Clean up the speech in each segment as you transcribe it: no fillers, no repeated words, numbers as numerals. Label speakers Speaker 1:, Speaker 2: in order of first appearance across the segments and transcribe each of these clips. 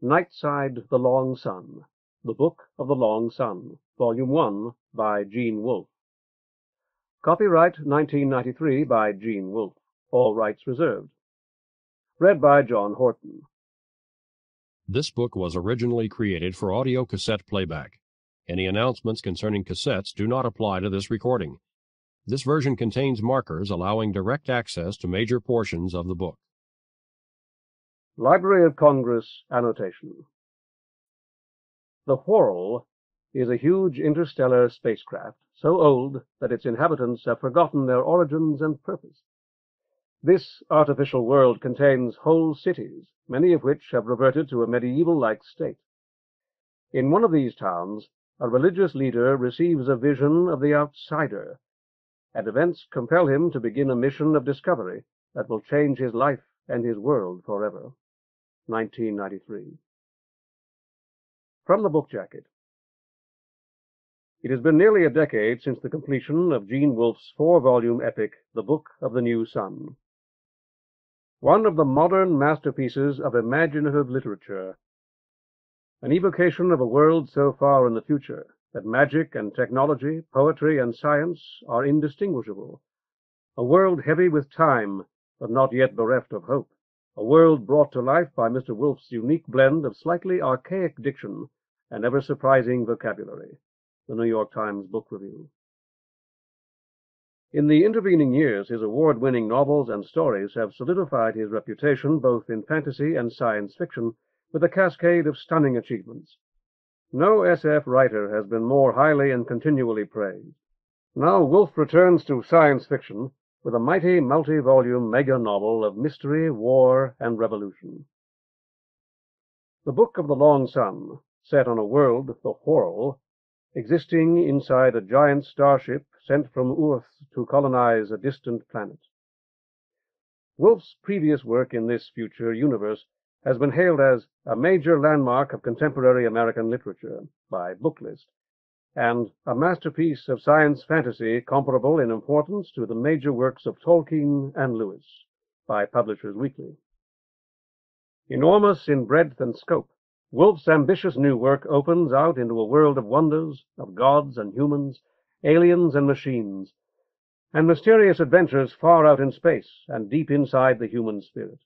Speaker 1: Nightside, The Long Sun, The Book of the Long Sun, Volume 1, by Gene Wolfe. Copyright 1993 by Gene Wolfe. All rights reserved. Read by John Horton.
Speaker 2: This book was originally created for audio cassette playback. Any announcements concerning cassettes do not apply to this recording. This version contains markers allowing direct access to major portions of the book.
Speaker 1: Library of Congress Annotation. The Whorl is a huge interstellar spacecraft, so old that its inhabitants have forgotten their origins and purpose. This artificial world contains whole cities, many of which have reverted to a medieval-like state. In one of these towns, a religious leader receives a vision of the outsider, and events compel him to begin a mission of discovery that will change his life and his world forever. 1993. From the book jacket. It has been nearly a decade since the completion of Gene Wolfe's 4-volume epic, The Book of the New Sun. One of the modern masterpieces of imaginative literature, an evocation of a world so far in the future that magic and technology, poetry and science are indistinguishable, a world heavy with time but not yet bereft of hope, a world brought to life by Mr. Wolfe's unique blend of slightly archaic diction and ever-surprising vocabulary. The New York Times Book Review. In the intervening years, his award-winning novels and stories have solidified his reputation both in fantasy and science fiction with a cascade of stunning achievements. No SF writer has been more highly and continually praised. Now Wolfe returns to science fiction with a mighty multi-volume mega-novel of mystery, war, and revolution. The Book of the Long Sun, set on a world, the Whorl, existing inside a giant starship sent from Earth to colonize a distant planet. Wolfe's previous work in this future universe has been hailed as a major landmark of contemporary American literature by Booklist, and a masterpiece of science fantasy comparable in importance to the major works of Tolkien and Lewis by Publishers Weekly. Enormous in breadth and scope, Wolfe's ambitious new work opens out into a world of wonders, of gods and humans, aliens and machines, and mysterious adventures far out in space and deep inside the human spirit.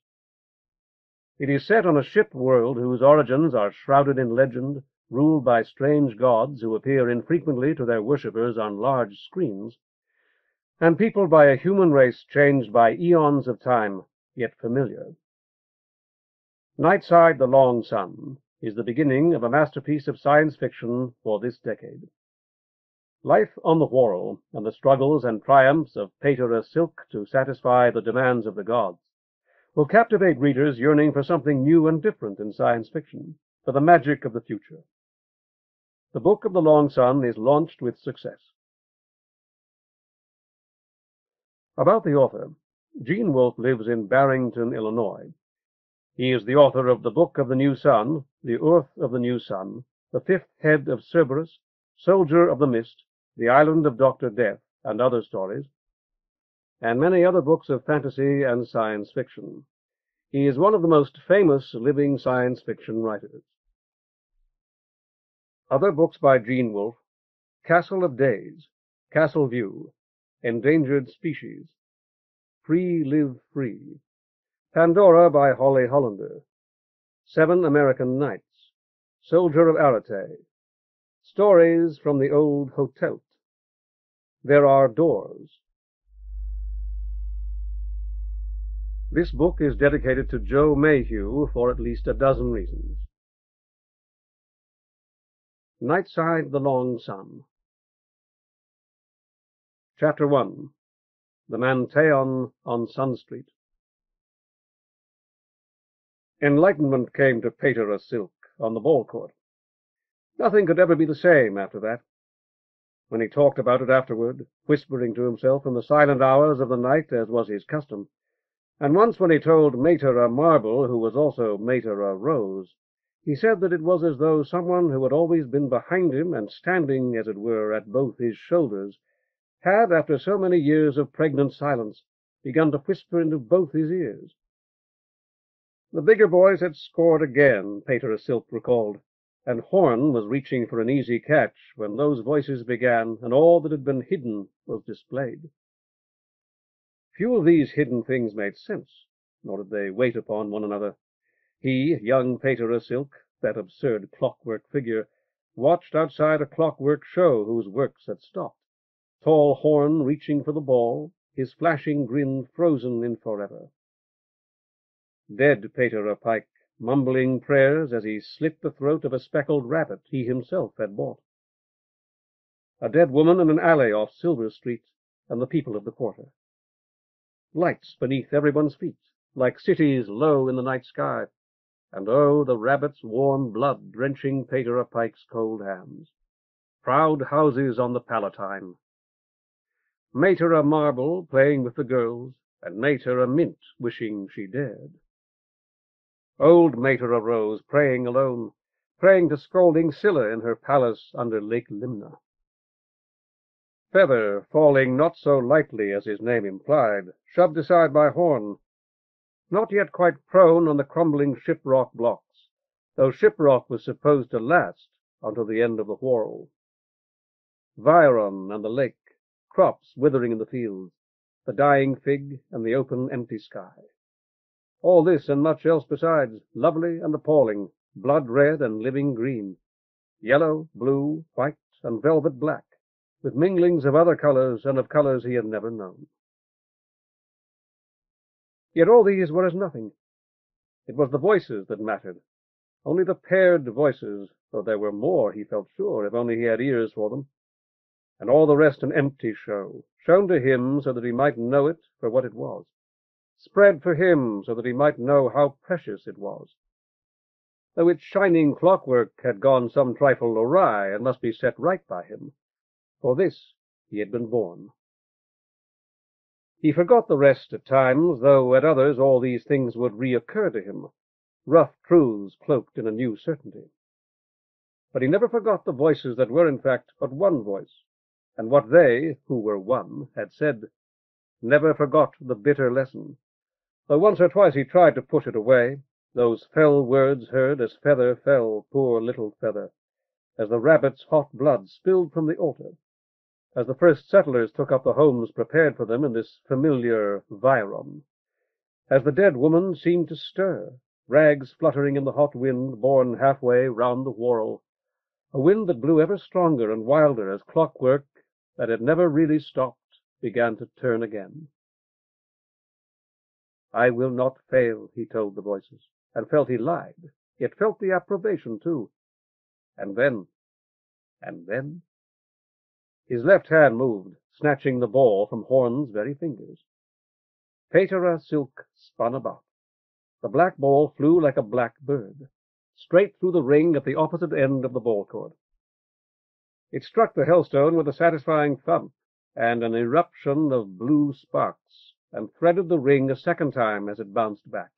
Speaker 1: It is set on a ship world whose origins are shrouded in legend, ruled by strange gods who appear infrequently to their worshippers on large screens, and peopled by a human race changed by eons of time, yet familiar. Nightside, The Long Sun is the beginning of a masterpiece of science fiction for this decade. Life on the Whorl and the struggles and triumphs of Pater Silk to satisfy the demands of the gods will captivate readers yearning for something new and different in science fiction, for the magic of the future. The Book of the Long Sun is launched with success. About the author. Gene Wolfe lives in Barrington, Illinois. He is the author of The Book of the New Sun, The Earth of the New Sun, The Fifth Head of Cerberus, Soldier of the Mist, The Island of Dr. Death, and other stories, and many other books of fantasy and science fiction. He is one of the most famous living science fiction writers. Other books by Gene Wolfe: Castle of Days, Castle View, Endangered Species, Free Live Free, Pandora by Holly Hollander, 7 American Nights, Soldier of Arete, Stories from the Old Hotel, There Are Doors. This book is dedicated to Joe Mayhew for at least a dozen reasons. Nightside, The Long Sun. Chapter 1. The Manteion on Sun Street. Enlightenment came to Pater Silk on the ball court. Nothing could ever be the same after that. When he talked about it afterward, whispering to himself in the silent hours of the night as was his custom, and once when he told Mater Marble, who was also Mater Rose, he said that it was as though someone who had always been behind him and standing, as it were, at both his shoulders, had, after so many years of pregnant silence, begun to whisper into both his ears. The bigger boys had scored again, Pater Silk recalled, and Horton was reaching for an easy catch when those voices began, and all that had been hidden was displayed. Few of these hidden things made sense, nor did they wait upon one another. He, young Pater Silk, that absurd clockwork figure, watched outside a clockwork show whose works had stopped. Tall Horton reaching for the ball, his flashing grin frozen in forever. Dead Pater Pike, mumbling prayers as he slit the throat of a speckled rabbit he himself had bought. A dead woman in an alley off Silver Street, and the people of the quarter. Lights beneath everyone's feet, like cities low in the night sky, and oh, the rabbit's warm blood drenching Pater Pike's cold hands. Proud houses on the Palatine. Mater Marble playing with the girls, and Mater Mint wishing she dared. Old Mater Rose praying alone, praying to scolding Scylla in her palace under Lake Limna. Feather falling not so lightly as his name implied, shoved aside by Horton, not yet quite prone on the crumbling shiprock blocks, though shiprock was supposed to last until the end of the Whorl. Viron and the lake, crops withering in the fields, the dying fig and the open empty sky. All this and much else besides, lovely and appalling, blood-red and living green, yellow, blue, white, and velvet black, with minglings of other colors and of colors he had never known. Yet all these were as nothing. It was the voices that mattered, only the paired voices, though there were more, he felt sure, if only he had ears for them, and all the rest an empty show, shown to him so that he might know it for what it was, spread for him so that he might know how precious it was, though its shining clockwork had gone some trifle awry and must be set right by him. For this he had been born. He forgot the rest at times, though at others all these things would reoccur to him, rough truths cloaked in a new certainty. But he never forgot the voices that were in fact but one voice, and what they, who were one, had said, never forgot the bitter lesson, though once or twice he tried to push it away, those fell words heard as Feather fell, poor little Feather, as the rabbit's hot blood spilled from the altar, as the first settlers took up the homes prepared for them in this familiar Viron, as the dead woman seemed to stir, rags fluttering in the hot wind borne halfway round the Whorl, a wind that blew ever stronger and wilder as clockwork that had never really stopped began to turn again. I will not fail, he told the voices, and felt he lied, yet felt the approbation too. And then, his left hand moved, snatching the ball from Horton's very fingers. Pater Silk spun about. The black ball flew like a black bird, straight through the ring at the opposite end of the ball court. It struck the hellstone with a satisfying thump and an eruption of blue sparks, and threaded the ring a second time as it bounced back.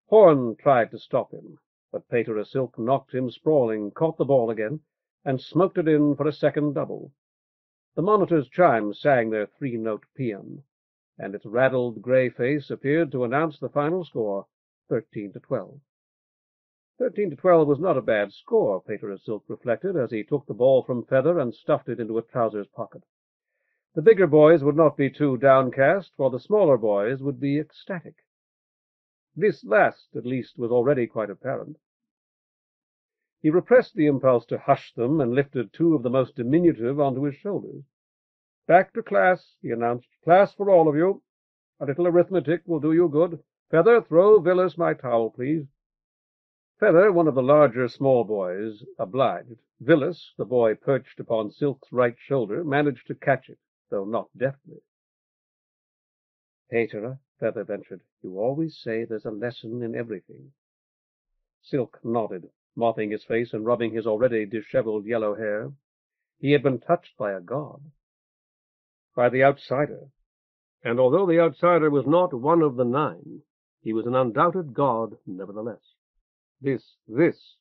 Speaker 1: Horton tried to stop him, but Pater Silk knocked him sprawling, caught the ball again, and smoked it in for a second double. The monitor's chimes sang their three-note paean, and its raddled gray face appeared to announce the final score, 13-12. 13-12 was not a bad score, Pater Silk reflected, as he took the ball from Feather and stuffed it into a trouser's pocket. The bigger boys would not be too downcast, while the smaller boys would be ecstatic. This last, at least, was already quite apparent. He repressed the impulse to hush them and lifted two of the most diminutive onto his shoulders. Back to class, he announced. Class for all of you. A little arithmetic will do you good. Feather, throw Villis my towel, please. Feather, one of the larger small boys, obliged. Villis, the boy perched upon Silk's right shoulder, managed to catch it, though not deftly. Pater, Feather ventured, you always say there's a lesson in everything. Silk nodded, mopping his face and rubbing his already disheveled yellow hair. He had been touched by a god. By the outsider. And although the outsider was not one of the nine, he was an undoubted god nevertheless. This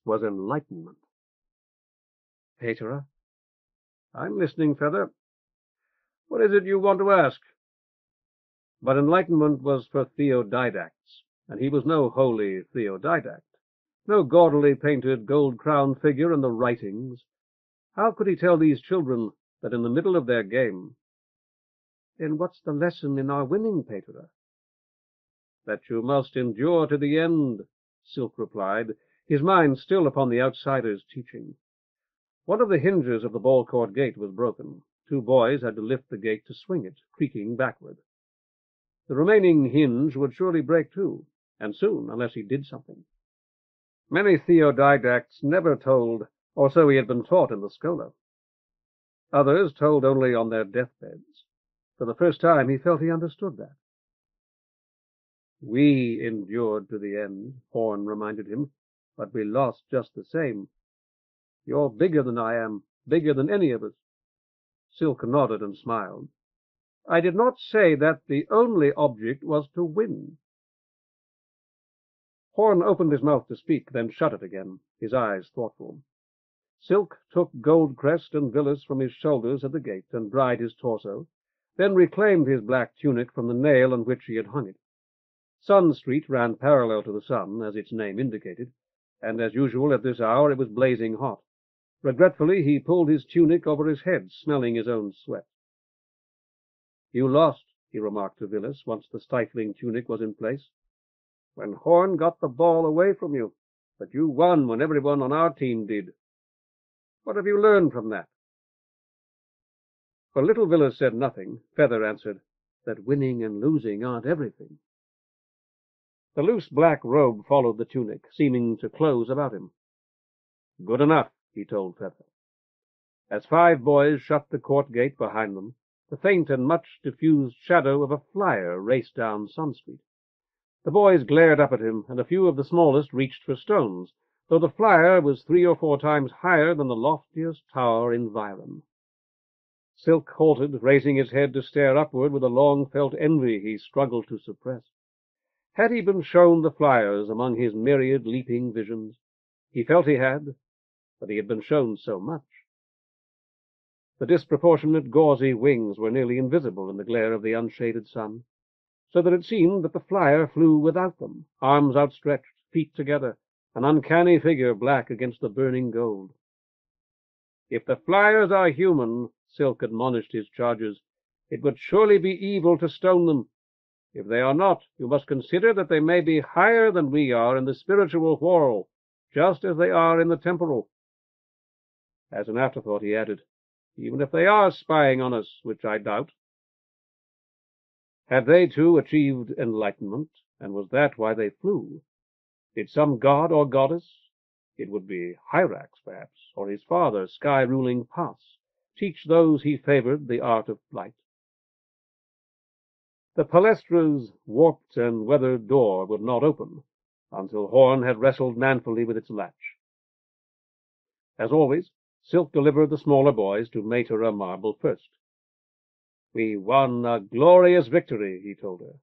Speaker 1: was enlightenment. Pater, I'm listening, Feather. What is it you want to ask? But enlightenment was for theodidacts, and he was no holy theodidact, no gaudily painted gold-crowned figure in the writings. How could he tell these children that in the middle of their game— "Then what's the lesson in our winning, Paterer?" "That you must endure to the end," Silk replied, his mind still upon the outsider's teaching. One of the hinges of the ball-court gate was broken. 2 boys had to lift the gate to swing it, creaking backward. The remaining hinge would surely break too, and soon, unless he did something. Many theodidacts never told, or so he had been taught in the schola. Others told only on their deathbeds. For the first time he felt he understood that. "We endured to the end," Horn reminded him, "but we lost just the same. You're bigger than I am, bigger than any of us." Silk nodded and smiled. "I did not say that the only object was to win." Horn opened his mouth to speak, then shut it again, his eyes thoughtful. Silk took Goldcrest and Villis from his shoulders at the gate and dried his torso, then reclaimed his black tunic from the nail on which he had hung it. Sun Street ran parallel to the sun, as its name indicated, and as usual at this hour it was blazing hot. Regretfully he pulled his tunic over his head, smelling his own sweat. "You lost," he remarked to Villis, once the stifling tunic was in place, "when Horn got the ball away from you, but you won when everyone on our team did. What have you learned from that?" For little Villis said nothing, Feather answered that winning and losing aren't everything. The loose black robe followed the tunic, seeming to close about him. "Good enough," he told Feather. As 5 boys shut the court gate behind them, the faint and much diffused shadow of a flyer raced down Sun Street. The boys glared up at him, and a few of the smallest reached for stones, though the flyer was 3 or 4 times higher than the loftiest tower in Viron. Silk halted, raising his head to stare upward with a long-felt envy he struggled to suppress. Had he been shown the flyers among his myriad leaping visions? He felt he had, but he had been shown so much. The disproportionate gauzy wings were nearly invisible in the glare of the unshaded sun, so that it seemed that the flyer flew without them, arms outstretched, feet together, an uncanny figure black against the burning gold. "If the flyers are human," Silk admonished his charges, "it would surely be evil to stone them. If they are not, you must consider that they may be higher than we are in the spiritual Whorl, just as they are in the temporal." As an afterthought he added, "Even if they are spying on us, which I doubt." Had they, too, achieved enlightenment, and was that why they flew? Did some god or goddess, it would be Hyrax, perhaps, or his father, sky-ruling Pas, teach those he favored the art of flight? The palestra's warped and weathered door would not open until Horn had wrestled manfully with its latch. As always, Silk delivered the smaller boys to Manteion Marble first. "We won a glorious victory," he told her.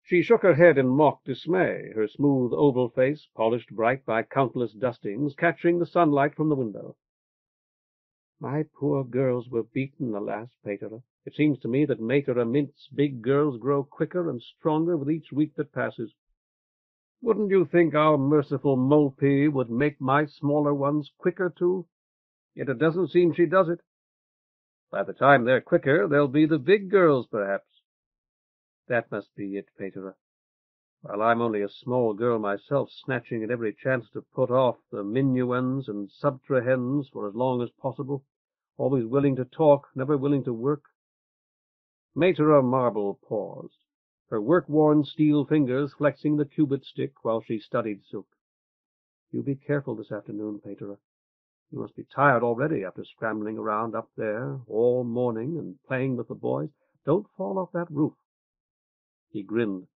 Speaker 1: She shook her head in mock dismay, her smooth oval face, polished bright by countless dustings, catching the sunlight from the window. "My poor girls were beaten, alas, Paterer. It seems to me that Manteion Mint's big girls grow quicker and stronger with each week that passes. Wouldn't you think our merciful Molpi would make my smaller ones quicker too? Yet it doesn't seem she does it. By the time they're quicker, they'll be the big girls, perhaps." "That must be it, Paterer. While I'm only a small girl myself, snatching at every chance to put off the minuens and subtrahends for as long as possible, always willing to talk, never willing to work." Manteion Marble paused, her work-worn steel fingers flexing the cubit stick while she studied Silk. "You be careful this afternoon, Paterer. You must be tired already after scrambling around up there all morning and playing with the boys. Don't fall off that roof." He grinned.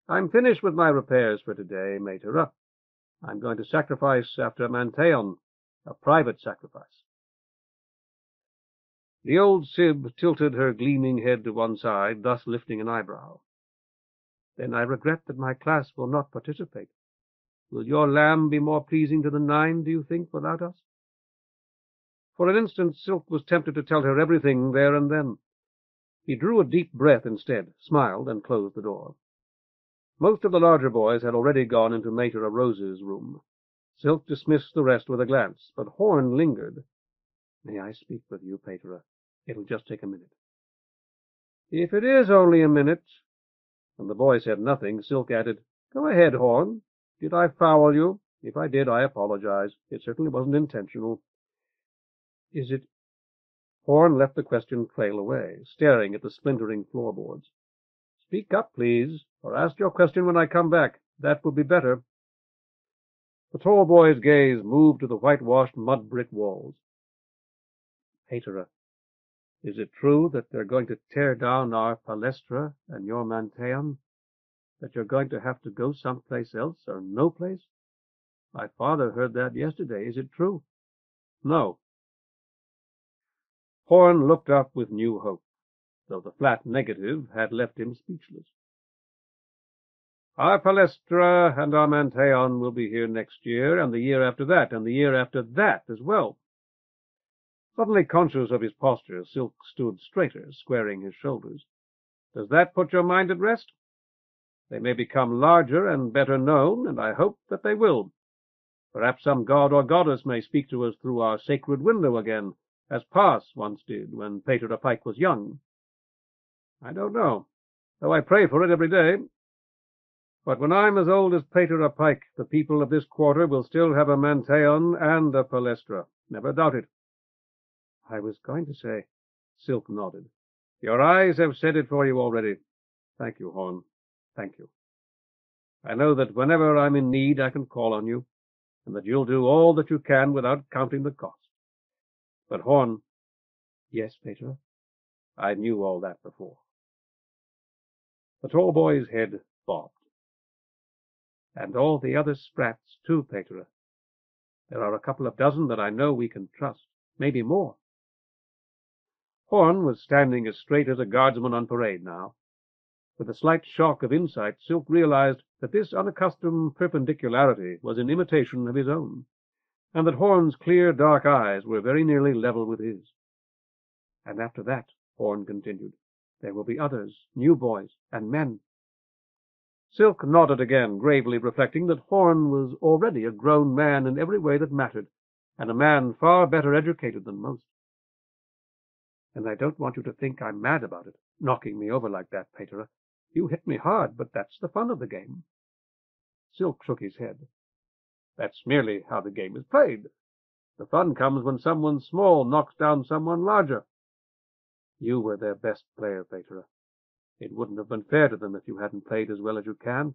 Speaker 1: "I'm finished with my repairs for today, Manteion. I'm going to sacrifice after Manteion, a private sacrifice." The old Sib tilted her gleaming head to one side, thus lifting an eyebrow. "Then I regret that my class will not participate. Will your lamb be more pleasing to the 9, do you think, without us?" For an instant Silk was tempted to tell her everything there and then. He drew a deep breath instead, smiled, and closed the door. Most of the larger boys had already gone into Mater Rose's room. Silk dismissed the rest with a glance, but Horn lingered. "May I speak with you, Pater? It'll just take a minute." "If it is only a minute." When the boy said nothing, Silk added, "Go ahead, Horn. Did I foul you? If I did, I apologize. It certainly wasn't intentional." "Is it—" Horn let the question trail away, staring at the splintering floorboards. "Speak up, please, or ask your question when I come back. That would be better." The tall boy's gaze moved to the whitewashed mud-brick walls. "Pater, is it true that they're going to tear down our palestra and your Manteion? That you're going to have to go someplace else or no place? My father heard that yesterday. Is it true?" "No." Horn looked up with new hope, though the flat negative had left him speechless. "Our palestra and our Manteion will be here next year, and the year after that, and the year after that as well." Suddenly conscious of his posture, Silk stood straighter, squaring his shoulders. "Does that put your mind at rest? They may become larger and better known, and I hope that they will. Perhaps some god or goddess may speak to us through our sacred window again, as Pass once did when Pater Pike was young. I don't know, though I pray for it every day. But when I'm as old as Pater Pike, the people of this quarter will still have a Manteion and a palestra. Never doubt it." "I was going to say—" Silk nodded. "Your eyes have said it for you already. Thank you, Horn. Thank you. I know that whenever I'm in need I can call on you, and that you'll do all that you can without counting the cost. But, Horn—" "Yes, Pater?" "I knew all that before." The tall boy's head bobbed. "And all the other sprats, too, Pater. There are a couple of dozen that I know we can trust. Maybe more." Horn was standing as straight as a guardsman on parade now. With a slight shock of insight, Silk realized that this unaccustomed perpendicularity was an imitation of his own, and that Horn's clear, dark eyes were very nearly level with his. "And after that," Horn continued, "there will be others, new boys, and men." Silk nodded again, gravely reflecting that Horn was already a grown man in every way that mattered, and a man far better educated than most. "And I don't want you to think I'm mad about it, knocking me over like that, Pater. You hit me hard, but that's the fun of the game." Silk shook his head. "That's merely how the game is played. The fun comes when someone small knocks down someone larger. You were their best player, Pater. It wouldn't have been fair to them if you hadn't played as well as you can."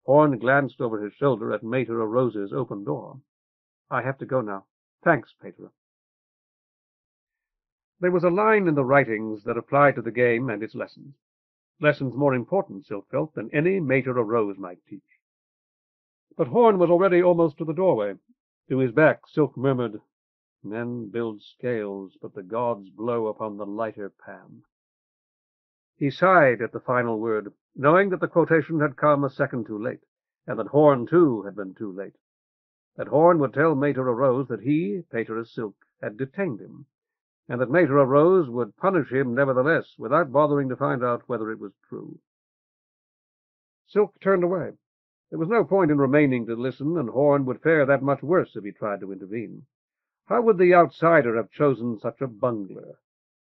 Speaker 1: Horn glanced over his shoulder at Mater Rose's open door. "I have to go now. Thanks, Pater." There was a line in the writings that applied to the game and its lessons. Lessons more important, Silk felt, than any Mater Rose might teach. But Horn was already almost to the doorway. To his back, Silk murmured, "Men build scales, but the gods blow upon the lighter pan." He sighed at the final word, knowing that the quotation had come a second too late, and that Horn, too, had been too late. That Horn would tell Mater Rose that he, Pater Silk, had detained him, and that Mater Rose would punish him nevertheless, without bothering to find out whether it was true. Silk turned away. There was no point in remaining to listen, and Horn would fare that much worse if he tried to intervene. How would the outsider have chosen such a bungler?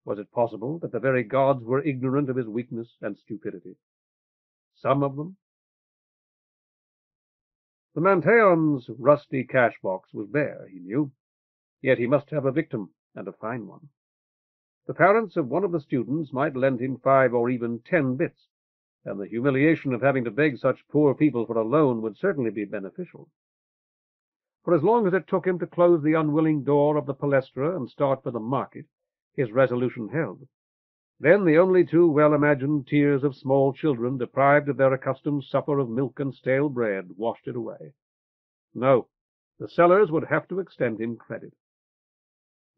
Speaker 1: Was it possible that the very gods were ignorant of his weakness and stupidity? Some of them? The Manteion's rusty cash-box was bare, he knew. Yet he must have a victim, and a fine one. The parents of one of the students might lend him 5 or even 10 bits, and the humiliation of having to beg such poor people for a loan would certainly be beneficial. For as long as it took him to close the unwilling door of the palestra and start for the market, his resolution held. Then the only too well-imagined tears of small children, deprived of their accustomed supper of milk and stale bread, washed it away. No, the sellers would have to extend him credit.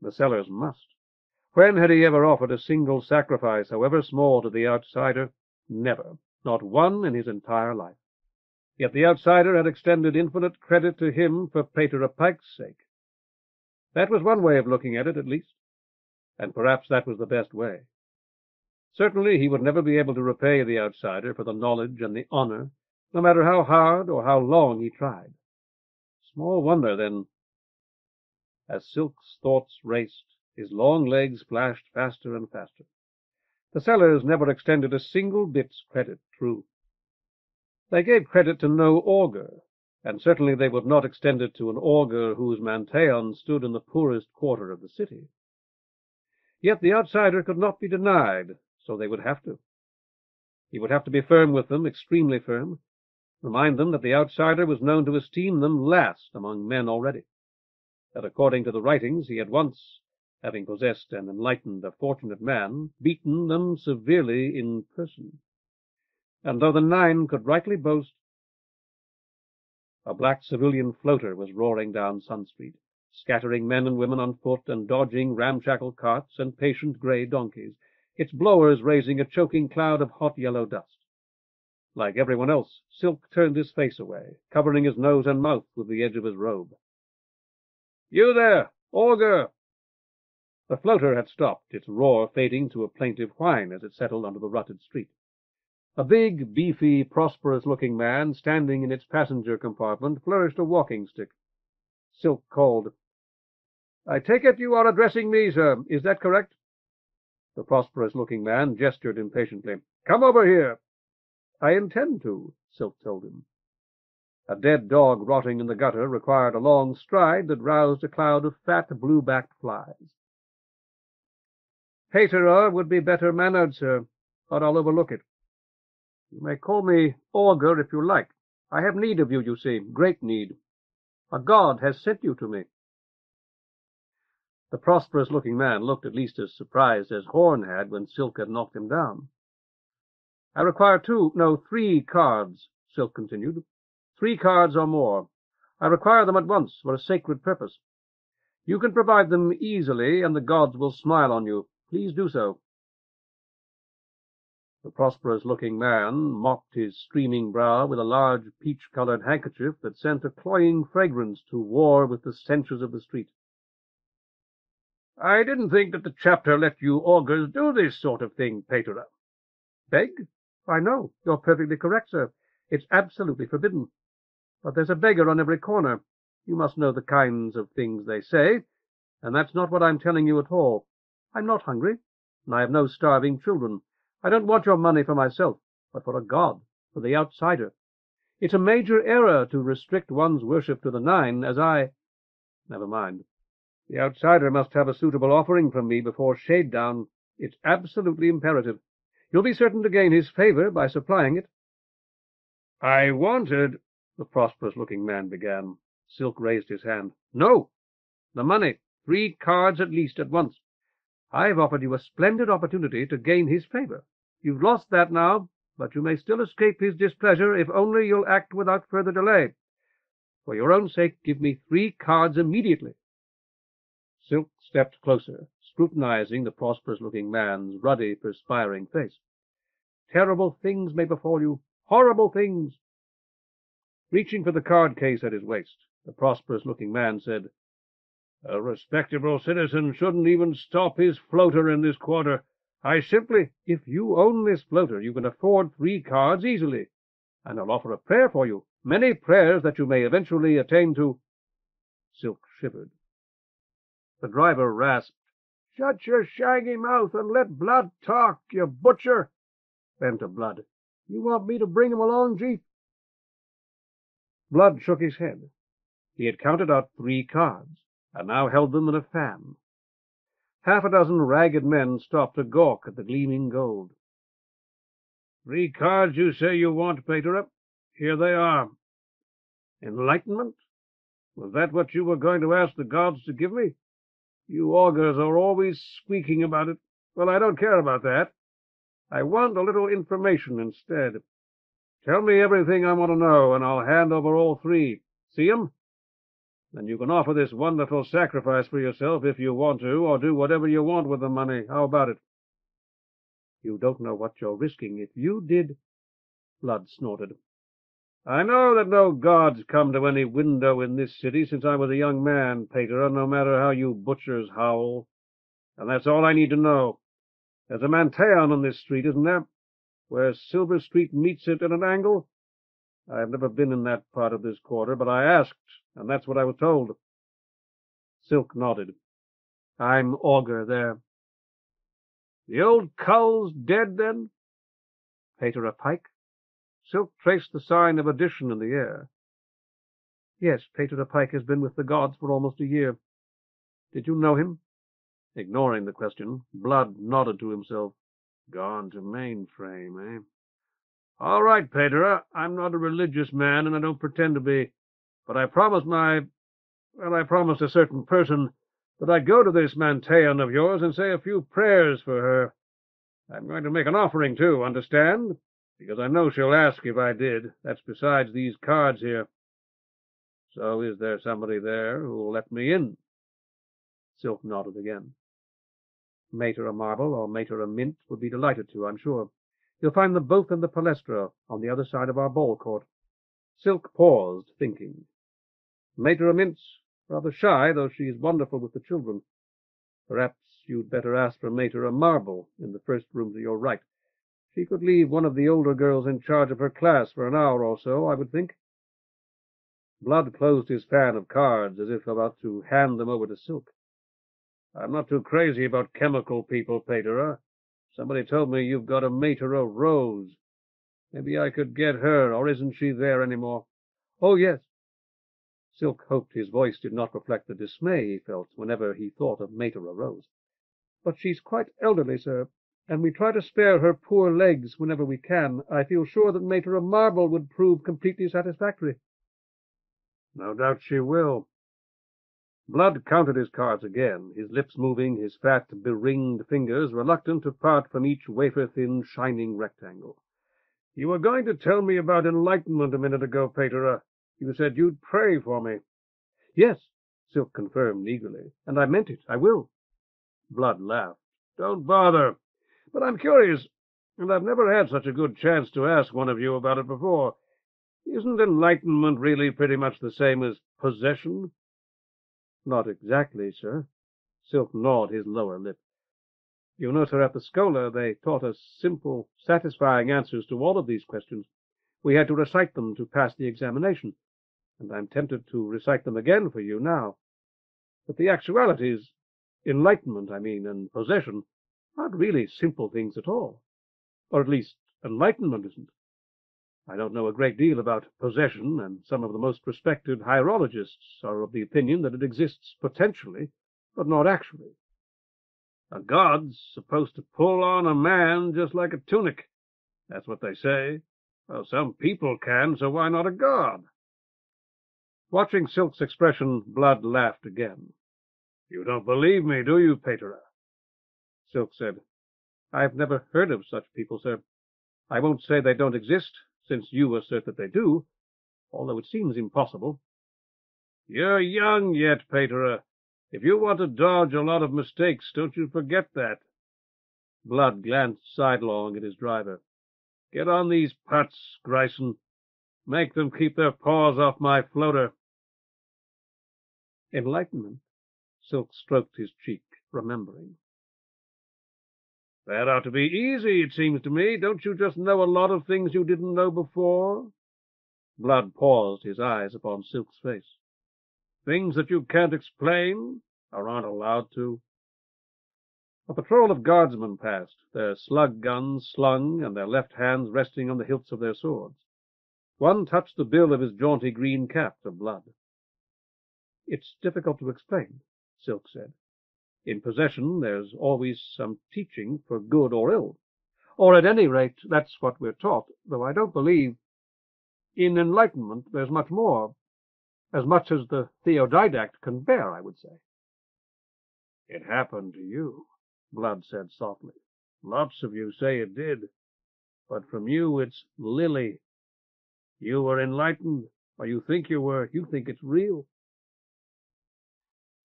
Speaker 1: The sellers must. When had he ever offered a single sacrifice, however small, to the outsider? Never. Not one in his entire life. Yet the outsider had extended infinite credit to him for Pater Pike's sake. That was one way of looking at it, at least. And perhaps that was the best way. Certainly he would never be able to repay the outsider for the knowledge and the honor, no matter how hard or how long he tried. Small wonder, then. As Silk's thoughts raced, his long legs flashed faster and faster. The sellers never extended a single bit's credit, true. They gave credit to no augur, and certainly they would not extend it to an augur whose Manteion stood in the poorest quarter of the city. Yet the outsider could not be denied, so they would have to. He would have to be firm with them, extremely firm, remind them that the outsider was known to esteem them last among men already, that according to the writings he had once, having possessed and enlightened a fortunate man, beaten them severely in person. And though the 9 could rightly boast, a black civilian floater was roaring down Sun Street, scattering men and women on foot and dodging ramshackle carts and patient gray donkeys, its blowers raising a choking cloud of hot yellow dust. Like everyone else, Silk turned his face away, covering his nose and mouth with the edge of his robe. "You there, augur!" The floater had stopped, its roar fading to a plaintive whine as it settled onto the rutted street. A big, beefy, prosperous-looking man standing in its passenger compartment flourished a walking-stick. Silk called, "I take it you are addressing me, sir. Is that correct?" The prosperous-looking man gestured impatiently. "Come over here." "I intend to," Silk told him. A dead dog rotting in the gutter required a long stride that roused a cloud of fat, blue-backed flies. "Paterer would be better mannered, sir, but I'll overlook it. You may call me augur if you like. I have need of you, you see, great need. A god has sent you to me." The prosperous-looking man looked at least as surprised as Horton had when Silk had knocked him down. "I require 3 cards," Silk continued. 3 cards or more. I require them at once for a sacred purpose. You can provide them easily, and the gods will smile on you. Please do so." The prosperous-looking man mopped his streaming brow with a large peach-colored handkerchief that sent a cloying fragrance to war with the stenches of the street. "I didn't think that the chapter let you augurs do this sort of thing, Paterer." "Beg? Why, no, you're perfectly correct, sir. It's absolutely forbidden. But there's a beggar on every corner. You must know the kinds of things they say, and that's not what I'm telling you at all. I'm not hungry, and I have no starving children. I don't want your money for myself, but for a god, for the outsider. It's a major error to restrict one's worship to the 9, as I— Never mind. The outsider must have a suitable offering from me before shade down. It's absolutely imperative. You'll be certain to gain his favor by supplying it." "I wanted—" the prosperous-looking man began. Silk raised his hand. "No! The money. 3 cards at least at once. I've offered you a splendid opportunity to gain his favor. You've lost that now, but you may still escape his displeasure if only you'll act without further delay. For your own sake, give me 3 cards immediately." Silk stepped closer, scrutinizing the prosperous-looking man's ruddy, perspiring face. "Terrible things may befall you. Horrible things." Reaching for the card case at his waist, the prosperous-looking man said, "A respectable citizen shouldn't even stop his floater in this quarter. I simply— If you own this floater, you can afford 3 cards easily, and I'll offer a prayer for you, many prayers that you may eventually attain to—" Silk shivered. The driver rasped, "Shut your shaggy mouth and let Blood talk, you butcher." Then to Blood, "You want me to bring him along, Chief?" Blood shook his head. He had counted out 3 cards, and now held them in a fan. Half a dozen ragged men stopped to gawk at the gleaming gold. "3 cards you say you want, Paterer? Here they are. Enlightenment? Was that what you were going to ask the gods to give me? You augurs are always squeaking about it. Well, I don't care about that. I want a little information instead. Tell me everything I want to know, and I'll hand over all 3. See 'em? Then you can offer this wonderful sacrifice for yourself if you want to, or do whatever you want with the money. How about it?" "You don't know what you're risking. If you did—" Blood snorted. "I know that no gods come to any window in this city since I was a young man, Paterer, no matter how you butchers howl. And that's all I need to know. There's a Manteion on this street, isn't there? Where Silver Street meets it at an angle? I've never been in that part of this quarter, but I asked, and that's what I was told. Silk nodded. I'm augur there. The old cull's dead, then? Pater a pike? Silk traced the sign of addition in the air. Yes, Pater a pike has been with the gods for almost a year. Did you know him? Ignoring the question, Blood nodded to himself. Gone to mainframe, eh? All right, Pater, I'm not a religious man, and I don't pretend to be, but I promised I promised a certain person that I'd go to this Manteion of yours and say a few prayers for her. I'm going to make an offering, too, understand? Because I know she'll ask if I did. That's besides these cards here. So is there somebody there who'll let me in? Silk nodded again. Mater a Marble or Mater a Mint would be delighted to, I'm sure. You'll find them both in the palestra on the other side of our ball court. Silk paused, thinking. Mater a Mint's rather shy, though she's wonderful with the children. Perhaps you'd better ask for Mater a Marble in the first room to your right. She could leave one of the older girls in charge of her class for an hour or so, I would think. Blood closed his fan of cards as if about to hand them over to Silk. I'm not too crazy about chemical people, Pater. Somebody told me you've got a Mater a Rose. Maybe I could get her, or isn't she there any more? Oh, yes. Silk hoped his voice did not reflect the dismay he felt whenever he thought of Mater a Rose. But she's quite elderly, sir, and we try to spare her poor legs whenever we can. I feel sure that Mater a Marble would prove completely satisfactory. No doubt she will. Blood counted his cards again, his lips moving, his fat, beringed fingers reluctant to part from each wafer-thin, shining rectangle. You were going to tell me about enlightenment a minute ago, Pater. You said you'd pray for me. Yes, Silk confirmed eagerly, and I meant it. I will. Blood laughed. Don't bother. But I'm curious, and I've never had such a good chance to ask one of you about it before. Isn't enlightenment really pretty much the same as possession? Not exactly, sir. Silk gnawed his lower lip. You know, sir, at the Schola they taught us simple, satisfying answers to all of these questions. We had to recite them to pass the examination, and I'm tempted to recite them again for you now. But the actualities, enlightenment, and possession, aren't really simple things at all. Or at least, enlightenment isn't. I don't know a great deal about possession, and some of the most respected hierologists are of the opinion that it exists potentially, but not actually. A god's supposed to pull on a man just like a tunic. That's what they say. Well, some people can, so why not a god? Watching Silk's expression, Blood laughed again. You don't believe me, do you, Pater? Silk said, I've never heard of such people, sir. I won't say they don't exist, since you assert that they do, although it seems impossible. You're young yet, Pater. If you want to dodge a lot of mistakes, don't you forget that. Blood glanced sidelong at his driver. Get on these putts, Grayson. Make them keep their paws off my floater. Enlightenment. Silk stroked his cheek, remembering. That ought to be easy, it seems to me. Don't you just know a lot of things you didn't know before? Blood paused, his eyes upon Silk's face. Things that you can't explain, or aren't allowed to. A patrol of guardsmen passed, their slug guns slung and their left hands resting on the hilts of their swords. One touched the bill of his jaunty green cap to Blood. It's difficult to explain, Silk said. In possession, there's always some teaching for good or ill. Or at any rate, that's what we're taught, though I don't believe. In enlightenment, there's much more. As much as the theodidact can bear, I would say. It happened to you, Blood said softly. Lots of you say it did. But from you, it's Lily. You were enlightened, or you think you were. You think it's real.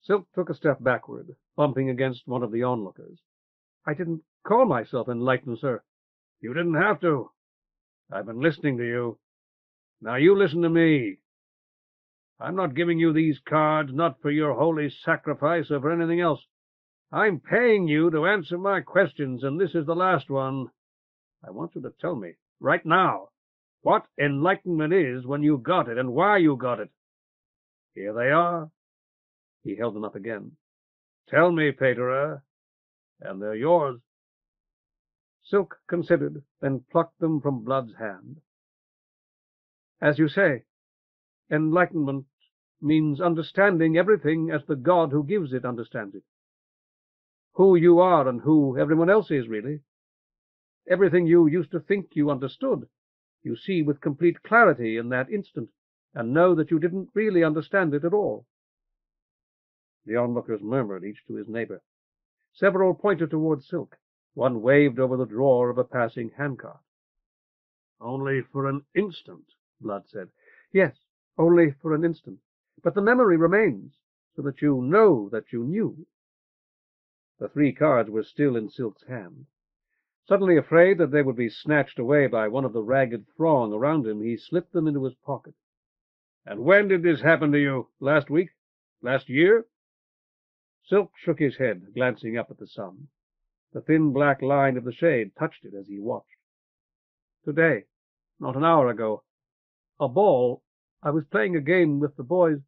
Speaker 1: Silk took a step backward, bumping against one of the onlookers. I didn't call myself enlightened, sir. You didn't have to. I've been listening to you. Now you listen to me. I'm not giving you these cards, not for your holy sacrifice or for anything else. I'm paying you to answer my questions, and this is the last one. I want you to tell me, right now, what enlightenment is, when you got it, and why you got it. Here they are. He held them up again. Tell me, Paterer, and they're yours. Silk considered, then plucked them from Blood's hand. As you say, enlightenment means understanding everything as the God who gives it understands it. Who you are and who everyone else is, really. Everything you used to think you understood, you see with complete clarity in that instant, and know that you didn't really understand it at all. The onlookers murmured, each to his neighbor. Several pointed toward Silk. One waved over the drawer of a passing handcart. Only for an instant, Blood said. Yes, only for an instant. But the memory remains, so that you know that you knew. The 3 cards were still in Silk's hand. Suddenly afraid that they would be snatched away by one of the ragged throng around him, he slipped them into his pocket. And when did this happen to you? Last week? Last year? Silk shook his head, glancing up at the sun. The thin black line of the shade touched it as he watched. Today, not an hour ago. A ball. I was playing a game with the boys.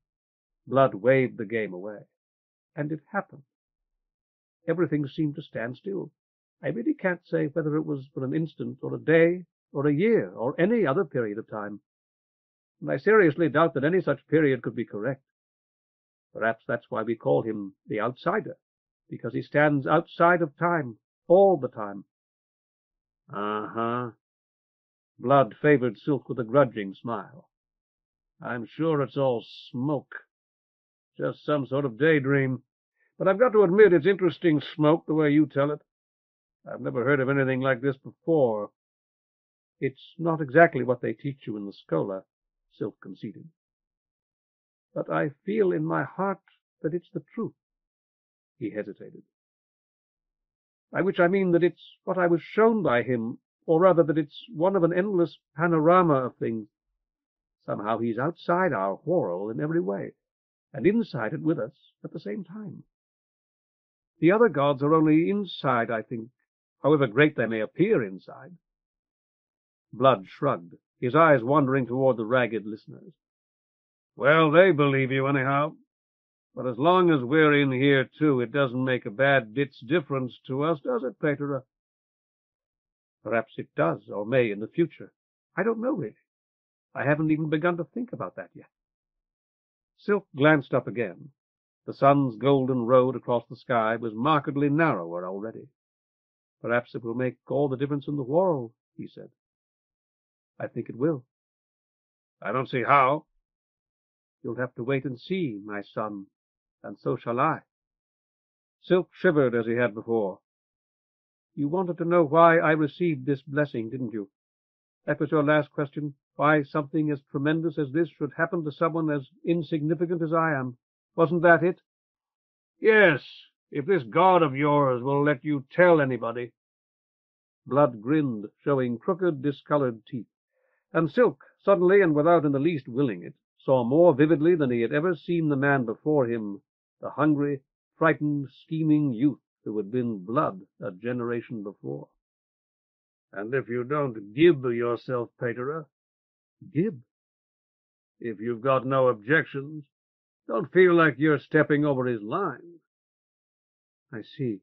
Speaker 1: Blood waved the game away. And it happened. Everything seemed to stand still. I really can't say whether it was for an instant, or a day, or a year, or any other period of time. And I seriously doubt that any such period could be correct. Perhaps that's why we call him the outsider, because he stands outside of time, all the time. Uh-huh. Blood favored Silk with a grudging smile. I'm sure it's all smoke. Just some sort of daydream. But I've got to admit it's interesting smoke, the way you tell it. I've never heard of anything like this before. It's not exactly what they teach you in the Schola, Silk conceded. But I feel in my heart that it's the truth. He hesitated. By which I mean that it's what I was shown by him, or rather that it's one of an endless panorama of things. Somehow he's outside our Whorl in every way, and inside it with us at the same time. The other gods are only inside, I think, however great they may appear inside. Blood shrugged, his eyes wandering toward the ragged listeners. Well, they believe you anyhow. But as long as we're in here, too, it doesn't make a bad bit's difference to us, does it, Paterer? Perhaps it does, or may in the future. I don't know, really. I haven't even begun to think about that yet. Silk glanced up again. The sun's golden road across the sky was markedly narrower already. Perhaps it will make all the difference in the world, he said. I think it will. I don't see how. You'll have to wait and see, my son, and so shall I. Silk shivered as he had before. You wanted to know why I received this blessing, didn't you? That was your last question, why something as tremendous as this should happen to someone as insignificant as I am. Wasn't that it? Yes, if this God of yours will let you tell anybody. Blood grinned, showing crooked, discolored teeth, and Silk, suddenly and without in the least willing it, saw more vividly than he had ever seen the man before him, the hungry, frightened, scheming youth who had been Blood a generation before. And if you don't gib yourself, Paterer. Gib? If you've got no objections, don't feel like you're stepping over his line. I see.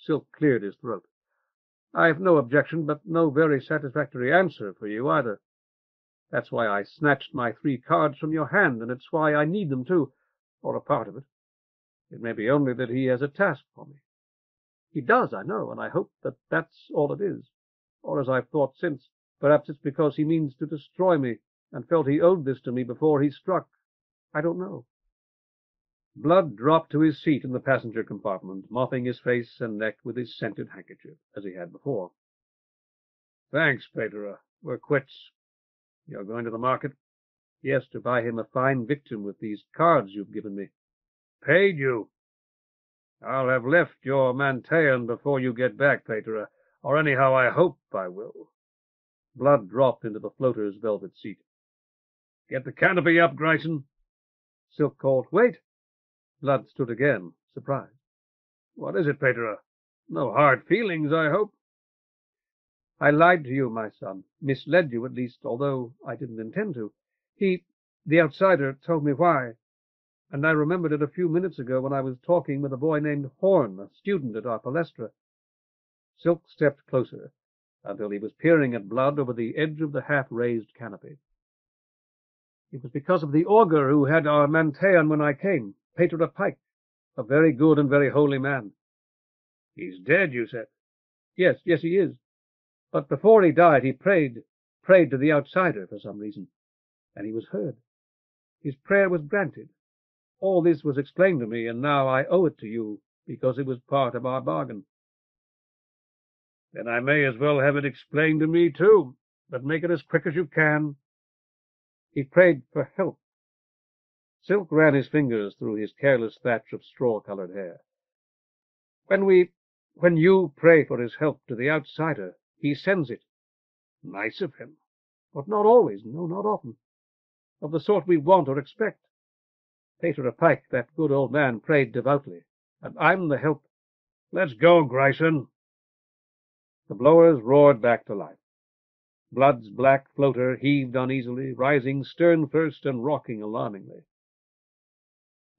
Speaker 1: Silk cleared his throat. I've no objection, but no very satisfactory answer for you either. That's why I snatched my 3 cards from your hand, and it's why I need them, too, or a part of it. It may be only that he has a task for me. He does, I know, and I hope that that's all it is. Or as I've thought since, perhaps it's because he means to destroy me, and felt he owed this to me before he struck. I don't know. Blood dropped to his seat in the passenger compartment, mopping his face and neck with his scented handkerchief, as he had before. Thanks, Paterer. We're quits. You're going to the market? Yes, to buy him a fine victim with these cards you've given me. Paid you? I'll have left your Manteion before you get back, Paterer, or anyhow I hope I will. Blood dropped into the floater's velvet seat. Get the canopy up, Grayson. Silk called, Wait! Blood stood again, surprised. What is it, Petra? No hard feelings, I hope? I lied to you, my son. Misled you, at least, although I didn't intend to. The outsider, told me why. And I remembered it a few minutes ago when I was talking with a boy named Horton, a student at our palestra. Silk stepped closer until he was peering at Blood over the edge of the half-raised canopy. It was because of the augur who had our Manteion when I came, Petra Pike, a very good and very holy man. He's dead, you said? Yes, he is. But before he died, he prayed to the outsider for some reason, and he was heard. His prayer was granted. All this was explained to me, and now I owe it to you, because it was part of our bargain. Then I may as well have it explained to me, too, but make it as quick as you can. He prayed for help. Silk ran his fingers through his careless thatch of straw-colored hair. When you pray for his help to the outsider, he sends it. Nice of him. But not always, no, not often. Of the sort we want or expect. Petra Pike, that good old man, prayed devoutly, and I'm the help. Let's go, Grayson. The blowers roared back to life. Blood's black floater heaved uneasily, rising stern first and rocking alarmingly.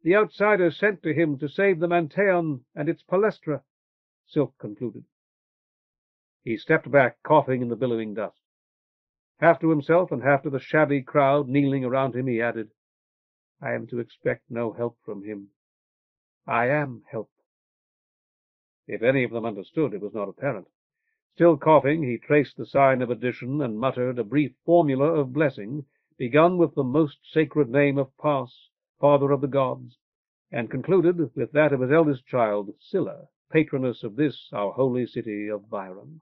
Speaker 1: The outsider sent to him to save the Manteion and its palestra, Silk concluded. He stepped back, coughing in the billowing dust. Half to himself and half to the shabby crowd kneeling around him, he added, I am to expect no help from him. I am help. If any of them understood, it was not apparent. Still coughing, he traced the sign of addition and muttered a brief formula of blessing, begun with the most sacred name of Pas, Father of the Gods, and concluded with that of his eldest child, Scylla, patroness of this, our holy city of Byron.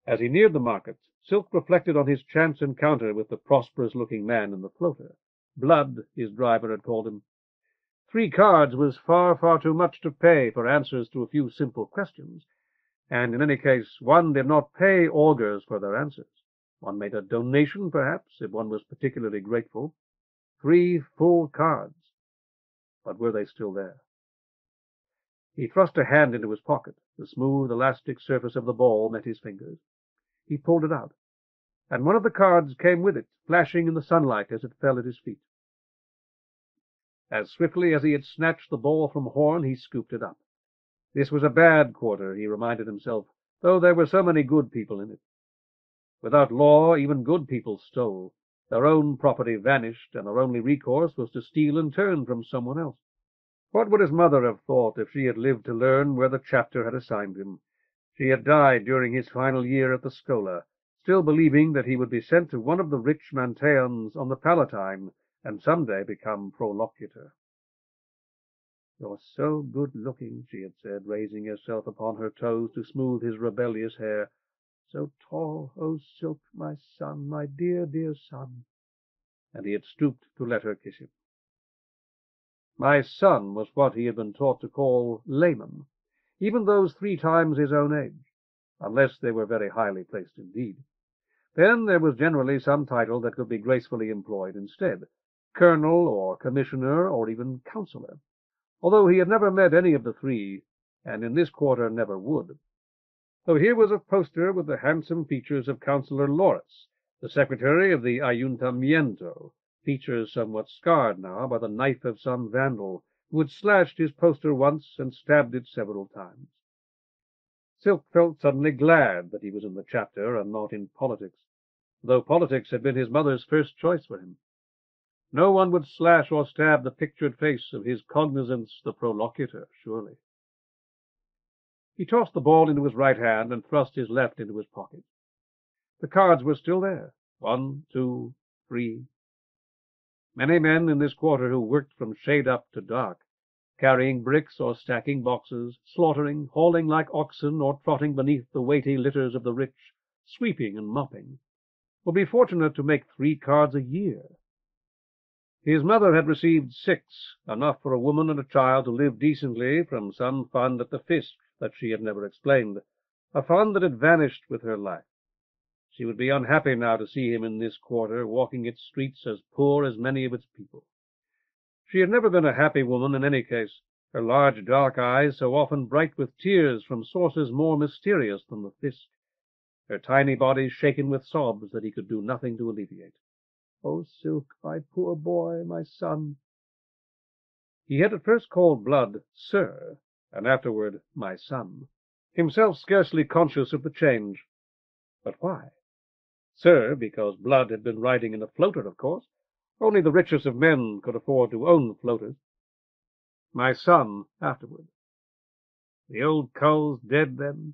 Speaker 1: As he neared the market, Silk reflected on his chance encounter with the prosperous-looking man in the floater. Blood, his driver had called him. 3 cards was far, far too much to pay for answers to a few simple questions, and in any case one did not pay augurs for their answers. One made a donation, perhaps, if one was particularly grateful. 3 full cards. But were they still there? He thrust a hand into his pocket. The smooth, elastic surface of the ball met his fingers. He pulled it out, and one of the cards came with it, flashing in the sunlight as it fell at his feet. As swiftly as he had snatched the ball from Horton, he scooped it up. This was a bad quarter, he reminded himself, though there were so many good people in it. Without law, even good people stole. Their own property vanished, and their only recourse was to steal in turn from someone else. What would his mother have thought if she had lived to learn where the chapter had assigned him? She had died during his final year at the Schola, still believing that he would be sent to one of the rich Manteions on the Palatine, and some day become prolocutor. You're so good-looking, she had said, raising herself upon her toes to smooth his rebellious hair. So tall, oh, Silk, my son, my dear, dear son. And he had stooped to let her kiss him. My son was what he had been taught to call layman, even those 3 times his own age, unless they were very highly placed indeed. Then there was generally some title that could be gracefully employed instead, colonel or commissioner or even counselor, although he had never met any of the 3, and in this quarter never would. So here was a poster with the handsome features of Councillor Loris, the secretary of the Ayuntamiento, features somewhat scarred now by the knife of some vandal who had slashed his poster once and stabbed it several times. Silk felt suddenly glad that he was in the chapter and not in politics, though politics had been his mother's first choice for him. No one would slash or stab the pictured face of his cognizance, the prolocutor, surely. He tossed the ball into his right hand and thrust his left into his pocket. The cards were still there. 1, 2, 3. Many men in this quarter who worked from shade up to dark, carrying bricks or stacking boxes, slaughtering, hauling like oxen, or trotting beneath the weighty litters of the rich, sweeping and mopping, would be fortunate to make 3 cards a year. His mother had received 6, enough for a woman and a child to live decently from some fund at the Fisc that she had never explained, a fund that had vanished with her life. She would be unhappy now to see him in this quarter, walking its streets as poor as many of its people. She had never been a happy woman in any case, her large dark eyes so often bright with tears from sources more mysterious than the Fisk, her tiny body shaken with sobs that he could do nothing to alleviate. "Oh, Silk, my poor boy, my son." He had at first called Blood Sir, and afterward my son, himself scarcely conscious of the change. But why? Sir, because Blood had been riding in a floater, of course. Only the richest of men could afford to own floaters. My son, afterward. The old cull's dead, then?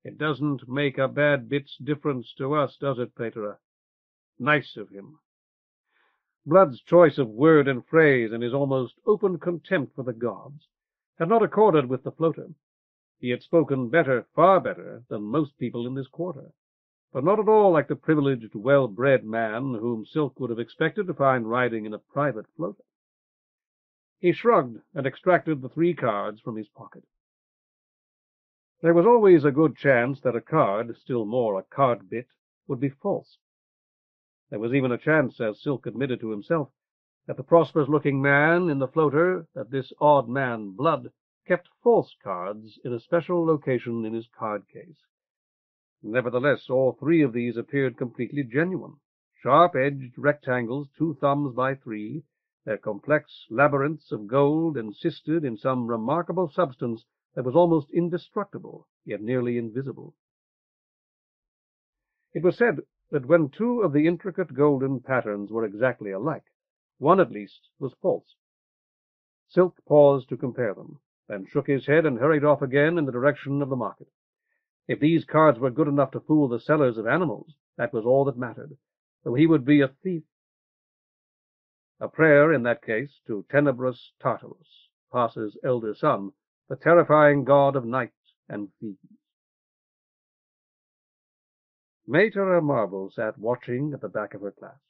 Speaker 1: It doesn't make a bad bit's difference to us, does it, Pater? Nice of him. Blood's choice of word and phrase, and his almost open contempt for the gods, had not accorded with the floater. He had spoken better, far better, than most people in this quarter, but not at all like the privileged, well-bred man whom Silk would have expected to find riding in a private floater. He shrugged and extracted the 3 cards from his pocket. There was always a good chance that a card, still more a card bit, would be false. There was even a chance, as Silk admitted to himself, that the prosperous-looking man in the floater, that this odd man Blood, kept false cards in a special location in his card case. Nevertheless, all 3 of these appeared completely genuine, sharp-edged rectangles 2 thumbs by 3, their complex labyrinths of gold encysted in some remarkable substance that was almost indestructible, yet nearly invisible. It was said that when 2 of the intricate golden patterns were exactly alike, one at least was false. Silk paused to compare them, then shook his head and hurried off again in the direction of the market. If these cards were good enough to fool the sellers of animals, that was all that mattered, though he would be a thief. A prayer, in that case, to Tenebrous Tartarus, Pas's elder son, the terrifying god of night and thieves. Mater Marble sat watching at the back of her class.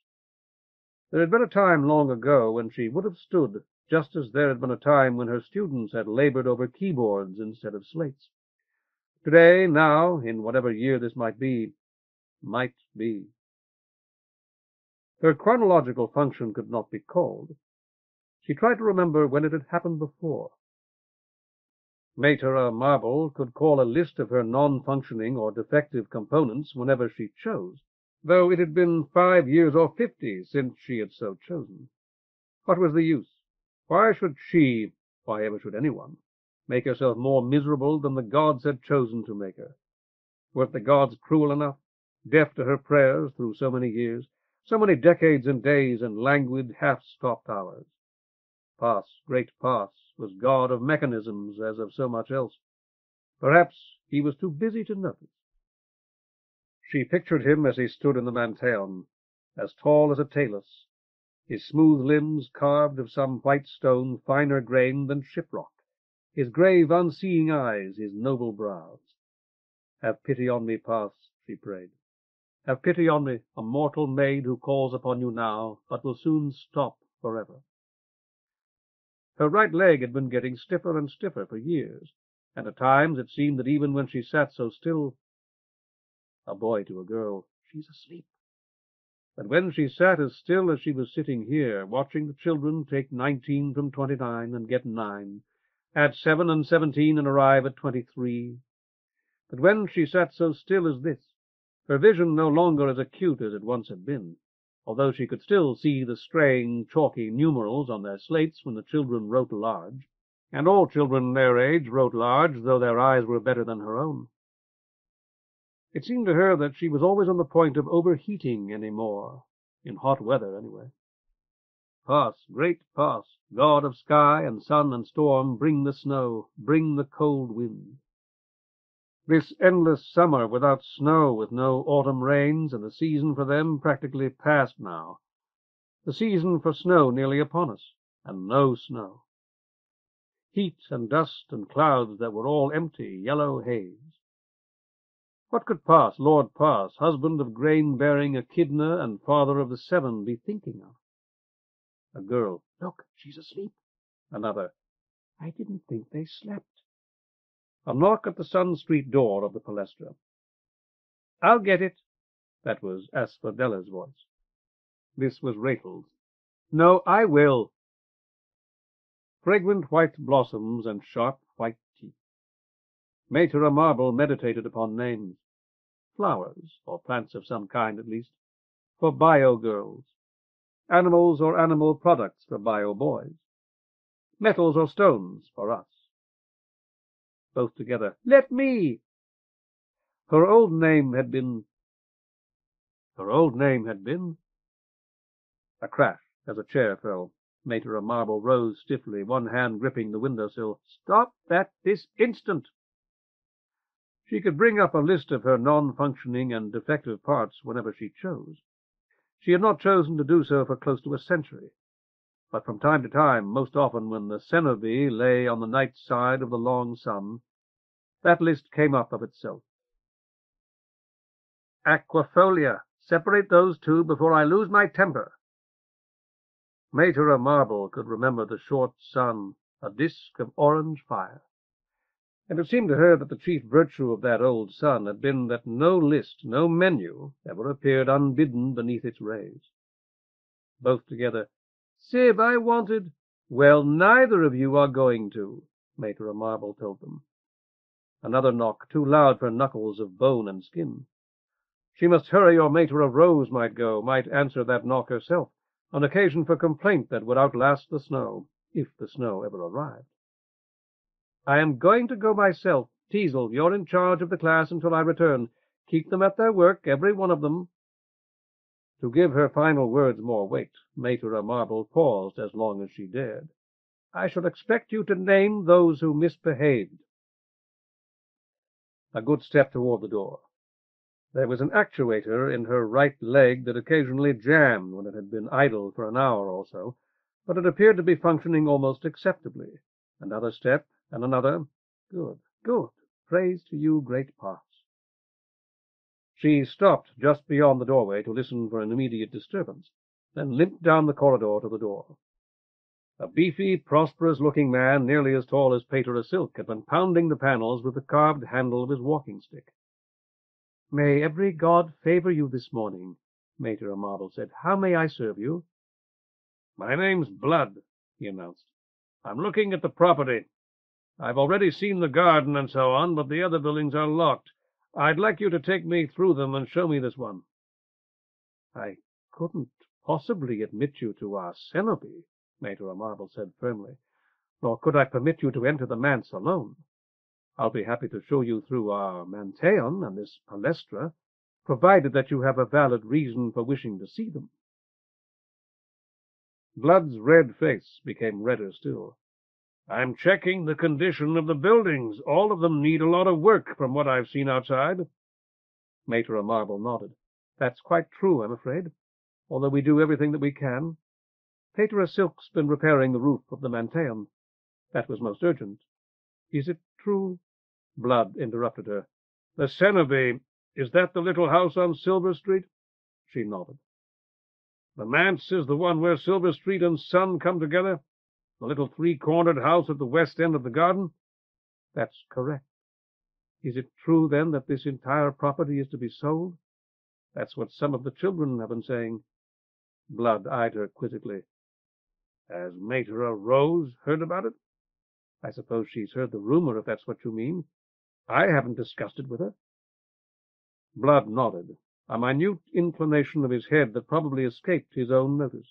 Speaker 1: There had been a time long ago when she would have stood, just as there had been a time when her students had labored over keyboards instead of slates. Today, now, in whatever year this might be. Her chronological function could not be called. She tried to remember when it had happened before. Mater Marble could call a list of her non-functioning or defective components whenever she chose, though it had been 5 years or 50 since she had so chosen. What was the use? Why should she, why ever should anyone, make herself more miserable than the gods had chosen to make her? Weren't the gods cruel enough, deaf to her prayers through so many years, so many decades and days and languid, half-stopped hours? Pas, great Pas, was god of mechanisms as of so much else. Perhaps he was too busy to notice. She pictured him as he stood in the Manteion, as tall as a talus, his smooth limbs carved of some white stone finer grained than shiprock, his grave, unseeing eyes, his noble brows. Have pity on me, Pas, she prayed. Have pity on me, a mortal maid who calls upon you now, but will soon stop forever. Her right leg had been getting stiffer and stiffer for years, and at times it seemed that even when she sat so still, a boy to a girl, she's asleep. But when she sat as still as she was sitting here, watching the children take 19 from 29 and get 9, add 7 and 17 and arrive at 23, but when she sat so still as this, her vision no longer as acute as it once had been, although she could still see the straying, chalky numerals on their slates when the children wrote large, and all children their age wrote large, though their eyes were better than her own. It seemed to her that she was always on the point of overheating any more, in hot weather anyway. Pas, great Pas, god of sky and sun and storm, bring the snow, bring the cold wind. This endless summer without snow, with no autumn rains, and the season for them practically past now. The season for snow nearly upon us, and no snow. Heat and dust and clouds that were all empty, yellow haze. What could Pas, Lord Pas, husband of grain-bearing Echidna and father of the 7, be thinking of? A girl. Look, she's asleep. Another. I didn't think they slept. A knock at the Sun Street door of the Palestra. I'll get it. That was Asphodella's voice. This was Rachel's. No, I will. fragrant white blossoms and sharp white teeth. Mater Marble meditated upon names. Flowers, or plants of some kind at least, for bio girls. Animals or animal products for bio boys. Metals or stones for us. Both together, let me! Her old name had been... A crash as a chair fell. Mater Marble rose stiffly, one hand gripping the window-sill. Stop that this instant! She could bring up a list of her non-functioning and defective parts whenever she chose. She had not chosen to do so for close to a century. But from time to time, most often when the cenobie lay on the night side of the long sun, that list came up of itself. Aquifolia. Separate those two before I lose my temper. Mater Marble could remember the short sun, a disk of orange fire. And it seemed to her that the chief virtue of that old sun had been that no list, no menu, ever appeared unbidden beneath its rays. Both together, Sib, I wanted... Well, neither of you are going to, Mater Marble told them. Another knock, too loud for knuckles of bone and skin. She must hurry, or Mater Rose might answer that knock herself, an occasion for complaint that would outlast the snow, if the snow ever arrived. I am going to go myself. Teasel, you're in charge of the class until I return. Keep them at their work, every one of them. To give her final words more weight, Mater Marble paused as long as she dared. I shall expect you to name those who misbehaved. A good step toward the door. There was an actuator in her right leg that occasionally jammed when it had been idle for an hour or so, but it appeared to be functioning almost acceptably. Another step, and another. Good, good. Praise to you, great Pops. She stopped just beyond the doorway to listen for an immediate disturbance, then limped down the corridor to the door. A beefy, prosperous-looking man, nearly as tall as Pater Silk, had been pounding the panels with the carved handle of his walking stick. May every god favor you this morning, Mater Marble said. How may I serve you? My name's Blood, he announced. I'm looking at the property. I've already seen the garden and so on, but the other buildings are locked. I'd like you to take me through them and show me this one. I couldn't possibly admit you to our cenobie, Mater Marble said firmly, nor could I permit you to enter the manse alone. I'll be happy to show you through our Manteion and this palestra, provided that you have a valid reason for wishing to see them. Blood's red face became redder still. I'm checking the condition of the buildings. All of them need a lot of work from what I've seen outside. Mater Marble nodded. That's quite true, I'm afraid, although we do everything that we can. Pater Silk's been repairing the roof of the Manteion. That was most urgent. Is it true? Blood interrupted her. The cenobie, is that the little house on Silver Street? She nodded. The manse is the one where Silver Street and Sun come together? The little three-cornered house at the west end of the garden? That's correct. Is it true, then, that this entire property is to be sold? That's what some of the children have been saying. Blood eyed her quizzically. Has Mater Rose heard about it? I suppose she's heard the rumor, if that's what you mean. I haven't discussed it with her. Blood nodded, a minute inclination of his head that probably escaped his own notice.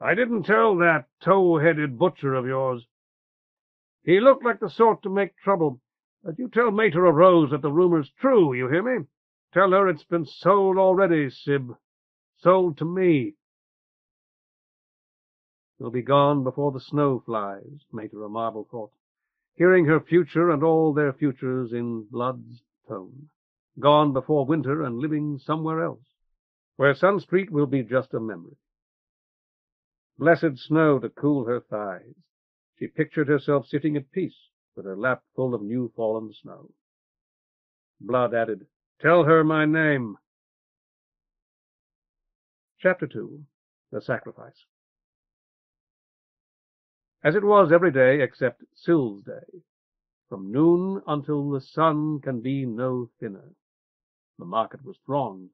Speaker 1: I didn't tell that tow-headed butcher of yours. He looked like the sort to make trouble. But you tell Mater Rose that the rumor's true, you hear me? Tell her it's been sold already, Sib. Sold to me. He'll be gone before the snow flies, Mater Marble thought, hearing her future and all their futures in Blood's tone. Gone before winter and living somewhere else, where Sun Street will be just a memory. Blessed snow to cool her thighs. She pictured herself sitting at peace with her lap full of new-fallen snow. Blood added, Tell her my name. Chapter 2. The Sacrifice. As it was every day except Sill's Day, from noon until the sun can be no thinner. The market was thronged.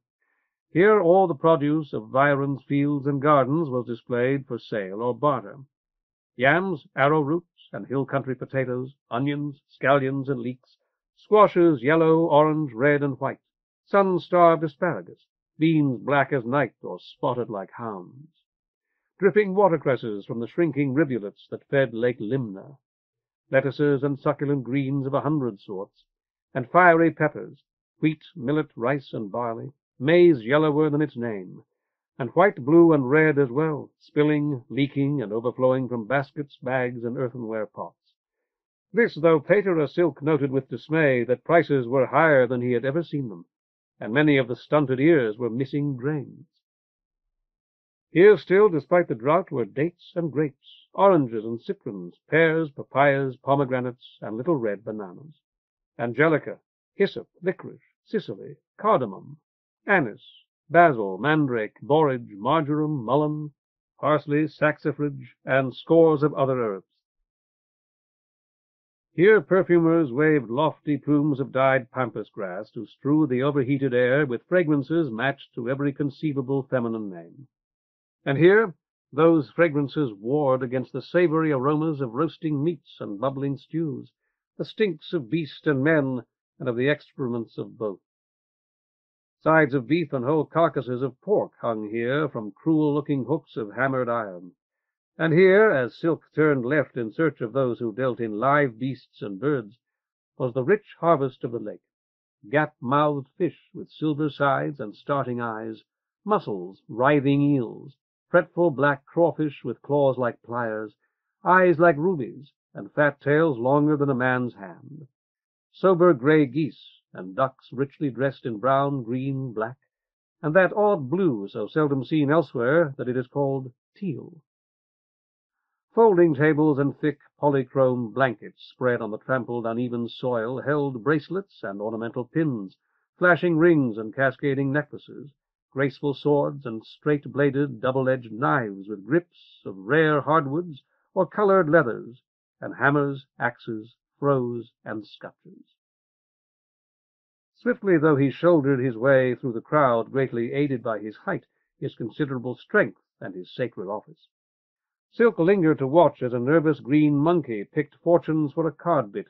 Speaker 1: Here all the produce of Byron's fields and gardens was displayed for sale or barter. Yams, arrowroots, and hill country potatoes, onions, scallions, and leeks, squashes yellow, orange, red, and white, sun-starved asparagus, beans black as night or spotted like hounds, dripping watercresses from the shrinking rivulets that fed Lake Limna, lettuces and succulent greens of 100 sorts, and fiery peppers, wheat, millet, rice, and barley, maize yellower than its name, and white, blue, and red as well, spilling, leaking, and overflowing from baskets, bags, and earthenware pots. This, though Pater Silk noted with dismay that prices were higher than he had ever seen them, and many of the stunted ears were missing grains. Here still, despite the drought, were dates and grapes, oranges and citrons, pears, papayas, pomegranates, and little red bananas, angelica, hyssop, licorice, Sicily, cardamom, anise, basil, mandrake, borage, marjoram, mullein, parsley, saxifrage, and scores of other herbs. Here perfumers waved lofty plumes of dyed pampas grass to strew the overheated air with fragrances matched to every conceivable feminine name. And here those fragrances warred against the savory aromas of roasting meats and bubbling stews, the stinks of beast and men, and of the excrements of both. Sides of beef and whole carcasses of pork hung here from cruel-looking hooks of hammered iron. And here, as Silk turned left in search of those who dealt in live beasts and birds, was the rich harvest of the lake, gap-mouthed fish with silver sides and starting eyes, mussels, writhing eels, fretful black crawfish with claws like pliers, eyes like rubies, and fat tails longer than a man's hand, sober gray geese, and ducks richly dressed in brown, green, black, and that odd blue so seldom seen elsewhere that it is called teal. Folding tables and thick polychrome blankets spread on the trampled uneven soil held bracelets and ornamental pins, flashing rings and cascading necklaces, graceful swords and straight-bladed double-edged knives with grips of rare hardwoods or colored leathers, and hammers, axes, throws, and scutches. Swiftly though he shouldered his way through the crowd, greatly aided by his height, his considerable strength, and his sacred office, Silk lingered to watch as a nervous green monkey picked fortunes for a card bit,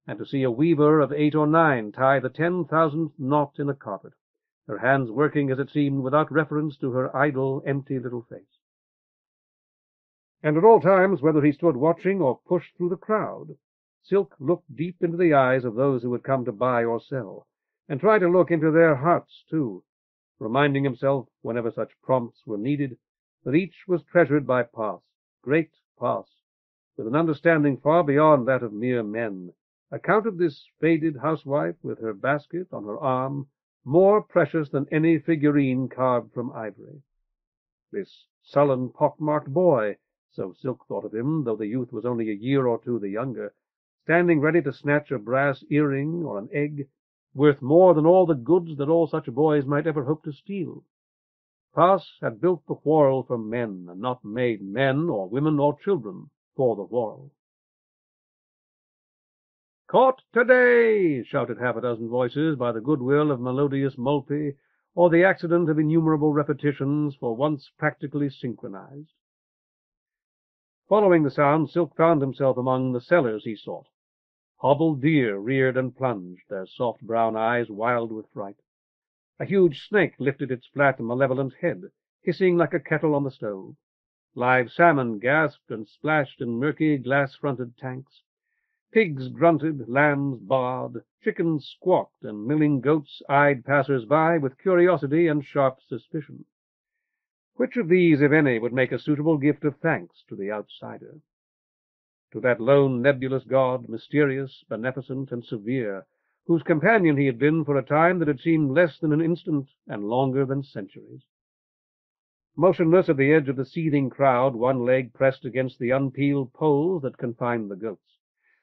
Speaker 1: and to see a weaver of 8 or 9 tie the 10,000th knot in a carpet, her hands working, as it seemed, without reference to her idle, empty little face. And at all times, whether he stood watching or pushed through the crowd, Silk looked deep into the eyes of those who had come to buy or sell, and tried to look into their hearts, too, reminding himself, whenever such prompts were needed, that each was treasured by Pas, great Pas, with an understanding far beyond that of mere men, accounted this faded housewife with her basket on her arm more precious than any figurine carved from ivory. This sullen, pock-marked boy, so Silk thought of him, though the youth was only a year or two the younger, standing ready to snatch a brass earring or an egg, worth more than all the goods that all such boys might ever hope to steal. Pas had built the Whorl for men, and not made men or women or children for the Whorl. "Caught today!" shouted half a dozen voices by the goodwill of melodious Mulpy, or the accident of innumerable repetitions for once practically synchronized. Following the sound, Silk found himself among the sellers he sought. Hobbled deer reared and plunged, their soft brown eyes wild with fright. A huge snake lifted its flat, malevolent head, hissing like a kettle on the stove. Live salmon gasped and splashed in murky, glass-fronted tanks. Pigs grunted, lambs baaed, chickens squawked, and milling goats eyed passers-by with curiosity and sharp suspicion. Which of these, if any, would make a suitable gift of thanks to the outsider? To that lone nebulous god, mysterious, beneficent, and severe, whose companion he had been for a time that had seemed less than an instant and longer than centuries. Motionless at the edge of the seething crowd, one leg pressed against the unpeeled poles that confined the goats,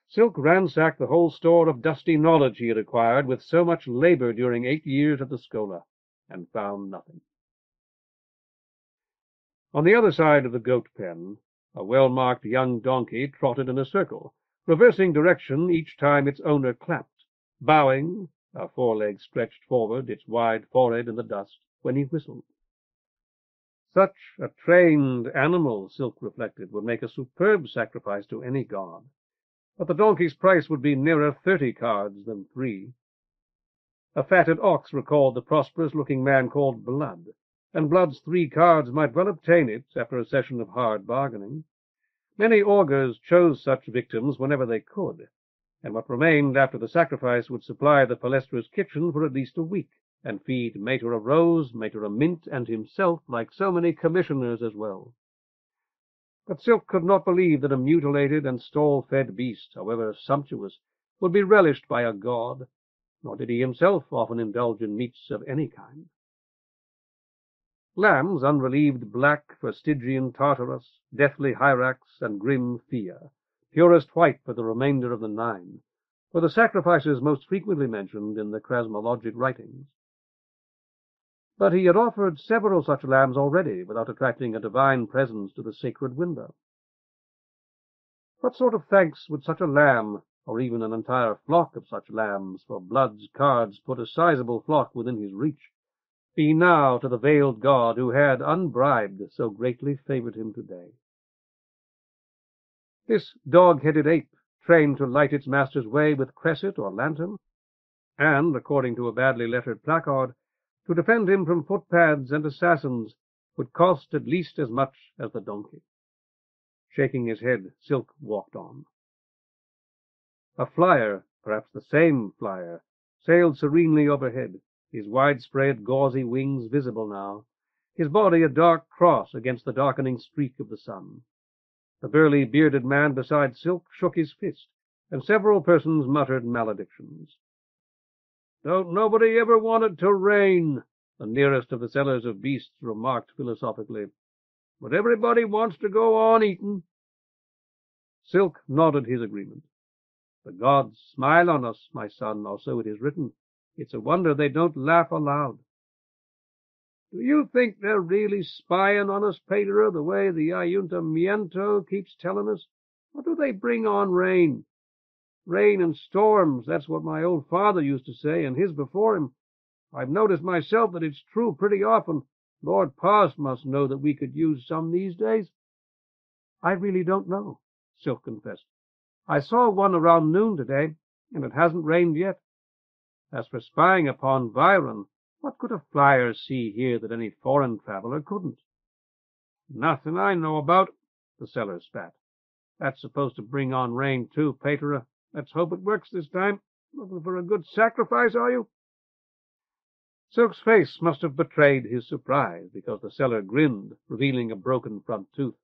Speaker 1: Silk ransacked the whole store of dusty knowledge he had acquired with so much labor during 8 years at the Schola, and found nothing. On the other side of the goat pen, a well-marked young donkey trotted in a circle, reversing direction each time its owner clapped, bowing, a foreleg stretched forward, its wide forehead in the dust, when he whistled. Such a trained animal, Silk reflected, would make a superb sacrifice to any god. But the donkey's price would be nearer 30 cards than 3. A fatted ox recalled the prosperous-looking man called Blood, and Blood's 3 cards might well obtain it after a session of hard bargaining. Many augurs chose such victims whenever they could, and what remained after the sacrifice would supply the Palestra's kitchen for at least a week, and feed Mater of Rose, Mater of Mint, and himself like so many commissioners as well. But Silk could not believe that a mutilated and stall-fed beast, however sumptuous, would be relished by a god, nor did he himself often indulge in meats of any kind. Lambs, unrelieved black for Stygian Tartarus, deathly Hyrax, and grim Thea, purest white for the remainder of the 9, were the sacrifices most frequently mentioned in the chrasmologic writings. But he had offered several such lambs already without attracting a divine presence to the sacred window. What sort of thanks would such a lamb, or even an entire flock of such lambs, for Blood's cards put a sizable flock within his reach, be now to the veiled god who had, unbribed, so greatly favored him today? This dog-headed ape, trained to light its master's way with cresset or lantern, and, according to a badly lettered placard, to defend him from footpads and assassins, would cost at least as much as the donkey. Shaking his head, Silk walked on. A flyer, perhaps the same flyer, sailed serenely overhead, his widespread, gauzy wings visible now, his body a dark cross against the darkening streak of the sun. The burly, bearded man beside Silk shook his fist, and several persons muttered maledictions. "Don't nobody ever want it to rain," the nearest of the sellers of beasts remarked philosophically. "But everybody wants to go on eatin'." Silk nodded his agreement. "The gods smile on us, my son, or so it is written. It's a wonder they don't laugh aloud." "Do you think they're really spying on us, Pedro, the way the Ayuntamiento keeps telling us? Or do they bring on rain? Rain and storms, that's what my old father used to say, and his before him. I've noticed myself that it's true pretty often. Lord Past must know that we could use some these days." "I really don't know," Silk confessed. "I saw one around noon today, and it hasn't rained yet. As for spying upon Byron, what could a flyer see here that any foreign traveler couldn't?" "Nothing I know about," the seller spat. "That's supposed to bring on rain, too, Pater. Let's hope it works this time. Looking for a good sacrifice, are you?" Silk's face must have betrayed his surprise, because the seller grinned, revealing a broken front tooth.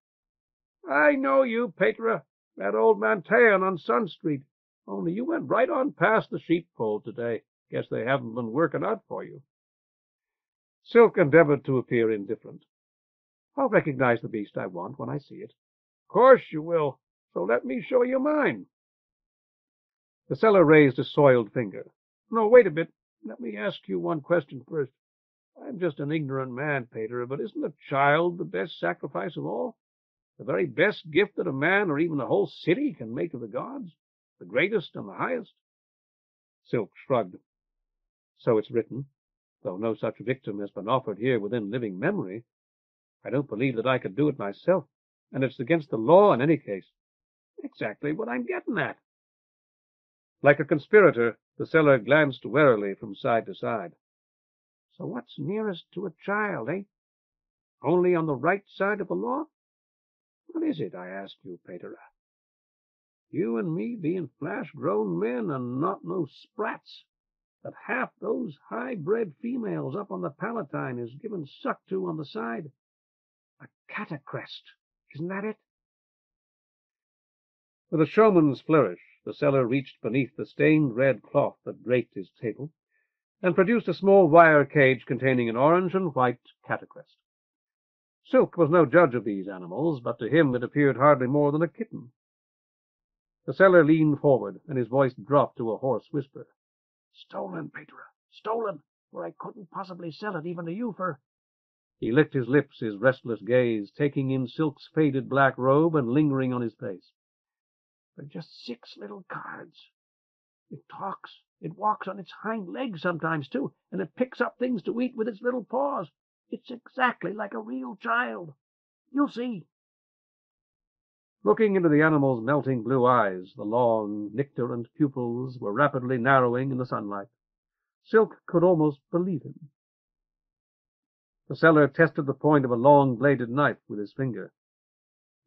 Speaker 1: "I know you, Pater. That old Manteion on Sun Street. Only you went right on past the sheepfold today. Guess they haven't been working out for you." Silk endeavored to appear indifferent. "I'll recognize the beast I want when I see it." "Course you will. So let me show you mine." The seller raised a soiled finger. "No, wait a bit. Let me ask you one question first. I'm just an ignorant man, Pater, but isn't a child the best sacrifice of all? The very best gift that a man or even a whole city can make to the gods? The greatest and the highest?" Silk shrugged. "So it's written, though no such victim has been offered here within living memory. I don't believe that I could do it myself, and it's against the law in any case." "Exactly what I'm getting at." Like a conspirator, the seller glanced warily from side to side. "So what's nearest to a child, eh? Only on the right side of the law? What is it, I ask you, Pater? You and me being flash-grown men and not no sprats, that half those high-bred females up on the Palatine is given suck to on the side. A catacrest, isn't that it?" With a showman's flourish, the seller reached beneath the stained red cloth that draped his table, and produced a small wire cage containing an orange and white catacrest. Silk was no judge of these animals, but to him it appeared hardly more than a kitten. The seller leaned forward, and his voice dropped to a hoarse whisper. "Stolen, Pater, stolen, or I couldn't possibly sell it even to you for—" He licked his lips, his restless gaze taking in Silk's faded black robe and lingering on his face. "For just 6 little cards. It talks. It walks on its hind legs sometimes, too, and it picks up things to eat with its little paws.
Speaker 3: It's exactly like a real child. You'll see."
Speaker 1: Looking into the animal's melting blue eyes, the long, nictorant pupils were rapidly narrowing in the sunlight. Silk could almost believe him. The seller tested the point of a long-bladed knife with his finger.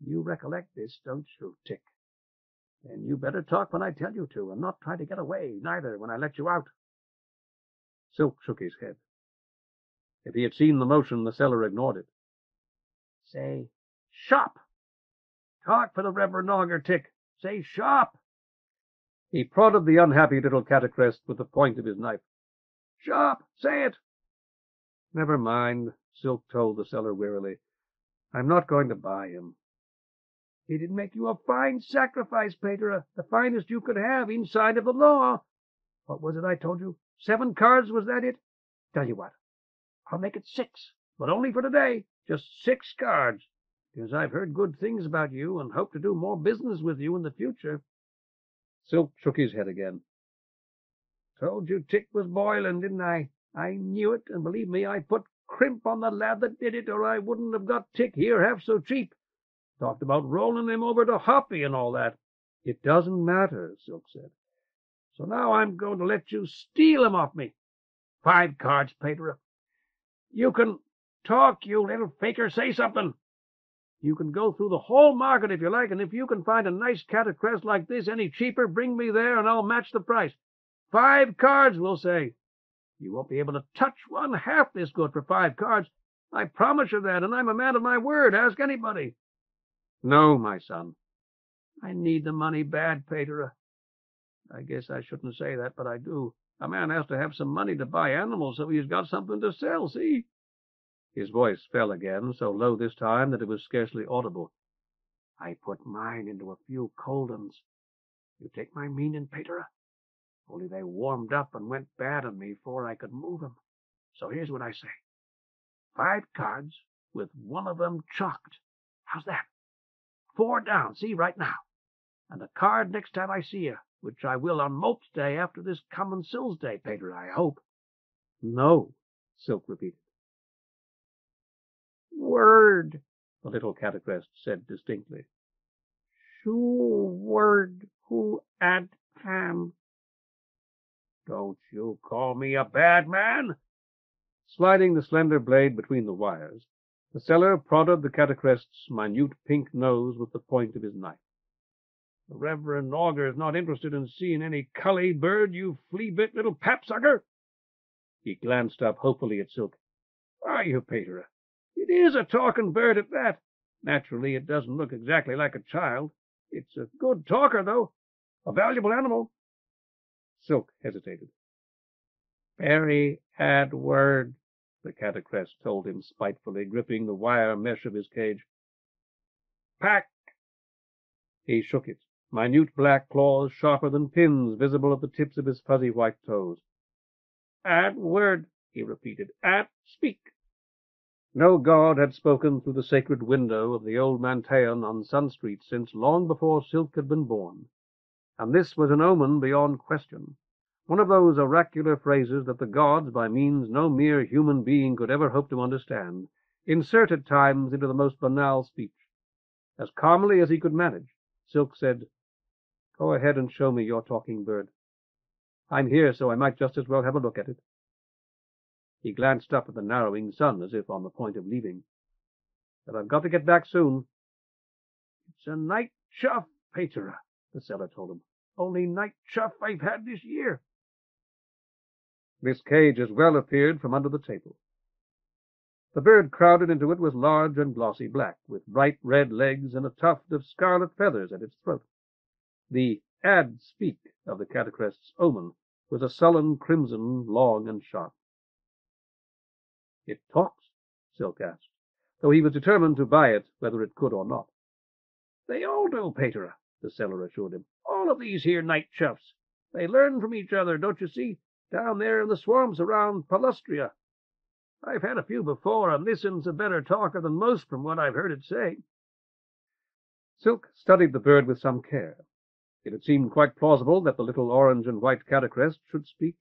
Speaker 3: "You recollect this, don't you, Tick? And you better talk when I tell you to, and not try to get away, neither, when I let you out."
Speaker 1: Silk shook his head. If he had seen the motion, the seller ignored it.
Speaker 3: "Say, shop! Talk for the Reverend Auger, Tick. Say, shop!"
Speaker 1: He prodded the unhappy little catacrest with the point of his knife.
Speaker 3: "Shop! Say it!"
Speaker 1: "Never mind," Silk told the seller wearily. "I'm not going to buy him."
Speaker 3: "It'd make you a fine sacrifice, Pedro, the finest you could have inside of the law. What was it I told you? 7 cards, was that it? Tell you what, I'll make it 6, but only for today. Just 6 cards, because I've heard good things about you and hope to do more business with you in the future."
Speaker 1: Silk shook his head again.
Speaker 3: "Told you Tick was boiling, didn't I? I knew it, and believe me, I put crimp on the lad that did it, or I wouldn't have got Tick here half so cheap. Talked about rolling him over to Hoppy and all that."
Speaker 1: "It doesn't matter," Silk said.
Speaker 3: "So now I'm going to let you steal him off me. 5 cards, Pedro. You can talk, you little faker. Say something. You can go through the whole market if you like, and if you can find a nice catacrest like this any cheaper, bring me there and I'll match the price. 5 cards, we'll say. You won't be able to touch one half this good for 5 cards. I promise you that, and I'm a man of my word. Ask anybody."
Speaker 1: "No, my son."
Speaker 3: "I need the money bad, Pedro. I guess I shouldn't say that, but I do. A man has to have some money to buy animals so he's got something to sell, see?"
Speaker 1: His voice fell again, so low this time that it was scarcely audible.
Speaker 3: "I put mine into a few cold uns. You take my meaning, Pedro? Only they warmed up and went bad on me before I could move 'em. So here's what I say. 5 cards with one of 'em chalked. How's that? 4 down, see, right now. And a card next time I see you, which I will on Mope's Day after this common Sills Day, Pedro, I hope."
Speaker 1: "No," Silk repeated.
Speaker 3: "Word,"
Speaker 1: the little catacrest said distinctly.
Speaker 3: "Shoo word who ad ham." "Don't you call me a bad man?"
Speaker 1: Sliding the slender blade between the wires, the seller prodded the catacrest's minute pink nose with the point of his knife.
Speaker 3: "The Reverend Auger's not interested in seeing any cully bird, you flea-bit little papsucker."
Speaker 1: He glanced up hopefully at Silk.
Speaker 3: "Are you, Pedro? It is a talking bird at that. Naturally, it doesn't look exactly like a child. It's a good talker, though. A valuable animal."
Speaker 1: Silk hesitated.
Speaker 3: "Very had word,"
Speaker 1: the catacrest told him spitefully, gripping the wire mesh of his cage.
Speaker 3: "Pack."
Speaker 1: He shook it, minute black claws sharper than pins visible at the tips of his fuzzy white toes.
Speaker 3: "Ad word," he repeated. "Ad speak."
Speaker 1: No god had spoken through the sacred window of the old Manteion on Sun Street since long before Silk had been born, and this was an omen beyond question, one of those oracular phrases that the gods, by means no mere human being could ever hope to understand, insert at times into the most banal speech. As calmly as he could manage, Silk said, "Go ahead and show me your talking bird. I'm here, so I might just as well have a look at it." He glanced up at the narrowing sun as if on the point of leaving. "But I've got to get back soon."
Speaker 3: "It's a night chuff, Pedro," the seller told him. "Only night chuff I've had this year."
Speaker 1: This cage as well appeared from under the table. The bird crowded into it was large and glossy black, with bright red legs and a tuft of scarlet feathers at its throat. The ad speak of the catacrest's omen was a sullen crimson, long and sharp. "It talks?" Silk asked, though he was determined to buy it whether it could or not.
Speaker 3: "They all do, Pedro," the seller assured him. "All of these here night chuffs. They learn from each other, don't you see, down there in the swamps around Palustria. I've had a few before, and this one's a better talker than most from what I've heard it say."
Speaker 1: Silk studied the bird with some care. It had seemed quite plausible that the little orange and white catacrest should speak.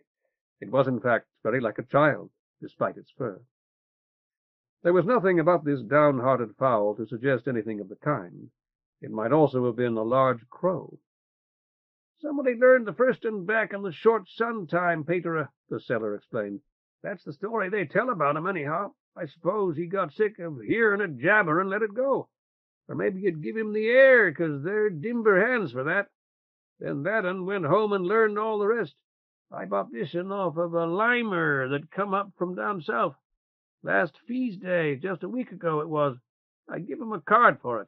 Speaker 1: It was, in fact, very like a child, despite its fur. There was nothing about this downhearted fowl to suggest anything of the kind. It might also have been a large crow.
Speaker 3: Somebody learned the firstin' back in the short sun time, Peter, the seller explained. That's the story they tell about him, anyhow. I suppose he got sick of hearing it jabber and let it go. Or maybe you'd give him the air, 'cause they're dimber hands for that. Then that un went home and learned all the rest. I bought this un off of a limer that come up from down south. Last feast day, just a week ago it was. I give him a card for it.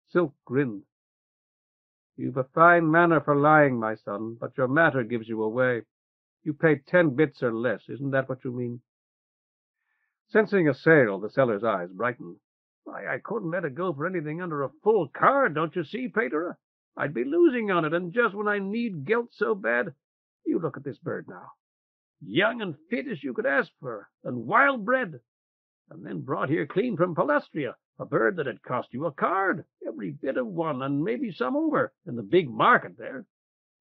Speaker 1: Silk grinned. You've a fine manner for lying, my son, but your matter gives you away. You pay 10 bits or less, isn't that what you mean? Sensing a sale, the seller's eyes brightened.
Speaker 3: Why, I couldn't let it go for anything under a full card, don't you see, Peter? I'd be losing on it, and just when I need gelt so bad. You look at this bird now. Young and fit as you could ask for, and wild bred, and then brought here clean from Palestria, a bird that had cost you a card, every bit of one, and maybe some over, in the big market there.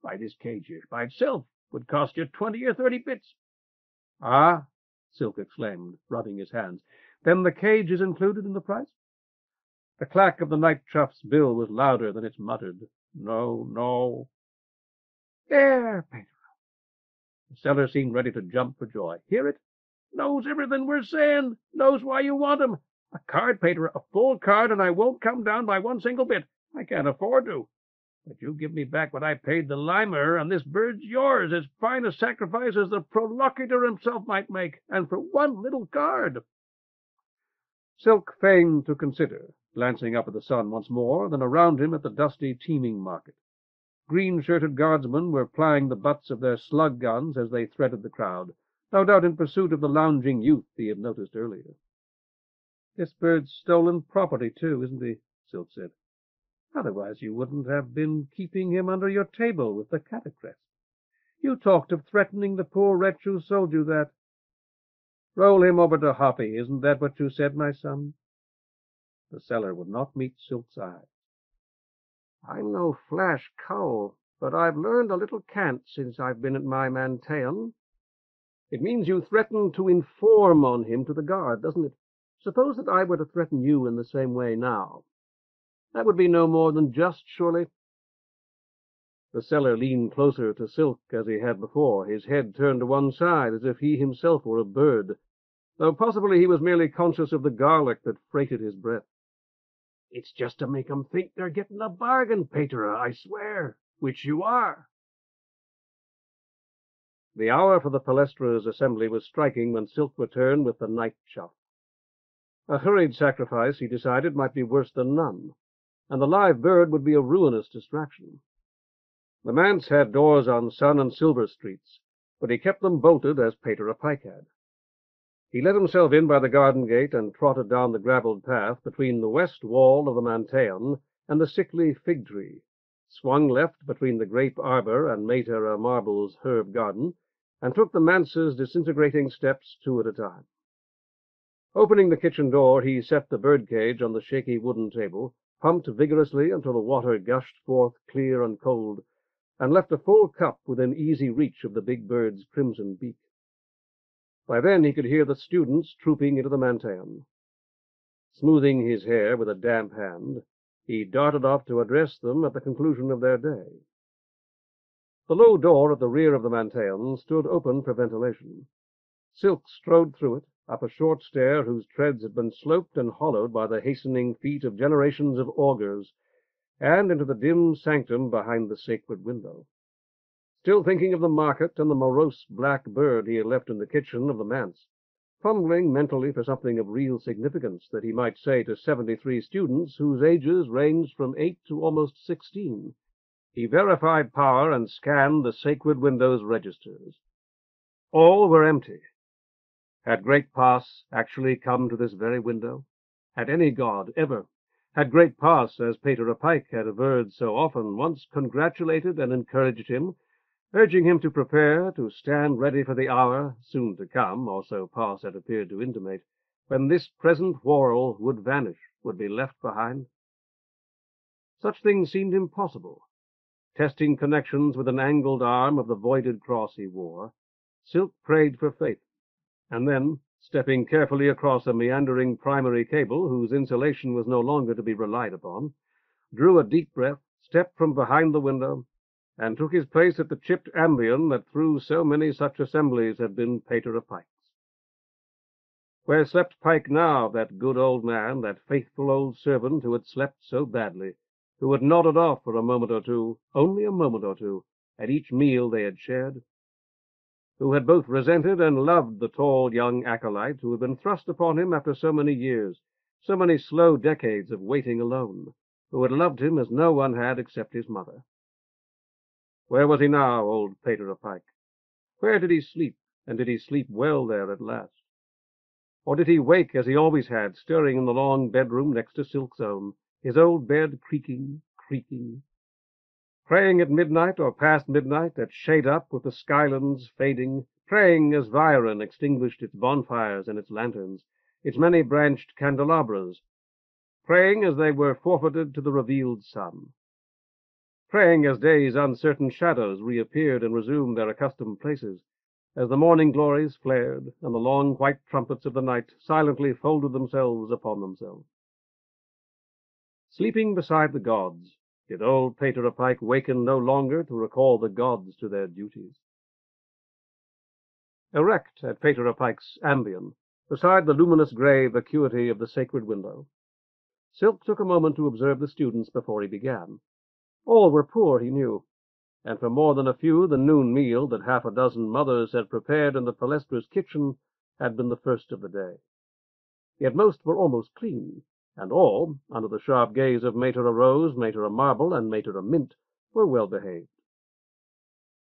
Speaker 3: Why, this cage here, by itself, would cost you 20 or 30 bits.
Speaker 1: Ah, Silk exclaimed, rubbing his hands. Then the cage is included in the price? The clack of the night chuff's bill was louder than its muttered, "No, no."
Speaker 3: There, Peter.
Speaker 1: The seller seemed ready to jump for joy.
Speaker 3: Hear it? Knows everything we're saying. Knows why you want him. A card, Peter, a full card, and I won't come down by one single bit. I can't afford to. But you give me back what I paid the limer, and this bird's yours, as fine a sacrifice as the prolocutor himself might make, and for one little card.
Speaker 1: Silk feigned to consider, glancing up at the sun once more, then around him at the dusty, teeming market. Green-shirted guardsmen were plying the butts of their slug guns as they threaded the crowd, no doubt in pursuit of the lounging youth he had noticed earlier. "This bird's stolen property, too, isn't he?" Silk said. "Otherwise you wouldn't have been keeping him under your table with the catacrest. You talked of threatening the poor wretch who sold you that. Roll him over to Hoppy, isn't that what you said, my son?" The seller would not meet Silk's eyes. "I'm no flash cowl, but I've learned a little cant since I've been at my Manteion." "It means you threaten to inform on him to the guard, doesn't it? Suppose that I were to threaten you in the same way now. That would be no more than just, surely?" The seller leaned closer to Silk as he had before, his head turned to one side as if he himself were a bird, though possibly he was merely conscious of the garlic that freighted his breath.
Speaker 3: "It's just to make 'em think they're getting a bargain, Peter, I swear, which you are."
Speaker 1: The hour for the Palestra's assembly was striking when Silk returned with the night chuff. A hurried sacrifice, he decided, might be worse than none, and the live bird would be a ruinous distraction. The manse had doors on Sun and Silver streets, but he kept them bolted as Pater Pike had. He let himself in by the garden gate and trotted down the gravelled path between the west wall of the Manteion and the sickly fig tree, swung left between the grape arbor and Mater Marble's herb garden, and took the manse's disintegrating steps 2 at a time. Opening the kitchen door, he set the birdcage on the shaky wooden table, pumped vigorously until the water gushed forth clear and cold, and left a full cup within easy reach of the big bird's crimson beak. By then he could hear the students trooping into the Manteion. Smoothing his hair with a damp hand, he darted off to address them at the conclusion of their day. The low door at the rear of the Manteion stood open for ventilation. Silk strode through it, up a short stair whose treads had been sloped and hollowed by the hastening feet of generations of augurs, and into the dim sanctum behind the sacred window. Still thinking of the market and the morose black bird he had left in the kitchen of the manse, fumbling mentally for something of real significance that he might say to 73 students whose ages ranged from 8 to almost 16, he verified power and scanned the sacred window's registers. All were empty. Had Great Pass actually come to this very window? Had any god ever? Had Great Pass, as Pater Pike had averred so often, once congratulated and encouraged him, urging him to prepare, to stand ready for the hour, soon to come, or so Pass had appeared to intimate, when this present Whorl would vanish, would be left behind? Such things seemed impossible. Testing connections with an angled arm of the voided cross he wore, Silk prayed for faith, and then, stepping carefully across a meandering primary cable whose insulation was no longer to be relied upon, drew a deep breath, stepped from behind the window, and took his place at the chipped ambion that through so many such assemblies had been Pater of Pike's. Where slept Pike now, that good old man, that faithful old servant who had slept so badly, who had nodded off for a moment or two, only a moment or two, at each meal they had shared, who had both resented and loved the tall young acolyte who had been thrust upon him after so many years, so many slow decades of waiting alone, who had loved him as no one had except his mother. Where was he now, old Pater of Pike? Where did he sleep, and did he sleep well there at last? Or did he wake, as he always had, stirring in the long bedroom next to Silk's own, his old bed creaking, praying at midnight or past midnight, at shade-up with the skylands fading, praying as Viren extinguished its bonfires and its lanterns, its many-branched candelabras, praying as they were forfeited to the revealed sun, praying as day's uncertain shadows reappeared and resumed their accustomed places, as the morning glories flared, and the long white trumpets of the night silently folded themselves upon themselves. Sleeping beside the gods, did old Pater of Pike waken no longer to recall the gods to their duties? Erect at Pater of Pike's ambion, beside the luminous grey vacuity of the sacred window, Silk took a moment to observe the students before he began. All were poor, he knew, and for more than a few the noon meal that half a dozen mothers had prepared in the Palestra's kitchen had been the first of the day. Yet most were almost clean, and all, under the sharp gaze of Mater o' Rose, Mater o' Marble, and Mater o' Mint, were well behaved.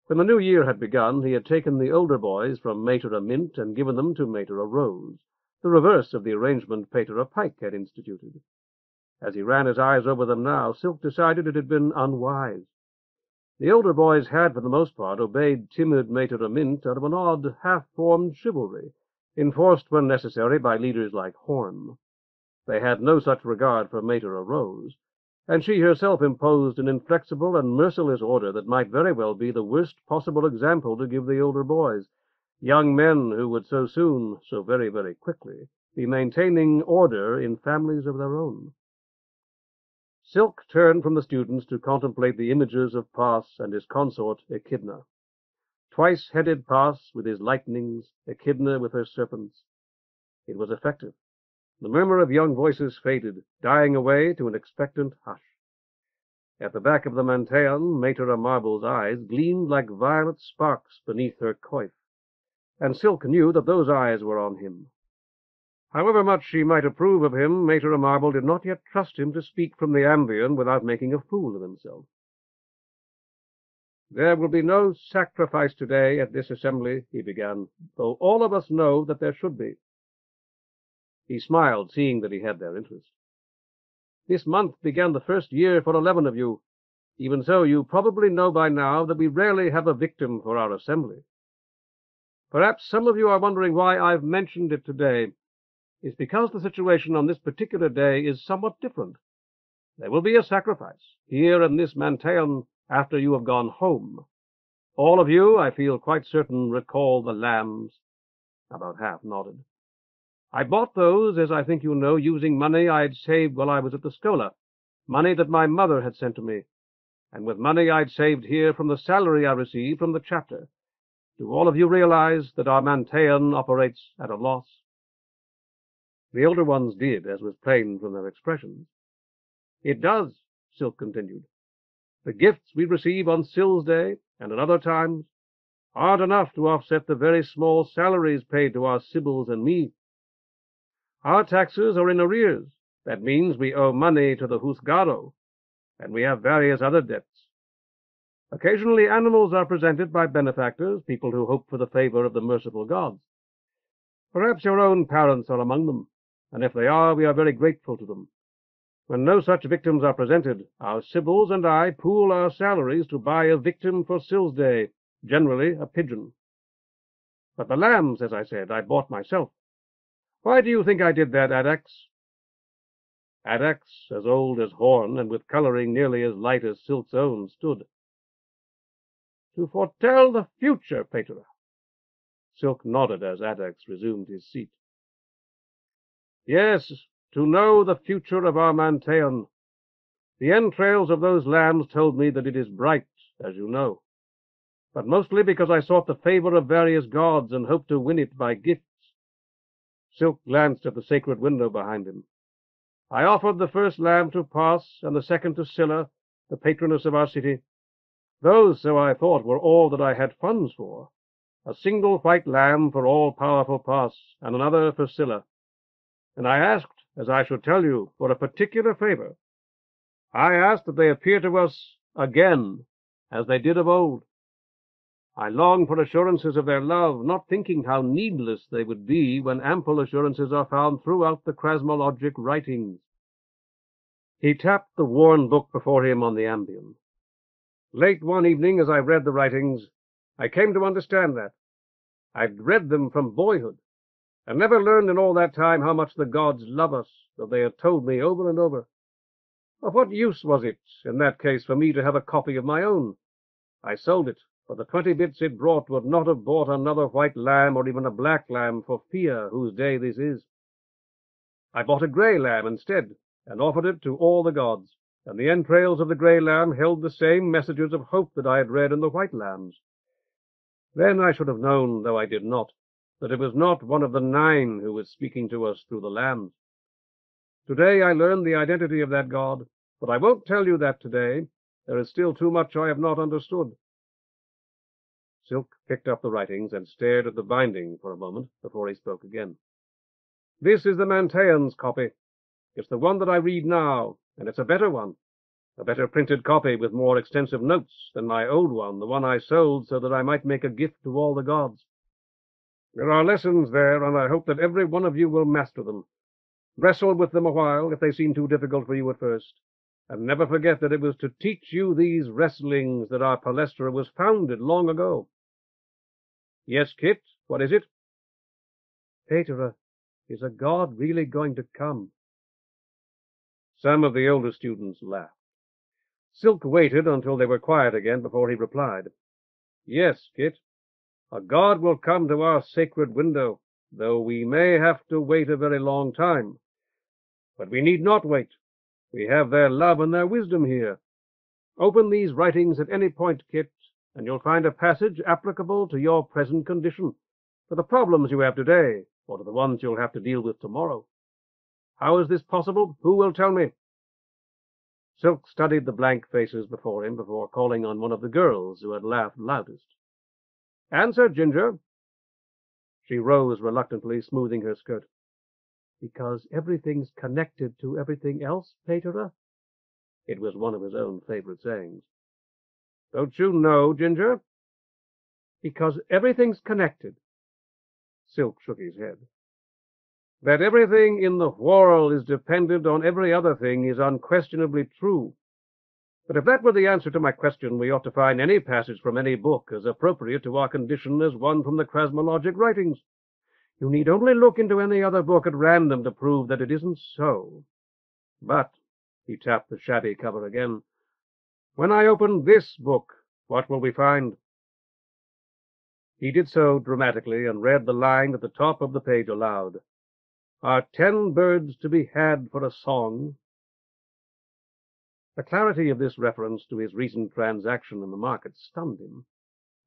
Speaker 1: When the new year had begun, he had taken the older boys from Mater o' Mint and given them to Mater o' Rose, the reverse of the arrangement Pater of Pike had instituted. As he ran his eyes over them now, Silk decided it had been unwise. The older boys had, for the most part, obeyed timid Mater o' Mint out of an odd, half-formed chivalry, enforced when necessary by leaders like Horton. They had no such regard for Mater o' Rose, and she herself imposed an inflexible and merciless order that might very well be the worst possible example to give the older boys, young men who would so soon, so very, very quickly, be maintaining order in families of their own. Silk turned from the students to contemplate the images of Pas and his consort Echidna. Twice-headed Pas with his lightnings, Echidna with her serpents. It was effective. The murmur of young voices faded, dying away to an expectant hush. At the back of the Manteion, Mater o' Marble's eyes gleamed like violet sparks beneath her coif, and Silk knew that those eyes were on him. However much she might approve of him, Mater o' Marble did not yet trust him to speak from the ambion without making a fool of himself. "There will be no sacrifice today at this assembly," he began, "though all of us know that there should be." He smiled, seeing that he had their interest. "This month began the first year for 11 of you. Even so, you probably know by now that we rarely have a victim for our assembly. Perhaps some of you are wondering why I've mentioned it today. It's because the situation on this particular day is somewhat different. There will be a sacrifice, here in this Manteion, after you have gone home. All of you, I feel quite certain, recall the lambs." About half nodded. "I bought those, as I think you know, using money I'd saved while I was at the Scola, money that my mother had sent to me, and with money I'd saved here from the salary I received from the chapter. Do all of you realize that our Manteion operates at a loss?" The older ones did, as was plain from their expressions. "It does," Silk continued. "The gifts we receive on Sill's Day, and at other times, aren't enough to offset the very small salaries paid to our Sibyls and me. Our taxes are in arrears. That means we owe money to the Husgado, and we have various other debts. Occasionally animals are presented by benefactors, people who hope for the favor of the merciful gods. Perhaps your own parents are among them, and if they are, we are very grateful to them. When no such victims are presented, our Sibyls and I pool our salaries to buy a victim for Sill's Day, generally a pigeon. But the lambs, as I said, I bought myself. Why do you think I did that, Adax?" Adax, as old as Horton, and with coloring nearly as light as Silk's own, stood. "To foretell the future, Pater." Silk nodded as Adax resumed his seat. Yes, to know the future of our Manteion. The entrails of those lambs told me that it is bright, as you know, but mostly because I sought the favor of various gods and hoped to win it by gifts. Silk glanced at the sacred window behind him. I offered the first lamb to Pas and the second to Scylla, the patroness of our city. Those, so I thought, were all that I had funds for. A single white lamb for all-powerful Pas, and another for Scylla. And I asked, as I should tell you, for a particular favor. I asked that they appear to us again, as they did of old. I long for assurances of their love, not thinking how needless they would be when ample assurances are found throughout the chrasmologic writings. He tapped the worn book before him on the ambion. Late one evening, as I read the writings, I came to understand that. I'd read them from boyhood, and never learned in all that time how much the gods love us, though they had told me over and over. Of what use was it, in that case, for me to have a copy of my own? I sold it, for the 20 bits it brought would not have bought another white lamb or even a black lamb for fear whose day this is. I bought a grey lamb instead, and offered it to all the gods, and the entrails of the grey lamb held the same messages of hope that I had read in the white lambs. Then I should have known, though I did not, that it was not one of the 9 who was speaking to us through the lambs. Today I learned the identity of that God, but I won't tell you that today. There is still too much I have not understood. Silk picked up the writings and stared at the binding for a moment before he spoke again. This is the Manteion's copy. It's the one that I read now, and it's a better one. A better printed copy with more extensive notes than my old one, the one I sold so that I might make a gift to all the gods. There are lessons there, and I hope that every one of you will master them. Wrestle with them a while, if they seem too difficult for you at first, and never forget that it was to teach you these wrestlings that our Palestra was founded long ago. Yes, Kit, what is it? Pater, is a god really going to come? Some of the older students laughed. Silk waited until they were quiet again before he replied. Yes, Kit, a god will come to our sacred window, though we may have to wait a very long time. But we need not wait. We have their love and their wisdom here. Open these writings at any point, Kit, and you'll find a passage applicable to your present condition, to the problems you have today, or to the ones you'll have to deal with tomorrow. How is this possible? Who will tell me? Silk studied the blank faces before him before calling on one of the girls who had laughed loudest. Answer, Ginger. She rose reluctantly, smoothing her skirt. Because everything's connected to everything else, Pater? It was one of his own favorite sayings. Don't you know, Ginger? Because everything's connected. Silk shook his head. That everything in the Whorl is dependent on every other thing is unquestionably true. But if that were the answer to my question, we ought to find any passage from any book as appropriate to our condition as one from the chrasmologic writings. You need only look into any other book at random to prove that it isn't so. But, he tapped the shabby cover again, when I open this book, what will we find? He did so dramatically and read the line at the top of the page aloud. Are 10 birds to be had for a song? The clarity of this reference to his recent transaction in the market stunned him,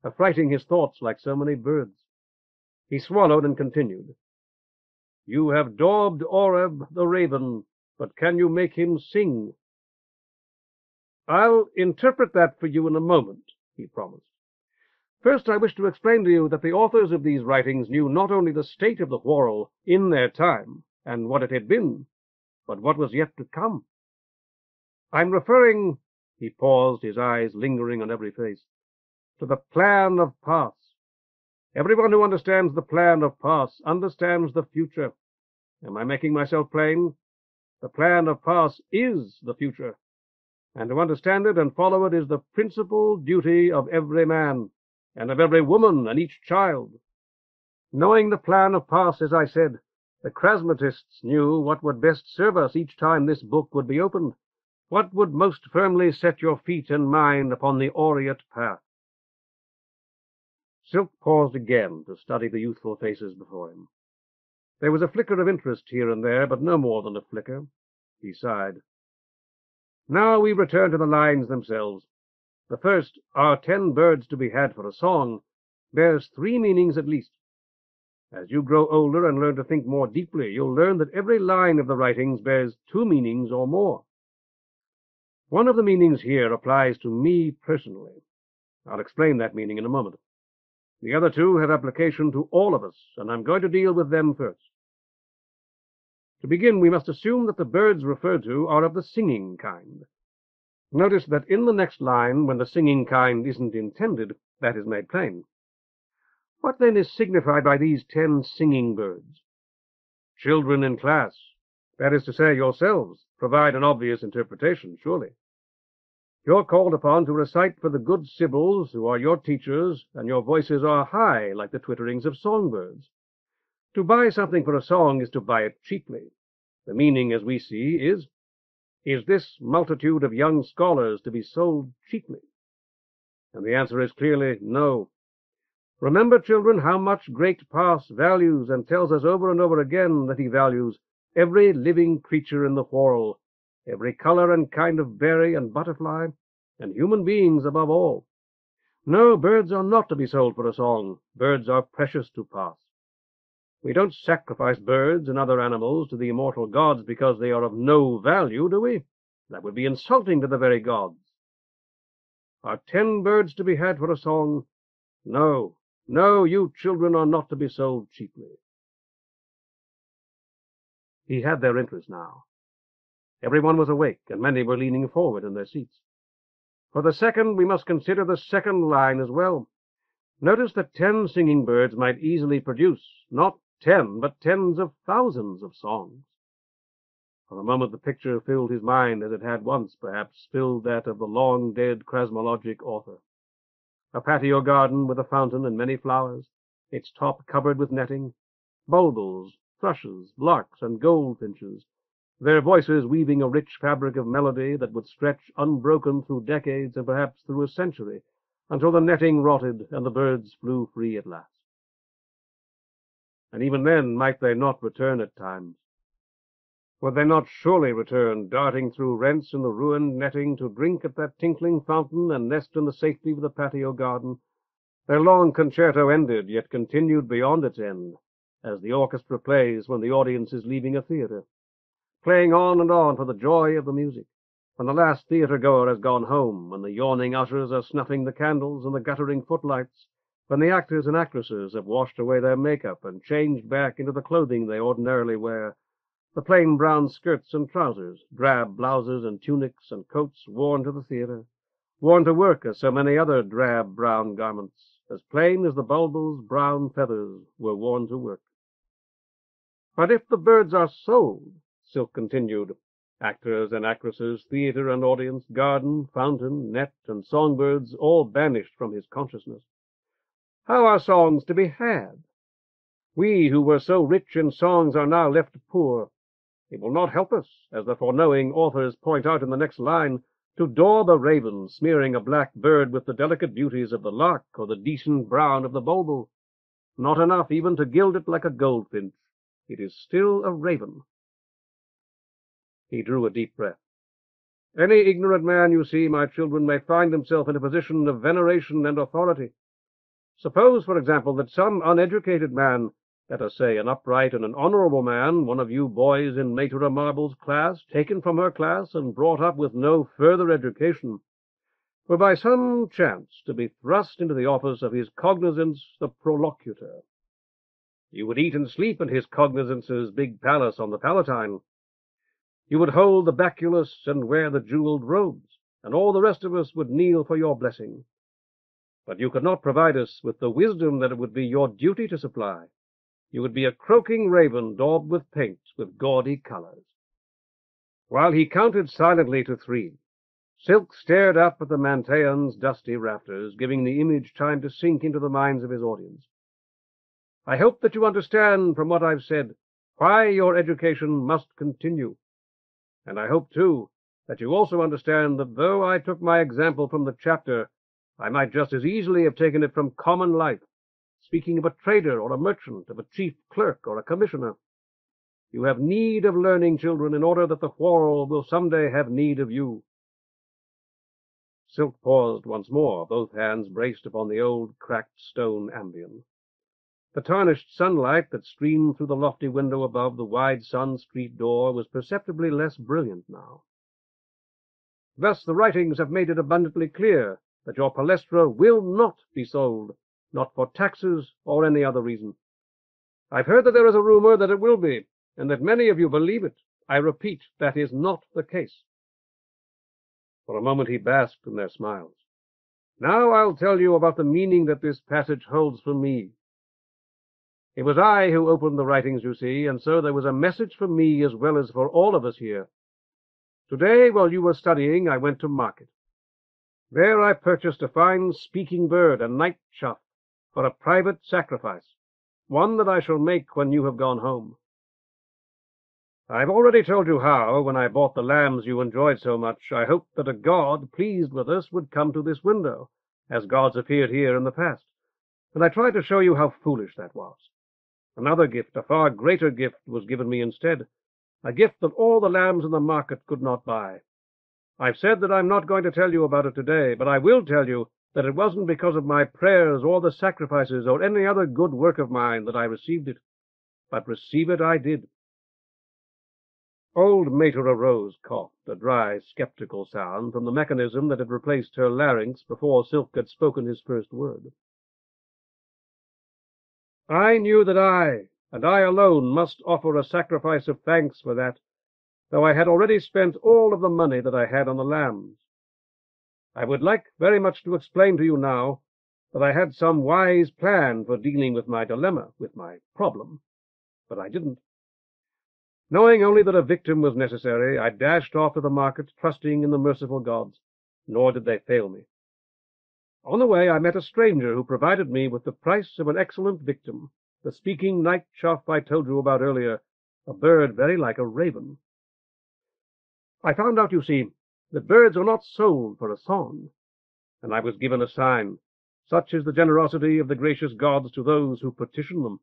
Speaker 1: affrighting his thoughts like so many birds. He swallowed and continued. You have daubed Oreb the raven, but can you make him sing? I'll interpret that for you in a moment, he promised. First, I wish to explain to you that the authors of these writings knew not only the state of the Whorl in their time, and what it had been, but what was yet to come. I'm referring, he paused, his eyes lingering on every face, to the plan of Pas. Everyone who understands the plan of Pas understands the future. Am I making myself plain? The plan of Pas is the future, and to understand it and follow it is the principal duty of every man, and of every woman and each child. Knowing the plan of Pas, as I said, the chrasmatists knew what would best serve us each time this book would be opened, what would most firmly set your feet and mine upon the aureate path. Silk paused again to study the youthful faces before him. There was a flicker of interest here and there, but no more than a flicker. He sighed. Now we return to the lines themselves. The first, "Are 10 birds to be had for a song?" bears 3 meanings at least. As you grow older and learn to think more deeply, you'll learn that every line of the writings bears 2 meanings or more. One of the meanings here applies to me personally. I'll explain that meaning in a moment. The other 2 have application to all of us, and I'm going to deal with them first. To begin, we must assume that the birds referred to are of the singing kind. Notice that in the next line, when the singing kind isn't intended, that is made plain. What then is signified by these 10 singing birds? Children in class, that is to say yourselves, provide an obvious interpretation, surely. You're called upon to recite for the good sibyls who are your teachers, and your voices are high like the twitterings of songbirds. To buy something for a song is to buy it cheaply. The meaning, as we see, is this multitude of young scholars to be sold cheaply? And the answer is clearly no. Remember, children, how much great Pass values and tells us over and over again that he values every living creature in the Whorl, every color and kind of berry and butterfly, and human beings above all. No, birds are not to be sold for a song. Birds are precious to Pass. We don't sacrifice birds and other animals to the immortal gods because they are of no value, do we? That would be insulting to the very gods. Are 10 birds to be had for a song? No, no, you children are not to be sold cheaply. He had their interest now. Everyone was awake, and many were leaning forward in their seats. For the second, we must consider the second line as well. Notice that 10 singing birds might easily produce, not 10, but tens of thousands of songs. For a moment the picture filled his mind, as it had once, perhaps, filled that of the long-dead cosmologic author. A patio garden with a fountain and many flowers, its top covered with netting, bulbuls, thrushes, larks, and goldfinches, their voices weaving a rich fabric of melody that would stretch unbroken through decades and perhaps through a century, until the netting rotted and the birds flew free at last. And even then, might they not return at times? Would they not surely return, darting through rents in the ruined netting to drink at that tinkling fountain and nest in the safety of the patio garden? Their long concerto ended, yet continued beyond its end, as the orchestra plays when the audience is leaving a theater, playing on and on for the joy of the music. When the last theater-goer has gone home, when the yawning ushers are snuffing the candles and the guttering footlights, when the actors and actresses have washed away their makeup and changed back into the clothing they ordinarily wear, the plain brown skirts and trousers, drab blouses and tunics and coats worn to the theater, worn to work as so many other drab brown garments, as plain as the bulbul's brown feathers were worn to work. But if the birds are sold, Silk continued, actors and actresses, theater and audience, garden, fountain, net, and songbirds all banished from his consciousness, how are songs to be had? We who were so rich in songs are now left poor. It will not help us, as the foreknowing authors point out in the next line, to daub a raven, smearing a black bird with the delicate beauties of the lark or the decent brown of the bulbul. Not enough even to gild it like a goldfinch. It is still a raven. He drew a deep breath. Any ignorant man, you see, my children, may find himself in a position of veneration and authority. Suppose, for example, that some uneducated man, let us say an upright and an honorable man, one of you boys in Maitre Marble's class, taken from her class and brought up with no further education, were by some chance to be thrust into the office of his cognizance the prolocutor. You would eat and sleep in his cognizance's big palace on the Palatine. You would hold the baculus and wear the jeweled robes, and all the rest of us would kneel for your blessing. But you could not provide us with the wisdom that it would be your duty to supply. You would be a croaking raven daubed with paint, with gaudy colors. While he counted silently to 3, Silk stared up at the Manteion's dusty rafters, giving the image time to sink into the minds of his audience. I hope that you understand from what I've said why your education must continue. And I hope, too, that you also understand that though I took my example from the chapter, I might just as easily have taken it from common life, speaking of a trader or a merchant, of a chief clerk or a commissioner. You have need of learning, children, in order that the Whorl will some day have need of you. Silk paused once more, both hands braced upon the old cracked stone ambion. The tarnished sunlight that streamed through the lofty window above the wide Sun Street door was perceptibly less brilliant now. Thus the writings have made it abundantly clear that your palestra will not be sold, not for taxes or any other reason. I've heard that there is a rumor that it will be, and that many of you believe it. I repeat, that is not the case. For a moment he basked in their smiles. Now I'll tell you about the meaning that this passage holds for me. It was I who opened the writings, you see, and so there was a message for me as well as for all of us here. Today, while you were studying, I went to market. There I purchased a fine speaking bird, a night chough, for a private sacrifice, one that I shall make when you have gone home. I've already told you how, when I bought the lambs you enjoyed so much, I hoped that a god pleased with us would come to this window, as gods appeared here in the past, and I tried to show you how foolish that was. Another gift, a far greater gift, was given me instead, a gift that all the lambs in the market could not buy. I've said that I'm not going to tell you about it today, but I will tell you that it wasn't because of my prayers or the sacrifices or any other good work of mine that I received it, but receive it I did. Old Mater arose, coughed, a dry, skeptical sound from the mechanism that had replaced her larynx before Silk had spoken his first word. I knew that I, and I alone, must offer a sacrifice of thanks for that, though I had already spent all of the money that I had on the lambs. I would like very much to explain to you now that I had some wise plan for dealing with my dilemma, with my problem, but I didn't. Knowing only that a victim was necessary, I dashed off to the market, trusting in the merciful gods, nor did they fail me. On the way I met a stranger who provided me with the price of an excellent victim, the speaking night chough I told you about earlier, a bird very like a raven. I found out, you see, that birds are not sold for a song, and I was given a sign, such is the generosity of the gracious gods to those who petition them,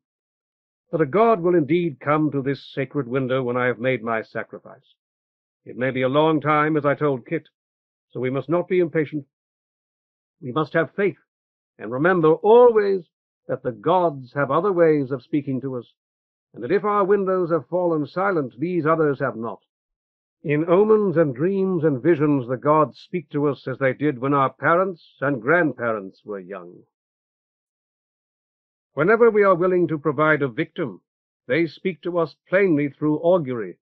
Speaker 1: that a god will indeed come to this sacred window when I have made my sacrifice. It may be a long time, as I told Kit, so we must not be impatient. We must have faith, and remember always that the gods have other ways of speaking to us, and that if our windows have fallen silent, these others have not. In omens and dreams and visions the gods speak to us as they did when our parents and grandparents were young. Whenever we are willing to provide a victim, they speak to us plainly through augury,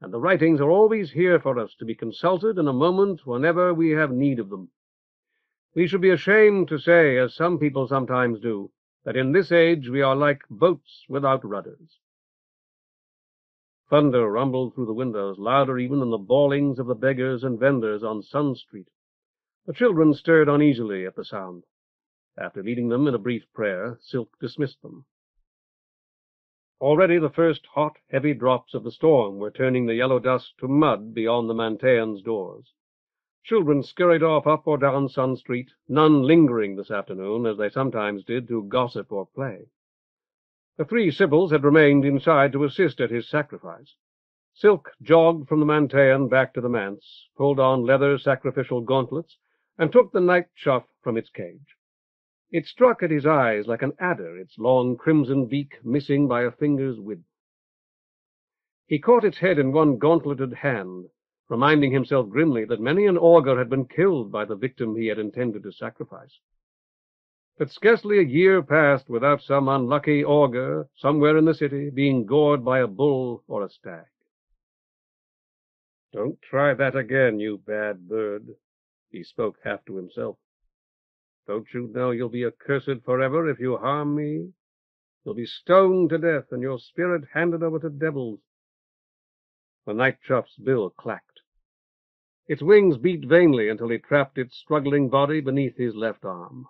Speaker 1: and the writings are always here for us to be consulted in a moment whenever we have need of them. We should be ashamed to say, as some people sometimes do, that in this age we are like boats without rudders. Thunder rumbled through the windows, louder even than the bawlings of the beggars and vendors on Sun Street. The children stirred uneasily at the sound. After leading them in a brief prayer, Silk dismissed them. Already the first hot, heavy drops of the storm were turning the yellow dust to mud beyond the Manteion's doors. Children scurried off up or down Sun Street, none lingering this afternoon, as they sometimes did, to gossip or play. The three Sibyls had remained inside to assist at his sacrifice. Silk jogged from the Manteion back to the manse, pulled on leather sacrificial gauntlets, and took the night chough from its cage. It struck at his eyes like an adder, its long crimson beak missing by a finger's width. He caught its head in one gauntleted hand, reminding himself grimly that many an augur had been killed by the victim he had intended to sacrifice. But scarcely a year passed without some unlucky augur, somewhere in the city, being gored by a bull or a stag. "Don't try that again, you bad bird," he spoke half to himself. "Don't you know you'll be accursed forever if you harm me? You'll be stoned to death, and your spirit handed over to devils." The night chough's bill clacked. Its wings beat vainly until he trapped its struggling body beneath his left arm.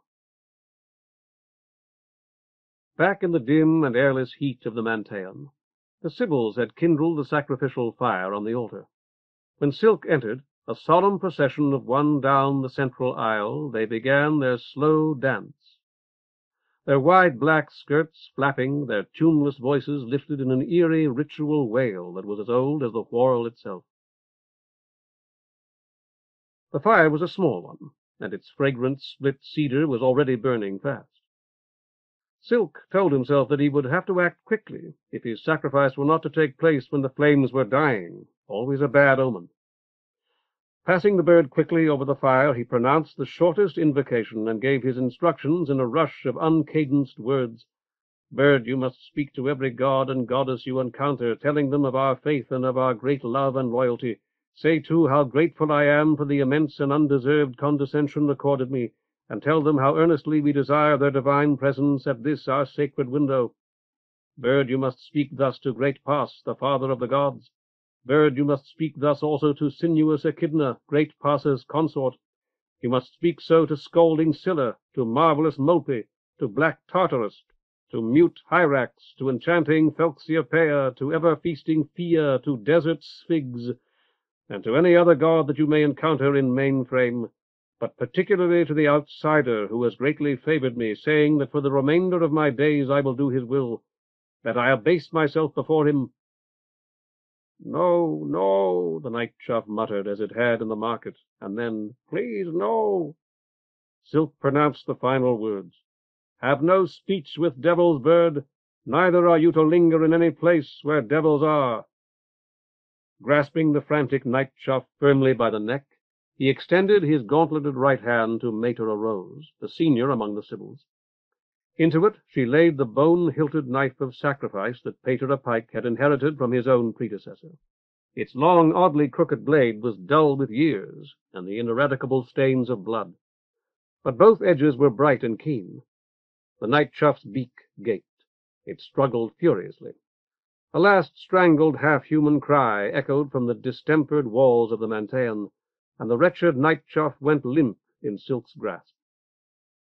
Speaker 1: Back in the dim and airless heat of the Manteion, the Sibyls had kindled the sacrificial fire on the altar. When Silk entered, a solemn procession of one down the central aisle, they began their slow dance. their wide black skirts flapping, their tuneless voices lifted in an eerie ritual wail that was as old as the Whorl itself. The fire was a small one, and its fragrant split cedar was already burning fast. Silk told himself that he would have to act quickly if his sacrifice were not to take place when the flames were dying, always a bad omen. Passing the bird quickly over the fire, he pronounced the shortest invocation and gave his instructions in a rush of uncadenced words. Bird, you must speak to every god and goddess you encounter, telling them of our faith and of our great love and loyalty. Say, too, how grateful I am for the immense and undeserved condescension accorded me, and tell them how earnestly we desire their divine presence at this our sacred window. Bird, you must speak thus to great Pas, the father of the gods. Bird, you must speak thus also to sinuous Echidna, great Pas's consort. You must speak so to scolding Scylla, to marvelous Molpe, to black Tartarus, to mute Hyrax, to enchanting Thelxiopeia, to ever-feasting Phia, to desert Sphigs, and to any other god that you may encounter in Mainframe, but particularly to the outsider who has greatly favored me, saying that for the remainder of my days I will do his will, that I abase myself before him. No, no, the night chough muttered, as it had in the market, and then, please, no. Silk pronounced the final words. Have no speech with devils, bird, neither are you to linger in any place where devils are. Grasping the frantic night chough firmly by the neck, he extended his gauntleted right hand to Mater Rose, the senior among the Sibyls. Into it she laid the bone-hilted knife of sacrifice that Pater Pike had inherited from his own predecessor. Its long, oddly crooked blade was dull with years and the ineradicable stains of blood. But both edges were bright and keen. The night chough's beak gaped. It struggled furiously. A last strangled half-human cry echoed from the distempered walls of the Manteion, and the wretched night chough went limp in Silk's grasp.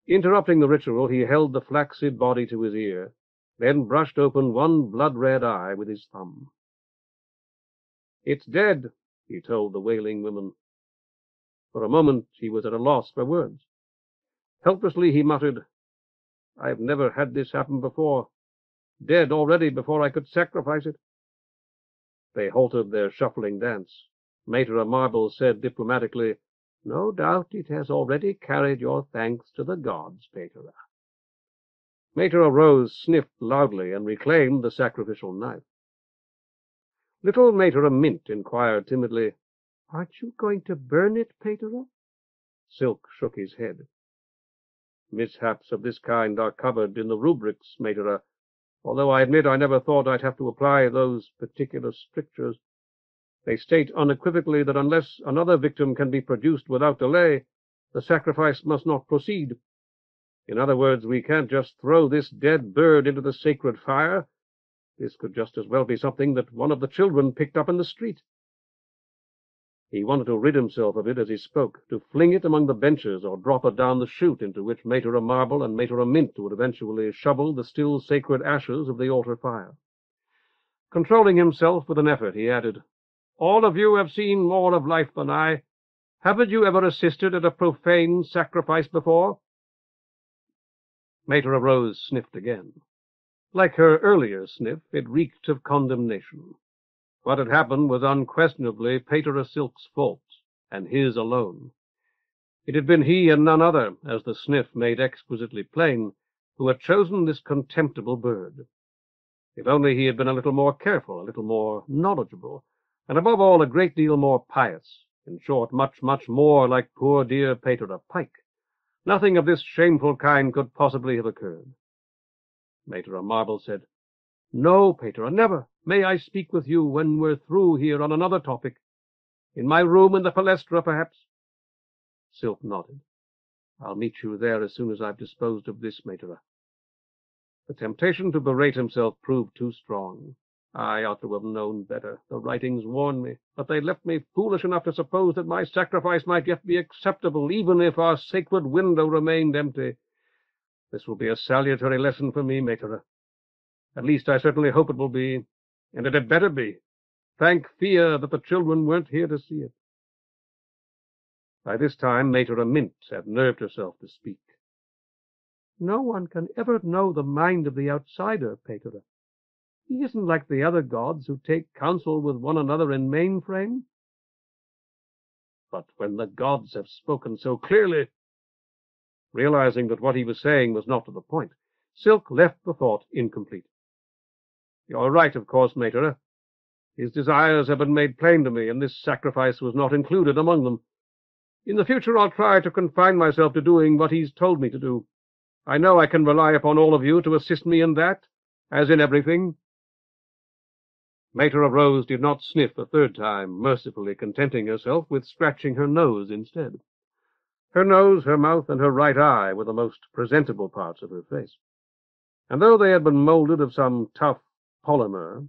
Speaker 1: Interrupting the ritual, he held the flaccid body to his ear, then brushed open one blood-red eye with his thumb. It's dead, he told the wailing women. For a moment he was at a loss for words. Helplessly he muttered, I've never had this happen before. Dead already before I could sacrifice it. They halted their shuffling dance. Mater Marble said diplomatically, No doubt it has already carried your thanks to the gods, Pater. Mater Rose sniffed loudly and reclaimed the sacrificial knife. Little Mater Mint inquired timidly, Aren't you going to burn it, Pater? Silk shook his head. Mishaps of this kind are covered in the rubrics, Mater, although I admit I never thought I'd have to apply those particular strictures. They state unequivocally that unless another victim can be produced without delay, the sacrifice must not proceed. In other words, we can't just throw this dead bird into the sacred fire. This could just as well be something that one of the children picked up in the street. He wanted to rid himself of it as he spoke, to fling it among the benches or drop it down the chute into which Mater Marble and Mater Mint would eventually shovel the still sacred ashes of the altar fire. Controlling himself with an effort, he added, All of you have seen more of life than I. Haven't you ever assisted at a profane sacrifice before? Mater Rose sniffed again. Like her earlier sniff, it reeked of condemnation. What had happened was unquestionably Pater Silk's fault, and his alone. It had been he and none other, as the sniff made exquisitely plain, who had chosen this contemptible bird. If only he had been a little more careful, a little more knowledgeable, and above all a great deal more pious, in short, much, much more like poor dear Pater Pike. Nothing of this shameful kind could possibly have occurred. Mater Marble said, No, Pater, never. May I speak with you when we're through here on another topic? In my room in the Palestra, perhaps? Silk nodded. I'll meet you there as soon as I've disposed of this, Mater. The temptation to berate himself proved too strong. I ought to have known better. The writings warned me, but they left me foolish enough to suppose that my sacrifice might yet be acceptable, even if our sacred window remained empty. This will be a salutary lesson for me, Mater. At least I certainly hope it will be, and it had better be. Thank Phia that the children weren't here to see it. By this time Mater Mint had nerved herself to speak. No one can ever know the mind of the outsider, Pater. He isn't like the other gods who take counsel with one another in mainframe. But when the gods have spoken so clearly... Realizing that what he was saying was not to the point, Silk left the thought incomplete. You're right, of course, Mater. His desires have been made plain to me, and this sacrifice was not included among them. In the future I'll try to confine myself to doing what he's told me to do. I know I can rely upon all of you to assist me in that, as in everything. Mater Rose did not sniff a third time, mercifully contenting herself with scratching her nose instead. Her nose, her mouth, and her right eye were the most presentable parts of her face, and though they had been molded of some tough polymer,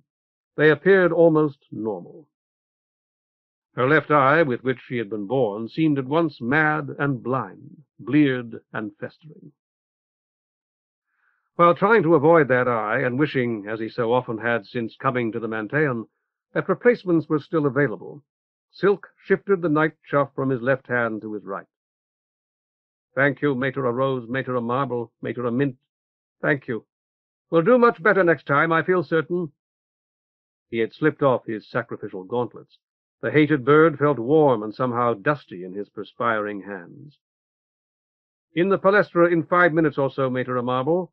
Speaker 1: they appeared almost normal. Her left eye, with which she had been born, seemed at once mad and blind, bleared and festering. While trying to avoid that eye, and wishing, as he so often had since coming to the Manteion, that replacements were still available, Silk shifted the night chuff from his left hand to his right. Thank you, Mater Rose, Mater Marble, Mater Mint. Thank you. We'll do much better next time, I feel certain. He had slipped off his sacrificial gauntlets. The hated bird felt warm and somehow dusty in his perspiring hands. In the palestra in 5 minutes or so, Mater Marble.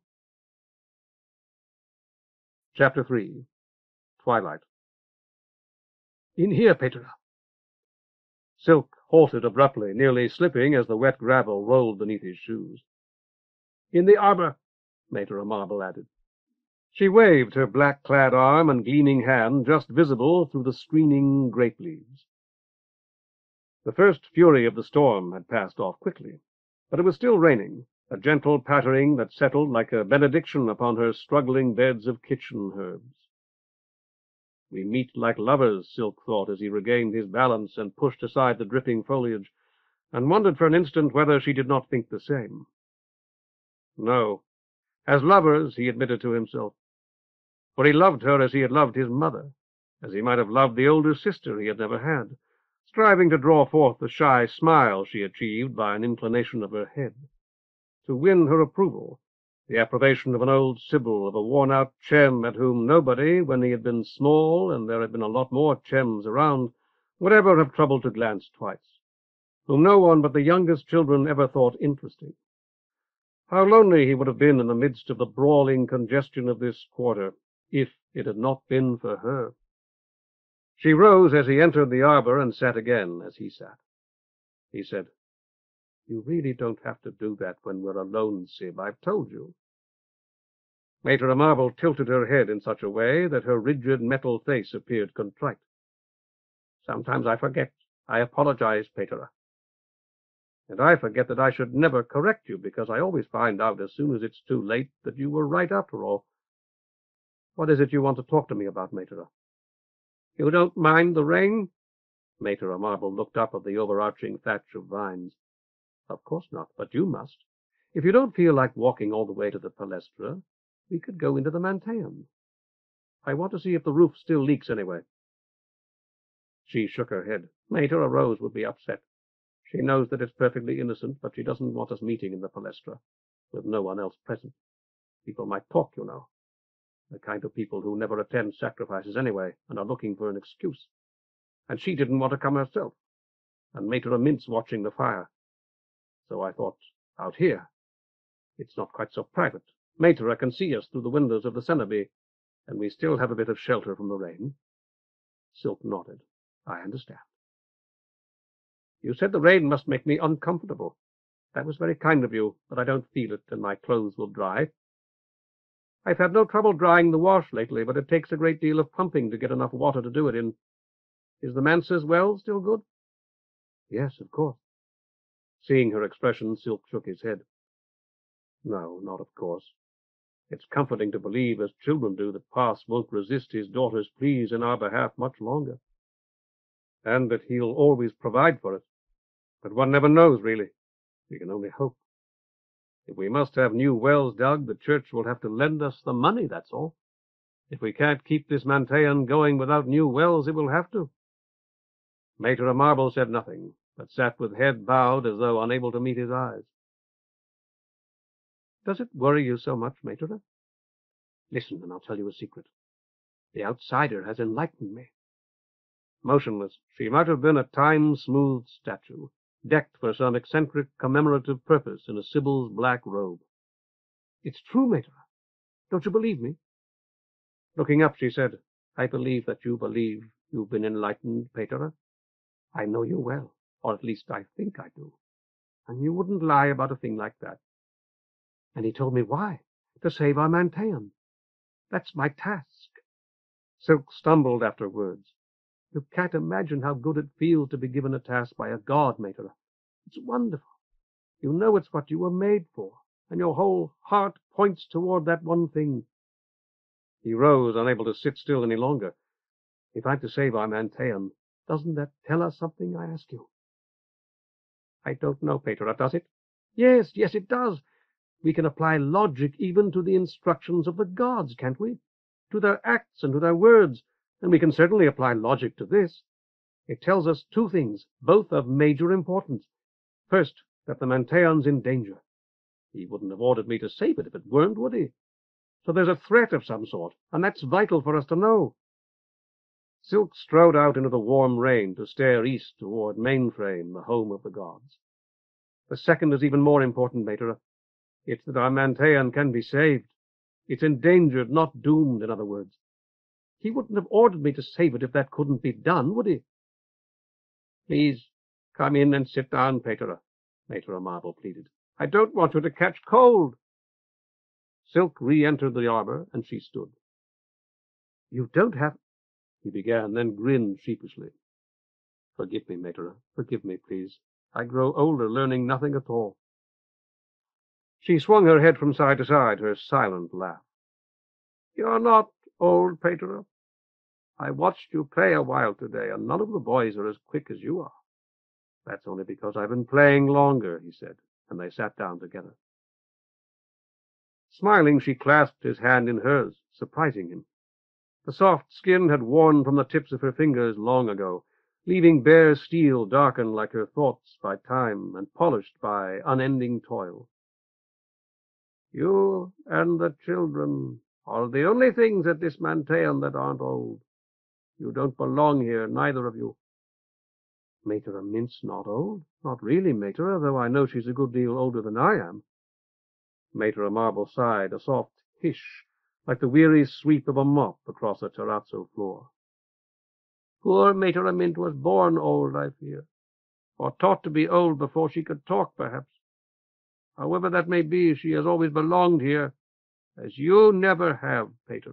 Speaker 1: Chapter 3. Twilight. In here, Pater. Silk halted abruptly, nearly slipping as the wet gravel rolled beneath his shoes. In the arbor, Mater Marble added. She waved her black-clad arm and gleaming hand just visible through the screening grape leaves. The first fury of the storm had passed off quickly, but it was still raining, a gentle pattering that settled like a benediction upon her struggling beds of kitchen herbs. We meet like lovers, Silk thought, as he regained his balance and pushed aside the dripping foliage, and wondered for an instant whether she did not think the same. No. As lovers, he admitted to himself, for he loved her as he had loved his mother, as he might have loved the older sister he had never had, striving to draw forth the shy smile she achieved by an inclination of her head, to win her approval, the approbation of an old sibyl, of a worn-out chem at whom nobody, when he had been small, and there had been a lot more chems around, would ever have troubled to glance twice, whom no one but the youngest children ever thought interesting. How lonely he would have been in the midst of the brawling congestion of this quarter, if it had not been for her. She rose as he entered the arbor and sat again as he sat. He said, You really don't have to do that when we're alone, Sib, I've told you. Mater Marble tilted her head in such a way that her rigid metal face appeared contrite. Sometimes I forget. I apologize, Pater. And I forget that I should never correct you, because I always find out as soon as it's too late that you were right after all. What is it you want to talk to me about, Mater? You don't mind the rain? Mater Marble looked up at the overarching thatch of vines. Of course not, but you must. If you don't feel like walking all the way to the palestra, we could go into the Manteion. I want to see if the roof still leaks anyway. She shook her head. Mater Rose would be upset. She knows that it's perfectly innocent, but she doesn't want us meeting in the palestra, with no one else present. People might talk, you know. The kind of people who never attend sacrifices anyway, and are looking for an excuse. And she didn't want to come herself, and Mater Mint's watching the fire. So I thought, out here. It's not quite so private. Mater can see us through the windows of the cenobi, and we still have a bit of shelter from the rain. Silk nodded. I understand. You said the rain must make me uncomfortable. That was very kind of you, but I don't feel it, and my clothes will dry. I've had no trouble drying the wash lately, but it takes a great deal of pumping to get enough water to do it in. Is the Mansa's well still good? Yes, of course. Seeing her expression, Silk shook his head. No, not of course. It's comforting to believe, as children do, that Pass won't resist his daughter's pleas in our behalf much longer, and that he'll always provide for it. But one never knows, really. We can only hope. If we must have new wells dug, the church will have to lend us the money, that's all. If we can't keep this Manteion going without new wells, it will have to. Mater Marble said nothing, but sat with head bowed as though unable to meet his eyes. Does it worry you so much, Mater? Listen, and I'll tell you a secret. The outsider has enlightened me. Motionless, she might have been a time-smoothed statue, decked for some eccentric commemorative purpose in a sibyl's black robe. It's true, Mater. Don't you believe me? Looking up, she said, I believe that you believe you've been enlightened, Pater. I know you well, or at least I think I do. And you wouldn't lie about a thing like that. And he told me why. To save our Manteion. That's my task. Silk stumbled after words. You can't imagine how good it feels to be given a task by a god, Mater. It's wonderful. You know it's what you were made for, and your whole heart points toward that one thing. He rose, unable to sit still any longer. If I'm to save our Manteion, doesn't that tell us something, I ask you? I don't know, Pater, does it? Yes, it does. We can apply logic even to the instructions of the gods, can't we? To their acts and to their words, and we can certainly apply logic to this. It tells us two things, both of major importance. First, that the Manteion's in danger. He wouldn't have ordered me to save it if it weren't, would he? So there's a threat of some sort, and that's vital for us to know. Silk strode out into the warm rain to stare east toward Mainframe, the home of the gods. The second is even more important, Mater. It's that our Manteion can be saved. It's endangered, not doomed, in other words. He wouldn't have ordered me to save it if that couldn't be done, would he? Please, come in and sit down, Pater, Mater Marble pleaded. I don't want you to catch cold. Silk re-entered the arbor, and she stood. You don't have... he began, then grinned sheepishly. Forgive me, Mater. Forgive me, please. I grow older, learning nothing at all. She swung her head from side to side, her silent laugh. You're not old, Pater. I watched you play a while today, and none of the boys are as quick as you are. That's only because I've been playing longer, he said, and they sat down together. Smiling, she clasped his hand in hers, surprising him. The soft skin had worn from the tips of her fingers long ago, leaving bare steel darkened like her thoughts by time and polished by unending toil. You and the children are the only things at this Manteion that aren't old. You don't belong here, neither of you. Mater Mint's not old. Not really, Mater, though I know she's a good deal older than I am. Mater Marble sighed, a soft hiss, like the weary sweep of a mop across a terrazzo floor. Poor Mater Mint was born old, I fear, or taught to be old before she could talk, perhaps. However that may be, she has always belonged here, as you never have, Pater.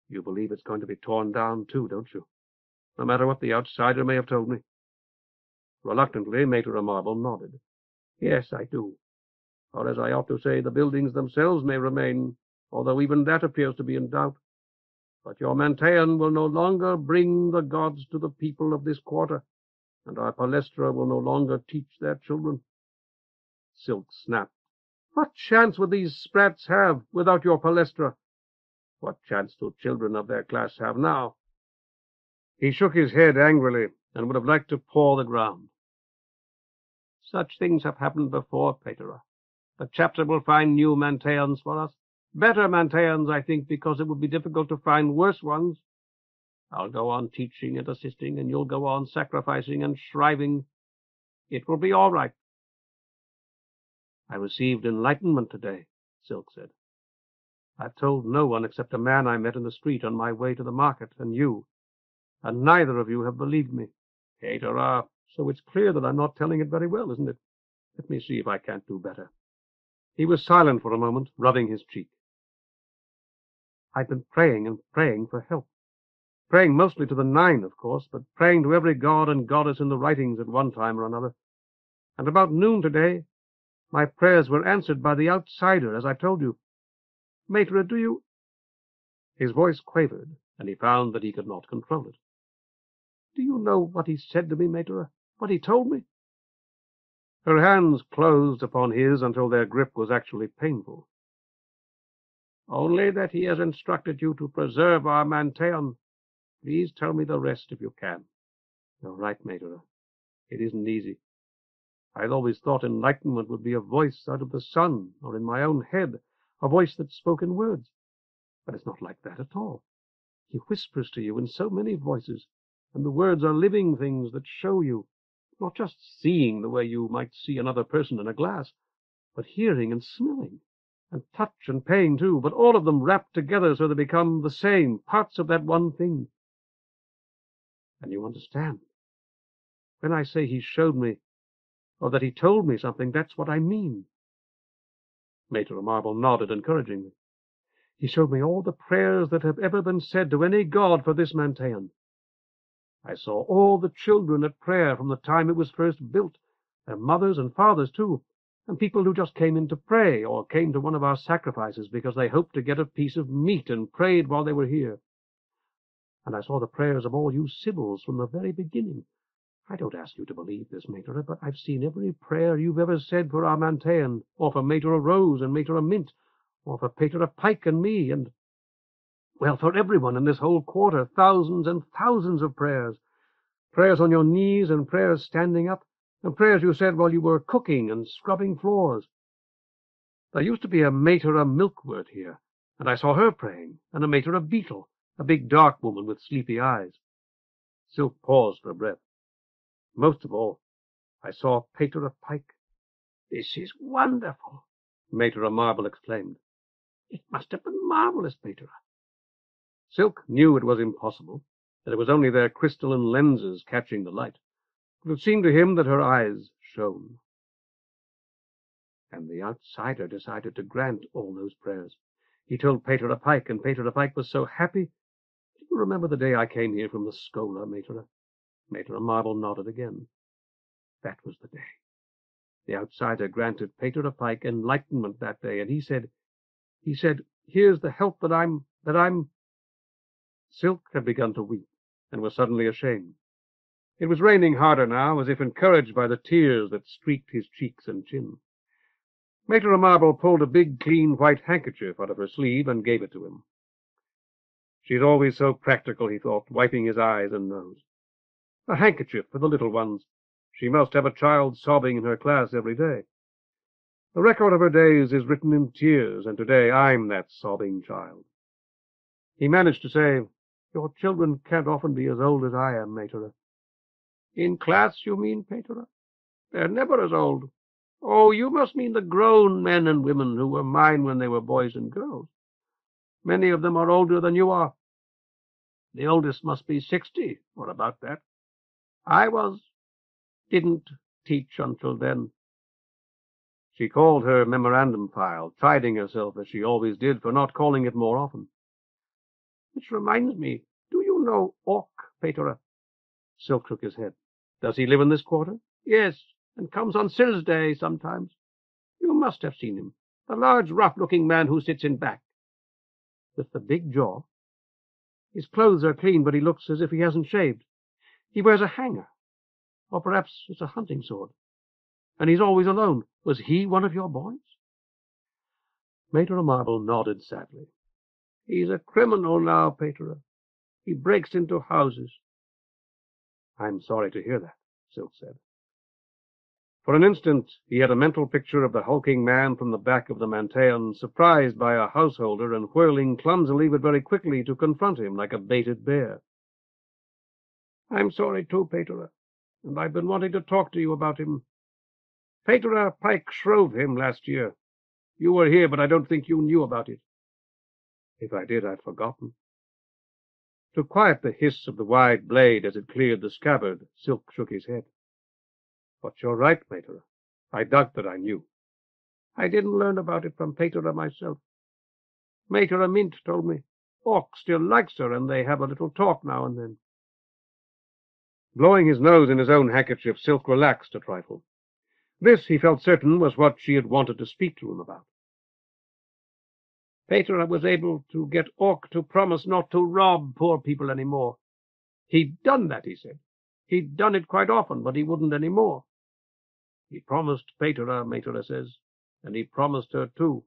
Speaker 1: You believe it's going to be torn down, too, don't you? No matter what the outsider may have told me. Reluctantly, Mater Marble nodded. Yes, I do. Or as I ought to say, the buildings themselves may remain, although even that appears to be in doubt. But your Manteion will no longer bring the gods to the people of this quarter, and our Palestra will no longer teach their children. Silk snapped. What chance would these sprats have without your Palestra? What chance do children of their class have now? He shook his head angrily and would have liked to paw the ground. Such things have happened before, Pater. The chapter will find new Manteions for us. Better Manteions, I think, because it would be difficult to find worse ones. I'll go on teaching and assisting, and you'll go on sacrificing and shriving. It will be all right. I received enlightenment today, Silk said. I've told no one except a man I met in the street on my way to the market, and you, and neither of you have believed me. Pater, so it's clear that I'm not telling it very well, isn't it? Let me see if I can't do better. He was silent for a moment, rubbing his cheek. I've been praying and praying for help. Praying mostly to the Nine, of course, but praying to every god and goddess in the writings at one time or another. And about noon today, my prayers were answered by the outsider, as I told you. Mater, do you... His voice quavered, and he found that he could not control it. Do you know what he said to me, Mater? What he told me? Her hands closed upon his until their grip was actually painful. Only that he has instructed you to preserve our Manteion. Please tell me the rest if you can. You're right, Mater. It isn't easy. I'd always thought enlightenment would be a voice out of the sun, or in my own head, a voice that spoke in words. But it's not like that at all. He whispers to you in so many voices, and the words are living things that show you, not just seeing the way you might see another person in a glass, but hearing and smelling, and touch and pain too, but all of them wrapped together so they become the same, parts of that one thing. And you understand. When I say he showed me, or that he told me something, that's what I mean. Mater Marble nodded encouragingly. He showed me all the prayers that have ever been said to any god for this Manteion. I saw all the children at prayer from the time it was first built, their mothers and fathers too, and people who just came in to pray, or came to one of our sacrifices because they hoped to get a piece of meat and prayed while they were here. And I saw the prayers of all you Sibyls from the very beginning. I don't ask you to believe this, Mater, but I've seen every prayer you've ever said for our Manteion, or for Mater Rose and Mater Mint, or for Pater Pike and me, and, well, for everyone in this whole quarter, thousands and thousands of prayers. Prayers on your knees and prayers standing up, and prayers you said while you were cooking and scrubbing floors. There used to be a Mater Milkwort here, and I saw her praying, and a Mater Beetle, a big dark woman with sleepy eyes. Silk paused for breath. Most of all, I saw Pater Pike.
Speaker 3: This is wonderful,
Speaker 1: Mater Marble exclaimed.
Speaker 3: It must have been marvelous, Pater.
Speaker 1: Silk knew it was impossible, that it was only their crystalline lenses catching the light, but it seemed to him that her eyes shone. And the outsider decided to grant all those prayers. He told Pater Pike, and Pater Pike was so happy. Do you remember the day I came here from the Schola, Mater? Mater Marble nodded again. That was the day. The outsider granted Pater Pike enlightenment that day, and he said, here's the help that I'm... Silk had begun to weep, and was suddenly ashamed. It was raining harder now, as if encouraged by the tears that streaked his cheeks and chin. Mater Marble pulled a big, clean white handkerchief out of her sleeve and gave it to him. She's always so practical, he thought, wiping his eyes and nose. A handkerchief for the little ones. She must have a child sobbing in her class every day. The record of her days is written in tears, and today I'm that sobbing child. He managed to say, Your children can't often be as old as I am, Mater.
Speaker 3: In class, you mean, Pater? They're never as old. Oh, you must mean the grown men and women who were mine when they were boys and girls. Many of them are older than you are. The oldest must be 60, or about that. I didn't teach until then.
Speaker 1: She called her memorandum file, chiding herself as she always did for not calling it more often.
Speaker 3: Which reminds me, do you know Orc, Pater?
Speaker 1: Silk shook his head. Does he live in this quarter?
Speaker 3: Yes, and comes on Sil's Day sometimes. You must have seen him, the large, rough-looking man who sits in back.
Speaker 1: With the big jaw? His clothes are clean, but he looks as if he hasn't shaved. He wears a hanger, or perhaps it's a hunting sword. And he's always alone. Was he one of your boys? Mater Marble nodded sadly.
Speaker 3: He's a criminal now, Pater. He breaks into houses.
Speaker 1: I'm sorry to hear that, Silk said. For an instant he had a mental picture of the hulking man from the back of the Manteion, surprised by a householder and whirling clumsily but very quickly to confront him like a baited bear.
Speaker 3: I'm sorry too, Pater, and I've been wanting to talk to you about him. Pater Pike shrove him last year. You were here, but I don't think you knew about it.
Speaker 1: If I did, I'd forgotten. To quiet the hiss of the wide blade as it cleared the scabbard, Silk shook his head. But you're right, Mater. I doubt that I knew.
Speaker 3: I didn't learn about it from Pater myself. Mater Mint told me. Orc still likes her, and they have a little talk now and then.
Speaker 1: Blowing his nose in his own handkerchief, Silk relaxed a trifle. This, he felt certain, was what she had wanted to speak to him about.
Speaker 3: Pater was able to get Orc to promise not to rob poor people any more. He'd done that, he said. He'd done it quite often, but he wouldn't any more. He promised Pater, Mater says, and he promised her too.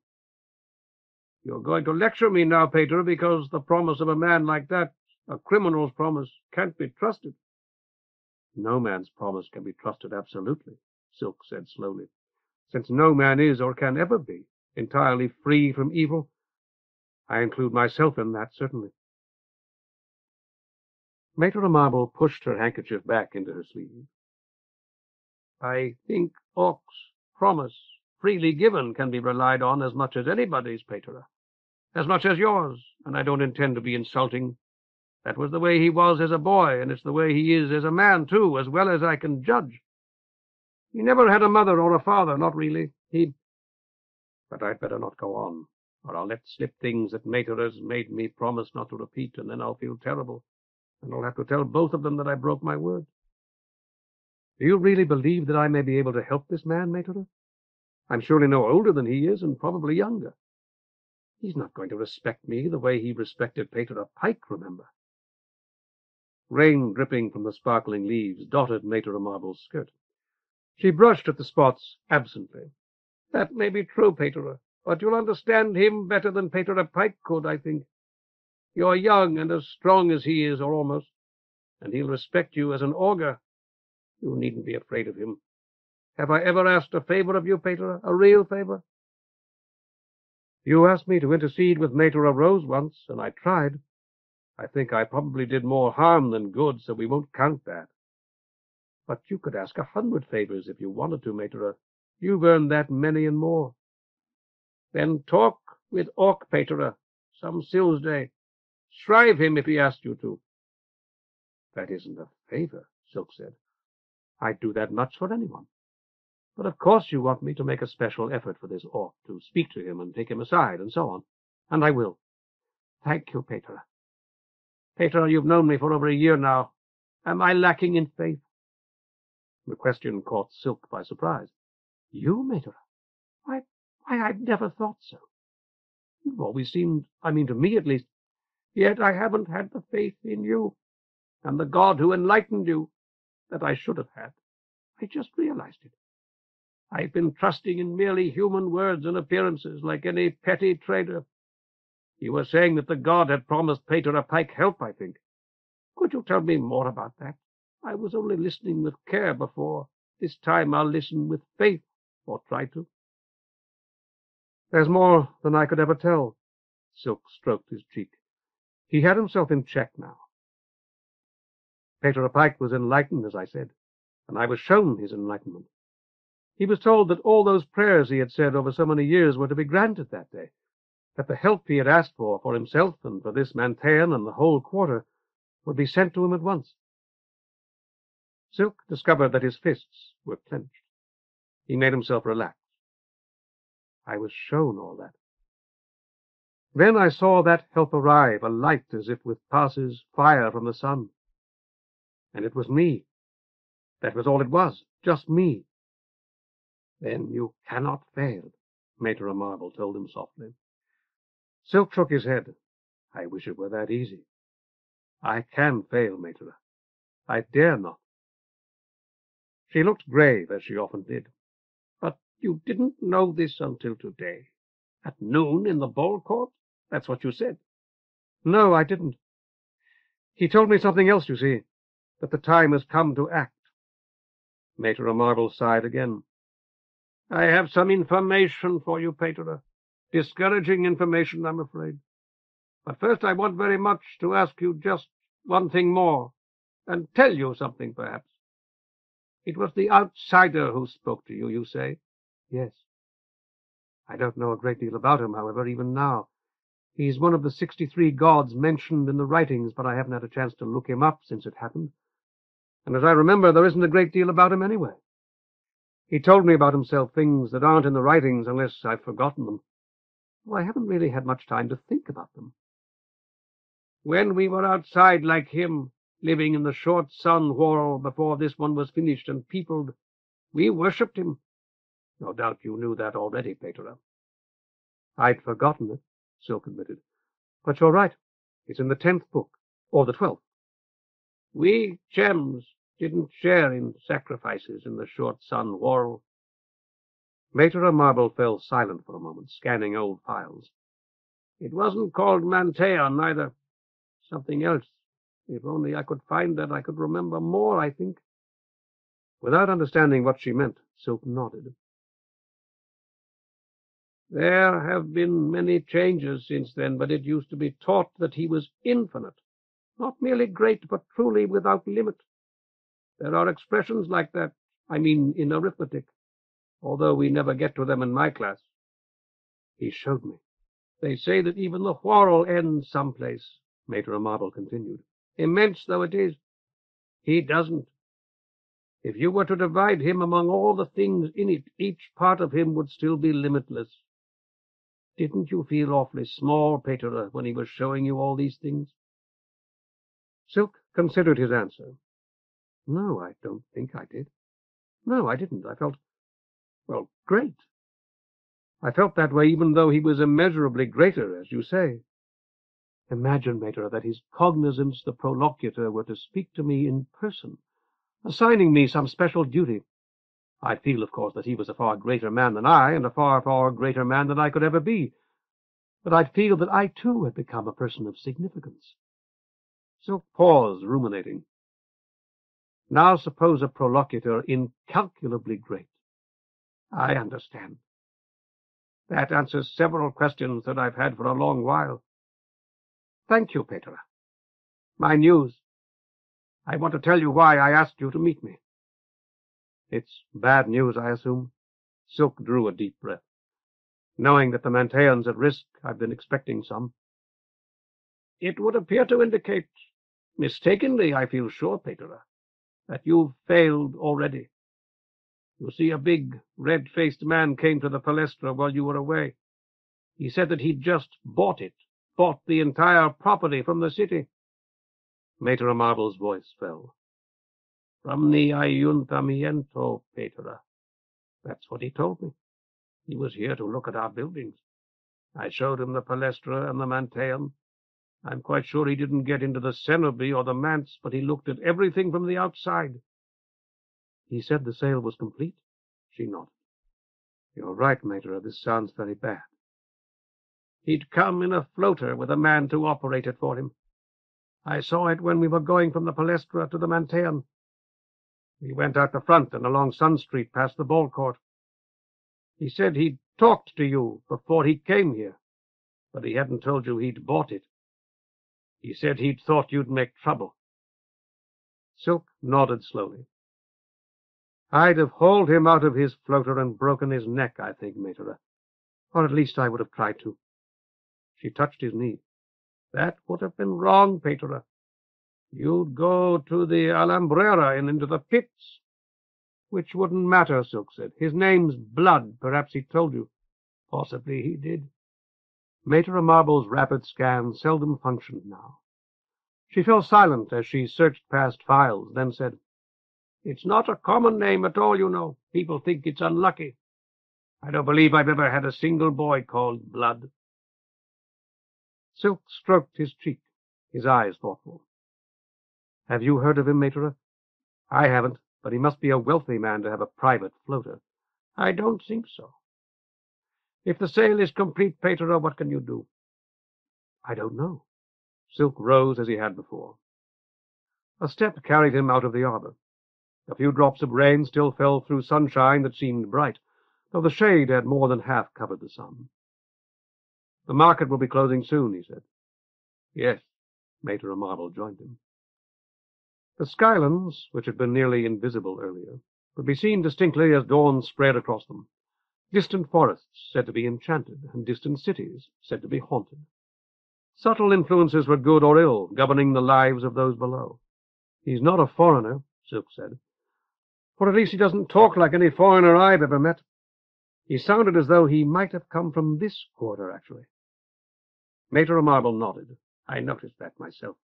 Speaker 3: You're going to lecture me now, Pater, because the promise of a man like that, a criminal's promise, can't be trusted.
Speaker 1: No man's promise can be trusted absolutely, Silk said slowly. Since no man is or can ever be entirely free from evil, I include myself in that, certainly. Maitre Marble pushed her handkerchief back into her sleeve. I think Orc's promise, freely given, can be relied on as much as anybody's, Pater. As much as yours, and I don't intend to be insulting. That was the way he was as a boy, and it's the way he is as a man, too, as well as I can judge. He never had a mother or a father, not really. But I'd better not go on, or I'll let slip things that Mater has made me promise not to repeat, and then I'll feel terrible, and I'll have to tell both of them that I broke my word. Do you really believe that I may be able to help this man, Mater? I'm surely no older than he is, and probably younger. He's not going to respect me the way he respected Pater Pike, remember. Rain dripping from the sparkling leaves dotted Maitre Marble's skirt. She brushed at the spots absently. That may be true, Pater, but you'll understand him better than Pater Pike could, I think. You're young and as strong as he is, or almost, and he'll respect you as an augur. You needn't be afraid of him. Have I ever asked a favor of you, Pater, a real favor? You asked me to intercede with Maitre Rose once, and I tried. I think I probably did more harm than good, so we won't count that. But you could ask 100 favors if you wanted to, Maitre. You've earned that many and more. Then talk with Orc, Pater, some Sil's day. Shrive him if he asked you to. That isn't a favor, Silk said. I'd do that much for anyone. But of course you want me to make a special effort for this Orc, to speak to him and take him aside, and so on. And I will. Thank you, Pater. Pater, you've known me for over a year now. Am I lacking in faith? The question caught Silk by surprise. You, Mater? Why, I've never thought so. You've always seemed, to me at least, yet I haven't had the faith in you, and the God who enlightened you, that I should have had. I just realized it. I've been trusting in merely human words and appearances, like any petty trader. You were saying that the God had promised Pater Pike help, I think. Could you tell me more about that? I was only listening with care before. This time I'll listen with faith, or try to. There's more than I could ever tell. Silk stroked his cheek. He had himself in check now. Pater Pike was enlightened, as I said, and I was shown his enlightenment. He was told that all those prayers he had said over so many years were to be granted that day, that the help he had asked for himself and for this Manteion and the whole quarter, would be sent to him at once. Silk discovered that his fists were clenched. He made himself relax. I was shown all that. Then I saw that help arrive, alight as if with passes fire from the sun. And it was me. That was all it was, just me. Then you cannot fail, Maitre Marble told him softly. Silk shook his head. I wish it were that easy. I can fail, Maitre. I dare not. She looked grave, as she often did. But you didn't know this until today. At noon in the ball court? That's what you said. No, I didn't. He told me something else, you see, that the time has come to act. Maitre Marble sighed again. I have some information for you, Pater. Discouraging information, I'm afraid. But first I want very much to ask you just one thing more, and tell you something, perhaps. It was the outsider who spoke to you, you say? Yes. I don't know a great deal about him, however, even now. He's one of the 63 gods mentioned in the writings, but I haven't had a chance to look him up since it happened. And as I remember, there isn't a great deal about him anyway. He told me about himself things that aren't in the writings unless I've forgotten them. Well, I haven't really had much time to think about them. When we were outside like him, living in the short sun Whorl before this one was finished and peopled, we worshipped him. No doubt you knew that already, Pater. I'd forgotten it, Silk admitted. But you're right. It's in the 10th book, or the 12th. We gems didn't share in sacrifices in the short sun Whorl. Maitre Marble fell silent for a moment, scanning old files. It wasn't called Manteion, either. Something else. If only I could find that, I could remember more, I think. Without understanding what she meant, Silk nodded.
Speaker 3: There have been many changes since then, but it used to be taught that he was infinite, not merely great, but truly without limit. There are expressions like that, in arithmetic, although we never get to them in my class.
Speaker 1: He showed me.
Speaker 3: They say that even the Whorl ends someplace,
Speaker 1: Maitre Marble continued.
Speaker 3: Immense though it is. He doesn't. If you were to divide him among all the things in it, each part of him would still be limitless. Didn't you feel awfully small, Pater, when he was showing you all these things?
Speaker 1: Silk considered his answer. No, I don't think I did. No, I didn't. I felt, great. I felt that way even though he was immeasurably greater, as you say. Imagine, Mater, that his cognizance, the prolocutor, were to speak to me in person, assigning me some special duty. I'd feel, of course, that he was a far greater man than I, and a far, far greater man than I could ever be. But I'd feel that I, too, had become a person of significance. Silk paused, ruminating. Now suppose a prolocutor incalculably great.
Speaker 3: I understand. That answers several questions that I've had for a long while. Thank you, Pater. My news. I want to tell you why I asked you to meet me.
Speaker 1: It's bad news, I assume. Silk drew a deep breath. Knowing that the Manteion's at risk, I've been expecting some.
Speaker 3: It would appear to indicate, mistakenly, I feel sure, Pater, that you've failed already. You see, a big, red-faced man came to the palestra while you were away. He said that he'd just bought the entire property from the city.
Speaker 1: Maitre Marble's voice fell.
Speaker 3: From the ayuntamiento, Pater. That's what he told me. He was here to look at our buildings. I showed him the palestra and the Manteion. I'm quite sure he didn't get into the cenobi or the manse, but he looked at everything from the outside.
Speaker 1: He said the sale was complete? She nodded. You're right, Mater. This sounds very bad.
Speaker 3: He'd come in a floater with a man to operate it for him. I saw it when we were going from the palestra to the Manteion. We went out the front and along Sun Street past the ball court. He said he'd talked to you before he came here, but he hadn't told you he'd bought it. He said he'd thought you'd make trouble.
Speaker 1: Silk nodded slowly. I'd have hauled him out of his floater and broken his neck, I think, Mater. Or at least I would have tried to. She touched his knee.
Speaker 3: That would have been wrong, Pater. You'd go to the Alhambrera and into the pits.
Speaker 1: Which wouldn't matter, Silk said. His name's Blood. Perhaps he told you.
Speaker 3: Possibly he did.
Speaker 1: Maitre Marble's rapid scan seldom functioned now. She fell silent as she searched past files, then said,
Speaker 3: It's not a common name at all, you know. People think it's unlucky. I don't believe I've ever had a single boy called Blood.
Speaker 1: Silk stroked his cheek, his eyes thoughtful. Have you heard of him, Mater? I haven't, but he must be a wealthy man to have a private floater.
Speaker 3: I don't think so. If the sale is complete, Pater, what can you do?
Speaker 1: I don't know. Silk rose as he had before. A step carried him out of the arbor. A few drops of rain still fell through sunshine that seemed bright, though the shade had more than half covered the sun. The market will be closing soon, he said.
Speaker 3: Yes.
Speaker 1: Maitre Marble joined him. The skylands, which had been nearly invisible earlier, could be seen distinctly as dawn spread across them. Distant forests said to be enchanted, and distant cities said to be haunted. Subtle influences for good or ill, governing the lives of those below. He's not a foreigner, Silk said. Or at least he doesn't talk like any foreigner I've ever met. He sounded as though he might have come from this quarter, actually. Maitre Marble nodded. I noticed that myself.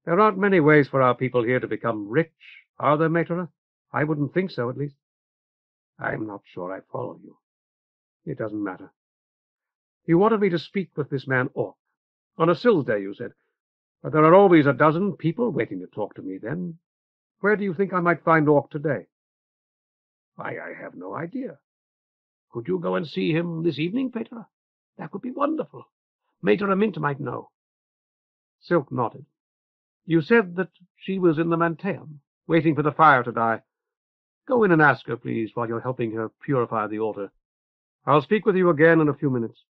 Speaker 1: There aren't many ways for our people here to become rich, are there, Mater? I wouldn't think so, at least. I'm not sure I follow you. It doesn't matter. You wanted me to speak with this man Orc. On a Sills Day, you said. But there are always a dozen people waiting to talk to me then. Where do you think I might find Orc today?
Speaker 3: Why, I have no idea. Could you go and see him this evening, Pater? That would be wonderful. Maitre Mint might know.
Speaker 1: Silk nodded. You said that she was in the Manteion, waiting for the fire to die. Go in and ask her, please, while you're helping her purify the altar. I'll speak with you again in a few minutes.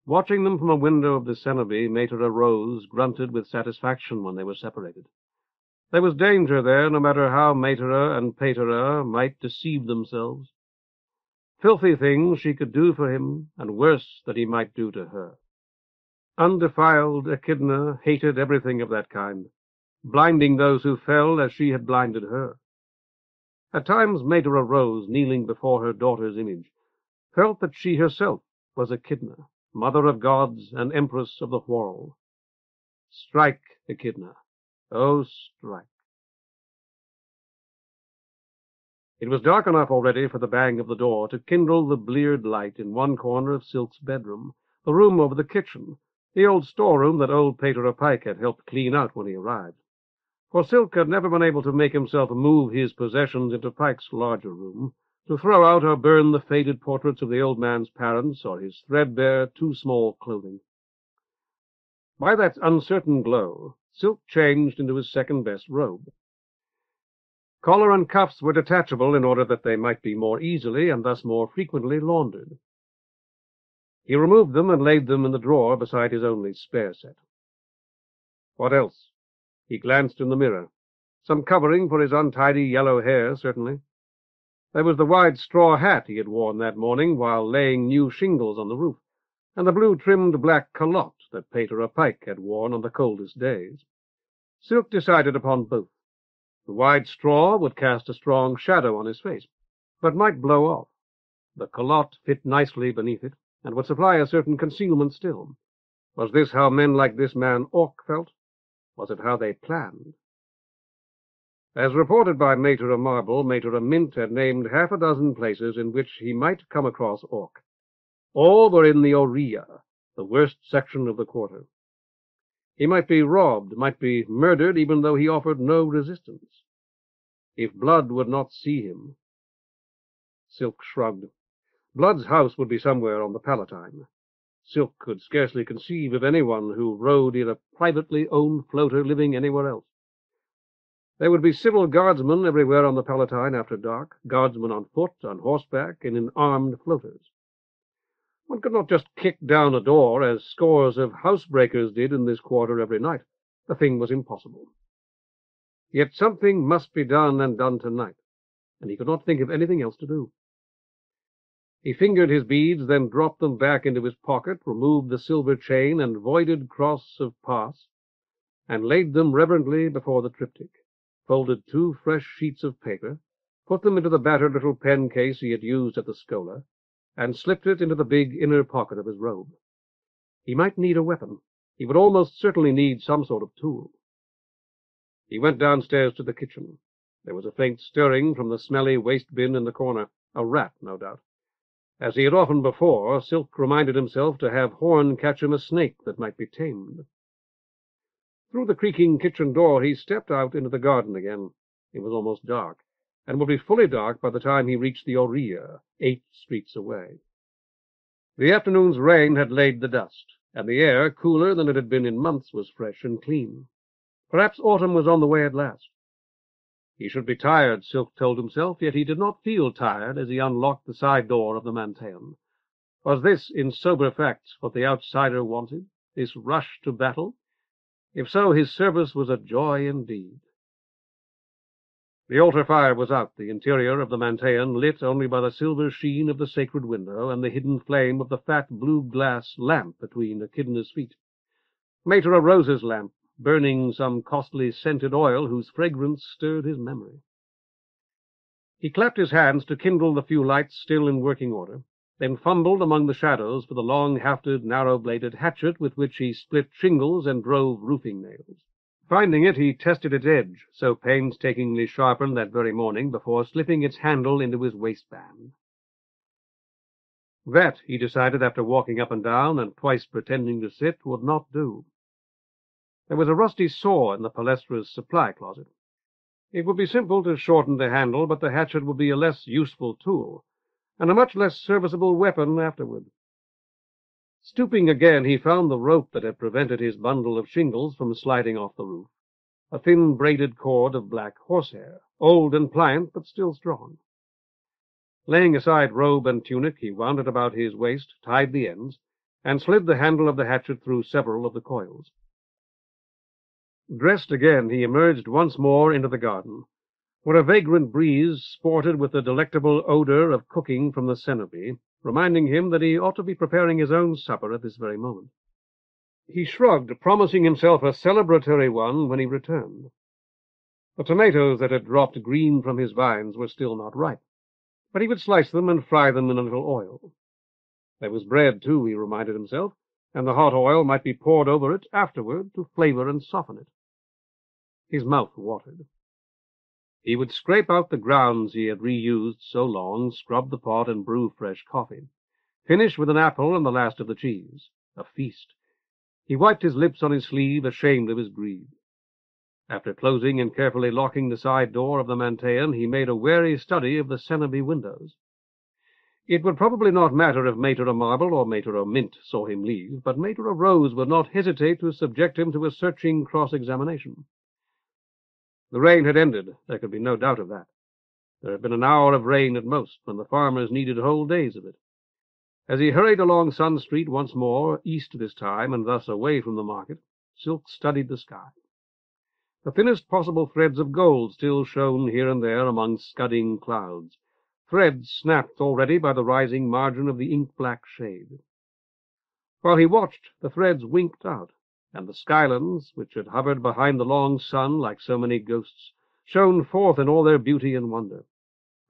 Speaker 1: Watching them from a window of the cenobie, Mater arose, grunted with satisfaction when they were separated. There was danger there, no matter how Mater and Pater might deceive themselves. Filthy things she could do for him, and worse that he might do to her. Undefiled Echidna hated everything of that kind, blinding those who fell as she had blinded her. At times Mater rose, kneeling before her daughter's image, felt that she herself was Echidna, mother of gods and empress of the Whorl. Strike, Echidna, oh, strike. It was dark enough already for the bang of the door to kindle the bleared light in one corner of Silk's bedroom, the room over the kitchen, the old storeroom that old Pater Pike had helped clean out when he arrived. For Silk had never been able to make himself move his possessions into Pike's larger room, to throw out or burn the faded portraits of the old man's parents or his threadbare, too-small clothing. By that uncertain glow, Silk changed into his second-best robe. Collar and cuffs were detachable in order that they might be more easily and thus more frequently laundered. He removed them and laid them in the drawer beside his only spare set. What else? He glanced in the mirror. Some covering for his untidy yellow hair, certainly. There was the wide straw hat he had worn that morning while laying new shingles on the roof, and the blue-trimmed black calotte that Pater Pike had worn on the coldest days. Silk decided upon both. The wide straw would cast a strong shadow on his face, but might blow off. The calotte fit nicely beneath it, and would supply a certain concealment still. Was this how men like this man Orc felt? Was it how they planned? As reported by Mater Marble, Mater Mint had named half a dozen places in which he might come across Orc. All were in the Orea, the worst section of the quarter. He might be robbed, might be murdered, even though he offered no resistance. If Blood would not see him. Silk shrugged. Blood's house would be somewhere on the Palatine. Silk could scarcely conceive of anyone who rode in a privately owned floater living anywhere else. There would be civil guardsmen everywhere on the Palatine after dark, guardsmen on foot, on horseback, and in armed floaters. One could not just kick down a door, as scores of housebreakers did in this quarter every night. The thing was impossible. Yet something must be done, and done tonight, and he could not think of anything else to do. He fingered his beads, then dropped them back into his pocket, removed the silver chain and voided cross of pass, and laid them reverently before the triptych, folded 2 fresh sheets of paper, put them into the battered little pen case he had used at the Schola, and slipped it into the big inner pocket of his robe. He might need a weapon. He would almost certainly need some sort of tool. He went downstairs to the kitchen. There was a faint stirring from the smelly waste bin in the corner. A rat, no doubt. As he had often before, Silk reminded himself to have Horn catch him a snake that might be tamed. Through the creaking kitchen door he stepped out into the garden again. It was almost dark, and would be fully dark by the time he reached the Orea, 8 streets away. The afternoon's rain had laid the dust, and the air, cooler than it had been in months, was fresh and clean. Perhaps autumn was on the way at last. He should be tired, Silk told himself, yet he did not feel tired as he unlocked the side door of the Manteion. Was this, in sober fact, what the outsider wanted, this rush to battle? If so, his service was a joy indeed. The altar fire was out, the interior of the Manteion lit only by the silver sheen of the sacred window and the hidden flame of the fat blue glass lamp between Echidna's feet. Mater Rose's lamp, burning some costly scented oil whose fragrance stirred his memory. He clapped his hands to kindle the few lights still in working order, then fumbled among the shadows for the long-hafted, narrow-bladed hatchet with which he split shingles and drove roofing nails. Finding it, he tested its edge, so painstakingly sharpened that very morning, before slipping its handle into his waistband. That, he decided after walking up and down and twice pretending to sit, would not do. There was a rusty saw in the Palestra's supply closet. It would be simple to shorten the handle, but the hatchet would be a less useful tool, and a much less serviceable weapon afterward. Stooping again, he found the rope that had prevented his bundle of shingles from sliding off the roof, a thin braided cord of black horsehair, old and pliant, but still strong. Laying aside robe and tunic, he wound it about his waist, tied the ends, and slid the handle of the hatchet through several of the coils. Dressed again, he emerged once more into the garden, where a vagrant breeze sported with the delectable odor of cooking from the cenobie, reminding him that he ought to be preparing his own supper at this very moment. He shrugged, promising himself a celebratory one when he returned. The tomatoes that had dropped green from his vines were still not ripe, but he would slice them and fry them in a little oil. There was bread, too, he reminded himself, and the hot oil might be poured over it afterward to flavor and soften it. His mouth watered. He would scrape out the grounds he had reused so long, scrub the pot, and brew fresh coffee. Finish with an apple and the last of the cheese. A feast. He wiped his lips on his sleeve, ashamed of his greed. After closing and carefully locking the side door of the Manteion, he made a wary study of the cenobie windows. It would probably not matter if Mater o' Marble or Mater o' Mint saw him leave, but Mater o' Rose would not hesitate to subject him to a searching cross-examination. The rain had ended, there could be no doubt of that. There had been an hour of rain at most, when the farmers needed whole days of it. As he hurried along Sun Street once more, east this time, and thus away from the market, Silk studied the sky. The thinnest possible threads of gold still shone here and there among scudding clouds, threads snapped already by the rising margin of the ink-black shade. While he watched, the threads winked out, and the skylands, which had hovered behind the long sun like so many ghosts, shone forth in all their beauty and wonder.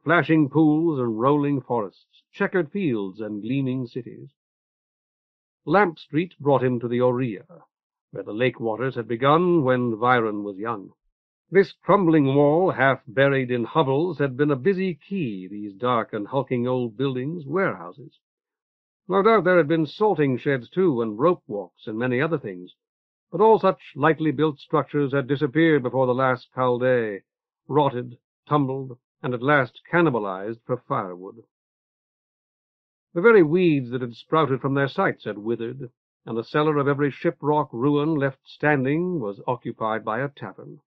Speaker 1: Flashing pools and rolling forests, checkered fields and gleaming cities. Lamp Street brought him to the Oria, where the lake waters had begun when Byron was young. This crumbling wall, half buried in hovels, had been a busy quay, these dark and hulking old buildings, warehouses. No doubt there had been salting sheds, too, and rope walks, and many other things, but all such lightly built structures had disappeared before the last Caldé, rotted, tumbled, and at last cannibalized for firewood. The very weeds that had sprouted from their sites had withered, and the cellar of every ship-rock ruin left standing was occupied by a tavern.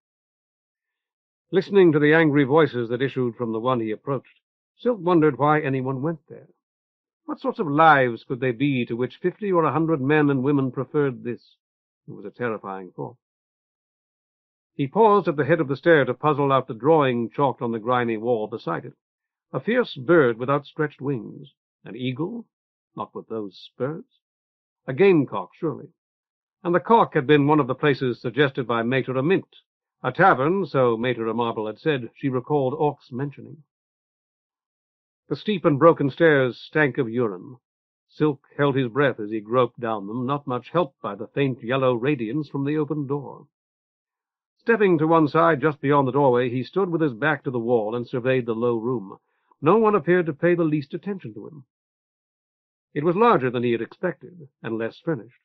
Speaker 1: Listening to the angry voices that issued from the one he approached, Silk wondered why anyone went there. What sorts of lives could they be to which 50 or 100 men and women preferred this? It was a terrifying thought. He paused at the head of the stair to puzzle out the drawing chalked on the grimy wall beside it. A fierce bird with outstretched wings. An eagle? Not with those spurs. A gamecock, surely. And the cock had been one of the places suggested by Mater o' Mint, a tavern, so Mater o' Marble had said, she recalled Orc's mentioning. The steep and broken stairs stank of urine. Silk held his breath as he groped down them, not much helped by the faint yellow radiance from the open door. Stepping to one side just beyond the doorway, he stood with his back to the wall and surveyed the low room. No one appeared to pay the least attention to him. It was larger than he had expected, and less furnished.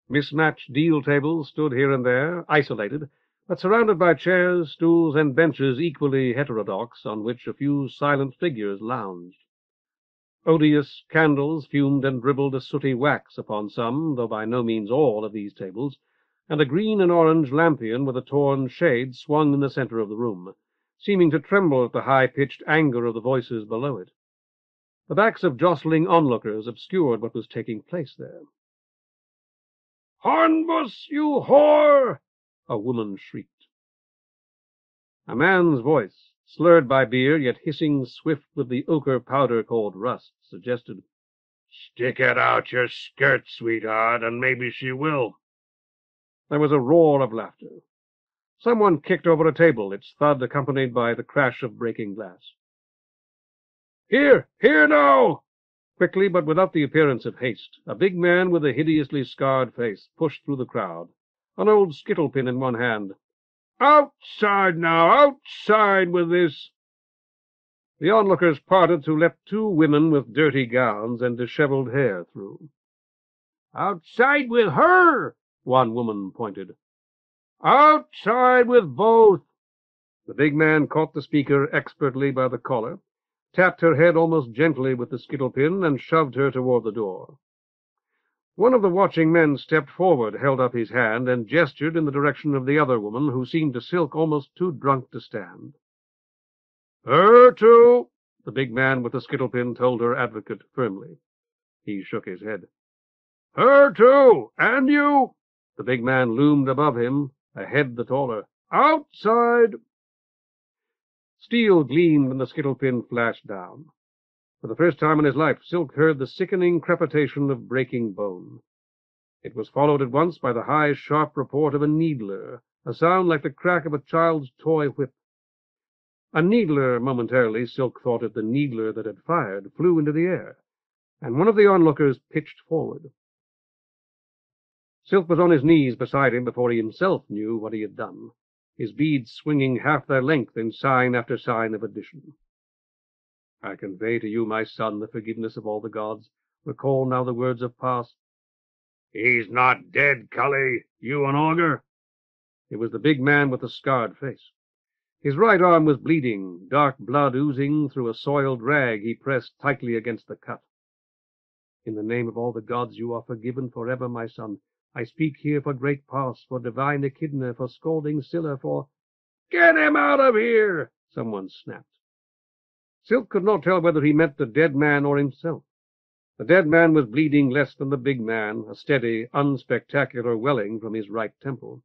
Speaker 1: Mismatched deal tables stood here and there, isolated, but surrounded by chairs, stools, and benches equally heterodox, on which a few silent figures lounged. Odious candles fumed and dribbled a sooty wax upon some, though by no means all, of these tables, and a green and orange lampion with a torn shade swung in the center of the room, seeming to tremble at the high-pitched anger of the voices below it. The backs of jostling onlookers obscured what was taking place there. "Hornbus, you whore!" a woman shrieked. A man's voice, slurred by beer, yet hissing swift with the ochre powder called rust, suggested, "Stick it out your skirt, sweetheart, and maybe she will." There was a roar of laughter. Someone kicked over a table, its thud accompanied by the crash of breaking glass. "Here, here now!" Quickly, but without the appearance of haste, a big man with a hideously scarred face pushed through the crowd, an old skittle-pin in one hand. "Outside now, outside with this!" The onlookers parted to let two women with dirty gowns and disheveled hair through. "Outside with her!" one woman pointed. "Outside with both!" The big man caught the speaker expertly by the collar, tapped her head almost gently with the skittle-pin, and shoved her toward the door. One of the watching men stepped forward, held up his hand, and gestured in the direction of the other woman, who seemed to Silk almost too drunk to stand. "Her too," the big man with the skittle-pin told her advocate firmly. He shook his head. "Her too, and you." The big man loomed above him, a head the taller. "Outside." Steel gleamed and the skittle-pin flashed down. For the first time in his life, Silk heard the sickening crepitation of breaking bone. It was followed at once by the high, sharp report of a needler, a sound like the crack of a child's toy whip. A needler, momentarily, Silk thought it the needler that had fired, flew into the air, and one of the onlookers pitched forward. Silk was on his knees beside him before he himself knew what he had done, his beads swinging half their length in sign after sign of addition. "I convey to you, my son, the forgiveness of all the gods. Recall now the words of past." "He's not dead, Cully, you an augur." It was the big man with the scarred face. His right arm was bleeding, dark blood oozing through a soiled rag he pressed tightly against the cut. "In the name of all the gods, you are forgiven forever, my son. I speak here for great Pass, for divine Echidna, for scalding Scylla, for—" "Get him out of here!" someone snapped. Silk could not tell whether he meant the dead man or himself. The dead man was bleeding less than the big man, a steady, unspectacular welling from his right temple.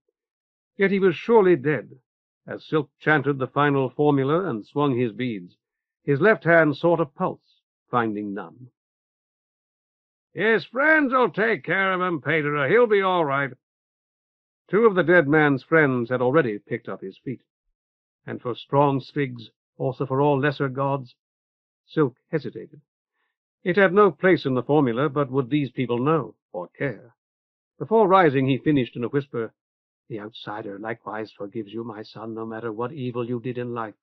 Speaker 1: Yet he was surely dead. As Silk chanted the final formula and swung his beads, his left hand sought a pulse, finding none. "His friends'll take care of him, Pater. He'll be all right." Two of the dead man's friends had already picked up his feet. And for strong Sphigs, also for all lesser gods? Silk hesitated. It had no place in the formula, but would these people know, or care? Before rising, he finished in a whisper, "The outsider likewise forgives you, my son, no matter what evil you did in life."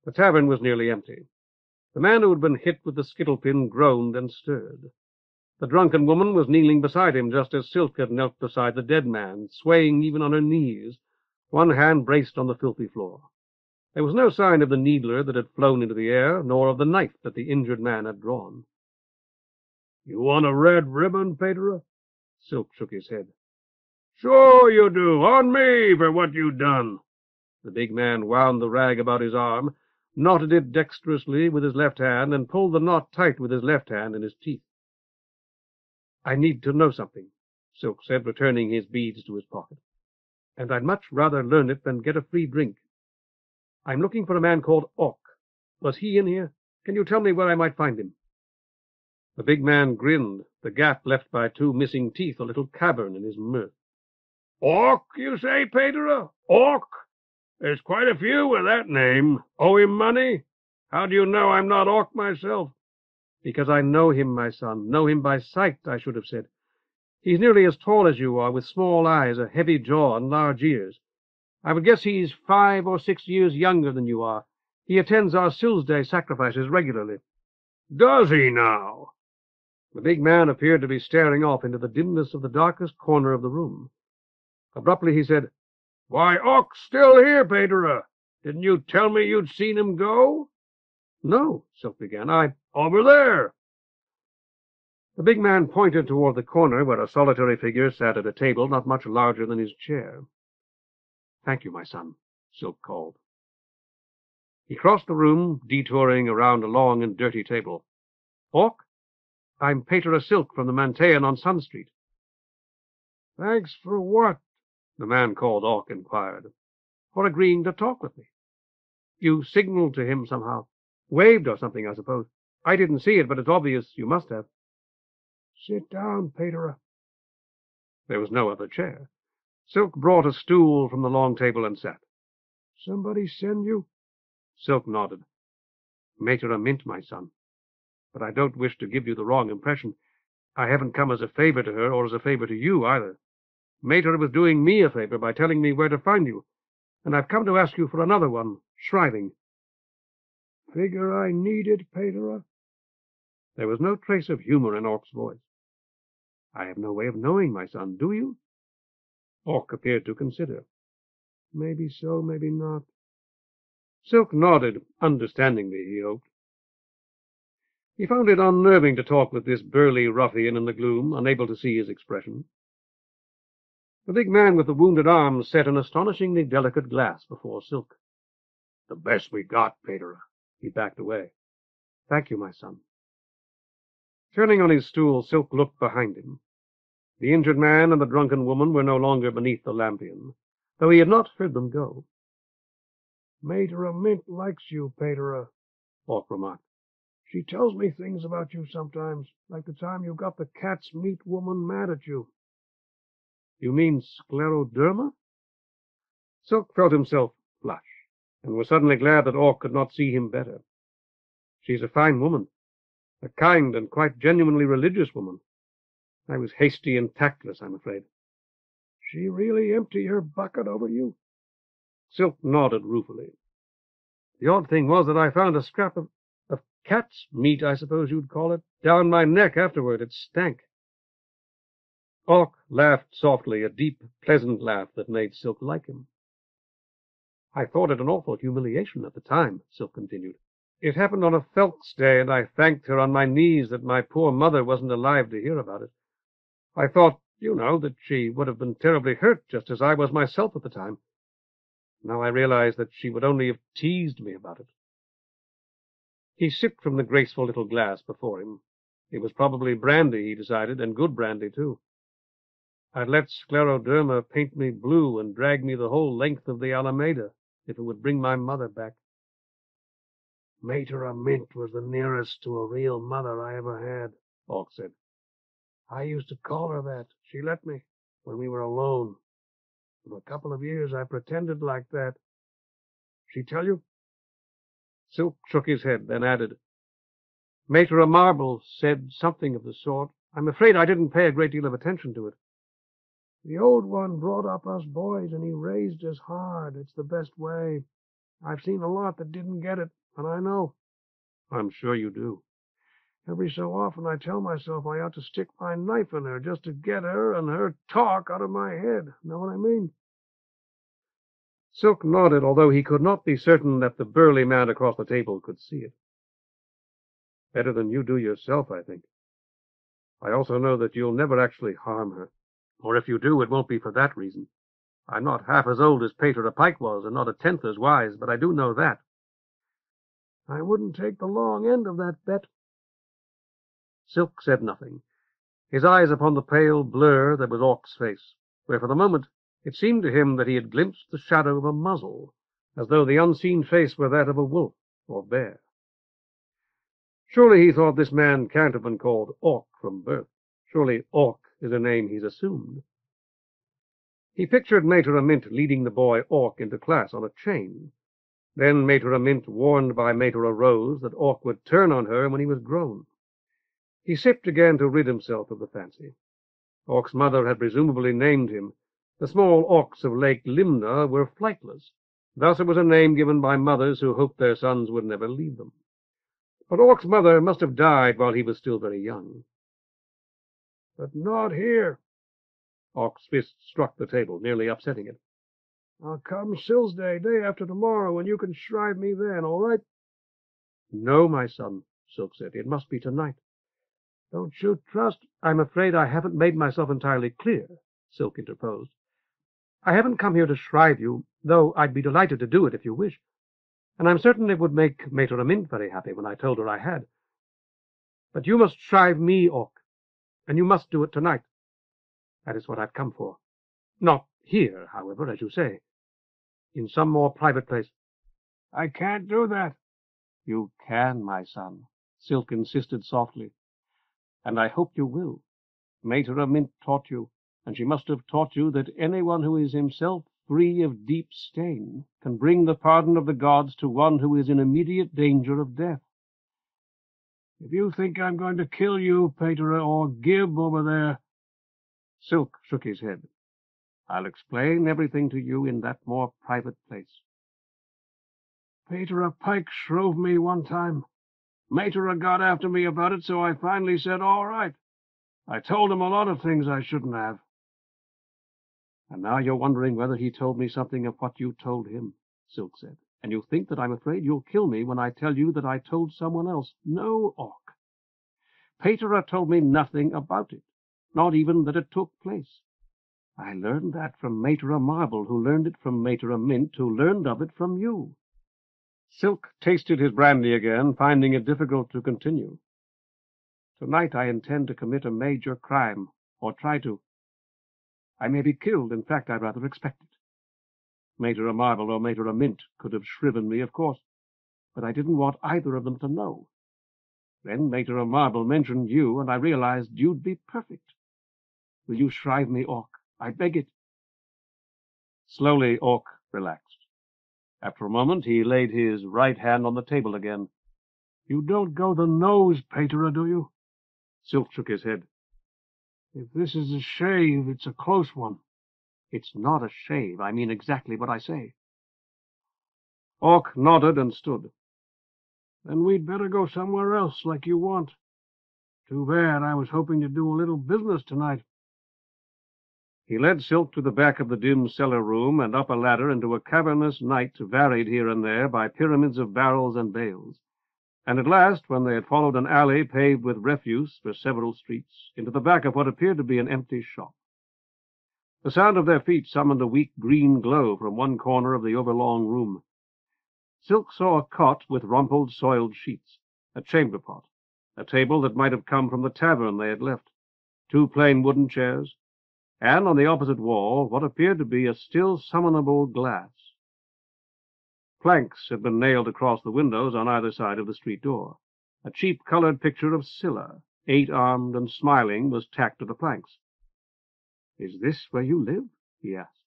Speaker 1: The tavern was nearly empty. The man who had been hit with the skittle-pin groaned and stirred. The drunken woman was kneeling beside him, just as Silk had knelt beside the dead man, swaying even on her knees, one hand braced on the filthy floor. There was no sign of the needler that had flown into the air, nor of the knife that the injured man had drawn. "You want a red ribbon, Pater?" Silk shook his head. "Sure you do, on me for what you done." The big man wound the rag about his arm, knotted it dexterously with his left hand, and pulled the knot tight with his left hand in his teeth. "I need to know something," Silk said, returning his beads to his pocket. "And I'd much rather learn it than get a free drink. I'm looking for a man called Orc. Was he in here? Can you tell me where I might find him?" The big man grinned, the gap left by two missing teeth a little cavern in his mirth. "Orc, you say, Pater? Orc? There's quite a few with that name. Owe him money? How do you know I'm not Orc myself?" "Because I know him, my son. Know him by sight, I should have said. He's nearly as tall as you are, with small eyes, a heavy jaw, and large ears. I would guess he's 5 or 6 years younger than you are. He attends our Silsday sacrifices regularly." "Does he now?" The big man appeared to be staring off into the dimness of the darkest corner of the room. Abruptly he said, "Why, Orc's still here, Pater. Didn't you tell me you'd seen him go?" "No," Silk began. "Over there." The big man pointed toward the corner where a solitary figure sat at a table not much larger than his chair. "Thank you, my son," Silk called. He crossed the room, detouring around a long and dirty table. "Orc? I'm Pater Silk from the Manteion on Sun Street." "Thanks for what?" the man called Orc inquired. "For agreeing to talk with me. You signaled to him somehow. Waved or something, I suppose. I didn't see it, but it's obvious you must have." "Sit down, Pater." There was no other chair. Silk brought a stool from the long table and sat. "Somebody send you?" Silk nodded. "Mater Mint, my son. But I don't wish to give you the wrong impression. I haven't come as a favor to her, or as a favor to you, either. Mater was doing me a favor by telling me where to find you, and I've come to ask you for another one, shriving." "Figure I need it, Pater?" There was no trace of humor in Orc's voice. "I have no way of knowing, my son. Do you?" Orc appeared to consider. "Maybe so, maybe not." Silk nodded, understandingly, he hoped. He found it unnerving to talk with this burly ruffian in the gloom, unable to see his expression. The big man with the wounded arm set an astonishingly delicate glass before Silk. "The best we got, Pater." He backed away. "Thank you, my son." Turning on his stool, Silk looked behind him. The injured man and the drunken woman were no longer beneath the lampion, though he had not heard them go. "Mater Mint likes you, Pater," Orc remarked. "She tells me things about you sometimes, like the time you got the cat's meat woman mad at you." "You mean scleroderma?" Silk felt himself flush, and was suddenly glad that Orc could not see him better. "She's a fine woman, a kind and quite genuinely religious woman. I was hasty and tactless, I'm afraid." "She really empty her bucket over you?" Silk nodded ruefully. "The odd thing was that I found a scrap of cat's meat, I suppose you'd call it, down my neck afterward. It stank." Orc laughed softly, a deep, pleasant laugh that made Silk like him. "I thought it an awful humiliation at the time," Silk continued. "It happened on a Phelps day, and I thanked her on my knees that my poor mother wasn't alive to hear about it. I thought, that she would have been terribly hurt, just as I was myself at the time. Now I realize that she would only have teased me about it." He sipped from the graceful little glass before him. It was probably brandy, he decided, and good brandy, too. "I'd let scleroderma paint me blue and drag me the whole length of the Alameda, if it would bring my mother back." "Mater Mint was the nearest to a real mother I ever had," Orc said. "I used to call her that. She let me, when we were alone. For a couple of years I pretended like that. She tell you?" Silk shook his head, then added, "Mater Marble said something of the sort. I'm afraid I didn't pay a great deal of attention to it." "The old one brought up us boys, and he raised us hard. It's the best way. I've seen a lot that didn't get it, and I know." "I'm sure you do." "Every so often I tell myself I ought to stick my knife in her just to get her and her talk out of my head. Know what I mean?" Silk nodded, although he could not be certain that the burly man across the table could see it. "Better than you do yourself, I think. I also know that you'll never actually harm her. Or if you do, it won't be for that reason. I'm not half as old as Pater a Pike was, and not a tenth as wise, but I do know that." "I wouldn't take the long end of that bet." Silk said nothing, his eyes upon the pale blur that was Orc's face, where for the moment it seemed to him that he had glimpsed the shadow of a muzzle, as though the unseen face were that of a wolf or bear. Surely, he thought, this man can't have been called Orc from birth. Surely Orc is a name he's assumed. He pictured Mater Mint leading the boy Orc into class on a chain. Then Mater Mint warned by Mater Rose that Orc would turn on her when he was grown. He sipped again to rid himself of the fancy. Orc's mother had presumably named him. The small Orcs of Lake Limna were flightless. Thus it was a name given by mothers who hoped their sons would never leave them. But Orc's mother must have died while he was still very young. "But not here." Orc's fist struck the table, nearly upsetting it. "I'll come Silsday, day after tomorrow, and you can shrive me then, all right?" "No, my son," Silk said. "It must be tonight." "Don't you trust—" "I'm afraid I haven't made myself entirely clear," Silk interposed. "I haven't come here to shrive you, though I'd be delighted to do it if you wish. And I'm certain it would make Mater Mint very happy when I told her I had. But you must shrive me, Orc, and you must do it tonight. That is what I've come for. Not here, however, as you say. In some more private place." "I can't do that." "You can, my son," Silk insisted softly. "And I hope you will. Mater Mint taught you, and she must have taught you that anyone who is himself free of deep stain can bring the pardon of the gods to one who is in immediate danger of death." "If you think I'm going to kill you, Pater, or Gib over there—" Silk shook his head. "I'll explain everything to you in that more private place." "Pater Pike shrove me one time. Mater got after me about it, so I finally said all right. I told him a lot of things I shouldn't have." "And now you're wondering whether he told me something of what you told him," Silk said. "And you think that I'm afraid you'll kill me when I tell you that I told someone else. No, Orc. Paterer told me nothing about it, not even that it took place. I learned that from Mater Marble, who learned it from Mater Mint, who learned of it from you." Silk tasted his brandy again, finding it difficult to continue. "Tonight I intend to commit a major crime, or try to. I may be killed. In fact, I rather expect it. Mater Marble or Mater Mint could have shriven me, of course, but I didn't want either of them to know. Then Mater Marble mentioned you, and I realized you'd be perfect. Will you shrive me, Orc? I beg it." Slowly Orc relaxed. After a moment he laid his right hand on the table again. "You don't go the nose, Paterer, do you?" Silk shook his head. "If this is a shave, it's a close one." "It's not a shave. I mean exactly what I say." Orc nodded and stood. "Then we'd better go somewhere else, like you want. Too bad. I was hoping to do a little business tonight." He led Silk to the back of the dim cellar room and up a ladder into a cavernous night varied here and there by pyramids of barrels and bales, and at last, when they had followed an alley paved with refuse for several streets, into the back of what appeared to be an empty shop. The sound of their feet summoned a weak green glow from one corner of the overlong room. Silk saw a cot with rumpled, soiled sheets, a chamber pot, a table that might have come from the tavern they had left, 2 plain wooden chairs, and on the opposite wall what appeared to be a still summonable glass. Planks had been nailed across the windows on either side of the street door. A cheap-colored picture of Scylla, 8-armed and smiling, was tacked to the planks. "Is this where you live?" he asked.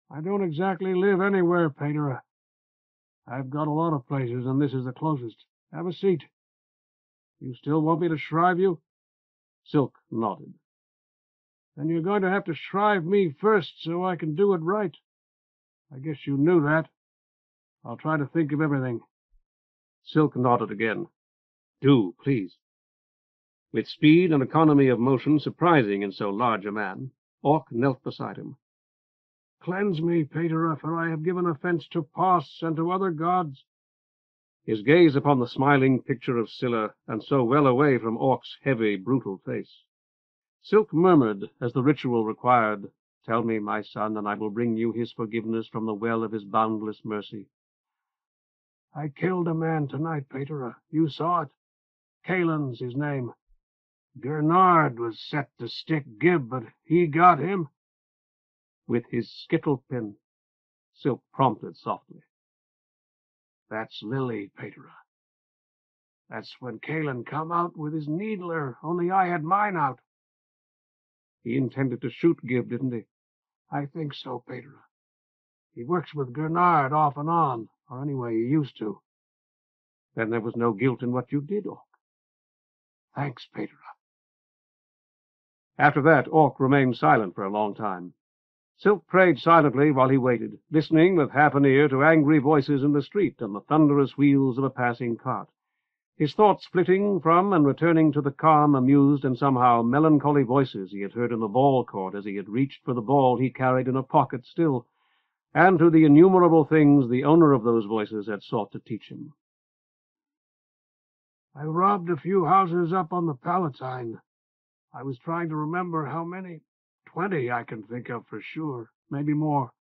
Speaker 1: "I don't exactly live anywhere, Paterer. I've got a lot of places, and this is the closest. Have a seat. You still want me to shrive you?" Silk nodded. "Then you're going to have to shrive me first so I can do it right. I guess you knew that. I'll try to think of everything." Silk nodded again. "Do, please." With speed and economy of motion surprising in so large a man, Orc knelt beside him. "Cleanse me, Paterer, for I have given offense to Pos and to other gods." His gaze upon the smiling picture of Scylla, and so well away from Orc's heavy, brutal face. Silk murmured, as the ritual required, "Tell me, my son, and I will bring you his forgiveness from the well of his boundless mercy." "I killed a man tonight, Paterer. You saw it. Caelan's his name. Gernard was set to stick Gib, but he got him." "With his skittle pin," Silk prompted softly. "That's Lily, Paterer. That's when Caelan come out with his needler, only I had mine out." "He intended to shoot Gib, didn't he?" "I think so, Paterer. He works with Gernard off and on, or anyway he used to." "Then there was no guilt in what you did, Orc." "Thanks, Paterer." After that, Orc remained silent for a long time. Silk prayed silently while he waited, listening with half an ear to angry voices in the street and the thunderous wheels of a passing cart, his thoughts flitting from and returning to the calm, amused, and somehow melancholy voices he had heard in the ball court as he had reached for the ball he carried in a pocket still, and to the innumerable things the owner of those voices had sought to teach him. "I robbed a few houses up on the Palatine. I was trying to remember how many. 20 I can think of for sure, maybe more.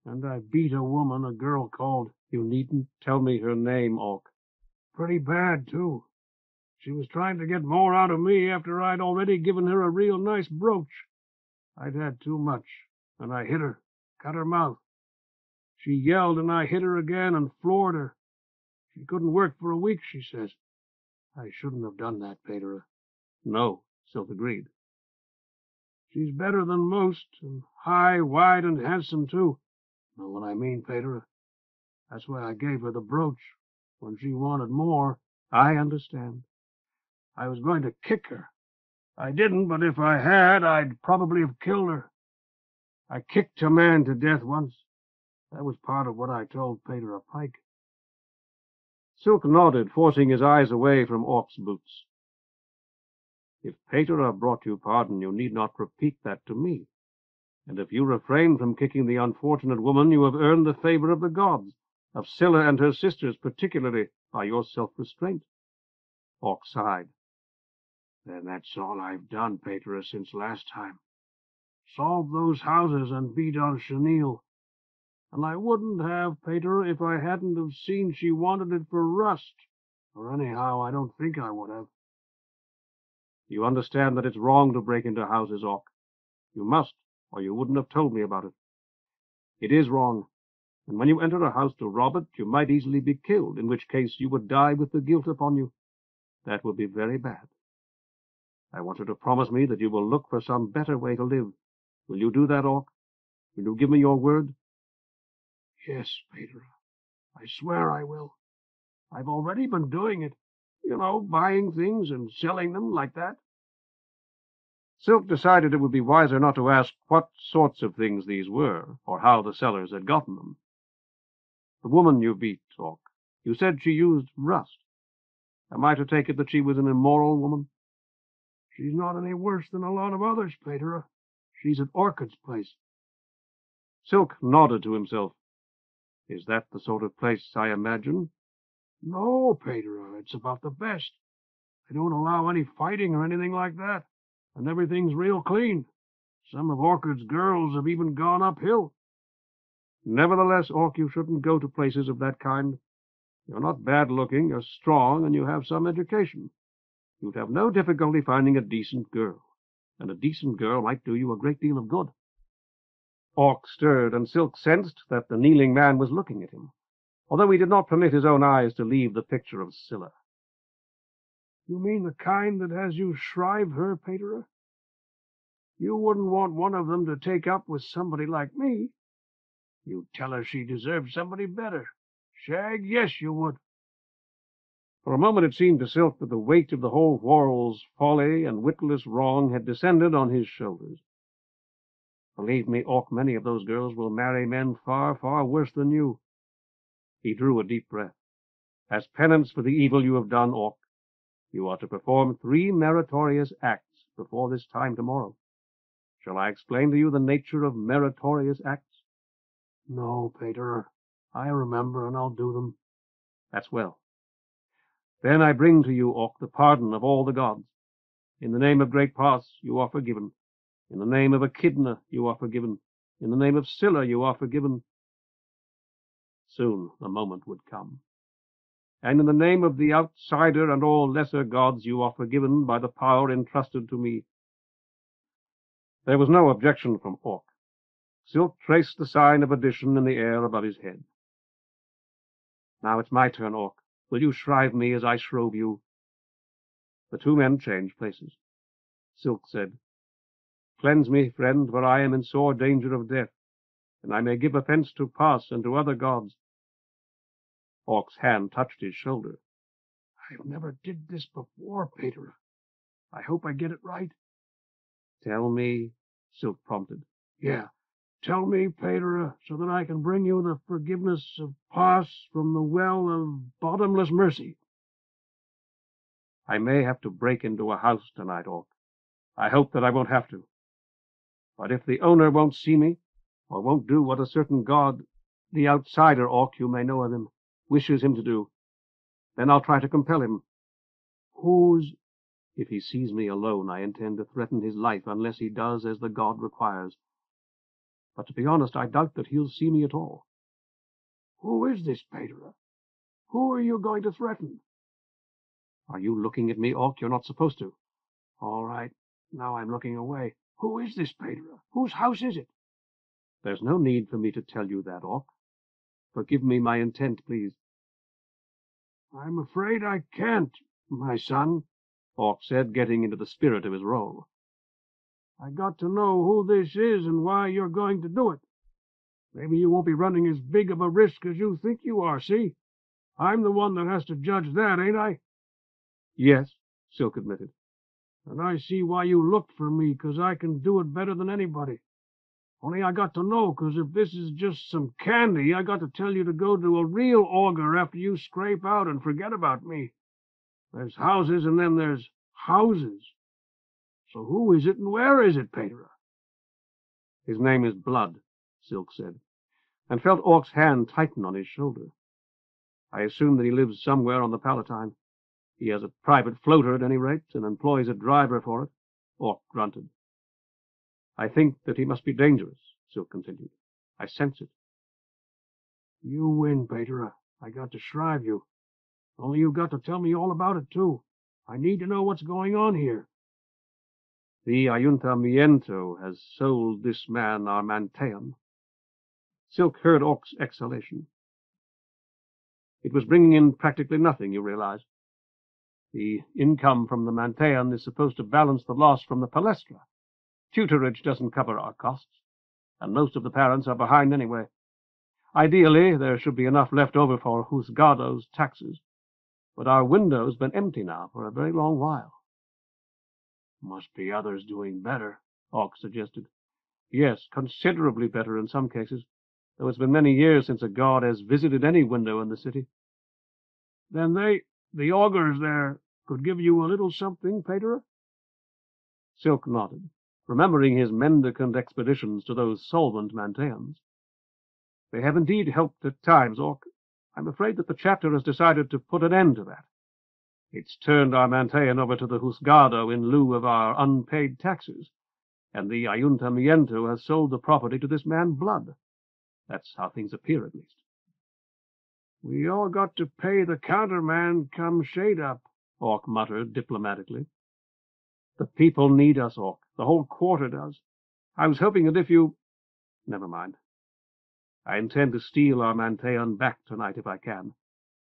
Speaker 1: And I beat a woman, a girl called—" "You needn't tell me her name, Orc." "Pretty bad, too. She was trying to get more out of me after I'd already given her a real nice brooch. I'd had too much, and I hit her, cut her mouth. She yelled, and I hit her again and floored her. She couldn't work for a week, she says. I shouldn't have done that, Paterer." "No," Silk agreed. "She's better than most, and high, wide, and handsome, too. Know what I mean, Paterer? That's why I gave her the brooch, when she wanted more." "I understand." "I was going to kick her. I didn't, but if I had, I'd probably have killed her. I kicked a man to death once. That was part of what I told Paterer Pike." Silk nodded, forcing his eyes away from Orc's boots. "If Paterer brought you pardon, you need not repeat that to me. And if you refrain from kicking the unfortunate woman, you have earned the favor of the gods, of Scylla and her sisters particularly, by your self-restraint." Orc sighed.
Speaker 3: Then that's all I've done, Peter, since last time. Solve those houses and beat on Chenille. And I wouldn't have, Peter, if I hadn't have seen she wanted it for rust. Or anyhow, I don't think I would have.
Speaker 1: You understand that it's wrong to break into houses, Orc. You must, or you wouldn't have told me about it. It is wrong, and when you enter a house to rob it, you might easily be killed, in which case you would die with the guilt upon you. That would be very bad. I want you to promise me that you will look for some better way to live. Will you do that, Orc? Will you give me your word?
Speaker 3: Yes, Peter. I swear I will. I've already been doing it. You know, buying things and selling them like that.
Speaker 1: Silk decided it would be wiser not to ask what sorts of things these were, or how the sellers had gotten them. The woman you beat, Orc, you said she used rust. Am I to take it that she was an immoral woman?
Speaker 3: She's not any worse than a lot of others, Peter. She's at Orchid's place.
Speaker 1: Silk nodded to himself. Is that the sort of place I imagine?
Speaker 3: No, Peter, it's about the best. They don't allow any fighting or anything like that, and everything's real clean. Some of Orchid's girls have even gone uphill.
Speaker 1: Nevertheless, Orc, you shouldn't go to places of that kind. You're not bad-looking, you're strong, and you have some education. You'd have no difficulty finding a decent girl, and a decent girl might do you a great deal of good. Orc stirred, and Silk sensed that the kneeling man was looking at him, although he did not permit his own eyes to leave the picture of Scylla.
Speaker 3: You mean the kind that has you shrive her, Peter? You wouldn't want one of them to take up with somebody like me. You'd tell her she deserved somebody better. Shag, yes, you would.
Speaker 1: For a moment it seemed to Silk that the weight of the whole Whorl's folly and witless wrong had descended on his shoulders. Believe me, Orc, many of those girls will marry men far, far worse than you. He drew a deep breath. As penance for the evil you have done, Orc, you are to perform 3 meritorious acts before this time tomorrow. Shall I explain to you the nature of meritorious acts?
Speaker 3: No, Peter. I remember, and I'll do them.
Speaker 1: That's well. Then I bring to you, Orc, the pardon of all the gods. In the name of Great Pass, you are forgiven. In the name of Echidna, you are forgiven. In the name of Scylla, you are forgiven. Soon the moment would come. And in the name of the outsider and all lesser gods, you are forgiven by the power entrusted to me. There was no objection from Orc. Silk traced the sign of addition in the air above his head. Now it's my turn, Orc. Will you shrive me as I shrove you? The 2 men changed places. Silk said, Cleanse me, friend, for I am in sore danger of death, and I may give offense to Pass and to other gods. Orc's hand touched his shoulder.
Speaker 3: I've never did this before, Peter. I hope I get it right.
Speaker 1: Tell me, Silk prompted.
Speaker 3: Yeah, tell me, Peter, so that I can bring you the forgiveness of Pass from the well of bottomless mercy.
Speaker 1: I may have to break into a house tonight, Orc. I hope that I won't have to. But if the owner won't see me, or won't do what a certain god, the outsider, Orc, you may know of him, wishes him to do, then I'll try to compel him.
Speaker 3: Who's...
Speaker 1: If he sees me alone, I intend to threaten his life unless he does as the god requires. But to be honest, I doubt that he'll see me at all.
Speaker 3: Who is this, Peter? Who are you going to threaten?
Speaker 1: Are you looking at me, Orc? You're not supposed to.
Speaker 3: All right. Now I'm looking away. Who is this, Peter? Whose house is it?
Speaker 1: There's no need for me to tell you that, Orc. Forgive me my intent, please.
Speaker 3: I'm afraid I can't, my son,
Speaker 1: Orc said, getting into the spirit of his role.
Speaker 3: I got to know who this is and why you're going to do it. Maybe you won't be running as big of a risk as you think you are, see? I'm the one that has to judge that, ain't I?
Speaker 1: Yes, Silk admitted.
Speaker 3: And I see why you looked for me, 'cause I can do it better than anybody. Only I got to know, 'cause if this is just some candy, I got to tell you to go to a real auger after you scrape out and forget about me. There's houses and then there's houses. So who is it and where is it, Peter?
Speaker 1: His name is Blood, Silk said, and felt Orc's hand tighten on his shoulder. I assume that he lives somewhere on the Palatine. He has a private floater at any rate, and employs a driver for it. Orc grunted. I think that he must be dangerous, Silk continued. I sense it.
Speaker 3: You win, Peter. I got to shrive you. Only you've got to tell me all about it, too. I need to know what's going on here.
Speaker 1: The Ayuntamiento has sold this man our Manteion. Silk heard Orc's exhalation. It was bringing in practically nothing, you realize. The income from the Manteion is supposed to balance the loss from the Palestra. Tutorage doesn't cover our costs, and most of the parents are behind anyway. Ideally, there should be enough left over for Husgado's taxes, but our window's been empty now for a very long while.
Speaker 3: Must be others doing better,
Speaker 1: Orc suggested. Yes, considerably better in some cases, though it's been many years since a god has visited any window in the city.
Speaker 3: Then the augurs there, could give you a little something, Peter?
Speaker 1: Silk nodded, remembering his mendicant expeditions to those solvent Manteions. They have indeed helped at times, Orc. I'm afraid that the chapter has decided to put an end to that. It's turned our Manteion over to the Husgado in lieu of our unpaid taxes, and the Ayuntamiento has sold the property to this man Blood. That's how things appear, at least.
Speaker 3: We all got to pay the counterman come shade up,
Speaker 1: Orc muttered diplomatically. The people need us, Orc. The whole quarter does. I was hoping that if you... Never mind. I intend to steal our Manteion back tonight if I can,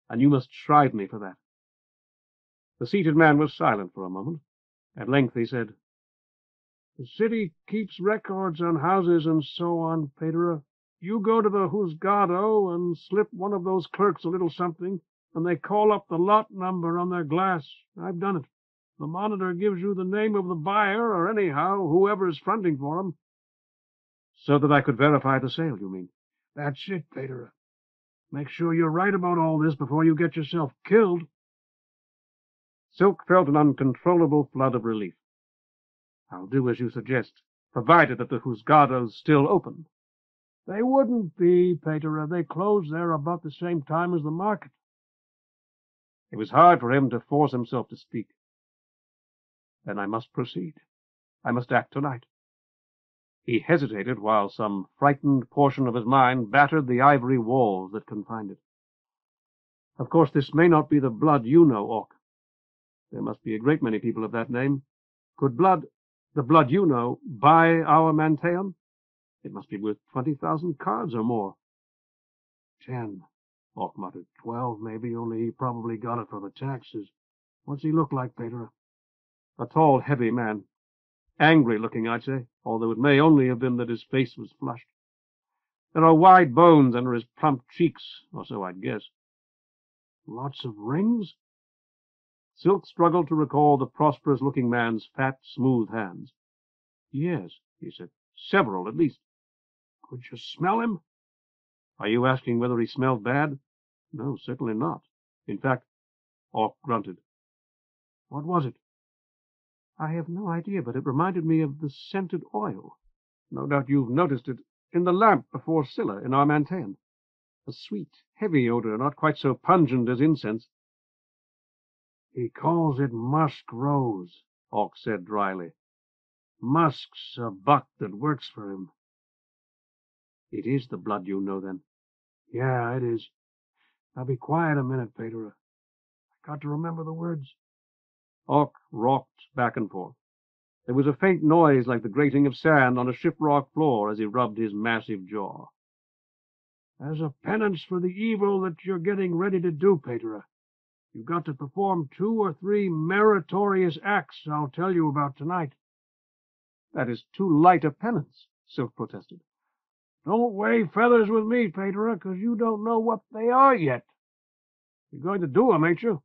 Speaker 1: and you must shrive me for that. The seated man was silent for a moment. At length he said,
Speaker 3: The city keeps records on houses and so on, Peter. You go to the Husgado and slip one of those clerks a little something, and they call up the lot number on their glass. I've done it. The monitor gives you the name of the buyer, or anyhow, whoever's fronting for him.
Speaker 1: So that I could verify the sale, you mean?
Speaker 3: That's it, Peter. Make sure you're right about all this before you get yourself killed.
Speaker 1: Silk felt an uncontrollable flood of relief. I'll do as you suggest, provided that the Husgado's still open.
Speaker 3: They wouldn't be, Peter. They close there about the same time as the market.
Speaker 1: It was hard for him to force himself to speak. Then I must proceed. I must act tonight. He hesitated while some frightened portion of his mind battered the ivory walls that confined it. Of course, this may not be the Blood you know, Orc. There must be a great many people of that name. Could the Blood you know, buy our Manteion? It must be worth 20,000 cards or more.
Speaker 3: 10, Orc muttered. 12, maybe, only he probably got it for the taxes. What's he look like, Peter?
Speaker 1: A tall, heavy man. Angry-looking, I'd say, although it may only have been that his face was flushed. There are wide bones under his plump cheeks, or so I'd guess.
Speaker 3: Lots of rings?
Speaker 1: Silk struggled to recall the prosperous-looking man's fat, smooth hands. Yes, he said. Several, at least.
Speaker 3: Could you smell him?
Speaker 1: Are you asking whether he smelled bad? No, certainly not. In fact, Orc grunted.
Speaker 3: What was it?
Speaker 1: I have no idea, but it reminded me of the scented oil. No doubt you've noticed it in the lamp before Scylla in our Manteion. A sweet, heavy odor, not quite so pungent as incense.
Speaker 3: He calls it musk rose,
Speaker 1: Orc said dryly.
Speaker 3: Musk's a buck that works for him.
Speaker 1: It is the Blood you know, then?
Speaker 3: Yeah, it is. Now be quiet a minute, Peter. I got to remember the words.
Speaker 1: Orc rocked back and forth. There was a faint noise like the grating of sand on a shipwreck floor as he rubbed his massive jaw.
Speaker 3: As a penance for the evil that you're getting ready to do, Peter, you've got to perform 2 or 3 meritorious acts I'll tell you about tonight.
Speaker 1: That is too light a penance, Silk protested.
Speaker 3: Don't weigh feathers with me, Peter, 'cause you don't know what they are yet. You're going to do 'em, ain't you?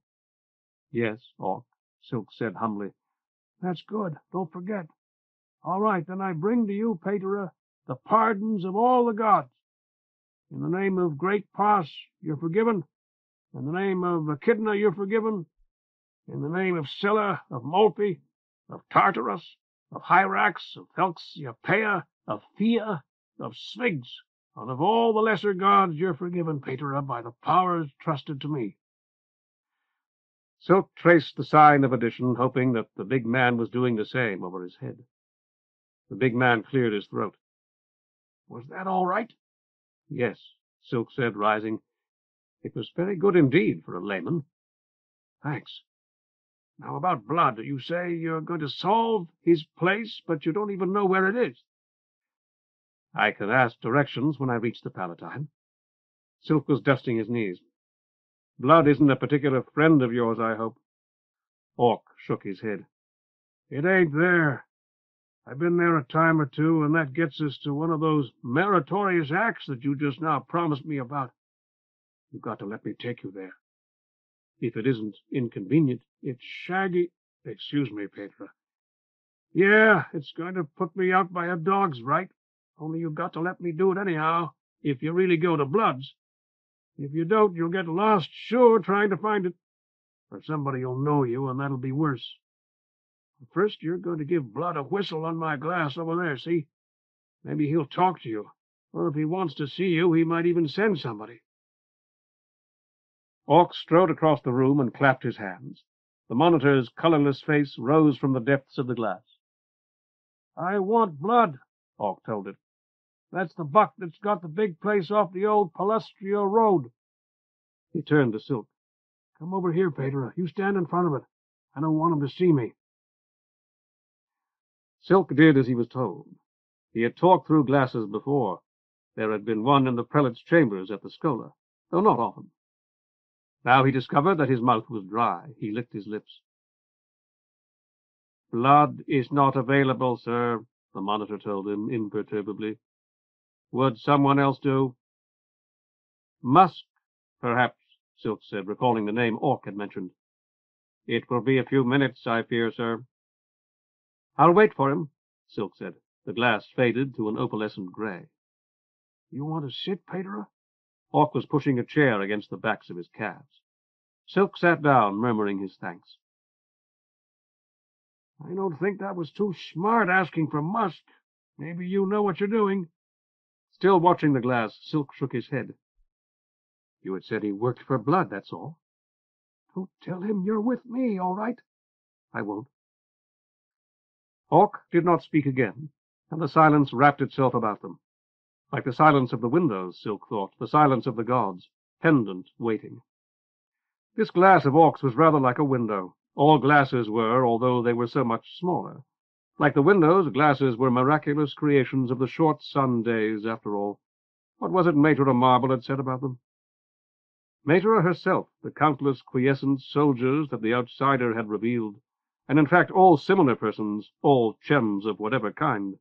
Speaker 1: Yes, Orc, Silk said humbly.
Speaker 3: That's good. Don't forget. All right, then I bring to you, Peter, the pardons of all the gods. In the name of Great Pos, you're forgiven. In the name of Echidna, you're forgiven. In the name of Scylla, of Molpe, of Tartarus, of Hyrax, of Thelxiopeia, of Thea, of Sphinx, and of all the lesser gods, you're forgiven, Peter, by the powers trusted to me.
Speaker 1: Silk traced the sign of addition, hoping that the big man was doing the same over his head. The big man cleared his throat.
Speaker 3: Was that all right?
Speaker 1: Yes, Silk said, rising. It was very good indeed for a layman.
Speaker 3: Thanks. Now about blood, you say you're going to solve his place, but you don't even know where it is.
Speaker 1: I can ask directions when I reach the Palatine. Silk was dusting his knees. Blood isn't a particular friend of yours, I hope. Orc shook his head.
Speaker 3: It ain't there. I've been there a time or two, and that gets us to one of those meritorious acts that you just now promised me about. You've got to let me take you there.
Speaker 1: If it isn't inconvenient.
Speaker 3: It's shaggy. Excuse me, Petra. Yeah, it's going to put me out by a dog's right. Only you've got to let me do it anyhow, if you really go to Blood's. If you don't, you'll get lost, sure, trying to find it. Or somebody will know you, and that'll be worse. First, you're going to give Blood a whistle on my glass over there, see? Maybe he'll talk to you. Or if he wants to see you, he might even send somebody.
Speaker 1: Orc strode across the room and clapped his hands. The monitor's colorless face rose from the depths of the glass.
Speaker 3: I want Blood, Orc told it. That's the buck that's got the big place off the old Palustria Road.
Speaker 1: He turned to Silk.
Speaker 3: Come over here, Petra. You stand in front of it. I don't want him to see me.
Speaker 1: Silk did as he was told. He had talked through glasses before. There had been one in the prelate's chambers at the Schola, though not often. Now he discovered that his mouth was dry. He licked his lips. Blood is not available, sir, the monitor told him imperturbably. Would someone else do? Musk, perhaps, Silk said, recalling the name Orc had mentioned. It will be a few minutes, I fear, sir. I'll wait for him, Silk said. The glass faded to an opalescent gray.
Speaker 3: You want to sit, Petra?
Speaker 1: Orc was pushing a chair against the backs of his calves. Silk sat down, murmuring his thanks.
Speaker 3: I don't think that was too smart asking for Musk. Maybe you know what you're doing.
Speaker 1: Still watching the glass, Silk shook his head. You had said he worked for Blood, that's all.
Speaker 3: Don't tell him you're with me, all right?
Speaker 1: I won't. Orc did not speak again, and the silence wrapped itself about them. Like the silence of the windows, Silk thought, the silence of the gods, pendant, waiting. This glass of Orc's was rather like a window. All glasses were, although they were so much smaller. Like the windows, glasses were miraculous creations of the short sun days, after all. What was it Maitre Marble had said about them? Maitre herself, the countless quiescent soldiers that the outsider had revealed, and in fact all similar persons, all chems of whatever kind,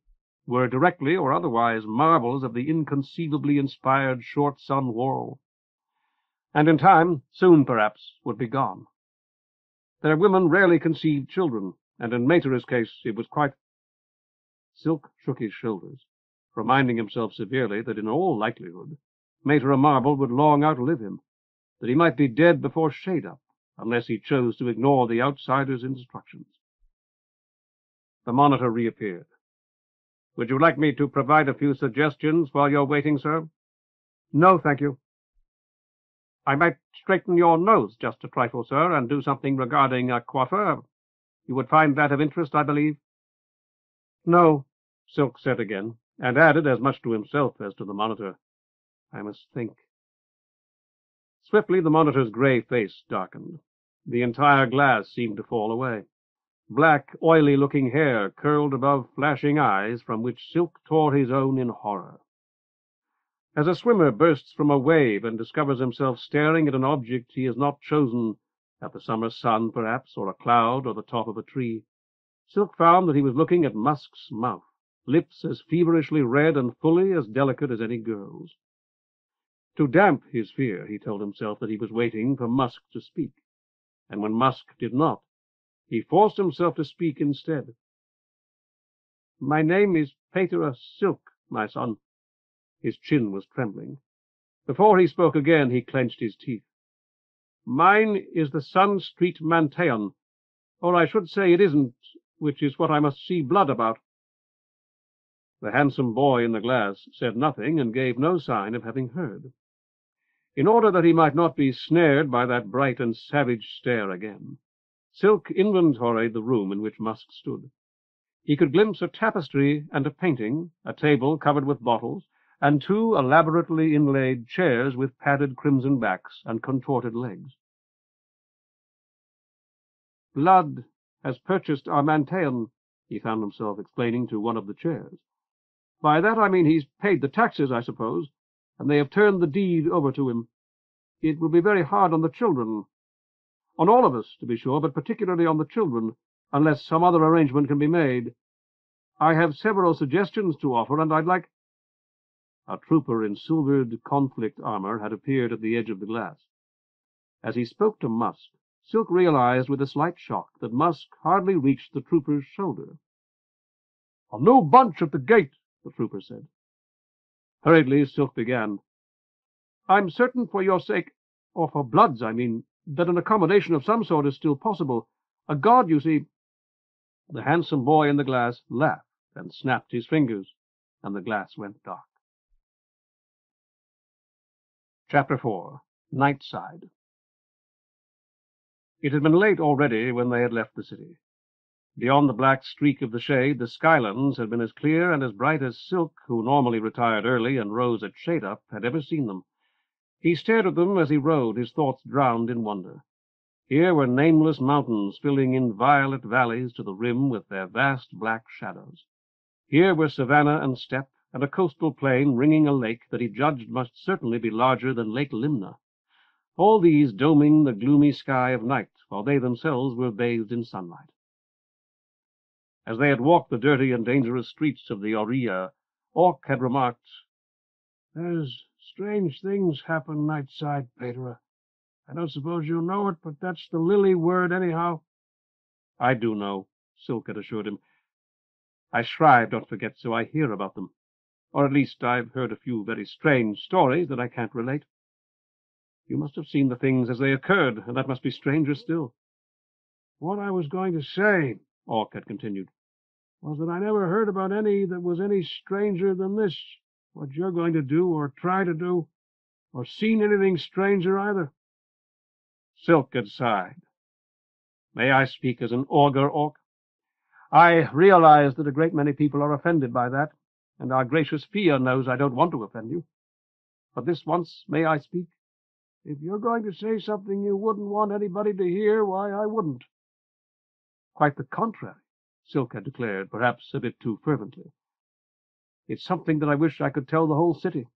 Speaker 1: were directly or otherwise marvels of the inconceivably inspired short sun Whorl, and in time, soon perhaps, would be gone. Their women rarely conceived children, and in Maitre's case it was quite... Silk shook his shoulders, reminding himself severely that in all likelihood Maitre Marble would long outlive him, that he might be dead before shade-up, unless he chose to ignore the outsider's instructions. The monitor reappeared. Would you like me to provide a few suggestions while you're waiting, sir? No, thank you. I might straighten your nose just a trifle, sir, and do something regarding a coiffeur. You would find that of interest, I believe? No, Silk said again, and added as much to himself as to the monitor. I must think. Swiftly the monitor's gray face darkened. The entire glass seemed to fall away. Black, oily-looking hair curled above flashing eyes from which Silk tore his own in horror. As a swimmer bursts from a wave and discovers himself staring at an object he has not chosen, at the summer sun, perhaps, or a cloud, or the top of a tree, Silk found that he was looking at Musk's mouth, lips as feverishly red and fully as delicate as any girl's. To damp his fear, he told himself that he was waiting for Musk to speak, and when Musk did not, he forced himself to speak instead. My name is Peter Silk, my son. His chin was trembling. Before he spoke again, he clenched his teeth. Mine is the Sun Street Manteion, or I should say it isn't, which is what I must see Blood about. The handsome boy in the glass said nothing and gave no sign of having heard. In order that he might not be snared by that bright and savage stare again, Silk inventoried the room in which Musk stood. He could glimpse a tapestry and a painting, a table covered with bottles, and 2 elaborately inlaid chairs with padded crimson backs and contorted legs. "Blood has purchased our Manteion," he found himself explaining to one of the chairs. "By that I mean he's paid the taxes, I suppose, and they have turned the deed over to him. It will be very hard on the children. On all of us, to be sure, but particularly on the children, unless some other arrangement can be made. I have several suggestions to offer, and I'd like—" A trooper in silvered conflict armor had appeared at the edge of the glass. As he spoke to Musk, Silk realized with a slight shock that Musk hardly reached the trooper's shoulder. "A new bunch at the gate," the trooper said. Hurriedly, Silk began. "I'm certain for your sake, or for Blood's, I mean, that an accommodation of some sort is still possible. A god, you see—" The handsome boy in the glass laughed and snapped his fingers, and the glass went dark. Chapter 4. Nightside. It had been late already when they had left the city. Beyond the black streak of the shade, the skylands had been as clear and as bright as Silk, who normally retired early and rose at shade-up, had ever seen them. He stared at them as he rode, his thoughts drowned in wonder. Here were nameless mountains filling in violet valleys to the rim with their vast black shadows. Here were savanna and steppe, and a coastal plain ringing a lake that he judged must certainly be larger than Lake Limna. All these doming the gloomy sky of night, while they themselves were bathed in sunlight. As they had walked the dirty and dangerous streets of the Aurea, Orc had remarked, "There's strange things happen Nightside, Pedro. I don't suppose you know it, but that's the lily word anyhow." "I do know," Silk had assured him. "I shrive, don't forget, so I hear about them. Or at least I've heard a few very strange stories that I can't relate. You must have seen the things as they occurred, and that must be stranger still." "What I was going to say," Orc had continued, "was that I never heard about any that was any stranger than this, what you're going to do or try to do, or seen anything stranger either." Silk had sighed. "May I speak as an augur, Orc? I realize that a great many people are offended by that, and our gracious Fia knows I don't want to offend you. But this once, may I speak?" "If you're going to say something you wouldn't want anybody to hear, why, I wouldn't." "Quite the contrary," Silk had declared, perhaps a bit too fervently. "It's something that I wish I could tell the whole city."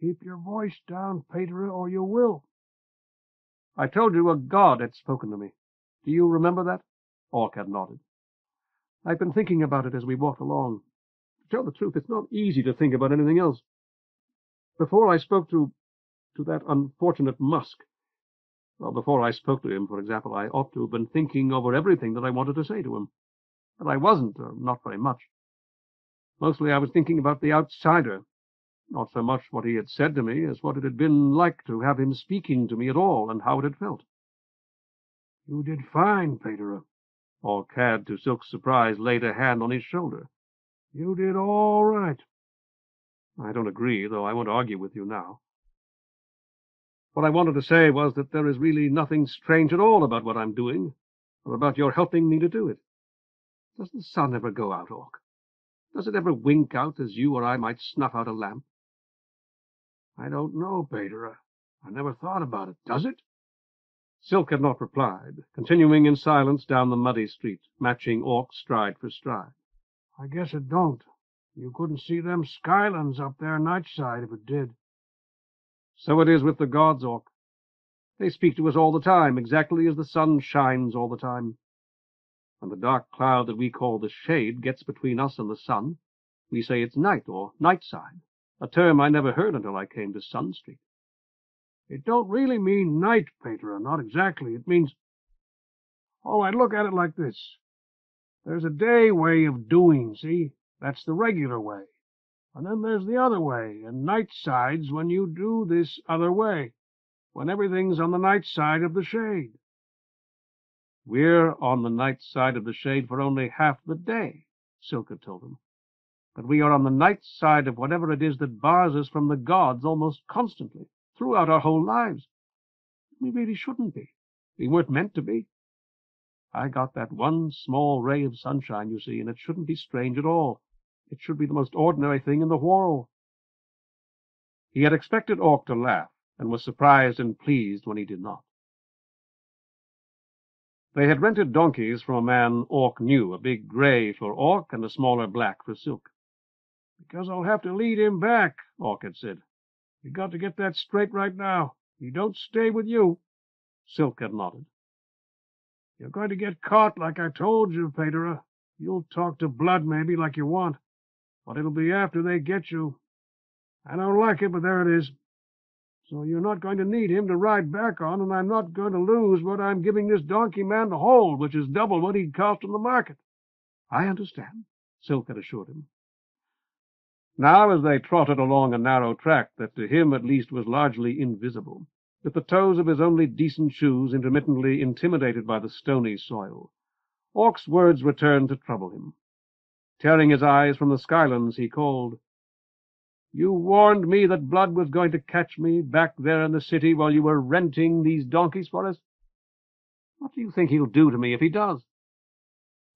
Speaker 1: "Keep your voice down, Pedro, or you will." "I told you a god had spoken to me. Do you remember that?" Orc had nodded. "I've been thinking about it as we walked along. To tell the truth, it's not easy to think about anything else. Before I spoke to that unfortunate Musk, well, before I spoke to him, for example, I ought to have been thinking over everything that I wanted to say to him. But I wasn't, or not very much. Mostly I was thinking about the outsider, not so much what he had said to me as what it had been like to have him speaking to me at all, and how it had felt." "You did fine, Pedro." Orc had, to Silk's surprise, laid a hand on his shoulder. "You did all right." "I don't agree, though I won't argue with you now. What I wanted to say was that there is really nothing strange at all about what I'm doing, or about your helping me to do it. Does the sun ever go out, Orc? Does it ever wink out as you or I might snuff out a lamp?" "I don't know, Pedro. I never thought about it. Does it?" Silk had not replied, continuing in silence down the muddy street, matching Orc stride for stride. "I guess it don't. You couldn't see them skylands up there Nightside if it did." "So it is with the gods, Orc. They speak to us all the time, exactly as the sun shines all the time. When the dark cloud that we call the shade gets between us and the sun, we say it's night or nightside, a term I never heard until I came to Sun Street." "It don't really mean night, Pedro, not exactly. It means— All right, look at it like this. There's a day way of doing, see? That's the regular way. And then there's the other way, and nightside's when you do this other way, when everything's on the night side of the shade." "We're on the night side of the shade for only half the day," Silk had told him. "But we are on the night side of whatever it is that bars us from the gods almost constantly, throughout our whole lives. We really shouldn't be. We weren't meant to be. I got that one small ray of sunshine, you see, and it shouldn't be strange at all. It should be the most ordinary thing in the Whorl." He had expected Orc to laugh, and was surprised and pleased when he did not. They had rented donkeys from a man Orc knew, a big gray for Orc and a smaller black for Silk. "Because I'll have to lead him back," Orc had said. "You got to get that straight right now. He don't stay with you." Silk had nodded. "You're going to get caught like I told you, Paterer. You'll talk to Blood maybe like you want, but it'll be after they get you. I don't like it, but there it is. So you're not going to need him to ride back on, and I'm not going to lose what I'm giving this donkey man to hold, which is double what he'd cost on the market." "I understand," Silk had assured him. Now, as they trotted along a narrow track that to him at least was largely invisible, with the toes of his only decent shoes intermittently intimidated by the stony soil, Orc's words returned to trouble him. Tearing his eyes from the skylands, he called, "You warned me that Blood was going to catch me back there in the city while you were renting these donkeys for us. What do you think he'll do to me if he does?"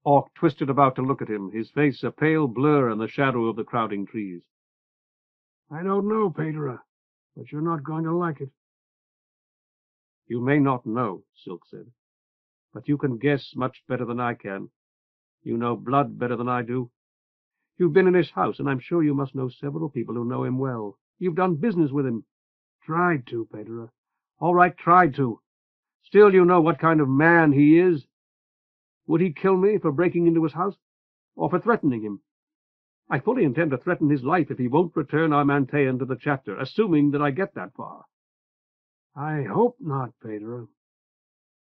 Speaker 1: Orc twisted about to look at him, his face a pale blur in the shadow of the crowding trees. "I don't know, Paterer, but you're not going to like it." "You may not know," Silk said, "but you can guess much better than I can. You know Blood better than I do. You've been in his house, and I'm sure you must know several people who know him well. You've done business with him." "Tried to, Paterer." "All right, tried to. Still you know what kind of man he is. Would he kill me for breaking into his house, or for threatening him? I fully intend to threaten his life if he won't return our Manteion to the chapter, assuming that I get that far." "I hope not, Paterer."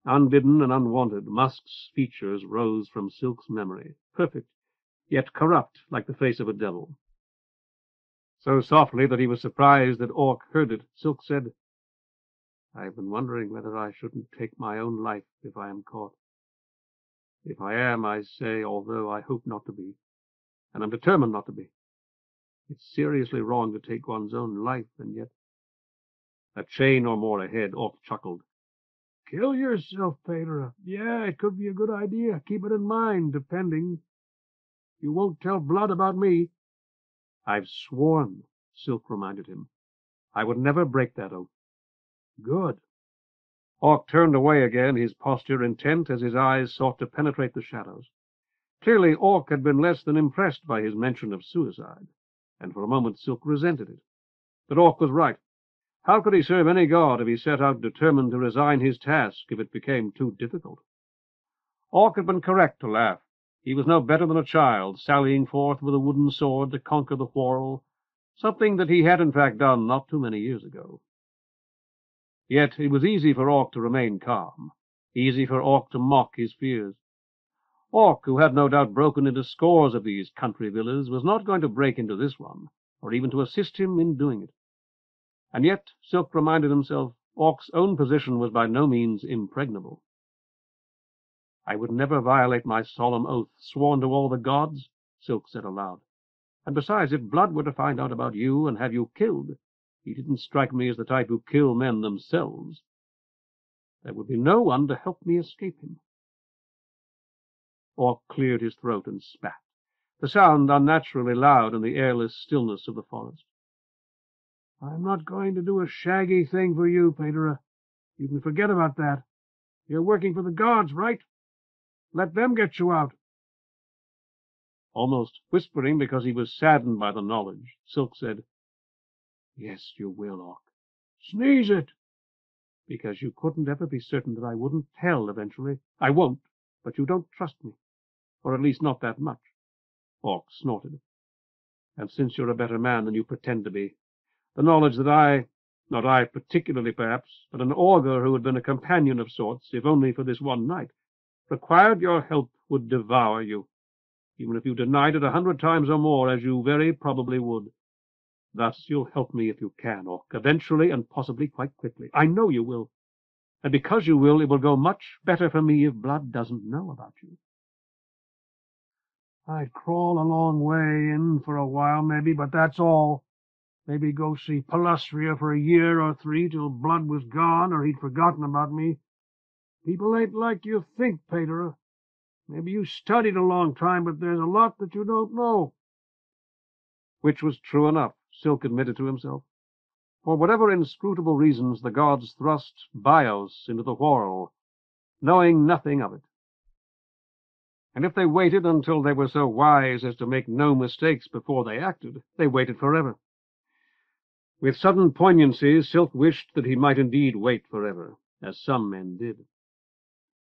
Speaker 1: Unbidden and unwanted, Musk's features rose from Silk's memory, perfect, yet corrupt like the face of a devil. So softly that he was surprised that Orc heard it, Silk said, "I've been wondering whether I shouldn't take my own life if I am caught. If I am, I say, although I hope not to be, and I'm determined not to be. It's seriously wrong to take one's own life, and yet—" A chain or more ahead, Orc chuckled. "Kill yourself, Paterer. Yeah, it could be a good idea. Keep it in mind, depending. You won't tell Blood about me." "I've sworn," Silk reminded him. "I would never break that oath." "Good." Orc turned away again, his posture intent as his eyes sought to penetrate the shadows. Clearly Orc had been less than impressed by his mention of suicide, and for a moment Silk resented it. But Orc was right. How could he serve any god if he set out determined to resign his task if it became too difficult? Orc had been correct to laugh. He was no better than a child, sallying forth with a wooden sword to conquer the Whorl, something that he had in fact done not too many years ago. Yet it was easy for Orc to remain calm, easy for Orc to mock his fears. Orc, who had no doubt broken into scores of these country villas, was not going to break into this one, or even to assist him in doing it. And yet, Silk reminded himself, Orc's own position was by no means impregnable. "I would never violate my solemn oath, sworn to all the gods," Silk said aloud. "And besides, if Blood were to find out about you and have you killed, he didn't strike me as the type who kill men themselves. There would be no one to help me escape him." Orc cleared his throat and spat, the sound unnaturally loud in the airless stillness of the forest. "I'm not going to do a shaggy thing for you, Paterer. You can forget about that. You're working for the gods, right? Let them get you out." Almost whispering because he was saddened by the knowledge, Silk said, "Yes, you will, Orc." "Sneeze it." "Because you couldn't ever be certain that I wouldn't tell eventually." "I won't, but you don't trust me. Or at least not that much." Orc snorted. "And since you're a better man than you pretend to be, the knowledge that not I particularly perhaps, but an augur who had been a companion of sorts, if only for this one night, required your help would devour you, even if you denied it 100 times or more, as you very probably would. Thus you'll help me if you can, Orc, eventually and possibly quite quickly. I know you will. And because you will, it will go much better for me if Blood doesn't know about you." "I'd crawl a long way in for a while, maybe, but that's all."
Speaker 3: Maybe go see Palustria for a year or three till blood was gone or he'd forgotten about me. People ain't like you think, Pater. Maybe you studied a long time, but there's a lot that you don't know.
Speaker 1: Which was true enough, Silk admitted to himself. For whatever inscrutable reasons, the gods thrust Bios into the Whorl, knowing nothing of it. And if they waited until they were so wise as to make no mistakes before they acted, they waited forever. With sudden poignancy, Silk wished that he might indeed wait forever, as some men did.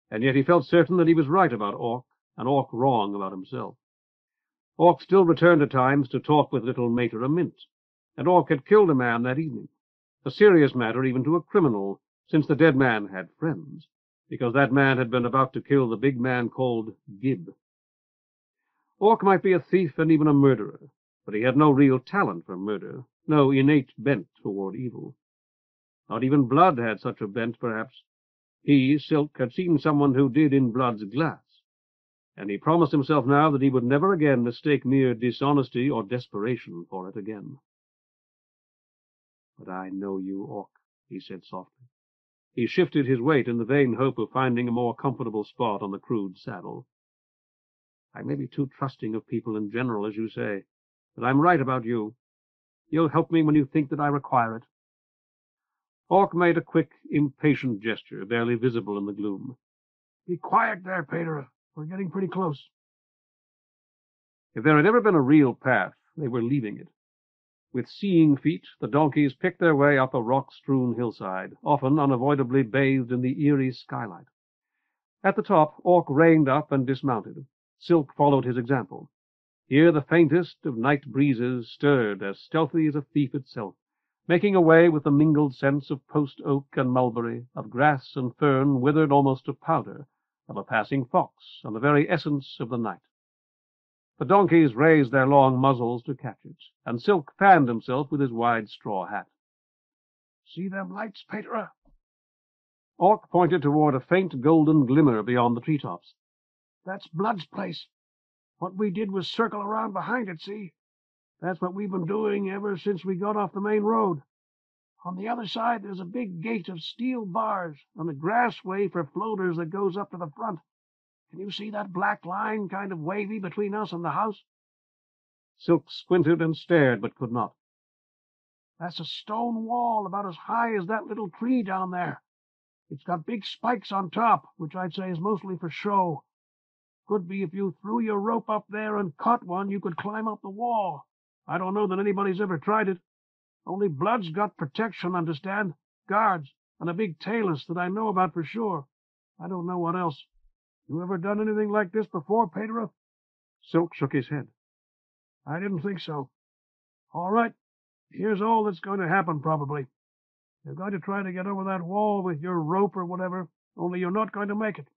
Speaker 1: And yet he felt certain that he was right about Orc, and Orc wrong about himself. Orc still returned at times to talk with little Mater a Mint, and Orc had killed a man that evening, a serious matter even to a criminal, since the dead man had friends, because that man had been about to kill the big man called Gib. Orc might be a thief and even a murderer, but he had no real talent for murder, no innate bent toward evil. Not even Blood had such a bent, perhaps. He, Silk, had seen someone who did in Blood's glass, and he promised himself now that he would never again mistake mere dishonesty or desperation for it again. "But I know you, Orc," he said softly. He shifted his weight in the vain hope of finding a more comfortable spot on the crude saddle. "I may be too trusting of people in general, as you say, but I'm right about you. You'll help me when you think that I require it." Orc made a quick, impatient gesture, barely visible in the gloom. "Be quiet there, Pater. We're getting pretty close." If there had ever been a real path, they were leaving it. With seeing feet, the donkeys picked their way up a rock-strewn hillside, often unavoidably bathed in the eerie skylight. At the top, Orc reined up and dismounted. Silk followed his example. Here the faintest of night breezes stirred, as stealthy as a thief itself, making away with the mingled scents of post-oak and mulberry, of grass and fern withered almost to powder, of a passing fox, and the very essence of the night. The donkeys raised their long muzzles to catch it, and Silk fanned himself with his wide straw hat. "See them lights, Pater?" Orc pointed toward a faint golden glimmer beyond the treetops. "That's Blood's place. What we did was circle around behind it, see? That's what we've been doing ever since we got off the main road. On the other side there's a big gate of steel bars, and a grassway for floaters that goes up to the front. Can you see that black line kind of wavy between us and the house?" Silk squinted and stared, but could not. "That's a stone wall about as high as that little tree down there. It's got big spikes on top, which I'd say is mostly for show. Could be if you threw your rope up there and caught one, you could climb up the wall. I don't know that anybody's ever tried it. Only Blood's got protection, understand, guards, and a big talus that I know about for sure. I don't know what else. You ever done anything like this before, Pater?" Silk shook his head. "I didn't think so. All right, here's all that's going to happen, probably. You're going to try to get over that wall with your rope or whatever, only you're not going to make it.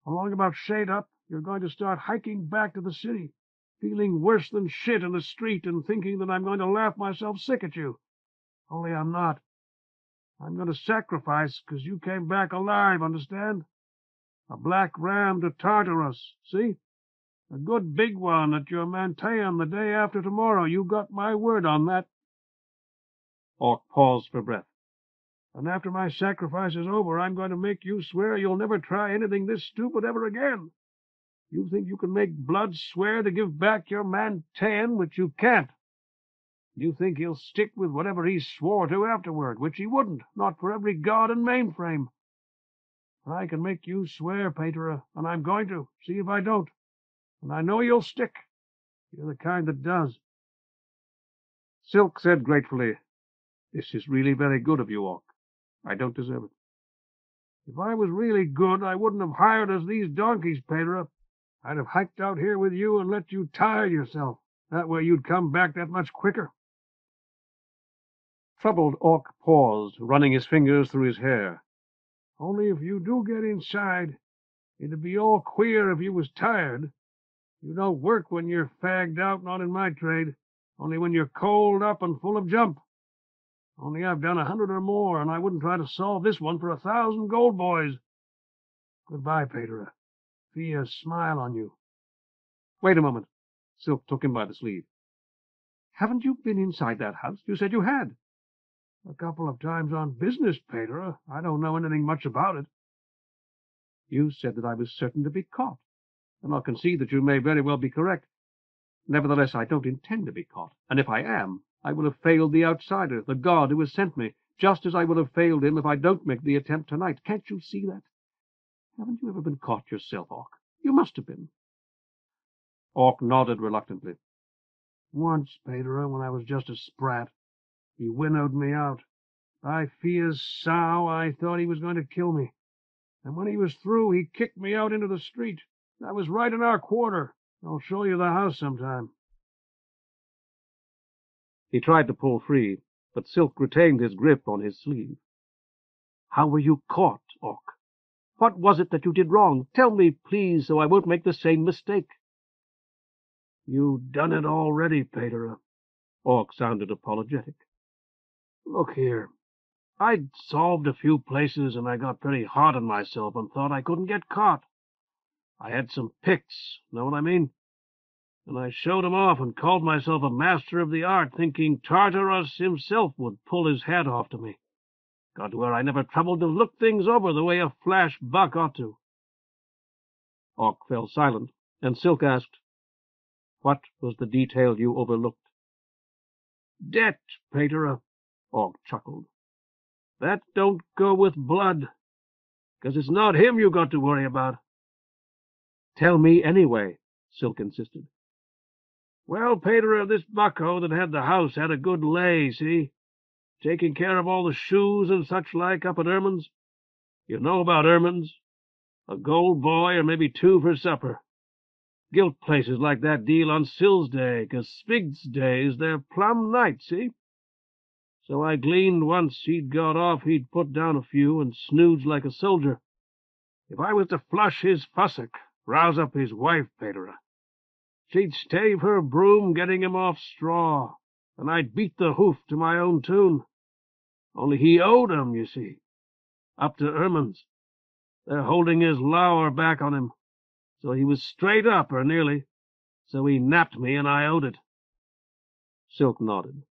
Speaker 1: Along about shade-up, you're going to start hiking back to the city, feeling worse than shit in the street and thinking that I'm going to laugh myself sick at you. Only I'm not. I'm going to sacrifice 'cause you came back alive, understand? A black ram to Tartarus, see? A good big one at your Manteion the day after tomorrow. You got my word on that." Orc paused for breath. "And after my sacrifice is over, I'm going to make you swear you'll never try anything this stupid ever again. You think you can make Blood swear to give back your Manteion, which you can't. You think he'll stick with whatever he swore to afterward, which he wouldn't, not for every god in Mainframe. But I can make you swear, Pater, and I'm going to, see if I don't. And I know you'll stick. You're the kind that does." Silk said gratefully, "This is really very good of you, Orc. I don't deserve it." "If I was really good, I wouldn't have hired us these donkeys, Pater. I'd have hiked out here with you and let you tire yourself. That way you'd come back that much quicker." Troubled, Orc paused, running his fingers through his hair. "Only if you do get inside, it'd be all queer if you was tired. You don't work when you're fagged out, not in my trade, only when you're cold up and full of jump. Only I've done 100 or more, and I wouldn't try to solve this one for 1,000 gold boys. Goodbye, Pater. See a smile on you." "Wait a moment." Silk took him by the sleeve.
Speaker 3: Haven't you been inside that house? You said you had. A couple of times on business, Peter. I don't know anything much about it. You said that I was certain to be caught, and I'll concede that you may very well be correct. Nevertheless, I don't intend to be caught, and if I am, I will have failed the outsider, the God who has sent me, just as I will have failed him if I don't make the attempt tonight. Can't you see that? Haven't you ever been caught yourself, Orc? You must have been. Orc nodded reluctantly. Once, Peter, when I was just a sprat. He winnowed me out. I fears sow I thought he was going to kill me. And when he was through, he kicked me out into the street. That was right in our quarter. I'll show you the house sometime.
Speaker 1: He tried to pull free, but Silk retained his grip on his sleeve. How were you caught, Orc? What was it that you did wrong? Tell me, please, so I won't make the same mistake.
Speaker 3: You done it already, Peter.
Speaker 1: Orc sounded apologetic.
Speaker 3: Look here. I'd solved a few places, and I got pretty hard on myself and thought I couldn't get caught. I had some picks, know what I mean? And I showed 'em off and called myself a master of the art, thinking Tartarus himself would pull his hat off to me. Got to where I never troubled to look things over the way a flash buck ought to.
Speaker 1: Orc fell silent, and Silk asked, What was the detail you overlooked?
Speaker 3: Debt, Peter. Orc chuckled. That don't go with blood, 'cause it's not him you got to worry about.
Speaker 1: Tell me anyway, Silk insisted.
Speaker 3: Well, Peter, this bucko that had the house had a good lay, see? Taking care of all the shoes and such like up at Erman's. You know about Erman's? A gold boy or maybe two for supper. Gilt places like that deal on Sill's Day, 'cause Spig's days they're plumb night, see? So I gleaned once he'd got off he'd put down a few and snooze like a soldier. If I was to flush his fussock, rouse up his wife, Peter, she'd stave her broom getting him off straw, and I'd beat the hoof to my own tune. Only he owed 'em, you see. Up to Erman's. They're holding his lower back on him. So he was straight up, or nearly. So he napped me, and I owed it.
Speaker 1: Silk nodded.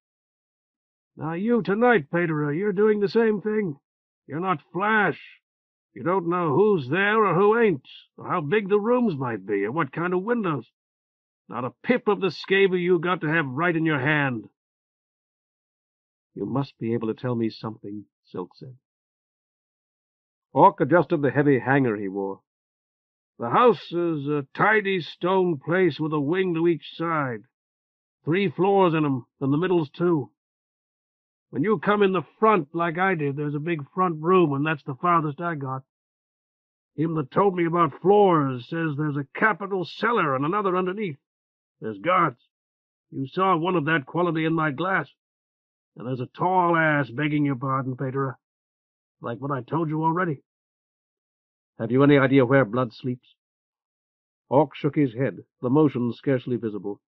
Speaker 3: Now you tonight, Peter, you're doing the same thing. You're not Flash. You don't know who's there or who ain't, or how big the rooms might be, or what kind of windows. Not a pip of the scaver you got to have right in your hand.
Speaker 1: You must be able to tell me something, Silk said. Orc adjusted the heavy hanger he wore.
Speaker 3: The house is a tidy stone place with a wing to each side. 3 floors in 'em, and the middle's 2. When you come in the front like I did, there's a big front room, and that's the farthest I got. Him that told me about floors says there's a capital cellar and another underneath. There's guards. You saw one of that quality in my glass. And there's a tall ass begging your pardon, Peter. Like what I told you already.
Speaker 1: Have you any idea where Blood sleeps? Orc shook his head, the motion scarcely visible.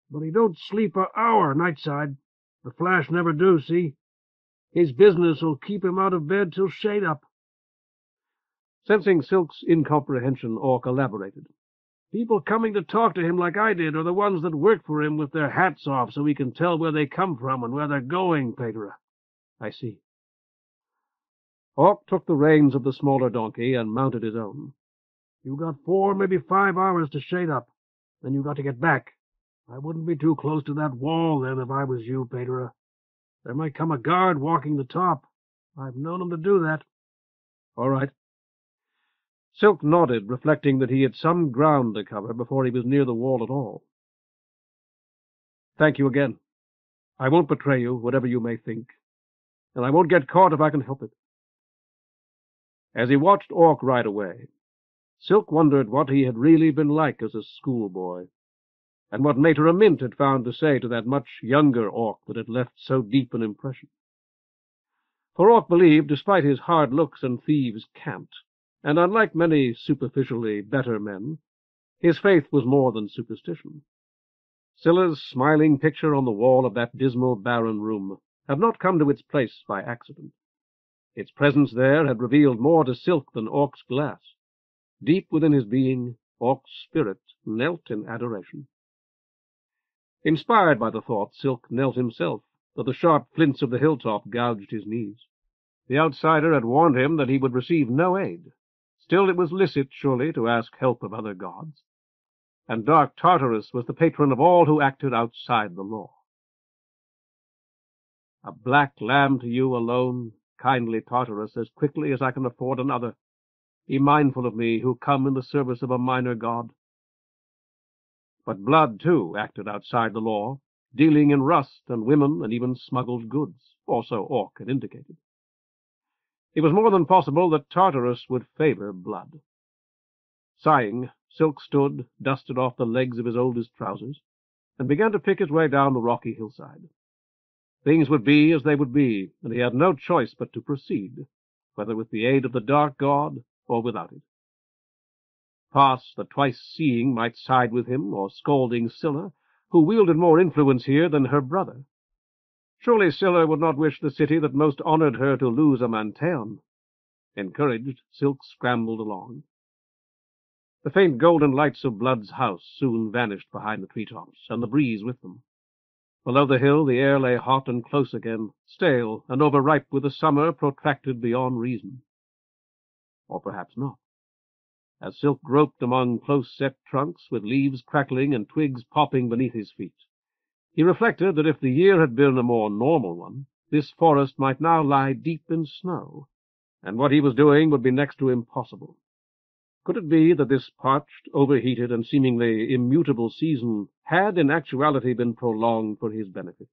Speaker 3: But he don't sleep a hour, Nightside. The Flash never do, see? His business'll keep him out of bed till shade up.
Speaker 1: Sensing Silk's incomprehension, Orc elaborated.
Speaker 3: People coming to talk to him like I did are the ones that work for him with their hats off so he can tell where they come from and where they're going, Peter.
Speaker 1: I see. Orc took the reins of the smaller donkey and mounted his own.
Speaker 3: You got 4, maybe 5 hours to shade up. Then you got to get back. I wouldn't be too close to that wall then if I was you, Peter. There might come a guard walking the top. I've known 'em to do that.
Speaker 1: All right. Silk nodded, reflecting that he had some ground to cover before he was near the wall at all. Thank you again. I won't betray you, whatever you may think, and I won't get caught if I can help it. As he watched Orc ride away, Silk wondered what he had really been like as a schoolboy, and what Mater Mint had found to say to that much younger Orc that had left so deep an impression. For Orc believed, despite his hard looks and thieves' cant, and unlike many superficially better men, his faith was more than superstition. Scylla's smiling picture on the wall of that dismal, barren room had not come to its place by accident. Its presence there had revealed more to Silk than Orc's glass. Deep within his being, Orc's spirit knelt in adoration. Inspired by the thought, Silk knelt himself, though the sharp flints of the hilltop gouged his knees. The outsider had warned him that he would receive no aid. Still, it was licit, surely, to ask help of other gods. And dark Tartarus was the patron of all who acted outside the law. A black lamb to you alone, kindly Tartarus, as quickly as I can afford another. Be mindful of me, who come in the service of a minor god. But blood, too, acted outside the law, dealing in rust and women and even smuggled goods, or so Orc had indicated. It was more than possible that Tartarus would favor blood. Sighing, Silk stood, dusted off the legs of his oldest trousers, and began to pick his way down the rocky hillside. Things would be as they would be, and he had no choice but to proceed, whether with the aid of the dark god or without it. Pas, the twice-seeing, might side with him, or scolding Scylla, who wielded more influence here than her brother. Surely Scylla would not wish the city that most honored her to lose a Manteion. Encouraged, Silk scrambled along. The faint golden lights of Blood's house soon vanished behind the treetops, and the breeze with them. Below the hill the air lay hot and close again, stale and overripe with a summer protracted beyond reason. Or perhaps not. As Silk groped among close-set trunks, with leaves crackling and twigs popping beneath his feet, he reflected that if the year had been a more normal one, this forest might now lie deep in snow, and what he was doing would be next to impossible. Could it be that this parched, overheated, and seemingly immutable season had in actuality been prolonged for his benefit?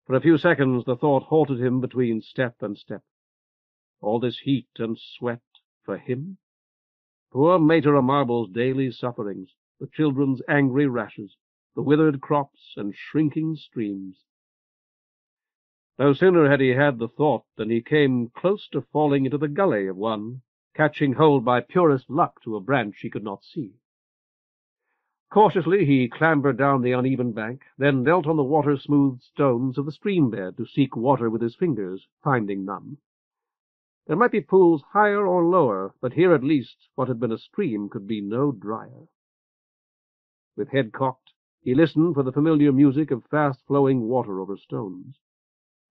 Speaker 1: For a few seconds the thought halted him between step and step. All this heat and sweat for him? Poor Mater Marble's daily sufferings, the children's angry rashes, the withered crops and shrinking streams. No sooner had he had the thought than he came close to falling into the gully of one, catching hold by purest luck to a branch he could not see. Cautiously he clambered down the uneven bank, then knelt on the water-smoothed stones of the stream bed to seek water with his fingers, finding none. There might be pools higher or lower, but here at least what had been a stream could be no drier. With head cocked, he listened for the familiar music of fast-flowing water over stones.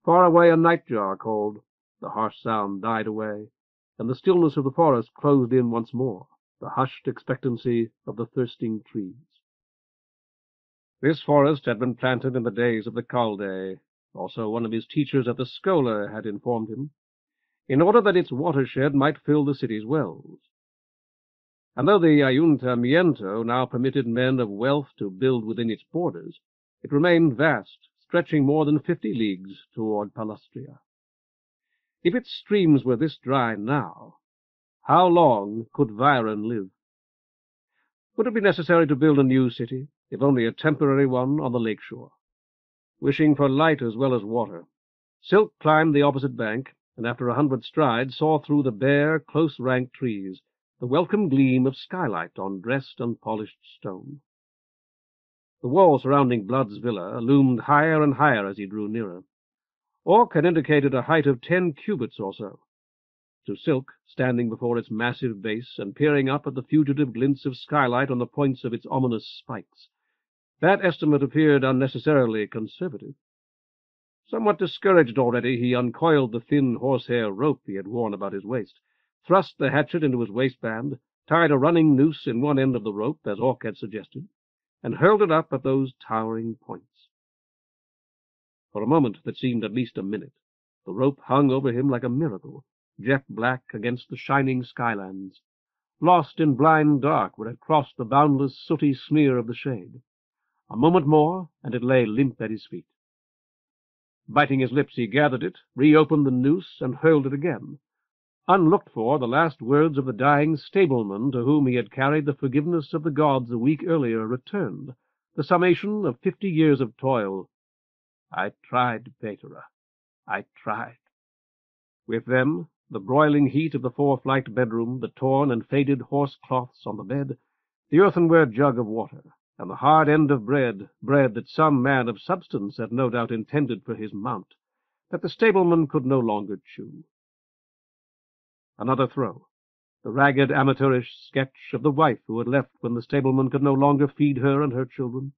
Speaker 1: Far away a nightjar called. The harsh sound died away, and the stillness of the forest closed in once more, the hushed expectancy of the thirsting trees. This forest had been planted in the days of the Caldé, also one of his teachers at the Schola had informed him, in order that its watershed might fill the city's wells. And though the Ayuntamiento now permitted men of wealth to build within its borders, it remained vast, stretching more than 50 leagues toward Palustria. If its streams were this dry now, how long could Viren live? Would it be necessary to build a new city, if only a temporary one, on the lake shore? Wishing for light as well as water, Silk climbed the opposite bank, and after 100 strides saw through the bare, close-ranked trees the welcome gleam of skylight on dressed and polished stone. The wall surrounding Blood's villa loomed higher and higher as he drew nearer. Orc had indicated a height of 10 cubits or so. To Silk, standing before its massive base and peering up at the fugitive glints of skylight on the points of its ominous spikes, that estimate appeared unnecessarily conservative. Somewhat discouraged already, he uncoiled the thin horsehair rope he had worn about his waist, thrust the hatchet into his waistband, tied a running noose in one end of the rope, as Orc had suggested, and hurled it up at those towering points. For a moment that seemed at least a minute, the rope hung over him like a miracle, jet black against the shining skylands, lost in blind dark where it crossed the boundless sooty smear of the shade. A moment more, and it lay limp at his feet. Biting his lips, he gathered it, reopened the noose, and hurled it again. Unlooked for, the last words of the dying stableman to whom he had carried the forgiveness of the gods a week earlier returned, the summation of 50 years of toil. I tried, Petra. I tried. With them, the broiling heat of the 4-flight bedroom, the torn and faded horse-cloths on the bed, the earthenware jug of water, and the hard end of bread that some man of substance had no doubt intended for his mount, that the stableman could no longer chew. Another throw, the ragged amateurish sketch of the wife who had left when the stableman could no longer feed her and her children.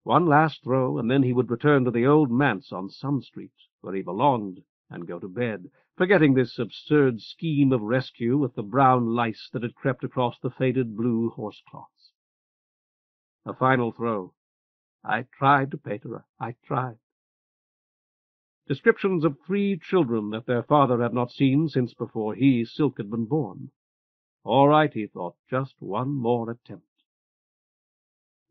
Speaker 1: One last throw, and then he would return to the old manse on some street, where he belonged, and go to bed, forgetting this absurd scheme of rescue with the brown lice that had crept across the faded blue horsecloths. A final throw. I tried, Peter, I tried. Descriptions of 3 children that their father had not seen since before he, Silk, had been born. All right, he thought, just one more attempt.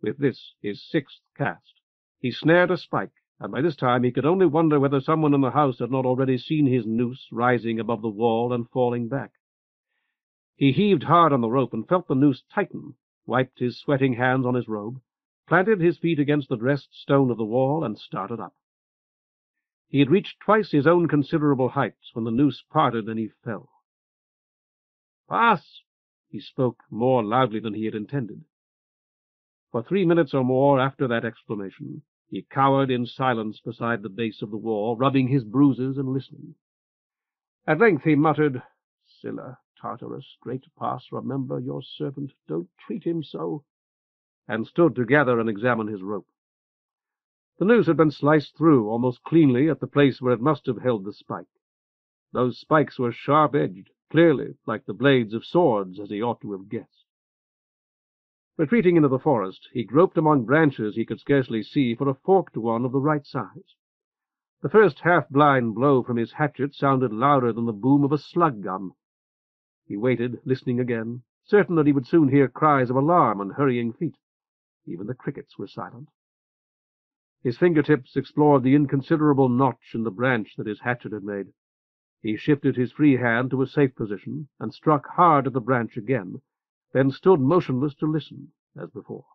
Speaker 1: With this, his 6th cast, he snared a spike, and by this time he could only wonder whether someone in the house had not already seen his noose rising above the wall and falling back. He heaved hard on the rope and felt the noose tighten, wiped his sweating hands on his robe, planted his feet against the dressed stone of the wall, and started up. He had reached twice his own considerable height when the noose parted and he fell. "Pass!" He spoke more loudly than he had intended. For 3 minutes or more after that exclamation, he cowered in silence beside the base of the wall, rubbing his bruises and listening. At length he muttered, "Scylla, Tartarus, great pass, remember your servant, don't treat him so," and stood to gather and examine his rope. The noose had been sliced through almost cleanly at the place where it must have held the spike. Those spikes were sharp-edged, clearly like the blades of swords, as he ought to have guessed. Retreating into the forest, he groped among branches he could scarcely see for a forked one of the right size. The first half-blind blow from his hatchet sounded louder than the boom of a slug-gun. He waited, listening again, certain that he would soon hear cries of alarm and hurrying feet. Even the crickets were silent. His fingertips explored the inconsiderable notch in the branch that his hatchet had made. He shifted his free hand to a safe position and struck hard at the branch again, then stood motionless to listen, as before.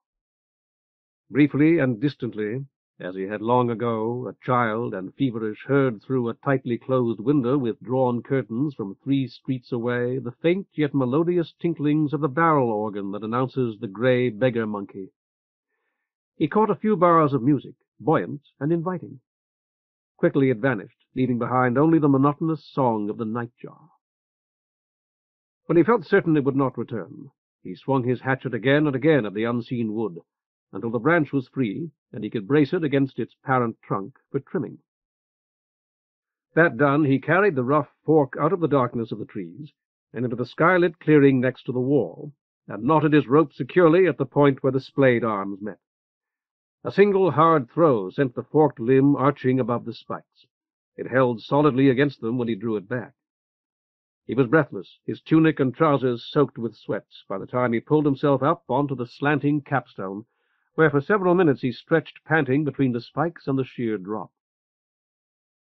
Speaker 1: Briefly and distantly, as he had long ago, a child and feverish, heard through a tightly closed window with drawn curtains from 3 streets away the faint yet melodious tinklings of the barrel organ that announces the gray beggar monkey. He caught a few bars of music, buoyant and inviting. Quickly it vanished, leaving behind only the monotonous song of the nightjar. When he felt certain it would not return, he swung his hatchet again and again at the unseen wood, until the branch was free, and he could brace it against its parent trunk for trimming. That done, he carried the rough fork out of the darkness of the trees, and into the skylit clearing next to the wall, and knotted his rope securely at the point where the splayed arms met. A single hard throw sent the forked limb arching above the spikes. It held solidly against them when he drew it back. He was breathless, his tunic and trousers soaked with sweat, by the time he pulled himself up onto the slanting capstone, where for several minutes he stretched panting between the spikes and the sheer drop.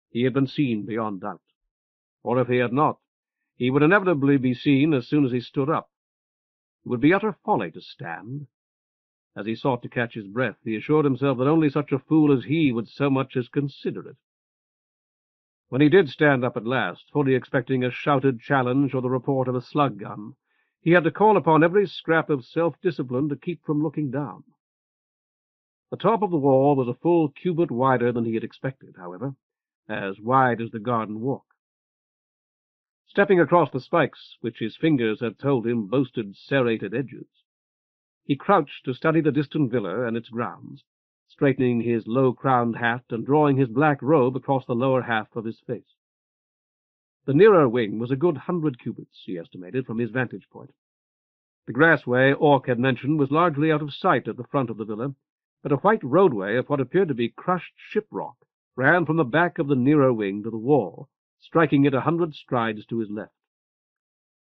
Speaker 1: He had been seen beyond doubt. Or if he had not, he would inevitably be seen as soon as he stood up. It would be utter folly to stand. As he sought to catch his breath, he assured himself that only such a fool as he would so much as consider it. When he did stand up at last, fully expecting a shouted challenge or the report of a slug-gun, he had to call upon every scrap of self-discipline to keep from looking down. The top of the wall was a full cubit wider than he had expected, however, as wide as the garden walk. Stepping across the spikes, which his fingers had told him boasted serrated edges, he crouched to study the distant villa and its grounds, straightening his low-crowned hat and drawing his black robe across the lower half of his face. The nearer wing was a good 100 cubits, he estimated, from his vantage point. The grassway Orc had mentioned was largely out of sight at the front of the villa, but a white roadway of what appeared to be crushed shiprock ran from the back of the nearer wing to the wall, striking it 100 strides to his left.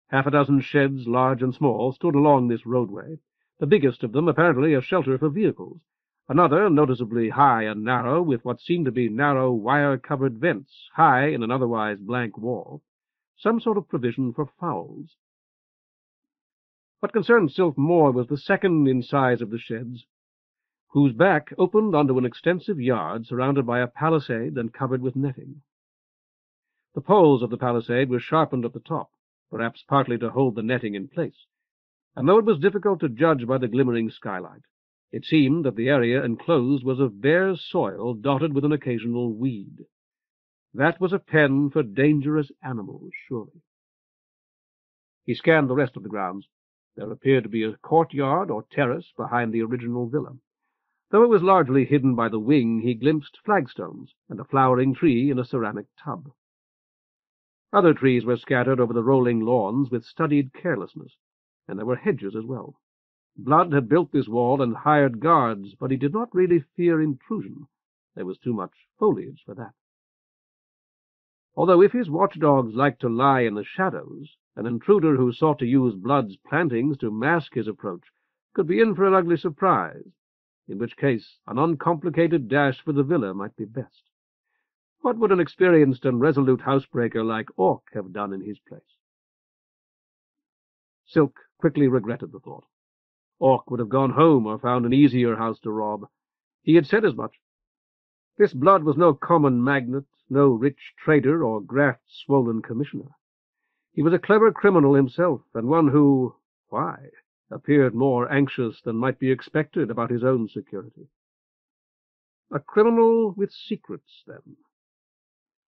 Speaker 1: Half a dozen sheds, large and small, stood along this roadway, the biggest of them apparently a shelter for vehicles, another noticeably high and narrow, with what seemed to be narrow wire-covered vents high in an otherwise blank wall, some sort of provision for fowls. What concerned Silk more was the second in size of the sheds, whose back opened onto an extensive yard surrounded by a palisade and covered with netting. The poles of the palisade were sharpened at the top, perhaps partly to hold the netting in place, and though it was difficult to judge by the glimmering skylight, it seemed that the area enclosed was of bare soil dotted with an occasional weed. That was a pen for dangerous animals, surely. He scanned the rest of the grounds. There appeared to be a courtyard or terrace behind the original villa. Though it was largely hidden by the wing, he glimpsed flagstones and a flowering tree in a ceramic tub. Other trees were scattered over the rolling lawns with studied carelessness, and there were hedges as well. Blood had built this wall and hired guards, but he did not really fear intrusion. There was too much foliage for that. Although if his watchdogs liked to lie in the shadows, an intruder who sought to use Blood's plantings to mask his approach could be in for an ugly surprise, in which case an uncomplicated dash for the villa might be best. What would an experienced and resolute housebreaker like Orc have done in his place? Silk quickly regretted the thought. Orc would have gone home or found an easier house to rob. He had said as much. This Blood was no common magnate, no rich trader or graft-swollen commissioner. He was a clever criminal himself, and one who, appeared more anxious than might be expected about his own security. A criminal with secrets, then.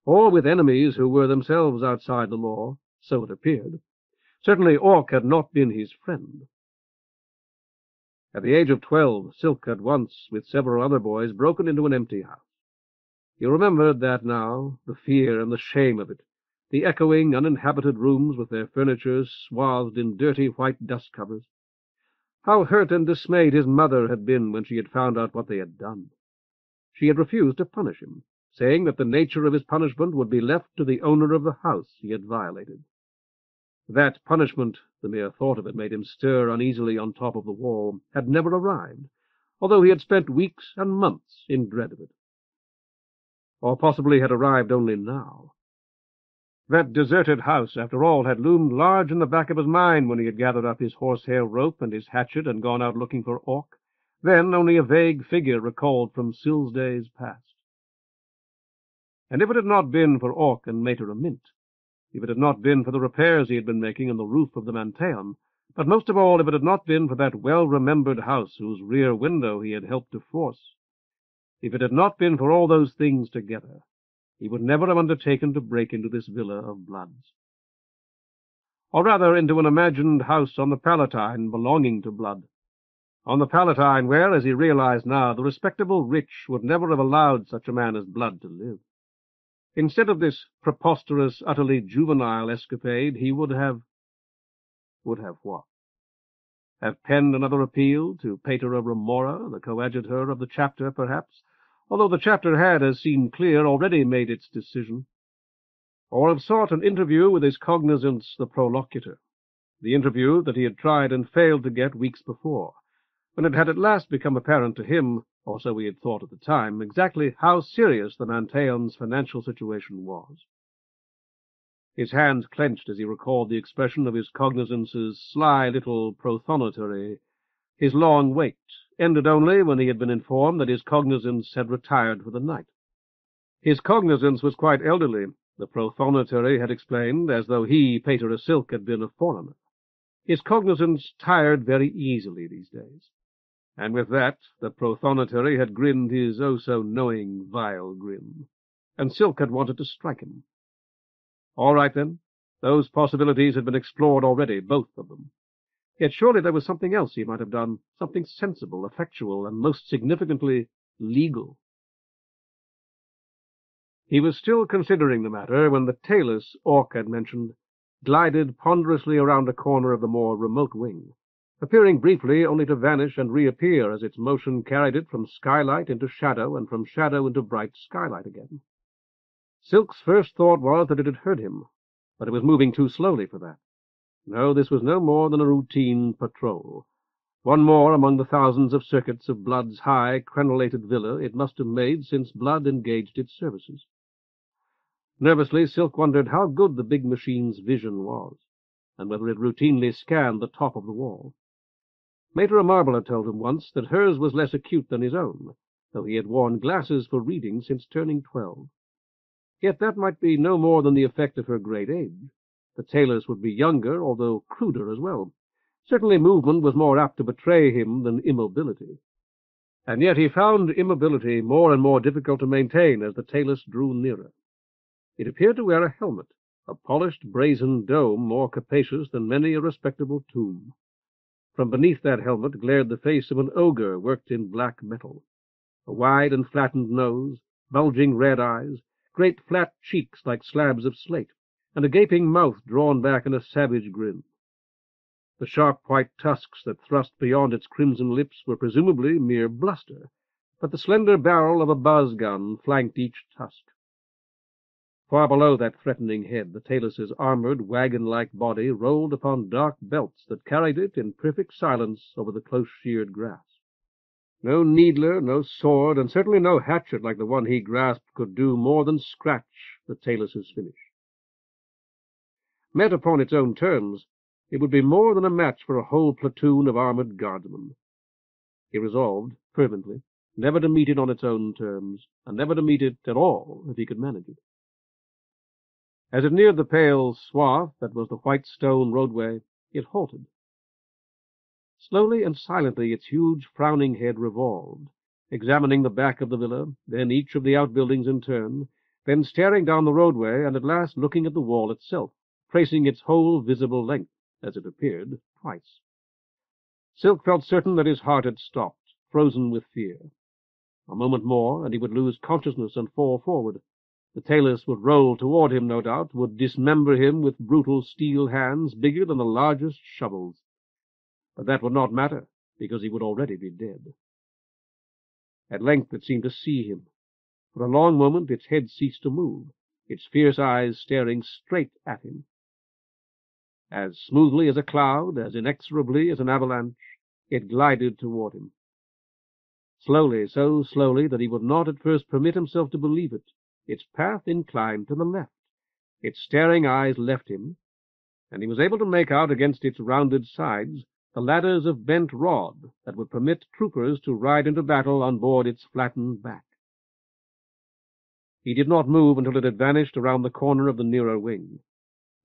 Speaker 1: Or with enemies who were themselves outside the law, so it appeared. Certainly Orc had not been his friend. At the age of 12, Silk had once, with several other boys, broken into an empty house. He remembered that now, the fear and the shame of it, the echoing, uninhabited rooms with their furniture swathed in dirty white dust covers. How hurt and dismayed his mother had been when she had found out what they had done. She had refused to punish him, saying that the nature of his punishment would be left to the owner of the house he had violated. That punishment, the mere thought of it made him stir uneasily on top of the wall, had never arrived, although he had spent weeks and months in dread of it. Or possibly had arrived only now. That deserted house, after all, had loomed large in the back of his mind when he had gathered up his horsehair rope and his hatchet and gone out looking for Orc. Then only a vague figure recalled from Sill's days past. And if it had not been for Orc and Mater Mint, if it had not been for the repairs he had been making on the roof of the Manteion, but most of all if it had not been for that well-remembered house whose rear window he had helped to force, if it had not been for all those things together, he would never have undertaken to break into this villa of Blood's. Or rather into an imagined house on the Palatine belonging to Blood. On the Palatine where, as he realized now, the respectable rich would never have allowed such a man as Blood to live. Instead of this preposterous, utterly juvenile escapade, he would have what? Have penned another appeal to Pater Remora, the coadjutor of the chapter, perhaps, although the chapter had, as seemed clear, already made its decision. Or have sought an interview with his cognizance, the prolocutor, the interview that he had tried and failed to get weeks before, when it had at last become apparent to him, or so he had thought at the time, exactly how serious the Manteion's financial situation was. His hands clenched as he recalled the expression of his cognizance's sly little prothonotary. His long wait ended only when he had been informed that his cognizance had retired for the night. His cognizance was quite elderly, the prothonotary had explained, as though he, Pater Silk, had been a foreigner. His cognizance tired very easily these days. And with that, the prothonotary had grinned his oh-so-knowing, vile grin, and Silk had wanted to strike him. All right, then. Those possibilities had been explored already, both of them. Yet surely there was something else he might have done, something sensible, effectual, and most significantly, legal. He was still considering the matter when the Talus Orc had mentioned glided ponderously around a corner of the more remote wing, appearing briefly only to vanish and reappear as its motion carried it from skylight into shadow and from shadow into bright skylight again. Silk's first thought was that it had heard him, but it was moving too slowly for that. No, this was no more than a routine patrol. One more among the thousands of circuits of Blood's high, crenellated villa it must have made since Blood engaged its services. Nervously, Silk wondered how good the big machine's vision was, and whether it routinely scanned the top of the wall. Mater Marble had told him once that hers was less acute than his own, though he had worn glasses for reading since turning 12. Yet that might be no more than the effect of her great age. The Talus would be younger, although cruder as well. Certainly movement was more apt to betray him than immobility. And yet he found immobility more and more difficult to maintain as the Talus drew nearer. It appeared to wear a helmet, a polished brazen dome more capacious than many a respectable tomb. From beneath that helmet glared the face of an ogre worked in black metal. a wide and flattened nose, bulging red eyes, great flat cheeks like slabs of slate, and a gaping mouth drawn back in a savage grin. The sharp white tusks that thrust beyond its crimson lips were presumably mere bluster, but the slender barrel of a buzz gun flanked each tusk. Far below that threatening head, the Talus's armored, wagon-like body rolled upon dark belts that carried it in perfect silence over the close-sheared grass. No needler, no sword, and certainly no hatchet like the one he grasped could do more than scratch the Talus's finish. Met upon its own terms, it would be more than a match for a whole platoon of armored guardsmen. He resolved, fervently, never to meet it on its own terms, and never to meet it at all if he could manage it. As it neared the pale swath that was the white stone roadway, it halted. Slowly and silently its huge frowning head revolved, examining the back of the villa, then each of the outbuildings in turn, then staring down the roadway, and at last looking at the wall itself, tracing its whole visible length, as it appeared, twice. Silk felt certain that his heart had stopped, frozen with fear. A moment more, and he would lose consciousness and fall forward. The Talus would roll toward him, no doubt, would dismember him with brutal steel hands bigger than the largest shovels. But that would not matter, because he would already be dead. At length it seemed to see him. For a long moment its head ceased to move, its fierce eyes staring straight at him. As smoothly as a cloud, as inexorably as an avalanche, it glided toward him. Slowly, so slowly that he would not at first permit himself to believe it, its path inclined to the left. Its staring eyes left him, and he was able to make out against its rounded sides the ladders of bent rod that would permit troopers to ride into battle on board its flattened back. He did not move until it had vanished around the corner of the nearer wing.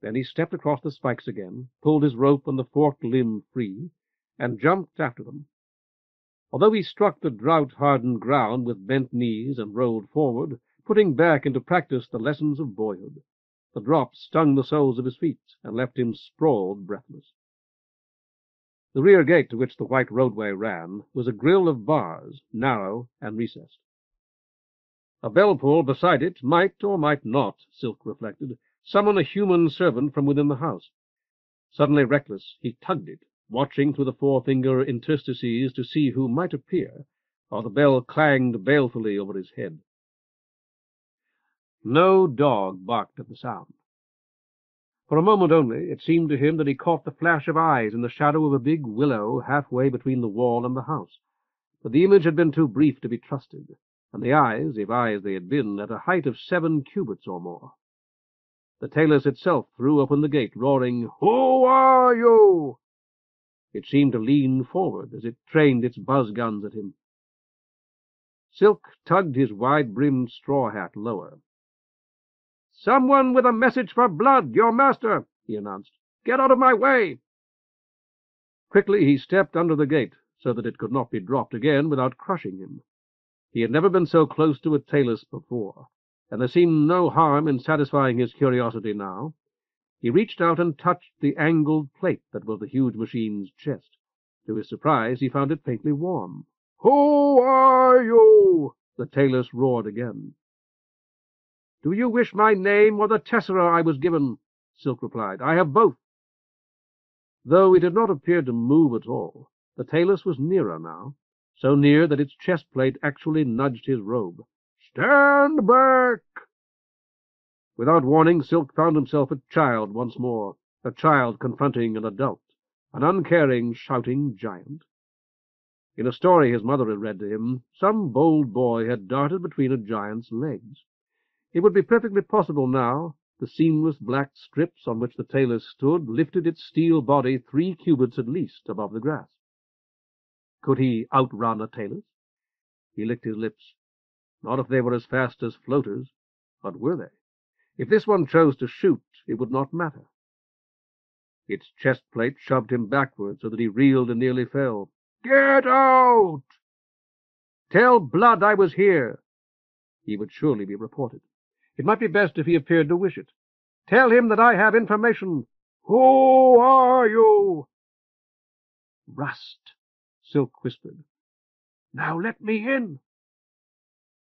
Speaker 1: Then he stepped across the spikes again, pulled his rope and the forked limb free, and jumped after them. Although he struck the drought-hardened ground with bent knees and rolled forward, putting back into practice the lessons of boyhood, the drop stung the soles of his feet and left him sprawled breathless. The rear gate to which the white roadway ran was a grille of bars, narrow and recessed. A bell-pull beside it might or might not, Silk reflected, summon a human servant from within the house. Suddenly reckless, he tugged it, watching through the forefinger interstices to see who might appear, while the bell clanged balefully over his head. No dog barked at the sound. For a moment only, it seemed to him that he caught the flash of eyes in the shadow of a big willow halfway between the wall and the house. But the image had been too brief to be trusted, and the eyes, if eyes they had been, at a height of 7 cubits or more. The Talus itself threw open the gate, roaring, "Who are you?" It seemed to lean forward as it trained its buzz guns at him. Silk tugged his wide-brimmed straw hat lower. "Someone with a message for Blood, your master," he announced. "Get out of my way." Quickly he stepped under the gate, so that it could not be dropped again without crushing him. He had never been so close to a Talus before, and there seemed no harm in satisfying his curiosity now. He reached out and touched the angled plate that was the huge machine's chest. To his surprise, he found it faintly warm. "Who are you?" the Talus roared again. "Do you wish my name or the tessera I was given?" Silk replied. "I have both." Though it did not appear to move at all, the Talus was nearer now, so near that its chest plate actually nudged his robe. "Stand back!" Without warning, Silk found himself a child once more, a child confronting an adult, an uncaring, shouting giant. In a story his mother had read to him, some bold boy had darted between a giant's legs. It would be perfectly possible now. The seamless black strips on which the Talus stood lifted its steel body 3 cubits at least above the grass. Could he outrun a Talus? He licked his lips. Not if they were as fast as floaters. But were they? If this one chose to shoot, it would not matter. Its chest plate shoved him backward so that he reeled and nearly fell. "Get out!" "Tell Blood I was here." He would surely be reported. It might be best if he appeared to wish it. "Tell him that I have information." "Who are you?" "Rust," Silk whispered. "Now let me in."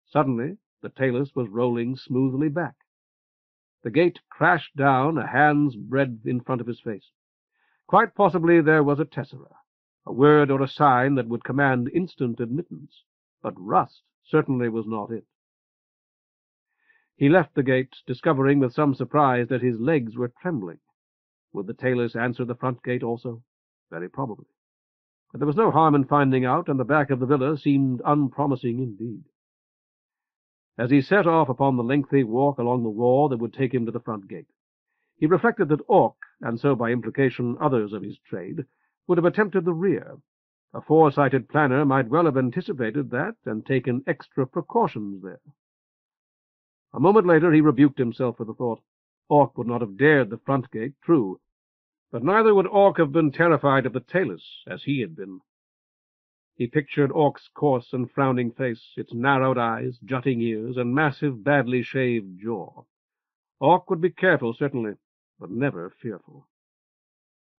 Speaker 1: Suddenly, the talus was rolling smoothly back. The gate crashed down a hand's breadth in front of his face. Quite possibly there was a tessera, a word or a sign that would command instant admittance, but rust certainly was not it. He left the gate, discovering with some surprise that his legs were trembling. Would the talus answer the front gate also? Very probably. But there was no harm in finding out, and the back of the villa seemed unpromising indeed. As he set off upon the lengthy walk along the wall that would take him to the front gate, he reflected that Orc, and so by implication others of his trade, would have attempted the rear. A foresighted planner might well have anticipated that and taken extra precautions there. A moment later he rebuked himself for the thought. Orc would not have dared the front gate, true, but neither would Orc have been terrified of the talus, as he had been. He pictured Orc's coarse and frowning face, its narrowed eyes, jutting ears, and massive, badly shaved jaw. Orc would be careful, certainly, but never fearful.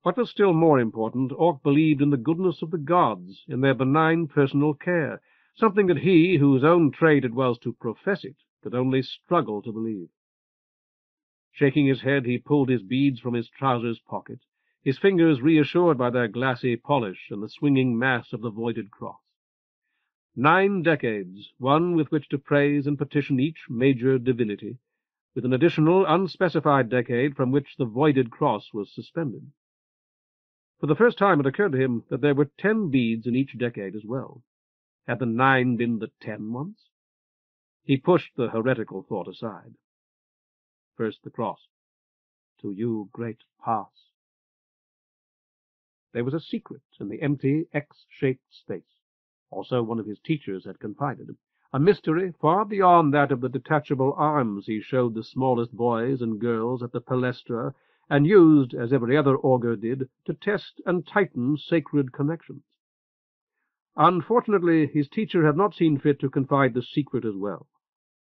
Speaker 1: What was still more important, Orc believed in the goodness of the gods, in their benign personal care, something that he, whose own trade it was to profess it, could only struggle to believe. Shaking his head, he pulled his beads from his trousers pocket, his fingers reassured by their glassy polish and the swinging mass of the voided cross. 9 decades, one with which to praise and petition each major divinity, with an additional unspecified decade from which the voided cross was suspended. For the first time it occurred to him that there were 10 beads in each decade as well. Had the 9 been the 10 ones? He pushed the heretical thought aside. First the cross. To you, great pass. There was a secret in the empty, X-shaped space. Also one of his teachers had confided. A mystery far beyond that of the detachable arms he showed the smallest boys and girls at the palestra, and used, as every other augur did, to test and tighten sacred connections. Unfortunately, his teacher had not seen fit to confide the secret as well,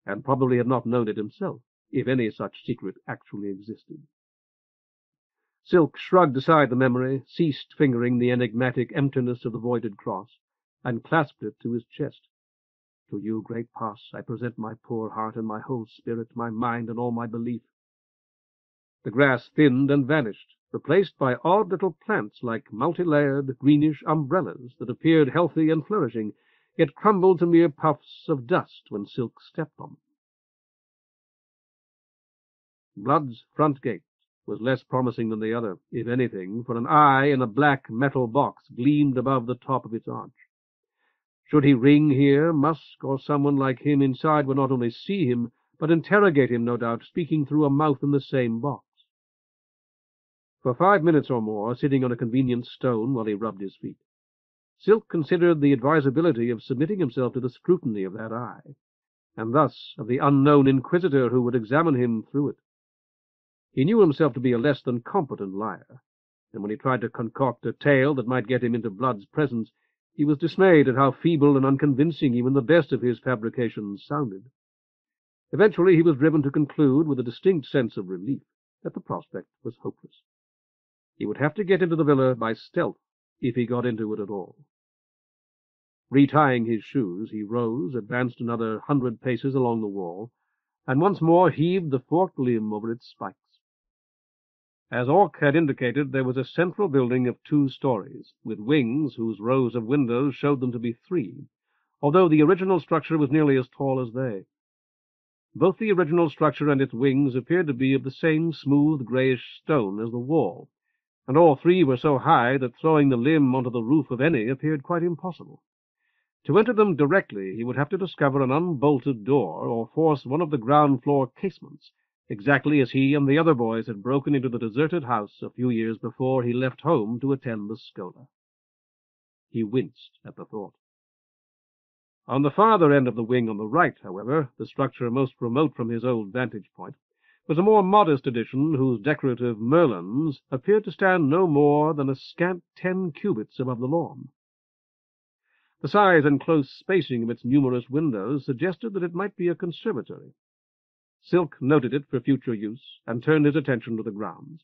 Speaker 1: and probably had not known it himself, if any such secret actually existed. Silk shrugged aside the memory, ceased fingering the enigmatic emptiness of the voided cross, and clasped it to his chest. To you, great pass, I present my poor heart and my whole spirit, my mind and all my belief. The grass thinned and vanished, replaced by odd little plants like multi-layered, greenish umbrellas that appeared healthy and flourishing, yet crumbled to mere puffs of dust when Silk stepped on them. Blood's front gate was less promising than the other, if anything, for an eye in a black metal box gleamed above the top of its arch. Should he ring here, Musk or someone like him inside would not only see him, but interrogate him, no doubt, speaking through a mouth in the same box. For 5 minutes or more, sitting on a convenient stone while he rubbed his feet, Silk considered the advisability of submitting himself to the scrutiny of that eye, and thus of the unknown inquisitor who would examine him through it. He knew himself to be a less than competent liar, and when he tried to concoct a tale that might get him into Blood's presence, he was dismayed at how feeble and unconvincing even the best of his fabrications sounded. Eventually he was driven to conclude, with a distinct sense of relief, that the prospect was hopeless. He would have to get into the villa by stealth, if he got into it at all. Retying his shoes, he rose, advanced another 100 paces along the wall, and once more heaved the forked limb over its spikes. As Orc had indicated, there was a central building of 2 stories, with wings whose rows of windows showed them to be 3, although the original structure was nearly as tall as they. Both the original structure and its wings appeared to be of the same smooth grayish stone as the wall, and all 3 were so high that throwing the limb onto the roof of any appeared quite impossible. To enter them directly, he would have to discover an unbolted door or force one of the ground-floor casements, exactly as he and the other boys had broken into the deserted house a few years before he left home to attend the Schola. He winced at the thought. On the farther end of the wing on the right, however, the structure most remote from his old vantage point, was a more modest addition whose decorative merlons appeared to stand no more than a scant 10 cubits above the lawn. The size and close spacing of its numerous windows suggested that it might be a conservatory. Silk noted it for future use, and turned his attention to the grounds.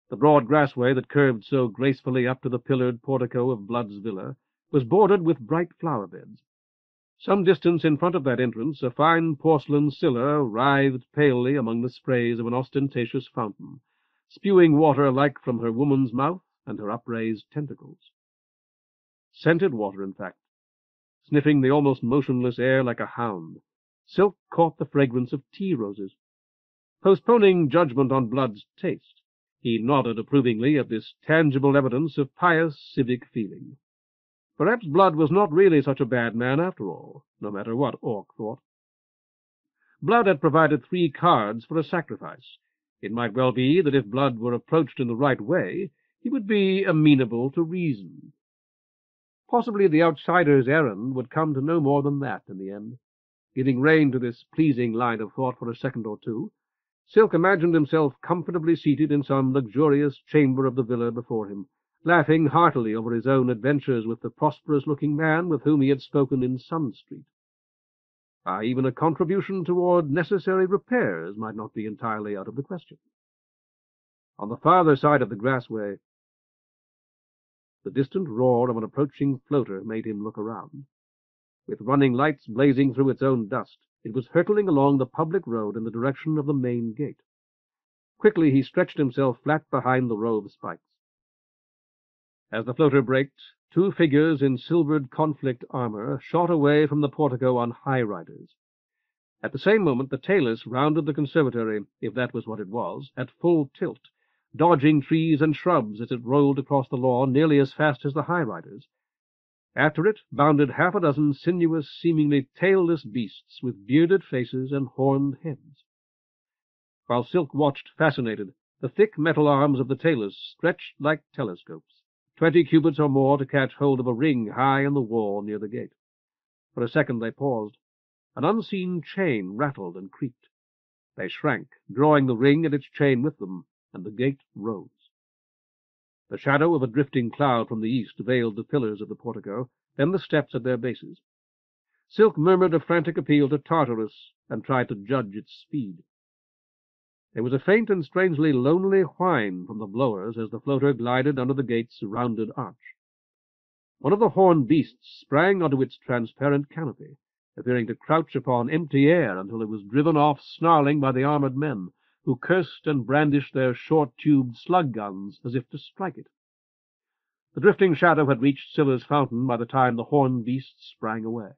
Speaker 1: The broad grassway that curved so gracefully up to the pillared portico of Blood's villa was bordered with bright flower beds. Some distance in front of that entrance, a fine porcelain Scylla writhed palely among the sprays of an ostentatious fountain, spewing water alike from her woman's mouth and her upraised tentacles. Scented water, in fact. Sniffing the almost motionless air like a hound, Silk caught the fragrance of tea roses. Postponing judgment on Blood's taste, he nodded approvingly at this tangible evidence of pious civic feeling. Perhaps Blood was not really such a bad man after all, no matter what Orc thought. Blood had provided 3 cards for a sacrifice. It might well be that if Blood were approached in the right way, he would be amenable to reason. Possibly the outsider's errand would come to no more than that in the end. Giving rein to this pleasing line of thought for a second or two, Silk imagined himself comfortably seated in some luxurious chamber of the villa before him, laughing heartily over his own adventures with the prosperous-looking man with whom he had spoken in Sun Street. Even a contribution toward necessary repairs might not be entirely out of the question. On the farther side of the grassway, the distant roar of an approaching floater made him look around. With running lights blazing through its own dust, it was hurtling along the public road in the direction of the main gate. Quickly he stretched himself flat behind the row of spikes. As the floater braked, 2 figures in silvered conflict armor shot away from the portico on high riders. At the same moment the Talus rounded the conservatory, if that was what it was, at full tilt, dodging trees and shrubs as it rolled across the lawn nearly as fast as the high riders. After it bounded half a dozen sinuous, seemingly tailless beasts with bearded faces and horned heads. While Silk watched fascinated, the thick metal arms of the Talus stretched like telescopes, 20 cubits or more to catch hold of a ring high in the wall near the gate. For a second they paused. An unseen chain rattled and creaked. They shrank, drawing the ring and its chain with them, and the gate rose. The shadow of a drifting cloud from the east veiled the pillars of the portico, then the steps at their bases. Silk murmured a frantic appeal to Tartarus, and tried to judge its speed. There was a faint and strangely lonely whine from the blowers as the floater glided under the gate's rounded arch. One of the horned beasts sprang onto its transparent canopy, appearing to crouch upon empty air until it was driven off snarling by the armored men, who cursed and brandished their short-tubed slug guns as if to strike it. The drifting shadow had reached Scylla's fountain by the time the horned beast sprang away.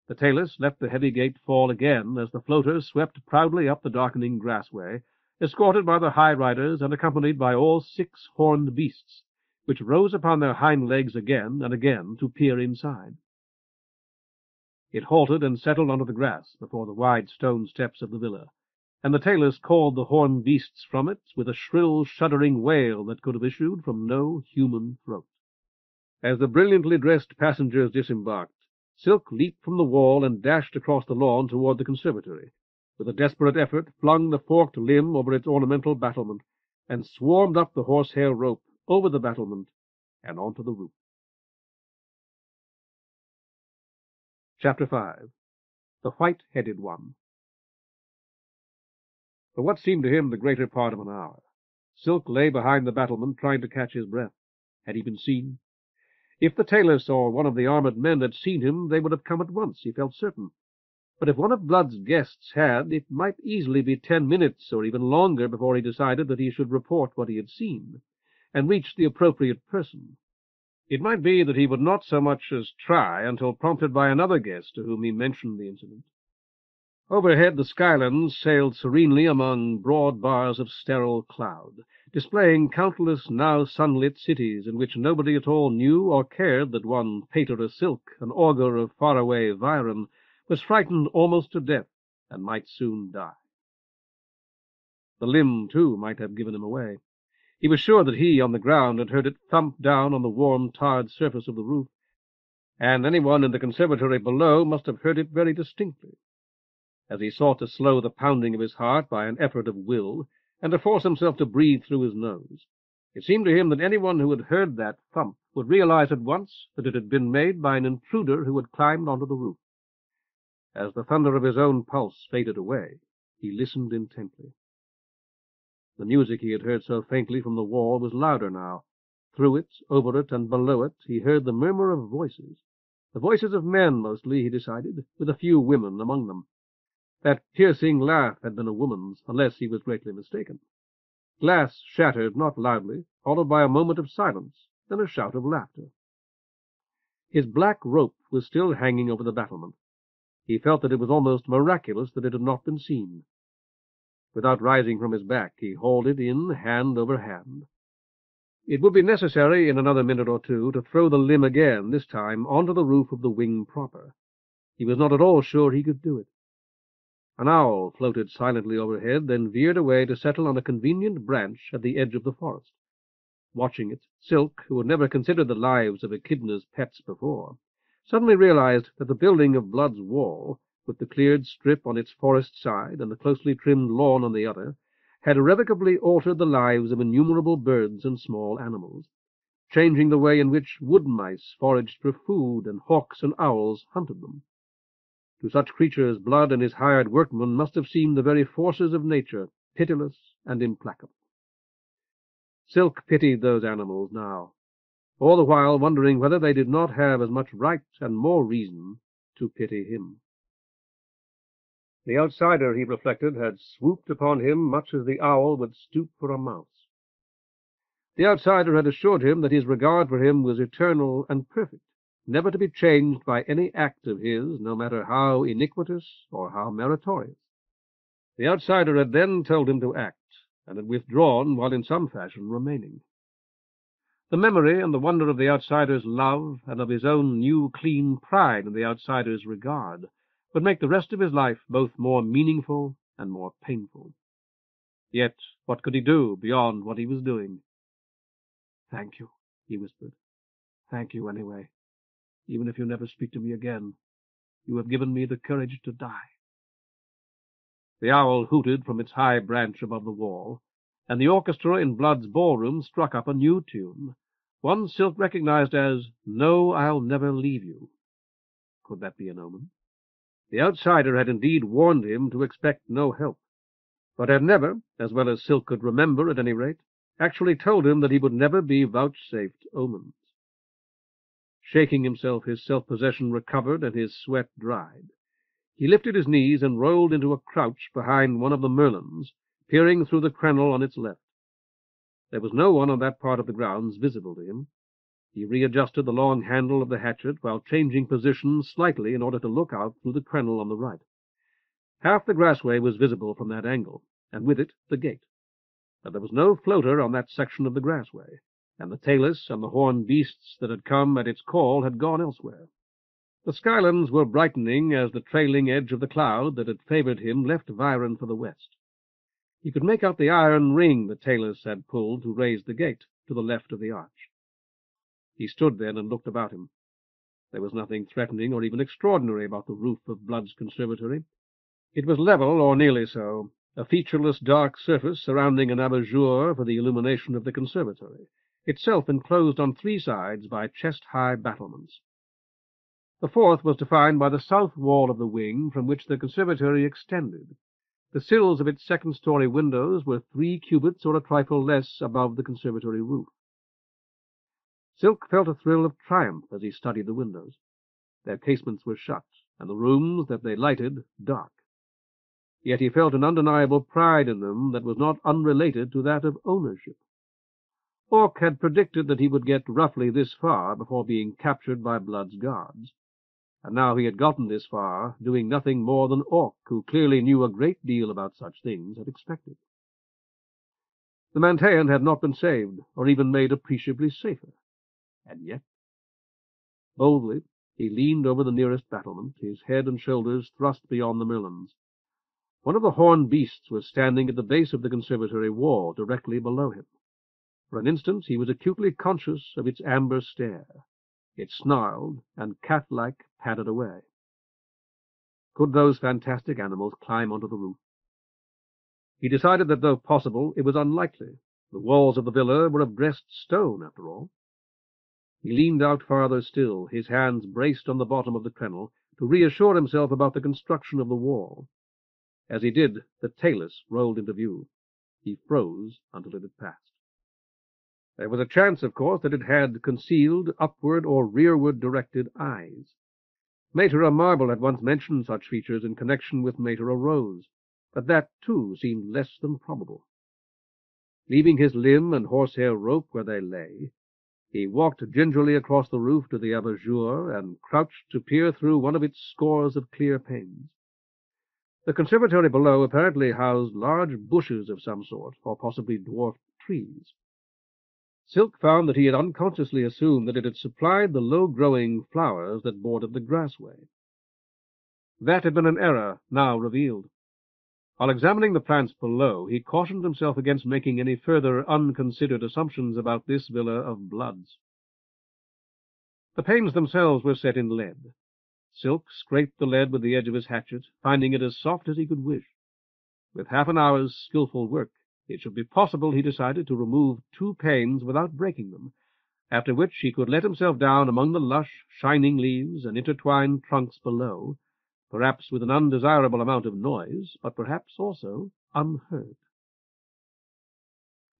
Speaker 1: The Talus let the heavy gate fall again as the floater swept proudly up the darkening grassway, escorted by the high riders and accompanied by all 6 horned beasts, which rose upon their hind legs again and again to peer inside. It halted and settled onto the grass before the wide stone steps of the villa, and the Talus called the horned beasts from it with a shrill, shuddering wail that could have issued from no human throat. As the brilliantly dressed passengers disembarked, Silk leaped from the wall and dashed across the lawn toward the conservatory, with a desperate effort flung the forked limb over its ornamental battlement, and swarmed up the horsehair rope, over the battlement, and onto the roof. Chapter 5. The White-Headed One. For what seemed to him the greater part of an hour, Silk lay behind the battlement trying to catch his breath. Had he been seen? If the Talus or one of the armored men had seen him, they would have come at once, he felt certain. But if one of Blood's guests had, it might easily be 10 minutes or even longer before he decided that he should report what he had seen, and reach the appropriate person. It might be that he would not so much as try until prompted by another guest to whom he mentioned the incident. Overhead the skylands sailed serenely among broad bars of sterile cloud, displaying countless now sunlit cities in which nobody at all knew or cared that one Pater Silk, an augur of faraway Viren, was frightened almost to death and might soon die. The limb, too, might have given him away. He was sure that he, on the ground, had heard it thump down on the warm, tarred surface of the roof, and anyone in the conservatory below must have heard it very distinctly. As he sought to slow the pounding of his heart by an effort of will, and to force himself to breathe through his nose, it seemed to him that anyone who had heard that thump would realize at once that it had been made by an intruder who had climbed onto the roof. As the thunder of his own pulse faded away, he listened intently. The music he had heard so faintly from the wall was louder now. Through it, over it, and below it, he heard the murmur of voices, The voices of men, mostly, he decided, with a few women among them. That piercing laugh had been a woman's, unless he was greatly mistaken. Glass shattered not loudly, followed by a moment of silence, then a shout of laughter. His black rope was still hanging over the battlement. He felt that it was almost miraculous that it had not been seen. Without rising from his back, he hauled it in hand over hand. It would be necessary in another minute or two to throw the limb again, this time onto the roof of the wing proper. He was not at all sure he could do it. An owl floated silently overhead, then veered away to settle on a convenient branch at the edge of the forest. Watching it, Silk, who had never considered the lives of echidnas pets before, suddenly realized that the building of Blood's Whorl, with the cleared strip on its forest side and the closely trimmed lawn on the other, had irrevocably altered the lives of innumerable birds and small animals, changing the way in which wood mice foraged for food and hawks and owls hunted them. To such creatures, Blood and his hired workmen must have seemed the very forces of nature, pitiless and implacable. Silk pitied those animals now, all the while wondering whether they did not have as much right and more reason to pity him. The outsider, he reflected, had swooped upon him much as the owl would stoop for a mouse. The outsider had assured him that his regard for him was eternal and perfect, never to be changed by any act of his, no matter how iniquitous or how meritorious. The outsider had then told him to act, and had withdrawn while in some fashion remaining. The memory and the wonder of the outsider's love and of his own new clean pride in the outsider's regard would make the rest of his life both more meaningful and more painful. Yet what could he do beyond what he was doing? "Thank you," he whispered. "Thank you anyway. Even if you never speak to me again, you have given me the courage to die." The owl hooted from its high branch above the wall, and the orchestra in Blood's ballroom struck up a new tune, one Silk recognized as "No, I'll Never Leave You." Could that be an omen? The outsider had indeed warned him to expect no help, but had never, as well as Silk could remember at any rate, actually told him that he would never be vouchsafed omens. Shaking himself, his self-possession recovered and his sweat dried. He lifted his knees and rolled into a crouch behind one of the merlons, peering through the crenel on its left. There was no one on that part of the grounds visible to him. He readjusted the long handle of the hatchet while changing position slightly in order to look out through the crenel on the right. Half the grassway was visible from that angle, and with it the gate. But there was no floater on that section of the grassway, and the tailless and the horned beasts that had come at its call had gone elsewhere. The skylands were brightening as the trailing edge of the cloud that had favored him left Viron for the west. He could make out the iron ring the tailless had pulled to raise the gate to the left of the arch. He stood then and looked about him. There was nothing threatening or even extraordinary about the roof of Blood's conservatory. It was level, or nearly so, a featureless dark surface surrounding an abat-jour for the illumination of the conservatory, itself enclosed on three sides by chest-high battlements. The fourth was defined by the south wall of the wing from which the conservatory extended. The sills of its second-story windows were 3 cubits or a trifle less above the conservatory roof. Silk felt a thrill of triumph as he studied the windows. Their casements were shut, and the rooms that they lighted dark. Yet he felt an undeniable pride in them that was not unrelated to that of ownership. Orc had predicted that he would get roughly this far before being captured by Blood's guards. And now he had gotten this far, doing nothing more than Orc, who clearly knew a great deal about such things, had expected. The Manteion had not been saved, or even made appreciably safer. And yet... Boldly, he leaned over the nearest battlement, his head and shoulders thrust beyond the merlons. One of the horned beasts was standing at the base of the conservatory wall, directly below him. For an instant he was acutely conscious of its amber stare. It snarled, and cat-like padded away. Could those fantastic animals climb onto the roof? He decided that, though possible, it was unlikely. The walls of the villa were of dressed stone, after all. He leaned out farther still, his hands braced on the bottom of the crenel, to reassure himself about the construction of the wall. As he did, the tailless rolled into view. He froze until it had passed. There was a chance, of course, that it had concealed upward or rearward directed eyes. Mater Marble had once mentioned such features in connection with Mater Rose, but that, too, seemed less than probable. Leaving his limb and horsehair rope where they lay, he walked gingerly across the roof to the abat-jour and crouched to peer through one of its scores of clear panes. The conservatory below apparently housed large bushes of some sort, or possibly dwarfed trees. Silk found that he had unconsciously assumed that it had supplied the low-growing flowers that bordered the grassway. That had been an error, now revealed. While examining the plants below, he cautioned himself against making any further unconsidered assumptions about this villa of Blood's. The panes themselves were set in lead. Silk scraped the lead with the edge of his hatchet, finding it as soft as he could wish. With half an hour's skilful work, it should be possible, he decided, to remove 2 panes without breaking them, after which he could let himself down among the lush, shining leaves and intertwined trunks below, perhaps with an undesirable amount of noise, but perhaps also unheard.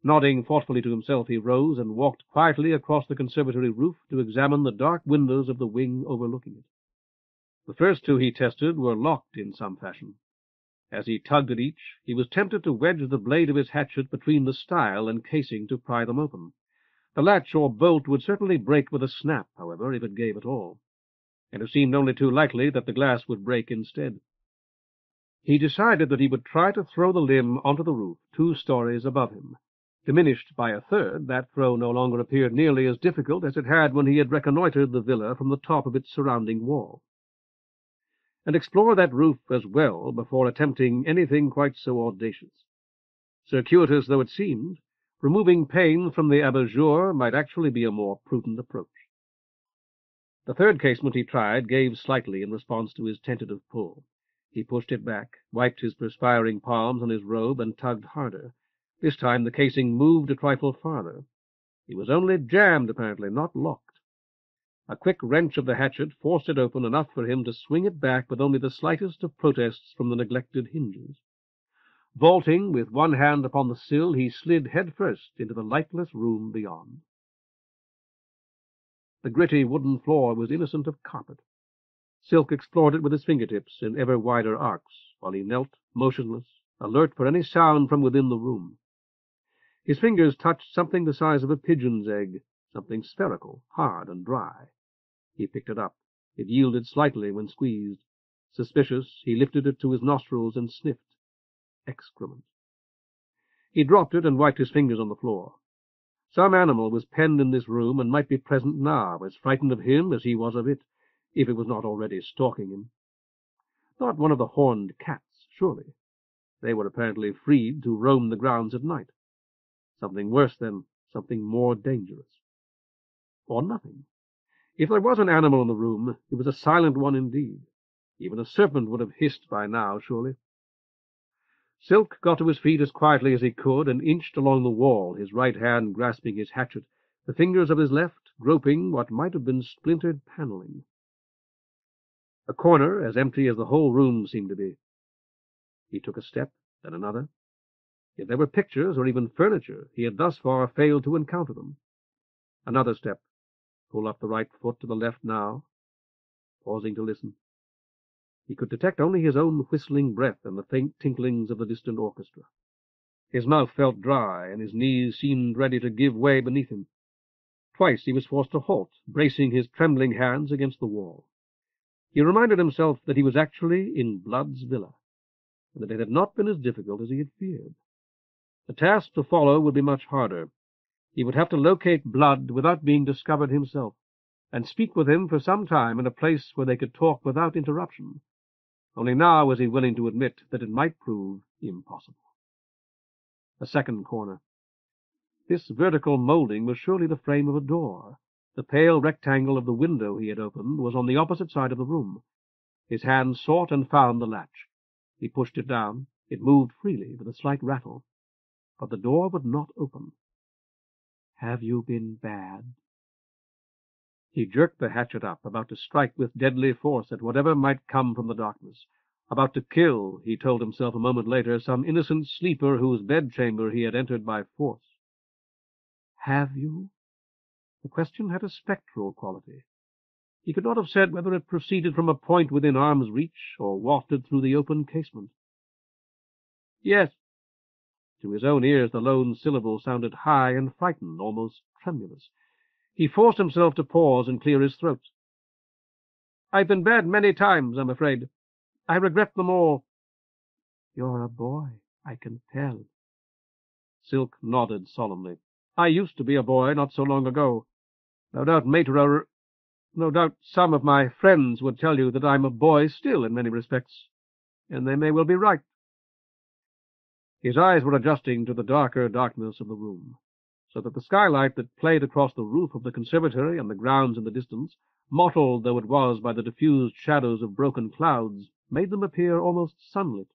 Speaker 1: Nodding thoughtfully to himself, he rose and walked quietly across the conservatory roof to examine the dark windows of the wing overlooking it. The first 2 he tested were locked in some fashion. As he tugged at each, he was tempted to wedge the blade of his hatchet between the stile and casing to pry them open. The latch or bolt would certainly break with a snap, however, if it gave at all, and it seemed only too likely that the glass would break instead. He decided that he would try to throw the limb onto the roof 2 stories above him. Diminished by a third, that throw no longer appeared nearly as difficult as it had when he had reconnoitred the villa from the top of its surrounding wall. And explore that roof as well before attempting anything quite so audacious. Circuitous though it seemed, removing panes from the abat-jour might actually be a more prudent approach. The third casement he tried gave slightly in response to his tentative pull. He pushed it back, wiped his perspiring palms on his robe, and tugged harder. This time the casing moved a trifle farther. It was only jammed, apparently, not locked. A quick wrench of the hatchet forced it open enough for him to swing it back with only the slightest of protests from the neglected hinges. Vaulting with one hand upon the sill, he slid head-first into the lightless room beyond. The gritty wooden floor was innocent of carpet. Silk explored it with his fingertips in ever wider arcs, while he knelt, motionless, alert for any sound from within the room. His fingers touched something the size of a pigeon's egg, something spherical, hard and dry. He picked it up. It yielded slightly when squeezed. Suspicious, he lifted it to his nostrils and sniffed. Excrement. He dropped it and wiped his fingers on the floor. Some animal was penned in this room and might be present now, as frightened of him as he was of it, if it was not already stalking him. Not one of the horned cats, surely. They were apparently freed to roam the grounds at night. Something worse, then, something more dangerous. Or nothing. If there was an animal in the room, it was a silent one indeed. Even a serpent would have hissed by now, surely. Silk got to his feet as quietly as he could and inched along the wall, his right hand grasping his hatchet, the fingers of his left groping what might have been splintered paneling. A corner as empty as the whole room seemed to be. He took a step, then another. If there were pictures or even furniture, he had thus far failed to encounter them. Another step. Pull up the right foot to the left now, pausing to listen. He could detect only his own whistling breath and the faint tinklings of the distant orchestra. His mouth felt dry, and his knees seemed ready to give way beneath him. Twice he was forced to halt, bracing his trembling hands against the wall. He reminded himself that he was actually in Blood's villa, and that it had not been as difficult as he had feared. The task to follow would be much harder. He would have to locate Blood without being discovered himself, and speak with him for some time in a place where they could talk without interruption. Only now was he willing to admit that it might prove impossible. A second corner. This vertical molding was surely the frame of a door. The pale rectangle of the window he had opened was on the opposite side of the room. His hand sought and found the latch. He pushed it down. It moved freely, with a slight rattle. But the door would not open. "Have you been bad?" He jerked the hatchet up, about to strike with deadly force at whatever might come from the darkness. About to kill, he told himself a moment later, some innocent sleeper whose bedchamber he had entered by force. "Have you?" The question had a spectral quality. He could not have said whether it proceeded from a point within arm's reach, or wafted through the open casement. Yes. To his own ears the lone syllable sounded high and frightened, almost tremulous. He forced himself to pause and clear his throat. I've been bad many times, I'm afraid. I regret them all. You're a boy, I can tell. Silk nodded solemnly. I used to be a boy not so long ago. No doubt some of my friends would tell you that I'm a boy still in many respects, and they may well be right. His eyes were adjusting to the darker darkness of the room, so that the skylight that played across the roof of the conservatory and the grounds in the distance, mottled though it was by the diffused shadows of broken clouds, made them appear almost sunlit.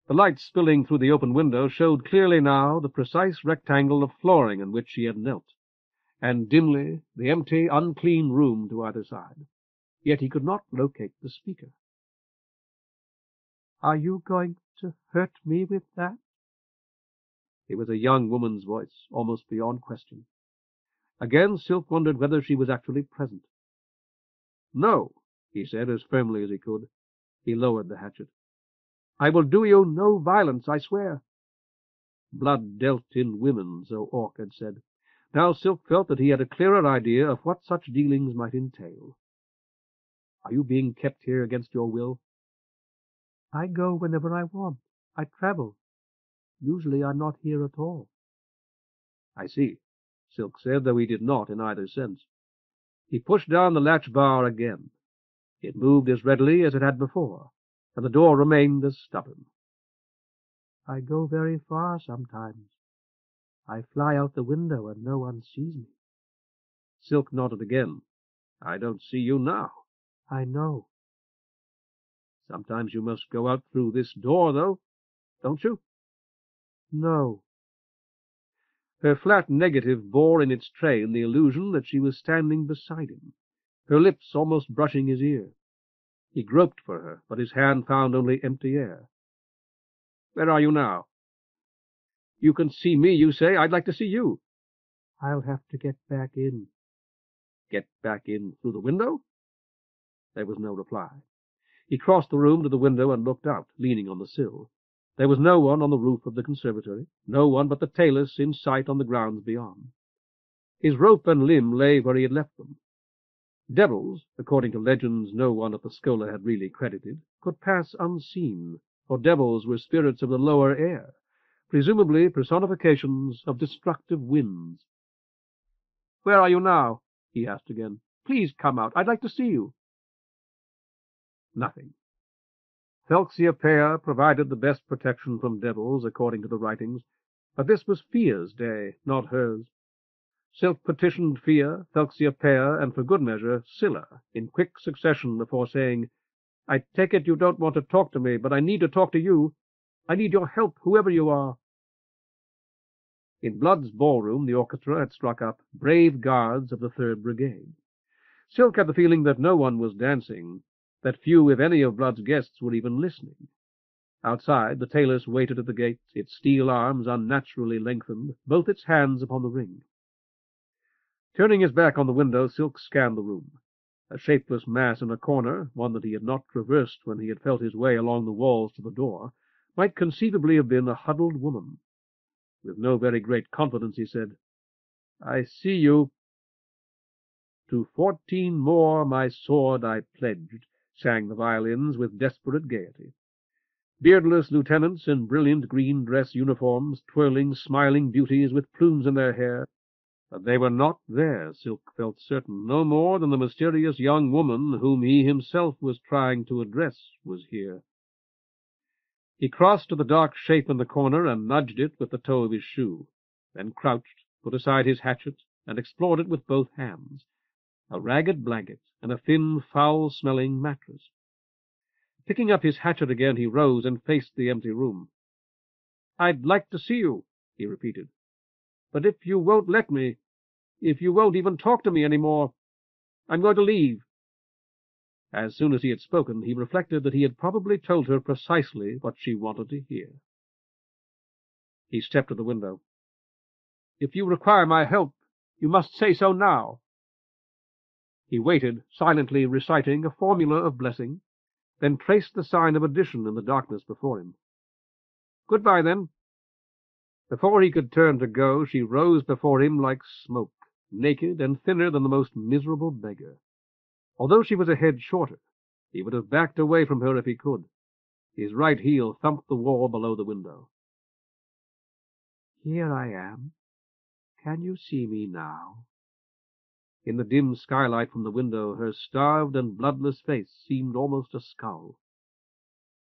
Speaker 1: The light spilling through the open window showed clearly now the precise rectangle of flooring in which she had knelt, and dimly the empty, unclean room to either side. Yet he could not locate the speaker. Are you going to hurt me with that? It was a young woman's voice, almost beyond question. Again Silk wondered whether she was actually present. No, he said as firmly as he could. He lowered the hatchet. I will do you no violence, I swear. Blood dealt in women, so Orc had said. Now Silk felt that he had a clearer idea of what such dealings might entail. Are you being kept here against your will? I go whenever I want. I travel. Usually I'm not here at all. I see, Silk said, though he did not in either sense. He pushed down the latch bar again. It moved as readily as it had before, and the door remained as stubborn. I go very far sometimes. I fly out the window and no one sees me. Silk nodded again. I don't see you now. I know. Sometimes you must go out through this door, though, don't you? No. Her flat negative bore in its train the illusion that she was standing beside him, her lips almost brushing his ear. He groped for her, but his hand found only empty air. Where are you now? You can see me, you say. I'd like to see you. I'll have to get back in. Get back in through the window? There was no reply. He crossed the room to the window and looked out, leaning on the sill. There was no one on the roof of the conservatory, no one but the Talus in sight on the grounds beyond. His rope and limb lay where he had left them. Devils, according to legends no one at the Schola had really credited, could pass unseen, for devils were spirits of the lower air, presumably personifications of destructive winds. Where are you now? He asked again. Please come out. I'd like to see you. Nothing. Thelxiopeia provided the best protection from devils, according to the writings, but this was Fia's day, not hers. Silk petitioned Fia, Thelxiopeia, and for good measure, Scylla, in quick succession before saying, I take it you don't want to talk to me, but I need to talk to you. I need your help, whoever you are. In Blood's ballroom, the orchestra had struck up Brave Guards of the 3rd Brigade. Silk had the feeling that no one was dancing, that few, if any, of Blood's guests were even listening. Outside, the Talus waited at the gate, its steel arms unnaturally lengthened, both its hands upon the ring. Turning his back on the window, Silk scanned the room. A shapeless mass in a corner, one that he had not traversed when he had felt his way along the walls to the door, might conceivably have been a huddled woman. With no very great confidence, he said, I see you. To 14 more my sword I pledged, sang the violins with desperate gaiety. Beardless lieutenants in brilliant green dress uniforms, twirling smiling beauties with plumes in their hair. But they were not there, Silk felt certain, no more than the mysterious young woman whom he himself was trying to address was here. He crossed to the dark shape in the corner and nudged it with the toe of his shoe, then crouched, put aside his hatchet, and explored it with both hands. A ragged blanket and a thin, foul-smelling mattress. Picking up his hatchet again, he rose and faced the empty room. I'd like to see you, he repeated. But if you won't let me, if you won't even talk to me any more, I'm going to leave. As soon as he had spoken, he reflected that he had probably told her precisely what she wanted to hear. He stepped to the window. If you require my help, you must say so now. He waited, silently reciting a formula of blessing, then traced the sign of addition in the darkness before him. "Good-bye, then." Before he could turn to go, she rose before him like smoke, naked and thinner than the most miserable beggar. Although she was a head shorter, he would have backed away from her if he could. His right heel thumped the wall below the window. "Here I am. Can you see me now?" In the dim skylight from the window, her starved and bloodless face seemed almost a skull.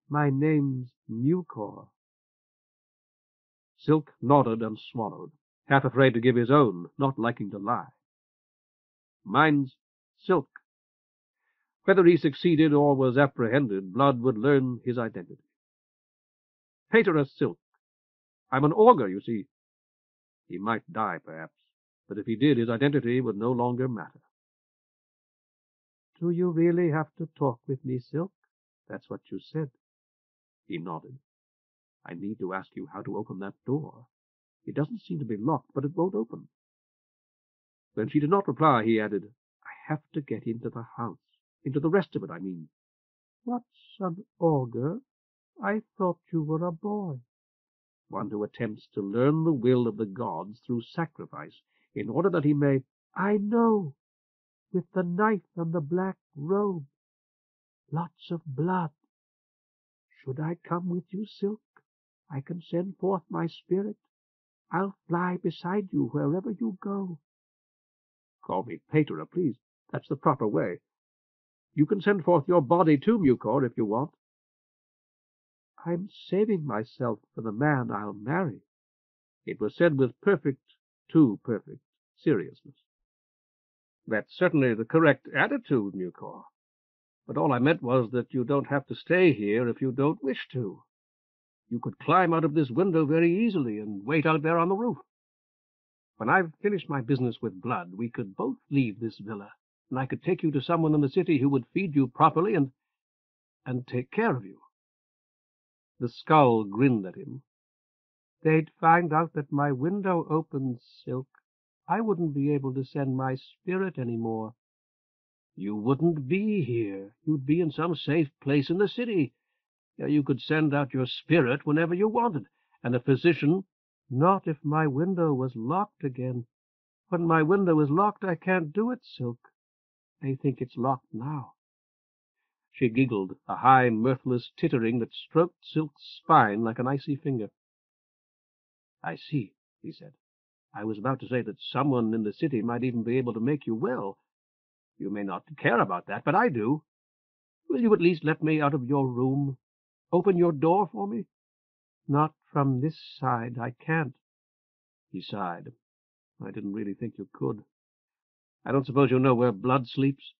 Speaker 1: "My name's Mucor." Silk nodded and swallowed, half afraid to give his own, not liking to lie. "Mine's Silk." Whether he succeeded or was apprehended, Blood would learn his identity. "Paterus Silk. I'm an augur, you see." He might die, perhaps, but if he did, his identity would no longer matter. "Do you really have to talk with me, Silk? That's what you said." He nodded. "I need to ask you how to open that door. It doesn't seem to be locked, but it won't open." When she did not reply, he added, "I have to get into the house. Into the rest of it, I mean." "What's an augur? I thought you were a boy." "One who attempts to learn the will of the gods through sacrifice, in order that he may—" "I know. With the knife and the black robe. Lots of blood. Should I come with you, Silk? I can send forth my spirit. I'll fly beside you wherever you go." "Call me Pater, please. That's the proper way. You can send forth your body too, Mucor, if you want." "I'm saving myself for the man I'll marry." It was said with too perfect, seriousness. "That's certainly the correct attitude, Mucor. But all I meant was that you don't have to stay here if you don't wish to. You could climb out of this window very easily and wait out there on the roof. When I've finished my business with Blood, we could both leave this villa, and I could take you to someone in the city who would feed you properly and take care of you." The skull grinned at him. "They'd find out that my window opens, Silk. I wouldn't be able to send my spirit any more." "You wouldn't be here. You'd be in some safe place in the city. You could send out your spirit whenever you wanted, and the physician—" "Not if my window was locked again. When my window is locked, I can't do it, Silk. They think it's locked now." She giggled, a high, mirthless tittering that stroked Silk's spine like an icy finger. "I see," he said. "I was about to say that someone in the city might even be able to make you well. You may not care about that, but I do. Will you at least let me out of your room? Open your door for me?" "Not from this side. I can't." He sighed. "I didn't really think you could. I don't suppose you know where Blood sleeps?"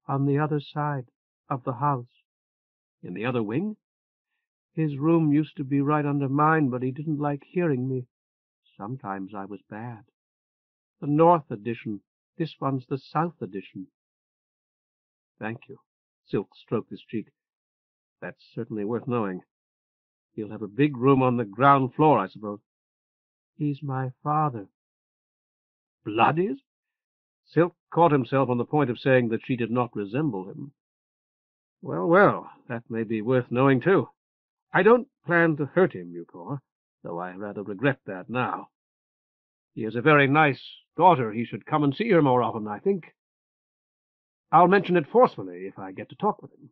Speaker 1: "On the other side of the house." "In the other wing?"
Speaker 3: "His room used to be right under mine, but he didn't like hearing me. Sometimes I was bad. The North Edition. This one's the South Edition."
Speaker 1: "Thank you." Silk stroked his cheek. "That's certainly worth knowing. He'll have a big room on the ground floor, I suppose."
Speaker 3: "He's my father."
Speaker 1: "Blood is?" Silk caught himself on the point of saying that she did not resemble him. "Well, well, that may be worth knowing, too. I don't plan to hurt him, Mucor, though I rather regret that now. He has a very nice daughter. He should come and see her more often, I think. I'll mention it forcefully if I get to talk with him."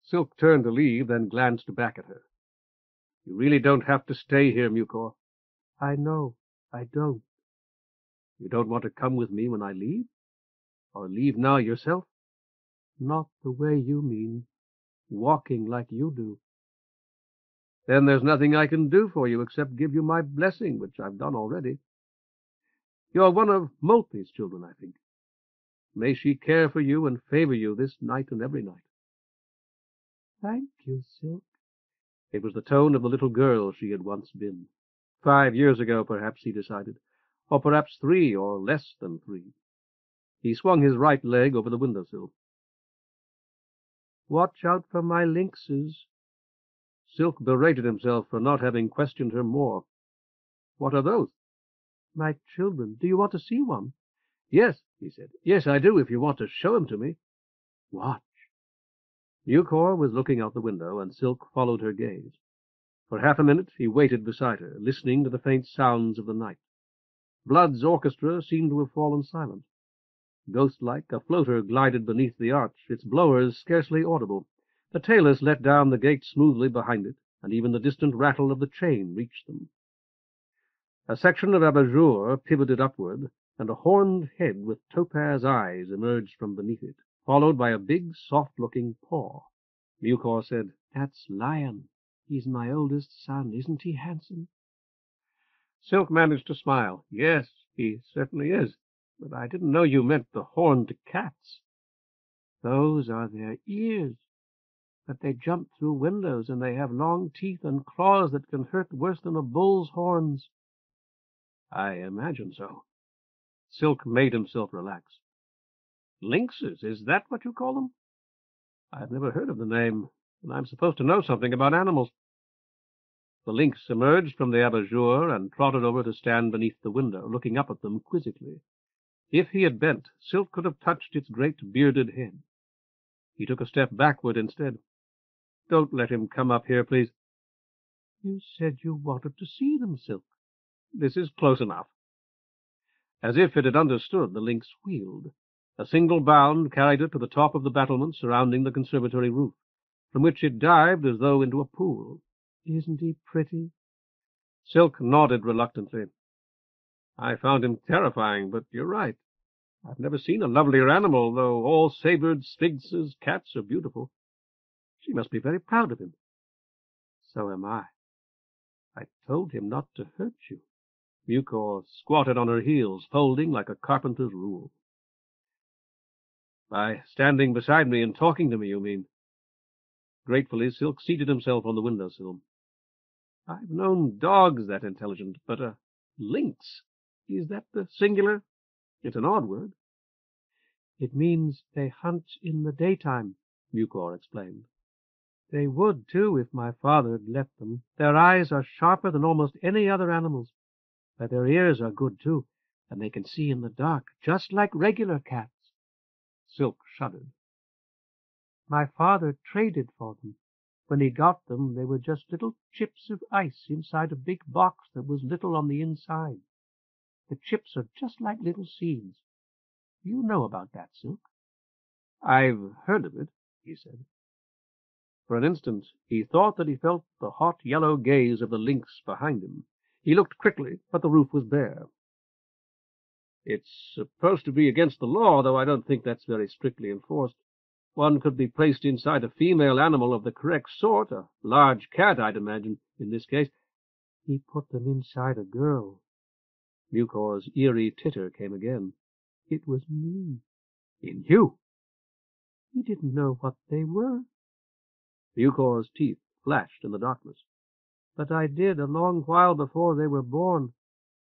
Speaker 1: Silk turned to leave, then glanced back at her. "You really don't have to stay here, Mucor."
Speaker 3: "I know. I don't."
Speaker 1: "You don't want to come with me when I leave? Or leave now yourself?"
Speaker 3: "Not the way you mean. Walking like you do."
Speaker 1: "Then there's nothing I can do for you except give you my blessing, which I've done already. You're one of Moltke's children, I think. May she care for you and favor you this night and every night."
Speaker 3: "Thank you, Silk."
Speaker 1: It was the tone of the little girl she had once been. 5 years ago, perhaps, he decided. Or perhaps 3, or less than 3. He swung his right leg over the windowsill.
Speaker 3: "Watch out for my lynxes."
Speaker 1: Silk berated himself for not having questioned her more. "What are those?"
Speaker 3: "My children. Do you want to see one?"
Speaker 1: Yes, he said. Yes, I do, if you want to show him to me. Watch. Mucor was looking out the window, and Silk followed her gaze. For half a minute he waited beside her, listening to the faint sounds of the night. Blood's orchestra seemed to have fallen silent. Ghost-like, a floater glided beneath the arch, its blowers scarcely audible. The tailors let down the gate smoothly behind it, and even the distant rattle of the chain reached them. A section of abat-jour pivoted upward, and a horned head with topaz eyes emerged from beneath it, followed by a big, soft-looking paw. Mucor said, "That's Lion. He's my oldest son. Isn't he handsome?" Silk managed to smile. "Yes, he certainly is. But I didn't know you meant the horned cats." "Those are their ears. But they jump through windows, and they have long teeth and claws that can hurt worse than a bull's horns." "I imagine so." Silk made himself relax. "Lynxes, is that what you call them? I've never heard of the name, and I'm supposed to know something about animals." The lynx emerged from the abat-jour and trotted over to stand beneath the window, looking up at them quizzically. If he had bent, Silk could have touched its great bearded head. He took a step backward instead. "Don't let him come up here, please." "You said you wanted to see them, Silk." "This is close enough." As if it had understood, the lynx wheeled. A single bound carried it to the top of the battlement surrounding the conservatory roof, from which it dived as though into a pool. "Isn't he pretty?" Silk nodded reluctantly. "I found him terrifying, but you're right. I've never seen a lovelier animal, though all sabered sphinxes cats are beautiful." "She must be very proud of him." "So am I. I told him not to hurt you." Mucor squatted on her heels, folding like a carpenter's rule. "By standing beside me and talking to me, you mean?" Gratefully, Silk seated himself on the window-sill. "I've known dogs that intelligent, but a lynx, is that the singular? It's an odd word." "It means they hunt in the daytime," Mucor explained. "They would, too, if my father had let them. Their eyes are sharper than almost any other animal's. But their ears are good, too, and they can see in the dark, just like regular cats." Silk shuddered.
Speaker 3: "My father traded for them. When he got them, they were just little chips of ice inside a big box that was little on the inside. The chips are just like little seeds. You know about that, Silk."
Speaker 1: "I've heard of it," he said. For an instant he thought that he felt the hot yellow gaze of the lynx behind him. He looked quickly, but the roof was bare. "It's supposed to be against the law, though I don't think that's very strictly enforced. One could be placed inside a female animal of the correct sort, a large cat, I'd imagine, in this case."
Speaker 3: "He put them inside a girl."
Speaker 1: Mucor's eerie titter came again.
Speaker 3: "It was me."
Speaker 1: "In you?"
Speaker 3: "He didn't know what they were."
Speaker 1: Mucor's teeth flashed in the darkness.
Speaker 3: "But I did a long while before they were born.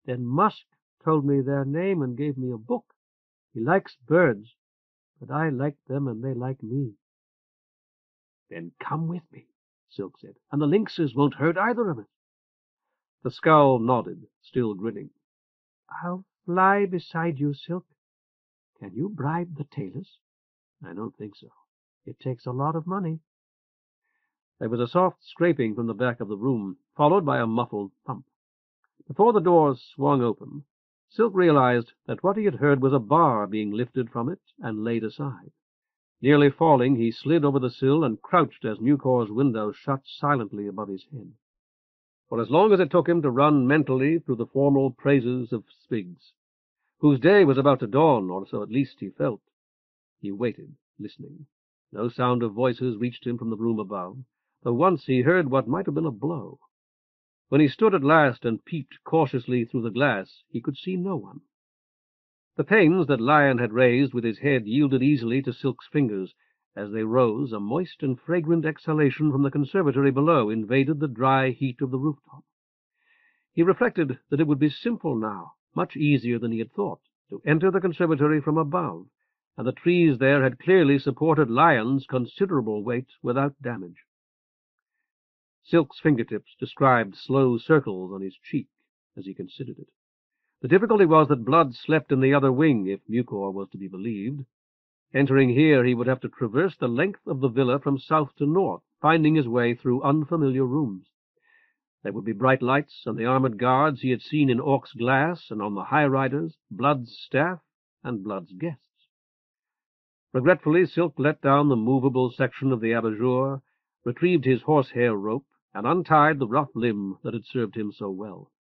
Speaker 3: Then Musk told me their name and gave me a book. He likes birds, but I like them and they like me."
Speaker 1: "Then come with me," Silk said, "and the lynxes won't hurt either of us." The skull nodded, still grinning.
Speaker 3: "I'll fly beside you, Silk."
Speaker 1: "Can you bribe the tailors?"
Speaker 3: "I don't think so. It takes a lot of money."
Speaker 1: There was a soft scraping from the back of the room, followed by a muffled thump. Before the door swung open, Silk realized that what he had heard was a bar being lifted from it and laid aside. Nearly falling, he slid over the sill and crouched as Mucor's window shut silently above his head. For as long as it took him to run mentally through the formal praises of Spiggs, whose day was about to dawn, or so at least he felt, he waited, listening. No sound of voices reached him from the room above, though once he heard what might have been a blow. When he stood at last and peeped cautiously through the glass, he could see no one. The panes that Lion had raised with his head yielded easily to Silk's fingers. As they rose, a moist and fragrant exhalation from the conservatory below invaded the dry heat of the rooftop. He reflected that it would be simple now, much easier than he had thought, to enter the conservatory from above, and the trees there had clearly supported Lion's considerable weight without damage. Silk's fingertips described slow circles on his cheek as he considered it. The difficulty was that Blood slept in the other wing, if Mucor was to be believed. Entering here, he would have to traverse the length of the villa from south to north, finding his way through unfamiliar rooms. There would be bright lights and the armored guards he had seen in Orc's glass and on the high riders, Blood's staff, and Blood's guests. Regretfully, Silk let down the movable section of the abat-jour, retrieved his horsehair rope, and untied the rough limb that had served him so well.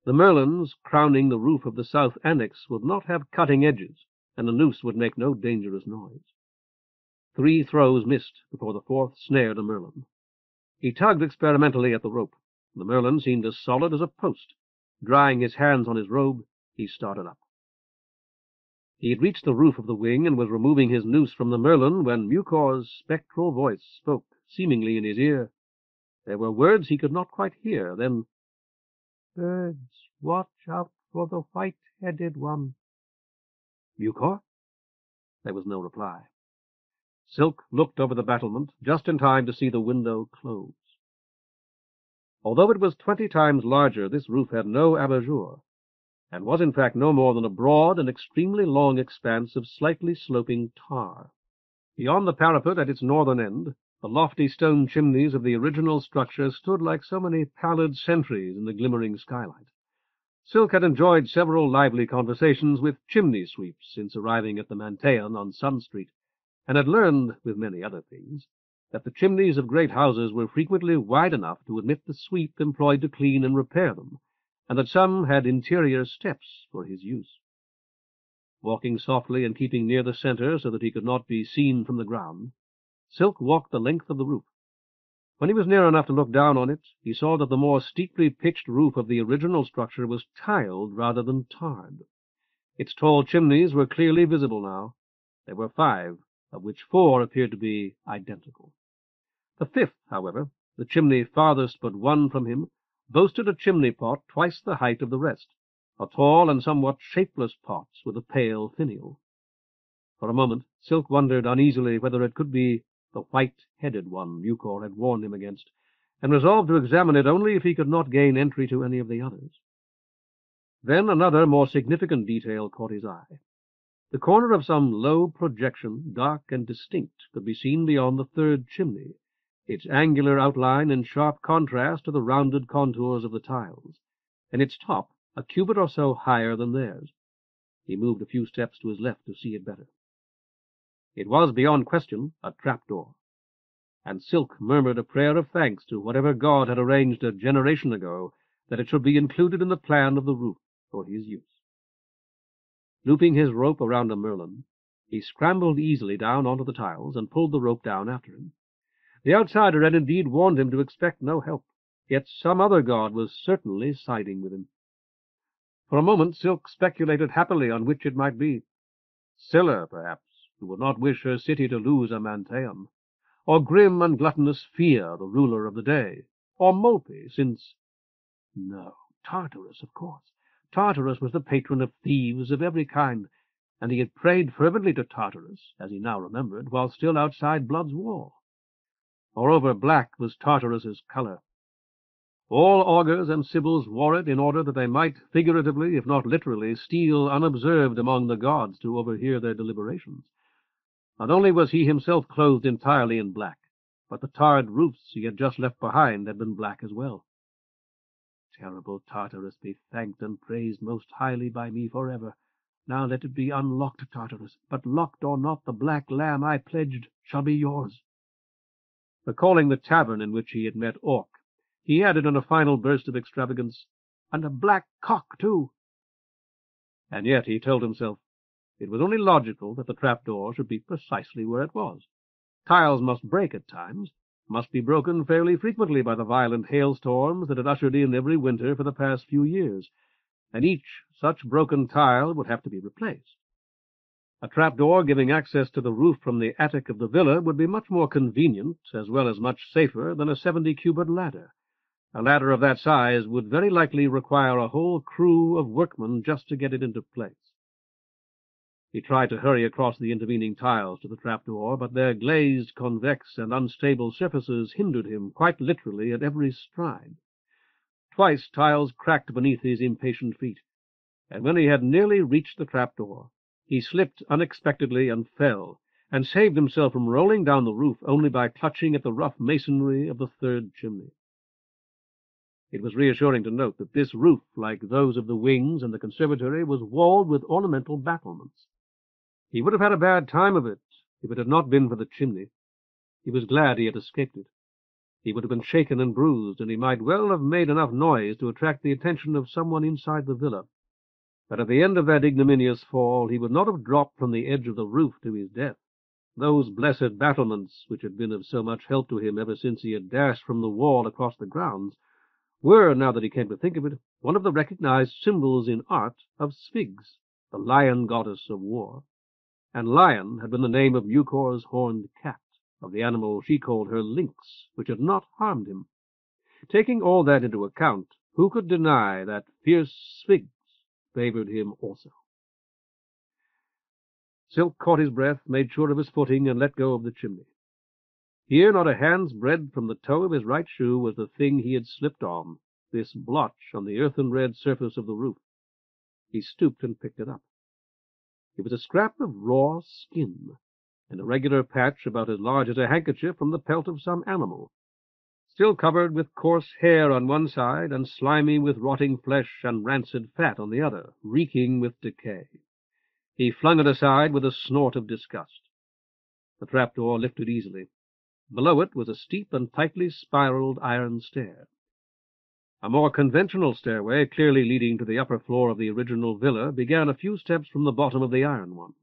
Speaker 1: The merlons crowning the roof of the south annex would not have cutting edges, and the noose would make no dangerous noise. 3 throws missed before the 4th snared a merlon. He tugged experimentally at the rope. The merlon seemed as solid as a post. Drying his hands on his robe, he started up. He had reached the roof of the wing and was removing his noose from the merlon when Mucor's spectral voice spoke, seemingly in his ear. There were words he could not quite hear. Then, "Birds, watch out for the white-headed one." "Mucor?" There was no reply. Silk looked over the battlement, just in time to see the window close. Although it was 20 times larger, this roof had no abat-jour, and was in fact no more than a broad and extremely long expanse of slightly sloping tar. Beyond the parapet at its northern end, the lofty stone chimneys of the original structure stood like so many pallid sentries in the glimmering skylight. Silk had enjoyed several lively conversations with chimney sweeps since arriving at the Manteion on Sun Street, and had learned, with many other things, that the chimneys of great houses were frequently wide enough to admit the sweep employed to clean and repair them, and that some had interior steps for his use. Walking softly and keeping near the center so that he could not be seen from the ground, Silk walked the length of the roof. When he was near enough to look down on it, he saw that the more steeply pitched roof of the original structure was tiled rather than tarred. Its tall chimneys were clearly visible now. There were 5, of which 4 appeared to be identical. The 5th, however, the chimney farthest but one from him, boasted a chimney-pot twice the height of the rest, a tall and somewhat shapeless pot with a pale finial. For a moment, Silk wondered uneasily whether it could be the white-headed one Mucor had warned him against, and resolved to examine it only if he could not gain entry to any of the others. Then another, more significant detail caught his eye. The corner of some low projection, dark and distinct, could be seen beyond the 3rd chimney, its angular outline in sharp contrast to the rounded contours of the tiles, and its top a cubit or so higher than theirs. He moved a few steps to his left to see it better. It was, beyond question, a trapdoor, and Silk murmured a prayer of thanks to whatever God had arranged a generation ago that it should be included in the plan of the roof for his use. Looping his rope around a merlon, he scrambled easily down onto the tiles and pulled the rope down after him. The outsider had indeed warned him to expect no help, yet some other god was certainly siding with him. For a moment Silk speculated happily on which it might be. Scylla, perhaps, who would not wish her city to lose a Manteion, or grim and gluttonous Fear, the ruler of the day, or Molpe, since— No, Tartarus, of course. Tartarus was the patron of thieves of every kind, and he had prayed fervently to Tartarus, as he now remembered, while still outside Blood's wall. Moreover, black was Tartarus's color. All augurs and sibyls wore it in order that they might, figuratively, if not literally, steal unobserved among the gods to overhear their deliberations. Not only was he himself clothed entirely in black, but the tarred roofs he had just left behind had been black as well. Terrible Tartarus, be thanked and praised most highly by me forever. Now let it be unlocked, Tartarus, but locked or not, the black lamb I pledged shall be yours. Recalling the tavern in which he had met Orc, he added in a final burst of extravagance, "And a black cock, too." And yet, he told himself, it was only logical that the trapdoor should be precisely where it was. Tiles must break at times, must be broken fairly frequently by the violent hailstorms that had ushered in every winter for the past few years, and each such broken tile would have to be replaced. A trapdoor giving access to the roof from the attic of the villa would be much more convenient, as well as much safer, than a 70-cubit ladder. A ladder of that size would very likely require a whole crew of workmen just to get it into place. He tried to hurry across the intervening tiles to the trapdoor, but their glazed, convex, and unstable surfaces hindered him, quite literally, at every stride. Twice tiles cracked beneath his impatient feet, and when he had nearly reached the trapdoor, he slipped unexpectedly and fell, and saved himself from rolling down the roof only by clutching at the rough masonry of the third chimney. It was reassuring to note that this roof, like those of the wings and the conservatory, was walled with ornamental battlements. He would have had a bad time of it if it had not been for the chimney. He was glad he had escaped it. He would have been shaken and bruised, and he might well have made enough noise to attract the attention of someone inside the villa. But at the end of that ignominious fall, he would not have dropped from the edge of the roof to his death. Those blessed battlements, which had been of so much help to him ever since he had dashed from the wall across the grounds, were, now that he came to think of it, one of the recognized symbols in art of Sphinx, the lion goddess of war. And lion had been the name of Mucor's horned cat, of the animal she called her lynx, which had not harmed him. Taking all that into account, who could deny that fierce Sphinx favored him also? Silk caught his breath, made sure of his footing, and let go of the chimney. Here, not a hand's breadth from the toe of his right shoe, was the thing he had slipped on, this blotch on the earthen-red surface of the roof. He stooped and picked it up. It was a scrap of raw skin, an irregular patch about as large as a handkerchief from the pelt of some animal, still covered with coarse hair on one side and slimy with rotting flesh and rancid fat on the other, reeking with decay. He flung it aside with a snort of disgust. The trapdoor lifted easily. Below it was a steep and tightly spiraled iron stair. A more conventional stairway, clearly leading to the upper floor of the original villa, began a few steps from the bottom of the iron one.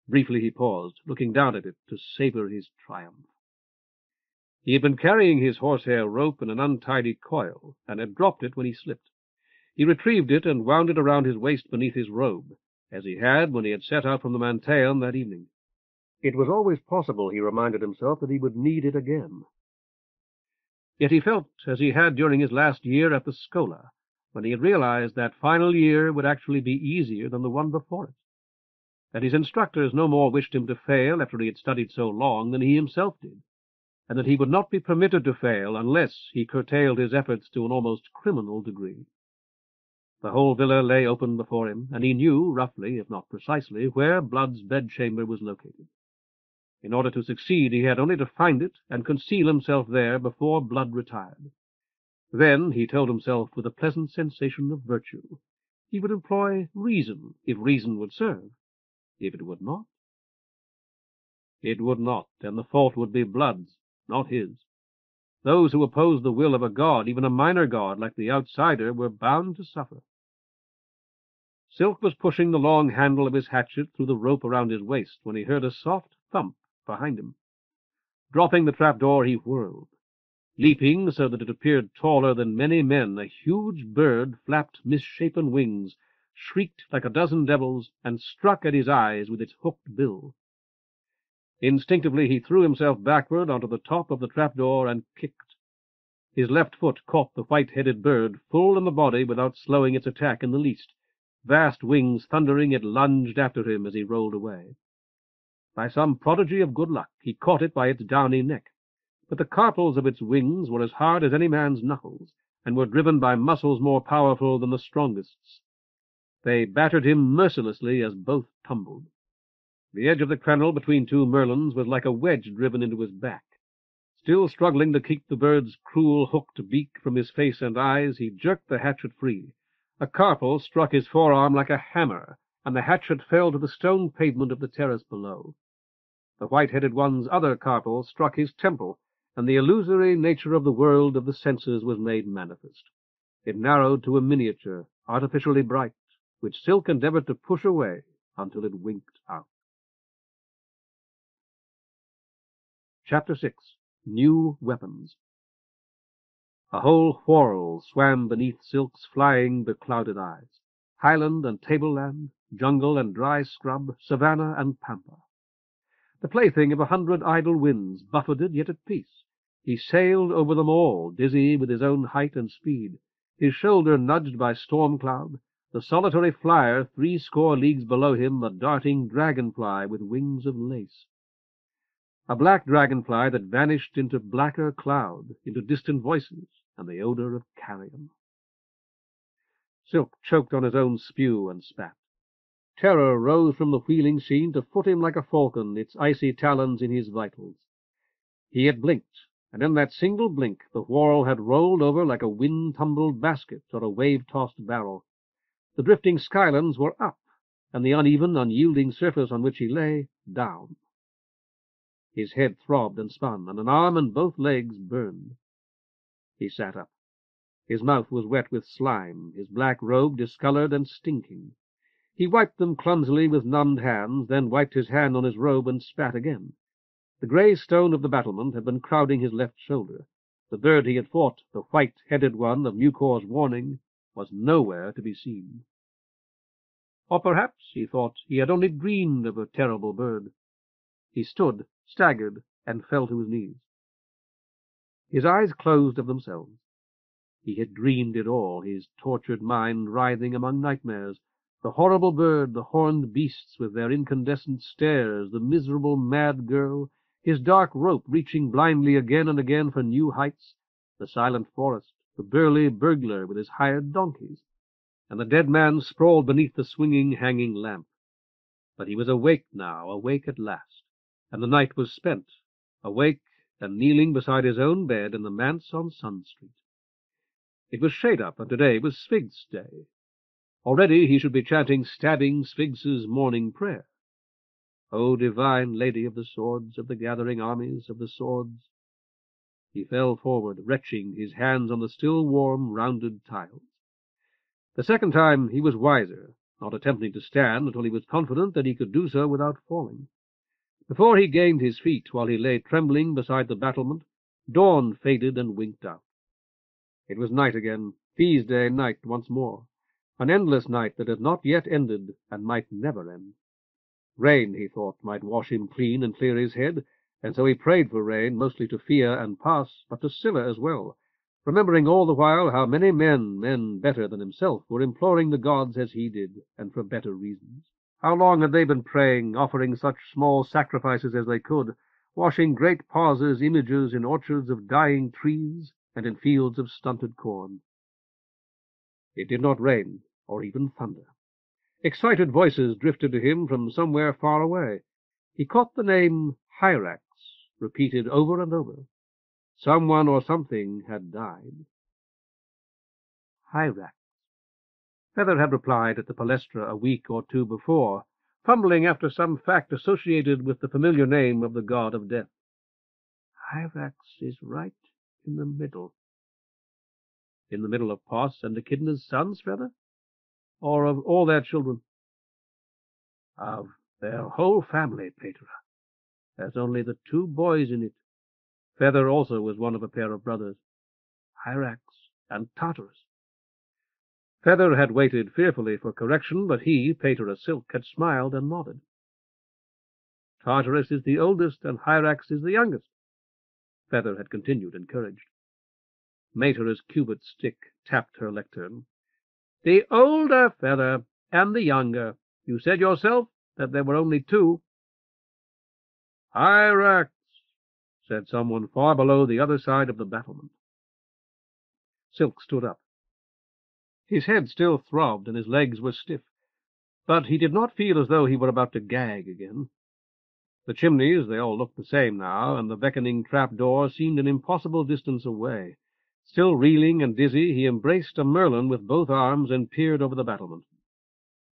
Speaker 1: Briefly he paused, looking down at it to savor his triumph. He had been carrying his horsehair rope in an untidy coil, and had dropped it when he slipped. He retrieved it and wound it around his waist beneath his robe, as he had when he had set out from the Manteion that evening. It was always possible, he reminded himself, that he would need it again. Yet he felt as he had during his last year at the Schola, when he had realized that final year would actually be easier than the one before it, that his instructors no more wished him to fail after he had studied so long than he himself did, and that he would not be permitted to fail unless he curtailed his efforts to an almost criminal degree. The whole villa lay open before him, and he knew, roughly, if not precisely, where Blood's bedchamber was located. In order to succeed, he had only to find it and conceal himself there before Blood retired. Then, he told himself with a pleasant sensation of virtue, he would employ reason, if reason would serve. If it would not, it would not, and the fault would be Blood's, not his. Those who opposed the will of a god, even a minor god like the outsider, were bound to suffer. Silk was pushing the long handle of his hatchet through the rope around his waist when he heard a soft thump behind him. Dropping the trapdoor, he whirled. Leaping so that it appeared taller than many men, a huge bird flapped misshapen wings, shrieked like a dozen devils, and struck at his eyes with its hooked bill. Instinctively he threw himself backward onto the top of the trapdoor and kicked. His left foot caught the white-headed bird full in the body without slowing its attack in the least. Vast wings thundering, it lunged after him as he rolled away. By some prodigy of good luck, he caught it by its downy neck, but the carpals of its wings were as hard as any man's knuckles, and were driven by muscles more powerful than the strongest's. They battered him mercilessly as both tumbled. The edge of the crenel between two merlins was like a wedge driven into his back. Still struggling to keep the bird's cruel hooked beak from his face and eyes, he jerked the hatchet free. A carpal struck his forearm like a hammer, and the hatchet fell to the stone pavement of the terrace below. The white-headed one's other carpal struck his temple, and the illusory nature of the world of the senses was made manifest. It narrowed to a miniature, artificially bright, which Silk endeavored to push away until it winked out. Chapter 6. New Weapons. A whole Whorl swam beneath Silk's flying, beclouded eyes. Highland and tableland, jungle and dry scrub, savanna and pampa. The plaything of 100 idle winds, buffeted yet at peace. He sailed over them all, dizzy with his own height and speed, his shoulder nudged by storm cloud, the solitary flyer 80 leagues below him, a darting dragonfly with wings of lace. A black dragonfly that vanished into blacker cloud, into distant voices, and the odor of carrion. Silk choked on his own spew and spat. Terror rose from the wheeling scene to foot him like a falcon, its icy talons in his vitals. He had blinked, and in that single blink the Whorl had rolled over like a wind-tumbled basket or a wave-tossed barrel. The drifting skylands were up, and the uneven, unyielding surface on which he lay, down. His head throbbed and spun, and an arm and both legs burned. He sat up. His mouth was wet with slime, his black robe discolored and stinking. He wiped them clumsily with numbed hands, then wiped his hand on his robe and spat again. The grey stone of the battlement had been crowding his left shoulder. The bird he had fought, the white-headed one of Mucor's warning, was nowhere to be seen. Or perhaps, he thought, he had only dreamed of a terrible bird. He stood, staggered, and fell to his knees. His eyes closed of themselves. He had dreamed it all, his tortured mind writhing among nightmares. The horrible bird, the horned beasts with their incandescent stares, the miserable mad girl, his dark rope reaching blindly again and again for new heights, the silent forest, the burly burglar with his hired donkeys, and the dead man sprawled beneath the swinging, hanging lamp. But he was awake now, awake at last, and the night was spent, awake and kneeling beside his own bed in the manse on Sun Street. It was shade-up, and today was Sphinx Day. Already he should be chanting stabbing Sphinx's morning prayer. O divine lady of the swords, of the gathering armies of the swords. He fell forward, retching, his hands on the still warm, rounded tiles. The second time he was wiser, not attempting to stand until he was confident that he could do so without falling. Before he gained his feet, while he lay trembling beside the battlement, dawn faded and winked out. It was night again, Feast Day night once more. An endless night that had not yet ended and might never end. Rain, he thought, might wash him clean and clear his head, and so he prayed for rain, mostly to Fear and Pass, but to Scylla as well, remembering all the while how many men better than himself, were imploring the gods as he did, and for better reasons. How long had they been praying, offering such small sacrifices as they could, washing great pauses, images in orchards of dying trees and in fields of stunted corn. It did not rain, or even thunder. Excited voices drifted to him from somewhere far away. He caught the name Hyrax, repeated over and over. Someone or something had died. Hyrax. Feather had replied at the Palestra a week or two before, fumbling after some fact associated with the familiar name of the god of death. Hyrax is right in the middle. In the middle of Pos and Echidna's sons, Feather? Or of all their children? Of their whole family, Pater. There's only the 2 boys in it. Feather also was one of a pair of brothers, Hyrax and Tartarus. Feather had waited fearfully for correction, but he, Pater Silk, had smiled and nodded. Tartarus is the oldest, and Hyrax is the youngest, Feather had continued, encouraged. Mater's cubit stick tapped her lectern. The older, Feather, and the younger. You said yourself that there were only 2. Hyrax, said someone far below the other side of the battlement. Silk stood up. His head still throbbed, and his legs were stiff, but he did not feel as though he were about to gag again. The chimneys, they all looked the same now, and the beckoning trap-door seemed an impossible distance away. Still reeling and dizzy, he embraced a merlin with both arms and peered over the battlement.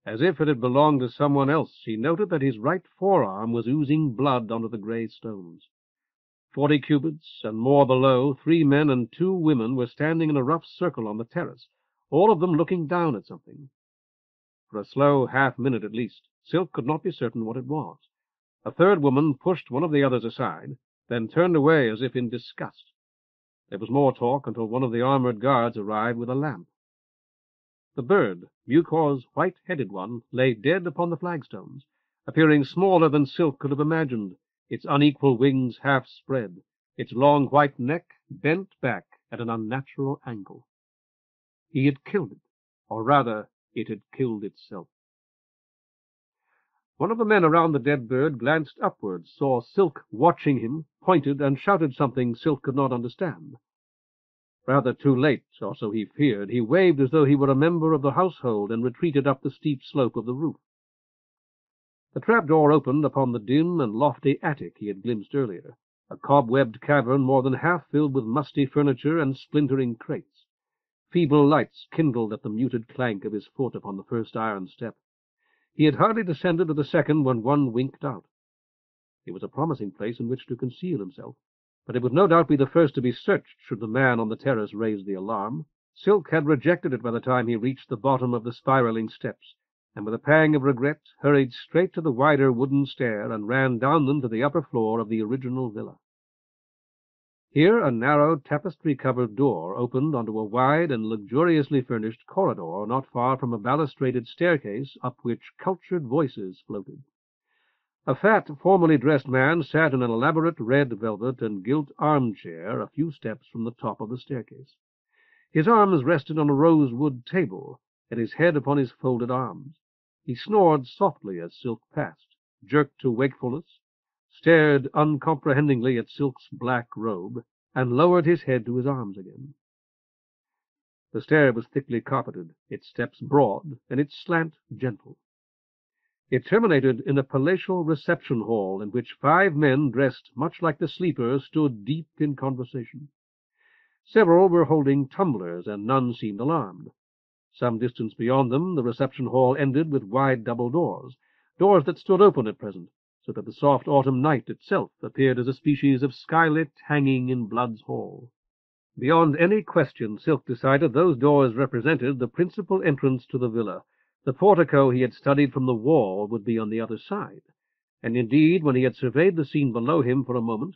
Speaker 1: As if it had belonged to someone else, he noted that his right forearm was oozing blood onto the grey stones. 40 cubits and more below, 3 men and 2 women were standing in a rough circle on the terrace, all of them looking down at something. For a slow half-minute at least, Silk could not be certain what it was. A third woman pushed one of the others aside, then turned away as if in disgust. There was more talk until one of the armored guards arrived with a lamp. The bird, Mucor's white-headed one, lay dead upon the flagstones, appearing smaller than Silk could have imagined, its unequal wings half spread, its long white neck bent back at an unnatural angle. He had killed it, or rather, it had killed itself. One of the men around the dead bird glanced upwards, saw Silk watching him, pointed, and shouted something Silk could not understand. Rather too late, or so he feared, he waved as though he were a member of the household and retreated up the steep slope of the roof. The trapdoor opened upon the dim and lofty attic he had glimpsed earlier, a cobwebbed cavern more than half filled with musty furniture and splintering crates. Feeble lights kindled at the muted clank of his foot upon the first iron step. He had hardly descended to the second when one winked out. It was a promising place in which to conceal himself, but it would no doubt be the first to be searched should the man on the terrace raise the alarm. Silk had rejected it by the time he reached the bottom of the spiraling steps, and with a pang of regret hurried straight to the wider wooden stair and ran down them to the upper floor of the original villa. Here a narrow tapestry-covered door opened onto a wide and luxuriously furnished corridor not far from a balustraded staircase up which cultured voices floated. A fat, formally dressed man sat in an elaborate red velvet and gilt armchair a few steps from the top of the staircase. His arms rested on a rosewood table, and his head upon his folded arms. He snored softly as Silk passed, jerked to wakefulness, stared uncomprehendingly at Silk's black robe, and lowered his head to his arms again. The stair was thickly carpeted, its steps broad, and its slant gentle. It terminated in a palatial reception hall in which 5 men dressed much like the sleepers stood deep in conversation. Several were holding tumblers, and none seemed alarmed. Some distance beyond them the reception hall ended with wide double doors, doors that stood open at present, so that the soft autumn night itself appeared as a species of skylit hanging in Blood's Hall. Beyond any question, Silk decided those doors represented the principal entrance to the villa. The portico he had studied from the wall would be on the other side, and indeed, when he had surveyed the scene below him for a moment,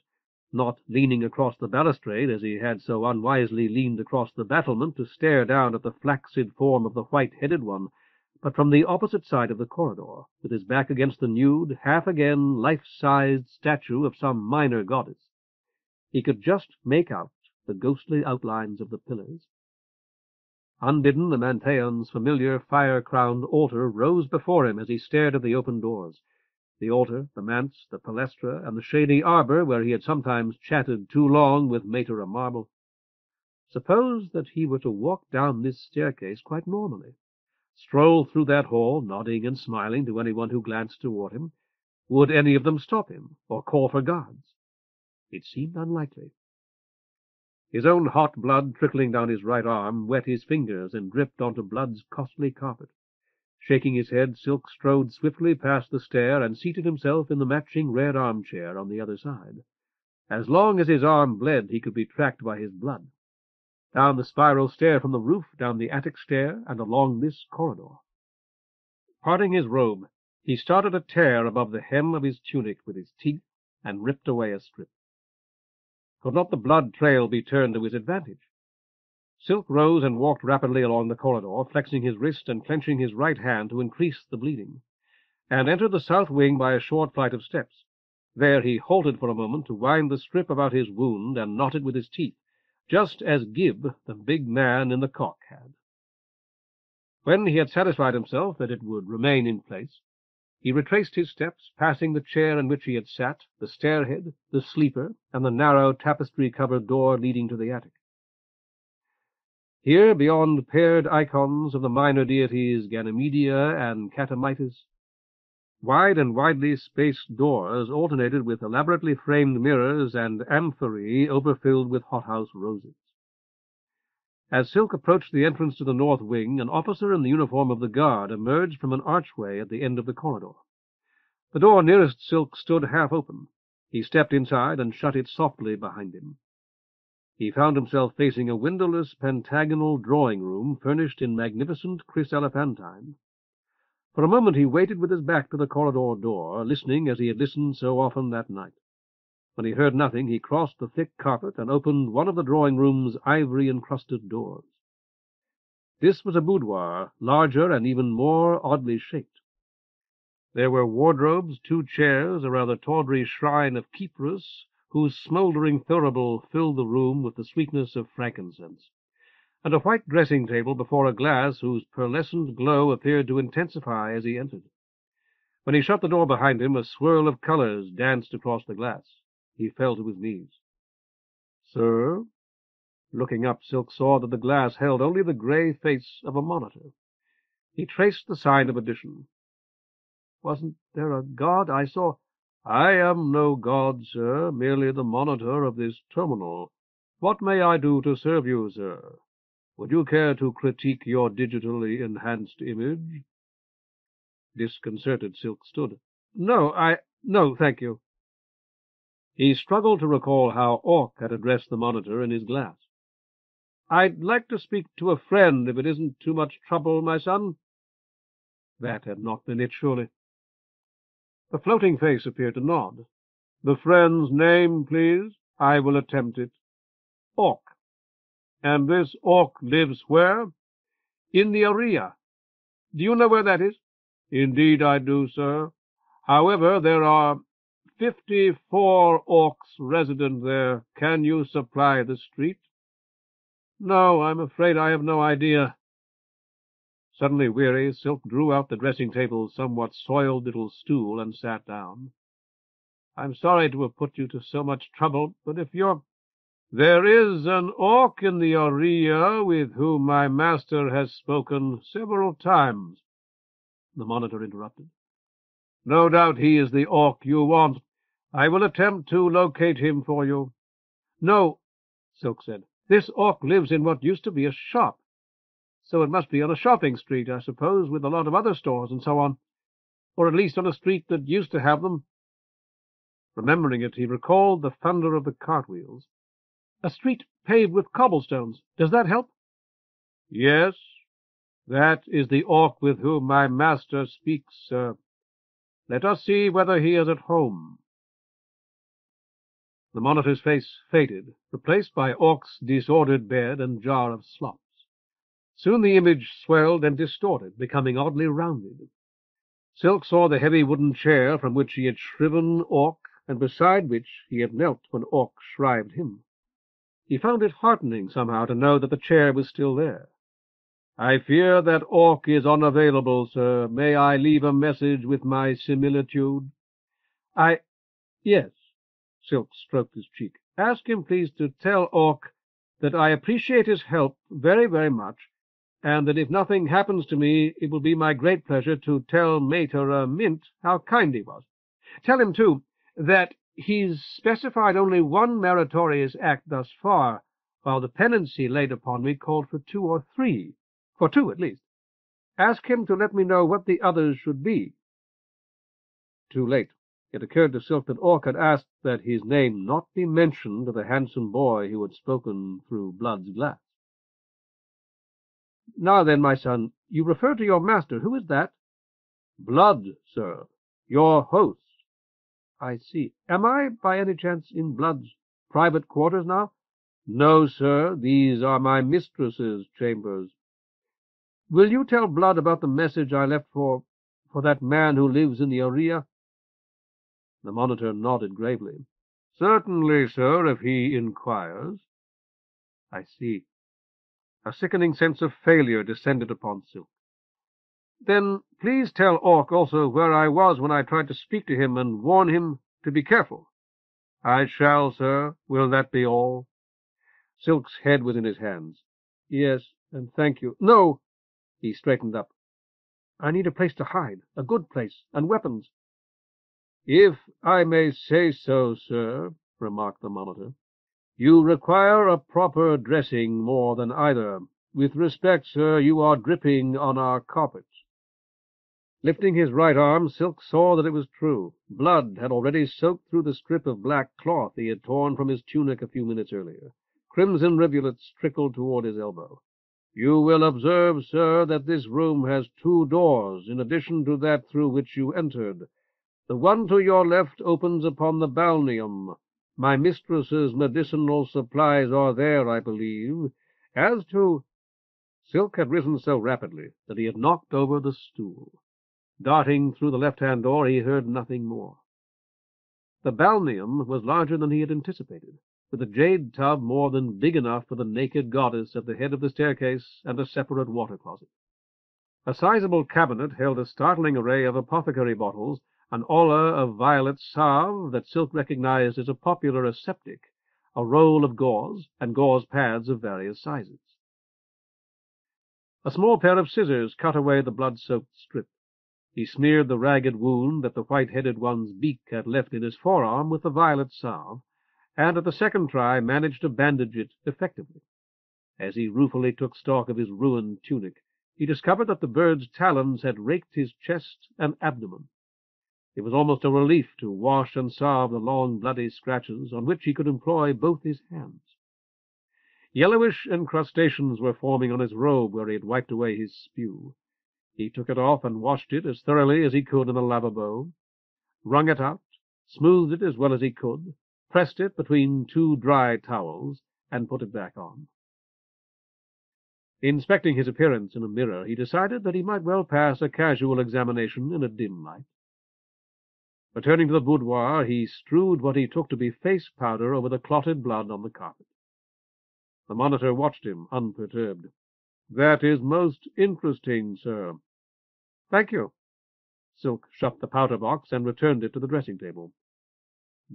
Speaker 1: not leaning across the balustrade as he had so unwisely leaned across the battlement to stare down at the flaccid form of the white-headed one, but from the opposite side of the corridor, with his back against the nude, half-again, life-sized statue of some minor goddess, he could just make out the ghostly outlines of the pillars. Unbidden, the Manteion's familiar fire-crowned altar rose before him as he stared at the open doors. The altar, the manse, the palestra, and the shady arbor where he had sometimes chatted too long with Mater of Marble. Suppose that he were to walk down this staircase quite normally, stroll through that hall, nodding and smiling to anyone who glanced toward him. Would any of them stop him, or call for guards? It seemed unlikely. His own hot blood trickling down his right arm wet his fingers and dripped onto Blood's costly carpet. Shaking his head, Silk strode swiftly past the stair and seated himself in the matching red armchair on the other side. As long as his arm bled, he could be tracked by his blood. Down the spiral stair from the roof, down the attic stair, and along this corridor. Parting his robe, he started a tear above the hem of his tunic with his teeth and ripped away a strip. Could not the blood trail be turned to his advantage? Silk rose and walked rapidly along the corridor, flexing his wrist and clenching his right hand to increase the bleeding, and entered the south wing by a short flight of steps. There he halted for a moment to wind the strip about his wound and knot it with his teeth, just as Gib, the big man in the cock, had. When he had satisfied himself that it would remain in place, he retraced his steps, passing the chair in which he had sat, the stairhead, the sleeper, and the narrow tapestry-covered door leading to the attic. Here, beyond paired icons of the minor deities Ganymedia and Catamitus, wide and widely spaced doors alternated with elaborately framed mirrors and amphorae overfilled with hothouse roses. As Silk approached the entrance to the north wing, an officer in the uniform of the guard emerged from an archway at the end of the corridor. The door nearest Silk stood half open. He stepped inside and shut it softly behind him. He found himself facing a windowless pentagonal drawing-room furnished in magnificent chryselephantine. For a moment he waited with his back to the corridor door, listening as he had listened so often that night. When he heard nothing, he crossed the thick carpet and opened one of the drawing-room's ivory-encrusted doors. This was a boudoir, larger and even more oddly shaped. There were wardrobes, 2 chairs, a rather tawdry shrine of Kypris, whose smouldering thurible filled the room with the sweetness of frankincense, and a white dressing-table before a glass whose pearlescent glow appeared to intensify as he entered. When he shut the door behind him, a swirl of colors danced across the glass. He fell to his knees. "Sir?" Looking up, Silk saw that the glass held only the grey face of a monitor. He traced the sign of addition. "Wasn't there a god I saw?" "I am no god, sir, merely the monitor of this terminal. What may I do to serve you, sir? Would you care to critique your digitally enhanced image?" Disconcerted, Silk stood. No, thank you." He struggled to recall how Orc had addressed the monitor in his glass. "I'd like to speak to a friend, if it isn't too much trouble, my son." That had not been it, surely. The floating face appeared to nod. "The friend's name, please? I will attempt it." "Orc." "And this Orc lives where?" "In the area. Do you know where that is?" "Indeed I do, sir. However, there are 54 Orcs resident there. Can you supply the street?" "No, I'm afraid I have no idea." Suddenly weary, Silk drew out the dressing-table's somewhat soiled little stool and sat down. "I'm sorry to have put you to so much trouble, but if you're—" "There is an Orc in the area with whom my master has spoken several times," the monitor interrupted. "No doubt he is the Orc you want. I will attempt to locate him for you." "No," Silk said. "This Orc lives in what used to be a shop. So it must be on a shopping street, I suppose, with a lot of other stores and so on. Or at least on a street that used to have them." Remembering it, he recalled the thunder of the cartwheels. "A street paved with cobblestones. Does that help?" "Yes, that is the Orc with whom my master speaks, sir. Let us see whether he is at home." The monitor's face faded, replaced by Orc's disordered bed and jar of slops. Soon the image swelled and distorted, becoming oddly rounded. Silk saw the heavy wooden chair from which he had shriven Orc, and beside which he had knelt when Orc shrived him. He found it heartening somehow to know that the chair was still there. "I fear that Orc is unavailable, sir. May I leave a message with my similitude?" Yes." Silk stroked his cheek. "Ask him, please, to tell Orc that I appreciate his help very, very much, and that if nothing happens to me, it will be my great pleasure to tell Mater Mint how kind he was. Tell him, too, that he's specified only one meritorious act thus far, while the penancy laid upon me called for 2 or 3, for 2 at least. Ask him to let me know what the others should be." Too late. It occurred to Silk that Orc had asked that his name not be mentioned to the handsome boy who had spoken through Blood's glass. "Now then, my son, you refer to your master. Who is that?" "Blood, sir. Your host." "I see. Am I, by any chance, in Blood's private quarters now?" "No, sir. These are my mistress's chambers." "Will you tell Blood about the message I left for that man who lives in the area?" The monitor nodded gravely. "Certainly, sir, if he inquires." "I see." A sickening sense of failure descended upon Silk. "Then please tell Orc also where I was when I tried to speak to him, and warn him to be careful." "I shall, sir. Will that be all?" Silk's head was in his hands. "Yes, and thank you." "No." He straightened up. "I need a place to hide, a good place, and weapons." "If I may say so, sir," remarked the monitor, "you require a proper dressing more than either. With respect, sir, you are dripping on our carpets." Lifting his right arm, Silk saw that it was true. Blood had already soaked through the strip of black cloth he had torn from his tunic a few minutes earlier. Crimson rivulets trickled toward his elbow. "You will observe, sir, that this room has 2 doors, in addition to that through which you entered. The one to your left opens upon the balneum. My mistress's medicinal supplies are there, I believe. As to—" Silk had risen so rapidly that he had knocked over the stool. Darting through the left-hand door, he heard nothing more. The balneum was larger than he had anticipated, with a jade tub more than big enough for the naked goddess at the head of the staircase and a separate water-closet. A sizable cabinet held a startling array of apothecary bottles, an olla of violet salve that Silk recognized as a popular aseptic, a roll of gauze, and gauze pads of various sizes. A small pair of scissors cut away the blood-soaked strip. He smeared the ragged wound that the white-headed one's beak had left in his forearm with the violet salve, and at the second try managed to bandage it effectively. As he ruefully took stock of his ruined tunic, he discovered that the bird's talons had raked his chest and abdomen. It was almost a relief to wash and salve the long bloody scratches on which he could employ both his hands. Yellowish incrustations were forming on his robe where he had wiped away his spew. He took it off and washed it as thoroughly as he could in the lavabo, wrung it out, smoothed it as well as he could, pressed it between two dry towels, and put it back on. Inspecting his appearance in a mirror, he decided that he might well pass a casual examination in a dim light. Returning to the boudoir, he strewed what he took to be face powder over the clotted blood on the carpet. The monitor watched him, unperturbed. "That is most interesting, sir." "Thank you." Silk shut the powder box and returned it to the dressing-table.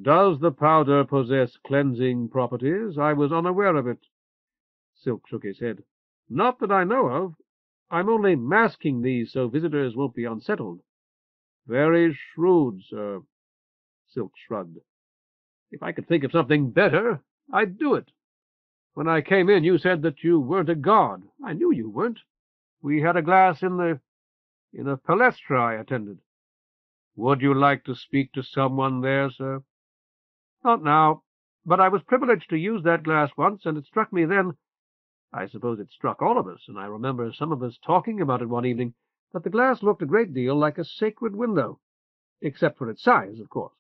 Speaker 1: "Does the powder possess cleansing properties? I was unaware of it." Silk shook his head. "Not that I know of. I'm only masking these so visitors won't be unsettled." "Very shrewd, sir." Silk shrugged. "If I could think of something better, I'd do it. When I came in, you said that you weren't a god. I knew you weren't. We had a glass in a palestra I attended." "Would you like to speak to someone there, sir?" "Not now, but I was privileged to use that glass once, and it struck me then, I suppose it struck all of us, and I remember some of us talking about it one evening, that the glass looked a great deal like a sacred window, except for its size, of course.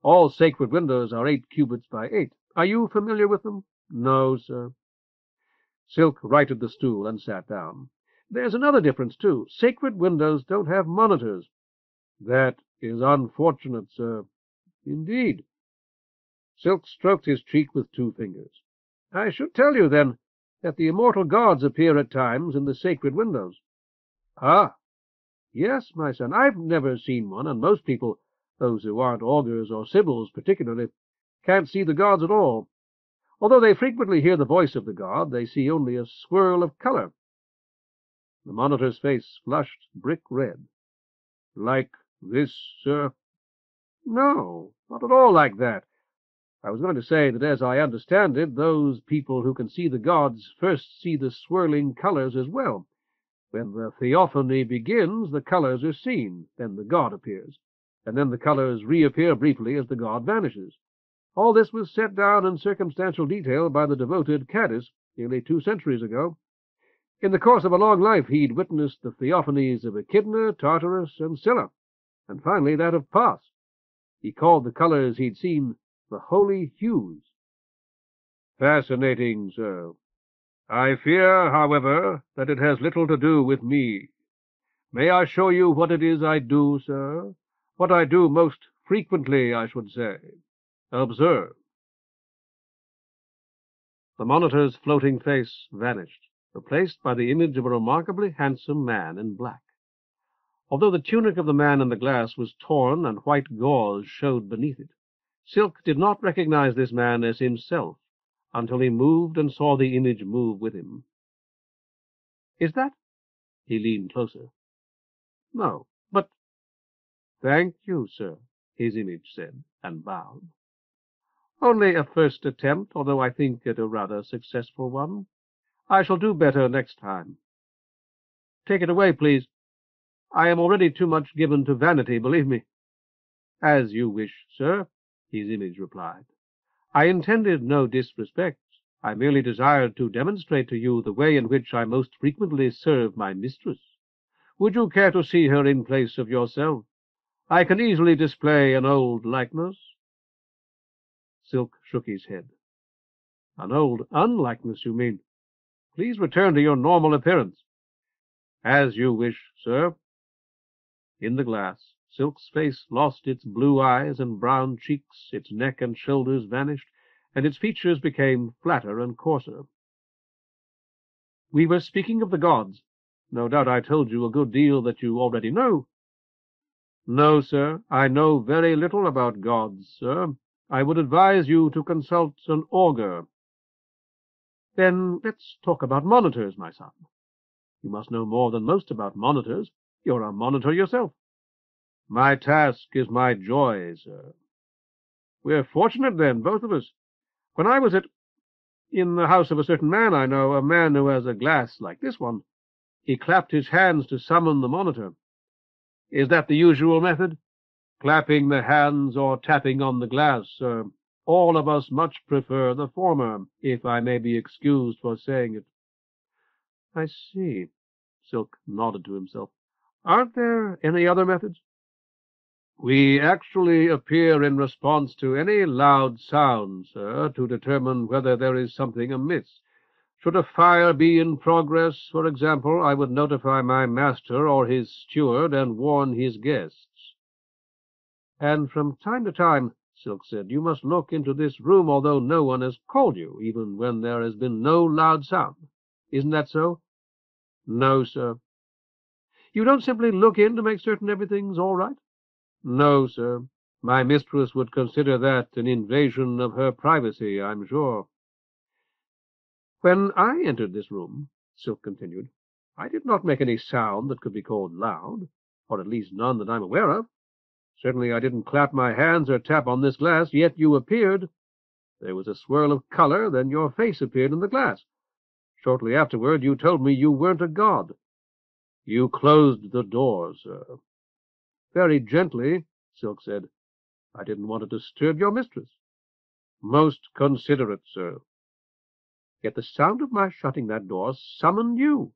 Speaker 1: All sacred windows are 8 cubits by 8. Are you familiar with them?" "No, sir." Silk righted the stool and sat down. "There's another difference, too. Sacred windows don't have monitors." "That is unfortunate, sir." "Indeed." Silk stroked his cheek with 2 fingers. "I should tell you, then, that the immortal gods appear at times in the sacred windows." "Ah." "Yes, my son. I've never seen one, and most people, those who aren't augurs or sibyls particularly, can't see the gods at all. Although they frequently hear the voice of the god, they see only a swirl of color." The monitor's face flushed brick red. "Like this, sir?" "No, not at all like that. I was going to say that, as I understand it, those people who can see the gods first see the swirling colors as well. When the theophany begins, the colors are seen, then the god appears, and then the colors reappear briefly as the god vanishes. All this was set down in circumstantial detail by the devoted Caddis nearly 2 centuries ago. In the course of a long life he'd witnessed the theophanies of Echidna, Tartarus, and Scylla, and finally that of Pas. He called the colors he'd seen the holy hues." "Fascinating, sir. I fear, however, that it has little to do with me. May I show you what it is I do, sir? What I do most frequently, I should say. Observe." The monitor's floating face vanished, replaced by the image of a remarkably handsome man in black. Although the tunic of the man in the glass was torn and white gauze showed beneath it, Silk did not recognize this man as himself until he moved and saw the image move with him. "Is that—" He leaned closer. "No, but—" "Thank you, sir," his image said, and bowed. "Only a first attempt, although I think it a rather successful one. I shall do better next time. Take it away, please. I am already too much given to vanity, believe me." "As you wish, sir," his image replied. "I intended no disrespect. I merely desired to demonstrate to you the way in which I most frequently serve my mistress. Would you care to see her in place of yourself? I can easily display an old likeness." Silk shook his head. "An old unlikeness, you mean? Please return to your normal appearance." "As you wish, sir." In the glass, Silk's face lost its blue eyes and brown cheeks, its neck and shoulders vanished, and its features became flatter and coarser. "We were speaking of the gods. No doubt I told you a good deal that you already know." "No, sir. I know very little about gods, sir. I would advise you to consult an augur. Then let's talk about monitors, my son. You must know more than most about monitors. You're a monitor yourself. My task is my joy, sir. We're fortunate, then, both of us. When I was in the house of a certain man I know, a man who has a glass like this one, he clapped his hands to summon the monitor. Is that the usual method? Clapping the hands or tapping on the glass, sir. All of us much prefer the former, if I may be excused for saying it. I see. Silk nodded to himself. Aren't there any other methods? We actually appear in response to any loud sound, sir, to determine whether there is something amiss. Should a fire be in progress, for example, I would notify my master or his steward and warn his guests. And from time to time, Silk said, you must look into this room, although no one has called you, even when there has been no loud sound. Isn't that so? No, sir. You don't simply look in to make certain everything's all right? No, sir. My mistress would consider that an invasion of her privacy, I'm sure. When I entered this room, Silk continued, I did not make any sound that could be called loud, or at least none that I'm aware of. Certainly I didn't clap my hands or tap on this glass, yet you appeared. There was a swirl of color, then your face appeared in the glass. Shortly afterward you told me you weren't a god. You closed the door, sir. Very gently, Silk said. I didn't want to disturb your mistress. Most considerate, sir. Yet the sound of my shutting that door summoned you.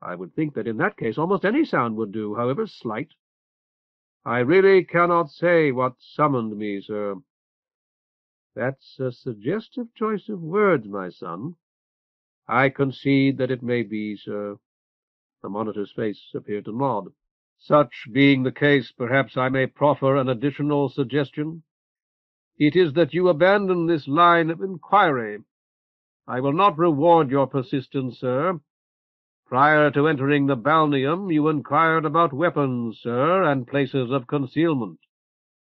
Speaker 1: I would think that in that case almost any sound would do, however slight. I really cannot say what summoned me, sir. That's a suggestive choice of words, my son. I concede that it may be, sir. The monitor's face appeared to nod. Such being the case, perhaps I may proffer an additional suggestion. It is that you abandon this line of inquiry. I will not reward your persistence, sir. Prior to entering the balneum, you inquired about weapons, sir, and places of concealment.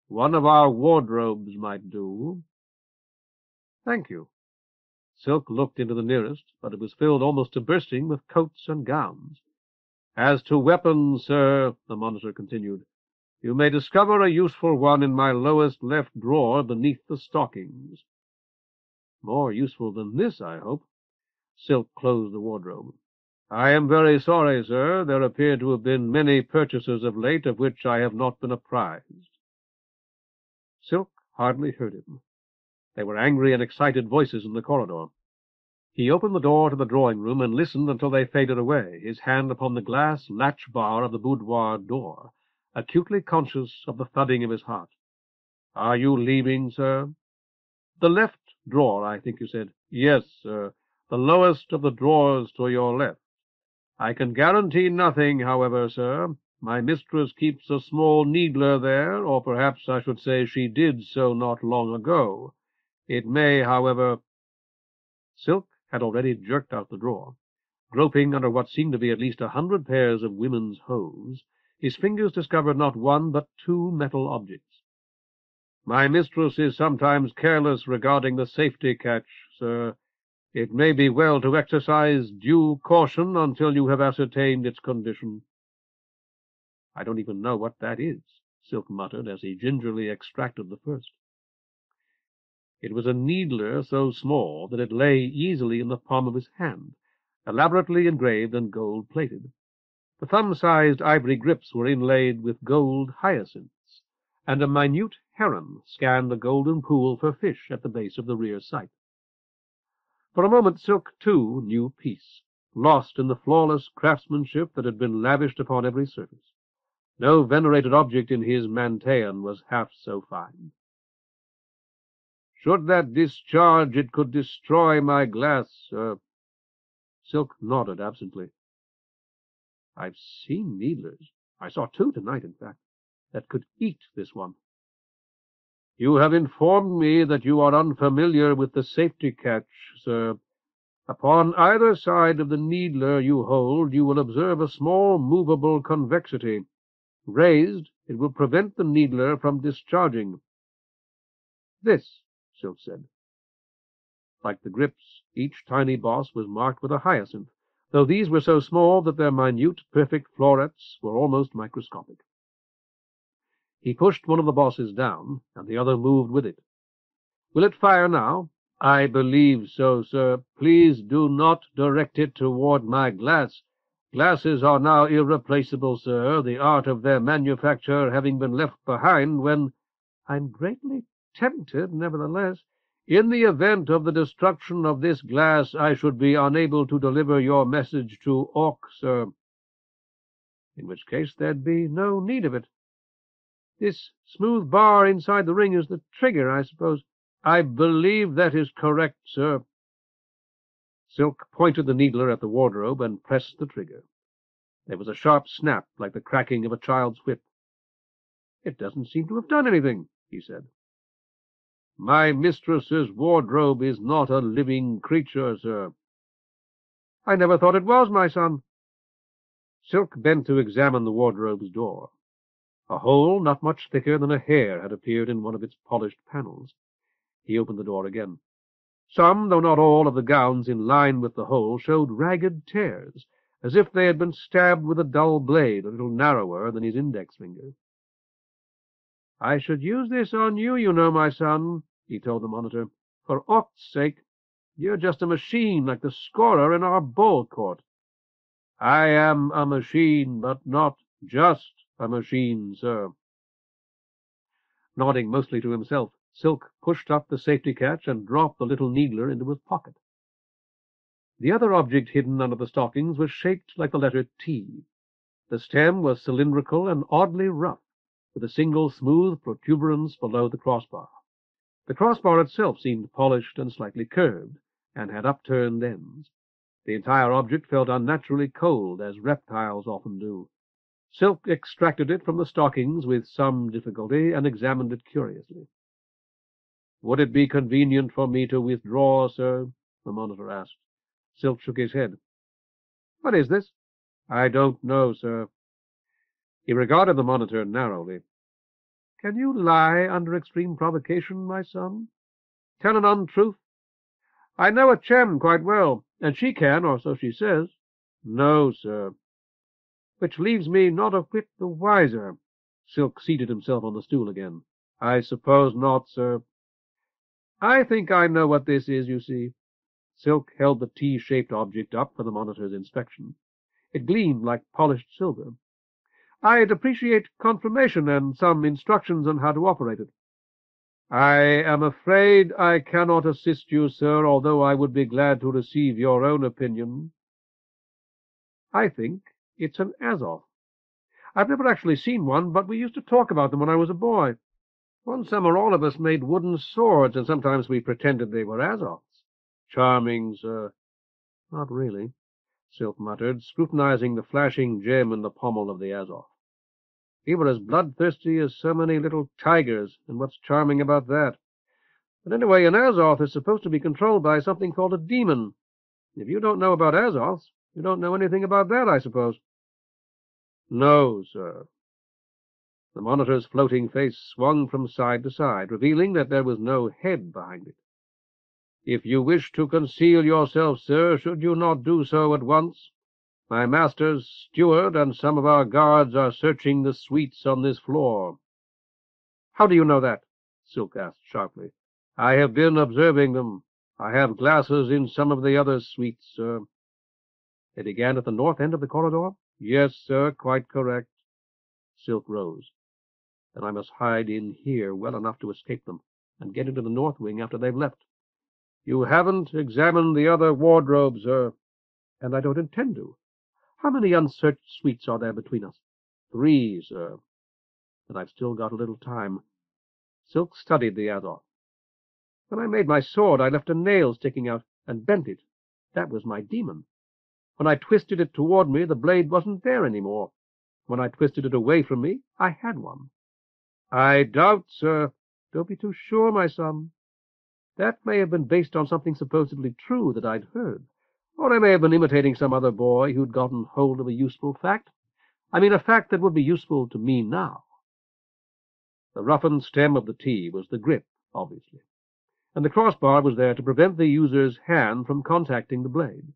Speaker 1: One of our wardrobes might do. Thank you. Silk looked into the nearest, but it was filled almost to bursting with coats and gowns. As to weapons, sir, the monitor continued, you may discover a useful one in my lowest left drawer beneath the stockings. More useful than this, I hope. Silk closed the wardrobe. I am very sorry, sir. There appear to have been many purchases of late of which I have not been apprised. Silk hardly heard him. There were angry and excited voices in the corridor. He opened the door to the drawing-room and listened until they faded away, his hand upon the glass latch-bar of the boudoir door, acutely conscious of the thudding of his heart. Are you leaving, sir? The left drawer, I think you said. Yes, sir. The lowest of the drawers to your left. I can guarantee nothing, however, sir. My mistress keeps a small needler there, or perhaps I should say she did so not long ago. It may, however— Silk had already jerked out the drawer. Groping under what seemed to be at least 100 pairs of women's hose, his fingers discovered not one but 2 metal objects. My mistress is sometimes careless regarding the safety catch, sir. It may be well to exercise due caution until you have ascertained its condition. I don't even know what that is, Silk muttered as he gingerly extracted the first. It was a needler so small that it lay easily in the palm of his hand, elaborately engraved and gold-plated. The thumb-sized ivory grips were inlaid with gold hyacinths, and a minute heron scanned the golden pool for fish at the base of the rear sight. For a moment Silk, too, knew peace, lost in the flawless craftsmanship that had been lavished upon every surface. No venerated object in his Manteion was half so fine. Should that discharge, it could destroy my glass, sir. Silk nodded absently. I've seen needlers. I saw 2 tonight, in fact, that could eat this one. You have informed me that you are unfamiliar with the safety catch, sir. Upon either side of the needler you hold, you will observe a small movable convexity. Raised, it will prevent the needler from discharging. This, Silk said. Like the grips, each tiny boss was marked with a hyacinth, though these were so small that their minute, perfect florets were almost microscopic. He pushed one of the bosses down, and the other moved with it. Will it fire now? I believe so, sir. Please do not direct it toward my glass. Glasses are now irreplaceable, sir, the art of their manufacture having been left behind when— I'm greatly tempted, nevertheless. In the event of the destruction of this glass, I should be unable to deliver your message to Orc, sir. In which case there'd be no need of it. This smooth bar inside the ring is the trigger, I suppose. I believe that is correct, sir. Silk pointed the needler at the wardrobe and pressed the trigger. There was a sharp snap, like the cracking of a child's whip. It doesn't seem to have done anything, he said. My mistress's wardrobe is not a living creature, sir. I never thought it was, my son. Silk bent to examine the wardrobe's door. A hole not much thicker than a hair had appeared in one of its polished panels. He opened the door again. Some, though not all, of the gowns in line with the hole showed ragged tears, as if they had been stabbed with a dull blade a little narrower than his index finger. I should use this on you, you know, my son, he told the monitor. For Oct's sake, you're just a machine like the scorer in our ball court. I am a machine, but not just a machine, sir. Nodding mostly to himself, Silk pushed up the safety catch and dropped the little needler into his pocket. The other object hidden under the stockings was shaped like the letter T. The stem was cylindrical and oddly rough, with a single smooth protuberance below the crossbar. The crossbar itself seemed polished and slightly curved, and had upturned ends. The entire object felt unnaturally cold, as reptiles often do. Silk extracted it from the stockings with some difficulty, and examined it curiously. Would it be convenient for me to withdraw, sir? The monitor asked. Silk shook his head. What is this? I don't know, sir. He regarded the monitor narrowly. Can you lie under extreme provocation, my son? Tell an untruth? I know a Chem quite well, and she can, or so she says. No, sir. Which leaves me not a whit the wiser. Silk seated himself on the stool again. I suppose not, sir. I think I know what this is, you see. Silk held the T-shaped object up for the monitor's inspection. It gleamed like polished silver. I'd appreciate confirmation and some instructions on how to operate it. I am afraid I cannot assist you, sir, although I would be glad to receive your own opinion. I think it's an Azoth. I've never actually seen one, but we used to talk about them when I was a boy. One summer all of us made wooden swords, and sometimes we pretended they were Azoths. Charming, sir. Not really, Silk muttered, scrutinizing the flashing gem in the pommel of the Azoth. We were as bloodthirsty as so many little tigers, and what's charming about that? But anyway, an Azoth is supposed to be controlled by something called a demon. If you don't know about Azoths, you don't know anything about that, I suppose. No, sir. The monitor's floating face swung from side to side, revealing that there was no head behind it. If you wish to conceal yourself, sir, should you not do so at once? My master's steward and some of our guards are searching the suites on this floor. How do you know that? Silk asked sharply. I have been observing them. I have glasses in some of the other suites, sir. They began at the north end of the corridor? Yes, sir, quite correct. Silk rose. Then I must hide in here well enough to escape them, and get into the north wing after they've left. You haven't examined the other wardrobe, sir. And I don't intend to. How many unsearched suites are there between us? 3, sir. And I've still got a little time. Silk studied the Azoth. When I made my sword, I left a nail sticking out and bent it. That was my demon. When I twisted it toward me, the blade wasn't there any more. When I twisted it away from me, I had one. I doubt, sir. Don't be too sure, my son. That may have been based on something supposedly true that I'd heard. Or I may have been imitating some other boy who'd gotten hold of a useful fact. I mean, a fact that would be useful to me now. The roughened stem of the T was the grip obviously, and the crossbar was there to prevent the user's hand from contacting the blade.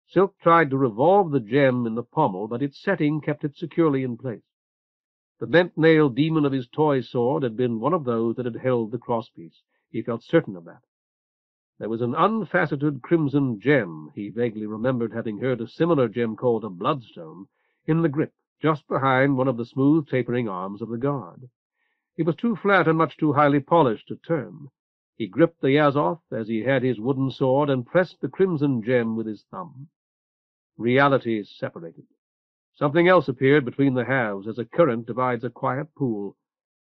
Speaker 1: Silk tried to revolve the gem in the pommel, but its setting kept it securely in place. The bent-nailed demon of his toy sword had been one of those that had held the crosspiece. He felt certain of that. There was an unfaceted crimson gem, he vaguely remembered having heard a similar gem called a bloodstone, in the grip, just behind one of the smooth tapering arms of the guard. It was too flat and much too highly polished to turn. He gripped the Azoth as he had his wooden sword and pressed the crimson gem with his thumb. Realities separated. Something else appeared between the halves, as a current divides a quiet pool.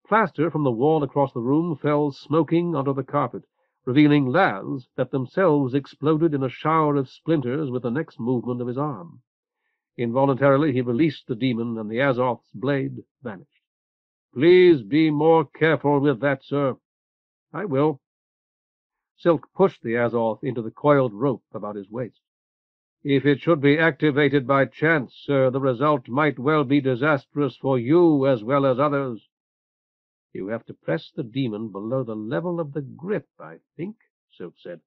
Speaker 1: Plaster from the wall across the room fell smoking onto the carpet, revealing laths that themselves exploded in a shower of splinters with the next movement of his arm. Involuntarily he released the demon, and the Azoth's blade vanished. "Please be more careful with that, sir." "I will." Silk pushed the Azoth into the coiled rope about his waist. "If it should be activated by chance, sir, the result might well be disastrous for you as well as others." "You have to press the demon below the level of the grip, I think," Silk said.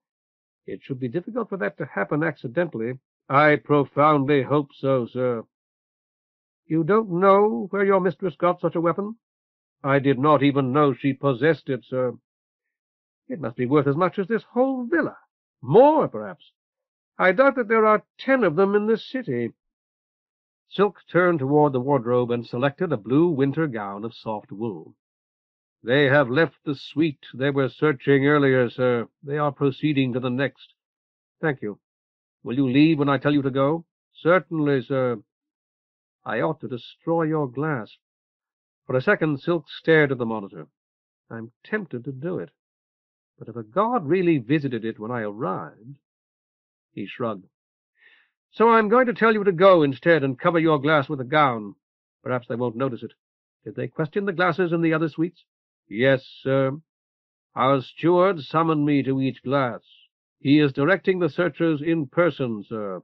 Speaker 1: "It should be difficult for that to happen accidentally." "I profoundly hope so, sir." "You don't know where your mistress got such a weapon?" "I did not even know she possessed it, sir." "It must be worth as much as this whole villa. More, perhaps. I doubt that there are 10 of them in this city." Silk turned toward the wardrobe and selected a blue winter gown of soft wool. "They have left the suite they were searching earlier, sir. They are proceeding to the next." "Thank you. Will you leave when I tell you to go?" "Certainly, sir." "I ought to destroy your glass." For a second Silk stared at the monitor. "I'm tempted to do it. But if a god really visited it when I arrived—" He shrugged. "So I'm going to tell you to go instead and cover your glass with a gown. Perhaps they won't notice it. Did they question the glasses in the other suites?" "Yes, sir. Our steward summoned me to each glass. He is directing the searchers in person, sir."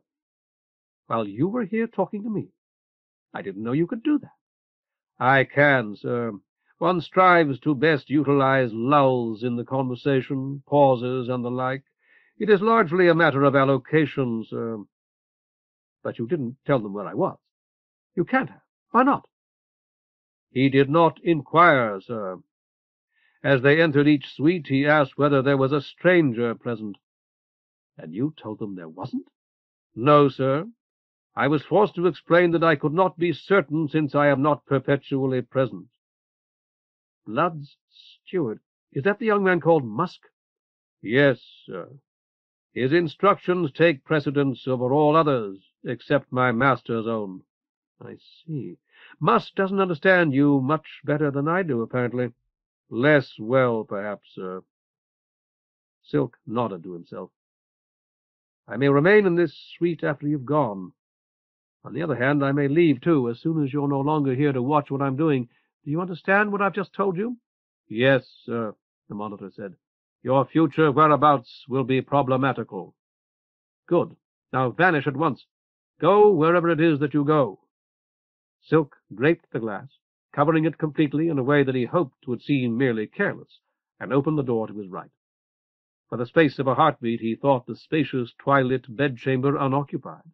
Speaker 1: "While you were here talking to me? I didn't know you could do that." "I can, sir. One strives to best utilize lulls in the conversation, pauses, and the like. It is largely a matter of allocation, sir." "But you didn't tell them where I was." "You can't have. Why not?" "He did not inquire, sir. As they entered each suite, he asked whether there was a stranger present." "And you told them there wasn't?" "No, sir. I was forced to explain that I could not be certain, since I am not perpetually present." "Blood's steward? Is that the young man called Musk?" "Yes, sir. His instructions take precedence over all others, except my master's own." "I see. Musk doesn't understand you much better than I do, apparently." "Less well, perhaps, sir." Silk nodded to himself. "I may remain in this suite after you've gone. On the other hand, I may leave, too, as soon as you're no longer here to watch what I'm doing. Do you understand what I've just told you?" "Yes, sir," the monitor said. "Your future whereabouts will be problematical." "Good. Now vanish at once. Go wherever it is that you go." Silk draped the glass, covering it completely in a way that he hoped would seem merely careless, and opened the door to his right. For the space of a heartbeat he thought the spacious twilit bedchamber unoccupied.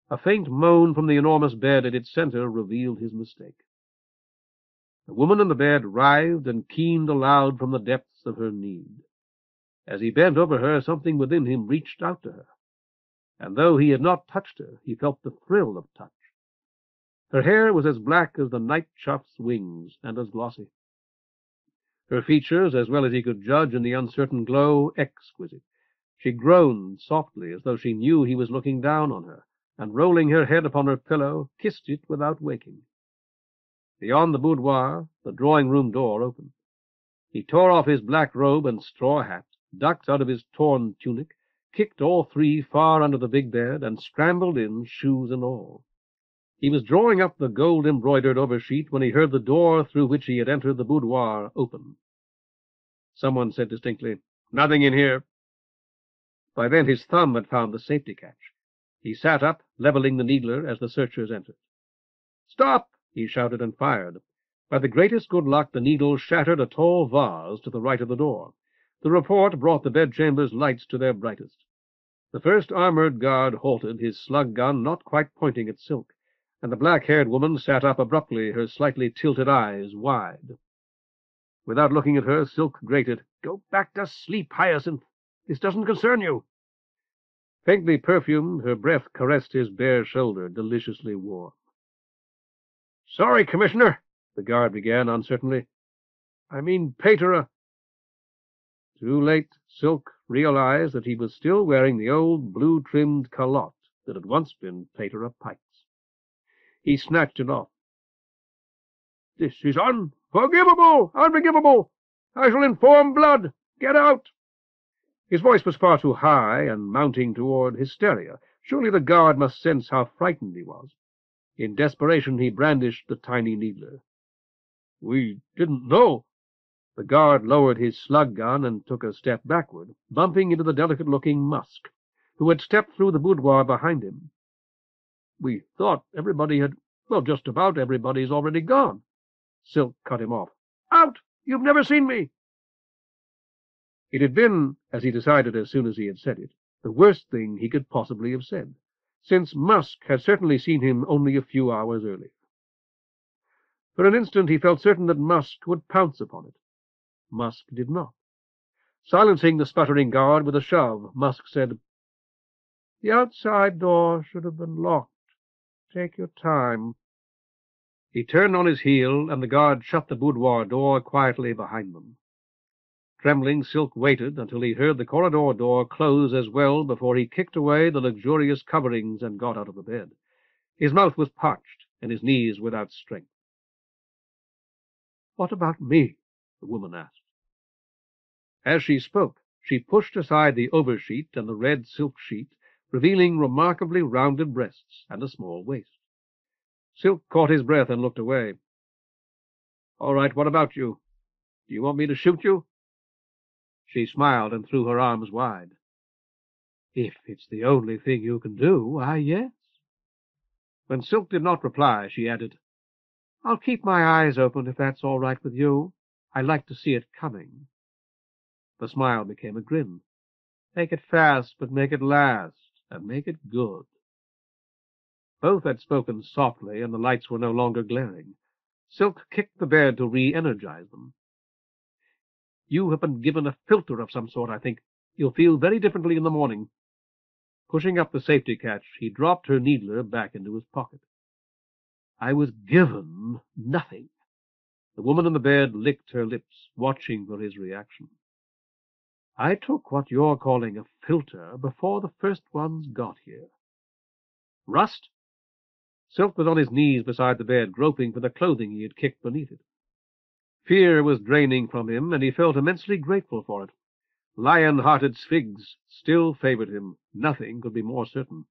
Speaker 1: A faint moan from the enormous bed at its center revealed his mistake. The woman in the bed writhed and keened aloud from the depths of her need. As he bent over her, something within him reached out to her, and though he had not touched her, he felt the thrill of touch. Her hair was as black as the night chough's wings, and as glossy. Her features, as well as he could judge in the uncertain glow, exquisite. She groaned softly, as though she knew he was looking down on her, and rolling her head upon her pillow, kissed it without waking. Beyond the boudoir, the drawing-room door opened. He tore off his black robe and straw hat, ducked out of his torn tunic, kicked all three far under the big bed, and scrambled in, shoes and all. He was drawing up the gold-embroidered oversheet when he heard the door through which he had entered the boudoir open. Someone said distinctly, "Nothing in here." By then his thumb had found the safety catch. He sat up, leveling the needler as the searchers entered. "Stop!" he shouted, and fired. By the greatest good luck, the needle shattered a tall vase to the right of the door. The report brought the bedchamber's lights to their brightest. The first armored guard halted, his slug gun not quite pointing at Silk, and the black-haired woman sat up abruptly, her slightly tilted eyes wide. Without looking at her, Silk grated, "Go back to sleep, Hyacinth. This doesn't concern you." Faintly perfumed, her breath caressed his bare shoulder, deliciously warm. "Sorry, Commissioner," the guard began uncertainly. "I mean Pater." Too late, Silk realized that he was still wearing the old blue-trimmed calotte that had once been Pater Pike's. He snatched it off. "This is unforgivable! Unforgivable! I shall inform Blood! Get out!" His voice was far too high and mounting toward hysteria. Surely the guard must sense how frightened he was. In desperation, he brandished the tiny needler. "We didn't know." The guard lowered his slug gun and took a step backward, bumping into the delicate-looking Musk, who had stepped through the boudoir behind him. "We thought everybody had... Well, just about everybody's already gone." Silk cut him off. "Out! You've never seen me!" It had been, as he decided as soon as he had said it, the worst thing he could possibly have said, since Musk had certainly seen him only a few hours earlier. For an instant he felt certain that Musk would pounce upon it. Musk did not. Silencing the sputtering guard with a shove, Musk said, "The outside door should have been locked. Take your time." He turned on his heel, and the guard shut the boudoir door quietly behind them. Trembling, Silk waited until he heard the corridor door close as well before he kicked away the luxurious coverings and got out of the bed. His mouth was parched, and his knees without strength. "What about me?" the woman asked. As she spoke, she pushed aside the oversheet and the red silk sheet, revealing remarkably rounded breasts and a small waist. Silk caught his breath and looked away. "All right, what about you? Do you want me to shoot you?" She smiled and threw her arms wide. "If it's the only thing you can do, why, yes." When Silk did not reply, she added, "I'll keep my eyes open if that's all right with you. I like to see it coming." The smile became a grin. "Make it fast, but make it last, and make it good." Both had spoken softly, and the lights were no longer glaring. Silk kicked the bed to re-energize them. "You have been given a filter of some sort, I think. You'll feel very differently in the morning." Pushing up the safety catch, he dropped her needler back into his pocket. "I was given nothing." The woman in the bed licked her lips, watching for his reaction. "I took what you're calling a filter before the first ones got here." "Rust?" Silk was on his knees beside the bed, groping for the clothing he had kicked beneath it. Fear was draining from him, and he felt immensely grateful for it. Lion-hearted Sphinx still favored him. Nothing could be more certain.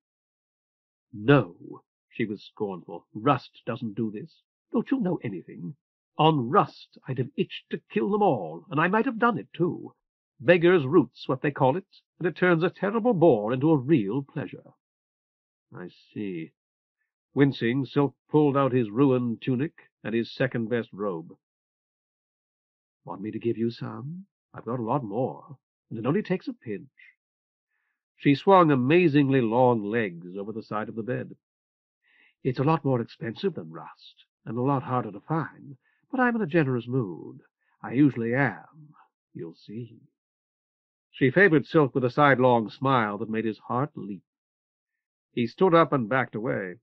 Speaker 1: "No," she was scornful. "Rust doesn't do this. Don't you know anything? On Rust I'd have itched to kill them all, and I might have done it, too. Beggar's root's what they call it, and it turns a terrible bore into a real pleasure." "I see." Wincing, Silk pulled out his ruined tunic and his second-best robe. "Want me to give you some? I've got a lot more, and it only takes a pinch." She swung amazingly long legs over the side of the bed. "It's a lot more expensive than Rust, and a lot harder to find, but I'm in a generous mood. I usually am. You'll see." She favored Silk with a sidelong smile that made his heart leap. He stood up and backed away.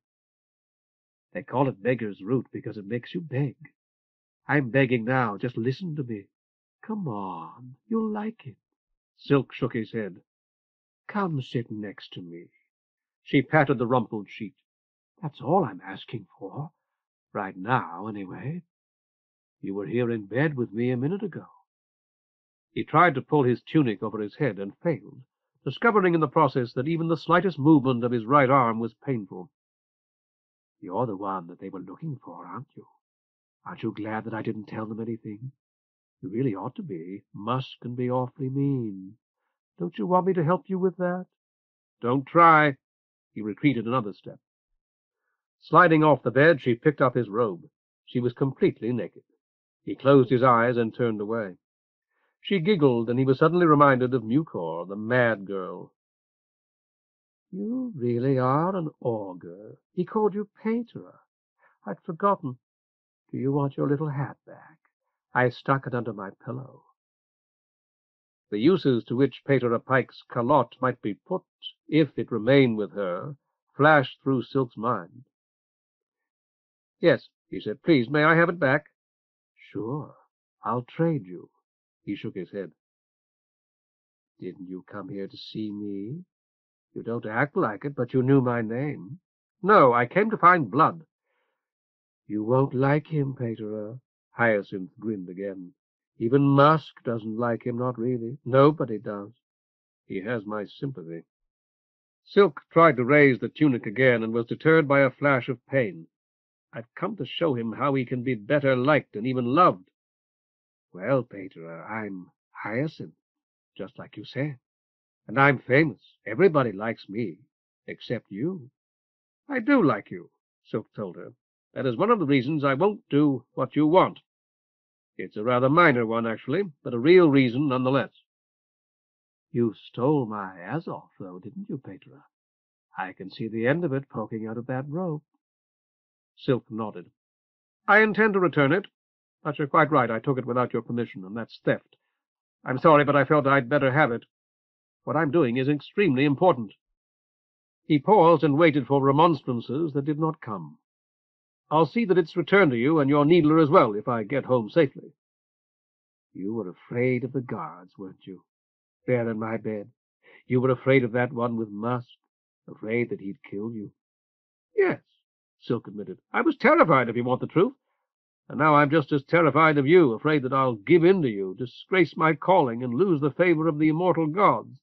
Speaker 1: "They call it beggar's root because it makes you beg. I'm begging now. Just listen to me. Come on. You'll like it." Silk shook his head. "Come sit next to me." She patted the rumpled sheet. "That's all I'm asking for. Right now, anyway. You were here in bed with me a minute ago." He tried to pull his tunic over his head and failed, discovering in the process that even the slightest movement of his right arm was painful. "You're the one that they were looking for, aren't you? Aren't you glad that I didn't tell them anything? You really ought to be. Musk can be awfully mean. Don't you want me to help you with that?" "Don't try." He retreated another step. Sliding off the bed, she picked up his robe. She was completely naked. He closed his eyes and turned away. She giggled, and he was suddenly reminded of Mucor, the mad girl. You really are an augur. He called you Pater. I'd forgotten. Do you want your little hat back? I stuck it under my pillow. The uses to which Pater Pike's calotte might be put, if it remained with her, flashed through Silk's mind. Yes, he said. Please, may I have it back? Sure. I'll trade you. He shook his head. Didn't you come here to see me? You don't act like it, but you knew my name. No, I came to find blood. You won't like him, Pater. Hyacinth grinned again. Even Musk doesn't like him, not really. Nobody does. He has my sympathy. Silk tried to raise the tunic again and was deterred by a flash of pain. I've come to show him how he can be better liked and even loved. Well, Pater, I'm Hyacinth, just like you said. And I'm famous. Everybody likes me, except you. I do like you, Silk told her. That is one of the reasons I won't do what you want. It's a rather minor one, actually, but a real reason nonetheless. You stole my Azoth, though, didn't you, Pater? I can see the end of it poking out of that rope. Silk nodded. I intend to return it, but you're quite right. I took it without your permission, and that's theft. I'm sorry, but I felt I'd better have it. What I'm doing is extremely important. He paused and waited for remonstrances that did not come. I'll see that it's returned to you and your needler as well, if I get home safely. You were afraid of the guards, weren't you? There in my bed. You were afraid of that one with Musk, afraid that he'd kill you. Yes, Silk admitted. I was terrified, if you want the truth. And now I'm just as terrified of you, afraid that I'll give in to you, disgrace my calling, and lose the favor of the immortal gods.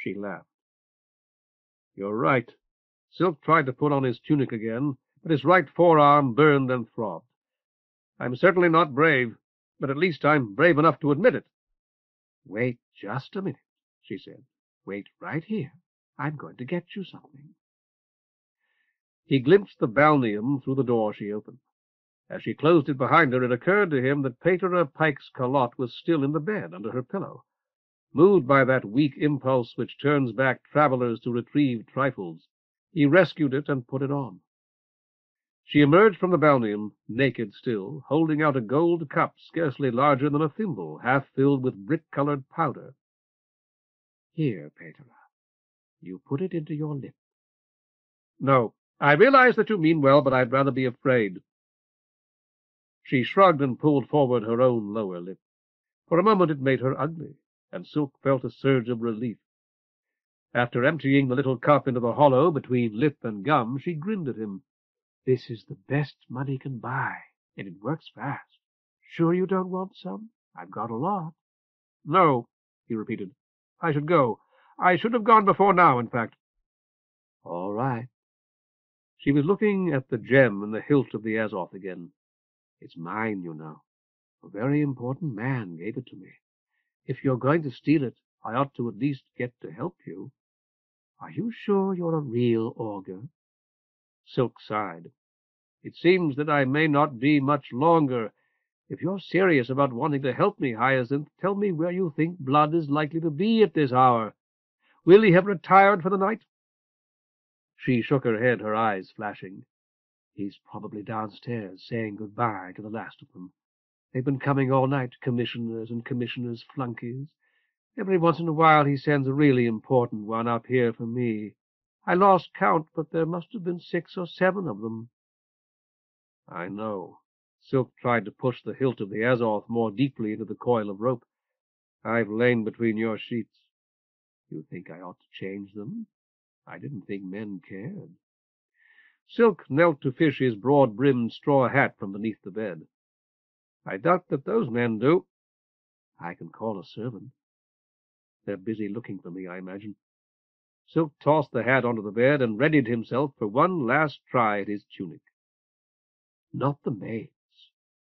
Speaker 1: She laughed. You're right. Silk tried to put on his tunic again, but his right forearm burned and throbbed. I'm certainly not brave, but at least I'm brave enough to admit it. Wait just a minute, she said. Wait right here. I'm going to get you something. He glimpsed the balneum through the door she opened. As she closed it behind her, it occurred to him that Pater Pike's calotte was still in the bed under her pillow. Moved by that weak impulse which turns back travelers to retrieve trifles, he rescued it and put it on. She emerged from the balneum, naked still, holding out a gold cup scarcely larger than a thimble, half filled with brick-colored powder. Here, Pater, you put it into your lip. No, I realize that you mean well, but I'd rather be afraid. She shrugged and pulled forward her own lower lip. For a moment it made her ugly, and Silk felt a surge of relief. After emptying the little cup into the hollow between lip and gum, she grinned at him. This is the best money can buy, and it works fast. Sure you don't want some? I've got a lot. No, he repeated. I should go. I should have gone before now, in fact. All right. She was looking at the gem in the hilt of the Azoth again. It's mine, you know. A very important man gave it to me. If you're going to steal it, I ought to at least get to help you. Are you sure you're a real augur? Silk sighed. It seems that I may not be much longer. If you're serious about wanting to help me, Hyacinth, tell me where you think Blood is likely to be at this hour. Will he have retired for the night? She shook her head, her eyes flashing. He's probably downstairs, saying goodbye to the last of them. They've been coming all night, commissioners and commissioners' flunkies. Every once in a while he sends a really important one up here for me. I lost count, but there must have been 6 or 7 of them. I know. Silk tried to push the hilt of the Azoth more deeply into the coil of rope. I've lain between your sheets. You think I ought to change them? I didn't think men cared. Silk knelt to fish his broad-brimmed straw hat from beneath the bed. I doubt that those men do. I can call a servant. They're busy looking for me, I imagine. Silk tossed the hat onto the bed and readied himself for one last try at his tunic. Not the maids.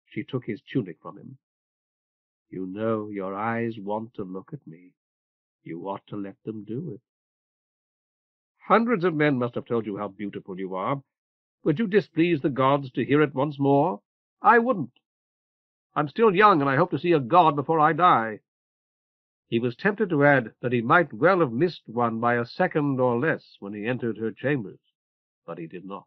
Speaker 1: She took his tunic from him. You know your eyes want to look at me. You ought to let them do it. Hundreds of men must have told you how beautiful you are. Would you displease the gods to hear it once more?
Speaker 3: I wouldn't. I'm still young, and I hope to see a god before I die. He was tempted to add that he might well have missed one by a second or less when he entered her chambers, but he did not.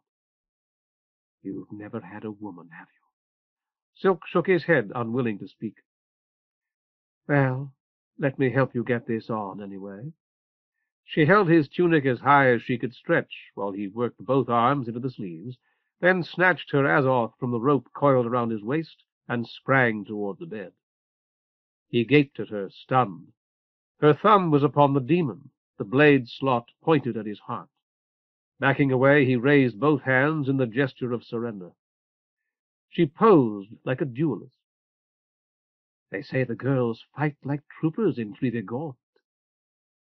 Speaker 3: You've never had a woman, have you? Silk shook his head, unwilling to speak. Well, let me help you get this on, anyway. She held his tunic as high as she could stretch, while he worked both arms into the sleeves, then snatched her Azoth from the rope coiled around his waist, and sprang toward the bed. He gaped at her, stunned. Her thumb was upon the demon, the blade slot pointed at his heart. Backing away, he raised both hands in the gesture of surrender. She posed like a duelist. They say the girls fight like troopers in Trivigaunt.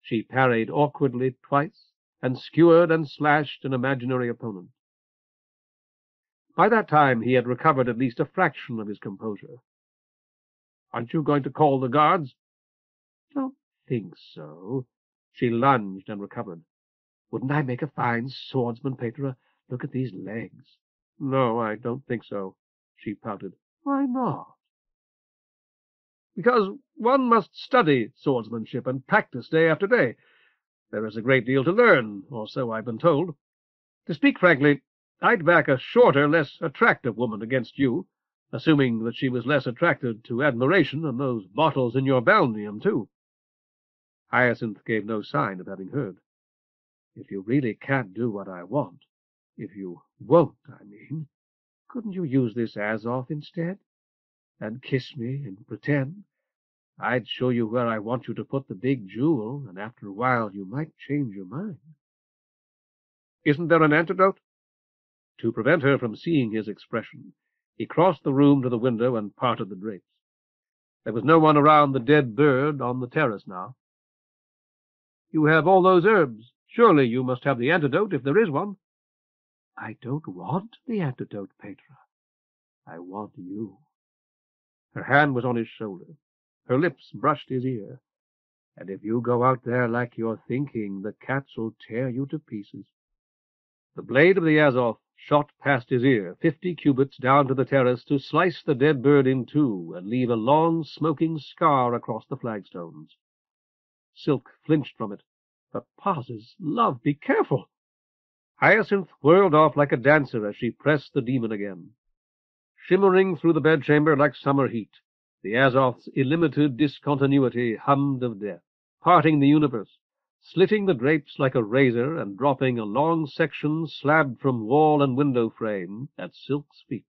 Speaker 3: She parried awkwardly twice, and skewered and slashed an imaginary opponent. By that time he had recovered at least a fraction of his composure. Aren't you going to call the guards? Don't think so. She lunged and recovered. Wouldn't I make a fine swordsman, Petra? Look at these legs. No, I don't think so, she pouted. Why not? Because one must study swordsmanship and practice day after day. There is a great deal to learn, or so I've been told. To speak frankly, I'd back a shorter, less attractive woman against you, assuming that she was less attracted to admiration than those bottles in your balneum, too. Hyacinth gave no sign of having heard. If you really can't do what I want, if you won't, I mean, couldn't you use this Azoth instead? And kiss me and pretend? I'd show you where I want you to put the big jewel, and after a while you might change your mind. Isn't there an antidote? To prevent her from seeing his expression, he crossed the room to the window and parted the drapes. There was no one around the dead bird on the terrace now. You have all those herbs. Surely you must have the antidote, if there is one. I don't want the antidote, Petra. I want you. Her hand was on his shoulder. Her lips brushed his ear. And if you go out there like you're thinking, the cats will tear you to pieces. The blade of the Azoth shot past his ear, 50 cubits down to the terrace, to slice the dead bird in two and leave a long, smoking scar across the flagstones. Silk flinched from it. But pauses, love, be careful! Hyacinth whirled off like a dancer as she pressed the demon again. Shimmering through the bedchamber like summer heat, the Azoth's illimited discontinuity hummed of death, parting the universe, slitting the drapes like a razor and dropping a long section slabbed from wall and window frame at Silk's feet.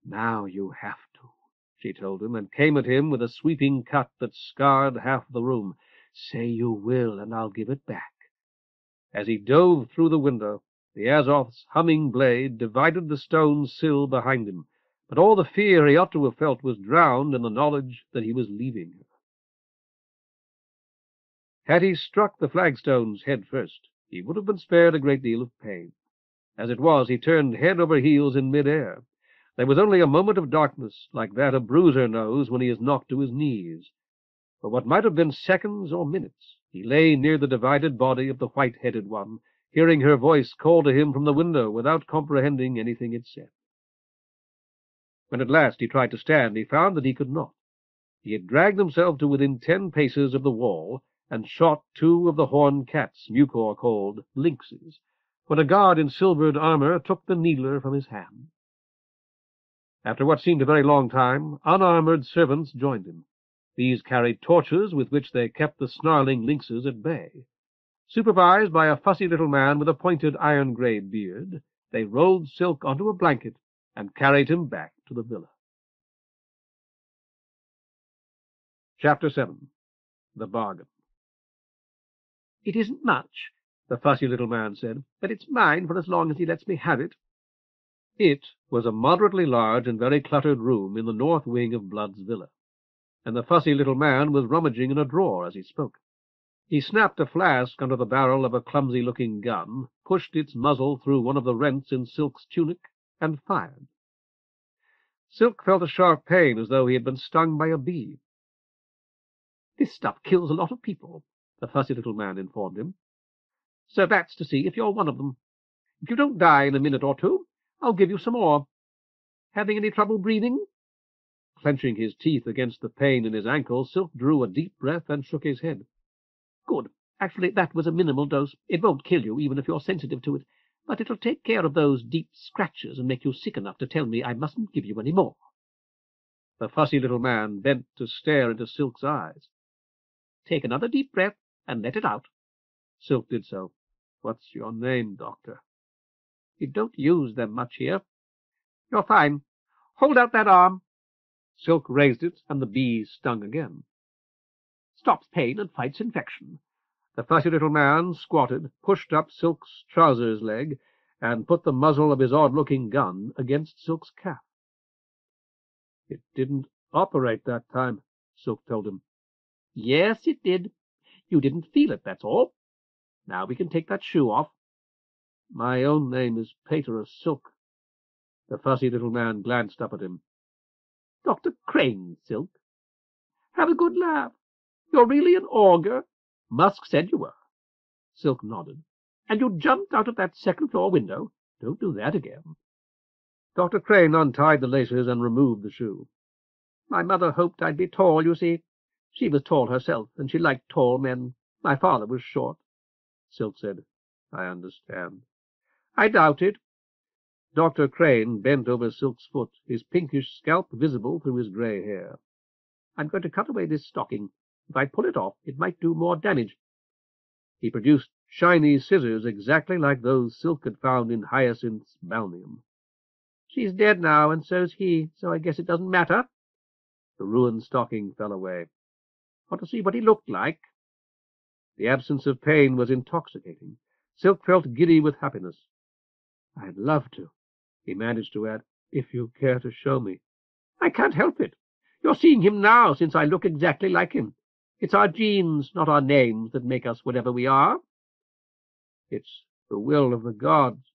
Speaker 3: Now you have to, she told him, and came at him with a sweeping cut that scarred half the room. Say you will, and I'll give it back. As he dove through the window, the Azoth's humming blade divided the stone sill behind him, but all the fear he ought to have felt was drowned in the knowledge that he was leaving her. Had he struck the flagstones head first, he would have been spared a great deal of pain. As it was, he turned head over heels in mid-air. There was only a moment of darkness, like that a bruiser knows when he is knocked to his knees. For what might have been seconds or minutes, he lay near the divided body of the white-headed one, hearing her voice call to him from the window without comprehending anything it said. When at last he tried to stand, he found that he could not. He had dragged himself to within 10 paces of the wall, and shot 2 of the horned cats Mucor called lynxes, when a guard in silvered armor took the needler from his hand. After what seemed a very long time, unarmored servants joined him. These carried torches with which they kept the snarling lynxes at bay. Supervised by a fussy little man with a pointed iron-gray beard, they rolled Silk onto a blanket and carried him back to the villa. Chapter 7. The Bargain. It isn't much, the fussy little man said, but it's mine for as long as he lets me have it. It was a moderately large and very cluttered room in the north wing of Blood's villa, and the fussy little man was rummaging in a drawer as he spoke. He snapped a flask under the barrel of a clumsy-looking gun, pushed its muzzle through one of the rents in Silk's tunic, and fired. Silk felt a sharp pain as though he had been stung by a bee. This stuff kills a lot of people, the fussy little man informed him. So that's to see if you're one of them. If you don't die in a minute or two, I'll give you some more.
Speaker 1: Having any trouble breathing?" Clenching his teeth against the pain in his ankle, Silk drew a deep breath and shook his head. "Good. Actually, that was a minimal dose. It won't kill you, even if you're sensitive to it, but it'll take care of those deep scratches and make you sick enough to tell me I mustn't give you any more." The fussy little man bent to stare into Silk's eyes. "Take another deep breath and let it out." Silk did so. "What's your name, Doctor?" "You don't use them much here." "You're fine. Hold out that arm." Silk raised it, and the bee stung again. "Stops pain and fights infection." The fussy little man squatted, pushed up Silk's trousers leg, and put the muzzle of his odd-looking gun against Silk's calf. "It didn't operate that time," Silk told him. "Yes, it did. You didn't feel it, that's all. Now we can take that shoe off." "My own name is Pater of Silk." The fussy little man glanced up at him. "Dr. Crane, Silk. Have a good laugh. You're really an augur. Musk said you were." Silk nodded. "And you jumped out of that second-floor window? Don't do that again." Dr. Crane untied the laces and removed the shoe. "My mother hoped I'd be tall, you see. She was tall herself, and she liked tall men. My father was short." Silk said, "I understand." "I doubt it." Dr. Crane bent over Silk's foot, his pinkish scalp visible through his grey hair. "I'm going to cut away this stocking. If I pull it off, it might do more damage." He produced shiny scissors exactly like those Silk had found in Hyacinth's balneum. "She's dead now, and so's he, so I guess it doesn't matter." The ruined stocking fell away. "Want to see what he looked like?" The absence of pain was intoxicating. Silk felt giddy with happiness. "I'd love to," he managed to add, "if you care to show me." "I can't help it. You're seeing him now, since I look exactly like him. It's our genes, not our names, that make us whatever we are." "It's the will of the gods."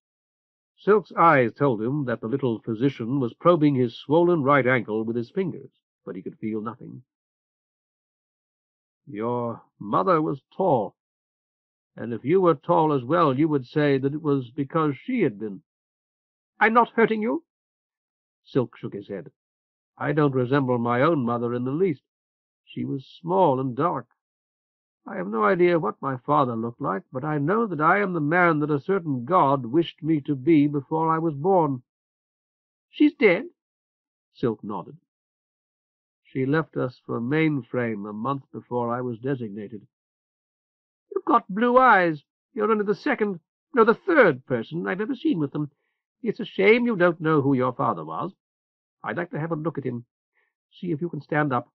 Speaker 1: Silk's eyes told him that the little physician was probing his swollen right ankle with his fingers, but he could feel nothing. "Your mother was tall, and if you were tall as well, you would say that it was because she had been." "I'm not hurting you?" Silk shook his head. "I don't resemble my own mother in the least. She was small and dark. I have no idea what my father looked like, but I know that I am the man that a certain god wished me to be before I was born." "She's dead?" Silk nodded. "She left us for Mainframe a month before I was designated." "You've got blue eyes. You're only the third person I've ever seen with them. It's a shame you don't know who your father was. I'd like to have a look at him. See if you can stand up."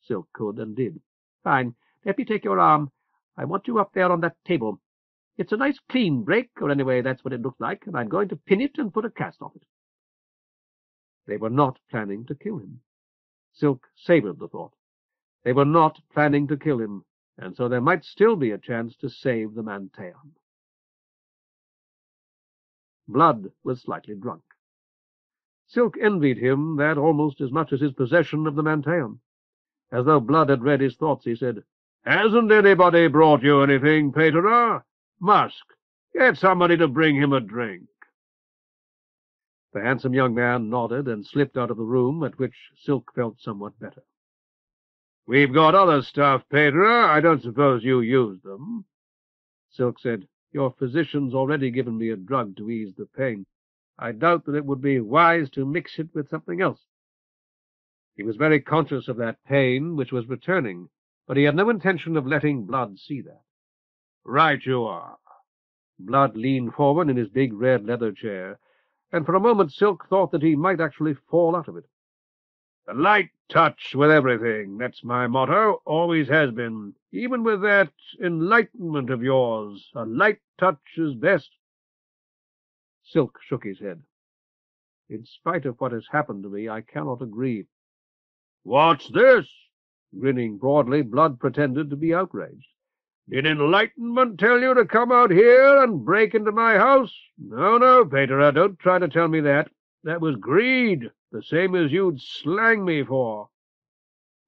Speaker 1: Silk could and did. "Fine. Let me take your arm. I want you up there on that table. It's a nice clean break, or anyway that's what it looks like, and I'm going to pin it and put a cast on it." They were not planning to kill him. Silk savored the thought. They were not planning to kill him, and so there might still be a chance to save the Manteion. Blood was slightly drunk. Silk envied him that almost as much as his possession of the Manteion. As though Blood had read his thoughts, he said, "Hasn't anybody brought you anything, Paterer? Musk, get somebody to bring him a drink." The handsome young man nodded and slipped out of the room, at which Silk felt somewhat better. "We've got other stuff, Paterer. I don't suppose you use them." Silk said, "Your physician's already given me a drug to ease the pain. I doubt that it would be wise to mix it with something else." He was very conscious of that pain which was returning, but he had no intention of letting Blood see that. "Right you are." Blood leaned forward in his big red leather chair, and for a moment Silk thought that he might actually fall out of it. "A light touch with everything, that's my motto, always has been. Even with that enlightenment of yours, a light touch is best." Silk shook his head. "In spite of what has happened to me, I cannot agree." "What's this?" Grinning broadly, Blood pretended to be outraged. "Did enlightenment tell you to come out here and break into my house? No, Paterer, don't try to tell me that. That was greed, the same as you'd slang me for.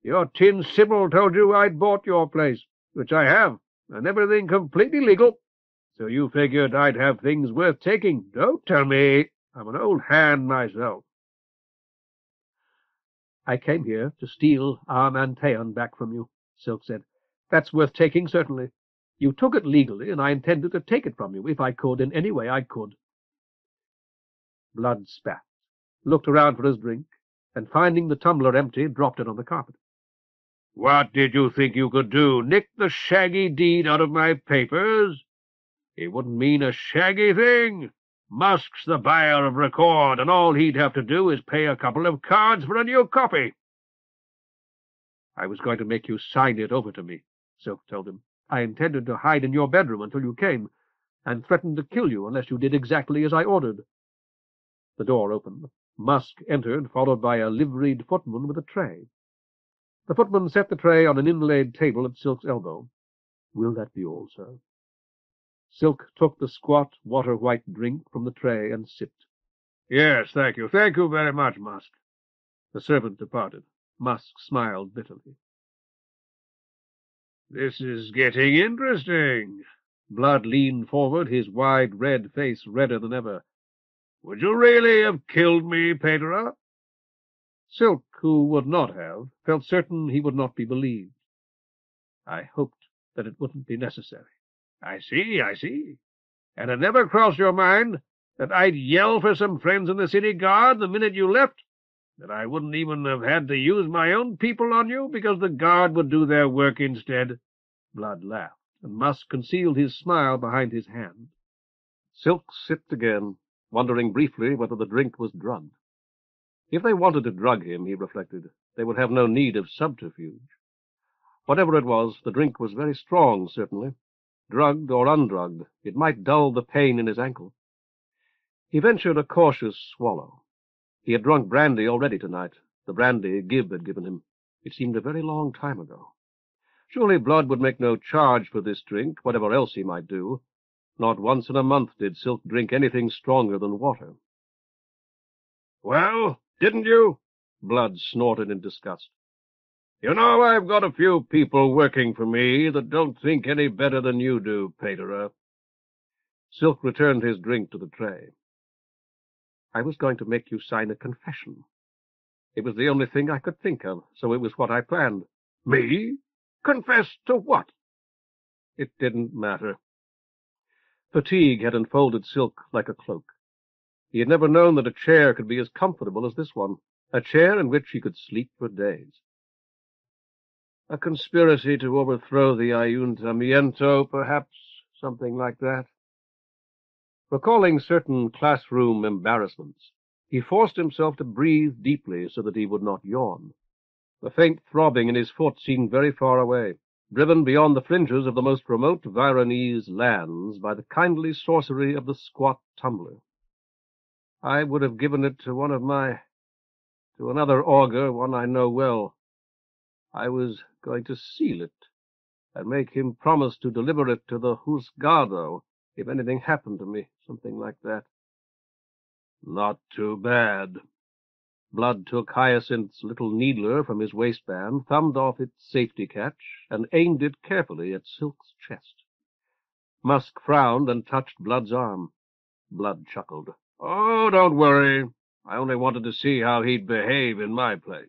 Speaker 1: Your Tin Sybil told you I'd bought your place, which I have, and everything completely legal. So you figured I'd have things worth taking. Don't tell me. I'm an old hand myself."
Speaker 3: I came here to steal our Manteion back from you, Silk said. That's worth taking, certainly. You took it legally, and I intended to take it from you, if I could, in any way I could. Blood spat, looked around for his drink, and finding the tumbler empty, dropped it on the carpet.
Speaker 4: What did you think you could do? Nick the shaggy deed out of my papers? It wouldn't mean a shaggy thing. Musk's the buyer of record, and all he'd have to do is pay a couple of cards for a new copy.
Speaker 3: I was going to make you sign it over to me, Silk told him. I intended to hide in your bedroom until you came, and threatened to kill you unless you did exactly as I ordered. The door opened. Musk entered, followed by a liveried footman with a tray. The footman set the tray on an inlaid table at Silk's elbow. Will that be all, sir? Silk took the squat, water-white drink from the tray and sipped.
Speaker 4: Yes, thank you. Thank you very much, Musk.
Speaker 3: The servant departed. Musk smiled bitterly.
Speaker 4: This is getting interesting.
Speaker 3: Blood leaned forward, his wide red face redder than ever.
Speaker 4: Would you really have killed me, Pedro?
Speaker 3: Silk, who would not have, felt certain he would not be believed. I hoped that it wouldn't be necessary.
Speaker 4: I see. And it never crossed your mind that I'd yell for some friends in the city guard the minute you left? That I wouldn't even have had to use my own people on you because the guard would do their work instead?
Speaker 3: Blood laughed, and Musk concealed his smile behind his hand. Silk sipped again, wondering briefly whether the drink was drugged. If they wanted to drug him, he reflected, they would have no need of subterfuge. Whatever it was, the drink was very strong, certainly. Drugged or undrugged, it might dull the pain in his ankle. He ventured a cautious swallow. He had drunk brandy already tonight, the brandy Gibb had given him. It seemed a very long time ago. Surely Blood would make no charge for this drink, whatever else he might do. Not once in a month did Silk drink anything stronger than water.
Speaker 4: Well, didn't you?
Speaker 3: Blood snorted in disgust.
Speaker 4: You know, I've got a few people working for me that don't think any better than you do, Pedro.
Speaker 3: Silk returned his drink to the tray. I was going to make you sign a confession. It was the only thing I could think of, so it was what I planned.
Speaker 4: Me? Confess to what?
Speaker 3: It didn't matter. Fatigue had enfolded Silk like a cloak. He had never known that a chair could be as comfortable as this one, a chair in which he could sleep for days. A conspiracy to overthrow the Ayuntamiento, perhaps, something like that. Recalling certain classroom embarrassments, he forced himself to breathe deeply so that he would not yawn. The faint throbbing in his foot seemed very far away, driven beyond the fringes of the most remote Vironese lands by the kindly sorcery of the squat tumbler. I would have given it to another augur, one I know well. I was going to seal it, and make him promise to deliver it to the Husgado if anything happened to me, something like that.
Speaker 4: Not too bad.
Speaker 3: Blood took Hyacinth's little needler from his waistband, thumbed off its safety catch, and aimed it carefully at Silk's chest. Musk frowned and touched Blood's arm. Blood chuckled.
Speaker 4: Oh, don't worry. I only wanted to see how he'd behave in my place.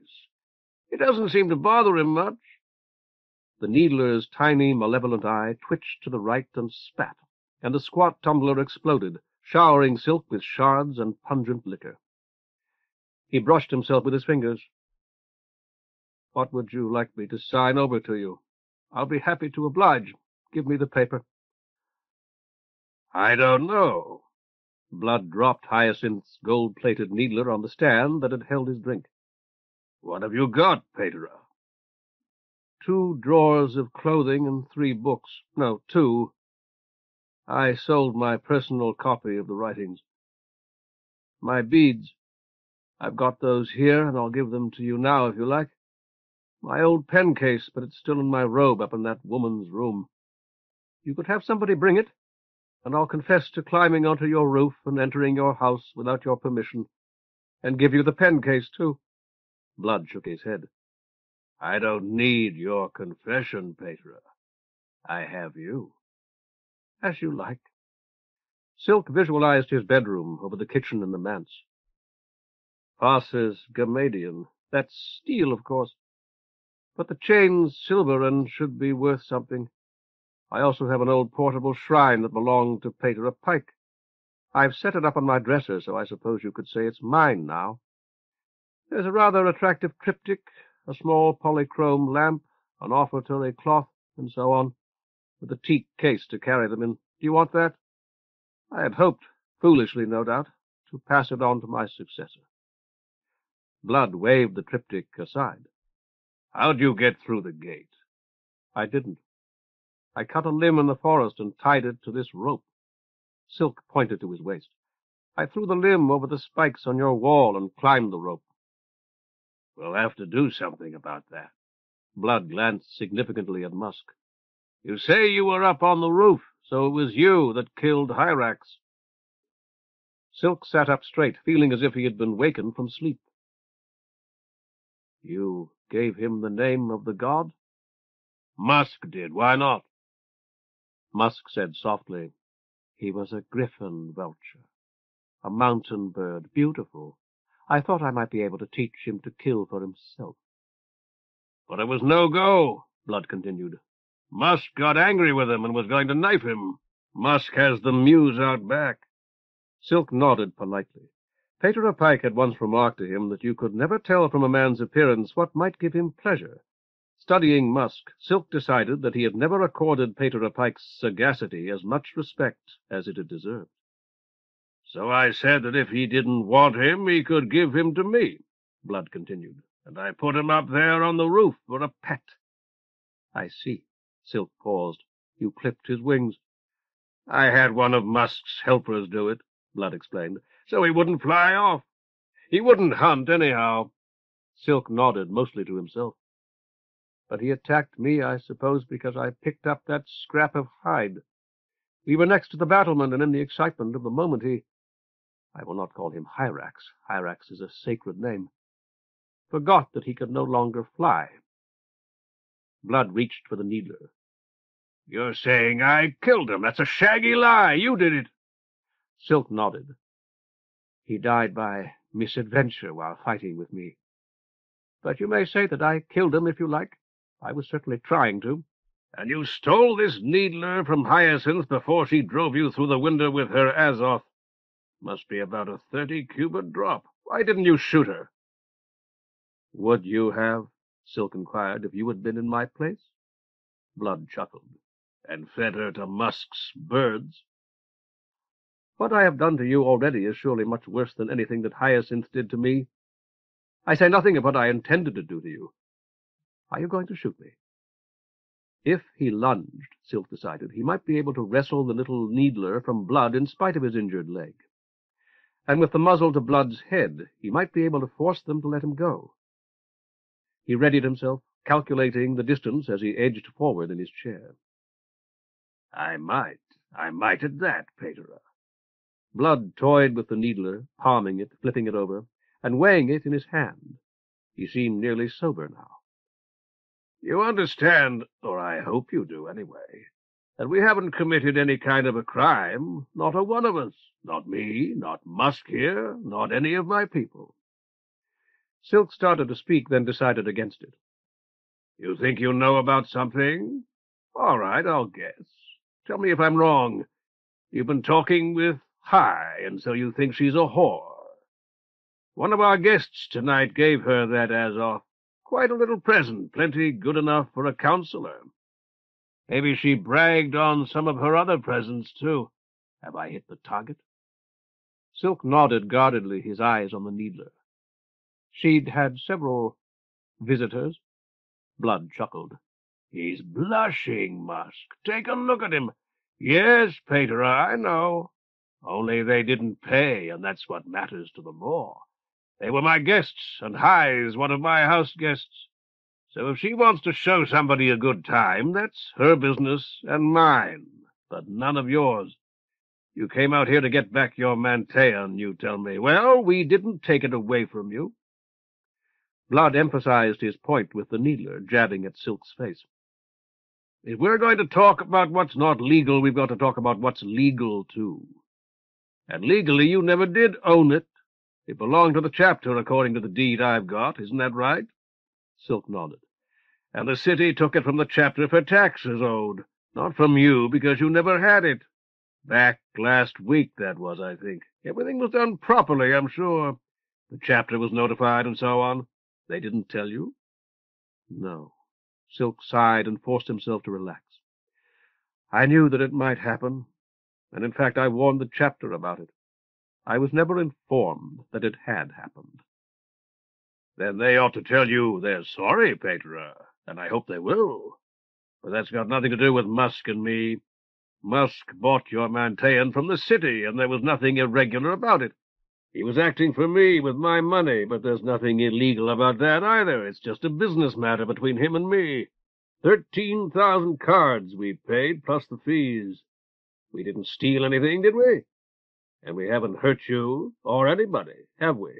Speaker 4: It doesn't seem to bother him much.
Speaker 3: The needler's tiny, malevolent eye twitched to the right and spat, and the squat tumbler exploded, showering Silk with shards and pungent liquor. He brushed himself with his fingers. What would you like me to sign over to you? I'll be happy to oblige. Give me the paper.
Speaker 4: I don't know.
Speaker 3: Blood dropped Hyacinth's gold-plated needler on the stand that had held his drink.
Speaker 4: What have you got, Pedro?
Speaker 3: 2 drawers of clothing and 3 books. No, 2. I sold my personal copy of the writings. My beads. I've got those here, and I'll give them to you now if you like. My old pen case, but it's still in my robe up in that woman's room. You could have somebody bring it, and I'll confess to climbing onto your roof and entering your house without your permission, and give you the pen case, too. Blood shook his head.
Speaker 4: I don't need your confession, Pedro. I have you.
Speaker 3: As you like. Silk visualized his bedroom over the kitchen and the manse. Passes Gamadian,
Speaker 1: That's steel, of course. But the chain's silver and should be worth something. I also have an old portable shrine that belonged to Pater a Pike. I've set it up on my dresser, so I suppose you could say it's mine now. There's a rather attractive triptych, a small polychrome lamp, an offertory cloth, and so on, with a teak case to carry them in. Do you want that? I had hoped, foolishly no doubt, to pass it on to my successor. Blood waved the triptych aside.
Speaker 4: How'd you get through the gate?
Speaker 1: I didn't. I cut a limb in the forest and tied it to this rope. Silk pointed to his waist. I threw the limb over the spikes on your wall and climbed the rope.
Speaker 4: We'll have to do something about that.
Speaker 1: Blood glanced significantly at Musk.
Speaker 4: You say you were up on the roof, so it was you that killed Hyrax.
Speaker 1: Silk sat up straight, feeling as if he had been wakened from sleep. You gave him the name of the god?
Speaker 4: Musk did. Why not?
Speaker 1: Musk said softly, he was a griffin vulture, a mountain bird, beautiful. I thought I might be able to teach him to kill for himself.
Speaker 4: But it was no go, Blood continued. Musk got angry with him and was going to knife him. Musk has the muse out back.
Speaker 1: Silk nodded politely. Pater a Pike had once remarked to him that you could never tell from a man's appearance what might give him pleasure. Studying Musk, Silk decided that he had never accorded Pater a Pike's sagacity as much respect as it had deserved.
Speaker 4: So I said that if he didn't want him, he could give him to me, Blood continued, and I put him up there on the roof for a pet.
Speaker 1: I see. Silk paused. You clipped his wings.
Speaker 4: I had one of Musk's helpers do it, Blood explained, so he wouldn't fly off. He wouldn't hunt anyhow.
Speaker 1: Silk nodded, mostly to himself. But he attacked me, I suppose, because I picked up that scrap of hide. We were next to the battlement, and in the excitement of the moment I will not call him Hyrax. Hyrax is a sacred name. Forgot that he could no longer fly. Blood reached for the needler.
Speaker 4: You're saying I killed him. That's a shaggy lie. You did it.
Speaker 1: Silk nodded. He died by misadventure while fighting with me. But you may say that I killed him if you like. I was certainly trying to.
Speaker 4: And you stole this needler from Hyacinth before she drove you through the window with her Azoth. Must be about a 30-cubit drop. Why didn't you shoot her?
Speaker 1: Would you have, Silk inquired, if you had been in my place? Blood chuckled.
Speaker 4: And fed her to Musk's birds.
Speaker 1: What I have done to you already is surely much worse than anything that Hyacinth did to me. I say nothing of what I intended to do to you. Are you going to shoot me? If he lunged, Silk decided, he might be able to wrestle the little needler from Blood in spite of his injured leg. And with the muzzle to Blood's head, he might be able to force them to let him go. He readied himself, calculating the distance as he edged forward in his chair.
Speaker 4: I might at that, Pater.
Speaker 1: Blood toyed with the needler, palming it, flipping it over, and weighing it in his hand. He seemed nearly sober now.
Speaker 4: You understand, or I hope you do anyway, that we haven't committed any kind of a crime, not a one of us, not me, not Musk here, not any of my people.
Speaker 1: Silk started to speak, then decided against it.
Speaker 4: You think you know about something? All right, I'll guess. Tell me if I'm wrong. You've been talking with Hy, and so you think she's a whore. One of our guests tonight gave her that Azoth. Quite a little present, plenty good enough for a counselor. Maybe she bragged on some of her other presents, too. Have I hit the target?
Speaker 1: Silk nodded guardedly, his eyes on the needler. She'd had several visitors. Blood chuckled.
Speaker 4: He's blushing, Musk. Take a look at him. Yes, Pater, I know. Only they didn't pay, and that's what matters to them more. They were my guests, and Hy's one of my house guests. So if she wants to show somebody a good time, that's her business and mine, but none of yours. You came out here to get back your Manteion, you tell me. Well, we didn't take it away from you.
Speaker 1: Blood emphasized his point with the needler, jabbing at Silk's face.
Speaker 4: If we're going to talk about what's not legal, we've got to talk about what's legal, too. And legally, you never did own it. It belonged to the chapter, according to the deed I've got. Isn't that right?"
Speaker 1: Silk nodded.
Speaker 4: "And the city took it from the chapter for taxes owed, not from you because you never had it. Back last week, that was, I think. Everything was done properly, I'm sure. The chapter was notified and so on. They didn't tell you?"
Speaker 1: No. Silk sighed and forced himself to relax. "I knew that it might happen, and in fact I warned the chapter about it. I was never informed that it had happened."
Speaker 4: "Then they ought to tell you they're sorry, Pater, and I hope they will. For that's got nothing to do with Musk and me. Musk bought your Manteion from the city, and there was nothing irregular about it. He was acting for me with my money, but there's nothing illegal about that either. It's just a business matter between him and me. 13,000 cards we paid, plus the fees. We didn't steal anything, did we? And we haven't hurt you or anybody, have we?"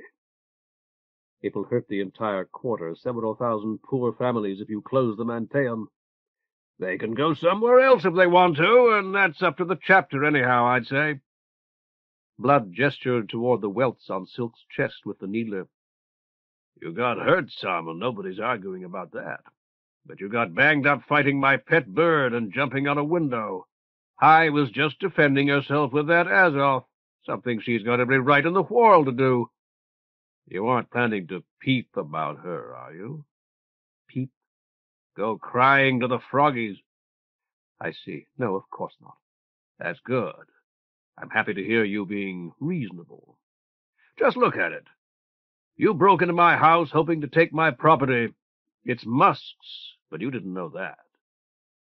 Speaker 1: "It will hurt the entire quarter, several thousand poor families, if you close the Manteion."
Speaker 4: "They can go somewhere else if they want to, and that's up to the chapter anyhow, I'd say."
Speaker 1: Blood gestured toward the welts on Silk's chest with the needler.
Speaker 4: "You got hurt some, and nobody's arguing about that. But you got banged up fighting my pet bird and jumping out a window. I was just defending herself with that Azoth, something she's got every right in the Whorl to do. You aren't planning to peep about her, are you?"
Speaker 1: "Peep?"
Speaker 4: "Go crying to the froggies."
Speaker 1: "I see. No, of course not."
Speaker 4: "That's good. I'm happy to hear you being reasonable. Just look at it. You broke into my house hoping to take my property. It's Musk's, but you didn't know that.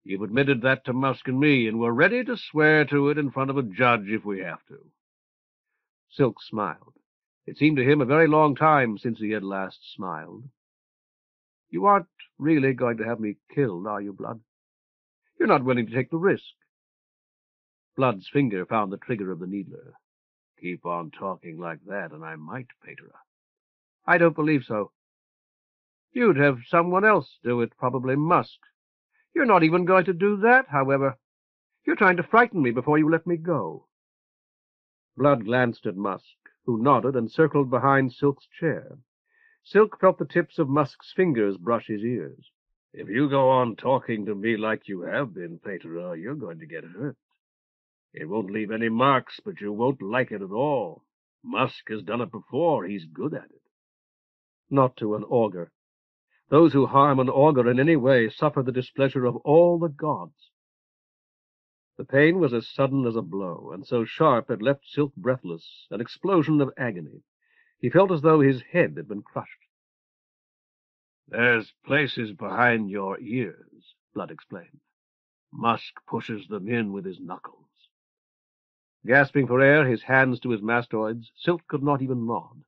Speaker 4: You've admitted that to Musk and me, and we're ready to swear to it in front of a judge if we have to."
Speaker 1: Silk smiled. It seemed to him a very long time since he had last smiled. "You aren't really going to have me killed, are you, Blood? You're not willing to take the risk?" Blood's finger found the trigger of the needler.
Speaker 4: "Keep on talking like that, and I might, Pater."
Speaker 1: "I don't believe so. You'd have someone else do it, probably Musk. You're not even going to do that, however. You're trying to frighten me before you let me go." Blood glanced at Musk, who nodded and circled behind Silk's chair. Silk felt the tips of Musk's fingers brush his ears.
Speaker 4: "If you go on talking to me like you have been, Pater, you're going to get hurt. It won't leave any marks, but you won't like it at all. Musk has done it before. He's good at it."
Speaker 1: "Not to an augur. Those who harm an augur in any way suffer the displeasure of all the gods." The pain was as sudden as a blow, and so sharp it left Silk breathless, an explosion of agony. He felt as though his head had been crushed.
Speaker 4: "There's places behind your ears," Blood explained. "Musk pushes them in with his knuckles."
Speaker 1: Gasping for air, his hands to his mastoids, Silk could not even nod.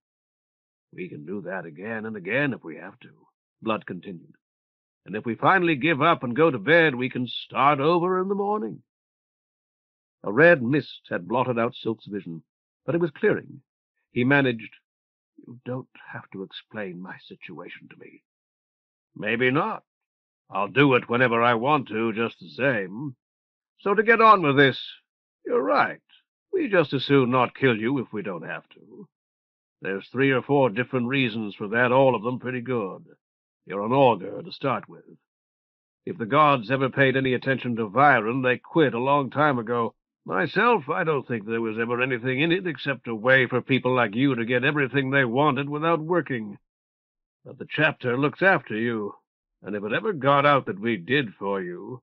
Speaker 4: "We can do that again and again if we have to," Blood continued. "And if we finally give up and go to bed, we can start over in the morning."
Speaker 1: A red mist had blotted out Silk's vision, but it was clearing. He managed,
Speaker 4: "You don't have to explain my situation to me." "Maybe not. I'll do it whenever I want to, just the same. So to get on with this, you're right. We just as soon not kill you if we don't have to. There's 3 or 4 different reasons for that, all of them pretty good. You're an augur to start with. If the gods ever paid any attention to Viren, they quit a long time ago. Myself, I don't think there was ever anything in it except a way for people like you to get everything they wanted without working. But the chapter looks after you, and if it ever got out that we did for you,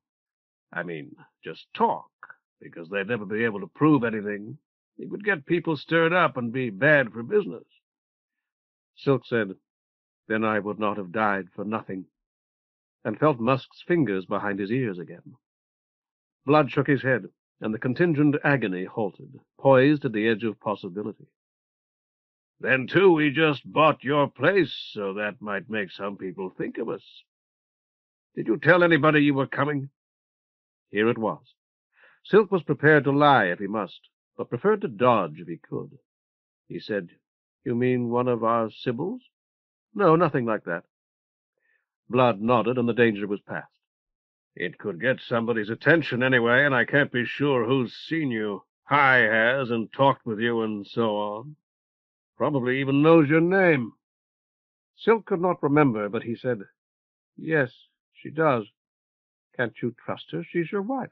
Speaker 4: I mean, just talk, because they'd never be able to prove anything, it would get people stirred up and be bad for business."
Speaker 1: Silk said, "Then I would not have died for nothing," and felt Musk's fingers behind his ears again. Blood shook his head, and the contingent agony halted, poised at the edge of possibility.
Speaker 4: "Then, too, we just bought your place, so that might make some people think of us. Did you tell anybody you were coming?"
Speaker 1: Here it was. Silk was prepared to lie if he must, but preferred to dodge if he could. He said, "You mean one of our Sibyls?" "No, nothing like that." Blood nodded, and the danger was past.
Speaker 4: "It could get somebody's attention anyway, and I can't be sure who's seen you. High has, and talked with you, and so on." Probably even knows your name.
Speaker 1: Silk could not remember, but he said, "Yes, she does. Can't you trust her? She's your wife."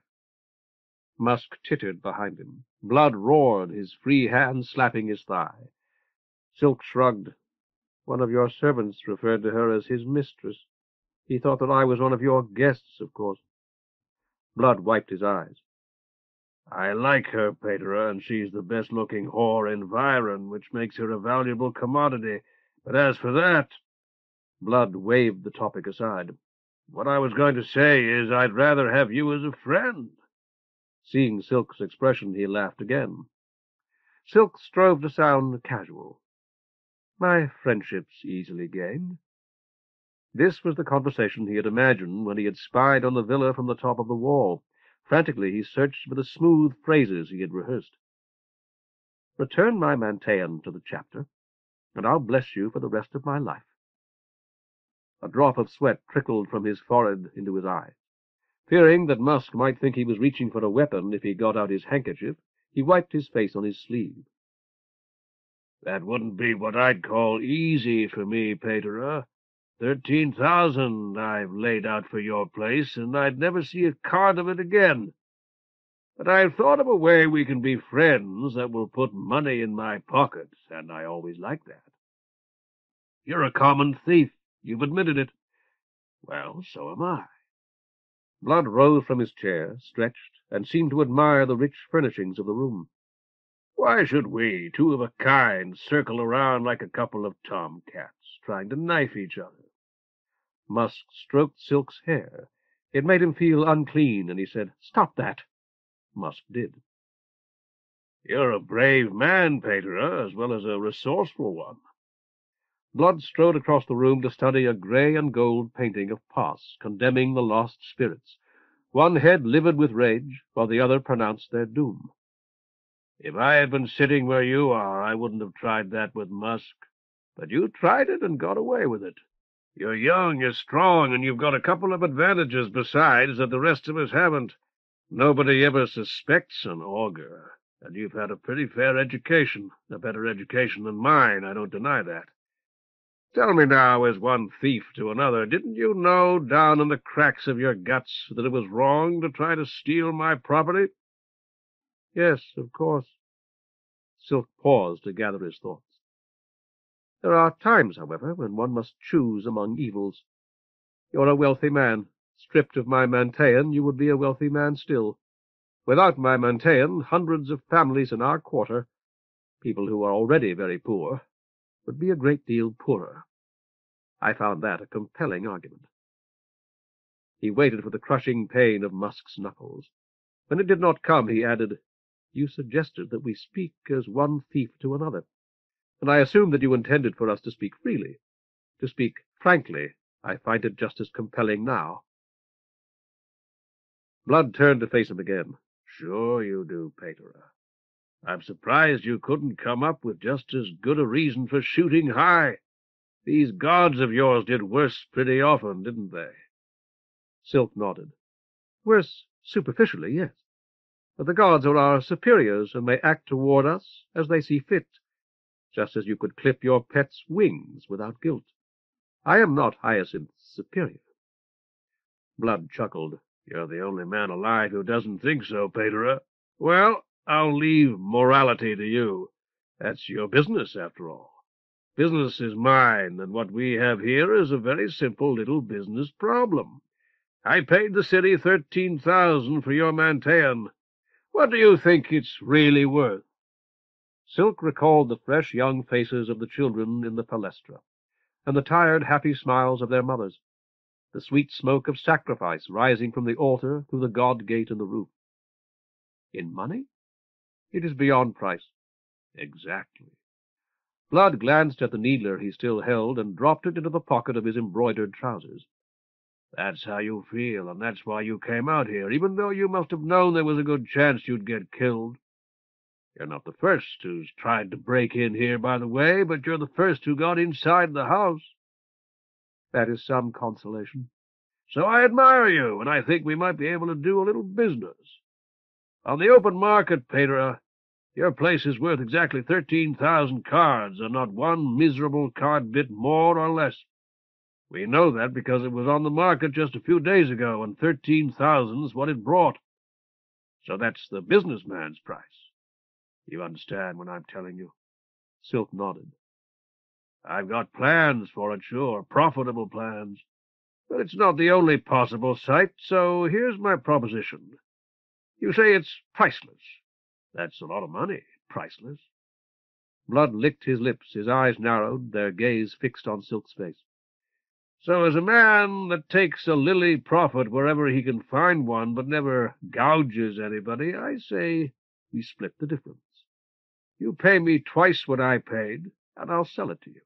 Speaker 1: Musk tittered behind him. Blood roared, his free hand slapping his thigh. Silk shrugged. "One of your servants referred to her as his mistress. He thought that I was one of your guests, of course." Blood wiped his eyes.
Speaker 4: "I like her, Paterer, and she's the best-looking whore in Viron, which makes her a valuable commodity. But as for that—"
Speaker 1: Blood waved the topic aside.
Speaker 4: "What I was going to say is I'd rather have you as a friend."
Speaker 1: Seeing Silk's expression, he laughed again. Silk strove to sound casual. "My friendship's easily gained." This was the conversation he had imagined when he had spied on the villa from the top of the wall. Frantically he searched for the smooth phrases he had rehearsed. "Return my Manteion to the chapter, and I'll bless you for the rest of my life." A drop of sweat trickled from his forehead into his eye. Fearing that Musk might think he was reaching for a weapon if he got out his handkerchief, he wiped his face on his sleeve.
Speaker 4: "That wouldn't be what I'd call easy for me, Paterer. 13,000 I've laid out for your place, and I'd never see a card of it again. But I've thought of a way we can be friends that will put money in my pocket, and I always like that. You're a common thief. You've admitted it. Well, so am I."
Speaker 1: Blood rose from his chair, stretched, and seemed to admire the rich furnishings of the room.
Speaker 4: "Why should we, two of a kind, circle around like a couple of tomcats, trying to knife each other?"
Speaker 1: Musk stroked Silk's hair. It made him feel unclean, and he said, "Stop that." Musk did.
Speaker 4: "You're a brave man, Paterer, as well as a resourceful one."
Speaker 1: Blood strode across the room to study a grey and gold painting of Pas, condemning the lost spirits. One head livid with rage, while the other pronounced their doom.
Speaker 4: "If I had been sitting where you are, I wouldn't have tried that with Musk. But you tried it and got away with it. You're young, you're strong, and you've got a couple of advantages besides that the rest of us haven't. Nobody ever suspects an augur, and you've had a pretty fair education, a better education than mine, I don't deny that. Tell me now, as one thief to another, didn't you know down in the cracks of your guts that it was wrong to try to steal my property?"
Speaker 1: "Yes, of course." Silk paused to gather his thoughts. "There are times, however, when one must choose among evils. You're a wealthy man. Stripped of my Manteion, you would be a wealthy man still. Without my Manteion, hundreds of families in our quarter, people who are already very poor, would be a great deal poorer." I found that a compelling argument. He waited for the crushing pain of Musk's knuckles. When it did not come, he added, "You suggested that we speak as one thief to another, and I assumed that you intended for us to speak freely. To speak frankly, I find it just as compelling now." Blood turned to face him again.
Speaker 4: "Sure you do, Paterer. I'm surprised you couldn't come up with just as good a reason for shooting high. These gods of yours did worse pretty often, didn't they?"
Speaker 1: Silk nodded. "Worse superficially, yes. But the gods are our superiors, and may act toward us as they see fit, just as you could clip your pet's wings without guilt. I am not Hyacinth's superior."
Speaker 4: Blood chuckled. "You're the only man alive who doesn't think so, Paterer. Well, I'll leave morality to you. That's your business, after all. Business is mine, and what we have here is a very simple little business problem. I paid the city 13,000 for your Manteion. What do you think it's really worth?"
Speaker 1: Silk recalled the fresh young faces of the children in the palestra, and the tired, happy smiles of their mothers, the sweet smoke of sacrifice rising from the altar through the god-gate in the roof. "In money? It is beyond price."
Speaker 4: "Exactly."
Speaker 1: Blood glanced at the needler he still held and dropped it into the pocket of his embroidered trousers.
Speaker 4: "That's how you feel, and that's why you came out here, even though you must have known there was a good chance you'd get killed. You're not the first who's tried to break in here, by the way, but you're the first who got inside the house."
Speaker 1: "That is some consolation."
Speaker 4: "So I admire you, and I think we might be able to do a little business. On the open market, Paterer, Your place is worth exactly 13,000 cards, and not one miserable card bit more or less. We know that because it was on the market just a few days ago, and 13,000's what it brought. So that's the businessman's price. You understand what I'm telling you?"
Speaker 1: Silk nodded.
Speaker 4: "I've got plans for it, sure, profitable plans. But it's not the only possible site, so here's my proposition. You say it's priceless. That's a lot of money, priceless."
Speaker 1: Blood licked his lips, his eyes narrowed, their gaze fixed on Silk's face.
Speaker 4: "So as a man that takes a lily profit wherever he can find one, but never gouges anybody, I say we split the difference. You pay me twice what I paid, and I'll sell it to you."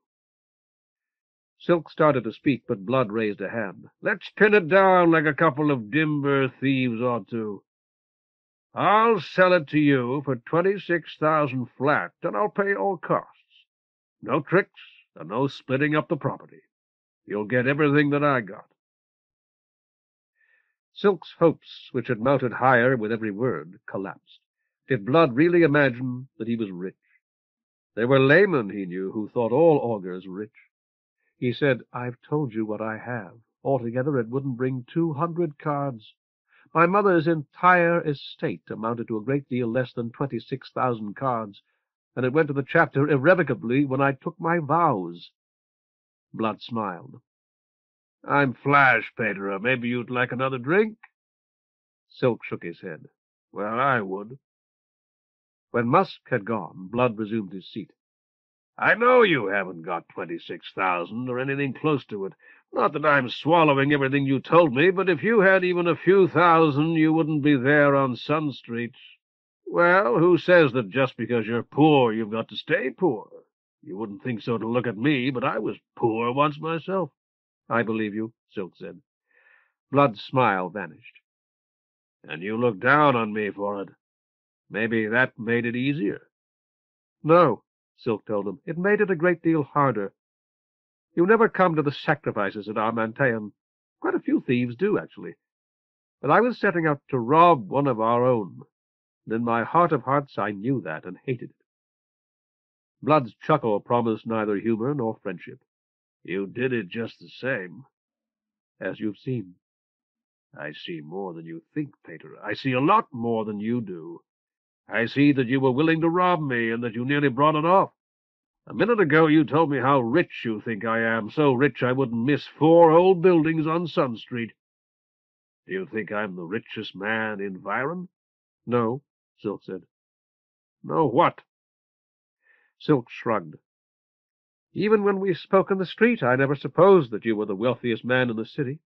Speaker 1: Silk started to speak, but Blood raised a hand.
Speaker 4: "Let's pin it down like a couple of dimber thieves ought to. I'll sell it to you for 26,000 flat, and I'll pay all costs. No tricks, and no splitting up the property. You'll get everything that I got."
Speaker 1: Silk's hopes, which had mounted higher with every word, collapsed. Did Blood really imagine that he was rich? There were laymen, he knew, who thought all augurs rich. He said, "I've told you what I have. Altogether it wouldn't bring 200 cards. My mother's entire estate amounted to a great deal less than 26,000 cards, and it went to the chapter irrevocably when I took my vows." Blood smiled.
Speaker 4: "I'm flash, Pater. Maybe you'd like another drink?"
Speaker 1: Silk shook his head.
Speaker 4: "Well, I would."
Speaker 1: When Musk had gone, Blood resumed his seat.
Speaker 4: "I know you haven't got 26,000 or anything close to it. Not that I'm swallowing everything you told me, but if you had even a few thousand, you wouldn't be there on Sun Street. Well, who says that just because you're poor you've got to stay poor? You wouldn't think so to look at me, but I was poor once myself."
Speaker 1: "I believe you," Silk said. Blood's smile vanished.
Speaker 4: "And you look down on me for it. Maybe that made it easier."
Speaker 1: "No," Silk told him. "It made it a great deal harder. You never come to the sacrifices at our Manteion. Quite a few thieves do, actually. But I was setting out to rob one of our own, and in my heart of hearts I knew that and hated it." Blood's chuckle promised neither humor nor friendship.
Speaker 4: "You did it just the same."
Speaker 1: "As you've seen."
Speaker 4: "I see more than you think, Pater. I see a lot more than you do. I see that you were willing to rob me, and that you nearly brought it off. A minute ago you told me how rich you think I am, so rich I wouldn't miss 4 old buildings on Sun Street. Do you think I'm the richest man in Viron?"
Speaker 1: "No," Silk said.
Speaker 4: "No what?"
Speaker 1: Silk shrugged. "Even when we spoke in the street, I never supposed that you were the wealthiest man in the city,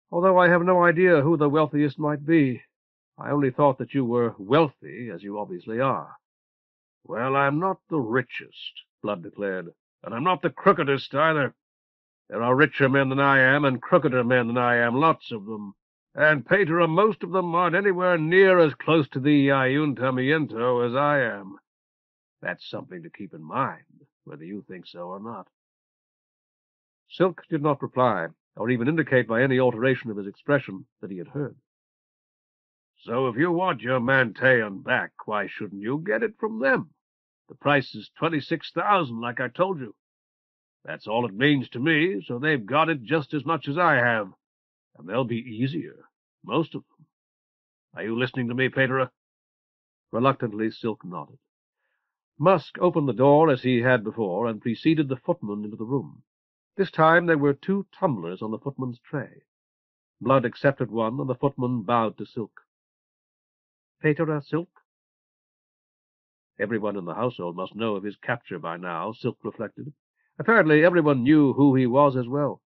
Speaker 1: although I have no idea who the wealthiest might be. I only thought that you were wealthy, as you obviously are."
Speaker 4: "Well, I'm not the richest," Blood declared, "and I'm not the crookedest either. There are richer men than I am, and crookeder men than I am, lots of them. And, Pater, most of them aren't anywhere near as close to the ayuntamiento as I am. That's something to keep in mind, whether you think so or not."
Speaker 1: Silk did not reply, or even indicate by any alteration of his expression that he had heard.
Speaker 4: "So if you want your Manteion back, why shouldn't you get it from them? The price is 26,000, like I told you. That's all it means to me, so they've got it just as much as I have, and they'll be easier, most of them. Are you listening to me, Pater?"
Speaker 1: Reluctantly, Silk nodded. Musk opened the door as he had before, and preceded the footman into the room. This time there were 2 tumblers on the footman's tray. Blood accepted one, and the footman bowed to Silk. "Pater, Silk?" Everyone in the household must know of his capture by now, Silk reflected. Apparently everyone knew who he was as well.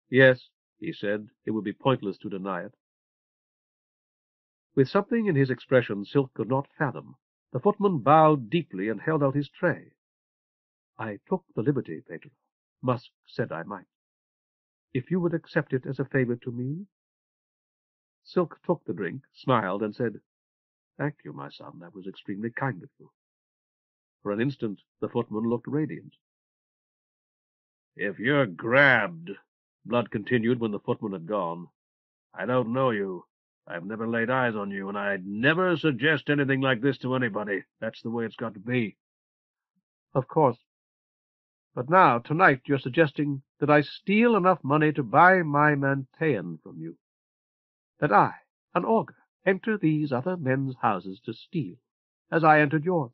Speaker 1: "Yes," he said. It would be pointless to deny it. With something in his expression Silk could not fathom, the footman bowed deeply and held out his tray. "I took the liberty, Pater. Musk said I might. If you would accept it as a favor to me?" Silk took the drink, smiled, and said, "Thank you, my son. That was extremely kind of you." For an instant the footman looked radiant.
Speaker 4: "If you're grabbed," Blood continued when the footman had gone, "I don't know you, I've never laid eyes on you, and I'd never suggest anything like this to anybody. That's the way it's got to be.
Speaker 3: Of course. But now, tonight, you're suggesting that I steal enough money to buy my Manteion from you. That I, an augur, enter these other men's houses to steal, as I entered yours.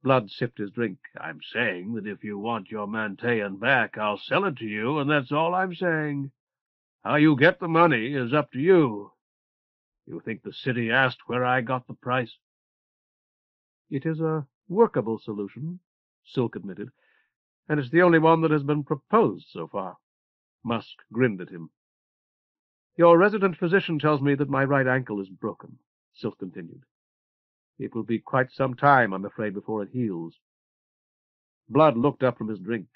Speaker 1: Blood sipped his drink.
Speaker 4: I'm saying that if you want your Manteion back, I'll sell it to you, and that's all I'm saying. How you get the money is up to you. You think the city asked where I got the price?
Speaker 1: It is a workable solution, Silk admitted, and it's the only one that has been proposed so far. Musk grinned at him. Your resident physician tells me that my right ankle is broken, Silk continued. It will be quite some time, I'm afraid, before it heals. Blood looked up from his drink.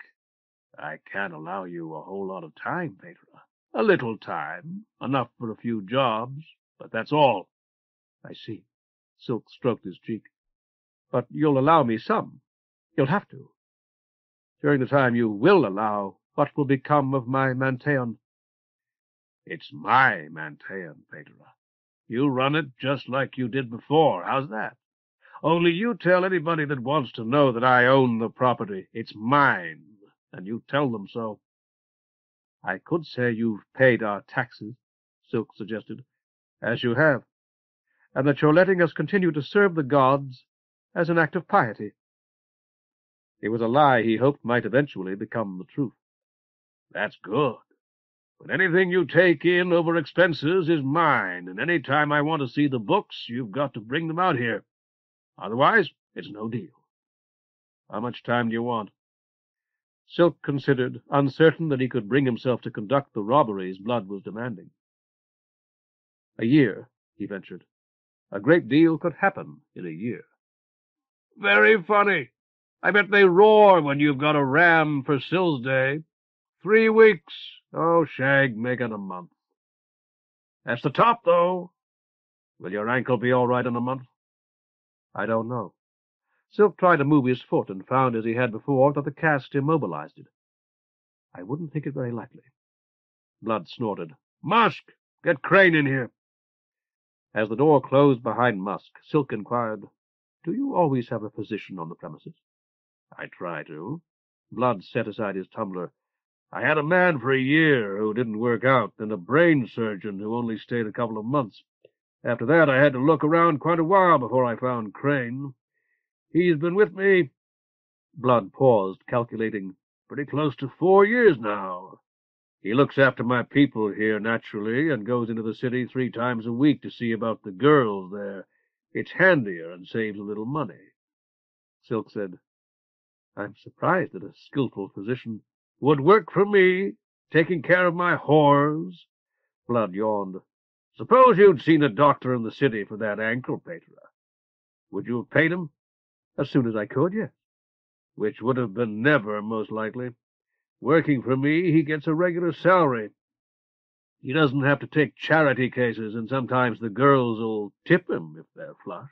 Speaker 4: I can't allow you a whole lot of time, Petra. A little time, enough for a few jobs, but that's all.
Speaker 1: I see. Silk stroked his cheek. But you'll allow me some. You'll have to. During the time you will allow, what will become of my Manteion?
Speaker 4: It's my Manteion, Petra. You run it just like you did before. How's that? Only you tell anybody that wants to know that I own the property. It's mine, and you tell them so.
Speaker 1: I could say you've paid our taxes, Silk suggested, as you have, and that you're letting us continue to serve the gods as an act of piety. It was a lie he hoped might eventually become the truth.
Speaker 4: That's good. But anything you take in over expenses is mine, and any time I want to see the books, you've got to bring them out here. Otherwise, it's no deal.
Speaker 1: How much time do you want? Silk considered, uncertain that he could bring himself to conduct the robberies Blood was demanding. A year, he ventured. A great deal could happen in a year.
Speaker 4: Very funny. I bet they roar when you've got a ram for Sill's Day. 3 weeks. Oh, shag, make it a month. That's the top, though. Will your ankle be all right in a month?
Speaker 1: I don't know. Silk tried to move his foot and found, as he had before, that the cast immobilized it. I wouldn't think it very likely. Blood snorted.
Speaker 4: Musk, get Crane in here.
Speaker 1: As the door closed behind Musk, Silk inquired, Do you always have a physician on the premises?
Speaker 4: I try to.
Speaker 1: Blood set aside his tumbler.
Speaker 4: I had a man for a year who didn't work out, and a brain surgeon who only stayed a couple of months. After that, I had to look around quite a while before I found Crane. He's been with me,
Speaker 1: Blood paused, calculating,
Speaker 4: pretty close to 4 years now. He looks after my people here, naturally, and goes into the city 3 times a week to see about the girls there. It's handier and saves a little money.
Speaker 1: Silk said, I'm surprised that a skillful physician
Speaker 4: would work for me, taking care of my whores.
Speaker 1: Blood yawned.
Speaker 4: Suppose you'd seen a doctor in the city for that ankle, Petra. Would you have paid him?
Speaker 1: As soon as I could, yes.
Speaker 4: Which would have been never, most likely. Working for me, he gets a regular salary. He doesn't have to take charity cases, and sometimes the girls'll tip him if they're flush.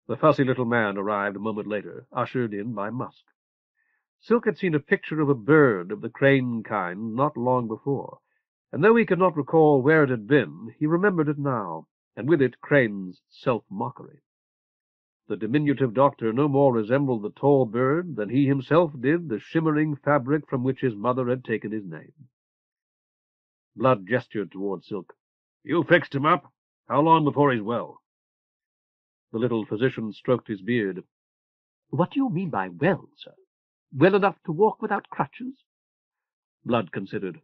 Speaker 1: The fussy little man arrived a moment later, ushered in by Musk. Silk had seen a picture of a bird of the crane kind not long before, and though he could not recall where it had been, he remembered it now, and with it Crane's self-mockery. The diminutive doctor no more resembled the tall bird than he himself did the shimmering fabric from which his mother had taken his name. Blood gestured toward Silk.
Speaker 4: You fixed him up. How long before he's well?
Speaker 1: The little physician stroked his beard.
Speaker 3: What do you mean by well, sir? Well enough to walk without crutches?
Speaker 1: Blood considered.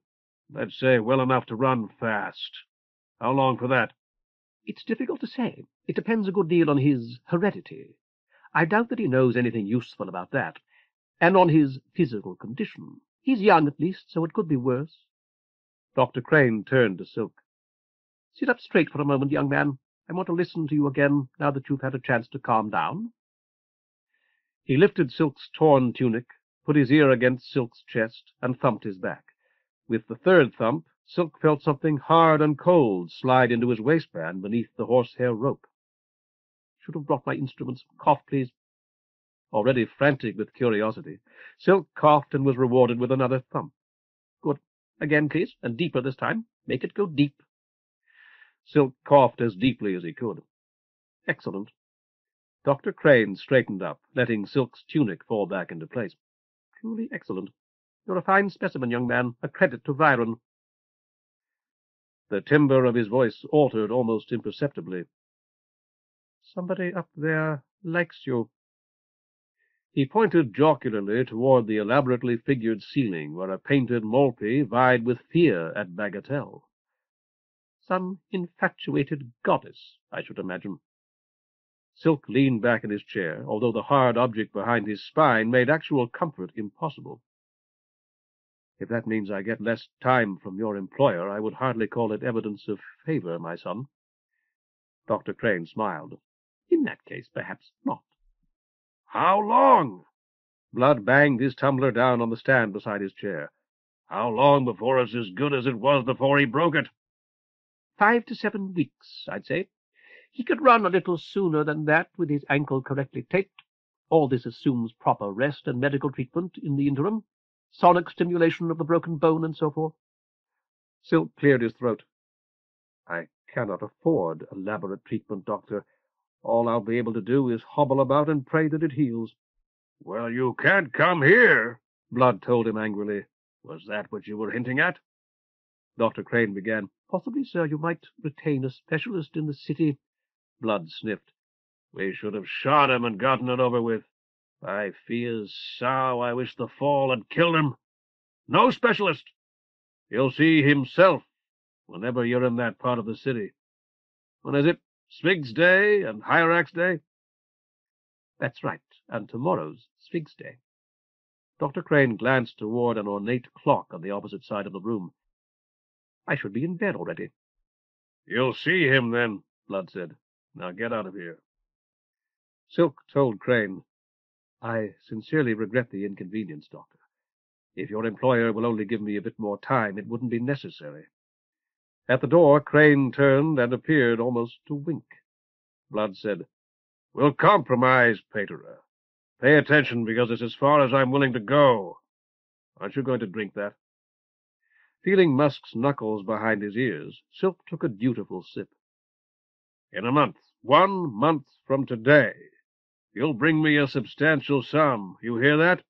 Speaker 4: Let's say well enough to run fast. How long for that?
Speaker 3: It's difficult to say. It depends a good deal on his heredity. I doubt that he knows anything useful about that. And on his physical condition. He's young, at least, so it could be worse.
Speaker 1: Dr. Crane turned to Silk.
Speaker 3: Sit up straight for a moment, young man. I want to listen to you again, now that you've had a chance to calm down.
Speaker 1: He lifted Silk's torn tunic, put his ear against Silk's chest, and thumped his back. With the third thump, Silk felt something hard and cold slide into his waistband beneath the horsehair rope. Should have brought my instruments. Cough, please. Already frantic with curiosity, Silk coughed and was rewarded with another thump. Good. Again, please, and deeper this time. Make it go deep. Silk coughed as deeply as he could. Excellent. Dr. Crane straightened up, letting Silk's tunic fall back into place. Truly excellent. You're a fine specimen, young man, a credit to Byron. The timbre of his voice altered almost imperceptibly. Somebody up there likes you. He pointed jocularly toward the elaborately figured ceiling, where a painted Maltby vied with fear at bagatelle. Some infatuated goddess, I should imagine. Silk leaned back in his chair, although the hard object behind his spine made actual comfort impossible. If that means I get less time from your employer, I would hardly call it evidence of favor, my son. Dr. Crane smiled. In that case, perhaps not.
Speaker 4: How long?
Speaker 1: Blood banged his tumbler down on the stand beside his chair.
Speaker 4: How long before it's as good as it was before he broke it?
Speaker 3: 5 to 7 weeks, I'd say. He could run a little sooner than that with his ankle correctly taped. All this assumes proper rest and medical treatment in the interim. Sonic stimulation of the broken bone and so forth.
Speaker 1: Silk cleared his throat. I cannot afford elaborate treatment, Doctor. All I'll be able to do is hobble about and pray that it heals.
Speaker 4: Well, you can't come here, Blood told him angrily. Was that what you were hinting at?
Speaker 1: Dr. Crane began.
Speaker 3: Possibly, sir, you might retain a specialist in the city.
Speaker 1: Blood sniffed.
Speaker 4: We should have shot him and gotten it over with. By Fia's sow, I wish the fall had killed him. No specialist. He'll see himself whenever you're in that part of the city. When is it? Sphinx Day and Hyrax Day?
Speaker 3: That's right, and tomorrow's Sphinx Day.
Speaker 1: Dr. Crane glanced toward an ornate clock on the opposite side of the room. I should be in bed already.
Speaker 4: You'll see him then, Blood said. Now get out of here.
Speaker 1: Silk told Crane, I sincerely regret the inconvenience, Doctor. If your employer will only give me a bit more time, it wouldn't be necessary. At the door, Crane turned and appeared almost to wink. Blood said,
Speaker 4: We'll compromise, Paterer. Pay attention, because it's as far as I'm willing to go. Aren't you going to drink that?
Speaker 1: Feeling Musk's knuckles behind his ears, Silk took a dutiful sip.
Speaker 4: In a month, 1 month from today, you'll bring me a substantial sum. You hear that?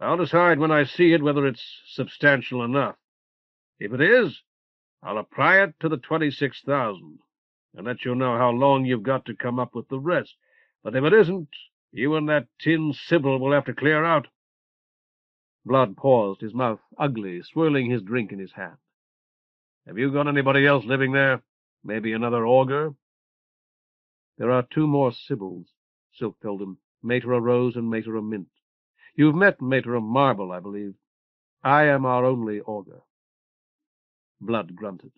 Speaker 4: I'll decide when I see it whether it's substantial enough. If it is, I'll apply it to the 26,000, and let you know how long you've got to come up with the rest. But if it isn't, you and that tin Sybil will have to clear out.
Speaker 1: Blood paused, his mouth ugly, swirling his drink in his hand.
Speaker 4: Have you got anybody else living there? Maybe another augur?
Speaker 1: There are 2 more Sybils, Silk told him, Mater Rose and Mater Mint. You've met Mater Marble, I believe. I am our only augur. Blood grunted.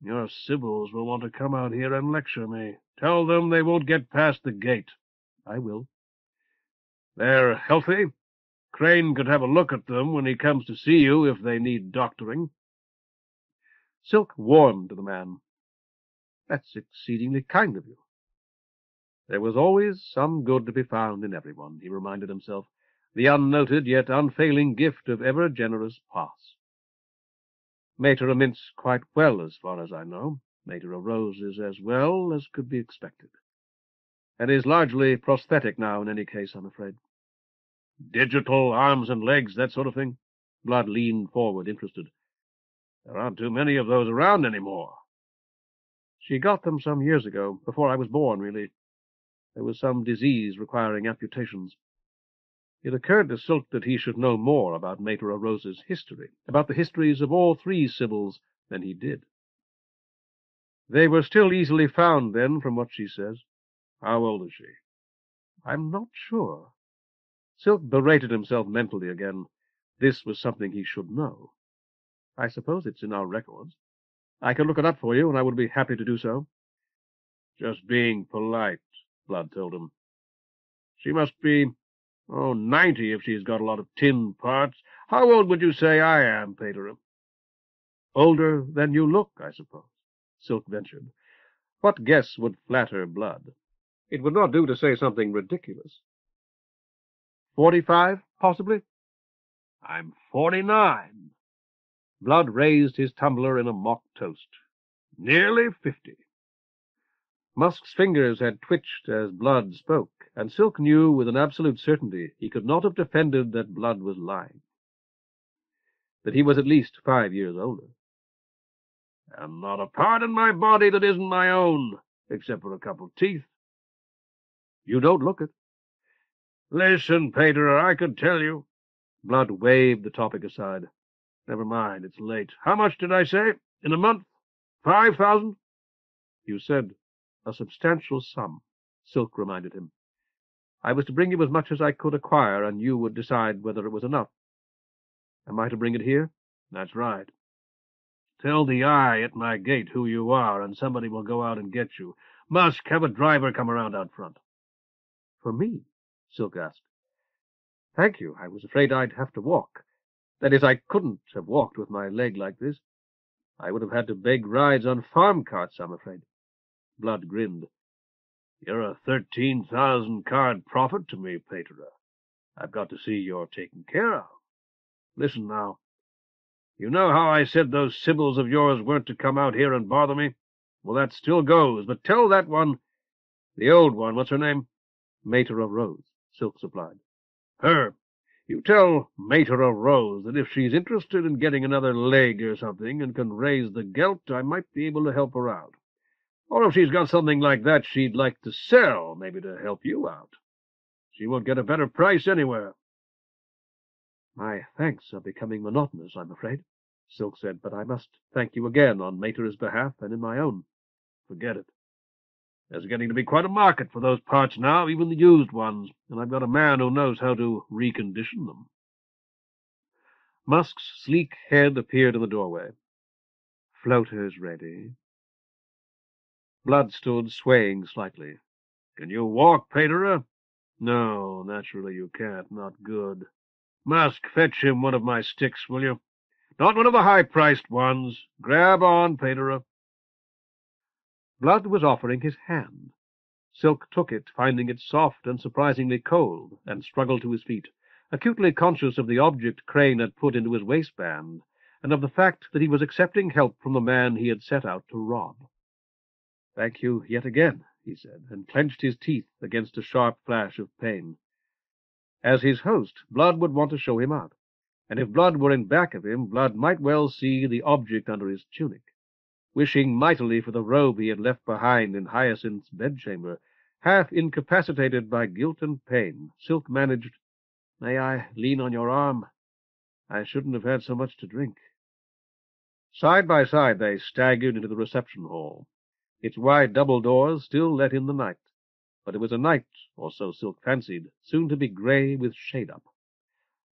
Speaker 4: Your Sybils will want to come out here and lecture me. Tell them they won't get past the gate.
Speaker 1: I will.
Speaker 4: They're healthy? Crane could have a look at them when he comes to see you if they need doctoring.
Speaker 1: Silk warmed to the man. That's exceedingly kind of you. There was always some good to be found in everyone, he reminded himself, the unnoted yet unfailing gift of ever-generous Pass. Mater Mint's quite well, as far as I know. Mater Rose is as well as could be expected. And is largely prosthetic now, in any case, I'm afraid.
Speaker 4: Digital arms and legs, that sort of thing?
Speaker 1: Blood leaned forward, interested.
Speaker 4: There aren't too many of those around anymore.
Speaker 1: She got them some years ago, before I was born, really. There was some disease requiring amputations. It occurred to Silk that he should know more about Mater Rose's history, about the histories of all 3 Sybils, than he did. They were still easily found, then, from what she says.
Speaker 4: How old is she?
Speaker 1: I'm not sure. Silk berated himself mentally again. This was something he should know. I suppose it's in our records. I can look it up for you, and I would be happy to do so.
Speaker 4: Just being polite, Blood told him. She must be, 90 if she's got a lot of tin parts. How old would you say I am, Paterer?
Speaker 1: Older than you look, I suppose, Silk ventured. What guess would flatter Blood? It would not do to say something ridiculous. 45, possibly?
Speaker 4: I'm 49.
Speaker 1: Blood raised his tumbler in a mock toast.
Speaker 4: Nearly 50.
Speaker 1: Musk's fingers had twitched as Blood spoke, and Silk knew with an absolute certainty he could not have defended that Blood was lying. That he was at least 5 years older.
Speaker 4: And not a part in my body that isn't my own, except for a couple teeth.
Speaker 1: You don't look it.
Speaker 4: Listen, Pater, I could tell you.
Speaker 1: Blood waved the topic aside.
Speaker 4: Never mind, it's late. How much did I say? In a month? 5,000?
Speaker 1: You said a substantial sum, Silk reminded him. I was to bring you as much as I could acquire, and you would decide whether it was enough. Am I to bring it here?
Speaker 4: That's right. Tell the eye at my gate who you are, and somebody will go out and get you. Musk, have a driver come around out front.
Speaker 1: For me? Silk asked. Thank you. I was afraid I'd have to walk. That is, I couldn't have walked with my leg like this. I would have had to beg rides on farm carts, I'm afraid. Blood grinned.
Speaker 4: You're a 13,000-card profit to me, Pater. I've got to see you're taken care of. Listen now. You know how I said those Sibyls of yours weren't to come out here and bother me? Well, that still goes, but tell that one, the old one, what's her name?
Speaker 1: Mater of Rose, Silk supplied.
Speaker 4: Her. You tell Mater of Rose that if she's interested in getting another leg or something and can raise the gelt, I might be able to help her out. Or if she's got something like that she'd like to sell, maybe to help you out. She won't get a better price anywhere.
Speaker 1: My thanks are becoming monotonous, I'm afraid, Silk said, but I must thank you again on Mater's behalf and in my own.
Speaker 4: Forget it. There's getting to be quite a market for those parts now, even the used ones, and I've got a man who knows how to recondition them.
Speaker 1: Musk's sleek head appeared in the doorway. Floater's ready. Blood stood swaying slightly.
Speaker 4: Can you walk, Pater? No, naturally you can't. Not good. Musk, fetch him one of my sticks, will you? Not one of the high-priced ones. Grab on, Pater.
Speaker 1: Blood was offering his hand. Silk took it, finding it soft and surprisingly cold, and struggled to his feet, acutely conscious of the object Crane had put into his waistband, and of the fact that he was accepting help from the man he had set out to rob. Thank you yet again, he said, and clenched his teeth against a sharp flash of pain. As his host, Blood would want to show him out, and if Blood were in back of him, Blood might well see the object under his tunic. Wishing mightily for the robe he had left behind in Hyacinth's bedchamber, half incapacitated by guilt and pain, Silk managed, "May I lean on your arm? I shouldn't have had so much to drink." Side by side they staggered into the reception hall. Its wide double doors still let in the night, but it was a night, or so Silk fancied, soon to be grey with shade-up.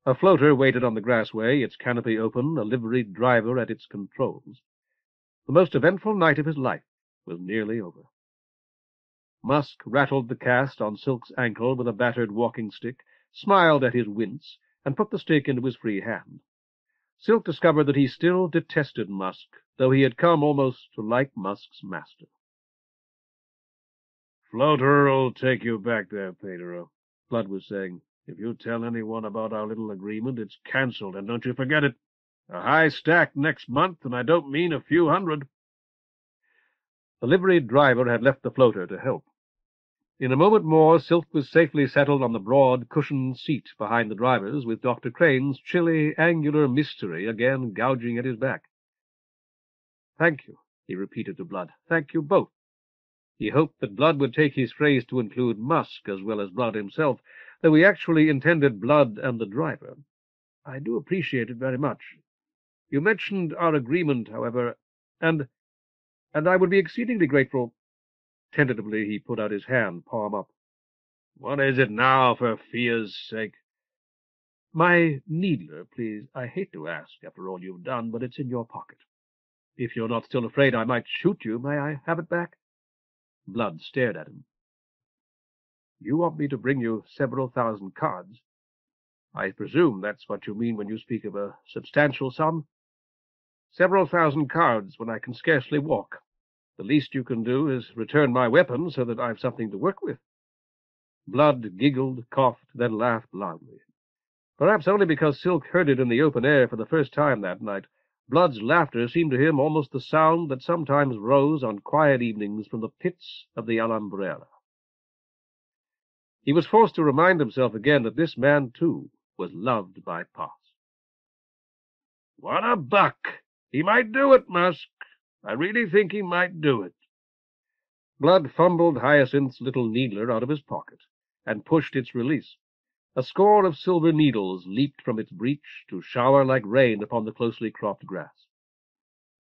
Speaker 1: A floater waited on the grassway, its canopy open, a liveried driver at its controls. The most eventful night of his life was nearly over. Musk rattled the cast on Silk's ankle with a battered walking-stick, smiled at his wince, and put the stick into his free hand. Silk discovered that he still detested Musk, though he had come almost to like Musk's master.
Speaker 4: "Floater'll take you back there, Pater," Blood was saying. "If you tell anyone about our little agreement, it's cancelled, and don't you forget it. A high stack next month, and I don't mean a few hundred."
Speaker 1: The liveried driver had left the floater to help. In a moment more, Silk was safely settled on the broad, cushioned seat behind the drivers, with Dr. Crane's chilly, angular mystery again gouging at his back. "Thank you," he repeated to Blood. "Thank you both." He hoped that Blood would take his phrase to include Musk as well as Blood himself, though he actually intended Blood and the driver. "I do appreciate it very much. You mentioned our agreement, however, and I would be exceedingly grateful." Tentatively he put out his hand, palm up.
Speaker 4: "What is it now, for fear's sake?"
Speaker 1: "My needler, please. I hate to ask, after all you've done, but it's in your pocket. If you're not still afraid I might shoot you, may I have it back?" Blood stared at him. "You want me to bring you several thousand cards? I presume that's what you mean when you speak of a substantial sum?" "Several thousand cards when I can scarcely walk. The least you can do is return my weapon so that I've something to work with." Blood giggled, coughed, then laughed loudly. Perhaps only because Silk heard it in the open air for the first time that night, Blood's laughter seemed to him almost the sound that sometimes rose on quiet evenings from the pits of the Alhambra. He was forced to remind himself again that this man, too, was loved by Paz.
Speaker 4: What a buck! He might do it, Musk. I really think he might do it.
Speaker 1: Blood fumbled Hyacinth's little needler out of his pocket and pushed its release. A score of silver needles leaped from its breech to shower like rain upon the closely cropped grass.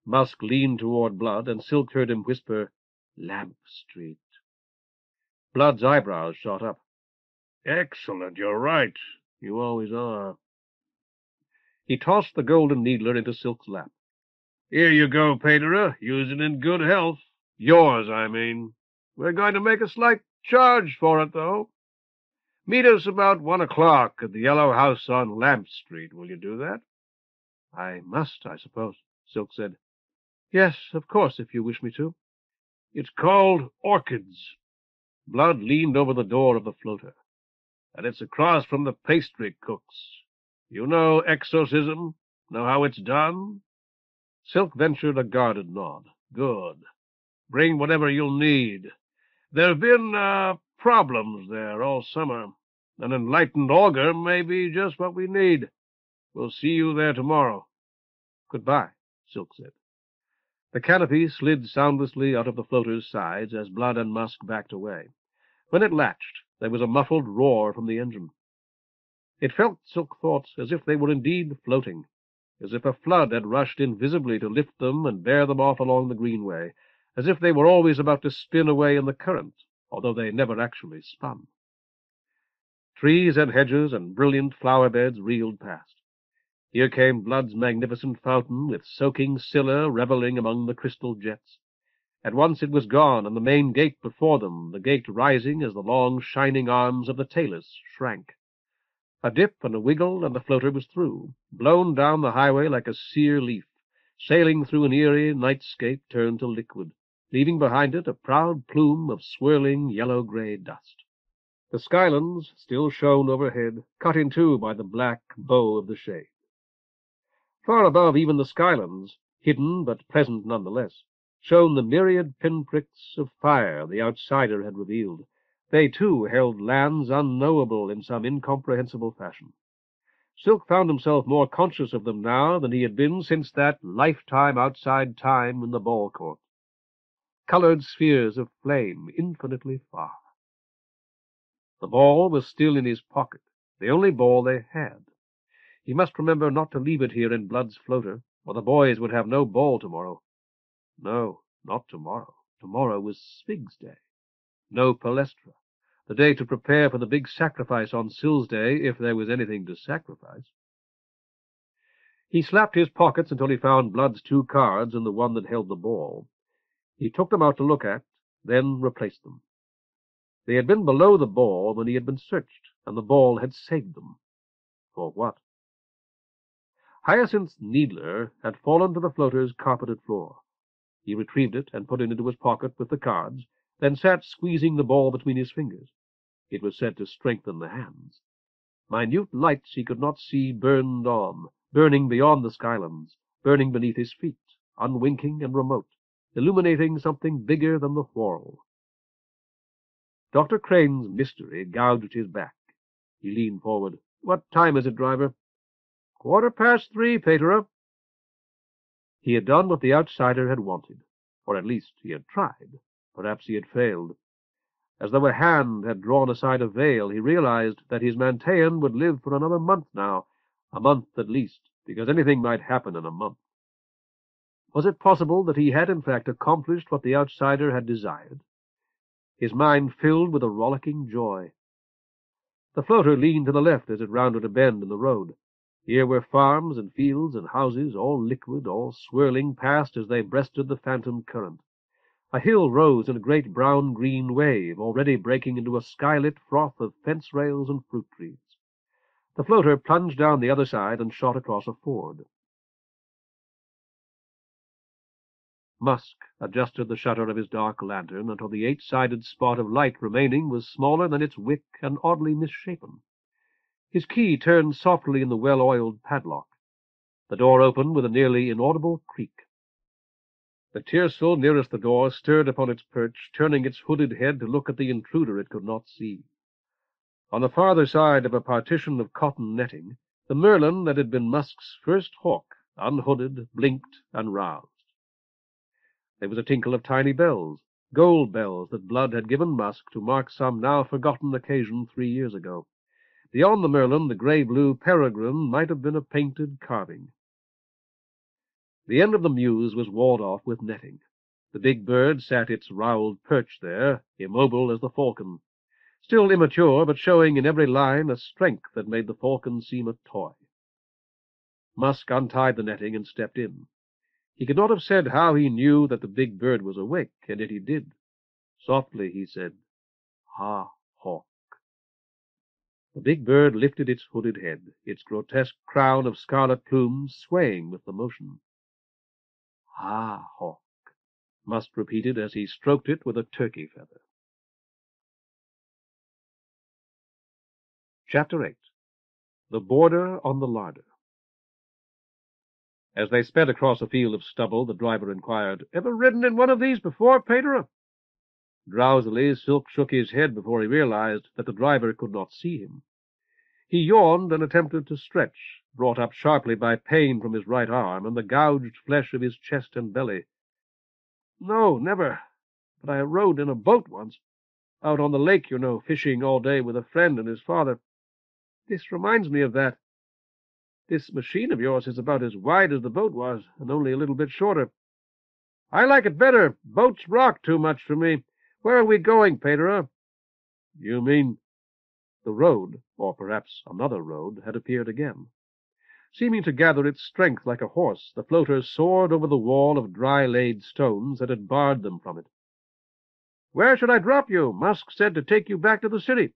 Speaker 1: Musk leaned toward Blood, and Silk heard him whisper, "Lamp Street." Blood's eyebrows shot up.
Speaker 4: Excellent, you're right. You always are.
Speaker 1: He tossed the golden needler into Silk's lap.
Speaker 4: Here you go, Paterer. Use it in good health. Yours, I mean. We're going to make a slight charge for it, though. Meet us about 1 o'clock at the Yellow House on Lamp Street. Will you do that?
Speaker 1: I must, I suppose, Silk said. Yes, of course, if you wish me to.
Speaker 4: It's called Orchids.
Speaker 1: Blood leaned over the door of the floater.
Speaker 4: And it's across from the pastry cook's. You know exorcism? Know how it's done?
Speaker 1: Silk ventured a guarded nod.
Speaker 4: Good. Bring whatever you'll need. There've been, problems there all summer. An enlightened augur may be just what we need. We'll see you there tomorrow.
Speaker 1: Goodbye, Silk said. The canopy slid soundlessly out of the floater's sides as Blood and Musk backed away. When it latched, there was a muffled roar from the engine. It felt, Silk thought, as if they were indeed floating, as if a flood had rushed invisibly to lift them and bear them off along the greenway, as if they were always about to spin away in the current, although they never actually spun. Trees and hedges and brilliant flower-beds reeled past. Here came Blood's magnificent fountain, with soaking Scylla revelling among the crystal jets. At once it was gone, and the main gate before them, the gate rising as the long shining arms of the talus shrank. A dip and a wiggle, and the floater was through, blown down the highway like a sere leaf, sailing through an eerie nightscape turned to liquid, leaving behind it a proud plume of swirling yellow-gray dust. The skylands still shone overhead, cut in two by the black bow of the shade. Far above even the skylands, hidden but pleasant nonetheless, shone the myriad pinpricks of fire the outsider had revealed. They, too, held lands unknowable in some incomprehensible fashion. Silk found himself more conscious of them now than he had been since that lifetime outside time in the ball court. Colored spheres of flame infinitely far. The ball was still in his pocket, the only ball they had. He must remember not to leave it here in Blood's floater, or the boys would have no ball tomorrow. No, not tomorrow. Tomorrow was Spig's Day. No palestra. The day to prepare for the big sacrifice on Sill's Day, if there was anything to sacrifice. He slapped his pockets until he found Blood's 2 cards and the one that held the ball. He took them out to look at, then replaced them. They had been below the ball when he had been searched, and the ball had saved them. For what? Hyacinth's needler had fallen to the floater's carpeted floor. He retrieved it and put it into his pocket with the cards, then sat squeezing the ball between his fingers. It was said to strengthen the hands. Minute lights he could not see burned on, burning beyond the skylands, burning beneath his feet, unwinking and remote, illuminating something bigger than the Whorl. Dr. Crane's mystery gouged his back. He leaned forward. "What time is it, driver?" 3:15, Paterer. He had done what the outsider had wanted, or at least he had tried. Perhaps he had failed. As though a hand had drawn aside a veil, he realized that his Manteion would live for another month now, a month at least, because anything might happen in a month. Was it possible that he had in fact accomplished what the outsider had desired? His mind filled with a rollicking joy. The floater leaned to the left as it rounded a bend in the road. Here were farms and fields and houses, all liquid, all swirling past as they breasted the phantom current. A hill rose in a great brown-green wave, already breaking into a skylit froth of fence rails and fruit trees. The floater plunged down the other side and shot across a ford. Musk adjusted the shutter of his dark lantern until the 8-sided spot of light remaining was smaller than its wick and oddly misshapen. His key turned softly in the well-oiled padlock. The door opened with a nearly inaudible creak. The tiercel nearest the door stirred upon its perch, turning its hooded head to look at the intruder it could not see. On the farther side of a partition of cotton netting, the merlin that had been Musk's first hawk unhooded, blinked, and roused. There was a tinkle of tiny bells, gold bells that Blood had given Musk to mark some now-forgotten occasion 3 years ago. Beyond the merlin, the gray-blue peregrine might have been a painted carving. The end of the mews was walled off with netting. The big bird sat its rowelled perch there, immobile as the falcon, still immature, but showing in every line a strength that made the falcon seem a toy. Musk untied the netting and stepped in. He could not have said how he knew that the big bird was awake, and yet he did. Softly he said, "Ha, hawk." The big bird lifted its hooded head, its grotesque crown of scarlet plumes swaying with the motion. "Ha, hawk," Musk repeated as he stroked it with a turkey feather. Chapter 8. The Border on the Larder. As they sped across a field of stubble, the driver inquired, "Ever ridden in one of these before, Pater?" Drowsily, Silk shook his head before he realized that the driver could not see him. He yawned and attempted to stretch, brought up sharply by pain from his right arm and the gouged flesh of his chest and belly. "No, never. But I rode in a boat once. Out on the lake, you know, fishing all day with a friend and his father. This reminds me of that. This machine of yours is about as wide as the boat was, and only a little bit shorter. I like it better. Boats rock too much for me. Where are we going, Pater?" "You mean—" The road, or perhaps another road, had appeared again. Seeming to gather its strength like a horse, the floater soared over the wall of dry-laid stones that had barred them from it. "Where should I drop you? Musk said to take you back to the city."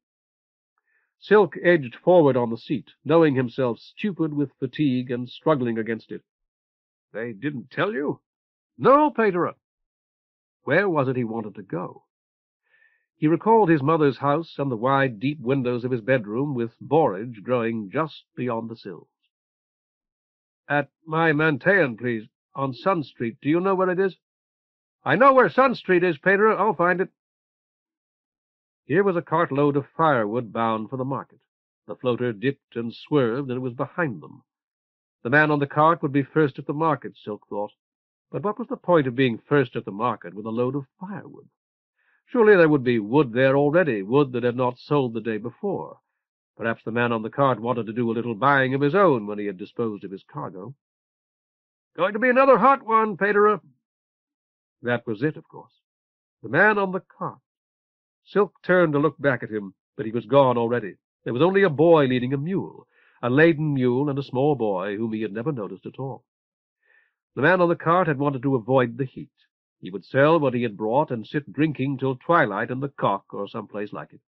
Speaker 1: Silk edged forward on the seat, knowing himself stupid with fatigue and struggling against it. "They didn't tell you?" "No, Pater." Where was it he wanted to go? He recalled his mother's house and the wide, deep windows of his bedroom, with borage growing just beyond the sills. "At my Manteion, please, on Sun Street. Do you know where it is?" "I know where Sun Street is, Pater. I'll find it." Here was a cartload of firewood bound for the market. The floater dipped and swerved, and it was behind them. The man on the cart would be first at the market, Silk thought. But what was the point of being first at the market with a load of firewood? Surely there would be wood there already, wood that had not sold the day before. Perhaps the man on the cart wanted to do a little buying of his own when he had disposed of his cargo. "Going to be another hot one, Pater." That was it, of course. The man on the cart. Silk turned to look back at him, but he was gone already. There was only a boy leading a mule, a laden mule and a small boy whom he had never noticed at all. The man on the cart had wanted to avoid the heat. He would sell what he had brought and sit drinking till twilight in the Cock or some place like it.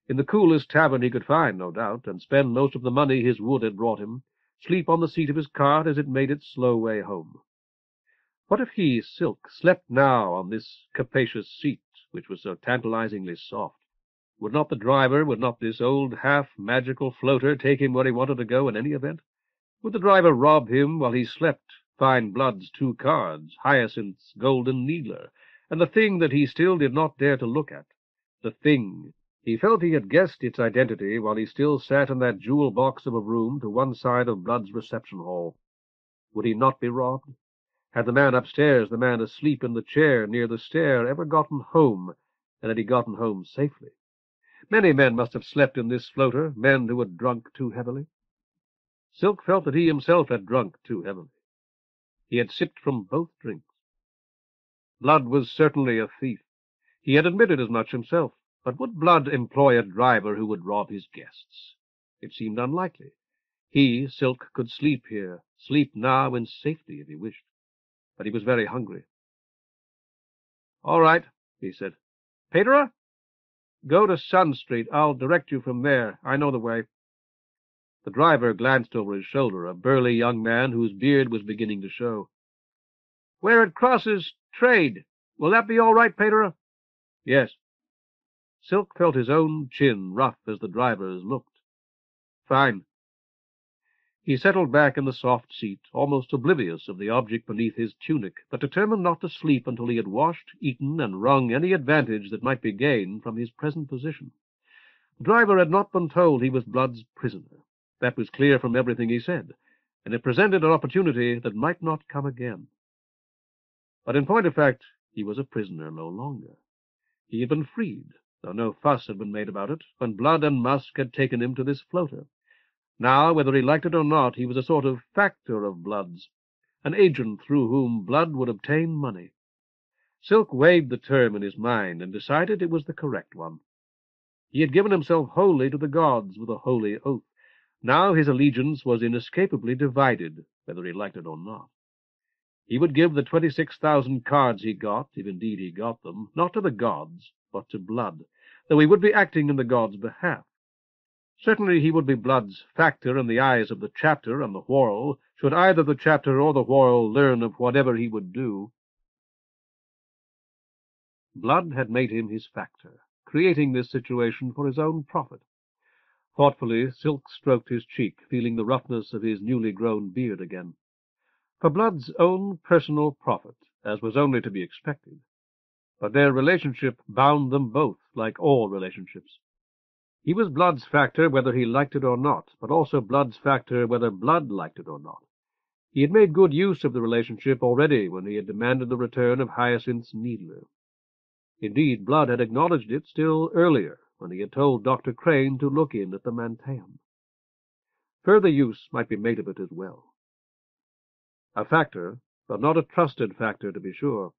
Speaker 1: In the coolest tavern he could find, no doubt, and spend most of the money his wood had brought him, sleep on the seat of his cart as it made its slow way home. What if he, Silk, slept now on this capacious seat, which was so tantalizingly soft? Would not the driver, would not this old half-magical floater take him where he wanted to go in any event? Would the driver rob him while he slept, find Blood's 2 cards, Hyacinth's golden needler, and the thing that he still did not dare to look at? The thing. He felt he had guessed its identity while he still sat in that jewel box of a room to one side of Blood's reception hall. Would he not be robbed? Had the man upstairs, the man asleep in the chair near the stair, ever gotten home, and had he gotten home safely? Many men must have slept in this floater, men who had drunk too heavily. Silk felt that he himself had drunk too heavily. He had sipped from both drinks. Blood was certainly a thief. He had admitted as much himself. But would Blood employ a driver who would rob his guests? It seemed unlikely. He, Silk, could sleep here, sleep now in safety if he wished. But he was very hungry. "All right," he said. "Pater? Go to Sun Street. I'll direct you from there. I know the way." The driver glanced over his shoulder, a burly young man whose beard was beginning to show. "Where it crosses Trade. Will that be all right, Pater?" "Yes." Silk felt his own chin rough as the driver's looked. "Fine." He settled back in the soft seat, almost oblivious of the object beneath his tunic, but determined not to sleep until he had washed, eaten, and wrung any advantage that might be gained from his present position. The driver had not been told he was Blood's prisoner. That was clear from everything he said, and it presented an opportunity that might not come again. But in point of fact, he was a prisoner no longer. He had been freed, though no fuss had been made about it, when Blood and Musk had taken him to this floater. Now, whether he liked it or not, he was a sort of factor of Blood's, an agent through whom Blood would obtain money. Silk weighed the term in his mind and decided it was the correct one. He had given himself wholly to the gods with a holy oath. Now his allegiance was inescapably divided, whether he liked it or not. He would give the 26,000 cards he got, if indeed he got them, not to the gods, but to Blood, though he would be acting in the gods' behalf. Certainly he would be Blood's factor in the eyes of the chapter and the Whorl, should either the chapter or the Whorl learn of whatever he would do. Blood had made him his factor, creating this situation for his own profit. Thoughtfully, Silk stroked his cheek, feeling the roughness of his newly grown beard again. For Blood's own personal profit, as was only to be expected. But their relationship bound them both, like all relationships. He was Blood's factor whether he liked it or not, but also Blood's factor whether Blood liked it or not. He had made good use of the relationship already when he had demanded the return of Hyacinth's needler. Indeed, Blood had acknowledged it still earlier, when he had told Dr. Crane to look in at the Manteion. Further use might be made of it as well. A factor, but not a trusted factor, to be sure.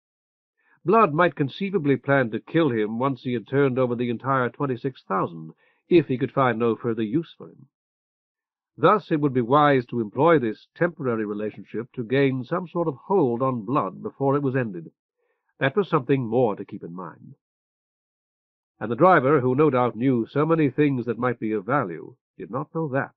Speaker 1: Blood might conceivably plan to kill him once he had turned over the entire 26,000, if he could find no further use for him. Thus it would be wise to employ this temporary relationship to gain some sort of hold on Blood before it was ended. That was something more to keep in mind. And the driver, who no doubt knew so many things that might be of value, did not know that.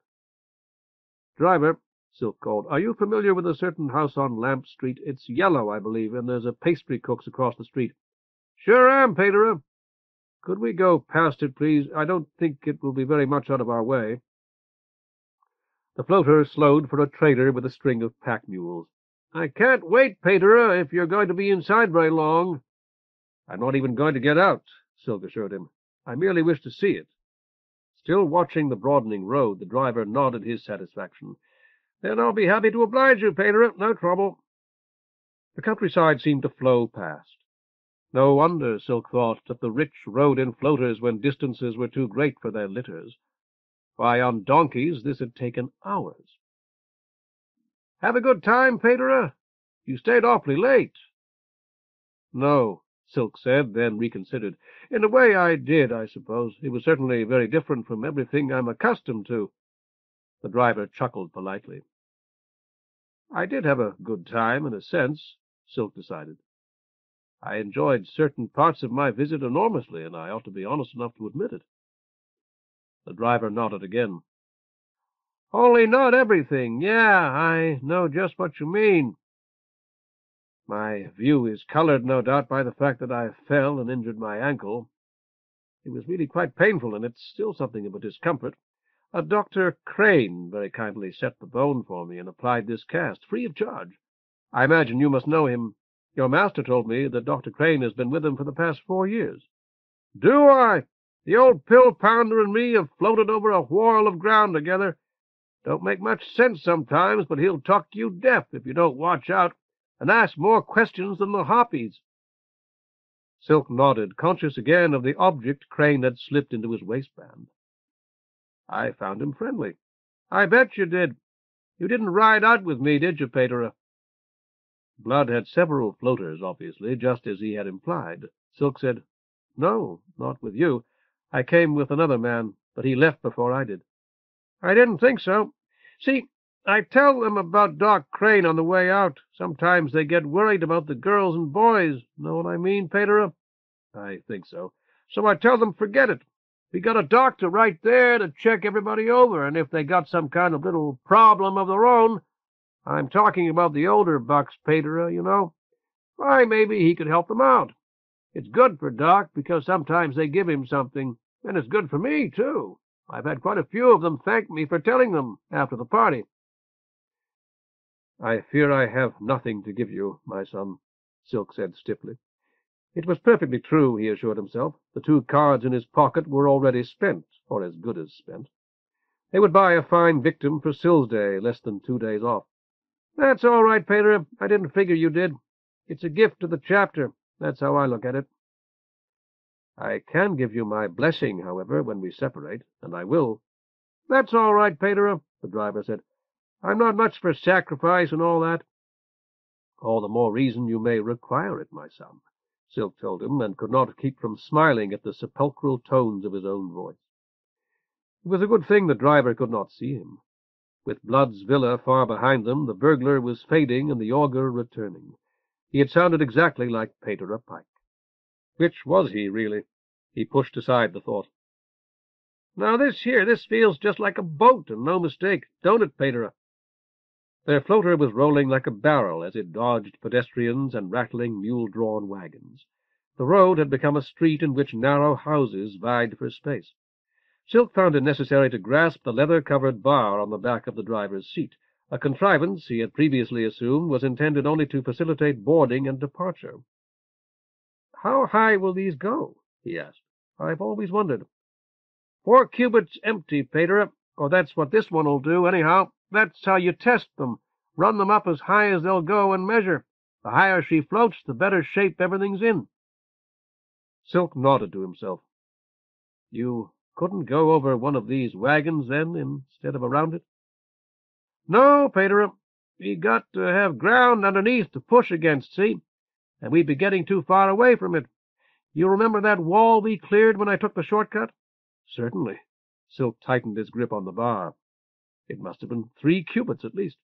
Speaker 1: "Driver," Silk called, "are you familiar with a certain house on Lamp Street? It's yellow, I believe, and there's a pastry cook's across the street." "Sure am, Paterer." "Could we go past it, please? I don't think it will be very much out of our way." The floater slowed for a trader with a string of pack mules. "I can't wait, Paterer, if you're going to be inside very long." "I'm not even going to get out," Silk assured him. "I merely wish to see it." Still watching the broadening road, the driver nodded his satisfaction. "Then I'll be happy to oblige you, Paterer. No trouble." The countryside seemed to flow past. No wonder, Silk thought, that the rich rode in floaters when distances were too great for their litters. Why, on donkeys this had taken hours. "Have a good time, Paterer? You stayed awfully late." "No," Silk said, then reconsidered. "In a way I did, I suppose. It was certainly very different from everything I'm accustomed to." The driver chuckled politely. "I did have a good time, in a sense," Silk decided. "I enjoyed certain parts of my visit enormously, and I ought to be honest enough to admit it." The driver nodded again. "Only not everything. Yeah, I know just what you mean. My view is colored, no doubt, by the fact that I fell and injured my ankle. It was really quite painful, and it's still something of a discomfort. Dr. Crane very kindly set the bone for me and applied this cast, free of charge. I imagine you must know him. Your master told me that Dr. Crane has been with him for the past 4 years. "Do I? The old pill-pounder and me have floated over a whorl of ground together. Don't make much sense sometimes, but he'll talk you deaf if you don't watch out, and ask more questions than the Hoppies." Silk nodded, conscious again of the object Crane had slipped into his waistband. "I found him friendly." "I bet you did. You didn't ride out with me, did you, Paterer?" Blood had several floaters, obviously, just as he had implied. Silk said, "No, not with you. I came with another man, but he left before I did." "I didn't think so. See, I tell them about Doc Crane on the way out. Sometimes they get worried about the girls and boys. Know what I mean, Paterer?" "I think so." "So I tell them forget it. We got a doctor right there to check everybody over, and if they got some kind of little problem of their own, I'm talking about the older bucks, Paterer, you know, why, maybe he could help them out. It's good for Doc, because sometimes they give him something, and it's good for me, too. I've had quite a few of them thank me for telling them after the party." I fear I have nothing to give you, my son, Silk said stiffly. It was perfectly true, he assured himself. The 2 cards in his pocket were already spent, or as good as spent. They would buy a fine victim for Sill's Day, less than 2 days off. That's all right, Pater. I didn't figure you did. It's a gift to the chapter. That's how I look at it. I can give you my blessing, however, when we separate, and I will. That's all right, Pater, the driver said. I'm not much for sacrifice and all that. All the more reason you may require it, my son, Silk told him, and could not keep from smiling at the sepulchral tones of his own voice. It was a good thing the driver could not see him. With Blood's villa far behind them, the burglar was fading and the augur returning. He had sounded exactly like Pater Pike. Which was he, really? He pushed aside the thought. Now this feels just like a boat, and no mistake, don't it, Pater? Their floater was rolling like a barrel as it dodged pedestrians and rattling mule-drawn wagons. The road had become a street in which narrow houses vied for space. Silk found it necessary to grasp the leather-covered bar on the back of the driver's seat, a contrivance he had previously assumed was intended only to facilitate boarding and departure. How high will these go? He asked. I've always wondered. 4 cubits empty, Pater. Or that's what this one'll do, anyhow. That's how you test them. Run them up as high as they'll go and measure. The higher she floats, the better shape everything's in. Silk nodded to himself. You couldn't go over one of these wagons, then, instead of around it? No, Pater. We got to have ground underneath to push against, see? And we'd be getting too far away from it. You remember that wall we cleared when I took the shortcut? Certainly. Silk tightened his grip on the bar. It must have been 3 cubits at least.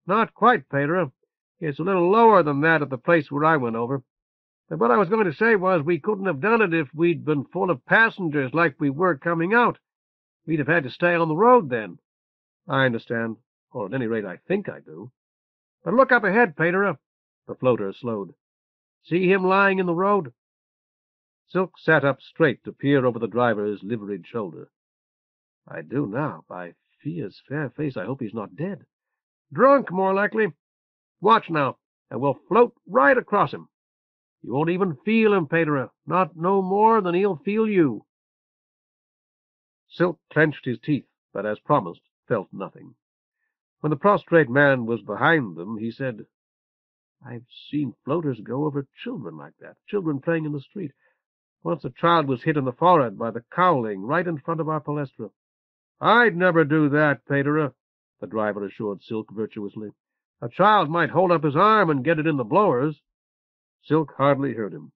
Speaker 1: Not quite, Pater. It's a little lower than that at the place where I went over. But what I was going to say was we couldn't have done it if we'd been full of passengers like we were coming out. We'd have had to stay on the road then. I understand. Or at any rate, I think I do. But look up ahead, Pater. The floater slowed. See him lying in the road? Silk sat up straight to peer over the driver's liveried shoulder. I do now. By Fia's fair face, I hope he's not dead. Drunk, more likely. Watch now, and we'll float right across him. You won't even feel him, Pater, not no more than he'll feel you. Silk clenched his teeth, but as promised, felt nothing. When the prostrate man was behind them, he said, I've seen floaters go over children like that, children playing in the street. Once a child was hit in the forehead by the cowling right in front of our palestra. I'd never do that, Pater, the driver assured Silk virtuously. A child might hold up his arm and get it in the blowers. Silk hardly heard him.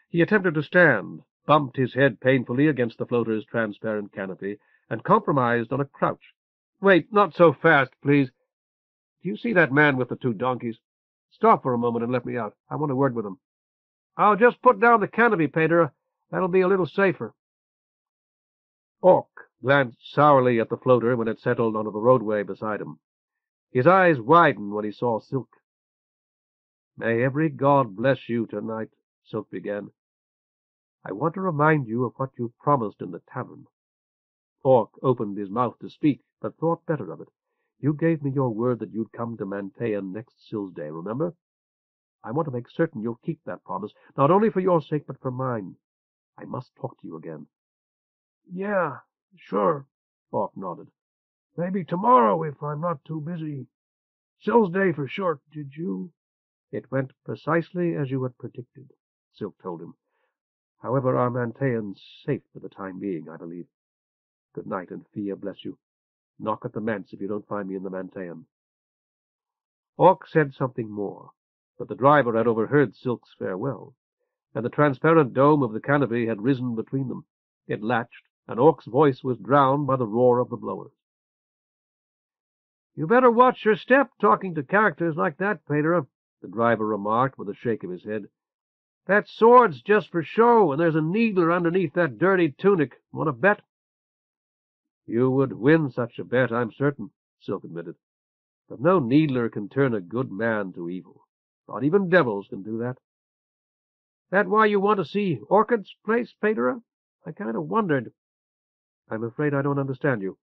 Speaker 1: He attempted to stand, bumped his head painfully against the floater's transparent canopy, and compromised on a crouch. Wait, not so fast, please. Do you see that man with the 2 donkeys? Stop for a moment and let me out. I want a word with him. I'll just put down the canopy, Pater. That'll be a little safer. Orc glanced sourly at the floater when it settled onto the roadway beside him. His eyes widened when he saw Silk. May every god bless you tonight, Silk began. I want to remind you of what you promised in the tavern. Orc opened his mouth to speak, but thought better of it. You gave me your word that you'd come to Manteion next Sill's Day, remember? I want to make certain you'll keep that promise, not only for your sake, but for mine. I must talk to you again. Yeah, sure, Orc nodded. Maybe tomorrow, if I'm not too busy. Sill's Day for short, did you? It went precisely as you had predicted, Silk told him. However, our Manteion's safe for the time being, I believe. Good night, and Fia bless you. Knock at the manse if you don't find me in the Manteion. Orc said something more, but the driver had overheard Silk's farewell, and the transparent dome of the canopy had risen between them. It latched, and Orc's voice was drowned by the roar of the blowers. You better watch your step talking to characters like that, Pater, the driver remarked with a shake of his head. That sword's just for show, and there's a needler underneath that dirty tunic. Want to bet? You would win such a bet, I'm certain, Silk admitted. But no needler can turn a good man to evil. Not even devils can do that. That why you want to see Orchid's place, Pater? I kind of wondered. I'm afraid I don't understand you.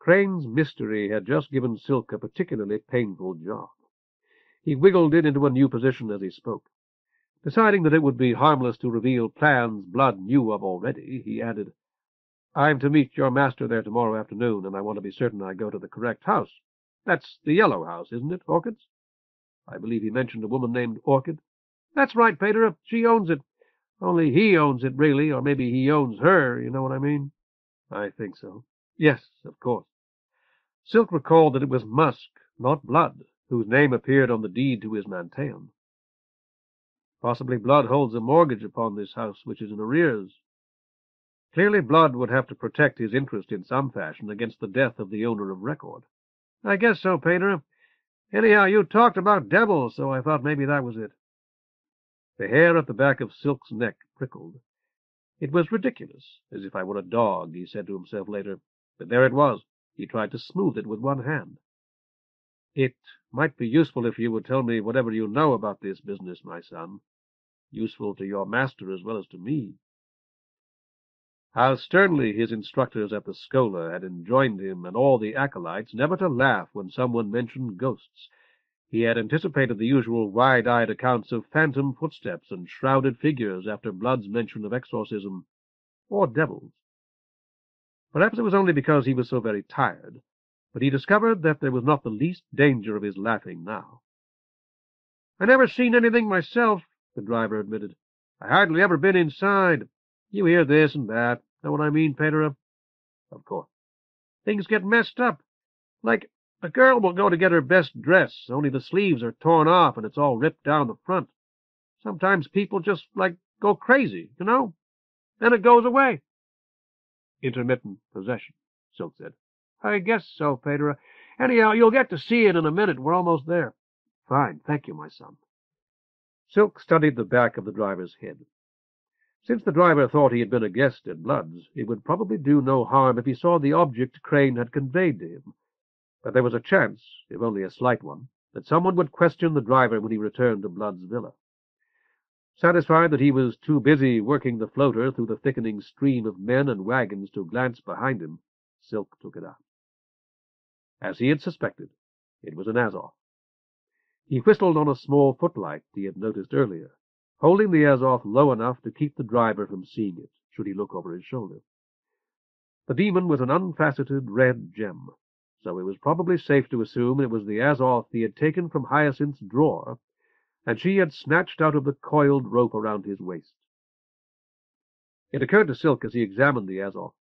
Speaker 1: Crane's mystery had just given Silk a particularly painful job. He wiggled it into a new position as he spoke. Deciding that it would be harmless to reveal plans Blood knew of already, he added, "I'm to meet your master there tomorrow afternoon, and I want to be certain I go to the correct house. That's the yellow house, isn't it, Orchid's? I believe he mentioned a woman named Orchid." "That's right, Pater. She owns it. Only he owns it, really, or maybe he owns her, you know what I mean?" "I think so. Yes, of course." Silk recalled that it was Musk, not Blood, whose name appeared on the deed to his Manteion. Possibly Blood holds a mortgage upon this house, which is in arrears. Clearly Blood would have to protect his interest in some fashion against the death of the owner of record. "I guess so, Pater. Anyhow, you talked about devils, so I thought maybe that was it." The hair at the back of Silk's neck prickled. "It was ridiculous, as if I were a dog," he said to himself later. But there it was. He tried to smooth it with one hand. "It might be useful if you would tell me whatever you know about this business, my son. Useful to your master as well as to me." How sternly his instructors at the Schola had enjoined him and all the acolytes never to laugh when someone mentioned ghosts. He had anticipated the usual wide-eyed accounts of phantom footsteps and shrouded figures after Blood's mention of exorcism, or devils. Perhaps it was only because he was so very tired, but he discovered that there was not the least danger of his laughing now. "I never seen anything myself," the driver admitted. "I hardly ever been inside. You hear this and that. Know what I mean, Pater?" "Of course." "Things get messed up. Like, a girl will go to get her best dress, only the sleeves are torn off and it's all ripped down the front. Sometimes people just, go crazy, you know? Then it goes away." "Intermittent possession," Silk said. "I guess so, Pater. Anyhow, you'll get to see it in a minute. We're almost there." "Fine. Thank you, my son." Silk studied the back of the driver's head. Since the driver thought he had been a guest at Blood's, it would probably do no harm if he saw the object Crane had conveyed to him. But there was a chance, if only a slight one, that someone would question the driver when he returned to Blood's villa. Satisfied that he was too busy working the floater through the thickening stream of men and wagons to glance behind him, Silk took it out. As he had suspected, it was an Azoth. He whistled on a small footlight he had noticed earlier, holding the Azoth low enough to keep the driver from seeing it, should he look over his shoulder. The demon was an unfaceted red gem, so it was probably safe to assume it was the Azoth he had taken from Hyacinth's drawer, and she had snatched out of the coiled rope around his waist. It occurred to Silk as he examined the Azoth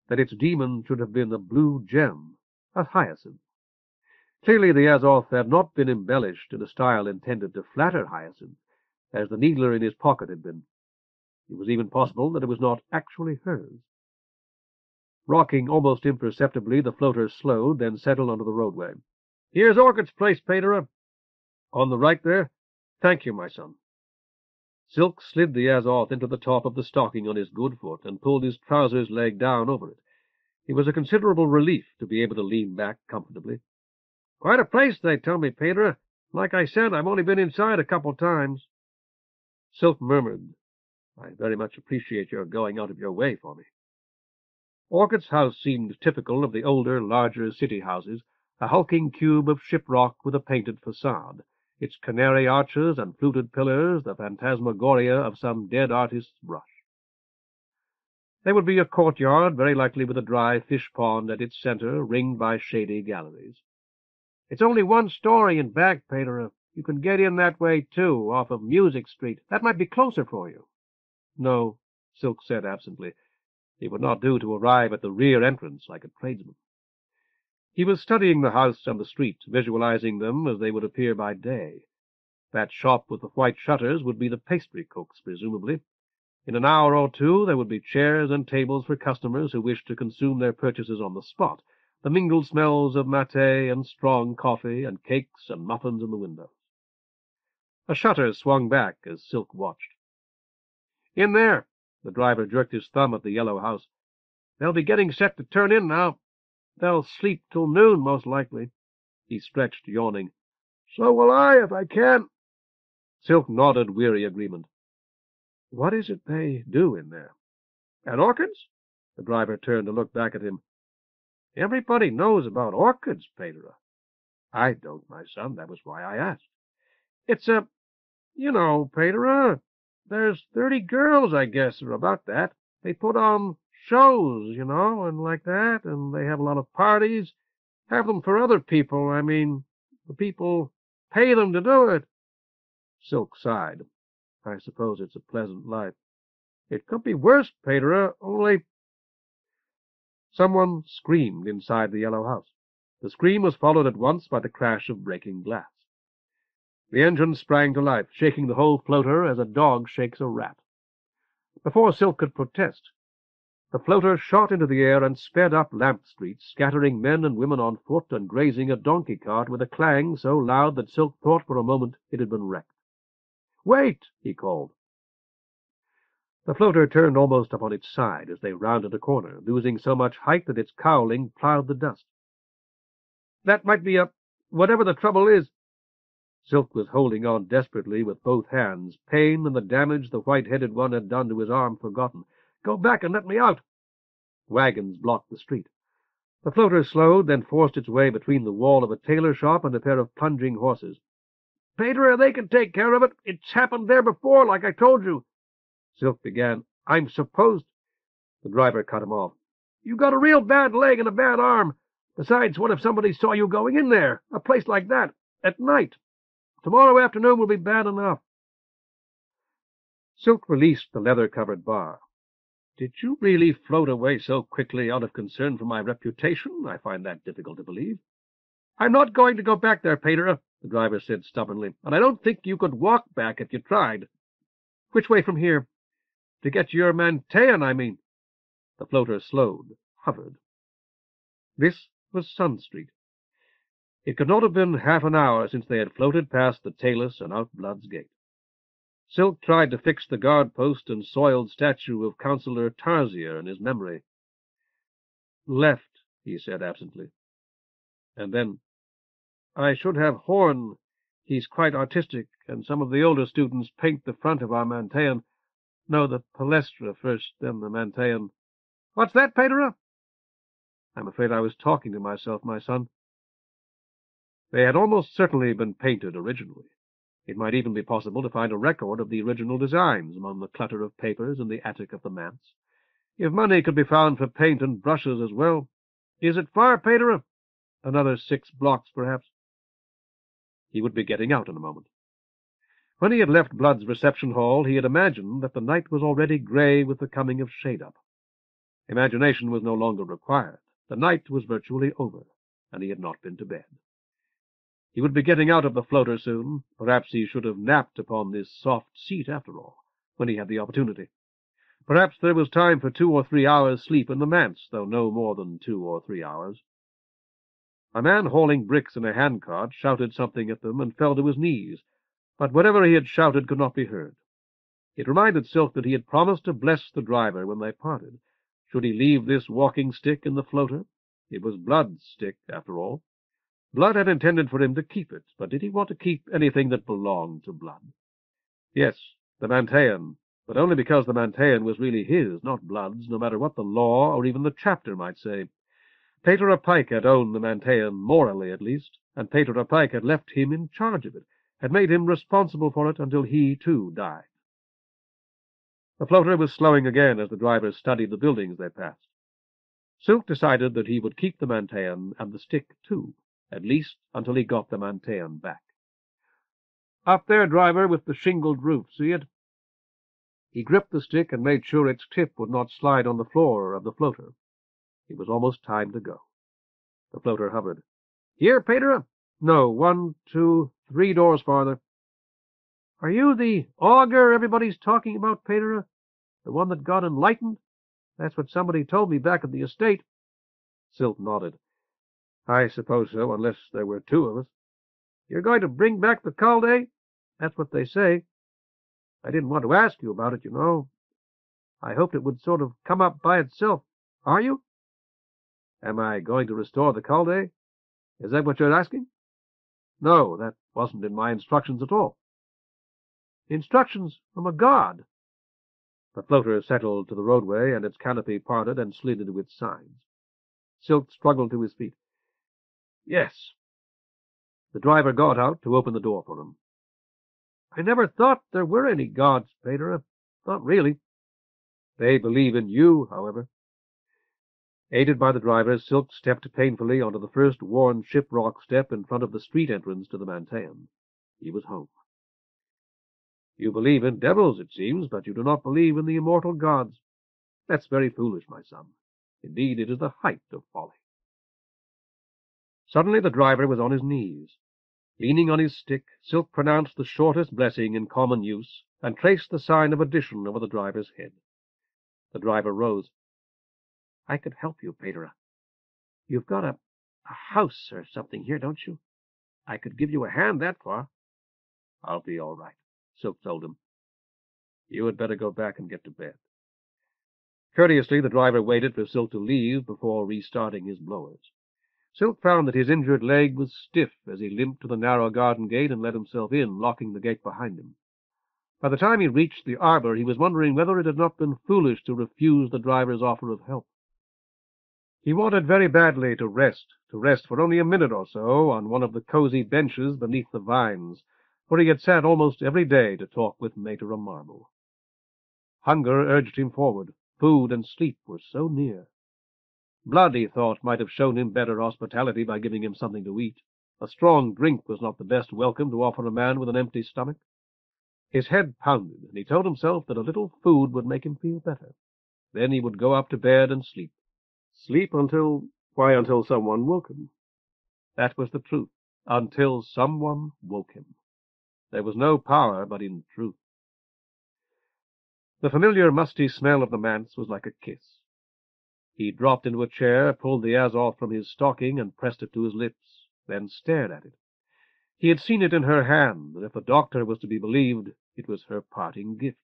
Speaker 1: that its demon should have been a blue gem, a hyacinth. Clearly the Azoth had not been embellished in a style intended to flatter Hyacinth, as the needler in his pocket had been. It was even possible that it was not actually hers. Rocking almost imperceptibly, the floater slowed, then settled onto the roadway. "Here's Orchid's place, Pater." "On the right there? Thank you, my son." Silk slid the Azoth into the top of the stocking on his good foot and pulled his trousers leg down over it. It was a considerable relief to be able to lean back comfortably. "Quite a place, they tell me, Pater. Like I said, I've only been inside a couple times." Silk murmured, "I very much appreciate your going out of your way for me." Orchid's house seemed typical of the older, larger city houses, a hulking cube of shiprock with a painted facade, its canary arches and fluted pillars the phantasmagoria of some dead artist's brush. There would be a courtyard, very likely with a dry fish pond at its center, ringed by shady galleries. "It's only one story in back, Pater. You can get in that way, too, off of Music Street. That might be closer for you." "No," Silk said absently. It would not do to arrive at the rear entrance like a tradesman. He was studying the house and the street, visualizing them as they would appear by day. That shop with the white shutters would be the pastry cook's, presumably. In an hour or two there would be chairs and tables for customers who wished to consume their purchases on the spot, the mingled smells of maté and strong coffee and cakes and muffins in the windows. A shutter swung back as Silk watched. "In there." The driver jerked his thumb at the yellow house. "They'll be getting set to turn in now. They'll sleep till noon, most likely." He stretched, yawning. "So will I, if I can." Silk nodded weary agreement. "What is it they do in there?" "At Orchid's?" The driver turned to look back at him.
Speaker 3: Everybody knows about orchids, Pedro. I don't, my son. That was why I asked. It's Pedro, there's 30 girls, I guess, or about that. They put on shows, and like that, and they have a lot of parties. Have them for other people. I mean, the people pay them to do it. Silk sighed. I suppose it's a pleasant life. It could be worse, Pedro, only... Someone screamed inside the yellow house. The scream was followed at once by the crash of breaking glass. The engine sprang to life, shaking the whole floater as a dog shakes a rat. Before Silk could protest, the floater shot into the air and sped up Lamp Street, scattering men and women on foot and grazing a donkey cart with a clang so loud that Silk thought for a moment it had been wrecked. "Wait!" he called. The floater turned almost upon its side as they rounded a corner, losing so much height that its cowling plowed the dust. "That might be whatever the trouble is." Silk was holding on desperately with both hands, pain and the damage the white-headed one had done to his arm forgotten. "Go back and let me out." Wagons blocked the street. The floater slowed, then forced its way between the wall of a tailor shop and a pair of plunging horses. "Pedro, they can take care of it. It's happened there before, like I told you." Silk began. "I'm supposed—" The driver cut him off. "You got a real bad leg and a bad arm. Besides, what if somebody saw you going in there? A place like that. At night. Tomorrow afternoon will be bad enough." Silk released the leather-covered bar. "Did you really float away so quickly out of concern for my reputation? I find that difficult to believe." "I'm not going to go back there, Pedro," the driver said stubbornly, "and I don't think you could walk back if you tried." "Which way from here?" "To get to your Manteion, I mean." The floater slowed, hovered. This was Sun Street. It could not have been half an hour since they had floated past the Talus and out Blood's Gate. Silk tried to fix the guard-post and soiled statue of Councillor Tarsier in his memory. "Left," he said absently. And then, "I should have Horton. He's quite artistic, and some of the older students paint the front of our Manteion. No, the Palestra first, then the Manteion." "What's that, Pedro?" "I'm afraid I was talking to myself, my son." They had almost certainly been painted originally. It might even be possible to find a record of the original designs among the clutter of papers in the attic of the manse. If money could be found for paint and brushes as well. "Is it far, Pedro?" "Another 6 blocks, perhaps." He would be getting out in a moment. When he had left Blood's reception hall, he had imagined that the night was already grey with the coming of shade-up. Imagination was no longer required. The night was virtually over, and he had not been to bed. He would be getting out of the floater soon. Perhaps he should have napped upon this soft seat after all, when he had the opportunity. Perhaps there was time for 2 or 3 hours' sleep in the manse, though no more than 2 or 3 hours. A man hauling bricks in a handcart shouted something at them and fell to his knees, but whatever he had shouted could not be heard. It reminded Silk that he had promised to bless the driver when they parted. Should he leave this walking-stick in the floater? It was Blood's stick, after all. Blood had intended for him to keep it, but did he want to keep anything that belonged to Blood? Yes, the Manteion, but only because the Manteion was really his, not Blood's, no matter what the law or even the chapter might say. Pater Pike had owned the Manteion, morally at least, and Pater Pike had left him in charge of it, had made him responsible for it until he, too, died. The floater was slowing again as the drivers studied the buildings they passed. Silk decided that he would keep the Manteion and the stick, too, at least until he got the Manteion back. "Up there, driver, with the shingled roof, see it?" He gripped the stick and made sure its tip would not slide on the floor of the floater. It was almost time to go. The floater hovered. "Here, Pedro?" "No, 1, 2, 3 doors farther." "Are you the augur everybody's talking about, Pedro? The one that got enlightened? That's what somebody told me back at the estate." Silk nodded. "I suppose so, unless there were 2 of us." "You're going to bring back the Caldé?" "That's what they say. I didn't want to ask you about it, you know. I hoped it would sort of come up by itself. Are you?" "Am I going to restore the Caldé? Is that what you're asking?" "No, that wasn't in my instructions at all." "Instructions from a god?" The floater settled to the roadway, and its canopy parted and slid into its sides.
Speaker 1: Silk struggled to his feet. Yes. The driver got out to open the door for him. I never thought there were any gods, Peter. Not really. They believe in you, however. Aided by the driver, Silk stepped painfully onto the first worn shiprock step in front of the street entrance to the Manteion. He was home. You believe in devils, it seems, but you do not believe in the immortal gods. That's very foolish, my son. Indeed, it is the height of folly. Suddenly the driver was on his knees. Leaning on his stick, Silk pronounced the shortest blessing in common use, and traced the sign of addition over the driver's head. The driver rose. I could help you, Peter. You've got a house or something here, don't you? I could give you a hand that far. I'll be all right, Silk told him. You had better go back and get to bed. Courteously, the driver waited for Silk to leave before restarting his blowers. Silk found that his injured leg was stiff as he limped to the narrow garden gate and let himself in, locking the gate behind him. By the time he reached the arbor, he was wondering whether it had not been foolish to refuse the driver's offer of help. He wanted very badly to rest for only a minute or so on one of the cozy benches beneath the vines, where he had sat almost every day to talk with Mater Marble. Hunger urged him forward. Food and sleep were so near. Blood, he thought, might have shown him better hospitality by giving him something to eat. A strong drink was not the best welcome to offer a man with an empty stomach. His head pounded, and he told himself that a little food would make him feel better. Then he would go up to bed and sleep. Sleep until someone woke him. That was the truth. Until someone woke him. There was no power but in truth. The familiar musty smell of the manse was like a kiss. He dropped into a chair, pulled the azoth from his stocking, and pressed it to his lips, then stared at it. He had seen it in her hand, and if the doctor was to be believed, it was her parting gift.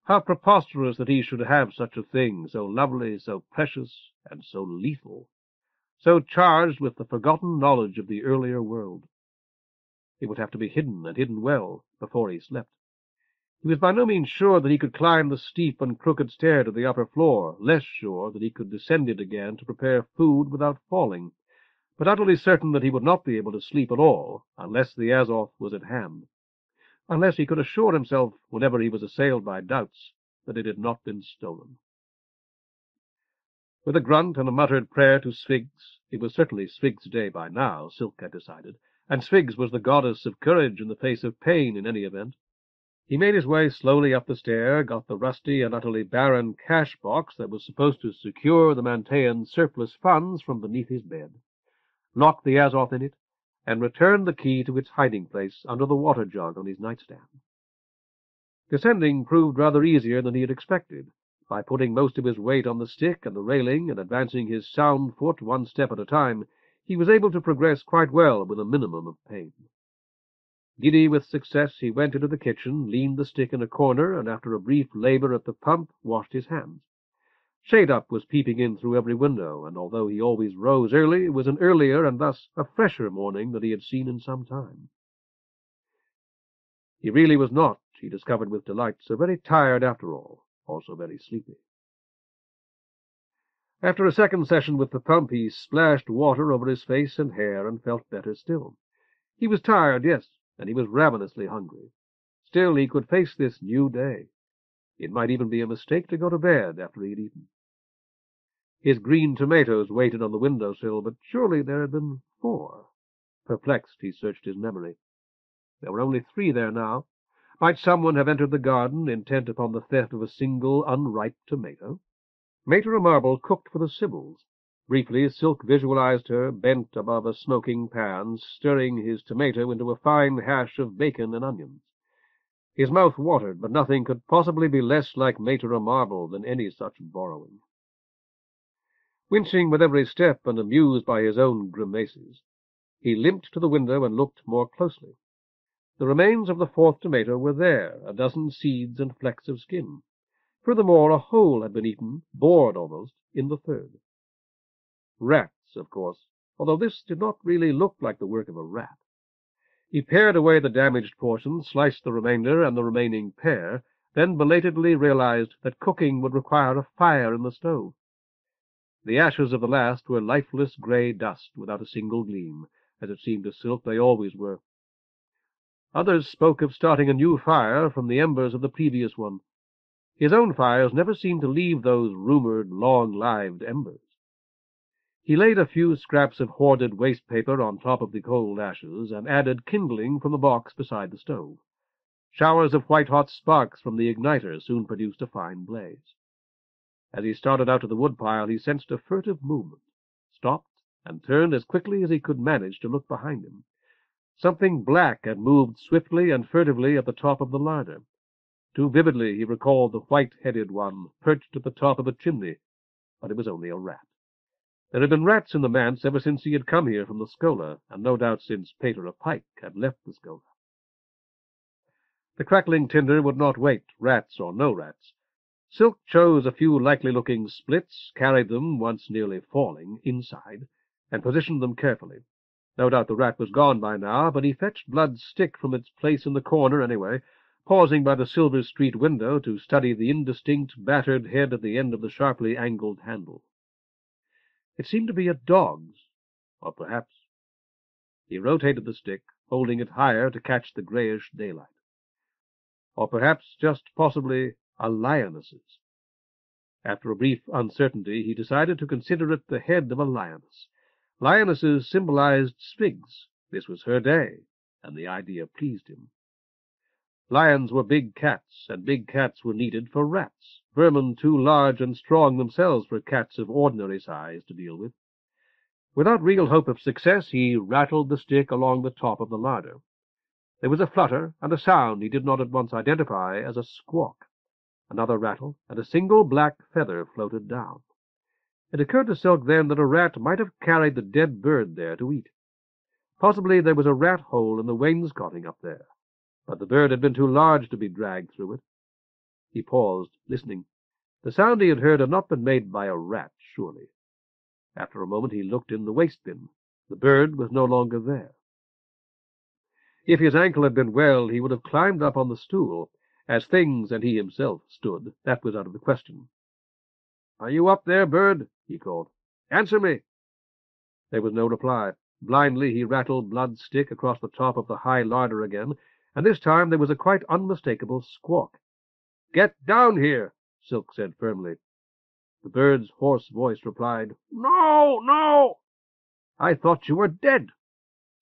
Speaker 1: How preposterous that he should have such a thing, so lovely, so precious, and so lethal, so charged with the forgotten knowledge of the earlier world. It would have to be hidden, and hidden well, before he slept. He was by no means sure that he could climb the steep and crooked stair to the upper floor, less sure that he could descend it again to prepare food without falling, but utterly certain that he would not be able to sleep at all unless the azoth was at hand, unless he could assure himself, whenever he was assailed by doubts, that it had not been stolen. With a grunt and a muttered prayer to Sphinx, it was certainly Sphinx Day by now, Silk had decided, and Sphinx was the goddess of courage in the face of pain in any event. He made his way slowly up the stair, got the rusty and utterly barren cash-box that was supposed to secure the Manteion's surplus funds from beneath his bed, locked the azoth in it, and returned the key to its hiding-place under the water-jug on his nightstand. Descending proved rather easier than he had expected. By putting most of his weight on the stick and the railing and advancing his sound foot one step at a time, he was able to progress quite well with a minimum of pain. Giddy with success, he went into the kitchen, leaned the stick in a corner, and after a brief labor at the pump, washed his hands. Shade-up was peeping in through every window, and although he always rose early, it was an earlier and thus a fresher morning than he had seen in some time. He really was not, he discovered with delight, so very tired after all, also very sleepy. After a second session with the pump, he splashed water over his face and hair and felt better still. He was tired, yes, and he was ravenously hungry. Still, he could face this new day. It might even be a mistake to go to bed after he had eaten. His green tomatoes waited on the window-sill, but surely there had been 4. Perplexed, he searched his memory. There were only 3 there now. Might someone have entered the garden, intent upon the theft of a single unripe tomato? Mater Marble cooked for the Sybils. Briefly, Silk visualized her, bent above a smoking pan, stirring his tomato into a fine hash of bacon and onions. His mouth watered, but nothing could possibly be less like Mater Marble than any such borrowing. Wincing with every step and amused by his own grimaces, he limped to the window and looked more closely. The remains of the 4th tomato were there, a dozen seeds and flecks of skin. Furthermore, a hole had been eaten, bored almost, in the 3rd. Rats, of course, although this did not really look like the work of a rat. He pared away the damaged portion, sliced the remainder and the remaining pear, then belatedly realized that cooking would require a fire in the stove. The ashes of the last were lifeless grey dust without a single gleam. As it seemed to Silk, they always were. Others spoke of starting a new fire from the embers of the previous one. His own fires never seemed to leave those rumoured, long-lived embers. He laid a few scraps of hoarded waste paper on top of the cold ashes, and added kindling from the box beside the stove. Showers of white-hot sparks from the igniter soon produced a fine blaze. As he started out to the woodpile, he sensed a furtive movement, stopped, and turned as quickly as he could manage to look behind him. Something black had moved swiftly and furtively at the top of the larder. Too vividly he recalled the white-headed one perched at the top of a chimney, but it was only a rat. There had been rats in the manse ever since he had come here from the Schola, and no doubt since Pater of Pike had left the Schola. The crackling tinder would not wait, rats or no rats. Silk chose a few likely-looking splits, carried them, once nearly falling, inside, and positioned them carefully. No doubt the rat was gone by now, but he fetched Blood's stick from its place in the corner anyway, pausing by the Silver Street window to study the indistinct, battered head at the end of the sharply angled handle. It seemed to be a dog's, or perhaps... He rotated the stick, holding it higher to catch the greyish daylight. Or perhaps, just possibly, a lioness's. After a brief uncertainty, he decided to consider it the head of a lioness. Lionesses symbolized Sprigs. This was her day, and the idea pleased him. Lions were big cats, and big cats were needed for rats, vermin too large and strong themselves for cats of ordinary size to deal with. Without real hope of success, he rattled the stick along the top of the larder. There was a flutter and a sound he did not at once identify as a squawk. Another rattle, and a single black feather floated down. It occurred to Silk then that a rat might have carried the dead bird there to eat. Possibly there was a rat hole in the wainscoting up there, but the bird had been too large to be dragged through it. He paused, listening. The sound he had heard had not been made by a rat, surely. After a moment he looked in the waste bin. The bird was no longer there. If his ankle had been well, he would have climbed up on the stool. As things and he himself stood, that was out of the question. "Are you up there, bird?" he called. "Answer me." There was no reply. Blindly he rattled Blood's stick across the top of the high larder again, and this time there was a quite unmistakable squawk. "Get down here," Silk said firmly. The bird's hoarse voice replied, "No, no." "I thought you were dead."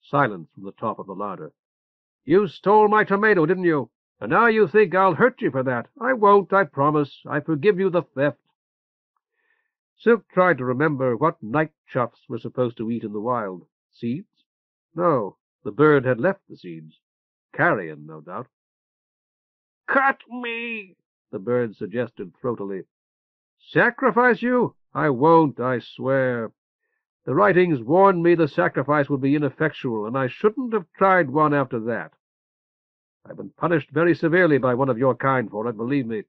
Speaker 1: Silence from the top of the larder. "You stole my tomato, didn't you? And now you think I'll hurt you for that. I won't, I promise. I forgive you the theft." Silk tried to remember what night choughs were supposed to eat in the wild. Seeds? No, the bird had left the seeds. Carrion, no doubt. "Cut me," the bird suggested throatily. "Sacrifice you? I won't, I swear. The writings warned me the sacrifice would be ineffectual, and I shouldn't have tried one after that. I've been punished very severely by one of your kind for it, believe me.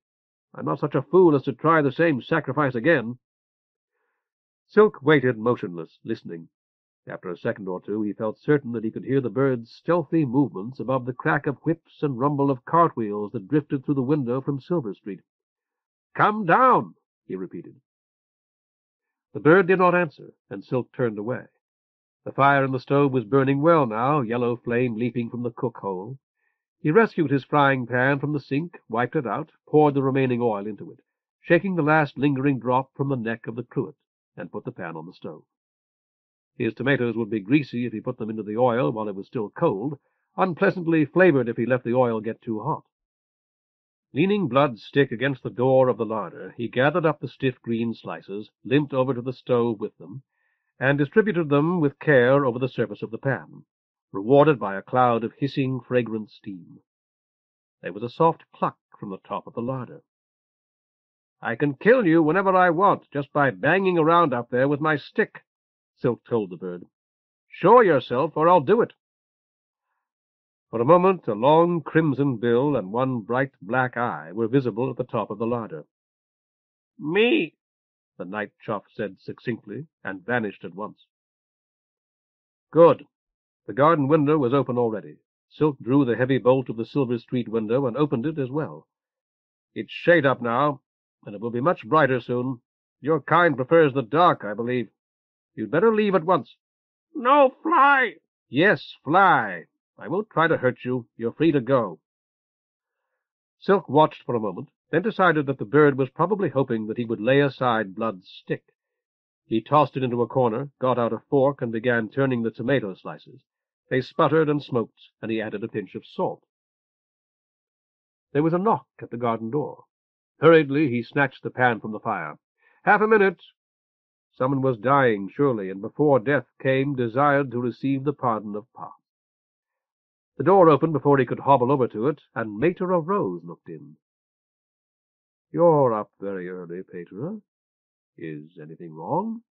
Speaker 1: I'm not such a fool as to try the same sacrifice again." Silk waited motionless, listening. After a second or two, he felt certain that he could hear the bird's stealthy movements above the crack of whips and rumble of cartwheels that drifted through the window from Silver Street. "Come down," he repeated. The bird did not answer, and Silk turned away. The fire in the stove was burning well now, yellow flame leaping from the cook-hole. He rescued his frying pan from the sink, wiped it out, poured the remaining oil into it, shaking the last lingering drop from the neck of the cruet, and put the pan on the stove. His tomatoes would be greasy if he put them into the oil while it was still cold, unpleasantly flavored if he let the oil get too hot. Leaning Blood's stick against the door of the larder, he gathered up the stiff green slices, limped over to the stove with them, and distributed them with care over the surface of the pan, rewarded by a cloud of hissing, fragrant steam. There was a soft cluck from the top of the larder. "I can kill you whenever I want, just by banging around up there with my stick," Silk told the bird. "Show yourself, or I'll do it." For a moment a long crimson bill and one bright black eye were visible at the top of the larder. "Me," the night chough said succinctly, and vanished at once. Good. The garden window was open already. Silk drew the heavy bolt of the Silver Street window and opened it as well. "It's shade up now, and it will be much brighter soon. Your kind prefers the dark, I believe. You'd better leave at once.
Speaker 3: No, fly!
Speaker 1: Yes, fly. I won't try to hurt you. You're free to go. Silk watched for a moment, then decided that the bird was probably hoping that he would lay aside Blood's stick. He tossed it into a corner, got out a fork, and began turning the tomato slices. They sputtered and smoked, and he added a pinch of salt. There was a knock at the garden door. Hurriedly he snatched the pan from the fire. 'Half a minute.' Someone was dying, surely, and before death came, desired to receive the pardon of past. The door opened before he could hobble over to it, and Manteion Rose looked in. "You're up very early, Manteion. Is anything wrong?"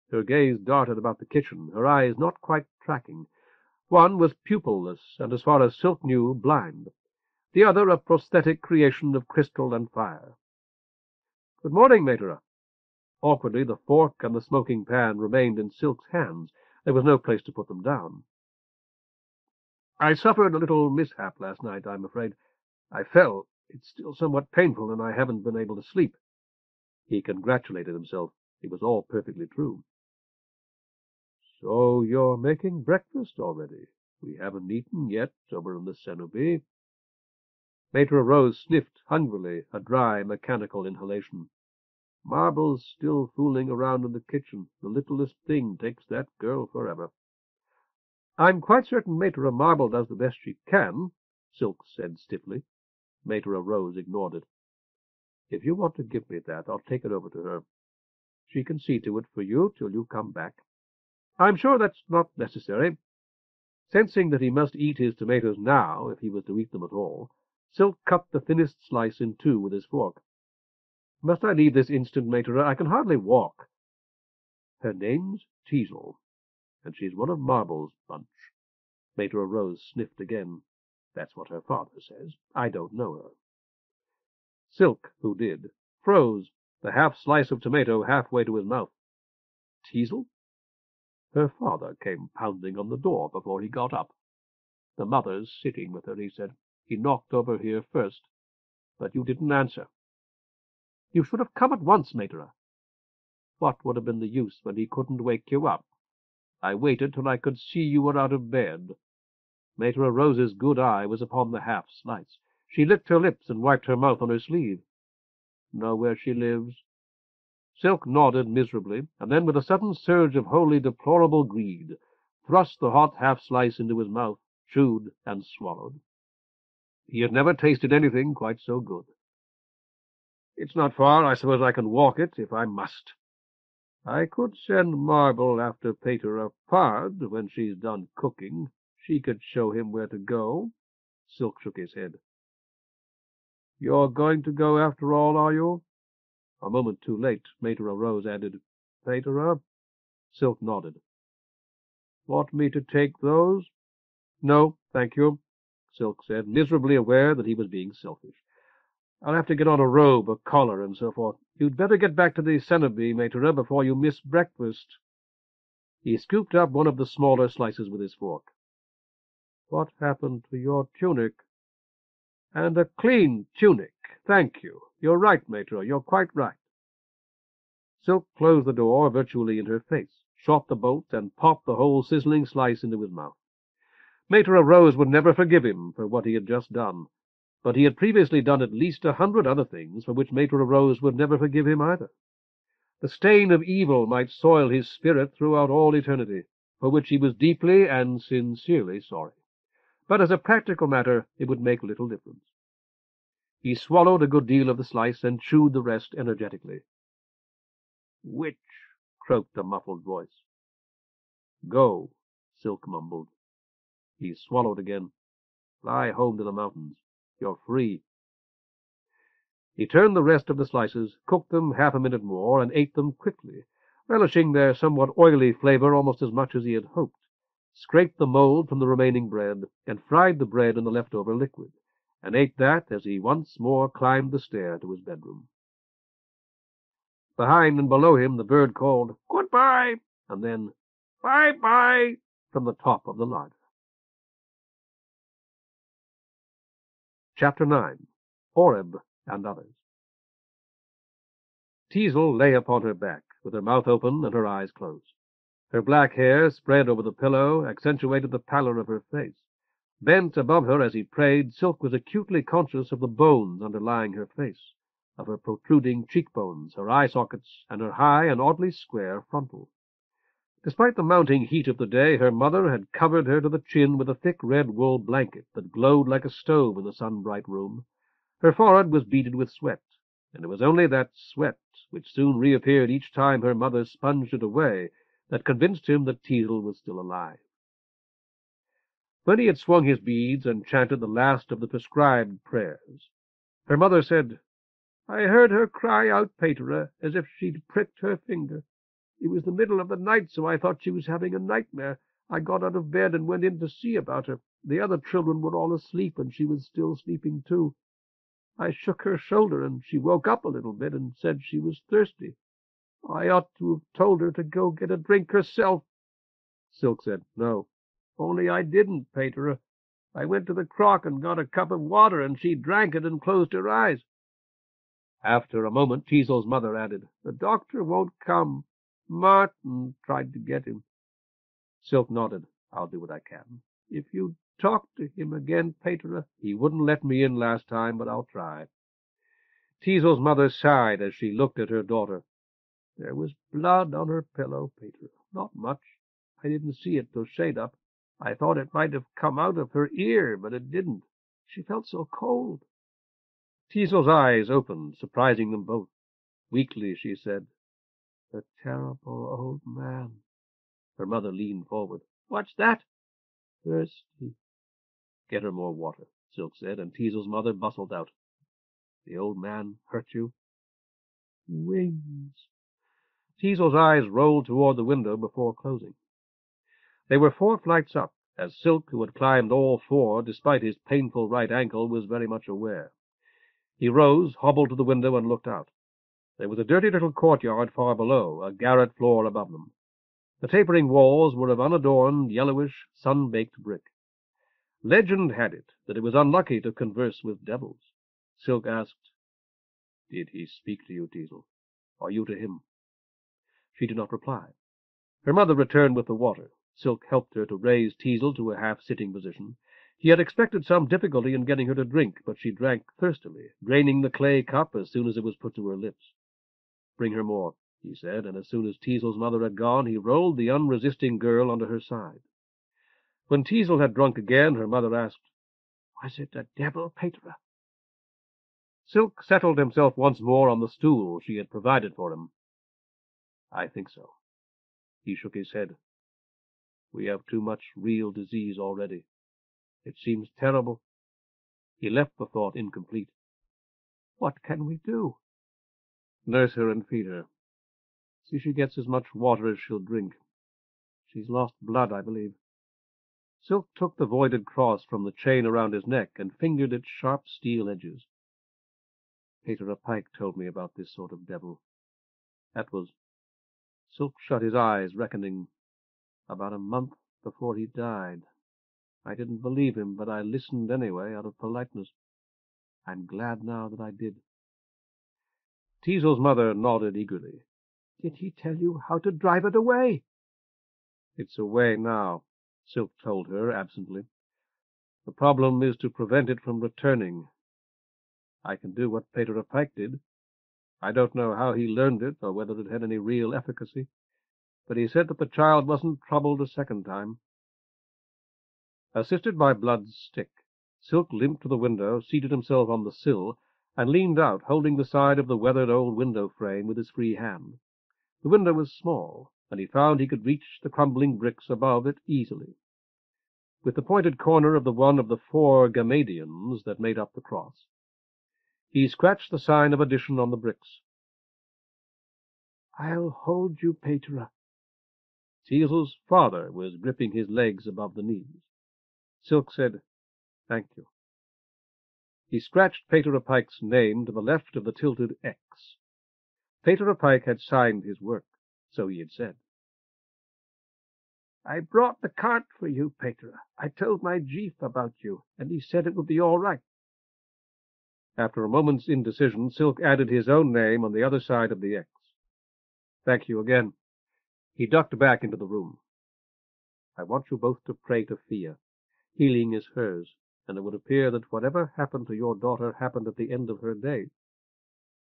Speaker 1: Her gaze darted about the kitchen, her eyes not quite tracking. One was pupilless, and as far as Silk knew, blind. The other a prosthetic creation of crystal and fire. "Good morning, Manteion." Awkwardly, the fork and the smoking pan remained in Silk's hands. There was no place to put them down. "I suffered a little mishap last night, I'm afraid. I fell. It's still somewhat painful, and I haven't been able to sleep." He congratulated himself. It was all perfectly true. "So you're making breakfast already? We haven't eaten yet over in the Cenobie." Manteion Rose sniffed hungrily, a dry, mechanical inhalation. "Marble's still fooling around in the kitchen. The littlest thing takes that girl forever." "I'm quite certain Manteion Marble does the best she can," Silk said stiffly. Manteion Rose ignored it. "If you want to give me that, I'll take it over to her. She can see to it for you till you come back." "I'm sure that's not necessary." Sensing that he must eat his tomatoes now, if he was to eat them at all, Silk cut the thinnest slice in two with his fork. "Must I leave this instant, Manteion? I can hardly walk." "Her name's Teasel, and she's one of Marble's bunch." Manteion Rose sniffed again. "That's what her father says. I don't know her." Silk, who did, froze, the half-slice of tomato halfway to his mouth. "Teasel?" "Her father came pounding on the door before he got up. 'The mother's sitting with her,' he said. 'He knocked over here first, but you didn't answer.'" "You should have come at once, Manteion." "What would have been the use when he couldn't wake you up? I waited till I could see you were out of bed." Manteion Rose's good eye was upon the half-slice. She licked her lips and wiped her mouth on her sleeve. "Know where she lives?" Silk nodded miserably, and then, with a sudden surge of wholly deplorable greed, thrust the hot half-slice into his mouth, chewed, and swallowed. He had never tasted anything quite so good. "It's not far. I suppose I can walk it, if I must. I could send Marble after Manteion Pard when she's done cooking. She could show him where to go." Silk shook his head. "You're going to go after all, are you?" A moment too late, Manteion Rose added, "Manteion?" Silk nodded. "Want me to take those?" "No, thank you," Silk said, miserably aware that he was being selfish. "I'll have to get on a robe, a collar, and so forth. You'd better get back to the Cenobie, Manteion, before you miss breakfast." He scooped up one of the smaller slices with his fork. "What happened to your tunic?" "And a clean tunic. Thank you. You're right, Manteion. You're quite right." Silk closed the door virtually in her face, shot the bolt, and popped the whole sizzling slice into his mouth. Manteion Rose would never forgive him for what he had just done, but he had previously done at least 100 other things for which Manteion Rose would never forgive him either. The stain of evil might soil his spirit throughout all eternity, for which he was deeply and sincerely sorry. But as a practical matter, it would make little difference. He swallowed a good deal of the slice and chewed the rest energetically. "Which?" croaked a muffled voice. "Go," Silk mumbled. He swallowed again. "Fly home to the mountains. You're free." He turned the rest of the slices, cooked them half a minute more, and ate them quickly, relishing their somewhat oily flavor almost as much as he had hoped, scraped the mold from the remaining bread, and fried the bread in the leftover liquid, and ate that as he once more climbed the stair to his bedroom. Behind and below him the bird called, "Goodbye," and then, "Bye-bye," from the top of the larder. Chapter 9. Oreb and Others. Teasel lay upon her back, with her mouth open and her eyes closed. Her black hair, spread over the pillow, accentuated the pallor of her face. Bent above her as he prayed, Silk was acutely conscious of the bones underlying her face, of her protruding cheekbones, her eye sockets, and her high and oddly square frontal. Despite the mounting heat of the day, her mother had covered her to the chin with a thick red wool blanket that glowed like a stove in the sun-bright room. Her forehead was beaded with sweat, and it was only that sweat, which soon reappeared each time her mother sponged it away, that convinced him that Teasel was still alive. When he had swung his beads and chanted the last of the prescribed prayers, her mother said, "I heard her cry out, Pater, as if she'd pricked her finger. It was the middle of the night, so I thought she was having a nightmare. I got out of bed and went in to see about her. The other children were all asleep, and she was still sleeping too. I shook her shoulder, and she woke up a little bit and said she was thirsty. I ought to have told her to go get a drink herself." Silk said, "No. Only I didn't, Pater. I went to the crock and got a cup of water, and she drank it and closed her eyes." After a moment, Teasel's mother added, "The doctor won't come. Martin tried to get him." Silk nodded. "I'll do what I can." "If you talk to him again, Pater." "He wouldn't let me in last time, but I'll try." Teasel's mother sighed as she looked at her daughter. "There was blood on her pillow, Pater. Not much. I didn't see it till shade up. I thought it might have come out of her ear, but it didn't. She felt so cold." Teasel's eyes opened, surprising them both. Weakly she said, "The terrible old man." Her mother leaned forward. "What's that?" "Thirsty." "Get her more water," Silk said, and Teasel's mother bustled out. "The old man hurt you?" "Wings." Teasel's eyes rolled toward the window before closing. They were 4 flights up, as Silk, who had climbed all 4 despite his painful right ankle, was very much aware. He rose, hobbled to the window, and looked out. There was a dirty little courtyard far below, a garret floor above them. The tapering walls were of unadorned, yellowish, sun-baked brick. Legend had it that it was unlucky to converse with devils. Silk asked, "Did he speak to you, Teasel? Or you to him?" She did not reply. Her mother returned with the water. Silk helped her to raise Teasel to a half-sitting position. He had expected some difficulty in getting her to drink, but she drank thirstily, draining the clay cup as soon as it was put to her lips. "Bring her more," he said, and as soon as Teasel's mother had gone, he rolled the unresisting girl onto her side. When Teasel had drunk again, her mother asked, "Was it a devil, Pater?" Silk settled himself once more on the stool she had provided for him. "I think so." He shook his head. "We have too much real disease already. It seems terrible." He left the thought incomplete. "What can we do?" "Nurse her and feed her. See she gets as much water as she'll drink. She's lost blood, I believe." Silk took the voided cross from the chain around his neck and fingered its sharp steel edges. "Pater Pike told me about this sort of devil. That was—" Silk shut his eyes, reckoning, "about a month before he died. I didn't believe him, but I listened anyway, out of politeness. I'm glad now that I did." Teasel's mother nodded eagerly. "Did he tell you how to drive it away?" "It's away now," Silk told her absently. "The problem is to prevent it from returning. I can do what Pater Pike did. I don't know how he learned it, or whether it had any real efficacy, but he said that the child wasn't troubled a second time." Assisted by Blood's stick, Silk limped to the window, seated himself on the sill, and leaned out, holding the side of the weathered old window frame with his free hand. The window was small, and he found he could reach the crumbling bricks above it easily. With the pointed corner of the one of the 4 Gamadians that made up the cross, he scratched the sign of addition on the bricks. "I'll hold you, Pater." Teasel's father was gripping his legs above the knees. Silk said, "Thank you." He scratched Pater Pike's name to the left of the tilted X. Pater Pike had signed his work, so he had said. "I brought the cart for you, Pater. I told my chief about you, and he said it would be all right." After a moment's indecision, Silk added his own name on the other side of the X. Thank you again. He ducked back into the room. I want you both to pray to Thea. Healing is hers, and it would appear that whatever happened to your daughter happened at the end of her days.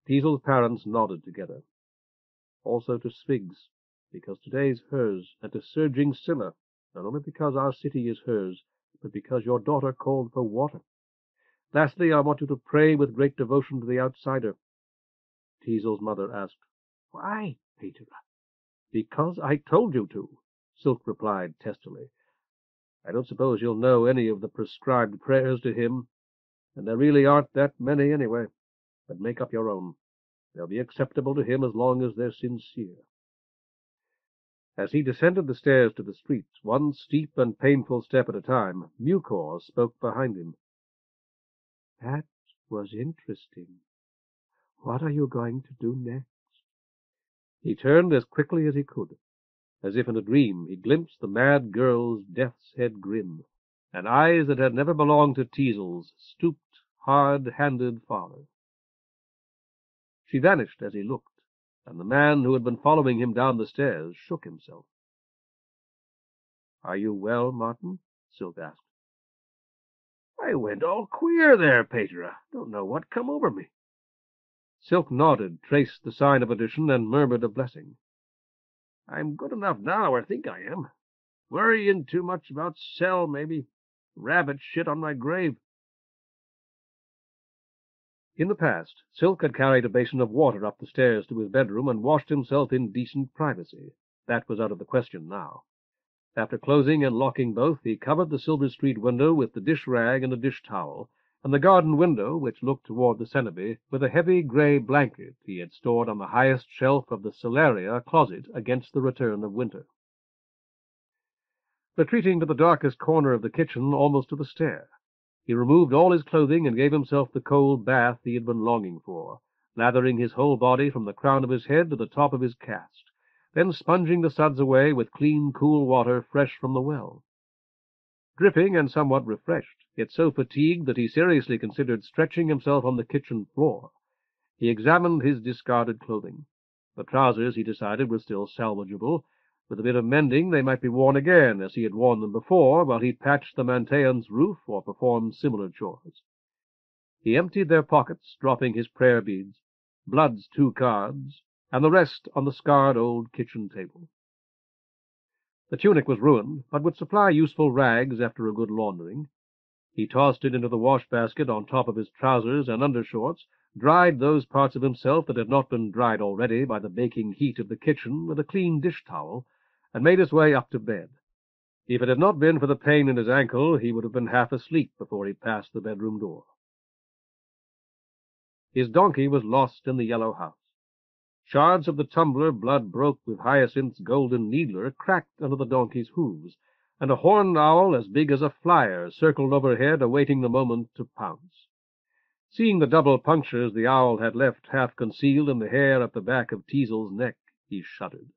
Speaker 1: Teasel's parents nodded together. Also to Svigs, because today's hers, and to surging Scylla, not only because our city is hers, but because your daughter called for water. Lastly, I want you to pray with great devotion to the outsider. Teasel's mother asked, Why, Peter? Because I told you to, Silk replied testily. I don't suppose you'll know any of the prescribed prayers to him, and there really aren't that many anyway, but make up your own. They'll be acceptable to him as long as they're sincere. As he descended the stairs to the street, one steep and painful step at a time, Mucor spoke behind him. That was interesting. What are you going to do next? He turned as quickly as he could. As if in a dream, he glimpsed the mad girl's death's head grin, and eyes that had never belonged to Teasel's stooped, hard-handed father. She vanished as he looked, and the man who had been following him down the stairs shook himself. Are you well, Martin? Silk asked. I went all queer there, Peter. Don't know what come over me. Silk nodded, traced the sign of addition, and murmured a blessing. I'm good enough now, or think I am. Worrying too much about Cell, maybe. Rabbit shit on my grave. In the past, Silk had carried a basin of water up the stairs to his bedroom and washed himself in decent privacy. That was out of the question now. After closing and locking both, he covered the Silver Street window with the dish-rag and a dish-towel, and the garden window, which looked toward the Cenobie, with a heavy gray blanket he had stored on the highest shelf of the Cellaria closet against the return of winter. Retreating to the darkest corner of the kitchen, almost to the stair, he removed all his clothing and gave himself the cold bath he had been longing for, lathering his whole body from the crown of his head to the top of his cast, then sponging the suds away with clean, cool water fresh from the well. Dripping and somewhat refreshed, yet so fatigued that he seriously considered stretching himself on the kitchen floor, he examined his discarded clothing. The trousers, he decided, were still salvageable. With a bit of mending, they might be worn again, as he had worn them before, while he patched the Manteion's roof or performed similar chores. He emptied their pockets, dropping his prayer beads, Blood's 2 cards, and the rest on the scarred old kitchen table. The tunic was ruined, but would supply useful rags after a good laundering. He tossed it into the wash-basket on top of his trousers and undershorts, dried those parts of himself that had not been dried already by the baking heat of the kitchen with a clean dish-towel, and made his way up to bed. If it had not been for the pain in his ankle, he would have been half asleep before he passed the bedroom door. His donkey was lost in the yellow house. Shards of the tumbler Blood broke with Hyacinth's golden needler cracked under the donkey's hooves, and a horned owl as big as a flyer circled overhead, awaiting the moment to pounce. Seeing the double punctures the owl had left half concealed in the hair at the back of Teasel's neck, he shuddered.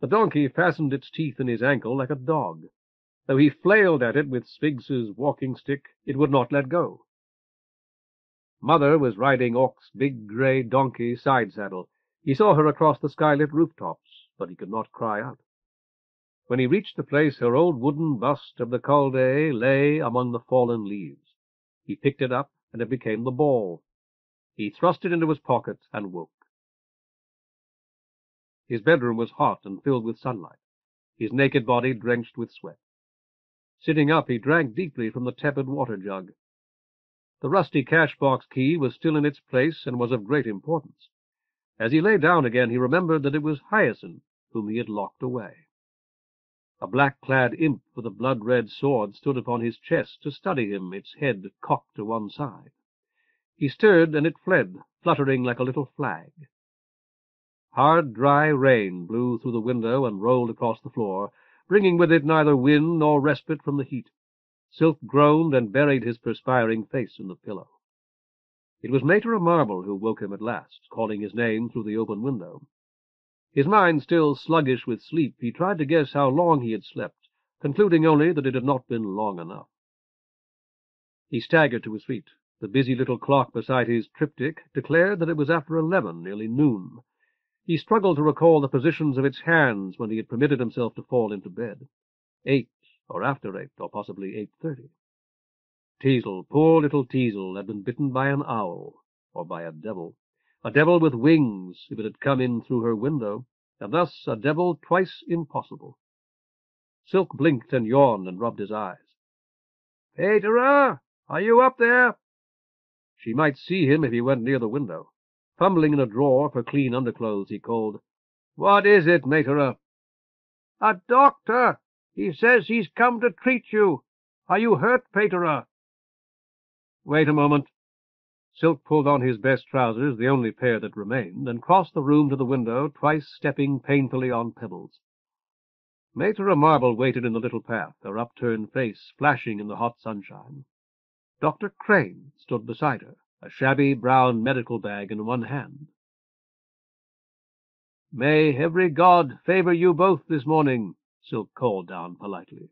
Speaker 1: The donkey fastened its teeth in his ankle like a dog. Though he flailed at it with Sphinx's walking-stick, it would not let go. Mother was riding Orc's big gray donkey side-saddle. He saw her across the skylit rooftops, but he could not cry out. When he reached the place, her old wooden bust of the Caldé lay among the fallen leaves. He picked it up, and it became the ball. He thrust it into his pocket and woke. His bedroom was hot and filled with sunlight, his naked body drenched with sweat. Sitting up, he drank deeply from the tepid water jug. The rusty cash-box key was still in its place and was of great importance. As he lay down again, he remembered that it was Hyacinth whom he had locked away. A black-clad imp with a blood-red sword stood upon his chest to study him, its head cocked to one side. He stirred, and it fled, fluttering like a little flag. Hard, dry rain blew through the window and rolled across the floor, bringing with it neither wind nor respite from the heat. Silk groaned and buried his perspiring face in the pillow. It was Mater Marble who woke him at last, calling his name through the open window. His mind still sluggish with sleep, he tried to guess how long he had slept, concluding only that it had not been long enough. He staggered to his feet, The busy little clock beside his triptych declared that it was after 11, nearly noon. He struggled to recall the positions of its hands when he had permitted himself to fall into bed. 8, or after 8, or possibly 8:30. Teasel, poor little Teasel, had been bitten by an owl, or by a devil with wings, if it had come in through her window, and thus a devil twice impossible. Silk blinked and yawned and rubbed his eyes. "Peterer, are you up there?" She might see him if he went near the window. Fumbling in a drawer for clean underclothes, he called, "What is it, Materer?" "A doctor. He says he's come to treat you. Are you hurt, Peterer?" "Wait a moment." Silk pulled on his best trousers, the only pair that remained, and crossed the room to the window, twice stepping painfully on pebbles. Materer Marble waited in the little path, her upturned face flashing in the hot sunshine. Dr. Crane stood beside her, a shabby brown medical bag in one hand. "May every god favor you both this morning," Silk called down politely.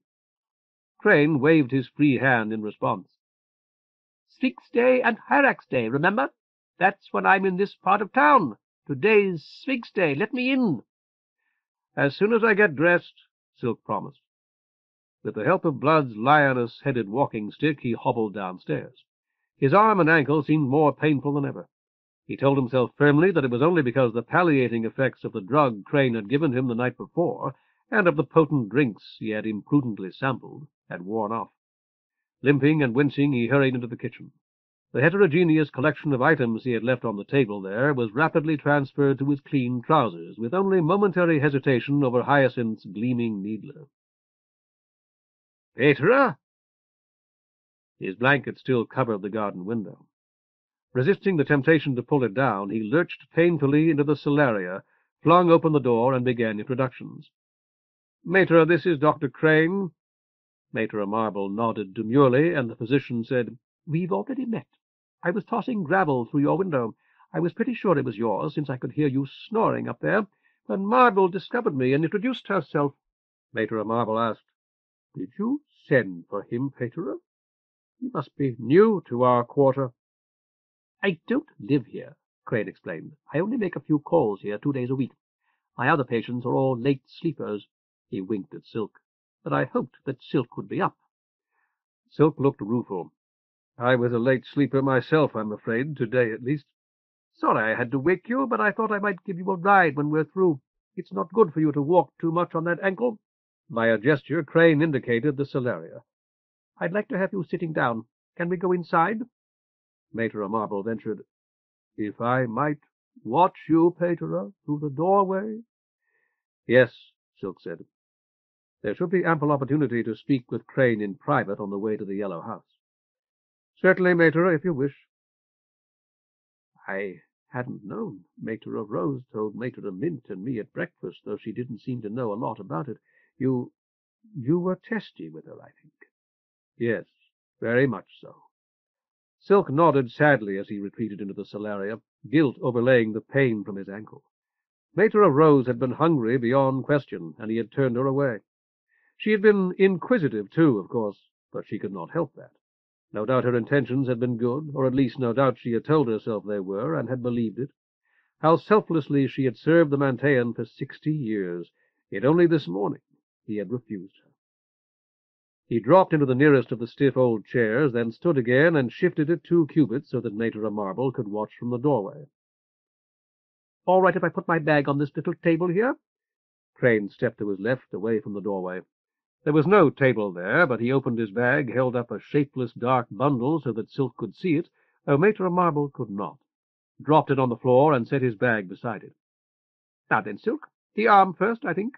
Speaker 1: Crane waved his free hand in response. "Sphinx Day and Hyrax Day, remember? That's when I'm in this part of town. Today's Sphinx Day. Let me in." "As soon as I get dressed," Silk promised. With the help of Blood's lioness-headed walking stick, he hobbled downstairs. His arm and ankle seemed more painful than ever. He told himself firmly that it was only because the palliating effects of the drug Crane had given him the night before, and of the potent drinks he had imprudently sampled, had worn off. Limping and wincing, he hurried into the kitchen. The heterogeneous collection of items he had left on the table there was rapidly transferred to his clean trousers, with only momentary hesitation over Hyacinth's gleaming needler. "Peterer?" His blanket still covered the garden window. Resisting the temptation to pull it down, he lurched painfully into the solaria, flung open the door, and began introductions. "Materer, this is Dr. Crane." Materer Marble nodded demurely, and the physician said, "We've already met. I was tossing gravel through your window. I was pretty sure it was yours, since I could hear you snoring up there, when Marble discovered me and introduced herself." Materer Marble asked, "Did you send for him, Peterer? He must be new to our quarter." "I don't live here," Crane explained. "I only make a few calls here 2 days a week. My other patients are all late sleepers." He winked at Silk. "But I hoped that Silk would be up." Silk looked rueful. "I was a late sleeper myself, I'm afraid, today at least." "Sorry I had to wake you, but I thought I might give you a ride when we're through. It's not good for you to walk too much on that ankle." By a gesture, Crane indicated the solaria. "I'd like to have you sitting down. Can we go inside?" Materer Marble ventured, "If I might watch you, Peterer, through the doorway?" "Yes," Silk said. There should be ample opportunity to speak with Crane in private on the way to the Yellow House. "Certainly, Materer, if you wish." "I hadn't known. Materer Rose told Materer Mint and me at breakfast, though she didn't seem to know a lot about it. You were testy with her, I think." "Yes, very much so." Silk nodded sadly as he retreated into the solaria, guilt overlaying the pain from his ankle. Materer Rose had been hungry beyond question, and he had turned her away. She had been inquisitive, too, of course, but she could not help that. No doubt her intentions had been good, or at least no doubt she had told herself they were, and had believed it. How selflessly she had served the Manteion for 60 years, yet only this morning he had refused her. He dropped into the nearest of the stiff old chairs, then stood again and shifted it 2 cubits so that Materer Marble could watch from the doorway. "All right if I put my bag on this little table here?" Crane stepped to his left, away from the doorway. There was no table there, but he opened his bag, held up a shapeless dark bundle so that Silk could see it, though Materer Marble could not, dropped it on the floor, and set his bag beside it. "Now then, Silk, the arm first, I think."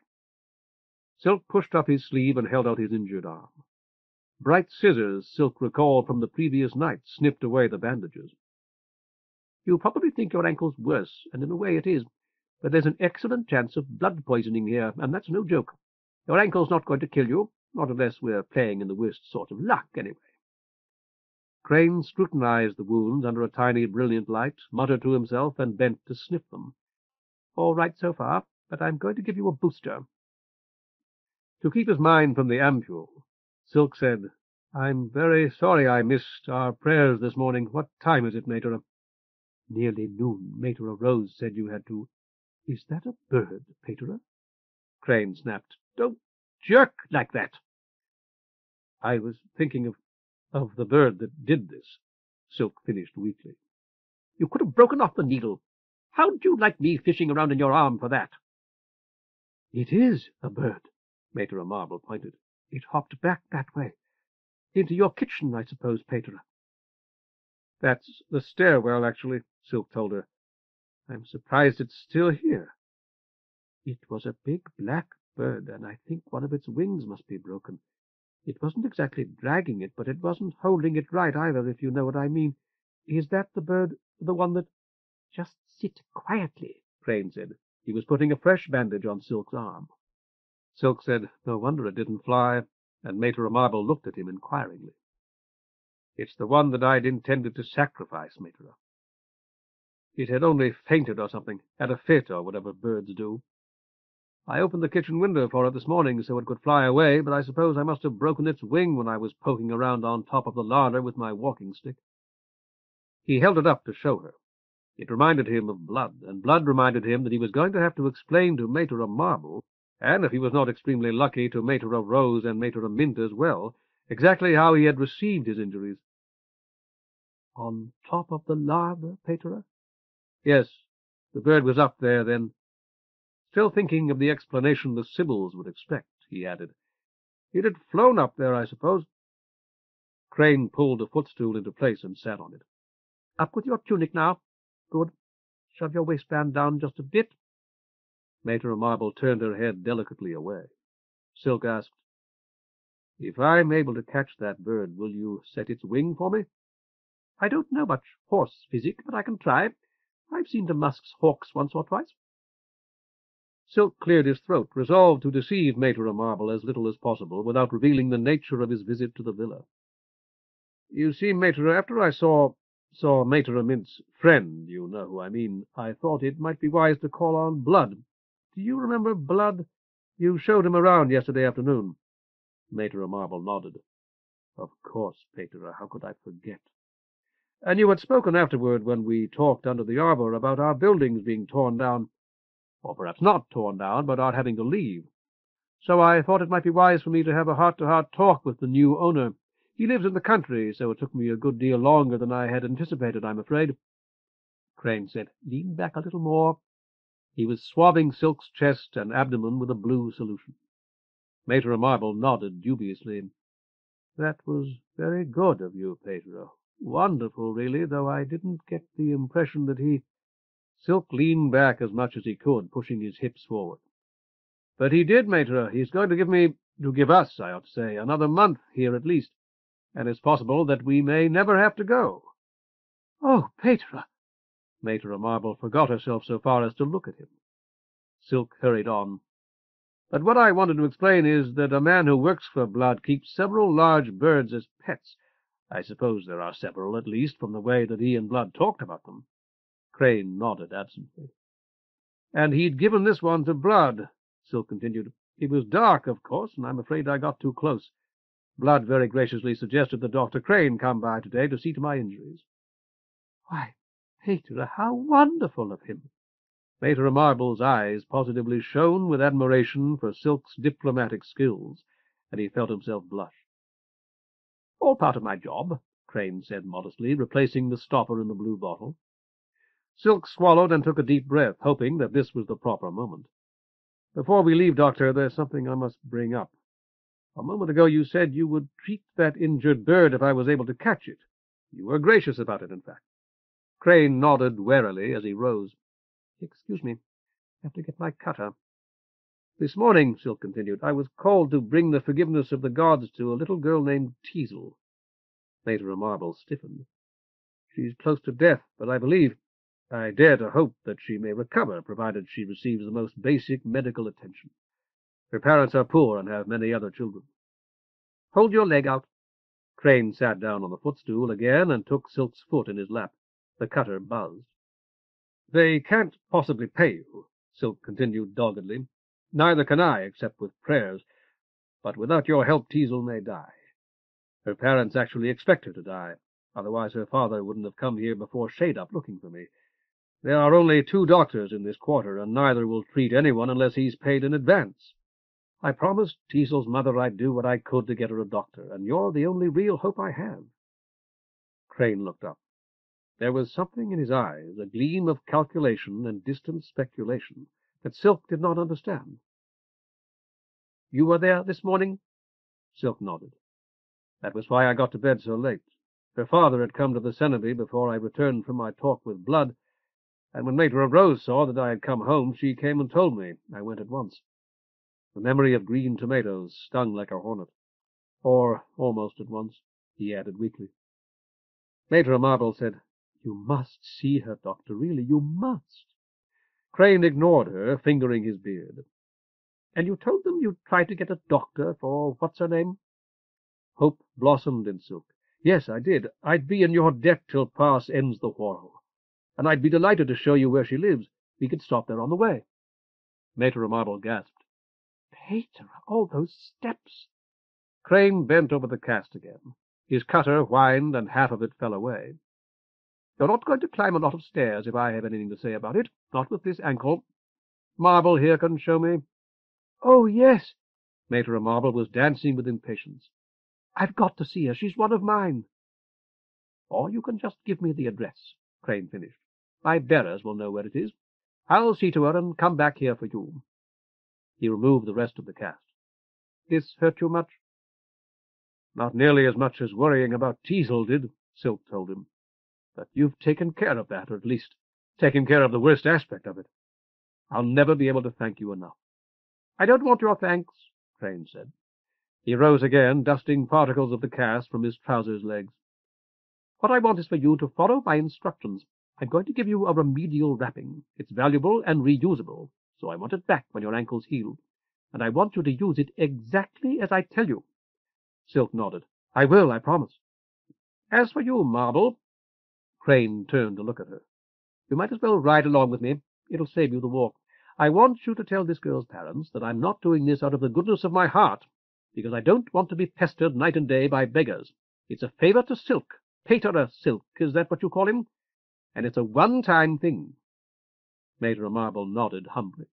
Speaker 1: Silk pushed up his sleeve and held out his injured arm. Bright scissors, Silk recalled from the previous night, snipped away the bandages. "You probably think your ankle's worse, and in a way it is, but there's an excellent chance of blood poisoning here, and that's no joke. Your ankle's not going to kill you, not unless we're playing in the worst sort of luck, anyway." Crane scrutinized the wounds under a tiny brilliant light, muttered to himself, and bent to sniff them. "All right so far, but I'm going to give you a booster." To keep his mind from the ampule, Silk said, I'm very sorry I missed our prayers this morning. What time is it, Mater? Nearly noon. Mater rose, said you had to... Is that a bird, Pater? Crane snapped. Don't jerk like that. I was thinking of the bird that did this, Silk finished weakly. You could have broken off the needle. How'd you like me fishing around in your arm for that? It is a bird, Mater Marble pointed. It hopped back that way. Into your kitchen, I suppose, Pater. That's the stairwell, actually, Silk told her. I'm surprised it's still here. It was a big black bird, and I think one of its wings must be broken. It wasn't exactly dragging it, but it wasn't holding it right either, if you know what I mean. Is that the bird, the one that... Just sit quietly, Crane said. He was putting a fresh bandage on Silk's arm. Silk said, no wonder it didn't fly, and Mater Marble looked at him inquiringly. It's the one that I'd intended to sacrifice, Mater. It had only fainted or something, had a fit or whatever birds do. I opened the kitchen window for it this morning so it could fly away, but I suppose I must have broken its wing when I was poking around on top of the larder with my walking stick. He held it up to show her. It reminded him of blood, and blood reminded him that he was going to have to explain to Mater Marble, and if he was not extremely lucky, to Mater Rose and Mater Mint as well, exactly how he had received his injuries. On top of the larder, Pater? Yes, the bird was up there then. Still thinking of the explanation the Sybils would expect, he added. It had flown up there, I suppose. Crane pulled a footstool into place and sat on it. Up with your tunic now. Good. Shove your waistband down just a bit. Mater Marble turned her head delicately away. Silk asked, If I'm able to catch that bird, will you set its wing for me? I don't know much horse physic, but I can try. I've seen to Musk's hawks once or twice. Silk cleared his throat, resolved to deceive Mater Marble as little as possible without revealing the nature of his visit to the villa. You see, Mater, after I saw Mater Mint's friend, you know who I mean, I thought it might be wise to call on Blood. Do you remember Blood? You showed him around yesterday afternoon. Mater Marble nodded. Of course, Pater, how could I forget? And you had spoken afterward when we talked under the arbor about our buildings being torn down, or perhaps not torn down, but our having to leave. So I thought it might be wise for me to have a heart-to-heart talk with the new owner. He lives in the country, so it took me a good deal longer than I had anticipated, I'm afraid. Crane said, Lean back a little more. He was swabbing Silk's chest and abdomen with a blue solution. Mater Marble nodded dubiously. That was very good of you, Pater. Wonderful, really, though I didn't get the impression that he... Silk leaned back as much as he could, pushing his hips forward. But he did, Mater. He's going to give us, I ought to say, another month here at least, and it's possible that we may never have to go. Oh, Pater! Mater Marble forgot herself so far as to look at him. Silk hurried on. But what I wanted to explain is that a man who works for Blood keeps several large birds as pets. I suppose there are several, at least, from the way that he and Blood talked about them. Crane nodded absently. And he'd given this one to Blood, Silk continued. It was dark, of course, and I'm afraid I got too close. Blood very graciously suggested that Dr. Crane come by today to see to my injuries. Why, Pater, how wonderful of him! Mater Marble's eyes positively shone with admiration for Silk's diplomatic skills, and he felt himself blush. All part of my job, Crane said modestly, replacing the stopper in the blue bottle. Silk swallowed and took a deep breath, hoping that this was the proper moment. Before we leave, Doctor, there's something I must bring up. A moment ago you said you would treat that injured bird if I was able to catch it. You were gracious about it, in fact. Crane nodded warily as he rose. Excuse me, I have to get my cutter. This morning, Silk continued, I was called to bring the forgiveness of the gods to a little girl named Teasel. Mater Marble stiffened. She's close to death, but I dare to hope that she may recover, provided she receives the most basic medical attention. Her parents are poor and have many other children. Hold your leg out. Crane sat down on the footstool again and took Silk's foot in his lap. The cutter buzzed. They can't possibly pay you, Silk continued doggedly. Neither can I, except with prayers. But without your help, Teasel may die. Her parents actually expect her to die. Otherwise her father wouldn't have come here before shade-up looking for me. There are only 2 doctors in this quarter, and neither will treat anyone unless he's paid in advance. I promised Teasel's mother I'd do what I could to get her a doctor, and you're the only real hope I have. Crane looked up. There was something in his eyes, a gleam of calculation and distant speculation, that Silk did not understand. You were there this morning? Silk nodded. That was why I got to bed so late. Her father had come to the Cenobie before I returned from my talk with Blood, and when Maitre Rose saw that I had come home, she came and told me. I went at once. The memory of green tomatoes stung like a hornet. Or almost at once, he added weakly. Maitre Marble said, You must see her, Doctor, really, you must. Crane ignored her, fingering his beard. And you told them you'd try to get a doctor for what's-her-name? Hope blossomed in Silk. Yes, I did. I'd be in your debt till Pass ends the Whorl. And I'd be delighted to show you where she lives. We could stop there on the way. Maitre Marble gasped. Peter, all those steps. Crane bent over the cast again. His cutter whined, and half of it fell away. You're not going to climb a lot of stairs if I have anything to say about it. Not with this ankle. Marble here can show me. Oh, yes. Maitre Marble was dancing with impatience. I've got to see her. She's one of mine. Or you can just give me the address, Crane finished. My bearers will know where it is. I'll see to her and come back here for you. He removed the rest of the cast. This hurt you much? Not nearly as much as worrying about Teasel did, Silk told him. But you've taken care of that, or at least taken care of the worst aspect of it. I'll never be able to thank you enough. I don't want your thanks, Crane said. He rose again, dusting particles of the cast from his trousers' legs. What I want is for you to follow my instructions. I'm going to give you a remedial wrapping. It's valuable and reusable, so I want it back when your ankle's healed. And I want you to use it exactly as I tell you. Silk nodded. I will, I promise. As for you, Marble, Crane turned to look at her. You might as well ride along with me. It'll save you the walk. I want you to tell this girl's parents that I'm not doing this out of the goodness of my heart, because I don't want to be pestered night and day by beggars. It's a favor to Silk. Pater Silk, is that what you call him? And it's a one-time thing. Maitre Marble nodded humbly.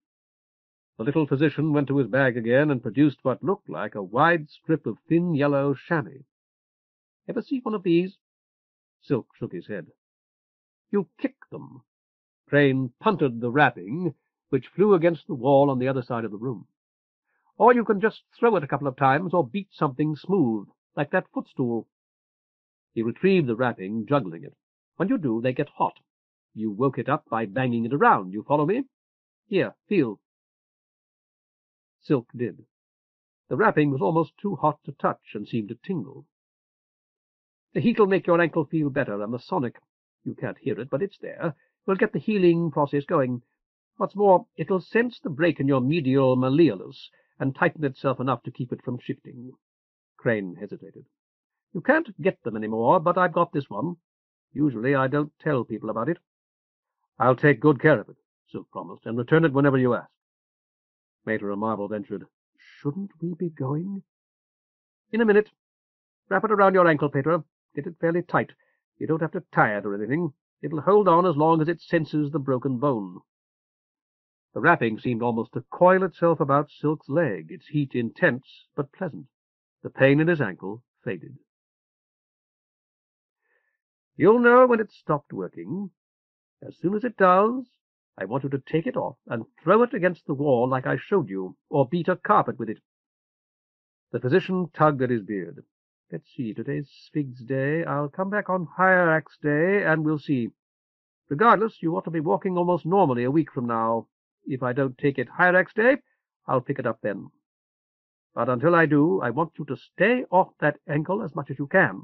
Speaker 1: The little physician went to his bag again and produced what looked like a wide strip of thin yellow chamois. Ever see one of these? Silk shook his head. You kick them. Crane punted the wrapping, which flew against the wall on the other side of the room. Or you can just throw it a couple of times or beat something smooth, like that footstool. He retrieved the wrapping, juggling it. When you do, they get hot. You woke it up by banging it around. You follow me? Here, feel. Silk did. The wrapping was almost too hot to touch and seemed to tingle. The heat'll make your ankle feel better, and the sonic, you can't hear it, but it's there, will get the healing process going. What's more, it'll sense the break in your medial malleolus and tighten itself enough to keep it from shifting. Crane hesitated. You can't get them any more, but I've got this one. Usually I don't tell people about it. I'll take good care of it, Silk promised, and return it whenever you ask. Maitre Marble ventured, Shouldn't we be going? In a minute. Wrap it around your ankle, Peter. Get it fairly tight. You don't have to tie it or anything. It'll hold on as long as it senses the broken bone. The wrapping seemed almost to coil itself about Silk's leg, its heat intense but pleasant. The pain in his ankle faded. You'll know when it's stopped working. As soon as it does, I want you to take it off and throw it against the wall like I showed you, or beat a carpet with it. The physician tugged at his beard. Let's see, today's Sphinx Day. I'll come back on Hyrax Day, and we'll see. Regardless, you ought to be walking almost normally a week from now. If I don't take it Hyrax Day, I'll pick it up then. But until I do, I want you to stay off that ankle as much as you can.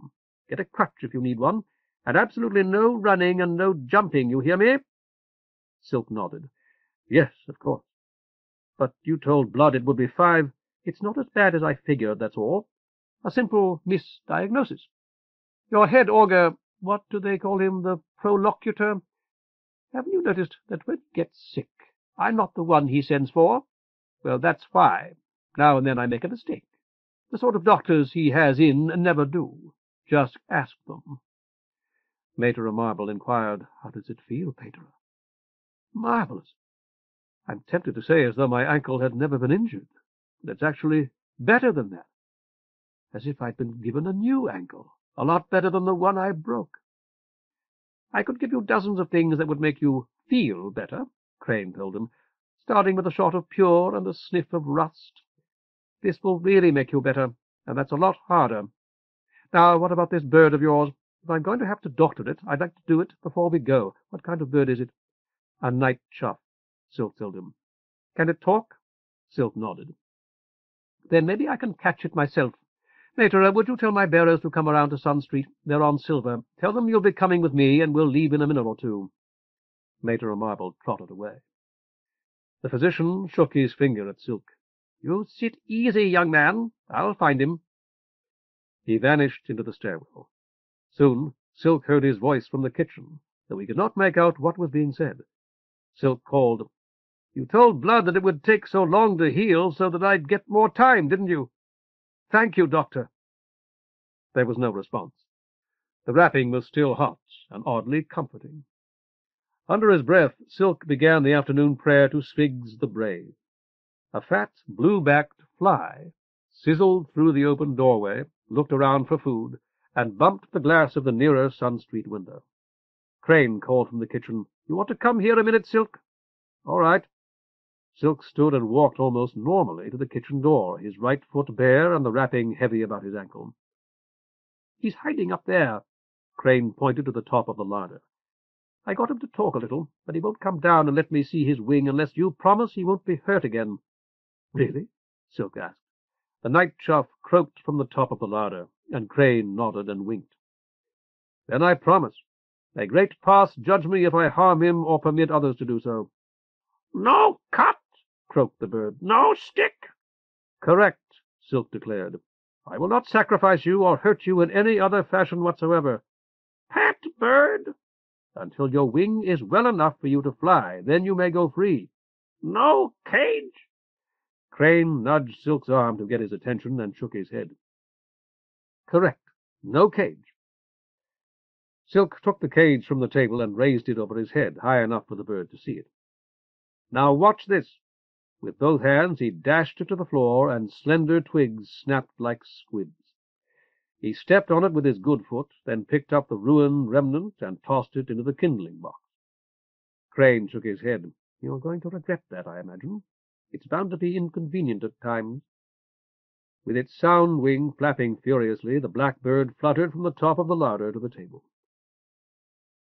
Speaker 1: Get a crutch if you need one, and absolutely no running and no jumping, you hear me? Silk nodded. Yes, of course. But you told Blood it would be 5. It's not as bad as I figured, that's all. A simple misdiagnosis. Your head auger, what do they call him, the prolocutor? Haven't you noticed that when he gets sick, I'm not the one he sends for? Well, that's why. Now and then I make a mistake. The sort of doctors he has in never do. Just ask them. Mater Marble inquired, "How does it feel, Pater?" "Marvelous. I'm tempted to say as though my ankle had never been injured, but it's actually better than that. As if I'd been given a new ankle, a lot better than the one I broke." "I could give you dozens of things that would make you feel better," Crane told him, "starting with a shot of pure and a sniff of rust. This will really make you better, and that's a lot harder. Now, what about this bird of yours? If I'm going to have to doctor it, I'd like to do it before we go. What kind of bird is it?" "A night chough," Silk told him. "Can it talk?" Silk nodded. "Then maybe I can catch it myself. Mater, would you tell my bearers to come around to Sun Street? They're on Silver. Tell them you'll be coming with me, and we'll leave in a minute or two." Mater Marble trotted away. The physician shook his finger at Silk. "You sit easy, young man. I'll find him." He vanished into the stairwell. Soon Silk heard his voice from the kitchen, though he could not make out what was being said. Silk called, "You told Blood that it would take so long to heal so that I'd get more time, didn't you?" "Thank you, Doctor." There was no response. The wrapping was still hot and oddly comforting. Under his breath, Silk began the afternoon prayer to Svigs the Brave. A fat, blue-backed fly sizzled through the open doorway, looked around for food, and bumped the glass of the nearer Sun Street window. Crane called from the kitchen, "You want to come here a minute, Silk?" "All right." Silk stood and walked almost normally to the kitchen door, his right foot bare and the wrapping heavy about his ankle. "He's hiding up there." Crane pointed to the top of the larder. "I got him to talk a little, but he won't come down and let me see his wing unless you promise he won't be hurt again." "Really?" Silk asked. The night chough croaked from the top of the larder, and Crane nodded and winked. "Then I promise. May great Pass judge me if I harm him or permit others to do so." "No cut," croaked the bird. "No stick." "Correct," Silk declared. "I will not sacrifice you or hurt you in any other fashion whatsoever." "Pat bird." "Until your wing is well enough for you to fly. Then you may go free." "No cage." Crane nudged Silk's arm to get his attention and shook his head. "Correct. No cage." Silk took the cage from the table and raised it over his head, high enough for the bird to see it. "Now watch this." With both hands he dashed it to the floor, and slender twigs snapped like squids. He stepped on it with his good foot, then picked up the ruined remnant and tossed it into the kindling box. Crane shook his head. "You're going to regret that, I imagine. It's bound to be inconvenient at times." With its sound wing flapping furiously, the blackbird fluttered from the top of the larder to the table.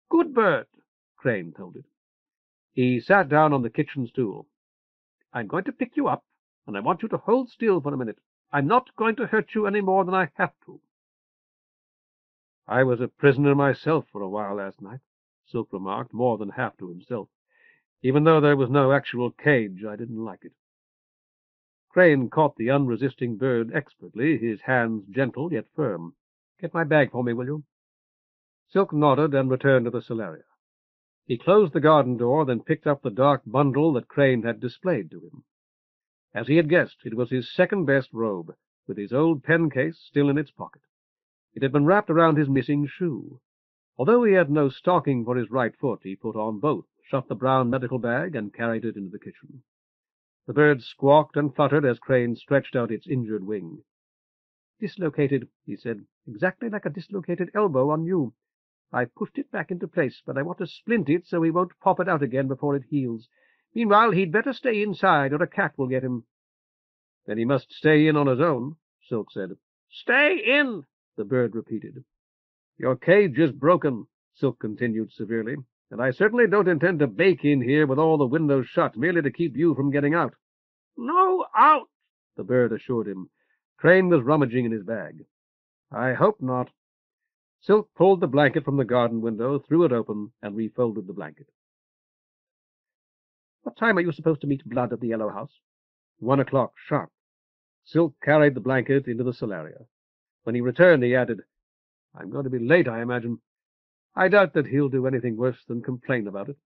Speaker 1: "Good bird," Crane told it. He sat down on the kitchen stool. "I'm going to pick you up, and I want you to hold still for a minute. I'm not going to hurt you any more than I have to." "I was a prisoner myself for a while last night," Silk remarked, more than half to himself. "Even though there was no actual cage, I didn't like it." Crane caught the unresisting bird expertly, his hands gentle yet firm. "Get my bag for me, will you?" Silk nodded and returned to the solaria. He closed the garden door, then picked up the dark bundle that Crane had displayed to him. As he had guessed, it was his second-best robe, with his old pen-case still in its pocket. It had been wrapped around his missing shoe. Although he had no stocking for his right foot, he put on both, shut the brown medical bag, and carried it into the kitchen. The bird squawked and fluttered as Crane stretched out its injured wing. "Dislocated," he said, "exactly like a dislocated elbow on you. I pushed it back into place, but I want to splint it so he won't pop it out again before it heals. Meanwhile, he'd better stay inside, or a cat will get him." "Then he must stay in on his own," Silk said. "Stay in," the bird repeated. "Your cage is broken," Silk continued severely, "and I certainly don't intend to bake in here with all the windows shut, merely to keep you from getting out." "No out," the bird assured him. Crane was rummaging in his bag. "I hope not." Silk pulled the blanket from the garden window, threw it open, and refolded the blanket. "What time are you supposed to meet Blood at the Yellow House?" 1 o'clock, sharp. Silk carried the blanket into the solaria. When he returned, he added, "I'm going to be late, I imagine. I doubt that he'll do anything worse than complain about it."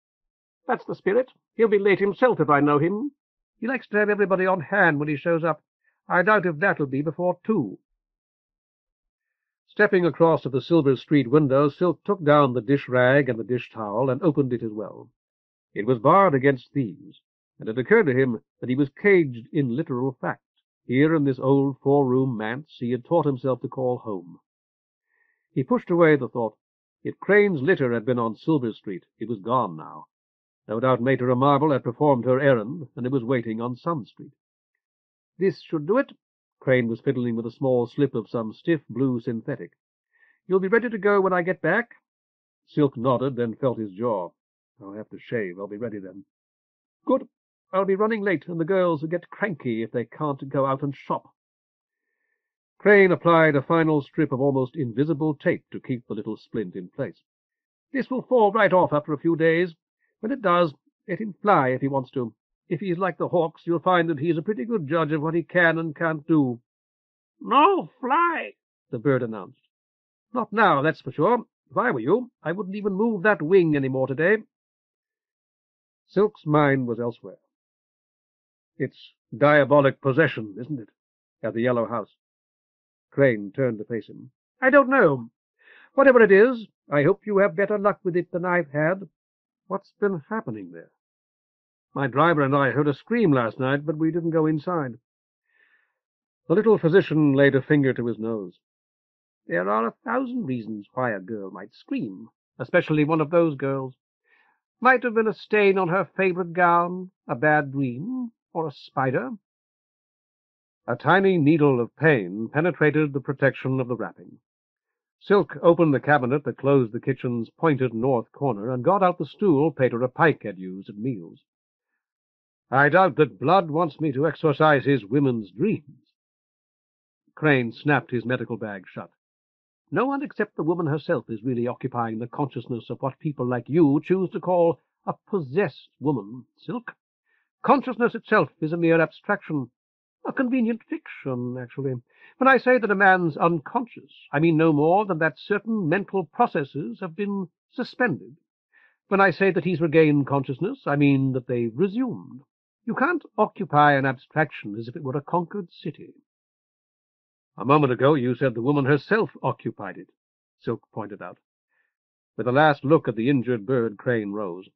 Speaker 1: "That's the spirit. He'll be late himself if I know him. He likes to have everybody on hand when he shows up. I doubt if that'll be before 2. Stepping across to the Silver Street window, Silk took down the dish-rag and the dish-towel and opened it as well. It was barred against thieves, and it occurred to him that he was caged in literal fact, here in this old 4-room manse he had taught himself to call home. He pushed away the thought. If Crane's litter had been on Silver Street, it was gone now. No doubt Mater Marble had performed her errand, and it was waiting on Sun Street. This should do it. Crane was fiddling with a small slip of some stiff blue synthetic. You'll be ready to go when I get back? Silk nodded, then felt his jaw. I'll have to shave. I'll be ready then. Good. I'll be running late, and the girls will get cranky if they can't go out and shop. Crane applied a final strip of almost invisible tape to keep the little splint in place. This will fall right off after a few days. When it does, let him fly if he wants to. If he's like the hawks, you'll find that he's a pretty good judge of what he can and can't do.
Speaker 3: No fly,
Speaker 1: the bird announced. Not now, that's for sure. If I were you, I wouldn't even move that wing any more today. Silk's mind was elsewhere. It's diabolic possession, isn't it? At the Yellow House. Crane turned to face him. I don't know. Whatever it is, I hope you have better luck with it than I've had. What's been happening there? My driver and I heard a scream last night, but we didn't go inside. The little physician laid a finger to his nose. There are 1,000 reasons why a girl might scream, especially one of those girls. Might have been a stain on her favorite gown, a bad dream, or a spider. A tiny needle of pain penetrated the protection of the wrapping. Silk opened the cabinet that closed the kitchen's pointed north corner and got out the stool Pater Pike had used at meals. I doubt that Blood wants me to exorcise his women's dreams. Crane snapped his medical bag shut. No one except the woman herself is really occupying the consciousness of what people like you choose to call a possessed woman, Silk. Consciousness itself is a mere abstraction, a convenient fiction, actually. When I say that a man's unconscious, I mean no more than that certain mental processes have been suspended. When I say that he's regained consciousness, I mean that they've resumed. You can't occupy an abstraction as if it were a conquered city. A moment ago you said the woman herself occupied it, Silk pointed out. With a last look at the injured bird, Crane rose.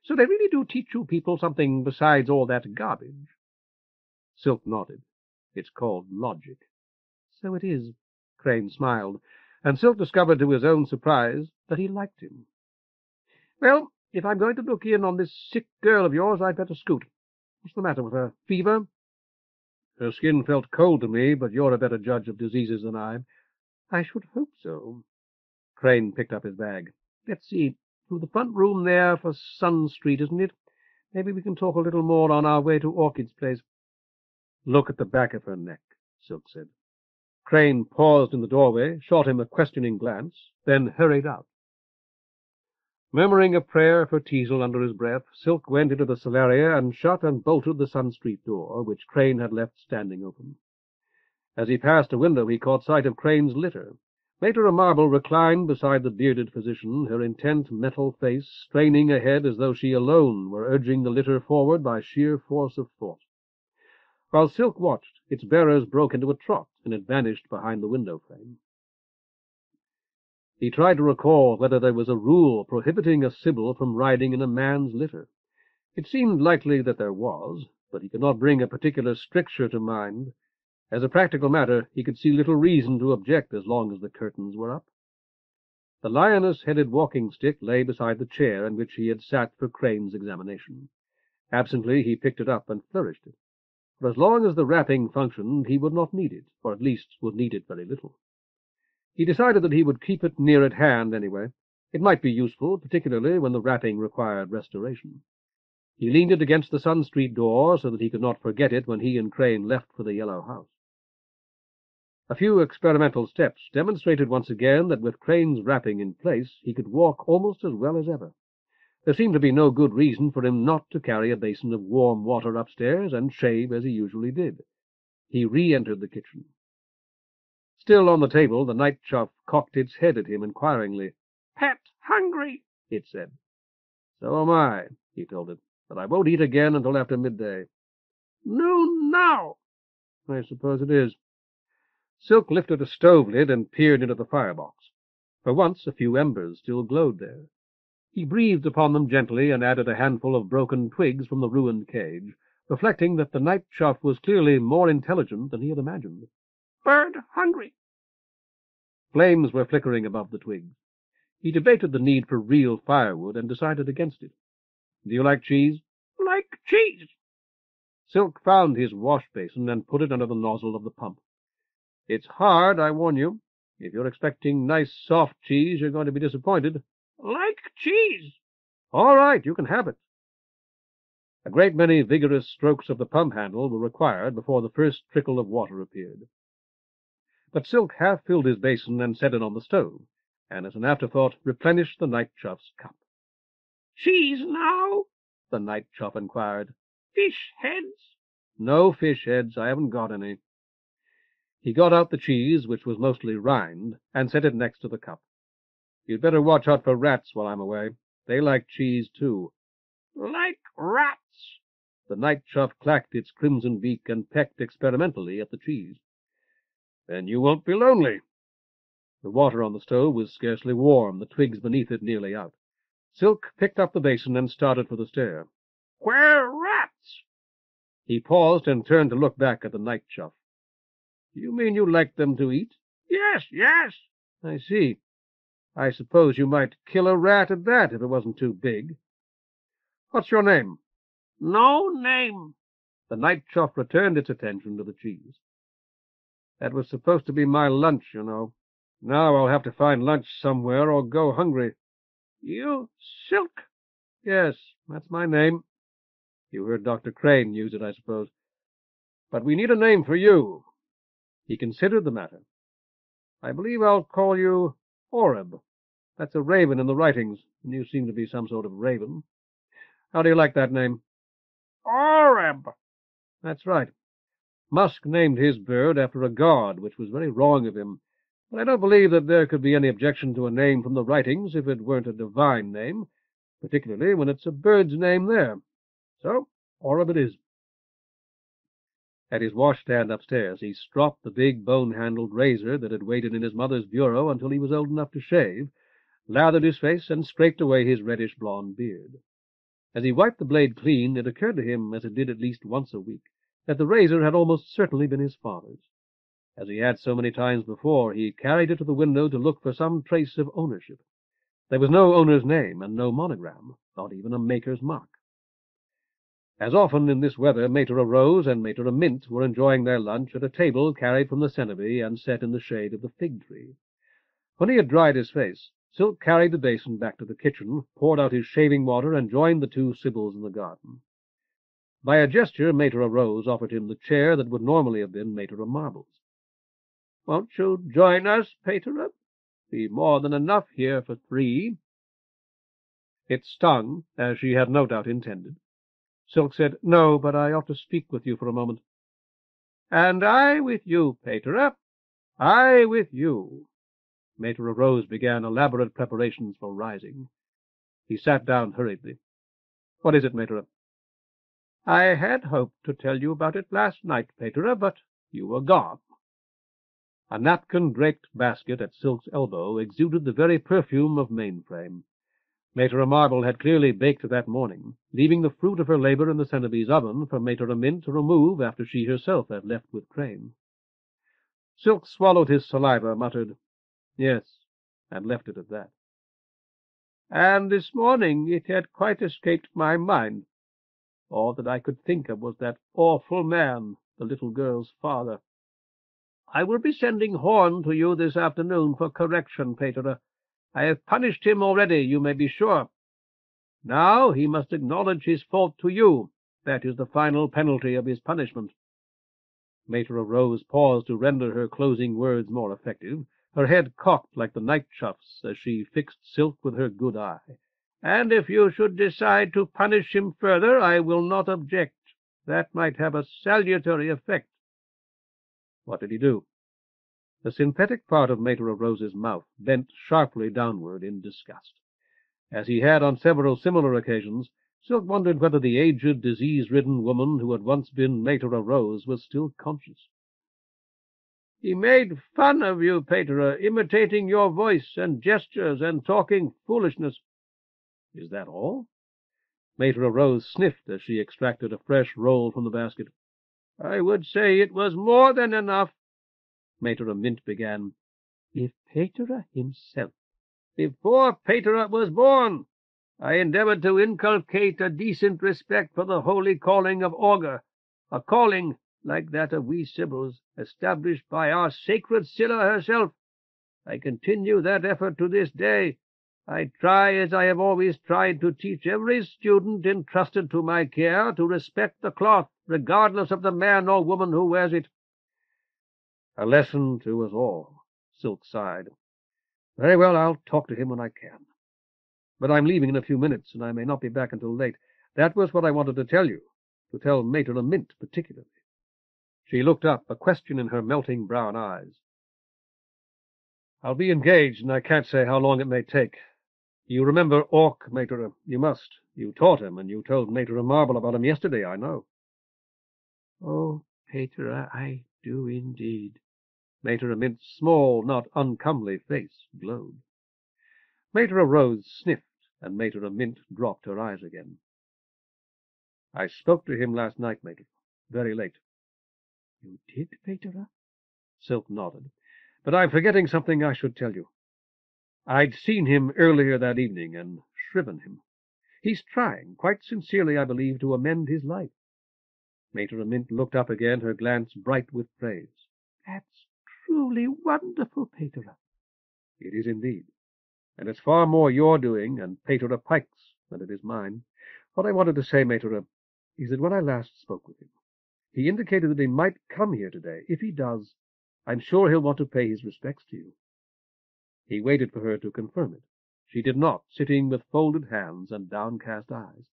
Speaker 1: So they really do teach you people something besides all that garbage? Silk nodded. It's called logic. So it is, Crane smiled, and Silk discovered to his own surprise that he liked him. Well, if I'm going to look in on this sick girl of yours, I'd better scoot. What's the matter with her? Fever? Her skin felt cold to me, but you're a better judge of diseases than I. I should hope so. Crane picked up his bag. Let's see. Through the front room there for Sun Street, isn't it? Maybe we can talk a little more on our way to Orchid's place. Look at the back of her neck, Silk said. Crane paused in the doorway, shot him a questioning glance, then hurried out. Murmuring a prayer for Teasel under his breath, Silk went into the solaria and shut and bolted the Sun Street door, which Crane had left standing open. As he passed a window, he caught sight of Crane's litter. Mater Marble reclined beside the bearded physician, her intent metal face straining ahead as though she alone were urging the litter forward by sheer force of thought. While Silk watched, its bearers broke into a trot, and it vanished behind the window frame. He tried to recall whether there was a rule prohibiting a Sibyl from riding in a man's litter. It seemed likely that there was, but he could not bring a particular stricture to mind. As a practical matter, he could see little reason to object as long as the curtains were up. The lioness-headed walking-stick lay beside the chair in which he had sat for Crane's examination. Absently he picked it up and flourished it. For as long as the wrapping functioned, he would not need it, or at least would need it very little. He decided that he would keep it near at hand anyway. It might be useful, particularly when the wrapping required restoration. He leaned it against the Sun Street door so that he could not forget it when he and Crane left for the Yellow House. A few experimental steps demonstrated once again that with Crane's wrapping in place, he could walk almost as well as ever. There seemed to be no good reason for him not to carry a basin of warm water upstairs and shave as he usually did. He re-entered the kitchen. Still on the table, the night chough cocked its head at him inquiringly.
Speaker 3: Pet, hungry,
Speaker 1: it said. So am I, he told it, but I won't eat again until after midday.
Speaker 3: No, now.
Speaker 1: I suppose it is. Silk lifted a stove lid and peered into the firebox. For once, a few embers still glowed there. He breathed upon them gently and added a handful of broken twigs from the ruined cage, reflecting that the night chough was clearly more intelligent than he had imagined.
Speaker 3: Bird hungry.
Speaker 1: Flames were flickering above the twigs. He debated the need for real firewood and decided against it. Do you like cheese?
Speaker 3: Like cheese.
Speaker 1: Silk found his wash basin and put it under the nozzle of the pump. It's hard, I warn you. If you're expecting nice, soft cheese, you're going to be disappointed.
Speaker 3: Like cheese.
Speaker 1: All right, you can have it. A great many vigorous strokes of the pump handle were required before the first trickle of water appeared. But Silk half-filled his basin and set it on the stove, and as an afterthought replenished the night chough's cup.
Speaker 3: Cheese now?
Speaker 1: The night chough inquired.
Speaker 3: Fish heads?
Speaker 1: No fish heads, I haven't got any. He got out the cheese, which was mostly rind, and set it next to the cup. You'd better watch out for rats while I'm away. They like cheese, too.
Speaker 3: Like rats.
Speaker 1: The night chough clacked its crimson beak and pecked experimentally at the cheese. Then you won't be lonely. The water on the stove was scarcely warm, the twigs beneath it nearly out. Silk picked up the basin and started for the stair.
Speaker 3: Where rats?
Speaker 1: He paused and turned to look back at the night chough. You mean you like them to eat?
Speaker 3: Yes, yes.
Speaker 1: I see. I suppose you might kill a rat at that if it wasn't too big. What's your name?
Speaker 3: No name.
Speaker 1: The night chough returned its attention to the cheese. That was supposed to be my lunch, you know. Now I'll have to find lunch somewhere or go hungry.
Speaker 3: You Silk?
Speaker 1: Yes, that's my name. You heard Dr. Crane use it, I suppose. But we need a name for you. He considered the matter. I believe I'll call you Oreb. That's a raven in the writings, and you seem to be some sort of raven. How do you like that name?
Speaker 3: Oreb.
Speaker 1: That's right. Musk named his bird after a god, which was very wrong of him. But I don't believe that there could be any objection to a name from the writings if it weren't a divine name, particularly when it's a bird's name there. So, Oreb it is. At his washstand upstairs, he stropped the big bone-handled razor that had waited in his mother's bureau until he was old enough to shave, lathered his face, and scraped away his reddish-blond beard. As he wiped the blade clean, it occurred to him, as it did at least once a week, that the razor had almost certainly been his father's. As he had so many times before, he carried it to the window to look for some trace of ownership. There was no owner's name and no monogram, not even a maker's mark. As often in this weather, Mater Rose and Mater Mint were enjoying their lunch at a table carried from the Cenobie and set in the shade of the fig tree. When he had dried his face, Silk carried the basin back to the kitchen, poured out his shaving water, and joined the two Sibyls in the garden. By a gesture, Mater Rose offered him the chair that would normally have been Mater Marble's. "Won't you join us, Pater? Be more than enough here for 3. It stung, as she had no doubt intended. Silk said, "No, but I ought to speak with you for a moment." "And I with you, Pater. I with you." Mater Rose began elaborate preparations for rising. He sat down hurriedly. "What is it, Mater?" "I had hoped to tell you about it last night, Pater, but you were gone." A napkin-draped basket at Silk's elbow exuded the very perfume of mainframe. Mater Marble had clearly baked that morning, leaving the fruit of her labor in the Cenobie's oven for Mater Mint to remove after she herself had left with Crane. Silk swallowed his saliva, muttered, "Yes," and left it at that. "And this morning it had quite escaped my mind. All that I could think of was that awful man, the little girl's father. I will be sending Horton to you this afternoon for correction, Pater. I have punished him already, you may be sure. Now he must acknowledge his fault to you. That is the final penalty of his punishment." Mater Rose paused to render her closing words more effective, her head cocked like the night chough's as she fixed Silk with her good eye. "And if you should decide to punish him further, I will not object. That might have a salutary effect." What did he do? The synthetic part of Mater Rose's mouth bent sharply downward in disgust. As he had on several similar occasions, Silk wondered whether the aged, disease-ridden woman who had once been Mater Rose was still conscious.
Speaker 3: He made fun of you, Pater, imitating your voice and gestures and talking foolishness.
Speaker 1: Is that all? Mater Rose sniffed as she extracted a fresh roll from the basket.
Speaker 3: I would say it was more than enough.
Speaker 1: Mater Mint began.
Speaker 3: If Pater himself, before Pater was born, I endeavored to inculcate a decent respect for the holy calling of augur, a calling like that of we Sibyls, established by our sacred Scylla herself. I continue that effort to this day. I try, as I have always tried, to teach every student entrusted to my care to respect the cloth, regardless of the man or woman who wears it.
Speaker 1: A lesson to us all, Silk sighed. Very well, I'll talk to him when I can. But I'm leaving in a few minutes, and I may not be back until late. That was what I wanted to tell you, to tell Mater Mint particularly. She looked up, a question in her melting brown eyes. I'll be engaged, and I can't say how long it may take. You remember Orc, Mater? You must. You taught him, and you told Mater Marble about him yesterday, I know.
Speaker 3: Oh, Pater, I do indeed.
Speaker 1: Mater Mint's small, not uncomely face glowed. Mater Rose sniffed, and Mater Mint dropped her eyes again. I spoke to him last night, Mater. Very late.
Speaker 3: You did, Pater?
Speaker 1: Silk nodded. But I'm forgetting something I should tell you. I'd seen him earlier that evening and shriven him. He's trying, quite sincerely, I believe, to amend his life. Mater Mint looked up again, her glance bright with praise.
Speaker 3: That's truly wonderful, Pater.
Speaker 1: It is indeed. And it's far more your doing and Pater Pike's than it is mine. What I wanted to say, Mater, is that when I last spoke with him, he indicated that he might come here today. If he does, I'm sure he'll want to pay his respects to you. He waited for her to confirm it. She did not, sitting with folded hands and downcast eyes.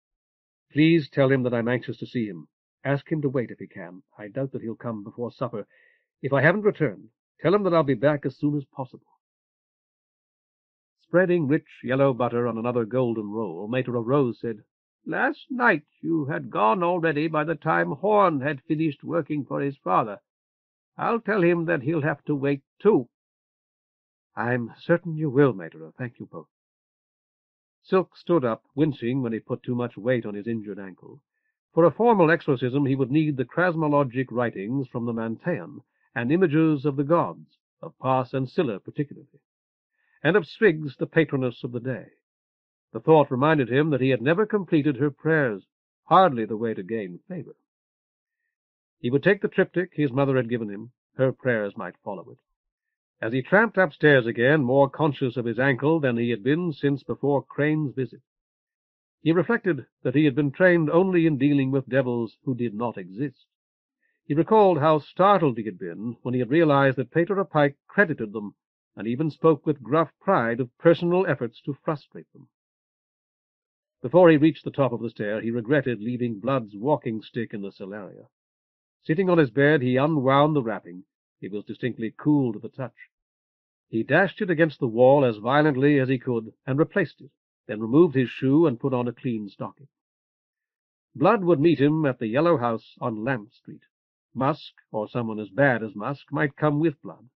Speaker 1: Please tell him that I'm anxious to see him. Ask him to wait if he can. I doubt that he'll come before supper. If I haven't returned, tell him that I'll be back as soon as possible. Spreading rich yellow butter on another golden roll, Mater Rose said,
Speaker 3: Last night you had gone already by the time Horton had finished working for his father. I'll tell him that he'll have to wait, too.
Speaker 1: I'm certain you will, Mater. Thank you both. Silk stood up, wincing when he put too much weight on his injured ankle. For a formal exorcism he would need the chrasmologic writings from the Manteion, and images of the gods, of Pas and Scylla particularly, and of Sphinx, the patroness of the day. The thought reminded him that he had never completed her prayers, hardly the way to gain favor. He would take the triptych his mother had given him. Her prayers might follow it. As he tramped upstairs again, more conscious of his ankle than he had been since before Crane's visit, he reflected that he had been trained only in dealing with devils who did not exist. He recalled how startled he had been when he had realized that Pater Pike credited them, and even spoke with gruff pride of personal efforts to frustrate them. Before he reached the top of the stair, he regretted leaving Blood's walking stick in the celaria. Sitting on his bed, he unwound the wrapping. It was distinctly cool to the touch. He dashed it against the wall as violently as he could, and replaced it, then removed his shoe and put on a clean stocking. Blood would meet him at the yellow house on Lamp Street. Musk, or someone as bad as Musk, might come with Blood.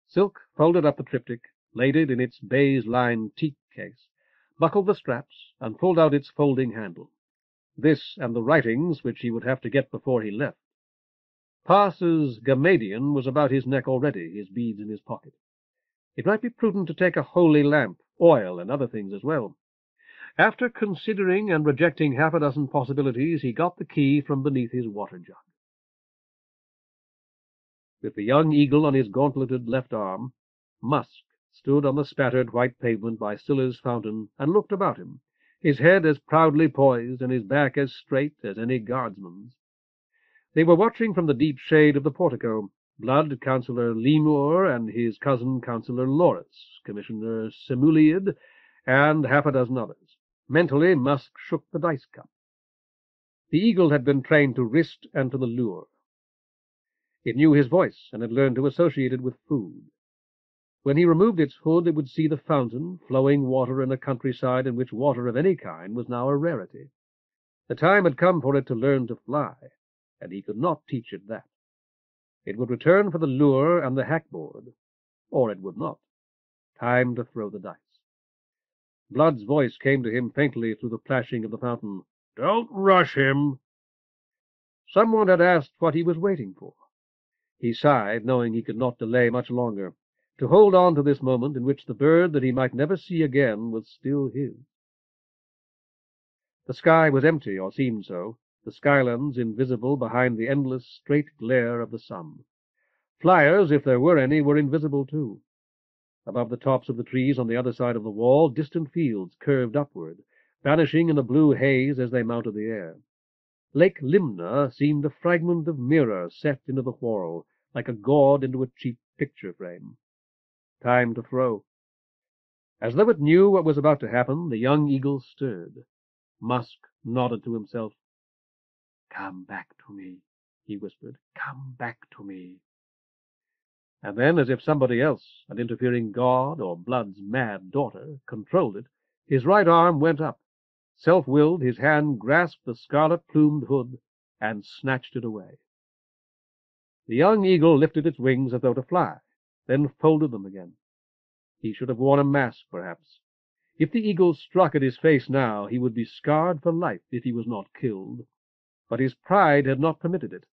Speaker 1: Silk folded up the triptych, laid it in its baize-lined teak case, buckled the straps, and pulled out its folding handle. This and the writings, which he would have to get before he left. Pas's Gamadion was about his neck already, his beads in his pocket. It might be prudent to take a holy lamp, oil, and other things as well. After considering and rejecting half a dozen possibilities, he got the key from beneath his water jug. With the young eagle on his gauntleted left arm, Musk stood on the spattered white pavement by Scylla's fountain and looked about him, his head as proudly poised and his back as straight as any guardsman's. They were watching from the deep shade of the portico, Blood, Councillor Lemur, and his cousin Councillor Loris, Commissioner Simuliad, and half a dozen others. Mentally, Musk shook the dice cup. The eagle had been trained to wrist and to the lure. It knew his voice, and had learned to associate it with food. When he removed its hood, it would see the fountain, flowing water in a countryside in which water of any kind was now a rarity. The time had come for it to learn to fly, and he could not teach it that. It would return for the lure and the hackboard, or it would not. Time to throw the dice. Blood's voice came to him faintly through the plashing of the fountain. "Don't rush him." Someone had asked what he was waiting for. He sighed, knowing he could not delay much longer, to hold on to this moment in which the bird that he might never see again was still his. The sky was empty, or seemed so, the skylands invisible behind the endless straight glare of the sun. Flyers, if there were any, were invisible too. Above the tops of the trees on the other side of the wall, distant fields curved upward, vanishing in a blue haze as they mounted the air. Lake Limna seemed a fragment of mirror set into the whorl, like a gaud into a cheap picture frame. Time to throw. As though it knew what was about to happen, the young eagle stirred. Musk nodded to himself. "Come back to me," he whispered. "Come back to me." And then, as if somebody else, an interfering god or Blood's mad daughter, controlled it, his right arm went up. Self-willed, his hand grasped the scarlet-plumed hood and snatched it away. The young eagle lifted its wings as though to fly, then folded them again. He should have worn a mask, perhaps. If the eagle struck at his face now, he would be scarred for life if he was not killed. But his pride had not permitted it.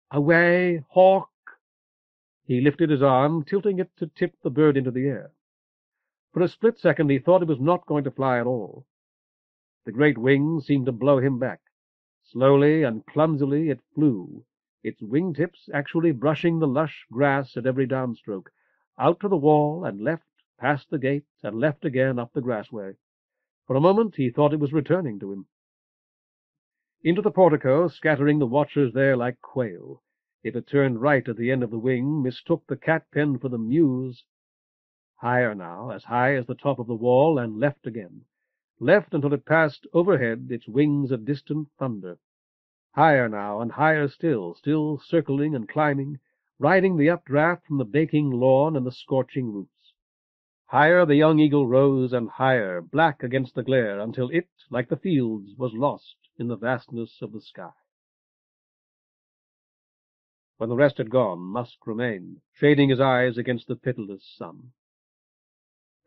Speaker 1: "Away, hawk!" He lifted his arm, tilting it to tip the bird into the air. For a split second he thought it was not going to fly at all. The great wings seemed to blow him back. Slowly and clumsily it flew, its wing-tips actually brushing the lush grass at every downstroke, out to the wall and left, past the gate, and left again up the grassway. For a moment he thought it was returning to him. Into the portico, scattering the watchers there like quail. If it turned right at the end of the wing, mistook the cat-pen for the mews. Higher now, as high as the top of the wall, and left again. Left until it passed overhead, its wings a distant thunder. Higher now, and higher still circling and climbing, riding the updraft from the baking lawn and the scorching roots. Higher the young eagle rose, and higher, black against the glare, until it, like the fields, was lost in the vastness of the sky. When the rest had gone, Musk remained, shading his eyes against the pitiless sun.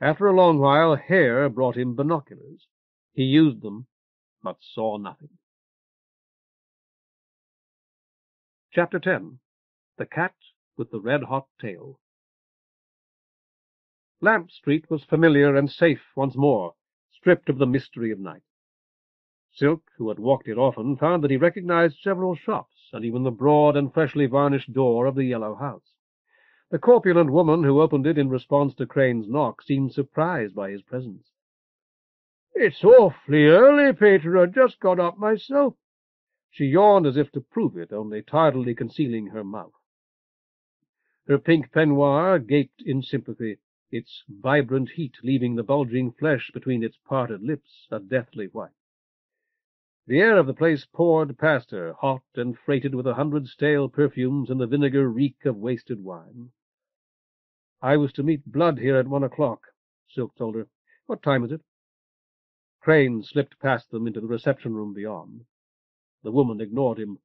Speaker 1: After a long while, Hare brought him binoculars. He used them, but saw nothing. Chapter 10. The Cat with the Red-Hot Tail. Lamp Street was familiar and safe once more, stripped of the mystery of night. Silk, who had walked it often, found that he recognized several shops, and even the broad and freshly varnished door of the yellow house. The corpulent woman who opened it in response to Crane's knock seemed surprised by his presence. "It's awfully early, Peter. I just got up myself." She yawned as if to prove it, only tardily concealing her mouth. Her pink peignoir gaped in sympathy, its vibrant heat leaving the bulging flesh between its parted lips a deathly white. The air of the place poured past her, hot and freighted with 100 stale perfumes and the vinegar reek of wasted wine. "I was to meet Blood here at 1 o'clock, Silk told her. "What time is it?" Crane slipped past them into the reception-room beyond. The woman ignored him.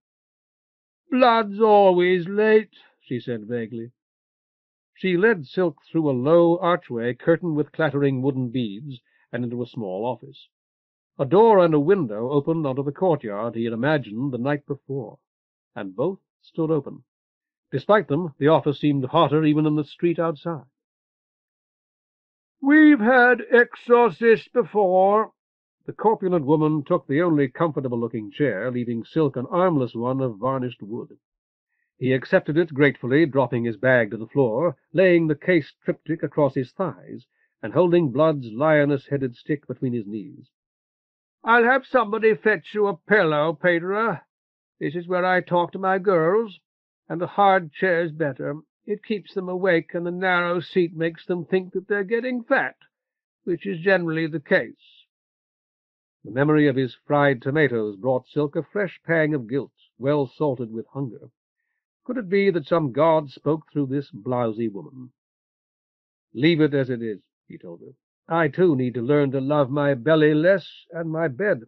Speaker 1: "Blood's always late," she said vaguely. She led Silk through a low archway curtained with clattering wooden beads and into a small office. A door and a window opened onto the courtyard he had imagined the night before, and both stood open. Despite them, the office seemed hotter even than the street outside. "We've had exorcists before." The corpulent woman took the only comfortable-looking chair, leaving Silk an armless one of varnished wood. He accepted it gratefully, dropping his bag to the floor, laying the cased triptych across his thighs, and holding Blood's lioness-headed stick between his knees. "I'll have somebody fetch you a pillow, Peter. This is where I talk to my girls, and the hard chair's better. It keeps them awake, and the narrow seat makes them think that they're getting fat, which is generally the case." The memory of his fried tomatoes brought Silk a fresh pang of guilt, well salted with hunger. Could it be that some god spoke through this blousy woman? "Leave it as it is," he told her. "I, too, need to learn to love my belly less and my bed."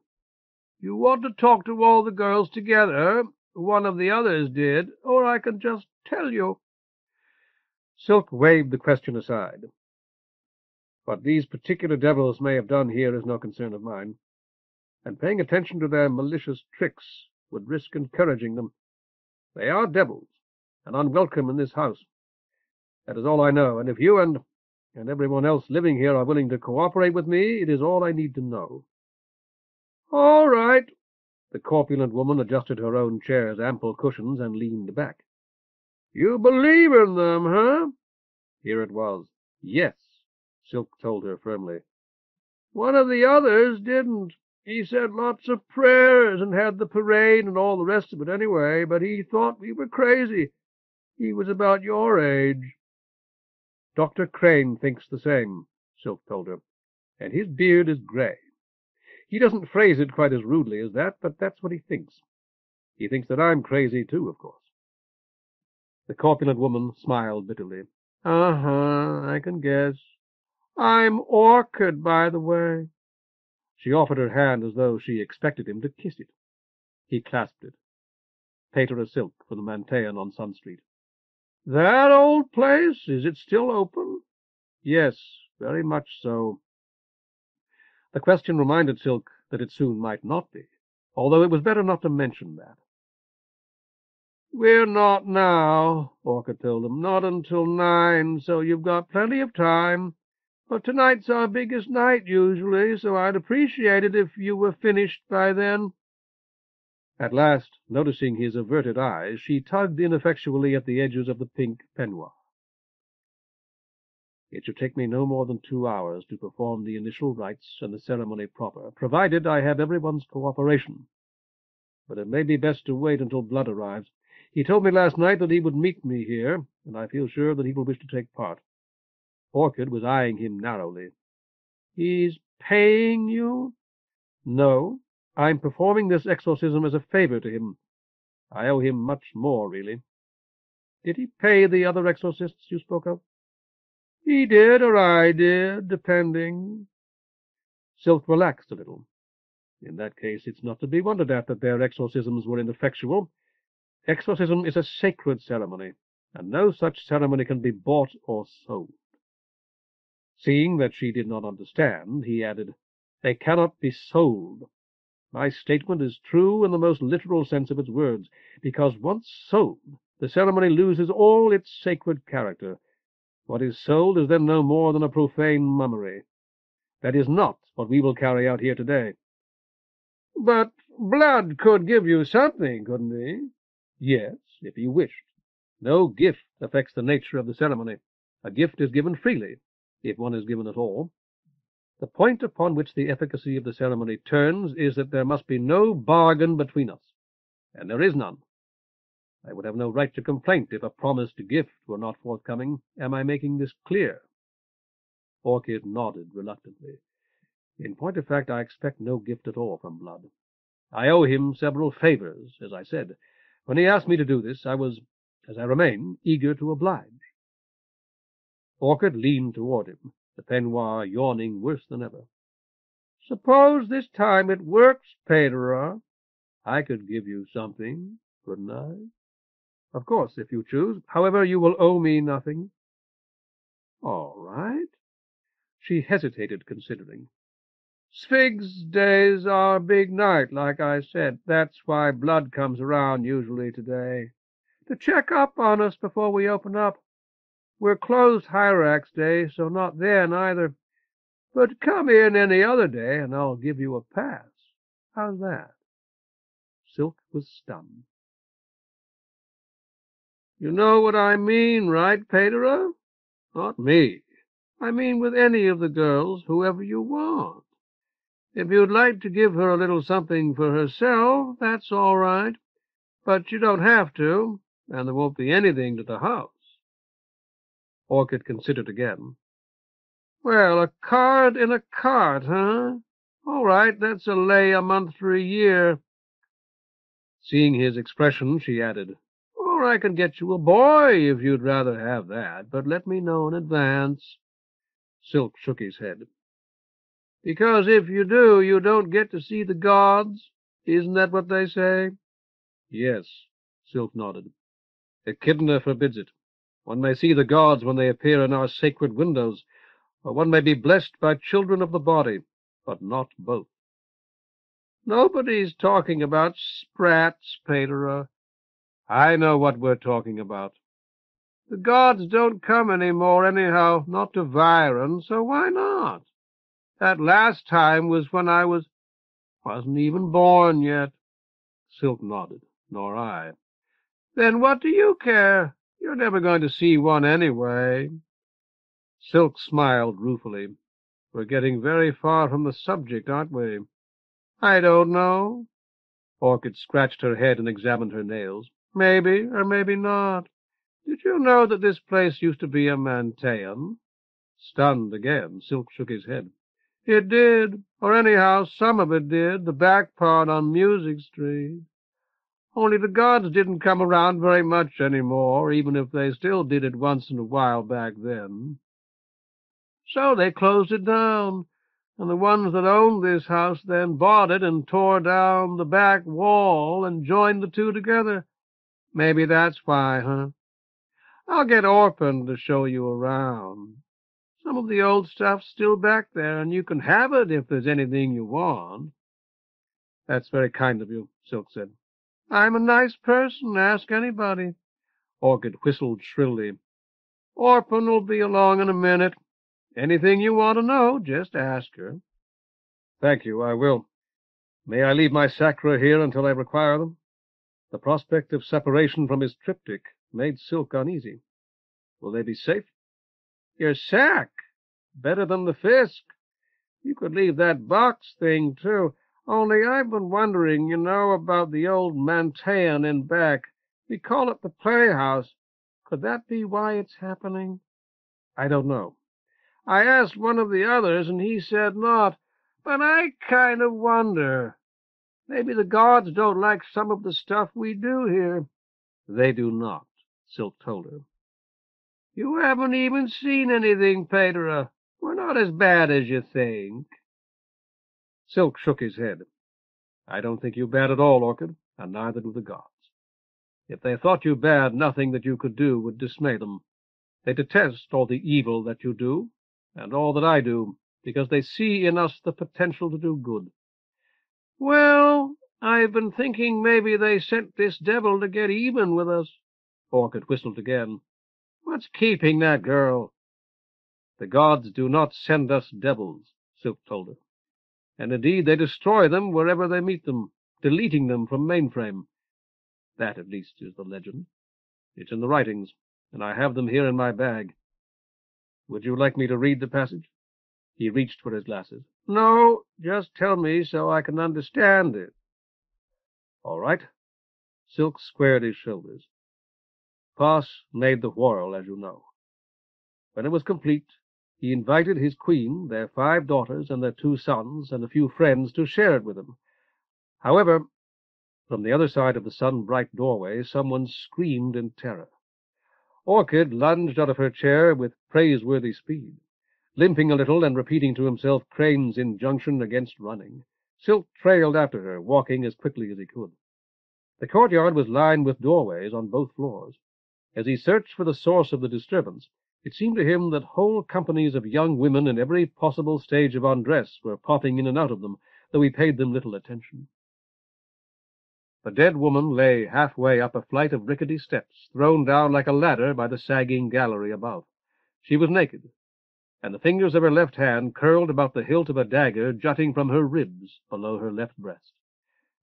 Speaker 1: "You want to talk to all the girls together?
Speaker 3: one of the others did, or I can just tell you.
Speaker 1: Silk waved the question aside. What these particular devils may have done here is no concern of mine, and paying attention to their malicious tricks would risk encouraging them. They are devils, and unwelcome in this house. That is all I know, and if you and everyone else living here are willing to cooperate with me, it is all I need to know.
Speaker 3: All right.
Speaker 1: The corpulent woman adjusted her own chair's ample cushions and leaned back.
Speaker 3: You believe in them, huh?
Speaker 1: Here it was. Yes, Silk told her firmly.
Speaker 3: One of the others didn't. He said lots of prayers and had the parade and all the rest of it anyway, but he thought we were crazy. He was about your age.
Speaker 1: Dr. Crane thinks the same, Silk told her, and his beard is grey. He doesn't phrase it quite as rudely as that, but that's what he thinks. He thinks that I'm crazy too, of course. The corpulent woman smiled bitterly.
Speaker 3: I can guess. I'm Orchid, by the way.
Speaker 1: She offered her hand as though she expected him to kiss it. He clasped it. Pater of silk for the Manteion on Sun Street.
Speaker 3: That old place? Is it still open?
Speaker 1: Yes, very much so. The question reminded Silk that it soon might not be, although it was better not to mention that.
Speaker 3: We're not now, Orchid told him. Not until 9, so you've got plenty of time. But tonight's our biggest night, usually, so I'd appreciate it if you were finished by then.
Speaker 1: At last, noticing his averted eyes, she tugged ineffectually at the edges of the pink peignoir. It should take me no more than 2 hours to perform the initial rites and the ceremony proper, provided I have everyone's cooperation. But it may be best to wait until Blood arrives. He told me last night that he would meet me here, and I feel sure that he will wish to take part. Orchid was eyeing him narrowly.
Speaker 3: He's paying you?
Speaker 1: No, I'm performing this exorcism as a favor to him. I owe him much more, really. Did he pay the other exorcists you spoke of?
Speaker 3: He did, or I did, depending.
Speaker 1: Silk relaxed a little. In that case, it's not to be wondered at that their exorcisms were ineffectual. Exorcism is a sacred ceremony, and no such ceremony can be bought or sold. Seeing that she did not understand, he added, They cannot be sold. My statement is true in the most literal sense of its words, because once sold, the ceremony loses all its sacred character. What is sold is then no more than a profane mummery. That is not what we will carry out here today.
Speaker 3: But Blood could give you something, couldn't he?
Speaker 1: Yes, if he wished. No gift affects the nature of the ceremony. A gift is given freely, if one is given at all. The point upon which the efficacy of the ceremony turns is that there must be no bargain between us, and there is none. I would have no right to complaint if a promised gift were not forthcoming. Am I making this clear? Orchid nodded reluctantly. In point of fact, I expect no gift at all from Blood. I owe him several favors, as I said. When he asked me to do this, I was, as I remain, eager to oblige. Orchid leaned toward him, the peignoir yawning worse than ever.
Speaker 3: Suppose this time it works, Pater.
Speaker 1: I could give you something, couldn't I? Of course, if you choose. However, you will owe me nothing.
Speaker 3: All right.
Speaker 1: She hesitated, considering.
Speaker 3: Sphinx days are a big night, like I said. That's why Blood comes around usually today. To check up on us before we open up. We're closed Hyrax Day, so not then either. But come in any other day, and I'll give you a pass. How's that?
Speaker 1: Silk was stunned.
Speaker 3: You know what I mean, right, Pater?
Speaker 1: Not me.
Speaker 3: I mean with any of the girls, whoever you want. If you'd like to give her a little something for herself, that's all right. But you don't have to, and there won't be anything to the house.
Speaker 1: Orchid considered again.
Speaker 3: Well, a card in a cart, huh? All right, that's a lay a month for a year.
Speaker 1: Seeing his expression, she added,
Speaker 3: Or I can get you a boy if you'd rather have that, but let me know in advance.
Speaker 1: Silk shook his head.
Speaker 3: Because if you do, you don't get to see the gods. Isn't that what they say?
Speaker 1: Yes, Silk nodded. Echidna forbids it. One may see the gods when they appear in our sacred windows, or one may be blessed by children of the body, but not both. Nobody's talking about sprats, Paterer. I know what we're talking about. The gods don't come any more anyhow, not to Viron, so why not? That last time was when I wasn't even born yet. Silk nodded. Nor I. Then what do you care? You're never going to see one anyway. Silk smiled ruefully. We're getting very far from the subject, aren't we? I don't know. Orchid scratched her head and examined her nails. Maybe, or maybe not. Did you know that this place used to be a Manteion? Stunned again, Silk shook his head. It did, or anyhow, some of it did, the back part on Music Street. Only the gods didn't come around very much any more, even if they still did it once in a while back then. So they closed it down, and the ones that owned this house then bought it and tore down the back wall and joined the two together. Maybe that's why, huh? I'll get Orphan to show you around. Some of the old stuff's still back there, and you can have it if there's anything you want. That's very kind of you, Silk said. I'm a nice person, ask anybody. Orchid whistled shrilly. Orphan will be along in a minute. Anything you want to know, just ask her. Thank you, I will. May I leave my sacra here until I require them? The prospect of separation from his triptych made Silk uneasy. Will they be safe? Your sack? Better than the Fisk. You could leave that box thing, too. Only I've been wondering, about the old Manteion in back. We call it the playhouse. Could that be why it's happening? I don't know. I asked one of the others, and he said not. But I kind of wonder. Maybe the gods don't like some of the stuff we do here. They do not, Silk told her. You haven't even seen anything, Paterer. We're not as bad as you think. Silk shook his head. I don't think you bad at all, Orchid, and neither do the gods. If they thought you bad, nothing that you could do would dismay them. They detest all the evil that you do, and all that I do, because they see in us the potential to do good. Well, I've been thinking maybe they sent this devil to get even with us. Orchid whistled again. What's keeping that girl? The gods do not send us devils, Silk told her. And indeed they destroy them wherever they meet them, deleting them from mainframe. That, at least, is the legend. It's in the writings, and I have them here in my bag. Would you like me to read the passage? He reached for his glasses. No, just tell me so I can understand it. All right. Silk squared his shoulders. Pass made the Whorl, as you know. When it was complete, he invited his queen, their 5 daughters, and their 2 sons, and a few friends to share it with him. However, from the other side of the sun-bright doorway, someone screamed in terror. Orchid lunged out of her chair with praiseworthy speed. Limping a little and repeating to himself Crane's injunction against running, Silk trailed after her, walking as quickly as he could. The courtyard was lined with doorways on both floors. As he searched for the source of the disturbance, it seemed to him that whole companies of young women in every possible stage of undress were popping in and out of them, though he paid them little attention. The dead woman lay halfway up a flight of rickety steps, thrown down like a ladder by the sagging gallery above. She was naked, and the fingers of her left hand curled about the hilt of a dagger jutting from her ribs below her left breast.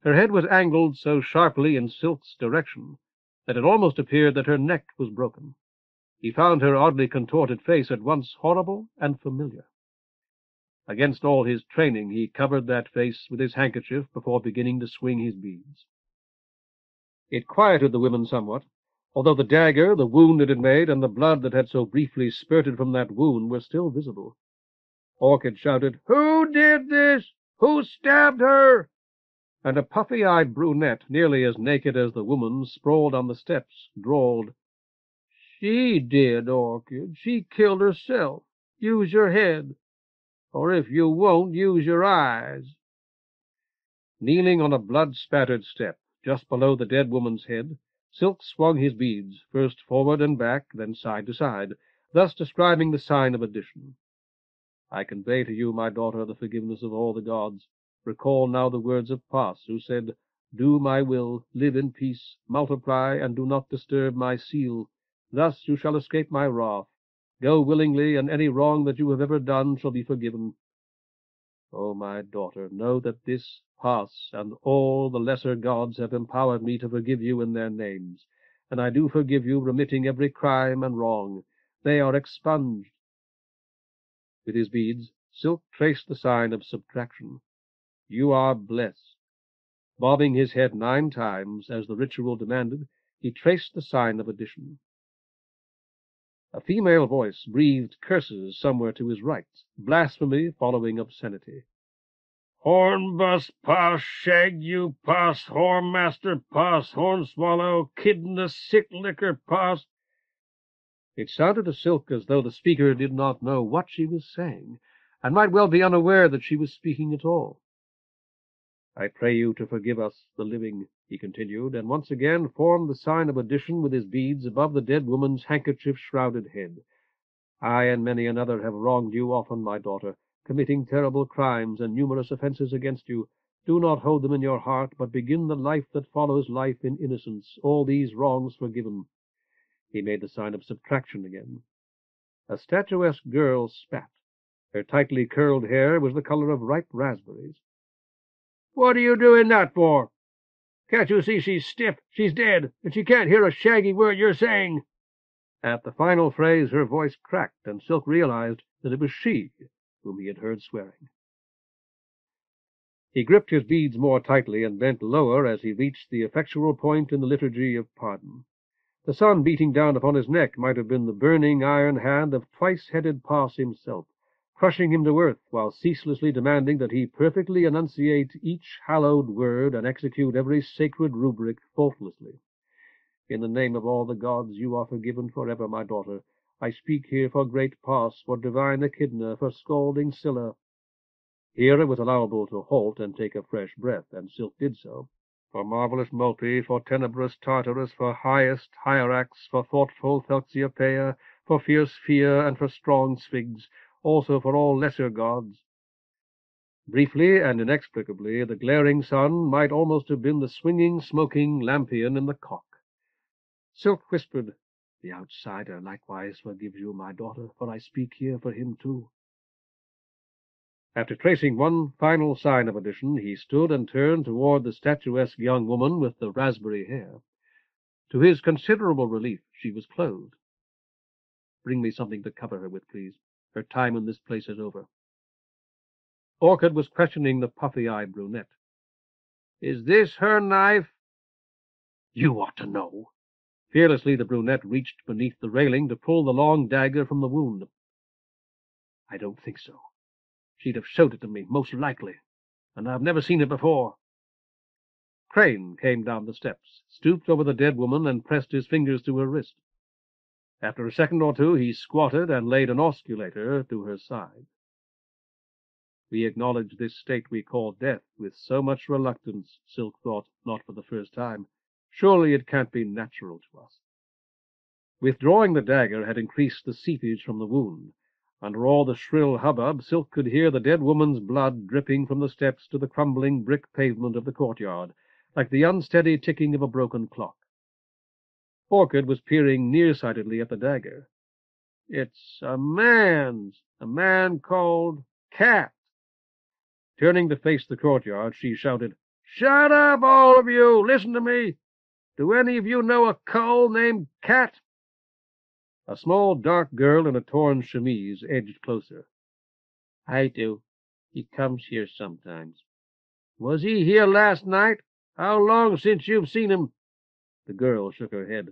Speaker 1: Her head was angled so sharply in Silk's direction that it almost appeared that her neck was broken. He found her oddly contorted face at once horrible and familiar. Against all his training, he covered that face with his handkerchief before beginning to swing his beads. It quieted the women somewhat, although the dagger, the wound it had made, and the blood that had so briefly spurted from that wound were still visible. Orchid shouted, "Who did this? Who stabbed her?" And a puffy-eyed brunette, nearly as naked as the woman, sprawled on the steps, drawled, "She did, Orchid. She killed herself. Use your head. Or if you won't, use your eyes." Kneeling on a blood-spattered step, just below the dead woman's head, Silk swung his beads, first forward and back, then side to side, thus describing the sign of addition. I convey to you, my daughter, the forgiveness of all the gods. Recall now the words of Pas, who said, Do my will, live in peace, multiply, and do not disturb my seal. Thus you shall escape my wrath. Go willingly, and any wrong that you have ever done shall be forgiven. O my daughter, know that this Pas and all the lesser gods have empowered me to forgive you in their names, and I do forgive you, remitting every crime and wrong. They are expunged. With his beads, Silk traced the sign of subtraction. You are blessed. Bobbing his head 9 times, as the ritual demanded, he traced the sign of addition. A female voice breathed curses somewhere to his right, blasphemy following obscenity.
Speaker 4: Hornbus Pas, shag you Pas, whoremaster Pas, hornswallow, kidney sick liquor Pas.
Speaker 1: It sounded to Silk as though the speaker did not know what she was saying, and might well be unaware that she was speaking at all. I pray you to forgive us, the living, he continued, and once again formed the sign of addition with his beads above the dead woman's handkerchief-shrouded head. I and many another have wronged you often, my daughter, committing terrible crimes and numerous offences against you. Do not hold them in your heart, but begin the life that follows life in innocence, all these wrongs forgiven. He made the sign of subtraction again. A statuesque girl spat. Her tightly curled hair was the color of ripe raspberries.
Speaker 3: What are you doing that for? Can't you see she's stiff, she's dead, and she can't hear a shaggy word you're saying?
Speaker 1: At the final phrase her voice cracked, and Silk realized that it was she whom he had heard swearing. He gripped his beads more tightly and bent lower as he reached the effectual point in the liturgy of pardon. The sun beating down upon his neck might have been the burning iron hand of twice-headed Pas himself, crushing him to earth while ceaselessly demanding that he perfectly enunciate each hallowed word and execute every sacred rubric faultlessly. In the name of all the gods, you are forgiven forever, my daughter. I speak here for great Pas, for divine Echidna, for scalding Scylla. Here it was allowable to halt and take a fresh breath, and Silk did so. For marvelous Mulpi, for tenebrous Tartarus, for highest Hierax, for thoughtful Thelxiopeia, for fierce Fear, and for strong Sphinx, also for all lesser gods. Briefly and inexplicably, the glaring sun might almost have been the swinging, smoking lampion in the cock. Silk whispered, The outsider likewise forgives you, my daughter, for I speak here for him too. After tracing one final sign of addition, he stood and turned toward the statuesque young woman with the raspberry hair. To his considerable relief, she was clothed. Bring me something to cover her with, please. Her time in this place is over. Orchid was questioning the puffy-eyed brunette.
Speaker 3: Is this her knife?
Speaker 1: You ought to know. Fearlessly the brunette reached beneath the railing to pull the long dagger from the wound. I don't think so. She'd have showed it to me, most likely, and I've never seen it before. Crane came down the steps, stooped over the dead woman, and pressed his fingers to her wrist. After a second or two, he squatted and laid an osculator to her side. We acknowledge this state we call death with so much reluctance, Silk thought, not for the first time. Surely it can't be natural to us. Withdrawing the dagger had increased the seepage from the wound. Under all the shrill hubbub, Silk could hear the dead woman's blood dripping from the steps to the crumbling brick pavement of the courtyard, like the unsteady ticking of a broken clock. Orchid was peering nearsightedly at the dagger.
Speaker 3: It's a man's, a man called Cat.
Speaker 1: Turning to face the courtyard, she shouted,
Speaker 3: Shut up, all of you! Listen to me! Do any of you know a cull named Cat?
Speaker 1: A small, dark girl in a torn chemise edged closer.
Speaker 5: I do. He comes here sometimes.
Speaker 3: Was he here last night? How long since you've seen him?
Speaker 1: The girl shook her head.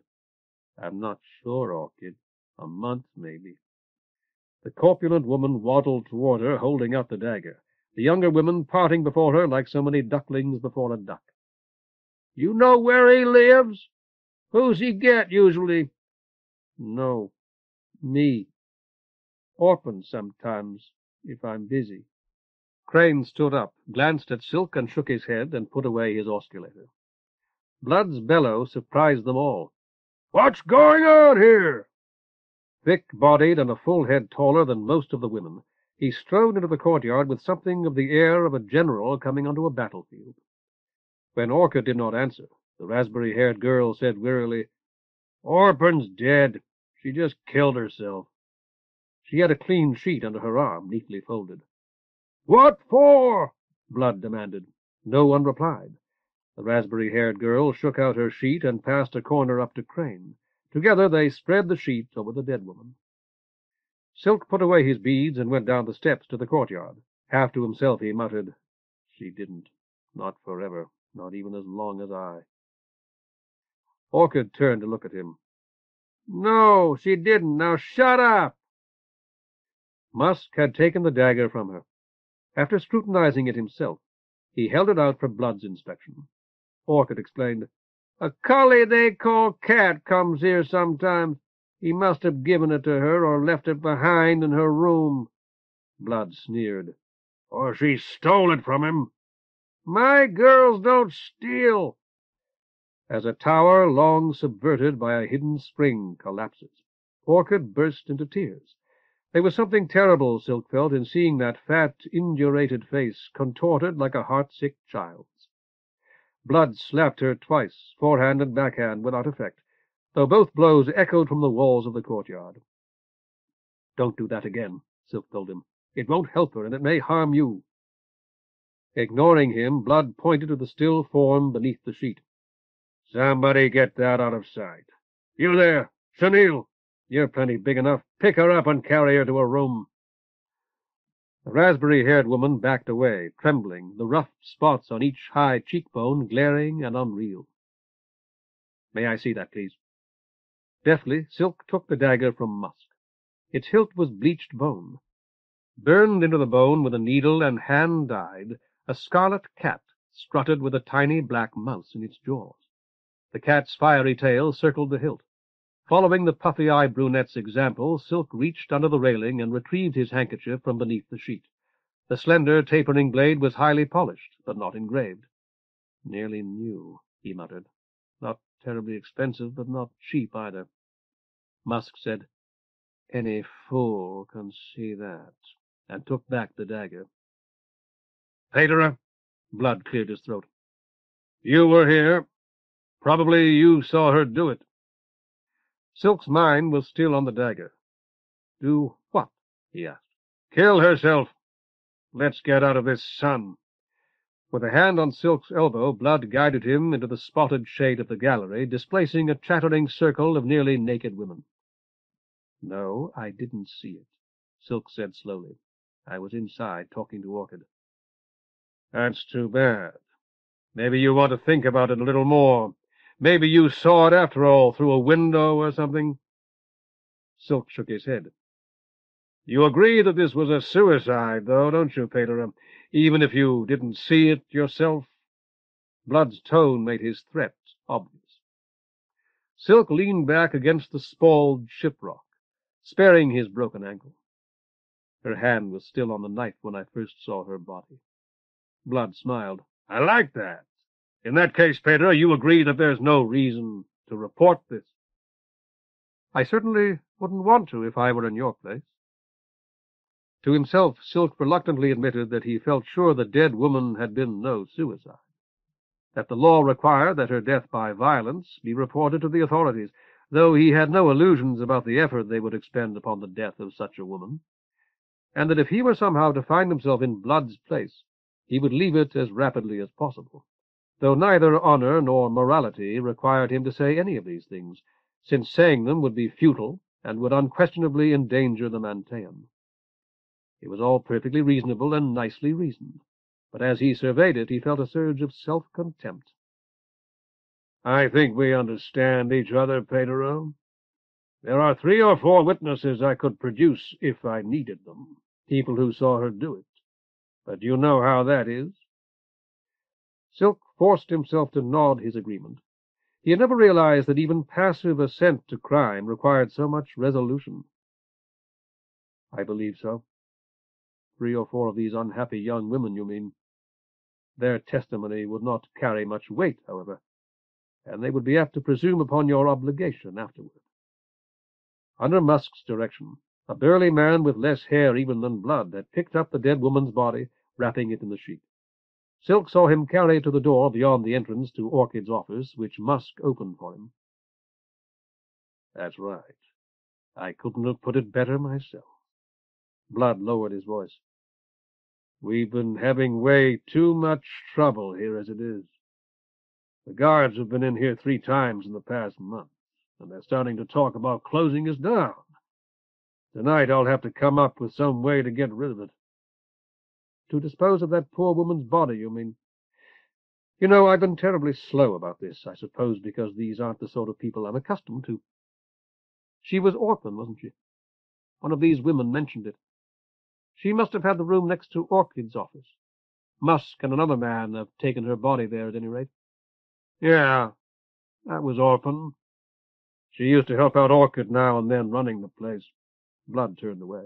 Speaker 5: I'm not sure, Orchid. A month, maybe.
Speaker 1: The corpulent woman waddled toward her, holding out the dagger, the younger women parting before her like so many ducklings before a duck.
Speaker 3: You know where he lives? Who's he get, usually?
Speaker 1: No. Me. Orphan sometimes, if I'm busy. Crane stood up, glanced at Silk, and shook his head, and put away his osculator. Blood's bellow surprised them all.
Speaker 4: "What's going on here?"
Speaker 1: Thick-bodied and a full head taller than most of the women, he strode into the courtyard with something of the air of a general coming onto a battlefield. When Orchid did not answer, the raspberry-haired girl said wearily, "Orphan's dead. She just killed herself." She had a clean sheet under her arm, neatly folded.
Speaker 4: "What for?"
Speaker 1: Blood demanded. No one replied. The raspberry-haired girl shook out her sheet and passed a corner up to Crane. Together they spread the sheet over the dead woman. Silk put away his beads and went down the steps to the courtyard. Half to himself he muttered, "She didn't. Not forever. Not even as long as I." Orchid turned to look at him.
Speaker 4: "No, she didn't. Now shut up."
Speaker 1: Musk had taken the dagger from her. After scrutinizing it himself, he held it out for Blood's inspection. Orchid explained, "A collie they call Cat comes here sometimes. He must have given it to her or left it behind in her room." Blood sneered.
Speaker 4: "Or she stole it from him."
Speaker 1: "My girls don't steal." As a tower long subverted by a hidden spring collapses, Orchid burst into tears. There was something terrible, Silk felt, in seeing that fat, indurated face contorted like a heart-sick child's. Blood slapped her twice, forehand and backhand, without effect, though both blows echoed from the walls of the courtyard. "Don't do that again," Silk told him. "It won't help her, and it may harm you." Ignoring him, Blood pointed to the still form beneath the sheet.
Speaker 4: "Somebody get that out of sight. You there, Chenille, you're plenty big enough. Pick her up and carry her to her room."
Speaker 1: The raspberry-haired woman backed away, trembling, the rough spots on each high cheekbone glaring and unreal. "May I see that, please?" Deftly, Silk took the dagger from Musk. Its hilt was bleached bone. Burned into the bone with a needle and hand-dyed, a scarlet cat strutted with a tiny black mouse in its jaws. The cat's fiery tail circled the hilt. Following the puffy-eyed brunette's example, Silk reached under the railing and retrieved his handkerchief from beneath the sheet. The slender, tapering blade was highly polished, but not engraved. "Nearly new," he muttered. "Not terribly expensive, but not cheap either." Musk said, "Any fool can see that," and took back the dagger.
Speaker 4: "Paterer,"
Speaker 1: Blood cleared his throat.
Speaker 4: "you were here. Probably you saw her do it."
Speaker 1: Silk's mind was still on the dagger. "Do what?" he asked.
Speaker 4: "Kill herself. Let's get out of this sun."
Speaker 1: With a hand on Silk's elbow, Blood guided him into the spotted shade of the gallery, displacing a chattering circle of nearly naked women. "No, I didn't see it," Silk said slowly. "I was inside talking to Orchid."
Speaker 4: "That's too bad. Maybe you want to think about it a little more. Maybe you saw it after all, through a window or something."
Speaker 1: Silk shook his head.
Speaker 4: "You agree that this was a suicide, though, don't you, Paterer? Even if you didn't see it yourself?"
Speaker 1: Blood's tone made his threat obvious. Silk leaned back against the spalled ship-rock, sparing his broken ankle. Her hand was still on the knife when I first saw her body. Blood smiled.
Speaker 4: "I like that. In that case, Paterer, you agree that there's no reason to report this?"
Speaker 1: "I certainly wouldn't want to if I were in your place." To himself, Silk reluctantly admitted that he felt sure the dead woman had been no suicide, that the law required that her death by violence be reported to the authorities, though he had no illusions about the effort they would expend upon the death of such a woman, and that if he were somehow to find himself in Blood's place, he would leave it as rapidly as possible, though neither honor nor morality required him to say any of these things, since saying them would be futile and would unquestionably endanger the Manteion. It was all perfectly reasonable and nicely reasoned, but as he surveyed it, he felt a surge of self-contempt.
Speaker 4: "I think we understand each other, Paterer. There are 3 or 4 witnesses I could produce if I needed them, people who saw her do it. But you know how that is."
Speaker 1: Silk forced himself to nod his agreement. He had never realized that even passive assent to crime required so much resolution. "I believe so. 3 or 4 of these unhappy young women, you mean. Their testimony would not carry much weight, however."
Speaker 4: and they would be apt to presume upon your obligation afterward. Under Musk's direction, a burly man with less hair even than Blood had picked up the dead woman's body, wrapping it in the sheet. Silk saw him carry it to the door beyond the entrance to Orchid's office, which Musk opened for him. That's right. I couldn't have put it better myself. Blood lowered his voice. We've been having way too much trouble here as it is. The guards have been in here 3 times in the past month, and they're starting to talk about closing us down. Tonight I'll have to come up with some way to get rid of it. To dispose of that poor woman's body, you mean? You know, I've been terribly slow about this, I suppose because these aren't the sort of people I'm accustomed to. She was Orphan, wasn't she? One of these women mentioned it. She must have had the room next to Orchid's office. Musk and another man have taken her body there at any rate. Yeah, that was Orphan. She used to help out Orchid now and then running the place. Blood turned away.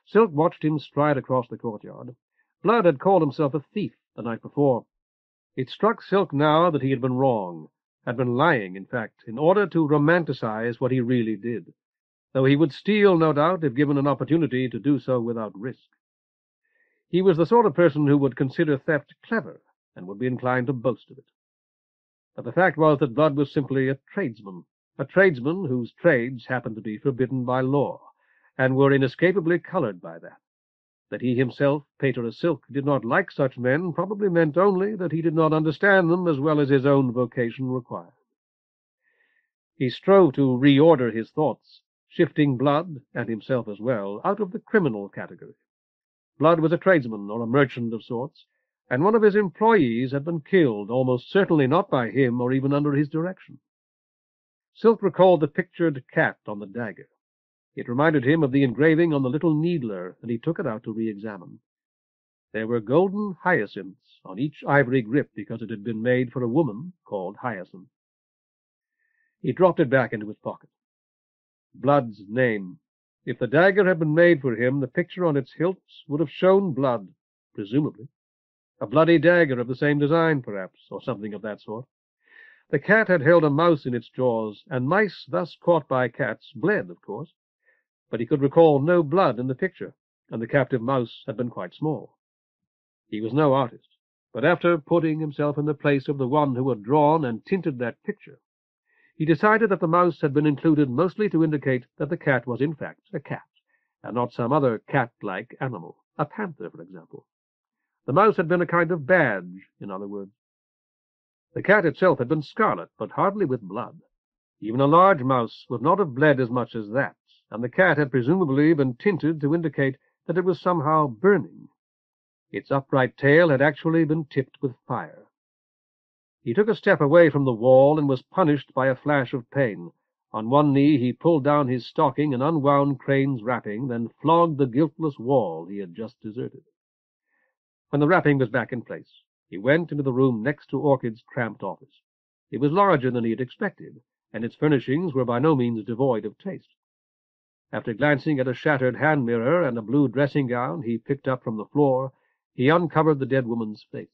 Speaker 4: Silk watched him stride across the courtyard. Blood had called himself a thief the night before. It struck Silk now that he had been wrong, had been lying, in fact, in order to romanticize what he really did, though he would steal, no doubt, if given an opportunity to do so without risk. He was the sort of person who would consider theft clever, and would be inclined to boast of it. But the fact was that Blood was simply a tradesman whose trades happened to be forbidden by law, and were inescapably colored by that. That he himself, Pater Silk, did not like such men probably meant only that he did not understand them as well as his own vocation required. He strove to reorder his thoughts, shifting Blood, and himself as well, out of the criminal category. Blood was a tradesman or a merchant of sorts, and one of his employees had been killed, almost certainly not by him or even under his direction. Silk recalled the pictured cat on the dagger. It reminded him of the engraving on the little needler, and he took it out to re-examine. There were golden hyacinths on each ivory grip because it had been made for a woman called Hyacinth. He dropped it back into his pocket. Blood's name. If the dagger had been made for him, the picture on its hilts would have shown blood, presumably. A bloody dagger of the same design, perhaps, or something of that sort. The cat had held a mouse in its jaws, and mice thus caught by cats bled, of course. But he could recall no blood in the picture, and the captive mouse had been quite small. He was no artist, but after putting himself in the place of the one who had drawn and tinted that picture, he decided that the mouse had been included mostly to indicate that the cat was in fact a cat, and not some other cat-like animal, a panther, for example. The mouse had been a kind of badge, in other words. The cat itself had been scarlet, but hardly with blood. Even a large mouse would not have bled as much as that, and the cat had presumably been tinted to indicate that it was somehow burning. Its upright tail had actually been tipped with fire. He took a step away from the wall and was punished by a flash of pain. On one knee he pulled down his stocking and unwound Crane's wrapping, then flogged the guiltless wall he had just deserted. When the wrapping was back in place, he went into the room next to Orchid's cramped office. It was larger than he had expected, and its furnishings were by no means devoid of taste. After glancing at a shattered hand mirror and a blue dressing gown he picked up from the floor, he uncovered the dead woman's face.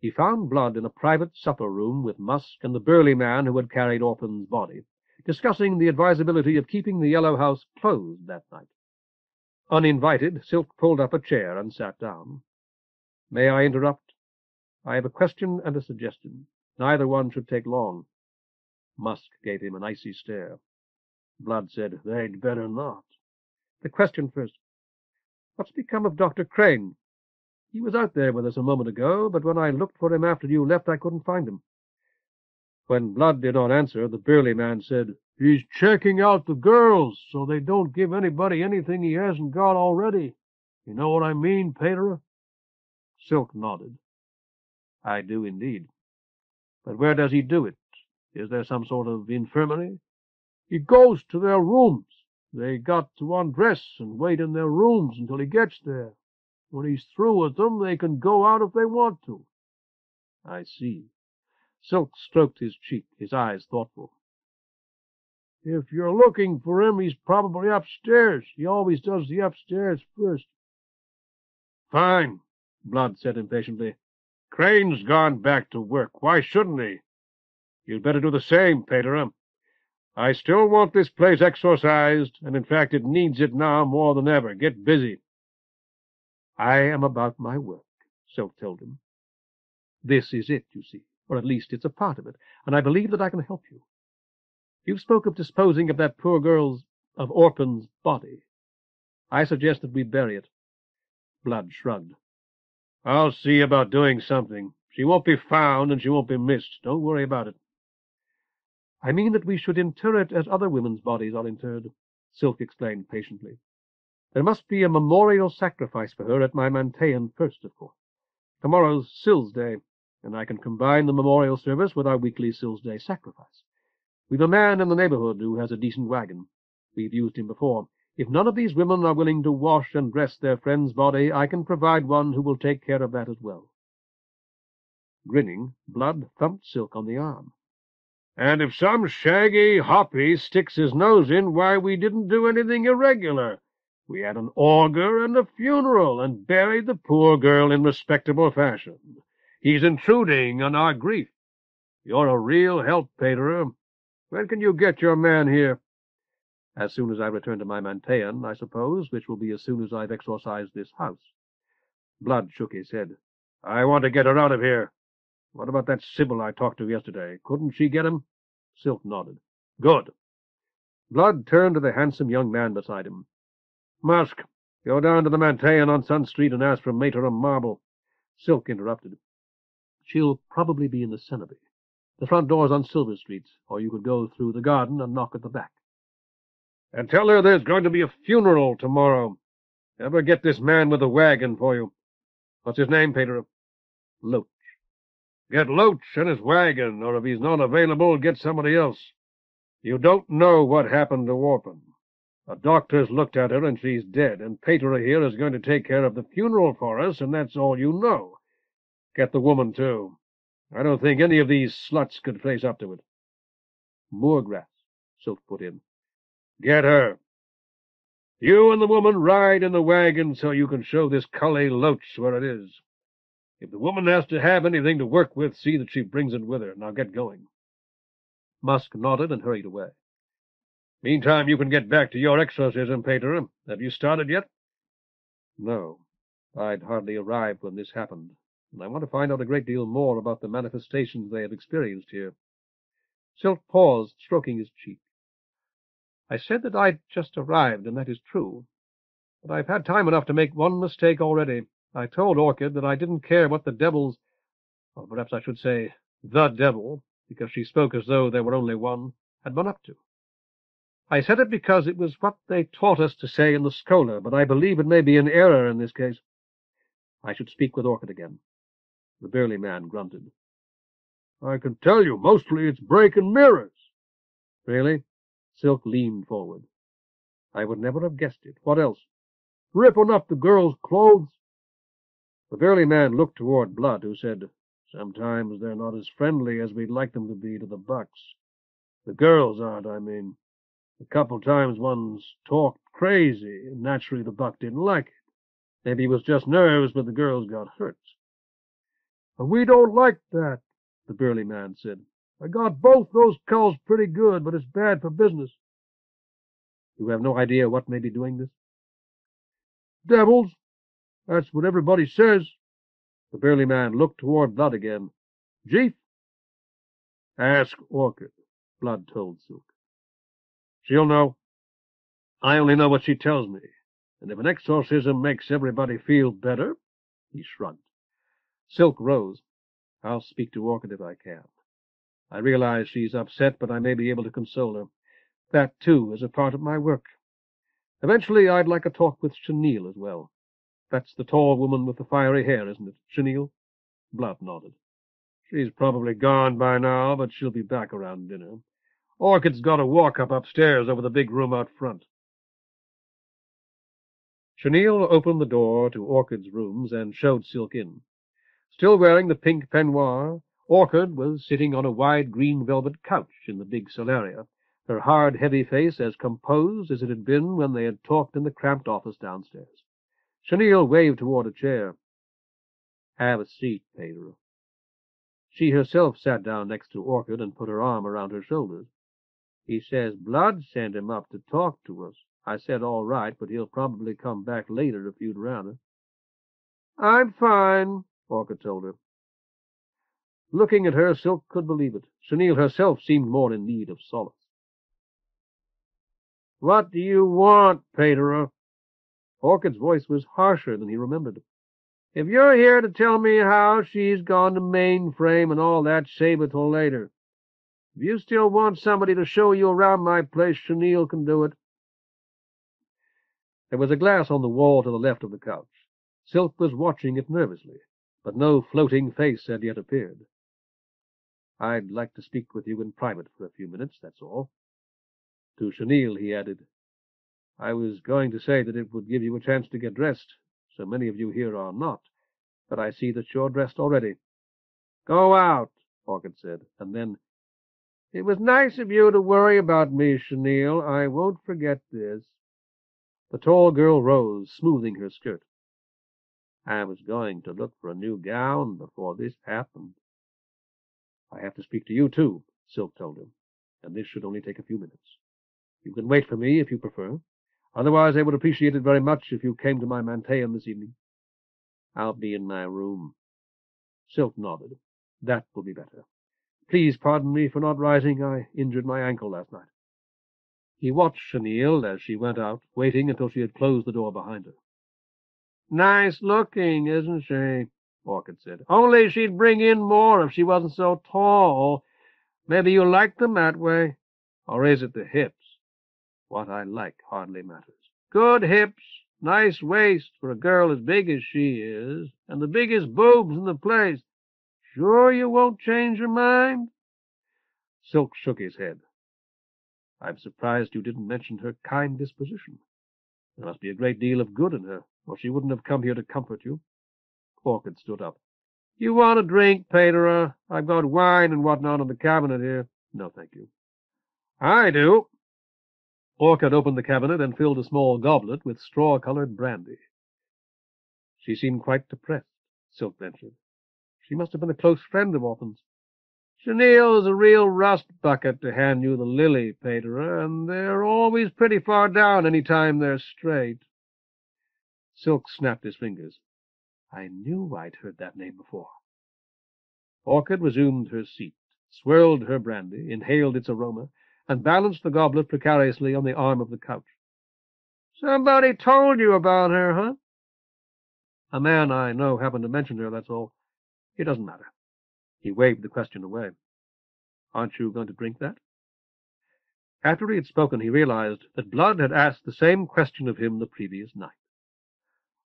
Speaker 4: He found Blood in a private supper room with Musk and the burly man who had carried Orphan's body, discussing the advisability of keeping the Yellow House closed that night. Uninvited, Silk pulled up a chair and sat down. "May I interrupt? I have a question and a suggestion. Neither one should take long." Musk gave him an icy stare. Blood said, "They'd better not." "The question first. What's become of Dr. Crane? He was out there with us a moment ago, but when I looked for him after you left, I couldn't find him." When Blood did not answer, the burly man said, "He's checking out the girls, so they don't give anybody anything he hasn't got already. You know what I mean, Pater?" Silk nodded. "I do indeed. But where does he do it? Is there some sort of infirmary?" "He goes to their rooms. They got to undress and wait in their rooms until he gets there. When he's through with them, they can go out if they want to." "I see." Silk stroked his cheek, his eyes thoughtful. "If you're looking for him, he's probably upstairs. He always does the upstairs first." "Fine," Blood said impatiently. Crane's gone back to work. Why shouldn't he? You'd better do the same, Pater. I still want this place exorcised, and in fact it needs it now more than ever. Get busy.
Speaker 1: I am about my work, Silk told him. This is it, you see, or at least it's a part of it, and I believe that I can help you. You spoke of disposing of that poor girl's, of Orphan's body. I suggest that we bury it. Blood shrugged.
Speaker 4: I'll see about doing something. She won't be found, and she won't be missed. Don't worry about it.
Speaker 1: I mean that we should inter it as other women's bodies are interred, Silk explained patiently. There must be a memorial sacrifice for her at my Manteion first, of course. Tomorrow's Sil's Day, and I can combine the memorial service with our weekly Sil's Day sacrifice. We've a man in the neighborhood who has a decent wagon. We've used him before. If none of these women are willing to wash and dress their friend's body, I can provide one who will take care of that as well. Grinning, Blood thumped Silk on the arm.
Speaker 4: And if some shaggy hoppy sticks his nose in, why, we didn't do anything irregular. We had an augur and a funeral, and buried the poor girl in respectable fashion. He's intruding on our grief. You're a real help, Pater. When can you get your man here?
Speaker 1: As soon as I return to my Manteion, I suppose, which will be as soon as I've exorcised this house.
Speaker 4: Blood shook his head. I want to get her out of here. What about that Sybil I talked to yesterday? Couldn't she get him?
Speaker 1: Silk nodded.
Speaker 4: Good.
Speaker 1: Blood turned to the handsome young man beside him.
Speaker 4: Musk, go down to the Manteion on Sun Street and ask for Mater of Marble.
Speaker 1: Silk interrupted. She'll probably be in the Cenobie. The front door's on Silver Street, or you could go through the garden and knock at the back.
Speaker 4: And tell her there's going to be a funeral tomorrow. Ever get this man with the wagon for you. What's his name, Pater?
Speaker 1: Loach.
Speaker 4: Get Loach and his wagon, or if he's not available, get somebody else. You don't know what happened to Orphan. The doctors looked at her and she's dead, and Pater here is going to take care of the funeral for us, and that's all you know. Get the woman, too. I don't think any of these sluts could face up to it.
Speaker 1: Moorgrass, Silk put in.
Speaker 4: Get her. You and the woman ride in the wagon so you can show this Cully Loach where it is. If the woman has to have anything to work with, see that she brings it with her. Now get going.
Speaker 1: Musk nodded and hurried away.
Speaker 4: Meantime, you can get back to your exorcism, Pater. Have you started yet?
Speaker 1: No. I'd hardly arrived when this happened, and I want to find out a great deal more about the manifestations they have experienced here. Silk paused, stroking his cheek. I said that I'd just arrived, and that is true. But I've had time enough to make one mistake already. I told Orchid that I didn't care what the devils, or perhaps I should say the devil, because she spoke as though there were only one, had been up to. I said it because it was what they taught us to say in the schola, but I believe it may be an error in this case. I should speak with Orchid again. The burly man grunted.
Speaker 4: I can tell you, mostly it's breaking mirrors.
Speaker 1: Really? Silk leaned forward. I would never have guessed it. What else?
Speaker 4: Ripping up the girls' clothes.
Speaker 1: The burly man looked toward Blood, who said, Sometimes they're not as friendly as we'd like them to be to the bucks.
Speaker 4: The girls aren't, I mean. A couple times one's talked crazy, and naturally the buck didn't like it. Maybe he was just nervous, but the girls got hurt. We don't like that, the burly man said. I got both those culls pretty good, but it's bad for business.
Speaker 1: You have no idea what may be doing this?
Speaker 4: Devils. That's what everybody says.
Speaker 1: The burly man looked toward Blood again.
Speaker 4: Chief?
Speaker 1: Ask Orchid, Blood told Silk.
Speaker 4: She'll know. I only know what she tells me. And if an exorcism makes everybody feel better,
Speaker 1: he shrugged. Silk rose. I'll speak to Orchid if I can. I realize she's upset, but I may be able to console her. That, too, is a part of my work. Eventually, I'd like a talk with Chenille as well. That's the tall woman with the fiery hair, isn't it, Chenille? Blood nodded.
Speaker 4: She's probably gone by now, but she'll be back around dinner. Orchid's got a walk-up upstairs over the big room out front.
Speaker 1: Chenille opened the door to Orchid's rooms and showed Silk in. Still wearing the pink peignoir, Orchid was sitting on a wide green velvet couch in the big solaria, her hard, heavy face as composed as it had been when they had talked in the cramped office downstairs. Chenille waved toward a chair.
Speaker 5: Have a seat, Pedro. She herself sat down next to Orchid and put her arm around her shoulders. He says Blood sent him up to talk to us. I said all right, but he'll probably come back later if you'd rather. I'm fine, Orchid told her. Looking at her, Silk could believe it. Chenille herself seemed more in need of solace. What do you want, Pedro? Orchid's voice was harsher than he remembered. If you're here to tell me how she's gone to mainframe and all that, save it till later. If you still want somebody to show you around my place, Chenille can do it. There was a glass on the wall to the left of the couch. Silk was watching it nervously, but no floating face had yet appeared. I'd like to speak with you in private for a few minutes, that's all. To Chenille, he added, I was going to say that it would give you a chance to get dressed. So many of you here are not, but I see that you're dressed already. Go out, Orchid said, and then, It was nice of you to worry about me, Chenille. I won't forget this. The tall girl rose, smoothing her skirt. I was going to look for a new gown before this happened. I have to speak to you, too, Silk told him, and this should only take a few minutes. You can wait for me if you prefer. Otherwise, I would appreciate it very much if you came to my Manteion this evening. I'll be in my room. Silk nodded. That will be better. Please pardon me for not rising. I injured my ankle last night. He watched Chenille as she went out, waiting until she had closed the door behind her. Nice looking, isn't she? Orchid said. Only she'd bring in more if she wasn't so tall. Maybe you like them that way. Or is it the hips? What I like hardly matters. Good hips, nice waist for a girl as big as she is, and the biggest boobs in the place. Sure you won't change your mind? Silk shook his head. I'm surprised you didn't mention her kind disposition. There must be a great deal of good in her, or she wouldn't have come here to comfort you. Orchid stood up. You want a drink, Pedro? I've got wine and whatnot in the cabinet here. No, thank you. I do. Orchid opened the cabinet and filled a small goblet with straw-colored brandy. She seemed quite depressed, Silk ventured. She must have been a close friend of Orphan's. Chenille's a real rust bucket to hand you the lily, Pedro, and they're always pretty far down any time they're straight. Silk snapped his fingers. I knew I'd heard that name before. Orchid resumed her seat, swirled her brandy, inhaled its aroma, and balanced the goblet precariously on the arm of the couch. Somebody told you about her, huh? A man I know happened to mention her, that's all. It doesn't matter. He waved the question away. Aren't you going to drink that? After he had spoken, he realized that Blood had asked the same question of him the previous night.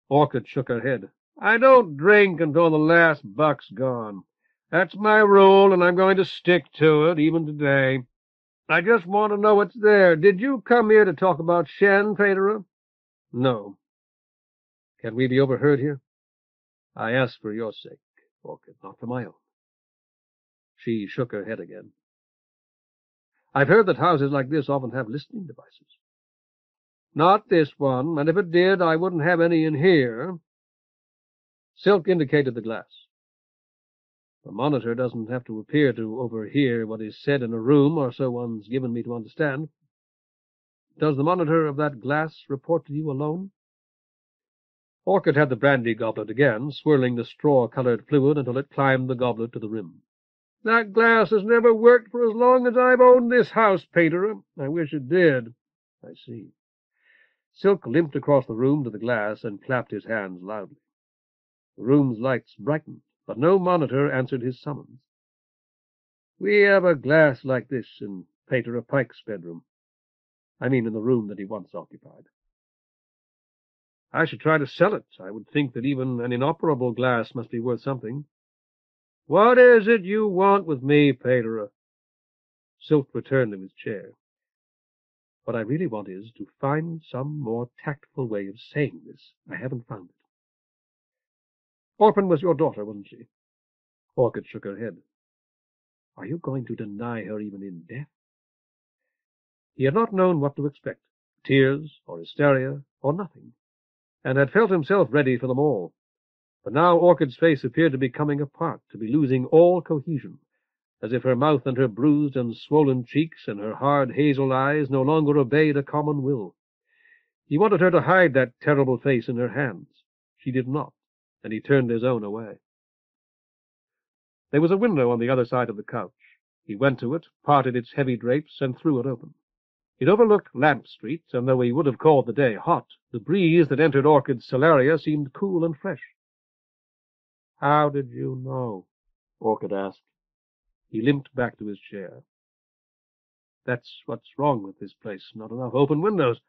Speaker 5: Orchid shook her head. I don't drink until the last buck's gone. That's my rule, and I'm going to stick to it, even today. I just want to know what's there. Did you come here to talk about Shen, Pedro? No. Can we be overheard here? I ask for your sake, Orchid, not for my own. She shook her head again. I've heard that houses like this often have listening devices. Not this one, and if it did, I wouldn't have any in here. Silk indicated the glass. The monitor doesn't have to appear to overhear what is said in a room, or so one's given me to understand. Does the monitor of that glass report to you alone? Orchid had the brandy goblet again, swirling the straw-colored fluid until it climbed the goblet to the rim. That glass has never worked for as long as I've owned this house, Pedro. I wish it did. I see. Silk limped across the room to the glass and clapped his hands loudly. The room's lights brightened, but no monitor answered his summons. We have a glass like this in Pedro Pike's bedroom. I mean in the room that he once occupied. I should try to sell it. I would think that even an inoperable glass must be worth something. What is it you want with me, Pedro? Silk returned to his chair. What I really want is to find some more tactful way of saying this. I haven't found it. Orphan was your daughter, wasn't she? Orchid shook her head. Are you going to deny her even in death? He had not known what to expect, tears or hysteria or nothing, and had felt himself ready for them all. But now Orchid's face appeared to be coming apart, to be losing all cohesion, as if her mouth and her bruised and swollen cheeks and her hard hazel eyes no longer obeyed a common will. He wanted her to hide that terrible face in her hands. She did not, and he turned his own away. There was a window on the other side of the couch. He went to it, parted its heavy drapes, and threw it open. It overlooked Lamp Street, and though he would have called the day hot, the breeze that entered Orchid's solaria seemed cool and fresh. "How did you know?" Orchid asked. He limped back to his chair. "That's what's wrong with this place. Not enough open windows.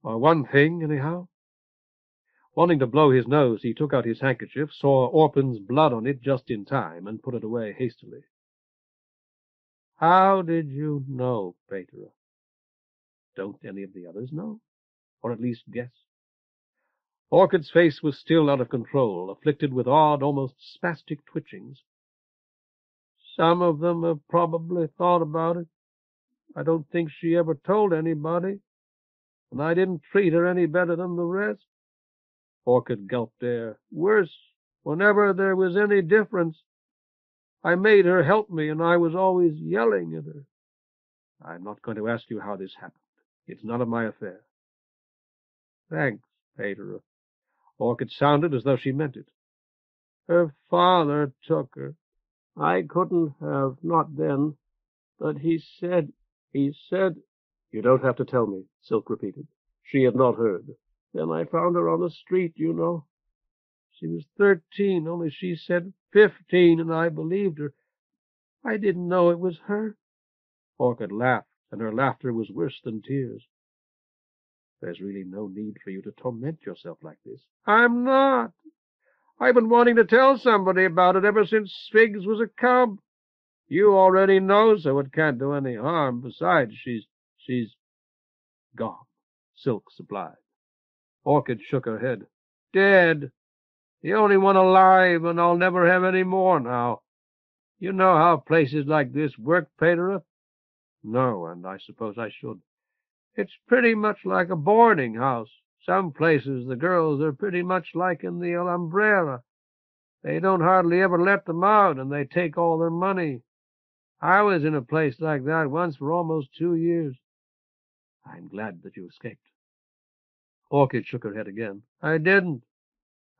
Speaker 5: Or one thing, anyhow." Wanting to blow his nose, he took out his handkerchief, saw Orphan's blood on it just in time, and put it away hastily. "How did you know, Peter?" "Don't any of the others know? Or at least guess?" Orchid's face was still out of control, afflicted with odd, almost spastic twitchings. "Some of them have probably thought about it. I don't think she ever told anybody, and I didn't treat her any better than the rest." Orchid gulped air. "Worse, whenever there was any difference, I made her help me, and I was always yelling at her." "I'm not going to ask you how this happened. It's none of my affair." "Thanks, Peter." Orchid sounded as though she meant it. "Her father took her. I couldn't have, not then, but he said... "You don't have to tell me," Silk repeated. She had not heard. "Then I found her on the street, you know. She was 13, only she said 15, and I believed her. I didn't know it was her." Orchid laughed, and her laughter was worse than tears. "There's really no need for you to torment yourself like this." "I'm not. I've been wanting to tell somebody about it ever since Figs was a cub. You already know, so it can't do any harm. Besides, she's gone," Silk supplied. Orchid shook her head. "Dead. The only one alive, and I'll never have any more now. You know how places like this work, Peter?" "No, and I suppose I should." "It's pretty much like a boarding house. Some places the girls are pretty much like in the Alhambra. They don't hardly ever let them out, and they take all their money. I was in a place like that once for almost 2 years. "I'm glad that you escaped." Orchid shook her head again. "I didn't.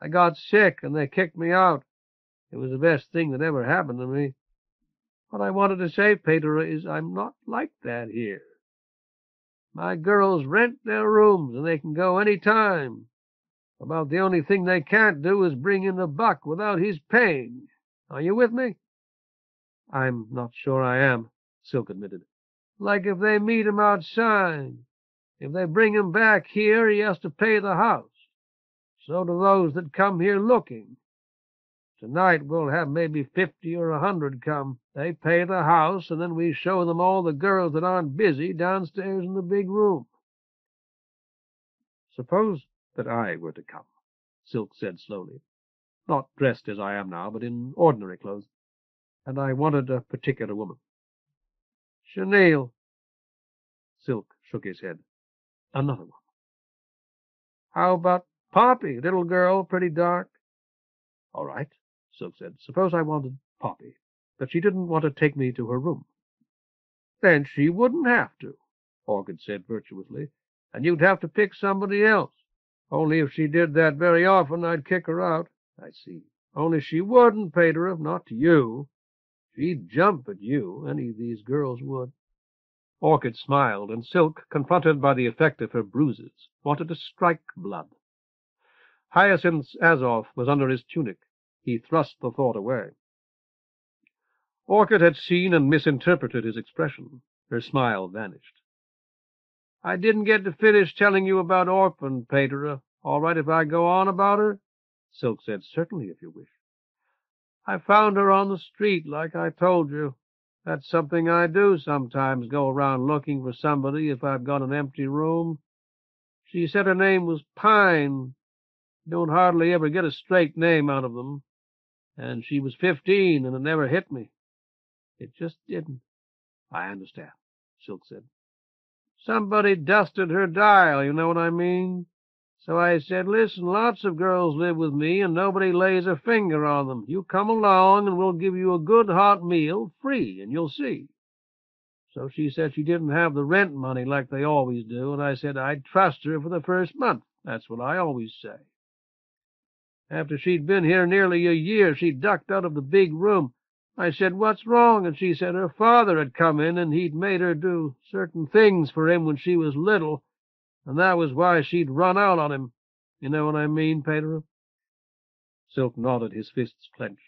Speaker 5: I got sick, and they kicked me out. It was the best thing that ever happened to me. What I wanted to say, Peter, is I'm not like that here. My girls rent their rooms, and they can go any time. About the only thing they can't do is bring in the buck without his paying. Are you with me?" "I'm not sure I am," Silk admitted. "Like if they meet him outside. If they bring him back here, he has to pay the house. So do those that come here looking. Tonight we'll have maybe 50 or 100 come. They pay the house, and then we show them all the girls that aren't busy downstairs in the big room." "Suppose that I were to come," Silk said slowly, "not dressed as I am now, but in ordinary clothes, and I wanted a particular woman." "Chenille." Silk shook his head. "Another one." "How about Poppy, little girl, pretty dark?" "All right," Silk said. "Suppose I wanted Poppy, but she didn't want to take me to her room." "Then she wouldn't have to," Orchid said virtuously, "and you'd have to pick somebody else. Only if she did that very often, I'd kick her out." "I see." "Only she wouldn't, Peter, not to you. She'd jump at you. Any of these girls would." Orchid smiled, and Silk, confronted by the effect of her bruises, wanted to strike blood. Hyacinth's Azov was under his tunic. He thrust the thought away. Orchid had seen and misinterpreted his expression. Her smile vanished. "I didn't get to finish telling you about Orphan, Peter. All right if I go on about her?" Silk said, "Certainly, if you wish." "I found her on the street, like I told you. That's something I do sometimes, go around looking for somebody if I've got an empty room. She said her name was Pine. Don't hardly ever get a straight name out of them. And she was 15, and it never hit me. It just didn't." "I understand," Silk said.
Speaker 3: "Somebody dusted her dial, you know what I mean?" So I said, listen, lots of girls live with me, and nobody lays a finger on them. You come along, and we'll give you a good hot meal, free, and you'll see. So she said she didn't have the rent money like they always do, and I said I'd trust her for the first month. That's what I always say. After she'd been here nearly a year, she ducked out of the big room. I said, what's wrong? And she said her father had come in, and he'd made her do certain things for him when she was little, and that was why she'd run out on him. You know what I mean, Pedro?
Speaker 5: Silk nodded, his fists clenched.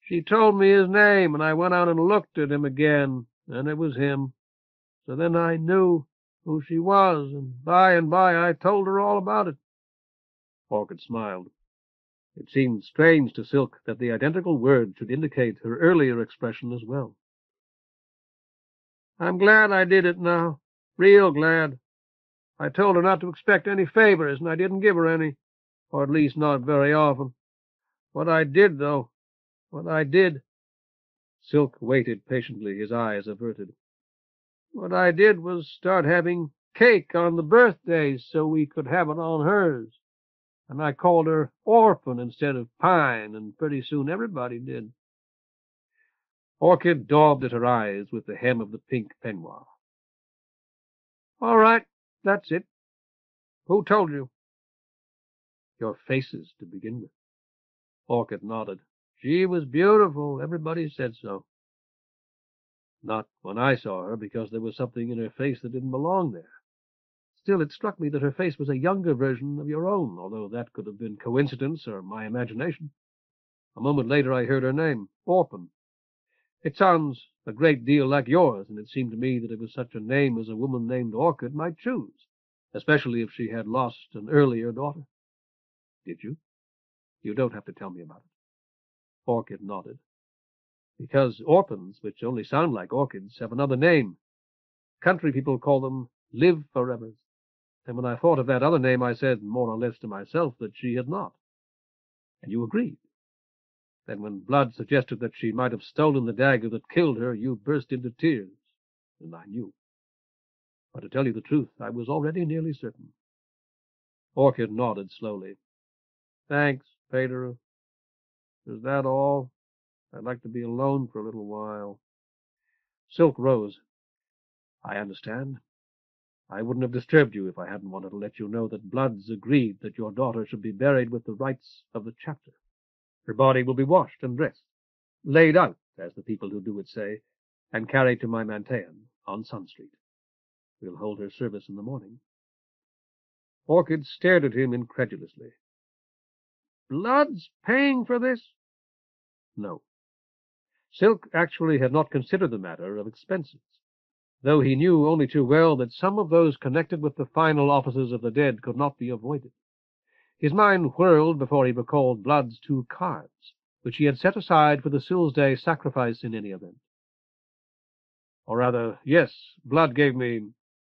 Speaker 3: She told me his name, and I went out and looked at him again, and it was him. So then I knew who she was, and by I told her all about it.
Speaker 5: Orchid smiled. It seemed strange to Silk that the identical word should indicate her earlier expression as well.
Speaker 3: I'm glad I did it now, real glad. I told her not to expect any favors, and I didn't give her any, or at least not very often. What I did, though, what I did...
Speaker 5: Silk waited patiently, his eyes averted.
Speaker 3: What I did was start having cake on the birthdays so we could have it on hers. And I called her Orphan instead of Pine, and pretty soon everybody did.
Speaker 5: Orchid daubed at her eyes with the hem of the pink peignoir.
Speaker 3: All right, that's it. Who told you?
Speaker 5: Your faces, to begin with.
Speaker 3: Orchid nodded. She was beautiful. Everybody said so.
Speaker 5: Not when I saw her, because there was something in her face that didn't belong there. Still, it struck me that her face was a younger version of your own, although that could have been coincidence or my imagination. A moment later I heard her name, Orphan. It sounds a great deal like yours, and it seemed to me that it was such a name as a woman named Orchid might choose, especially if she had lost an earlier daughter. Did you? You don't have to tell me about it. Orchid nodded. Because orphans, which only sound like orchids, have another name. Country people call them live-forevers. And when I thought of that other name, I said, more or less to myself, that she had not. And you agreed. Then when Blood suggested that she might have stolen the dagger that killed her, you burst into tears, and I knew. But to tell you the truth, I was already nearly certain. Orchid nodded slowly.
Speaker 3: Thanks, Pedro. Is that all? I'd like to be alone for a little while.
Speaker 5: Silk rose. I understand. I wouldn't have disturbed you if I hadn't wanted to let you know that Blood's agreed that your daughter should be buried with the rites of the chapter. Her body will be washed and dressed, laid out, as the people who do it say, and carried to my Manteion on Sun Street. We'll hold her service in the morning.
Speaker 3: Orchid stared at him incredulously. Blood's paying for this?
Speaker 5: No. Silk actually had not considered the matter of expenses, though he knew only too well that some of those connected with the final offices of the dead could not be avoided. His mind whirled before he recalled Blood's 2 cards, which he had set aside for the Silsday sacrifice in any event. Or rather, yes, Blood gave my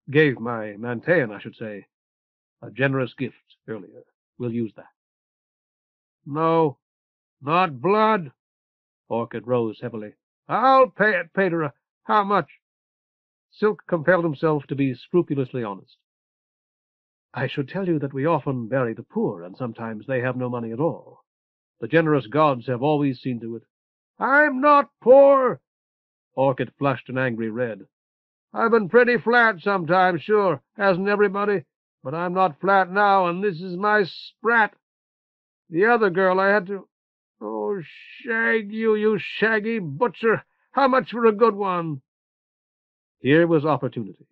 Speaker 5: Manteion, I should say, a generous gift earlier. We'll use that.
Speaker 3: No, not Blood.
Speaker 5: Orchid rose heavily.
Speaker 3: I'll pay it, Pedro. How much?
Speaker 5: Silk compelled himself to be scrupulously honest. I should tell you that we often bury the poor, and sometimes they have no money at all. The generous gods have always seen to it.
Speaker 3: I'm not poor.
Speaker 5: Orchid flushed an angry red.
Speaker 3: I've been pretty flat sometimes, sure, hasn't everybody? But I'm not flat now, and this is my sprat. The other girl I had to... Oh, shag you shaggy butcher. How much for a good one?
Speaker 5: Here was opportunity,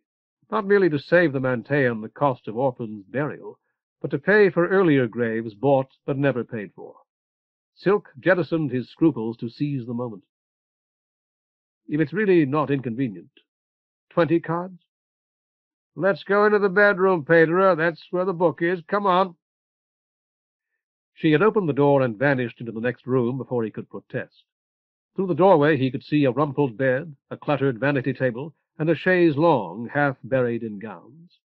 Speaker 5: not merely to save the Manteion the cost of Orphan's burial, but to pay for earlier graves bought but never paid for. Silk jettisoned his scruples to seize the moment. If it's really not inconvenient, 20 cards?
Speaker 3: Let's go into the bedroom, Pedro. That's where the book is. Come on.
Speaker 5: She had opened the door and vanished into the next room before he could protest. Through the doorway he could see a rumpled bed, a cluttered vanity table, and a chaise longue half buried in gowns.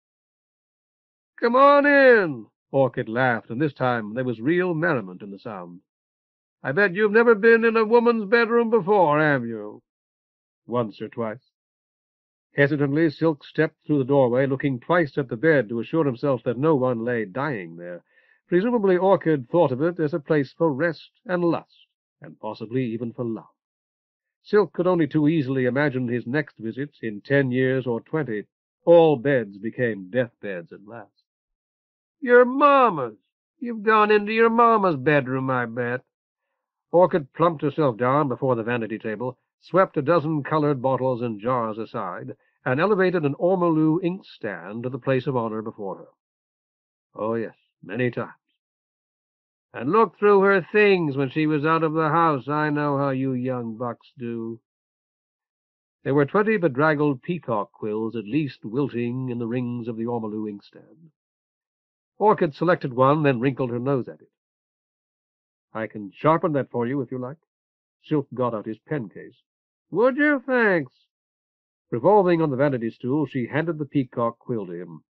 Speaker 3: Come on in,
Speaker 5: Orchid laughed, and this time there was real merriment in the sound.
Speaker 3: I bet you've never been in a woman's bedroom before, have you?
Speaker 5: Once or twice. Hesitantly, Silk stepped through the doorway, looking twice at the bed to assure himself that no one lay dying there. Presumably Orchid thought of it as a place for rest and lust, and possibly even for love. Silk could only too easily imagine his next visit in 10 years or 20. All beds became deathbeds at last.
Speaker 3: Your mamma's. You've gone into your mamma's bedroom, I bet.
Speaker 5: Orchid plumped herself down before the vanity table, swept a dozen colored bottles and jars aside, and elevated an ormolu inkstand to the place of honor before her. Oh, yes, many times.
Speaker 3: And looked through her things when she was out of the house. I know how you young bucks do.
Speaker 5: There were 20 bedraggled peacock quills at least wilting in the rings of the ormolu inkstand. Orchid selected one, then wrinkled her nose at it. I can sharpen that for you if you like. Silk got out his pen case.
Speaker 3: Would you? Thanks.
Speaker 5: Revolving on the vanity stool, she handed the peacock quill to him.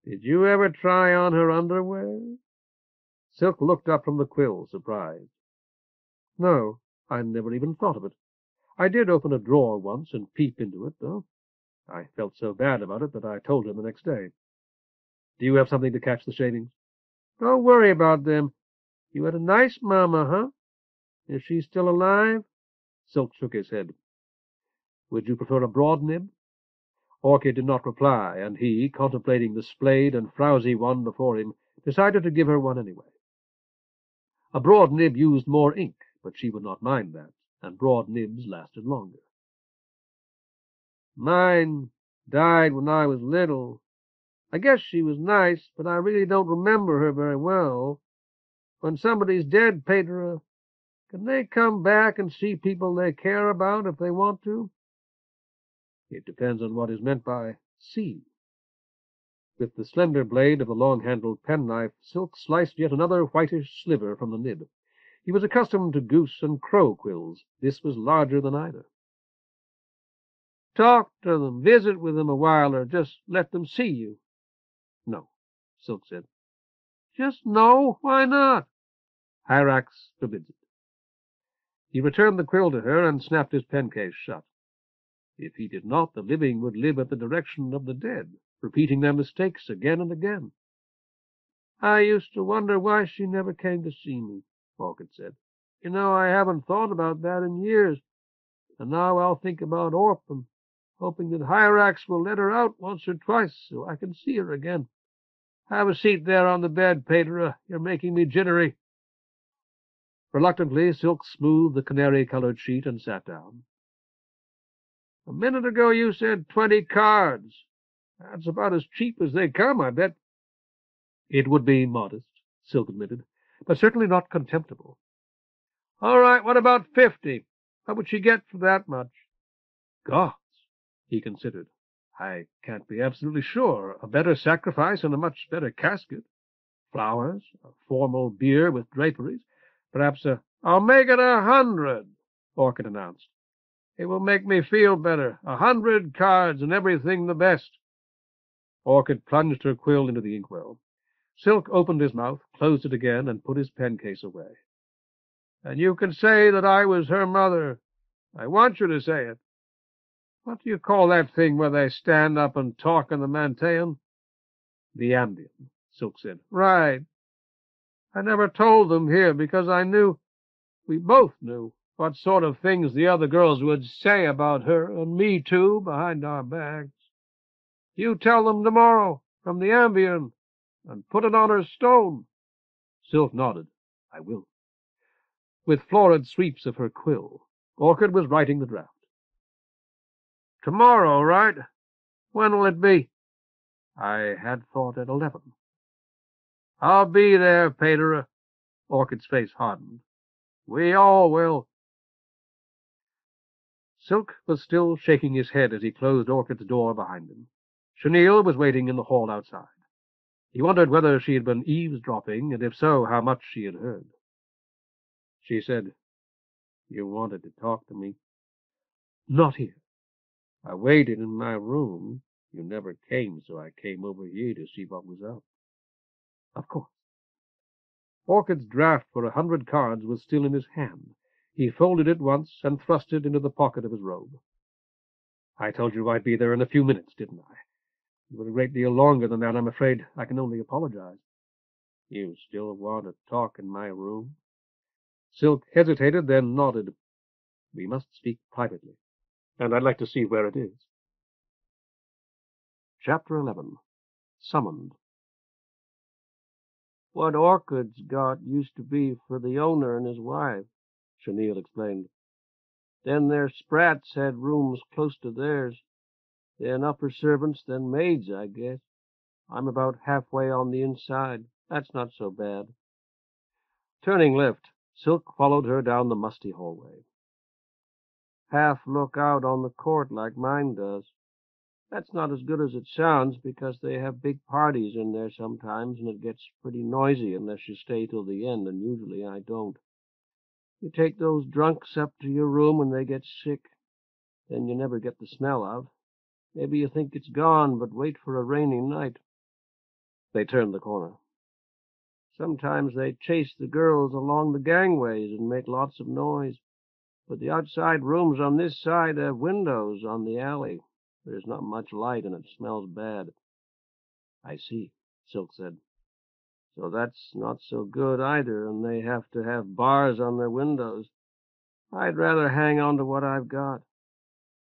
Speaker 3: Did you ever try on her underwear?
Speaker 5: Silk looked up from the quill, surprised. No, I never even thought of it. I did open a drawer once and peep into it, though. I felt so bad about it that I told him the next day. Do you have something to catch the shavings?
Speaker 3: Don't worry about them. You had a nice mamma, huh? Is she still alive?
Speaker 5: Silk shook his head. Would you prefer a broad nib? Orchid did not reply, and he, contemplating the splayed and frowsy one before him, decided to give her one anyway. A broad nib used more ink, but she would not mind that, and broad nibs lasted longer.
Speaker 3: Mine died when I was little. I guess she was nice, but I really don't remember her very well. When somebody's dead, Pedro, can they come back and see people they care about if they want to?
Speaker 5: It depends on what is meant by see. With the slender blade of the long-handled penknife, Silk sliced yet another whitish sliver from the nib. He was accustomed to goose and crow quills. This was larger than either.
Speaker 3: Talk to them, visit with them a while, or just let them see you.
Speaker 5: No, Silk said.
Speaker 3: Just no? Why not?
Speaker 5: Hyrax forbids it. He returned the quill to her and snapped his pencase shut. If he did not, the living would live at the direction of the dead, repeating their mistakes again and again.
Speaker 3: I used to wonder why she never came to see me, Orchid said. You know, I haven't thought about that in years, and now I'll think about Orphan, hoping that Hyrax will let her out once or twice so I can see her again. Have a seat there on the bed, Pedro. You're making me jittery.
Speaker 5: Reluctantly, Silk smoothed the canary-colored sheet and sat down.
Speaker 3: A minute ago you said 20 cards. That's about as cheap as they come, I bet.
Speaker 5: It would be modest, Silk admitted, but certainly not contemptible.
Speaker 3: All right, what about 50? What would she get for that much?
Speaker 5: Gods, he considered. I can't be absolutely sure. A better sacrifice and a much better casket. Flowers, a formal bier with draperies, perhaps a...
Speaker 3: I'll make it 100, Orchid announced. It will make me feel better. 100 cards and everything the best.
Speaker 5: Orchid plunged her quill into the inkwell. Silk opened his mouth, closed it again, and put his pencase away.
Speaker 3: And you can say that I was her mother. I want you to say it. What do you call that thing where they stand up and talk in the Manteion?
Speaker 5: The Ambion, Silk said.
Speaker 3: Right. I never told them here because I knew, we both knew, what sort of things the other girls would say about her, and me too, behind our backs. You tell them tomorrow, from the Ambion, and put it on her stone.
Speaker 5: Silk nodded. I will. With florid sweeps of her quill, Orchid was writing the draft.
Speaker 3: Tomorrow, right? When will it be?
Speaker 5: I had thought at 11.
Speaker 3: I'll be there, Pedro. Orchid's face hardened. We all will.
Speaker 5: Silk was still shaking his head as he closed Orchid's door behind him. Chenille was waiting in the hall outside. He wondered whether she had been eavesdropping, and if so, how much she had heard. She said, You wanted to talk to me? Not here. I waited in my room. You never came, so I came over here to see what was up. Of course. Orchid's draft for 100 cards was still in his hand. He folded it once and thrust it into the pocket of his robe. I told you I'd be there in a few minutes, didn't I? It was a great deal longer than that. I'm afraid I can only apologize. You still want to talk in my room? Silk hesitated, then nodded. We must speak privately, and I'd like to see where it is. Chapter 11. Summoned.
Speaker 3: What Orchid's got used to be for the owner and his wife, Chenille explained. Then their sprats had rooms close to theirs. Then upper servants, then maids, I guess. I'm about halfway on the inside. That's not so bad.
Speaker 1: Turning left, Silk followed her down the musty hallway.
Speaker 3: Half look out on the court like mine does. That's not as good as it sounds, because they have big parties in there sometimes, and it gets pretty noisy unless you stay till the end, and usually I don't. You take those drunks up to your room when they get sick, then you never get the smell of. Maybe you think it's gone, but wait for a rainy night.
Speaker 1: They turned the corner.
Speaker 3: Sometimes they chase the girls along the gangways and make lots of noise. But the outside rooms on this side have windows on the alley. There's not much light, and it smells bad.
Speaker 1: I see, Silk said.
Speaker 3: So that's not so good either, and they have to have bars on their windows. I'd rather hang on to what I've got.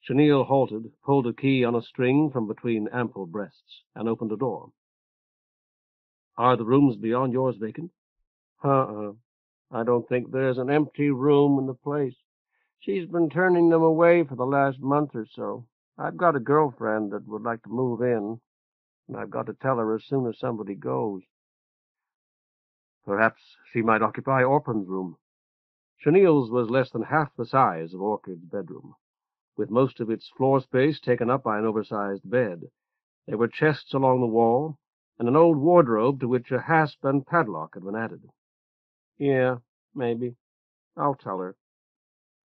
Speaker 1: Chenille halted, pulled a key on a string from between ample breasts, and opened a door. Are the rooms beyond yours vacant?
Speaker 3: I don't think there's an empty room in the place. She's been turning them away for the last month or so. I've got a girlfriend that would like to move in, and I've got to tell her as soon as somebody goes.
Speaker 1: Perhaps she might occupy Orpon's room. Chenille's was less than half the size of Orchid's bedroom, with most of its floor space taken up by an oversized bed. There were chests along the wall, and an old wardrobe to which a hasp and padlock had been added.
Speaker 3: Yeah, maybe. I'll tell her.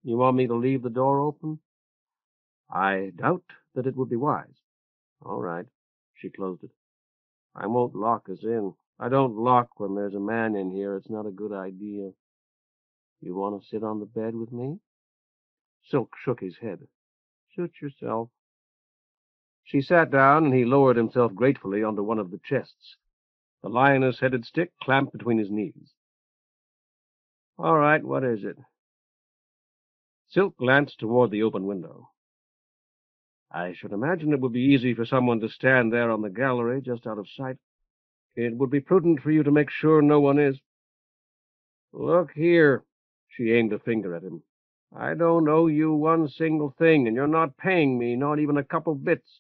Speaker 3: You want me to leave the door open?
Speaker 1: I doubt that it would be wise.
Speaker 3: All right.
Speaker 1: She closed it.
Speaker 3: I won't lock us in. I don't lock when there's a man in here. It's not a good idea. You want to sit on the bed with me?
Speaker 1: Silk shook his head.
Speaker 3: Suit yourself.
Speaker 1: She sat down, and he lowered himself gratefully onto one of the chests, the lioness-headed stick clamped between his knees.
Speaker 3: All right, what is it?
Speaker 1: Silk glanced toward the open window. I should imagine it would be easy for someone to stand there on the gallery, just out of sight. It would be prudent for you to make sure no one is.
Speaker 3: Look here.
Speaker 1: She aimed a finger at him.
Speaker 3: I don't owe you one single thing, and you're not paying me, not even a couple bits.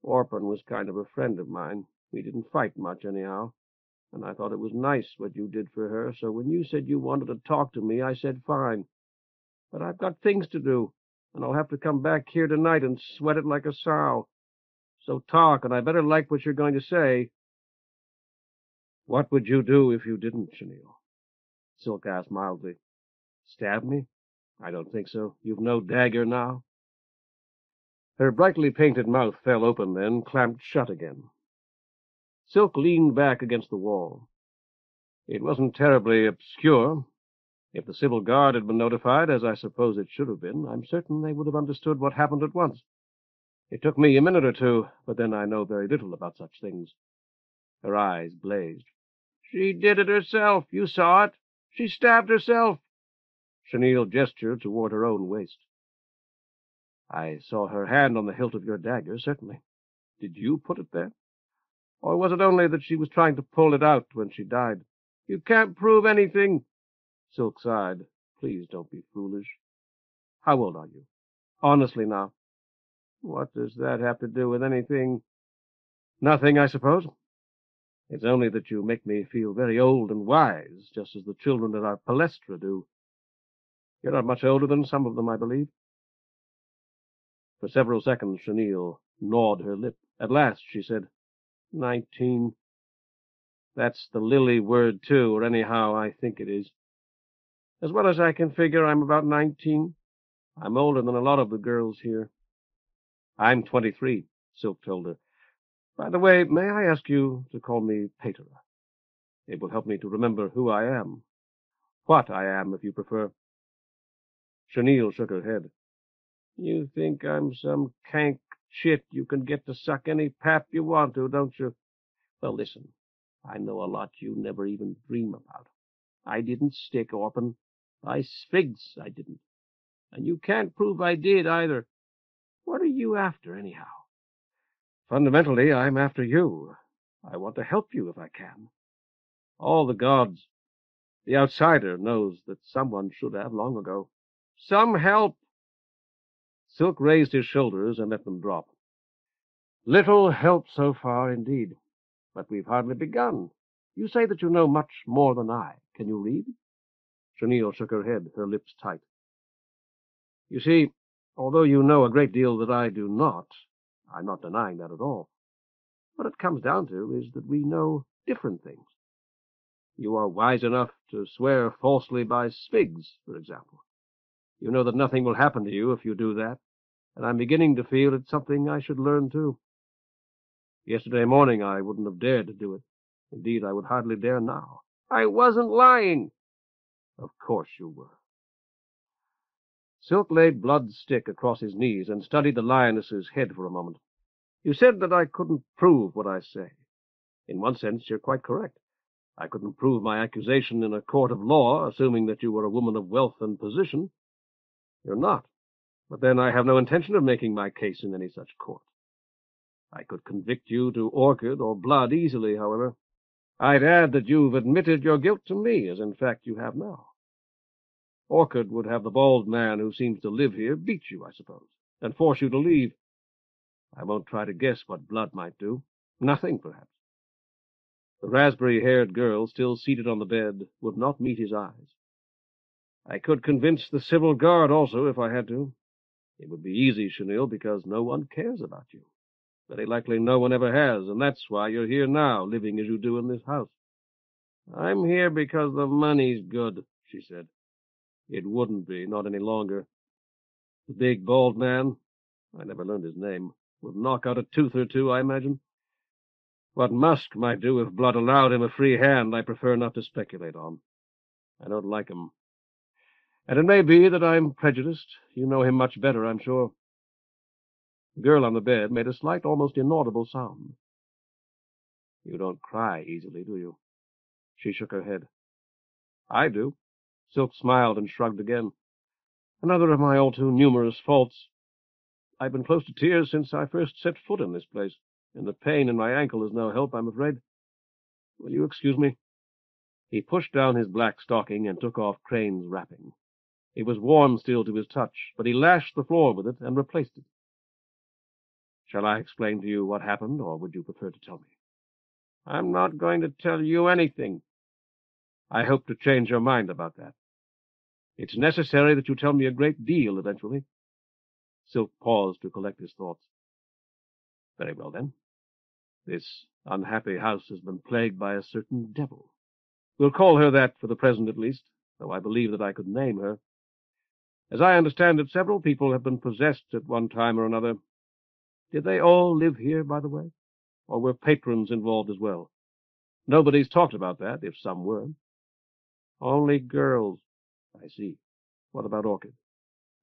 Speaker 3: Orphan was kind of a friend of mine. We didn't fight much anyhow, and I thought it was nice what you did for her, so when you said you wanted to talk to me, I said fine. But I've got things to do, and I'll have to come back here tonight and sweat it like a sow. So talk, and I better like what you're going to say.
Speaker 1: What would you do if you didn't, Chenille? Silk asked mildly. Stab me? I don't think so. You've no dagger now. Her brightly painted mouth fell open then, clamped shut again. Silk leaned back against the wall. It wasn't terribly obscure. If the civil guard had been notified, as I suppose it should have been, I'm certain they would have understood what happened at once. It took me a minute or two, but then I know very little about such things. Her eyes blazed.
Speaker 3: She did it herself. You saw it. She stabbed herself.
Speaker 1: Chenille gestured toward her own waist. I saw her hand on the hilt of your dagger, certainly. Did you put it there? Or was it only that she was trying to pull it out when she died?
Speaker 3: You can't prove anything.
Speaker 1: Silk sighed. Please don't be foolish. How old are you? Honestly now.
Speaker 3: What does that have to do with anything?
Speaker 1: Nothing, I suppose. It's only that you make me feel very old and wise, just as the children at our palestra do. You're not much older than some of them, I believe. For several seconds, Chenille gnawed her lip. At last, she said,
Speaker 3: 19.
Speaker 1: That's the Lily word, too, or anyhow I think it is.
Speaker 3: As well as I can figure, I'm about 19. I'm older than a lot of the girls here.
Speaker 1: I'm 23, Silk told her. By the way, may I ask you to call me Pater? It will help me to remember who I am. What I am, if you prefer. Chenille shook her head.
Speaker 3: You think I'm some cank chit you can get to suck any pap you want to, don't you? Well, listen, I know a lot you never even dream about. I didn't stick Orphan. By Sfigs, I didn't. And you can't prove I did, either. What are you after, anyhow?
Speaker 1: Fundamentally, I'm after you. I want to help you if I can. All the gods. The outsider knows that someone should have long ago.
Speaker 3: Some help!
Speaker 1: Silk raised his shoulders and let them drop.
Speaker 3: Little help so far, indeed. But we've hardly begun. You say that you know much more than I. Can you read?
Speaker 1: Chenille shook her head, her lips tight.
Speaker 3: You see, although you know a great deal that I do not, I'm not denying that at all. What it comes down to is that we know different things. You are wise enough to swear falsely by Sfigs, for example. You know that nothing will happen to you if you do that, and I'm beginning to feel it's something I should learn too. Yesterday morning I wouldn't have dared to do it. Indeed, I would hardly dare now. I wasn't lying. Of course you were. Silk laid Blood's stick across his knees and studied the lioness's head for a moment. You said that I couldn't prove what I say. In one sense, you're quite correct. I couldn't prove my accusation in a court of law, assuming that you were a woman of wealth and position. You're not. But then I have no intention of making my case in any such court. I could convict you to Orchid or Blood easily, however. I'd add that you've admitted your guilt to me, as in fact you have now. Orchid would have the bald man who seems to live here beat you, I suppose, and force you to leave. I won't try to guess what Blood might do. Nothing, perhaps. The raspberry-haired girl, still seated on the bed, would not meet his eyes. I could convince the civil guard also, if I had to. It would be easy, Chenille, because no one cares about you. Very likely no one ever has, and that's why you're here now, living as you do in this house. I'm here because the money's good, she said. It wouldn't be, not any longer. The big, bald man, I never learned his name, would knock out a tooth or two, I imagine. What Musk might do if Blood allowed him a free hand, I prefer not to speculate on. I don't like him. And it may be that I'm prejudiced. You know him much better, I'm sure. The girl on the bed made a slight, almost inaudible sound. You don't cry easily, do you? She shook her head. I do. Silk smiled and shrugged again. Another of my all too numerous faults. I've been close to tears since I first set foot in this place, and the pain in my ankle is no help, I'm afraid. Will you excuse me? He pushed down his black stocking and took off Crane's wrapping. It was warm still to his touch, but he lashed the floor with it and replaced it. Shall I explain to you what happened, or would you prefer to tell me? I'm not going to tell you anything. I hope to change your mind about that. It's necessary that you tell me a great deal eventually. Silk paused to collect his thoughts. Very well, then. This unhappy house has been plagued by a certain devil. We'll call her that for the present at least, though I believe that I could name her. As I understand it, several people have been possessed at one time or another. Did they all live here, by the way? Or were patrons involved as well? Nobody's talked about that, if some were. Only girls. I see. What about Orchid?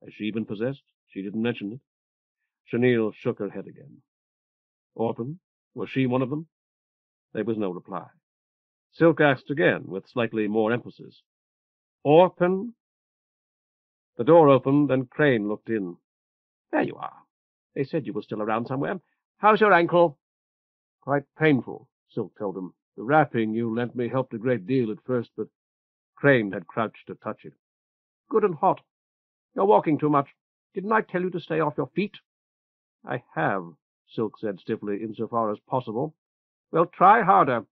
Speaker 3: Has she been possessed? She didn't mention it. Chenille shook her head again. Orphan? Was she one of them? There was no reply. Silk asked again, with slightly more emphasis. Orphan? The door opened, and Crane looked in. There you are. They said you were still around somewhere. How's your ankle? Quite painful, Silk told him. The wrapping you lent me helped a great deal at first, but Crane had crouched to touch it. Good and hot. You're walking too much. Didn't I tell you to stay off your feet? I have, Silk said stiffly, insofar as possible. Well, try harder.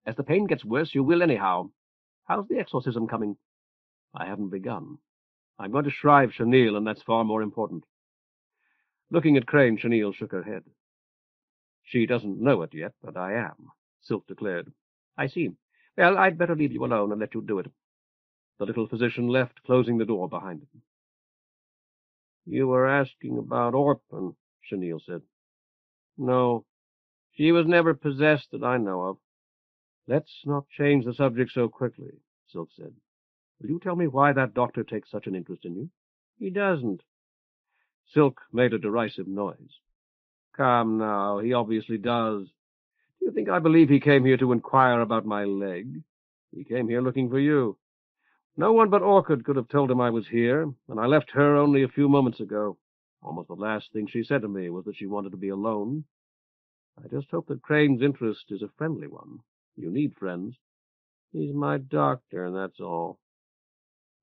Speaker 3: As the pain gets worse, you will anyhow. How's the exorcism coming? I haven't begun. I'm going to shrive Chenille, and that's far more important. Looking at Crane, Chenille shook her head. She doesn't know it yet, but I am, Silk declared. I see. Well, I'd better leave you alone and let you do it. The little physician left, closing the door behind him. You were asking about Orphan, Chenille said. No, she was never possessed that I know of. Let's not change the subject so quickly, Silk said. Will you tell me why that doctor takes such an interest in you? He doesn't.
Speaker 5: Silk made a derisive noise. Come now, he obviously does. Do you think I believe he came here to inquire about my leg? He came here looking for you. No one but Orchid could have told him I was here, and I left her only a few moments ago. Almost the last thing she said to me was that she wanted to be alone. I just hope that Crane's interest is a friendly one. You need friends. He's my doctor, and that's all.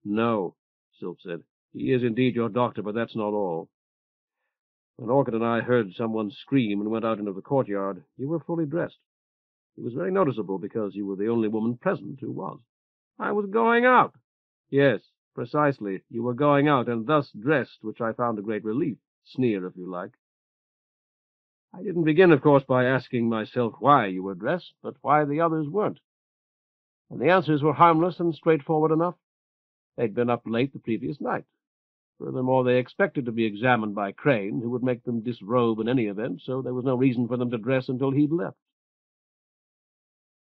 Speaker 5: No, Silk said. He is indeed your doctor, but that's not all. When Orchid and I heard someone scream and went out into the courtyard, you were fully dressed. It was very noticeable because you were the only woman present who was. I was going out. Yes, precisely. You were going out, and thus dressed, which I found a great relief. Sneer, if you like. I didn't begin, of course, by asking myself why you were dressed, but why the others weren't. And the answers were harmless and straightforward enough. They'd been up late the previous night. Furthermore, they expected to be examined by Crane, who would make them disrobe in any event, so there was no reason for them to dress until he'd left.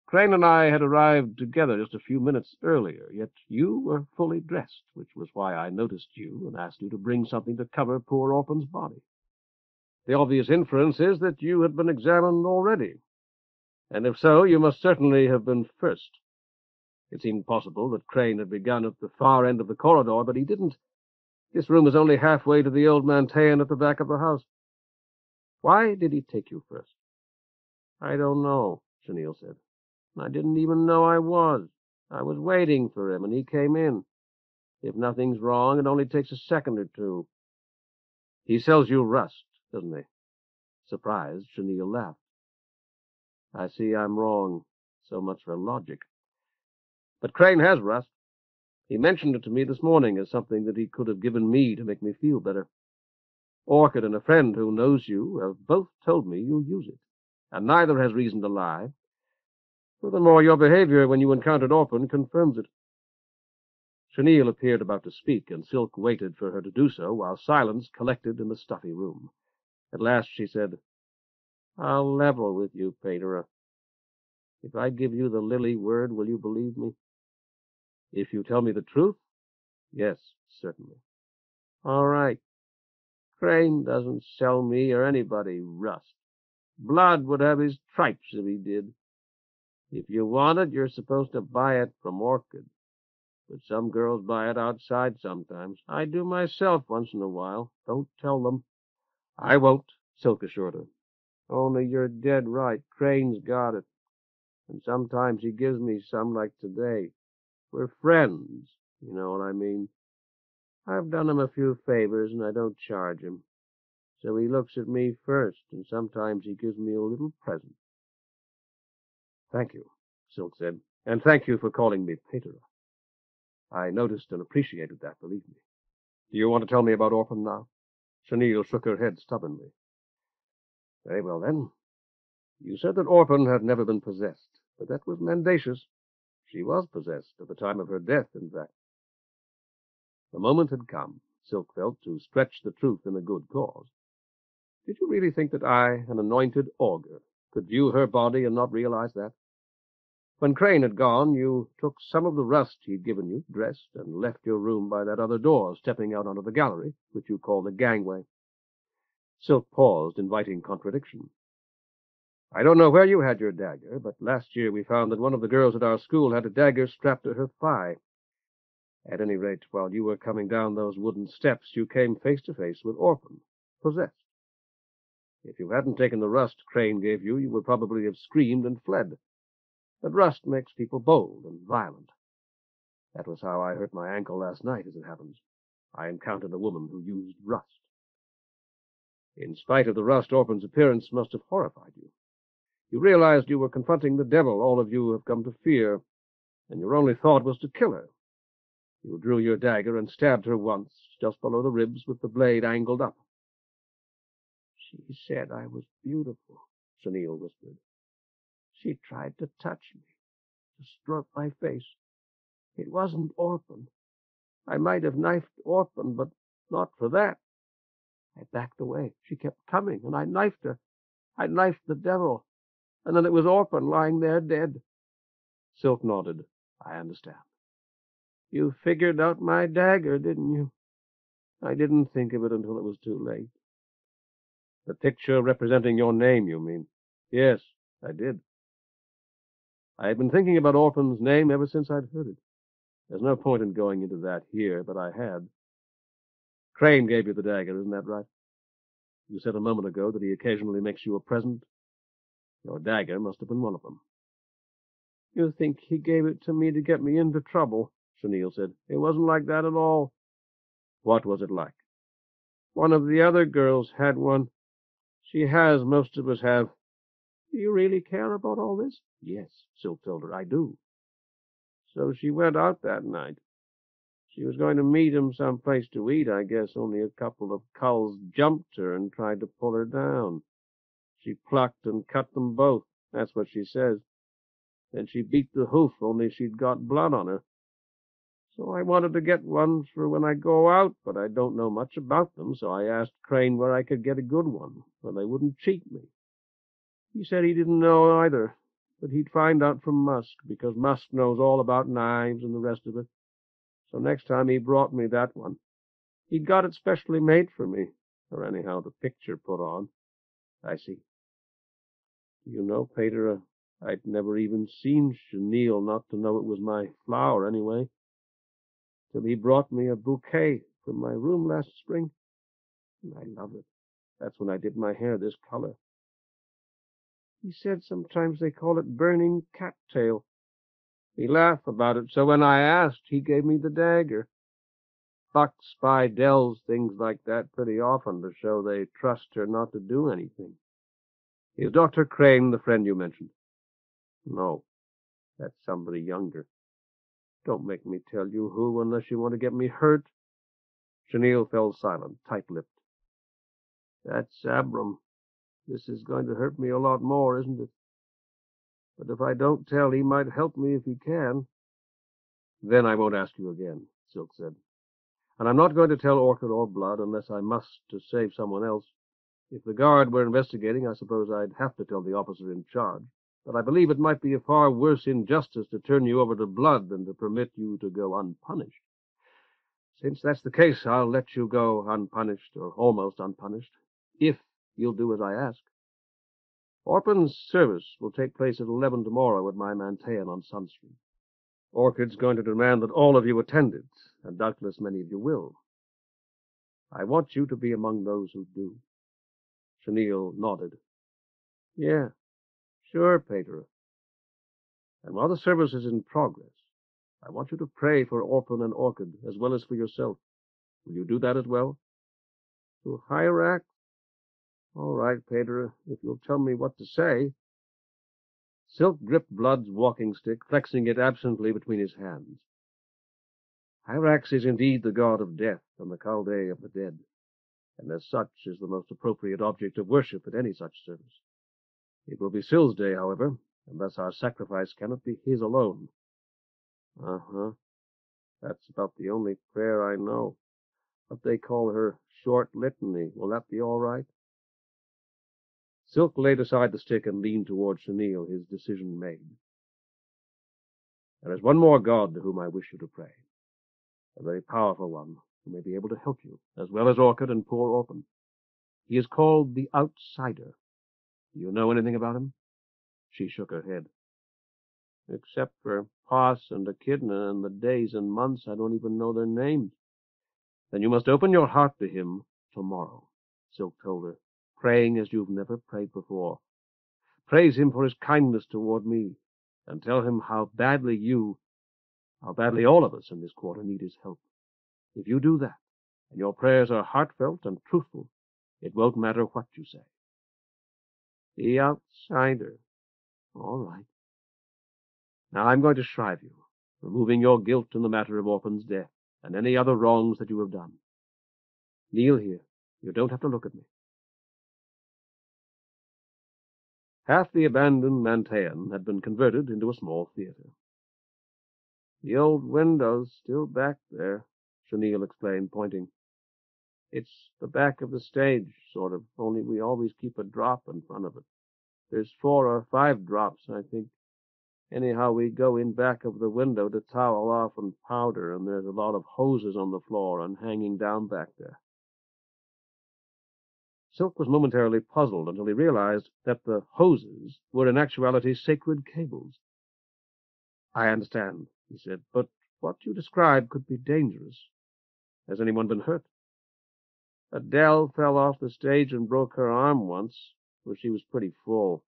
Speaker 5: Crane and I had arrived together just a few minutes earlier, yet you were fully dressed, which was why I noticed you and asked you to bring something to cover poor Orphan's body. The obvious inference is that you had been examined already, and if so, you must certainly have been first. It seemed possible that Crane had begun at the far end of the corridor, but he didn't. This room is only halfway to the old Manteion at the back of the house. Why did he take you first? I don't know, Chenille said. I didn't even know I was. I was waiting for him, and he came in. If nothing's wrong, it only takes a second or two. He sells you rust, doesn't he? Surprised, Chenille laughed. I see I'm wrong. So much for logic. But Crane has rust. He mentioned it to me this morning as something that he could have given me to make me feel better. Orchid and a friend who knows you have both told me you use it, and neither has reason to lie. Furthermore, your behavior when you encountered Orphan confirms it. Chenille appeared about to speak, and Silk waited for her to do so, while silence collected in the stuffy room. At last she said, I'll level with you, Paterer. If I give you the lily word, will you believe me? If you tell me the truth? Yes, certainly. All right. Crane doesn't sell me or anybody rust. Blood would have his stripes if he did. If you want it, you're supposed to buy it from Orchid. But some girls buy it outside sometimes. I do myself once in a while. Don't tell them. I won't, Silk assured her. Only you're dead right. Crane's got it. And sometimes he gives me some like today. We're friends, you know what I mean. I've done him a few favors, and I don't charge him. So he looks at me first, and sometimes he gives me a little present. Thank you, Silk said, and thank you for calling me Paterer. I noticed and appreciated that, believe me. Do you want to tell me about Orphan now? Chenille shook her head stubbornly. Very well, then. You said that Orphan had never been possessed, but that was mendacious. She was possessed at the time of her death, in fact. The moment had come, Silk felt, to stretch the truth in a good cause. Did you really think that I, an anointed augur, could view her body and not realize that? When Crane had gone, you took some of the rust he'd given you, dressed, and left your room by that other door, stepping out onto the gallery, which you call the gangway. Silk paused, inviting contradiction. I don't know where you had your dagger, but last year we found that one of the girls at our school had a dagger strapped to her thigh. At any rate, while you were coming down those wooden steps, you came face to face with Orphan, possessed. If you hadn't taken the rust Crane gave you, you would probably have screamed and fled. But rust makes people bold and violent. That was how I hurt my ankle last night, as it happens. I encountered a woman who used rust. In spite of the rust, Orphan's appearance must have horrified you. You realized you were confronting the devil all of you have come to fear, and your only thought was to kill her. You drew your dagger and stabbed her once, just below the ribs, with the blade angled up. She said I was beautiful, Chenille whispered. She tried to touch me, to stroke my face. It wasn't Orphan. I might have knifed Orphan, but not for that. I backed away. She kept coming, and I knifed her. I knifed the devil, and then it was Orphan lying there dead. Silk nodded. I understand. You figured out my dagger, didn't you?
Speaker 1: I didn't think of it until it was too late. The picture representing your name, you mean? Yes, I did. I had been thinking about Orphan's name ever since I'd heard it. There's no point in going into that here, but I had. Crane gave you the dagger, isn't that right? You said a moment ago that he occasionally makes you a present. Your dagger must have been one of them. You think he gave it to me to get me into trouble, Chenille said. It wasn't like that at all. What was it like? One of the other girls had one. She has, most of us have. Do you really care about all this? Yes, Silk told her, I do. So she went out that night. She was going to meet him someplace to eat, I guess. Only a couple of culls jumped her and tried to pull her down. She plucked and cut them both. That's what she says. Then she beat the hoof, only she'd got blood on her. So I wanted to get one for when I go out, but I don't know much about them, so I asked Crane where I could get a good one, where they wouldn't cheat me. He said he didn't know either, but he'd find out from Musk, because Musk knows all about knives and the rest of it. So next time he brought me that one. He'd got it specially made for me, or anyhow the picture put on. I see. You know, Pater, I'd never even seen chenille not to know it was my flower anyway, till he brought me a bouquet from my room last spring. And I love it. That's when I did my hair this color. He said sometimes they call it burning cattail. He laughed about it, so when I asked, he gave me the dagger. Buck spy dells things like that pretty often to show they trust her not to do anything. Is Dr. Crane the friend you mentioned? No, that's somebody younger. Don't make me tell you who unless you want to get me hurt. Chenille fell silent, tight-lipped. That's Abram. This is going to hurt me a lot more, isn't it? But if I don't tell, he might help me if he can. Then I won't ask you again, Silk said. And I'm not going to tell Orchid or Blood unless I must to save someone else. If the guard were investigating, I suppose I'd have to tell the officer in charge. But I believe it might be a far worse injustice to turn you over to Blood than to permit you to go unpunished. Since that's the case, I'll let you go unpunished, or almost unpunished, if you'll do as I ask. Orphan's service will take place at 11 tomorrow at my Manteion on Sun Street. Orchid's going to demand that all of you attend it, and doubtless many of you will. I want you to be among those who do. Chenille nodded. Yeah, sure, Pater. And while the service is in progress, I want you to pray for Orphan and Orchid, as well as for yourself. Will you do that as well? To Hyrax? All right, Pater, if you'll tell me what to say. Silk gripped Blood's walking stick, flexing it absently between his hands. Hyrax is indeed the god of death and the Caldé of the dead, and as such is the most appropriate object of worship at any such service. It will be Syl's day, however, and thus our sacrifice cannot be his alone. Uh-huh. That's about the only prayer I know. What they call her short litany. Will that be all right? Silk laid aside the stick and leaned toward Chenille, his decision made. There is one more god to whom I wish you to pray, a very powerful one who may be able to help you, as well as Orchid and poor Orphan. He is called the Outsider. Do you know anything about him? She shook her head. Except for Pos and Echidna and the days and months, I don't even know their names. Then you must open your heart to him tomorrow, Silk told her, praying as you've never prayed before. Praise him for his kindness toward me, and tell him how badly all of us in this quarter need his help. If you do that, and your prayers are heartfelt and truthful, it won't matter what you say. The Outsider. All right. Now I'm going to shrive you, removing your guilt in the matter of Orphan's death, and any other wrongs that you have done. Kneel here. You don't have to look at me. Half the abandoned Manteion had been converted into a small theater. The old window's still back there, Chenille explained, pointing. It's the back of the stage, sort of, only we always keep a drop in front of it. There's 4 or 5 drops, I think. Anyhow, we go in back of the window to towel off and powder, and there's a lot of hoses on the floor and hanging down back there. Silk was momentarily puzzled until he realized that the hoses were in actuality sacred cables. I understand, he said, but what you describe could be dangerous. Has anyone been hurt? Adele fell off the stage and broke her arm once, for she was pretty full.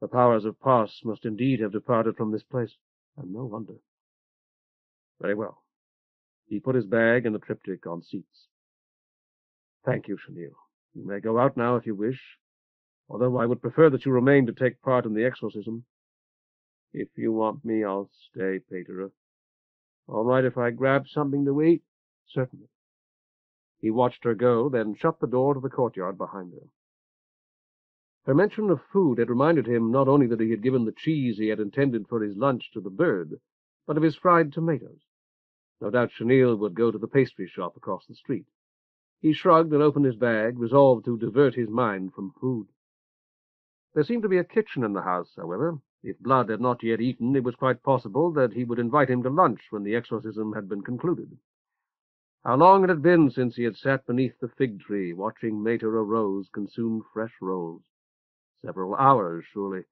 Speaker 1: The powers of Pos must indeed have departed from this place, and no wonder. Very well. He put his bag and the triptych on seats. Thank you, Chenille. You may go out now if you wish, although I would prefer that you remain to take part in the exorcism. If you want me, I'll stay, Pater. All right if I grab something to eat? Certainly. He watched her go, then shut the door to the courtyard behind her. Her mention of food had reminded him not only that he had given the cheese he had intended for his lunch to the bird, but of his fried tomatoes. No doubt Chenille would go to the pastry shop across the street. He shrugged and opened his bag, resolved to divert his mind from food. There seemed to be a kitchen in the house, however. If Blood had not yet eaten, it was quite possible that he would invite him to lunch when the exorcism had been concluded. How long it had been since he had sat beneath the fig tree, watching Mater Rose consume fresh rolls. Several hours, surely,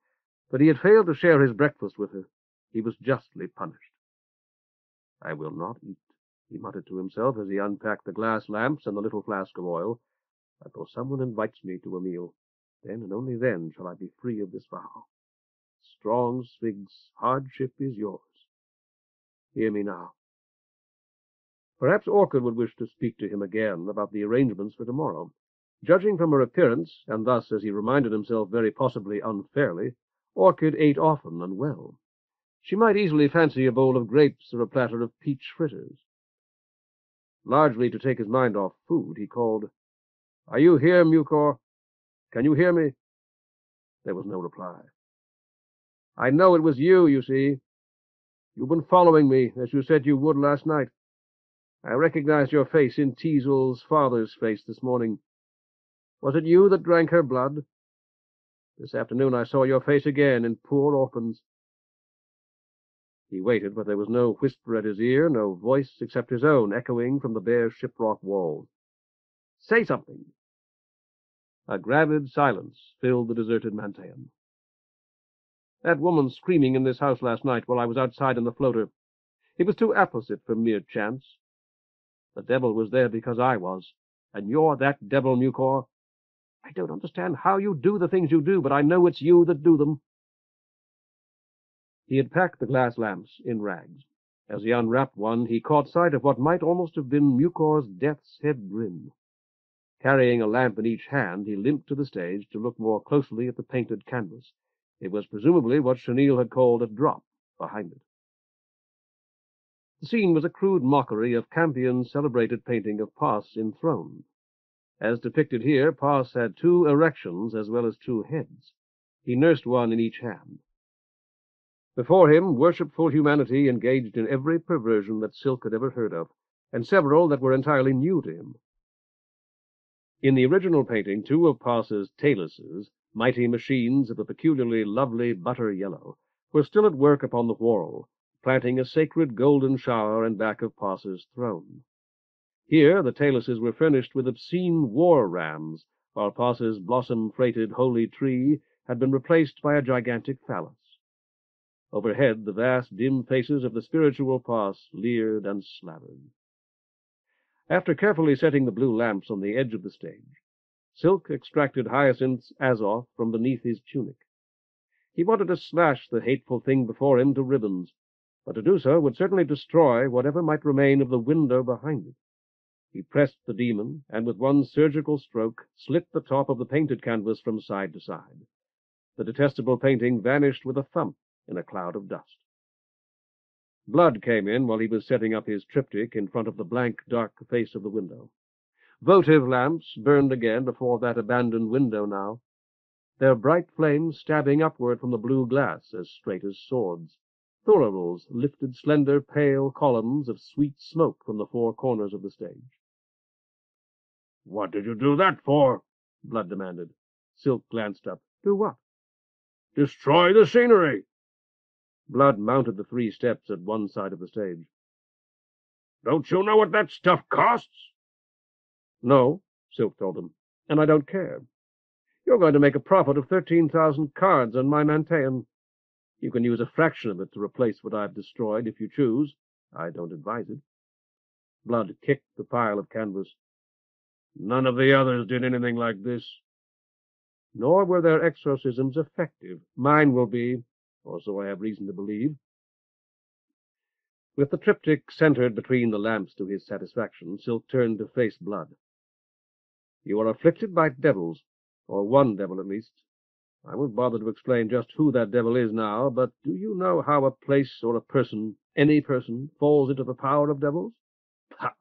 Speaker 1: but he had failed to share his breakfast with her. He was justly punished. I will not eat, he muttered to himself as he unpacked the glass lamps and the little flask of oil, until someone invites me to a meal. Then and only then shall I be free of this vow. Strong Svigs, hardship is yours. Hear me now. Perhaps Orchid would wish to speak to him again about the arrangements for tomorrow. Judging from her appearance, and thus, as he reminded himself very possibly unfairly, Orchid ate often and well. She might easily fancy a bowl of grapes or a platter of peach fritters. Largely to take his mind off food, he called, "Are you here, Mucor? Can you hear me?" There was no reply. "I know it was you, you see. You've been following me, as you said you would last night. I recognized your face in Teasel's father's face this morning. Was it you that drank her blood? This afternoon I saw your face again in poor Orphan's." He waited, but there was no whisper at his ear, no voice except his own echoing from the bare shiprock walls. "Say something." A gravid silence filled the deserted Manteion. "That woman screaming in this house last night while I was outside in the floater. It was too apposite for mere chance. The devil was there because I was, and you're that devil, Mucor. I don't understand how you do the things you do, but I know it's you that do them." He had packed the glass lamps in rags. As he unwrapped one, he caught sight of what might almost have been Mucor's death's head grin. Carrying a lamp in each hand, he limped to the stage to look more closely at the painted canvas. It was presumably what Chenille had called a drop behind it. The scene was a crude mockery of Campion's celebrated painting of Pos enthroned. As depicted here, Pos had two erections as well as two heads. He nursed one in each hand. Before him, worshipful humanity engaged in every perversion that Silk had ever heard of, and several that were entirely new to him. In the original painting, two of Pos's taluses, mighty machines of a peculiarly lovely butter yellow, were still at work upon the Whorl, planting a sacred golden shower in back of Pos's throne. Here the taluses were furnished with obscene war rams, while Pos's blossom-freighted holy tree had been replaced by a gigantic phallus. Overhead, the vast, dim faces of the spiritual Pos leered and slavered. After carefully setting the blue lamps on the edge of the stage, Silk extracted Hyacinth's Azoth from beneath his tunic. He wanted to slash the hateful thing before him to ribbons, but to do so would certainly destroy whatever might remain of the window behind it. He pressed the demon, and with one surgical stroke slit the top of the painted canvas from side to side. The detestable painting vanished with a thump in a cloud of dust. Blood came in while he was setting up his triptych in front of the blank, dark face of the window. Votive lamps burned again before that abandoned window now, their bright flames stabbing upward from the blue glass as straight as swords. Thuribles lifted slender, pale columns of sweet smoke from the four corners of the stage.
Speaker 4: "What did you do that for?"
Speaker 1: Blood demanded. Silk glanced up. "Do what?"
Speaker 4: "Destroy the scenery."
Speaker 5: Blood mounted the 3 steps at one side of the stage.
Speaker 4: Don't you know what that stuff costs?
Speaker 5: No, Silk told him, and I don't care. You're going to make a profit of 13,000 cards on my Manteion. You can use a fraction of it to replace what I've destroyed if you choose. I don't advise it. Blood kicked the pile of canvas.
Speaker 4: None of the others did anything like this.
Speaker 5: Nor were their exorcisms effective. Mine will be, or so I have reason to believe. With the triptych centered between the lamps to his satisfaction, Silk turned to face Blood. You are afflicted by devils, or one devil at least. I won't bother to explain just who that devil is now, but do you know how a place or a person, any person, falls into the power of devils?
Speaker 4: Pah!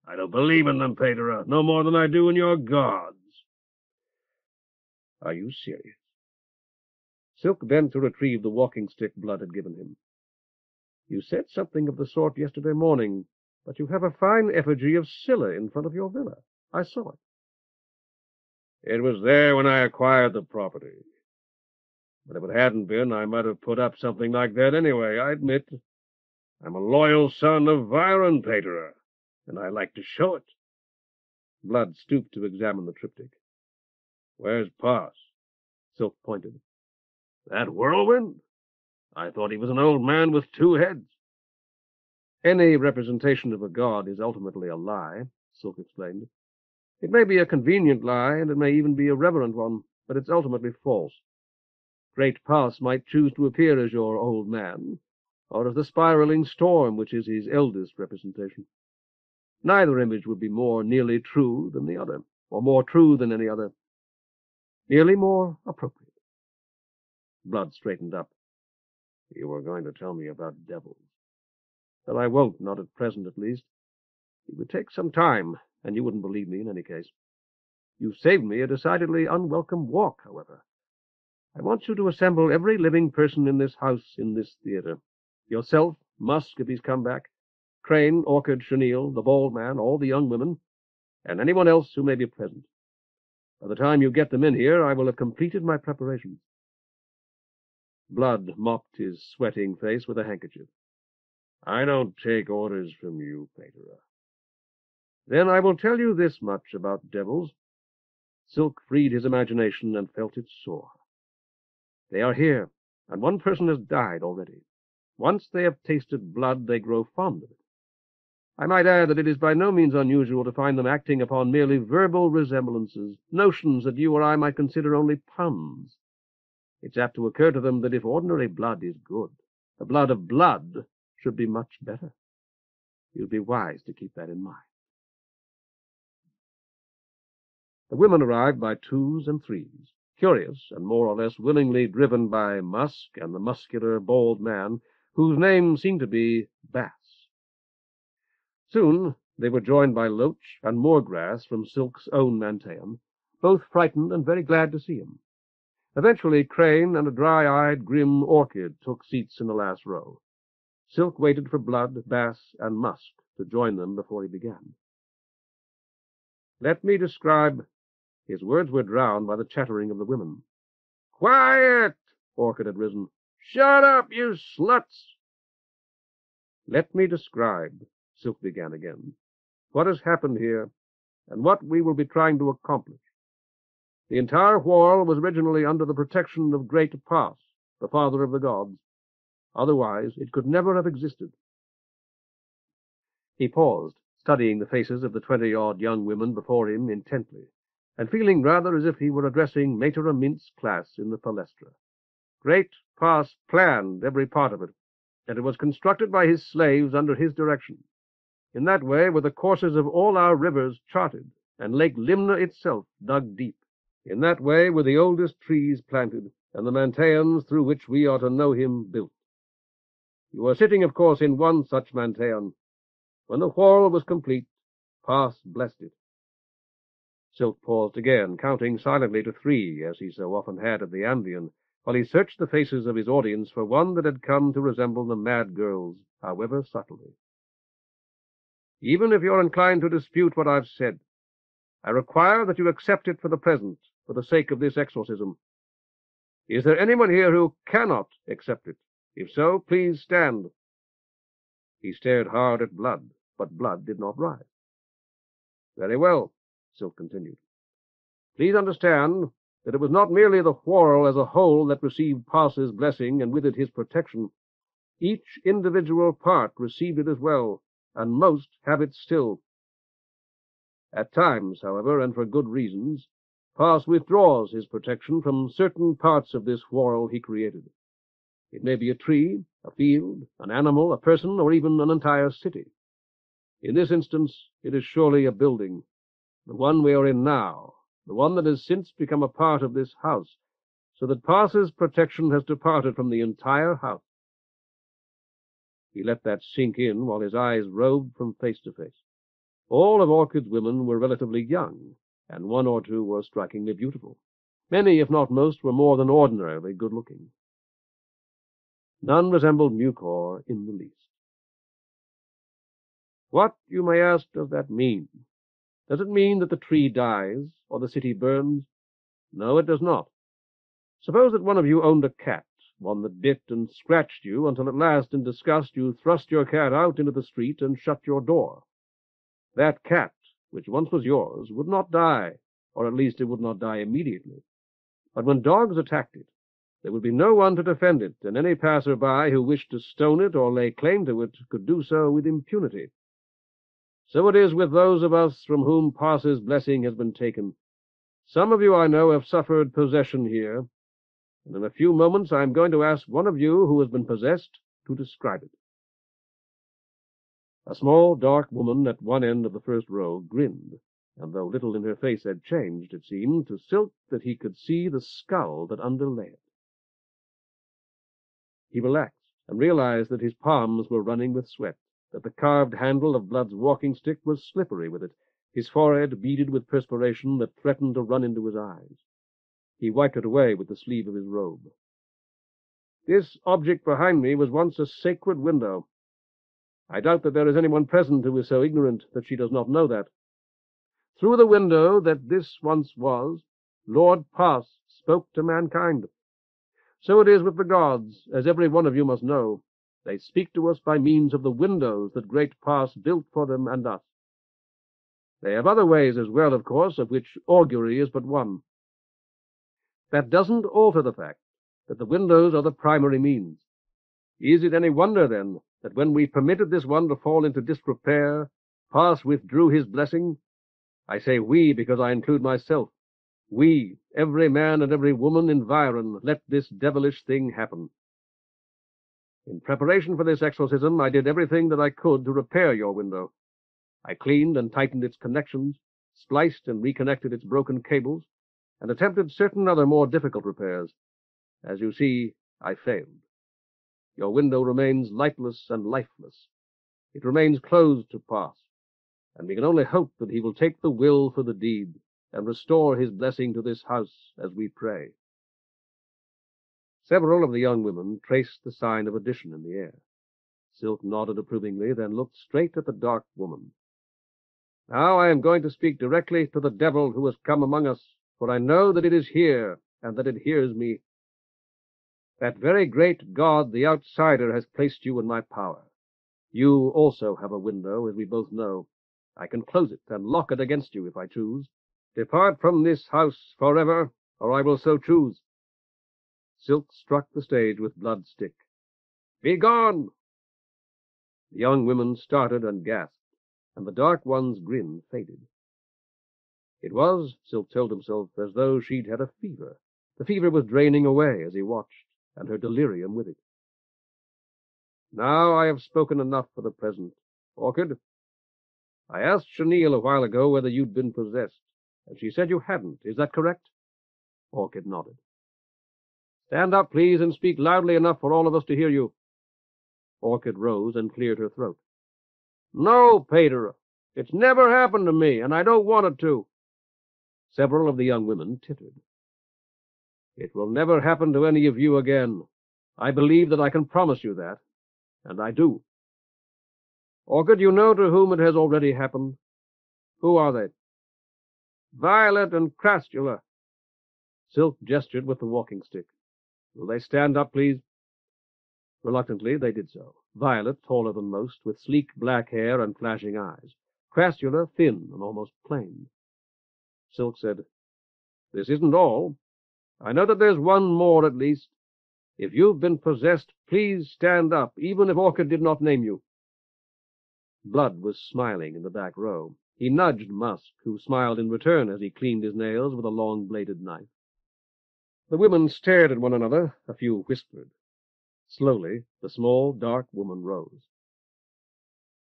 Speaker 4: I don't believe in them, Paterer, no more than I do in your gods.
Speaker 5: Are you serious? Silk bent to retrieve the walking stick Blood had given him. You said something of the sort yesterday morning, but you have a fine effigy of Scylla in front of your villa. I saw it.
Speaker 4: It was there when I acquired the property. But if it hadn't been, I might have put up something like that anyway, I admit. I'm a loyal son of Viren, Paterer, and I like to show it.
Speaker 5: Blood stooped to examine the triptych.
Speaker 4: Where's Pass?
Speaker 5: Silk pointed.
Speaker 4: That whirlwind? I thought he was an old man with 2 heads.
Speaker 5: Any representation of a god is ultimately a lie, Silk explained. It may be a convenient lie, and it may even be a reverent one, but it's ultimately false. Great Pass might choose to appear as your old man, or as the spiraling storm, which is his eldest representation. Neither image would be more nearly true than the other, or more true than any other. Nearly more appropriate. Blood straightened up.
Speaker 4: You were going to tell me about devils.
Speaker 5: Well, I won't, not at present at least. It would take some time, and you wouldn't believe me in any case. You've saved me a decidedly unwelcome walk, however. I want you to assemble every living person in this house in this theater. Yourself, Musk, if he's come back, Crane, Orchid, Chenille, the bald man, all the young women, and anyone else who may be present. By the time you get them in here, I will have completed my preparations. Blood mopped his sweating face with a handkerchief.
Speaker 4: I don't take orders from you, Paterer.
Speaker 5: Then I will tell you this much about devils. Silk freed his imagination and felt it soar. They are here, and one person has died already. Once they have tasted blood, they grow fond of it. I might add that it is by no means unusual to find them acting upon merely verbal resemblances, notions that you or I might consider only puns. It's apt to occur to them that if ordinary blood is good, the blood of blood should be much better. You'd be wise to keep that in mind. The women arrived by 2s and 3s, curious and more or less willingly driven by Musk and the muscular, bald man, whose name seemed to be Bass. Soon they were joined by Loach and Moorgrass from Silk's own Manteion, both frightened and very glad to see him. Eventually Crane and a dry-eyed, grim Orchid took seats in the last row. Silk waited for Blood, Bass, and Musk to join them before he began. Let me describe... His words were drowned by the chattering of the women.
Speaker 4: Quiet!
Speaker 5: Orchid had risen.
Speaker 4: Shut up, you sluts!
Speaker 5: Let me describe, Silk began again, what has happened here, and what we will be trying to accomplish. The entire Whorl was originally under the protection of Great Pass, the father of the gods. Otherwise, it could never have existed. He paused, studying the faces of the 20-odd young women before him intently, and feeling rather as if he were addressing Mater Mint's class in the Palestra. Great Pass planned every part of it, and it was constructed by his slaves under his direction. In that way were the courses of all our rivers charted, and Lake Limna itself dug deep. In that way were the oldest trees planted, and the Manteions through which we are to know him built. You are sitting, of course, in one such Manteion. When the Whorl was complete, Pass blessed it. Silk paused again, counting silently to 3, as he so often had at the Anvion, while he searched the faces of his audience for one that had come to resemble the mad girl's, however subtly. Even if you're inclined to dispute what I've said, I require that you accept it for the present, for the sake of this exorcism. Is there anyone here who cannot accept it?
Speaker 1: If so, please stand." He stared hard at Blood, but Blood did not rise. "Very well," Silk continued. "Please understand that it was not merely the Whorl as a whole that received Parse's blessing and with it his protection. Each individual part received it as well, and most have it still. At times, however, and for good reasons, Parse withdraws his protection from certain parts of this Whorl he created. It may be a tree, a field, an animal, a person, or even an entire city. In this instance, it is surely a building, the one we are in now, the one that has since become a part of this house, so that Parse's protection has departed from the entire house." He let that sink in while his eyes roved from face to face. All of Orchid's women were relatively young, and one or two were strikingly beautiful. Many, if not most, were more than ordinarily good-looking. None resembled Mucor in the least. What, you may ask, does that mean? Does it mean that the tree dies, or the city burns? No, it does not. Suppose that one of you owned a cat, one that bit and scratched you until at last, in disgust, you thrust your cat out into the street and shut your door. That cat, which once was yours, would not die, or at least it would not die immediately. But when dogs attacked it, there would be no one to defend it, and any passer-by who wished to stone it or lay claim to it could do so with impunity. So it is with those of us from whom Parse's blessing has been taken. Some of you, I know, have suffered possession here, and in a few moments I am going to ask one of you who has been possessed to describe it. A small, dark woman at one end of the first row grinned, and though little in her face had changed, it seemed to Silk that he could see the skull that underlay it. He relaxed, and realized that his palms were running with sweat, that the carved handle of Blood's walking-stick was slippery with it, his forehead beaded with perspiration that threatened to run into his eyes. He wiped it away with the sleeve of his robe. "This object behind me was once a sacred window. I doubt that there is anyone present who is so ignorant that she does not know that. Through the window that this once was, Lord Parse spoke to mankind. So it is with the gods, as every one of you must know. They speak to us by means of the windows that great Parse built for them and us. They have other ways as well, of course, of which augury is but one. That doesn't alter the fact that the windows are the primary means. Is it any wonder, then, that when we permitted this one to fall into disrepair, Parse withdrew his blessing? I say we because I include myself. We, every man and every woman in Viren, let this devilish thing happen. In preparation for this exorcism, I did everything that I could to repair your window. I cleaned and tightened its connections, spliced and reconnected its broken cables, and attempted certain other more difficult repairs. As you see, I failed. Your window remains lightless and lifeless. It remains closed to Parse, and we can only hope that he will take the will for the deed, and restore his blessing to this house as we pray." Several of the young women traced the sign of addition in the air. Silk nodded approvingly, then looked straight at the dark woman. "Now I am going to speak directly to the devil who has come among us, for I know that it is here, and that it hears me. That very great God, the outsider, has placed you in my power. You also have a window, as we both know. I can close it and lock it against you if I choose. Depart from this house forever, or I will so choose." Silk struck the stage with Blood's stick. "Be gone!" The young women started and gasped, and the dark one's grin faded. It was, Silk told himself, as though she'd had a fever. The fever was draining away as he watched, and her delirium with it. "Now I have spoken enough for the present. Orchid, I asked Chenille a while ago whether you'd been possessed, and she said you hadn't. Is that correct?" Orchid nodded. "Stand up, please, and speak loudly enough for all of us to hear you." Orchid rose and cleared her throat. "No, Pater, it's never happened to me, and I don't want it to." Several of the young women tittered. "It will never happen to any of you again. I believe that I can promise you that, and I do. Orchid, you know to whom it has already happened? Who are they?" "Violet and Crastula." Silk gestured with the walking-stick. "Will they stand up, please?"
Speaker 5: Reluctantly, they did so. Violet, taller than most, with sleek black hair and flashing eyes. Crassula, thin and almost plain. Silk said, "This isn't all. I know that there's one more at least. If you've been possessed, please stand up, even if Orchid did not name you." Blood was smiling in the back row. He nudged Musk, who smiled in return as he cleaned his nails with a long-bladed knife. The women stared at one another. A few whispered. Slowly, the small, dark woman rose.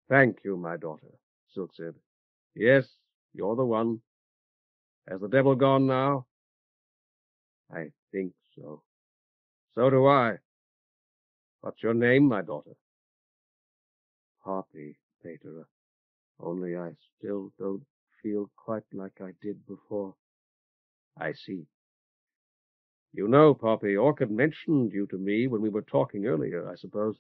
Speaker 5: "Thank you, my daughter," Silk said. "Yes, you're the one. Has the devil gone now?" "I think so." "So do I. What's your name, my daughter?" "Poppy, Pater. Only I still don't feel quite like I did before." "I see. You know, Poppy, Orchid mentioned you to me when we were talking earlier, I suppose."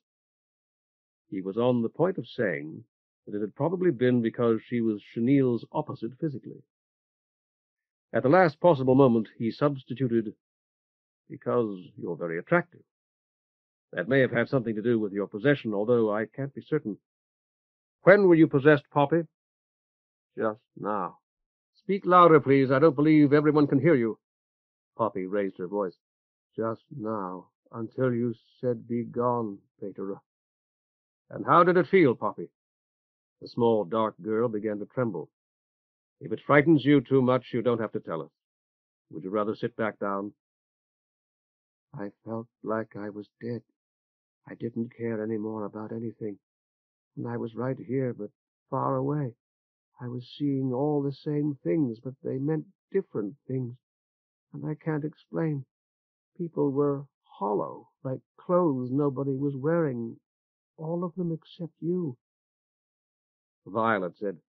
Speaker 5: He was on the point of saying that it had probably been because she was Chenille's opposite physically. At the last possible moment, he substituted, "Because you're very attractive. That may have had something to do with your possession, although I can't be certain. When were you possessed, Poppy?" "Just now." "Speak louder, please. I don't believe everyone can hear you." Poppy raised her voice. "Just now, until you said be gone, Pater." "And how did it feel, Poppy?" The small, dark girl began to tremble. "If it frightens you too much, you don't have to tell us. Would you rather sit back down?" "I felt like I was dead. I didn't care any more about anything. And I was right here, but far away. I was seeing all the same things, but they meant different things. And I can't explain. People were hollow, like clothes nobody was wearing. All of them except you." Violet said,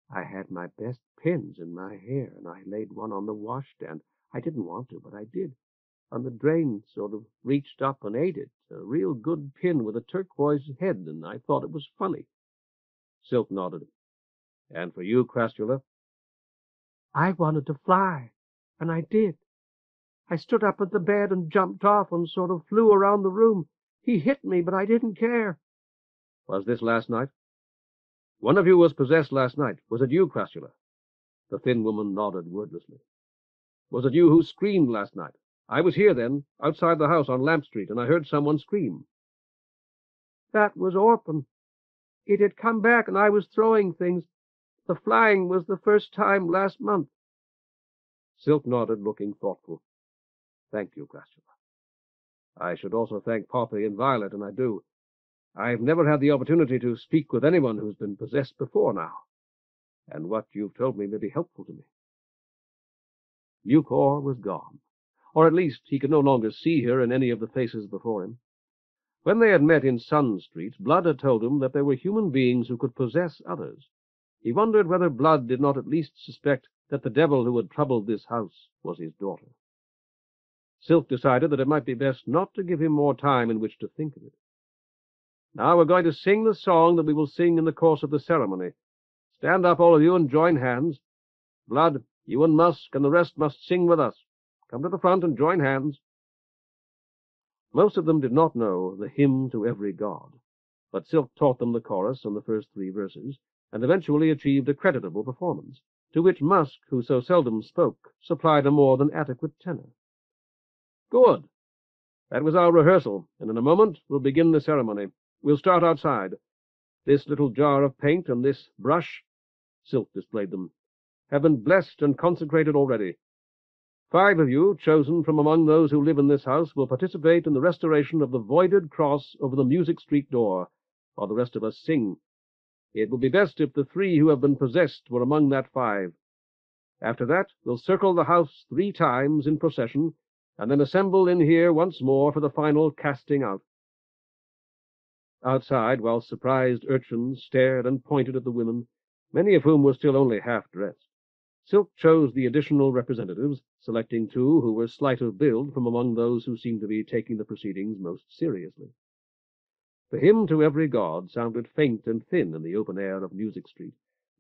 Speaker 5: "I had my best pins in my hair, and I laid one on the washstand. I didn't want to, but I did. And the drain sort of reached up and ate it. A real good pin with a turquoise head, and I thought it was funny." Silk nodded. "And for you, Crassula?" "I wanted to fly, and I did. I stood up at the bed and jumped off and sort of flew around the room. He hit me, but I didn't care." "Was this last night?" "One of you was possessed last night. Was it you, Crassula?" The thin woman nodded wordlessly. "Was it you who screamed last night? I was here then, outside the house on Lamp Street, and I heard someone scream." "That was Orpen. It had come back, and I was throwing things. The flying was the first time last month." Silk nodded, looking thoughtful. "Thank you, Crassula. I should also thank Poppy and Violet, and I do. I've never had the opportunity to speak with anyone who's been possessed before now, and what you've told me may be helpful to me." Mucor was gone, or at least he could no longer see her in any of the faces before him. When they had met in Sun Street, Blood had told him that there were human beings who could possess others. He wondered whether Blood did not at least suspect that the devil who had troubled this house was his daughter. Silk decided that it might be best not to give him more time in which to think of it. "Now we're going to sing the song that we will sing in the course of the ceremony. Stand up, all of you, and join hands. Blood, you and Musk and the rest must sing with us. Come to the front and join hands." Most of them did not know the Hymn to Every God, but Silk taught them the chorus and the first 3 verses, and eventually achieved a creditable performance, to which Musk, who so seldom spoke, supplied a more than adequate tenor. "Good. That was our rehearsal, and in a moment we'll begin the ceremony. We'll start outside. This little jar of paint and this brush," Silk displayed them, "have been blessed and consecrated already. 5 of you, chosen from among those who live in this house, will participate in the restoration of the voided cross over the Music Street door, while the rest of us sing. It will be best if the 3 who have been possessed were among that 5. After that, we'll circle the house 3 times in procession, and then assemble in here once more for the final casting out." Outside, while surprised urchins stared and pointed at the women, many of whom were still only half-dressed, Silk chose the additional representatives, selecting 2 who were slight of build from among those who seemed to be taking the proceedings most seriously. The Hymn to Every God sounded faint and thin in the open air of Music Street,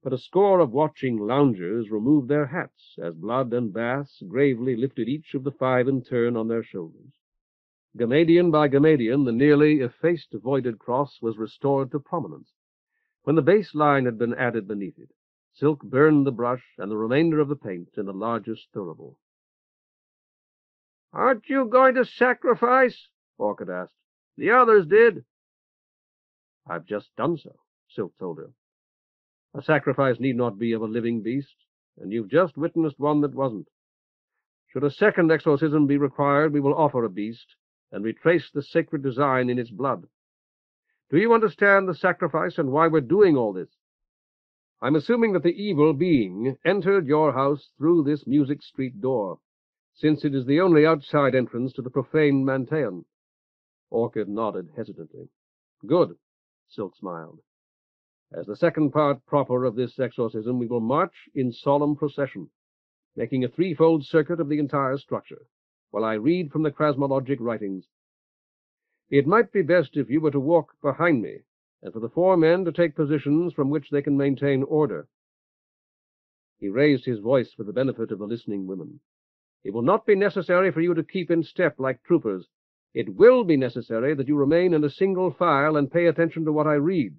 Speaker 5: but a score of watching loungers removed their hats as Blood and Bass gravely lifted each of the 5 in turn on their shoulders. Gamadion by Gamadion, the nearly effaced voided cross was restored to prominence. When the base line had been added beneath it, Silk burned the brush and the remainder of the paint in the largest thurible.
Speaker 4: "Aren't you going to sacrifice?" Orchid asked. "The others did."
Speaker 5: "I've just done so," Silk told her. "A sacrifice need not be of a living beast, and you've just witnessed one that wasn't. Should a second exorcism be required, we will offer a beast, and retrace the sacred design in its blood. Do you understand the sacrifice and why we're doing all this? I'm assuming that the evil being entered your house through this Music Street door, since it is the only outside entrance to the profane Manteion." Orchid nodded hesitantly. "Good," Silk smiled. "As the second part proper of this exorcism, we will march in solemn procession, making a threefold circuit of the entire structure, while I read from the chrasmologic writings. It might be best if you were to walk behind me, and for the 4 men to take positions from which they can maintain order." He raised his voice for the benefit of the listening women. "It will not be necessary for you to keep in step like troopers. It will be necessary that you remain in a single file and pay attention to what I read."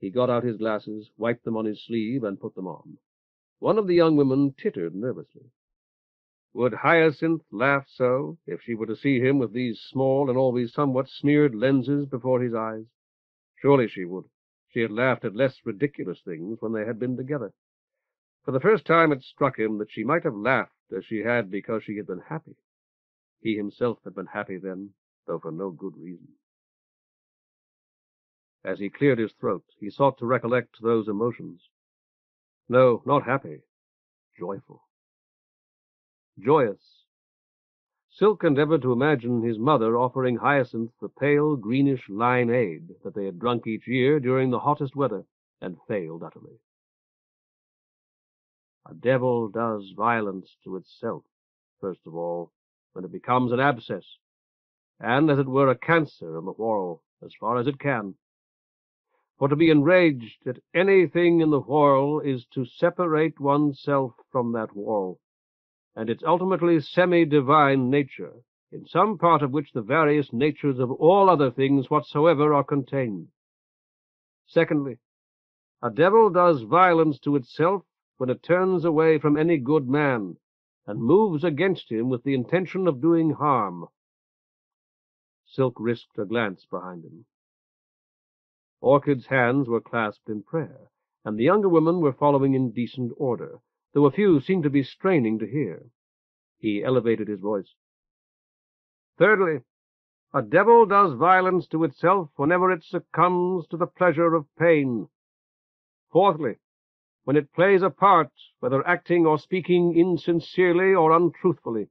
Speaker 5: He got out his glasses, wiped them on his sleeve, and put them on. One of the young women tittered nervously. Would Hyacinth laugh so if she were to see him with these small and always somewhat smeared lenses before his eyes? Surely she would. She had laughed at less ridiculous things when they had been together. For the first time it struck him that she might have laughed as she had because she had been happy. He himself had been happy then, though for no good reason. As he cleared his throat, he sought to recollect those emotions. No, not happy. Joyful. Joyous. Silk endeavored to imagine his mother offering Hyacinth the pale greenish limeade that they had drunk each year during the hottest weather, and failed utterly. A devil does violence to itself, first of all, when it becomes an abscess, and as it were a cancer in the whorl, as far as it can. For to be enraged at anything in the whorl is to separate oneself from that whorl, and its ultimately semi-divine nature, in some part of which the various natures of all other things whatsoever are contained. Secondly, a devil does violence to itself when it turns away from any good man, and moves against him with the intention of doing harm. Silk risked a glance behind him. Orchid's hands were clasped in prayer, and the younger women were following in decent order, though a few seemed to be straining to hear. He elevated his voice. Thirdly, a devil does violence to itself whenever it succumbs to the pleasure of pain. Fourthly, when it plays a part, whether acting or speaking insincerely or untruthfully.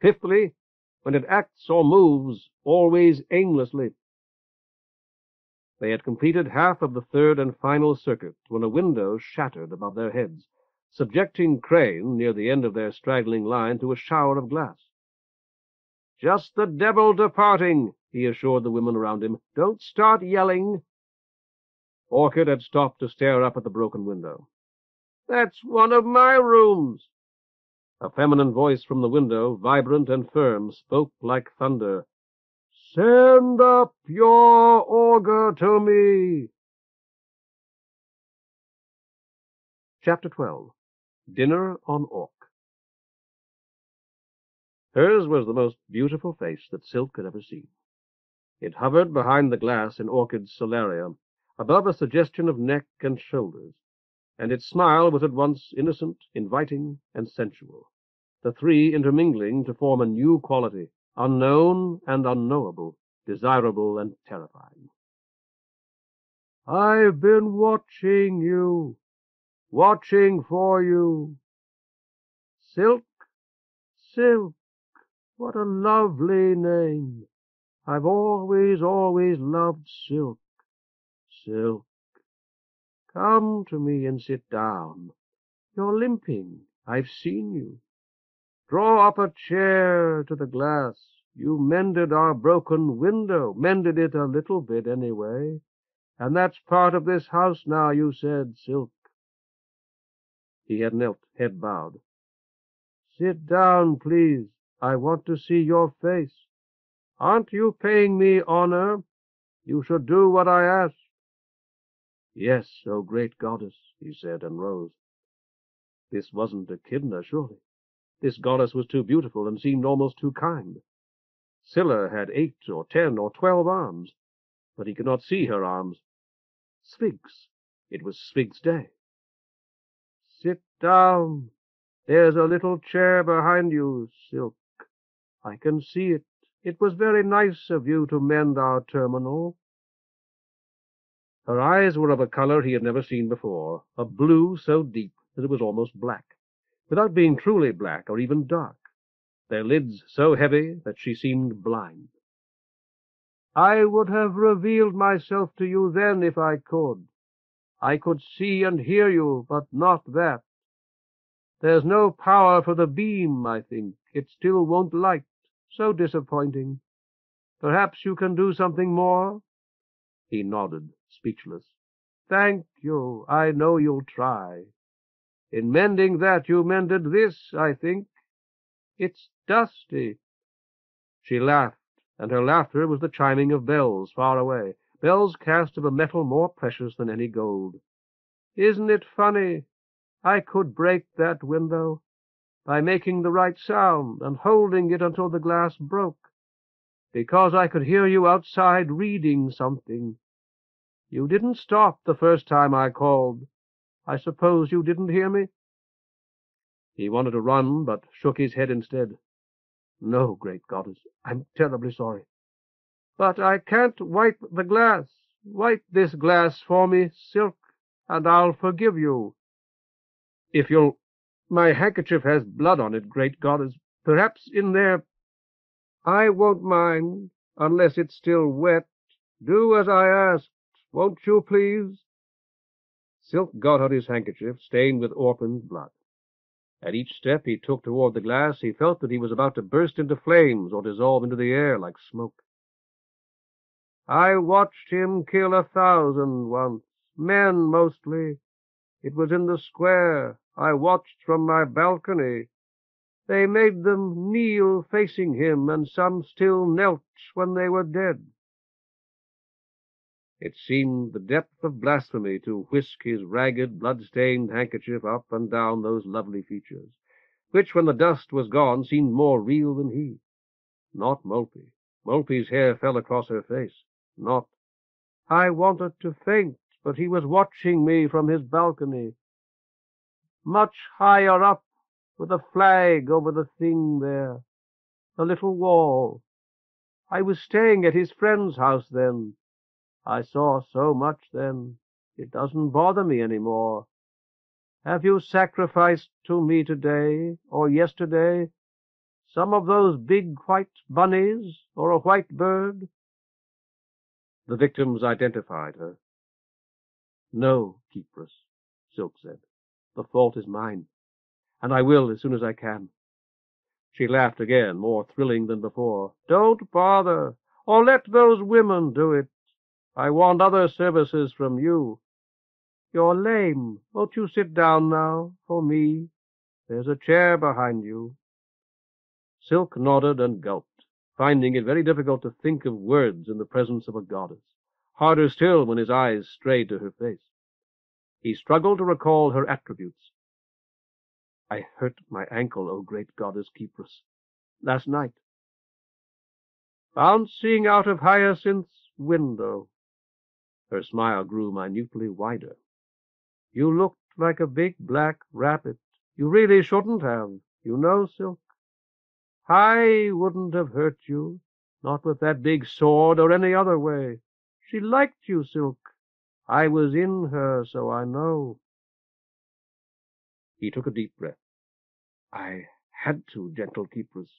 Speaker 5: Fifthly, when it acts or moves, always aimlessly. They had completed half of the third and final circuit when a window shattered above their heads, subjecting Crane, near the end of their straggling line, to a shower of glass. "Just the devil departing," he assured the women around him. "Don't start yelling." Orchid had stopped to stare up at the broken window. "That's one of my rooms." A feminine voice from the window, vibrant and firm, spoke like thunder. "Send up your auger to me." Chapter 12. Dinner on Orc. Hers was the most beautiful face that Silk had ever seen. It hovered behind the glass in Orchid's solaria, above a suggestion of neck and shoulders, and its smile was at once innocent, inviting, and sensual, the three intermingling to form a new quality, unknown and unknowable, desirable and terrifying. "I've been watching you, watching for you. Silk, Silk, what a lovely name. I've always loved Silk. Silk, come to me and sit down. You're limping. I've seen you. Draw up a chair to the glass. You mended our broken window, mended it a little bit anyway. And that's part of this house now, you said, Silk." He had knelt, head bowed. "Sit down, please. I want to see your face.
Speaker 1: Aren't you paying me honor? You should do what I ask. Yes, O great goddess, he said, and rose. This wasn't Echidna, surely. This goddess was too beautiful and seemed almost too kind. Scylla had 8 or 10 or 12 arms, but he could not see her arms. Sphinx. It was Sphinx Day. Sit down. There's a little chair behind you, Silk. I can see it. It was very nice of you to mend our terminal. Her eyes were of a color he had never seen before, a blue so deep that it was almost black, without being truly black or even dark, their lids so heavy that she seemed blind. I would have revealed myself to you then if I could. I could see and hear you, but not that. There's no power for the beam, I think. It still won't light. So disappointing. Perhaps you can do something more? He nodded, speechless. Thank you. I know you'll try. In mending that, you mended this, I think. It's dusty. She laughed, and her laughter was the chiming of bells far away, bells cast of a metal more precious than any gold. Isn't it funny? I could break that window by making the right sound and holding it until the glass broke, because I could hear you outside reading something. You didn't stop the first time I called. I suppose you didn't hear me? He wanted to run, but shook his head instead. No, great goddess, I'm terribly sorry. But I can't wipe the glass. Wipe this glass for me, Silk, and I'll forgive you. If you'll... My handkerchief has blood on it, great goddess. Perhaps in there... I won't mind, unless it's still wet. Do as I asked, won't you, please? Silk got out his handkerchief, stained with Orphan's blood. At each step he took toward the glass, he felt that he was about to burst into flames or dissolve into the air like smoke. I watched him kill 1,000 once, men mostly. It was in the square. I watched from my balcony. They made them kneel facing him, and some still knelt when they were dead. It seemed the depth of blasphemy to whisk his ragged, blood-stained handkerchief up and down those lovely features, which, when the dust was gone, seemed more real than he. Not Mulpy. Mulpy's hair fell across her face. Not. I wanted to faint, but he was watching me from his balcony. Much higher up, with a flag over the thing there, the little wall. I was staying at his friend's house then. I saw so much then. It doesn't bother me any more. Have you sacrificed to me today, or yesterday, some of those big white bunnies, or a white bird? The victims identified her. No, Keepress, Silk said. The fault is mine, and I will as soon as I can. She laughed again, more thrilling than before. Don't bother, or let those women do it. I want other services from you. You're lame. Won't you sit down now, for me? There's a chair behind you. Silk nodded and gulped, finding it very difficult to think of words in the presence of a goddess, harder still when his eyes strayed to her face. He struggled to recall her attributes. I hurt my ankle, O great goddess Keepress, last night. Bouncing out of Hyacinth's window. Her smile grew minutely wider. You looked like a big black rabbit. You really shouldn't have, you know, Silk. I wouldn't have hurt you, not with that big sword or any other way. She liked you, Silk. I was in her, so I know. He took a deep breath. I had to, gentle Keepress,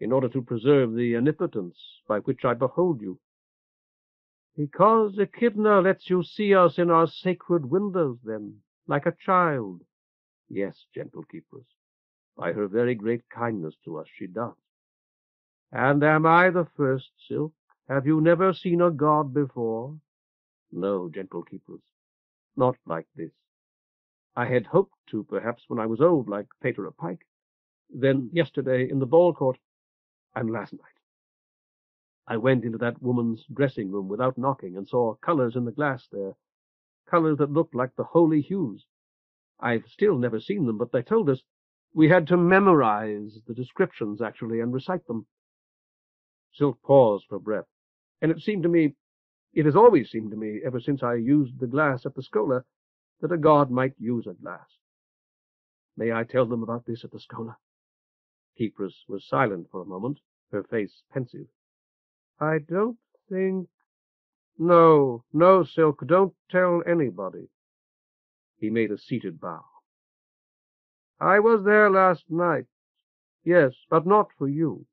Speaker 1: in order to preserve the omnipotence by which I behold you. Because Echidna lets you see us in our sacred windows, then, like a child. Yes, gentle Keepress, by her very great kindness to us she does. And am I the first, Silk? Have you never seen a god before? No, gentle Keepress, not like this. I had hoped to, perhaps, when I was old, like Pater a Pike, then yesterday in the ball court, and last night.
Speaker 5: I went into that woman's dressing room without knocking and saw colors in the glass there, colors that looked like the holy hues. I've still never seen them, but they told us we had to memorize the descriptions, actually, and recite them. Silk paused for breath, and it has always seemed to me, ever since I used the glass at the Schola, that a god might use a glass. May I tell them about this at the Schola? Keepress was silent for a moment, her face pensive. I don't think... No, Silk, don't tell anybody. He made a seated bow. I was there last night. Yes, but not for you.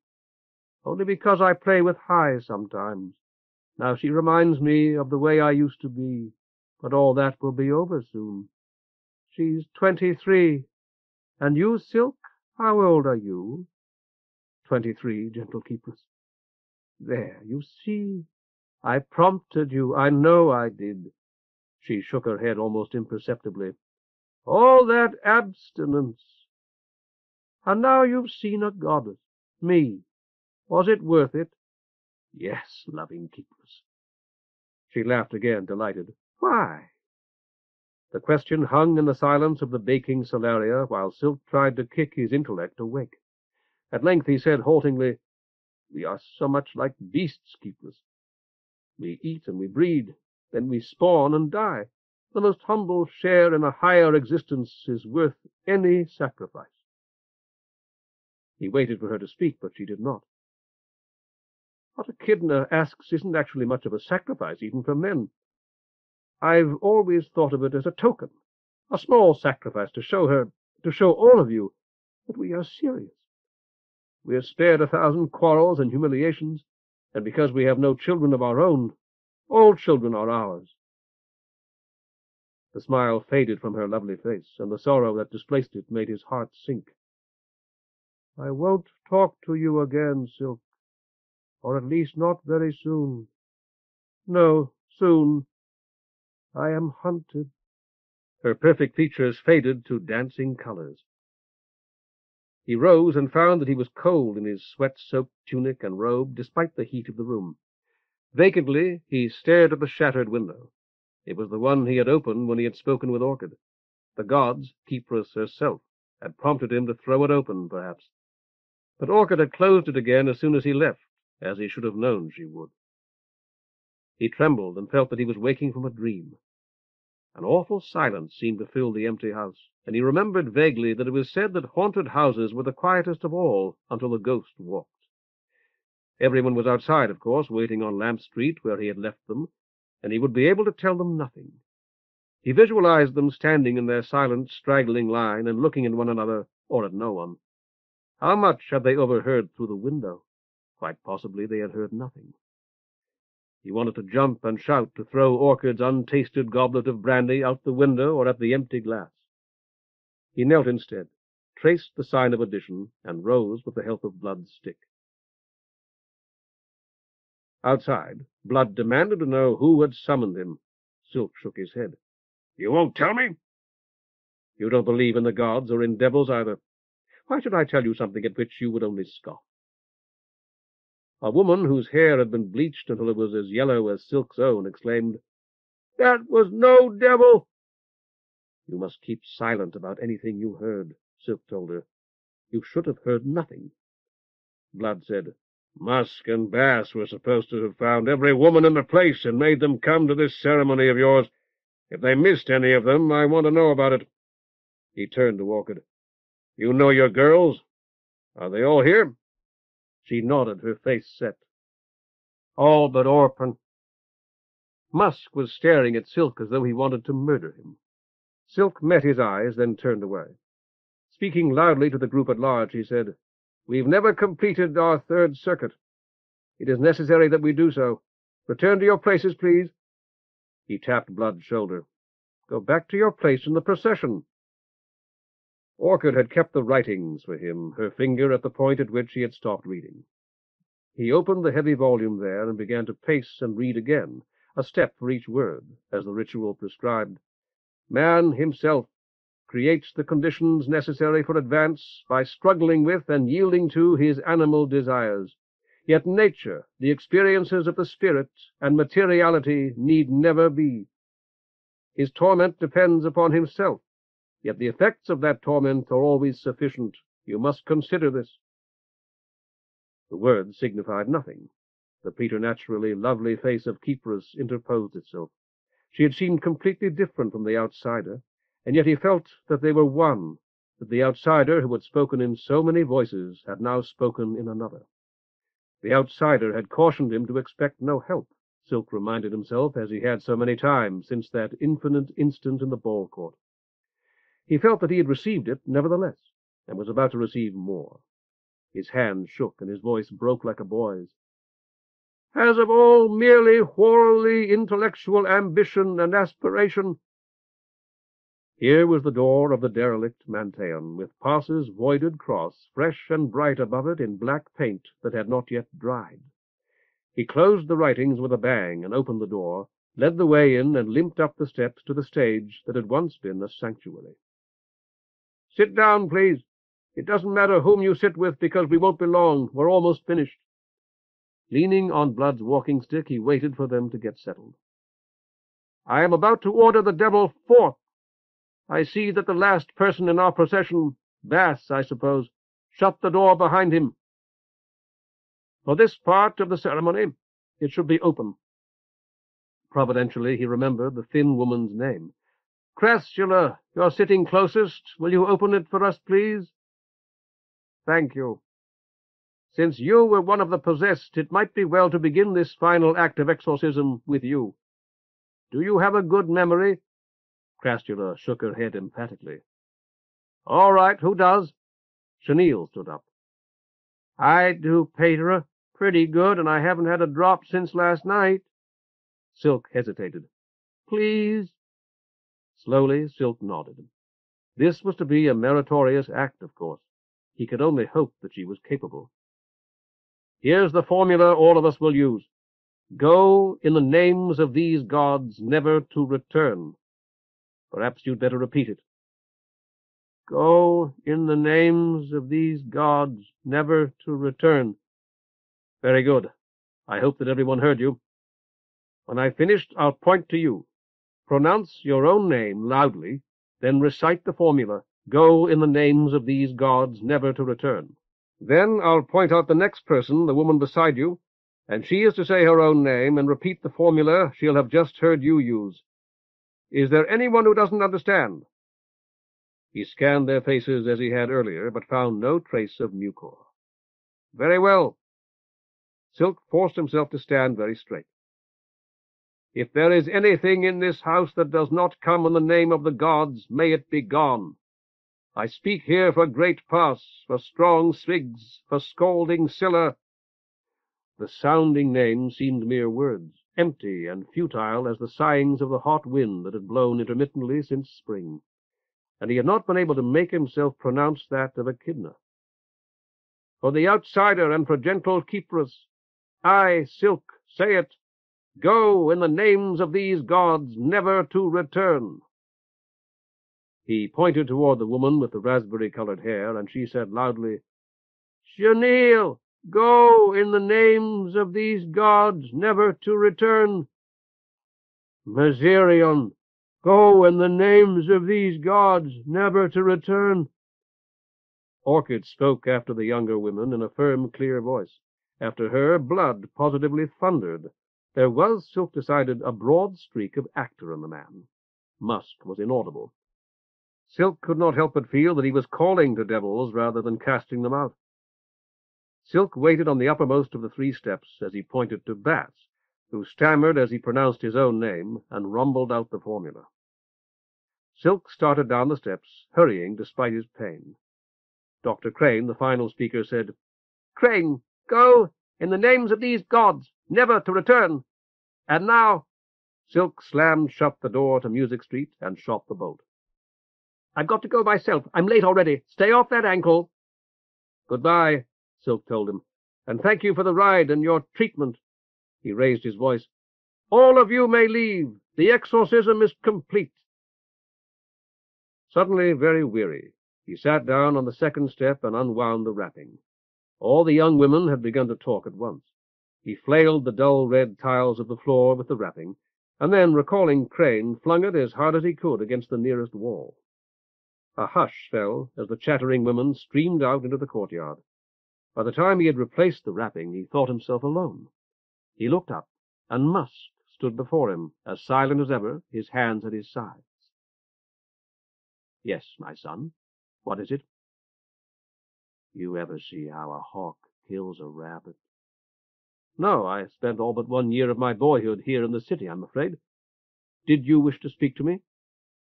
Speaker 5: Only because I play with High sometimes. Now she reminds me of the way I used to be, but all that will be over soon. She's 23. And you, Silk, how old are you? 23, gentle Keepress. There, you see, I prompted you. I know I did. She shook her head almost imperceptibly. All that abstinence. And now you've seen a goddess, me. Was it worth it? Yes, loving Keepress. She laughed again, delighted. Why? The question hung in the silence of the baking solaria while Silk tried to kick his intellect awake. At length he said haltingly, We are so much like beasts, Keepress. We eat and we breed, then we spawn and die. The most humble share in a higher existence is worth any sacrifice. He waited for her to speak, but she did not. What Echidna asks isn't actually much of a sacrifice, even for men. I've always thought of it as a token, a small sacrifice to show all of you that we are serious. We are spared 1,000 quarrels and humiliations, and because we have no children of our own, all children are ours. The smile faded from her lovely face, and the sorrow that displaced it made his heart sink. I won't talk to you again, Silk, or at least not very soon. No, soon. I am hunted. Her perfect features faded to dancing colors. He rose and found that he was cold in his sweat-soaked tunic and robe, despite the heat of the room. Vacantly, he stared at the shattered window. It was the one he had opened when he had spoken with Orchid. The gods, Keepress herself, had prompted him to throw it open, perhaps. But Orchid had closed it again as soon as he left, as he should have known she would. He trembled and felt that he was waking from a dream. An awful silence seemed to fill the empty house, and he remembered vaguely that it was said that haunted houses were the quietest of all until a ghost walked. Everyone was outside, of course, waiting on Lamp Street, where he had left them, and he would be able to tell them nothing. He visualized them standing in their silent, straggling line and looking at one another or at no one. How much had they overheard through the window? Quite possibly they had heard nothing. He wanted to jump and shout, to throw Orchid's untasted goblet of brandy out the window or at the empty glass. He knelt instead, traced the sign of addition, and rose with the help of Blood's stick. Outside, Blood demanded to know who had summoned him. Silk shook his head. You won't tell me? You don't believe in the gods or in devils either. Why should I tell you something at which you would only scoff? A woman whose hair had been bleached until it was as yellow as Silk's own exclaimed, That was no devil! You must keep silent about anything you heard, Silk told her. You should have heard nothing. Blood said, Musk and Bass were supposed to have found every woman in the place and made them come to this ceremony of yours. If they missed any of them, I want to know about it. He turned to Orchid. You know your girls? Are they all here? She nodded, her face set. All but Orpen. Musk was staring at Silk as though he wanted to murder him. Silk met his eyes, then turned away. Speaking loudly to the group at large, he said, We've never completed our third circuit. It is necessary that we do so. Return to your places, please. He tapped Blood's shoulder. Go back to your place in the procession. Orchid had kept the writings for him, her finger at the point at which he had stopped reading. He opened the heavy volume there and began to pace and read again, a step for each word, as the ritual prescribed. Man himself creates the conditions necessary for advance by struggling with and yielding to his animal desires.
Speaker 1: Yet nature, the experiences of the spirit, and materiality need never be. His torment depends upon himself, yet the effects of that torment are always sufficient. You must consider this. The words signified nothing. The preternaturally lovely face of Kypros interposed itself. She had seemed completely different from the outsider, and yet he felt that they were one, that the outsider who had spoken in so many voices had now spoken in another. The outsider had cautioned him to expect no help, Silk reminded himself, as he had so many times since that infinite instant in the ball court. He felt that he had received it nevertheless, and was about to receive more. His hand shook, and his voice broke like a boy's. As of all merely whorly intellectual ambition and aspiration. Here was the door of the derelict Manteion, with Passes voided cross, fresh and bright above it in black paint that had not yet dried. He closed the writings with a bang and opened the door, led the way in, and limped up the steps to the stage that had once been a sanctuary. Sit down, please. It doesn't matter whom you sit with, because we won't be long. We're almost finished. Leaning on Blood's walking stick, he waited for them to get settled. I am about to order the devil forth. I see that the last person in our procession, Bass, I suppose, shut the door behind him. For this part of the ceremony, it should be open. Providentially, he remembered the thin woman's name. Crassula, you're sitting closest. Will you open it for us, please? Thank you. Since you were one of the possessed, it might be well to begin this final act of exorcism with you. Do you have a good memory? Crassula shook her head emphatically. All right, who does? Chenille stood up. I do, Pater. Pretty good, and I haven't had a drop since last night. Silk hesitated. Please? Slowly, Silk nodded. This was to be a meritorious act, of course. He could only hope that she was capable. Here's the formula all of us will use. Go in the names of these gods, never to return. Perhaps you'd better repeat it. Go in the names of these gods, never to return. Very good. I hope that everyone heard you. When I've finished, I'll point to you. Pronounce your own name loudly, then recite the formula. Go in the names of these gods, never to return. Then I'll point out the next person, the woman beside you, and she is to say her own name and repeat the formula she'll have just heard you use. Is there anyone who doesn't understand? He scanned their faces as he had earlier, but found no trace of mucor. Very well. Silk forced himself to stand very straight. If there is anything in this house that does not come in the name of the gods, may it be gone. I speak here for Great Pass, for strong Svigs, for scalding Scylla. The sounding names seemed mere words, empty and futile as the sighings of the hot wind that had blown intermittently since spring, and he had not been able to make himself pronounce that of Echidna. For the outsider and for gentle Kypros, I, Silk, say it, go in the names of these gods, never to return. He pointed toward the woman with the raspberry-colored hair, and she said loudly, Chenille, go in the names of these gods, never to return. Manteion, go in the names of these gods, never to return. Orchid spoke after the younger women in a firm, clear voice. After her, Blood positively thundered. There was, Silk decided, a broad streak of actor in the man. Musk was inaudible. Silk could not help but feel that he was calling to devils rather than casting them out. Silk waited on the uppermost of the 3 steps as he pointed to Bass, who stammered as he pronounced his own name and rumbled out the formula. Silk started down the steps, hurrying despite his pain. Dr. Crane, the final speaker, said, Crane, go in the names of these gods, never to return. And now... Silk slammed shut the door to Music Street and shot the bolt. I've got to go myself. I'm late already. Stay off that ankle. Goodbye, Silk told him, and thank you for the ride and your treatment. He raised his voice. All of you may leave. The exorcism is complete. Suddenly very weary, he sat down on the 2nd step and unwound the wrapping.
Speaker 5: All the young women had begun to talk at once. He flailed the dull red tiles of the floor with the wrapping, and then, recalling Crane, flung it as hard as he could against the nearest wall. A hush fell as the chattering women streamed out into the courtyard. By the time he had replaced the wrapping, he thought himself alone. He looked up, and Musk stood before him, as silent as ever, his hands at his sides. "Yes, my son. What is it?" "You ever see how a hawk kills a rabbit?" "No, I spent all but 1 year of my boyhood here in the city, I'm afraid. Did you wish to speak to me?"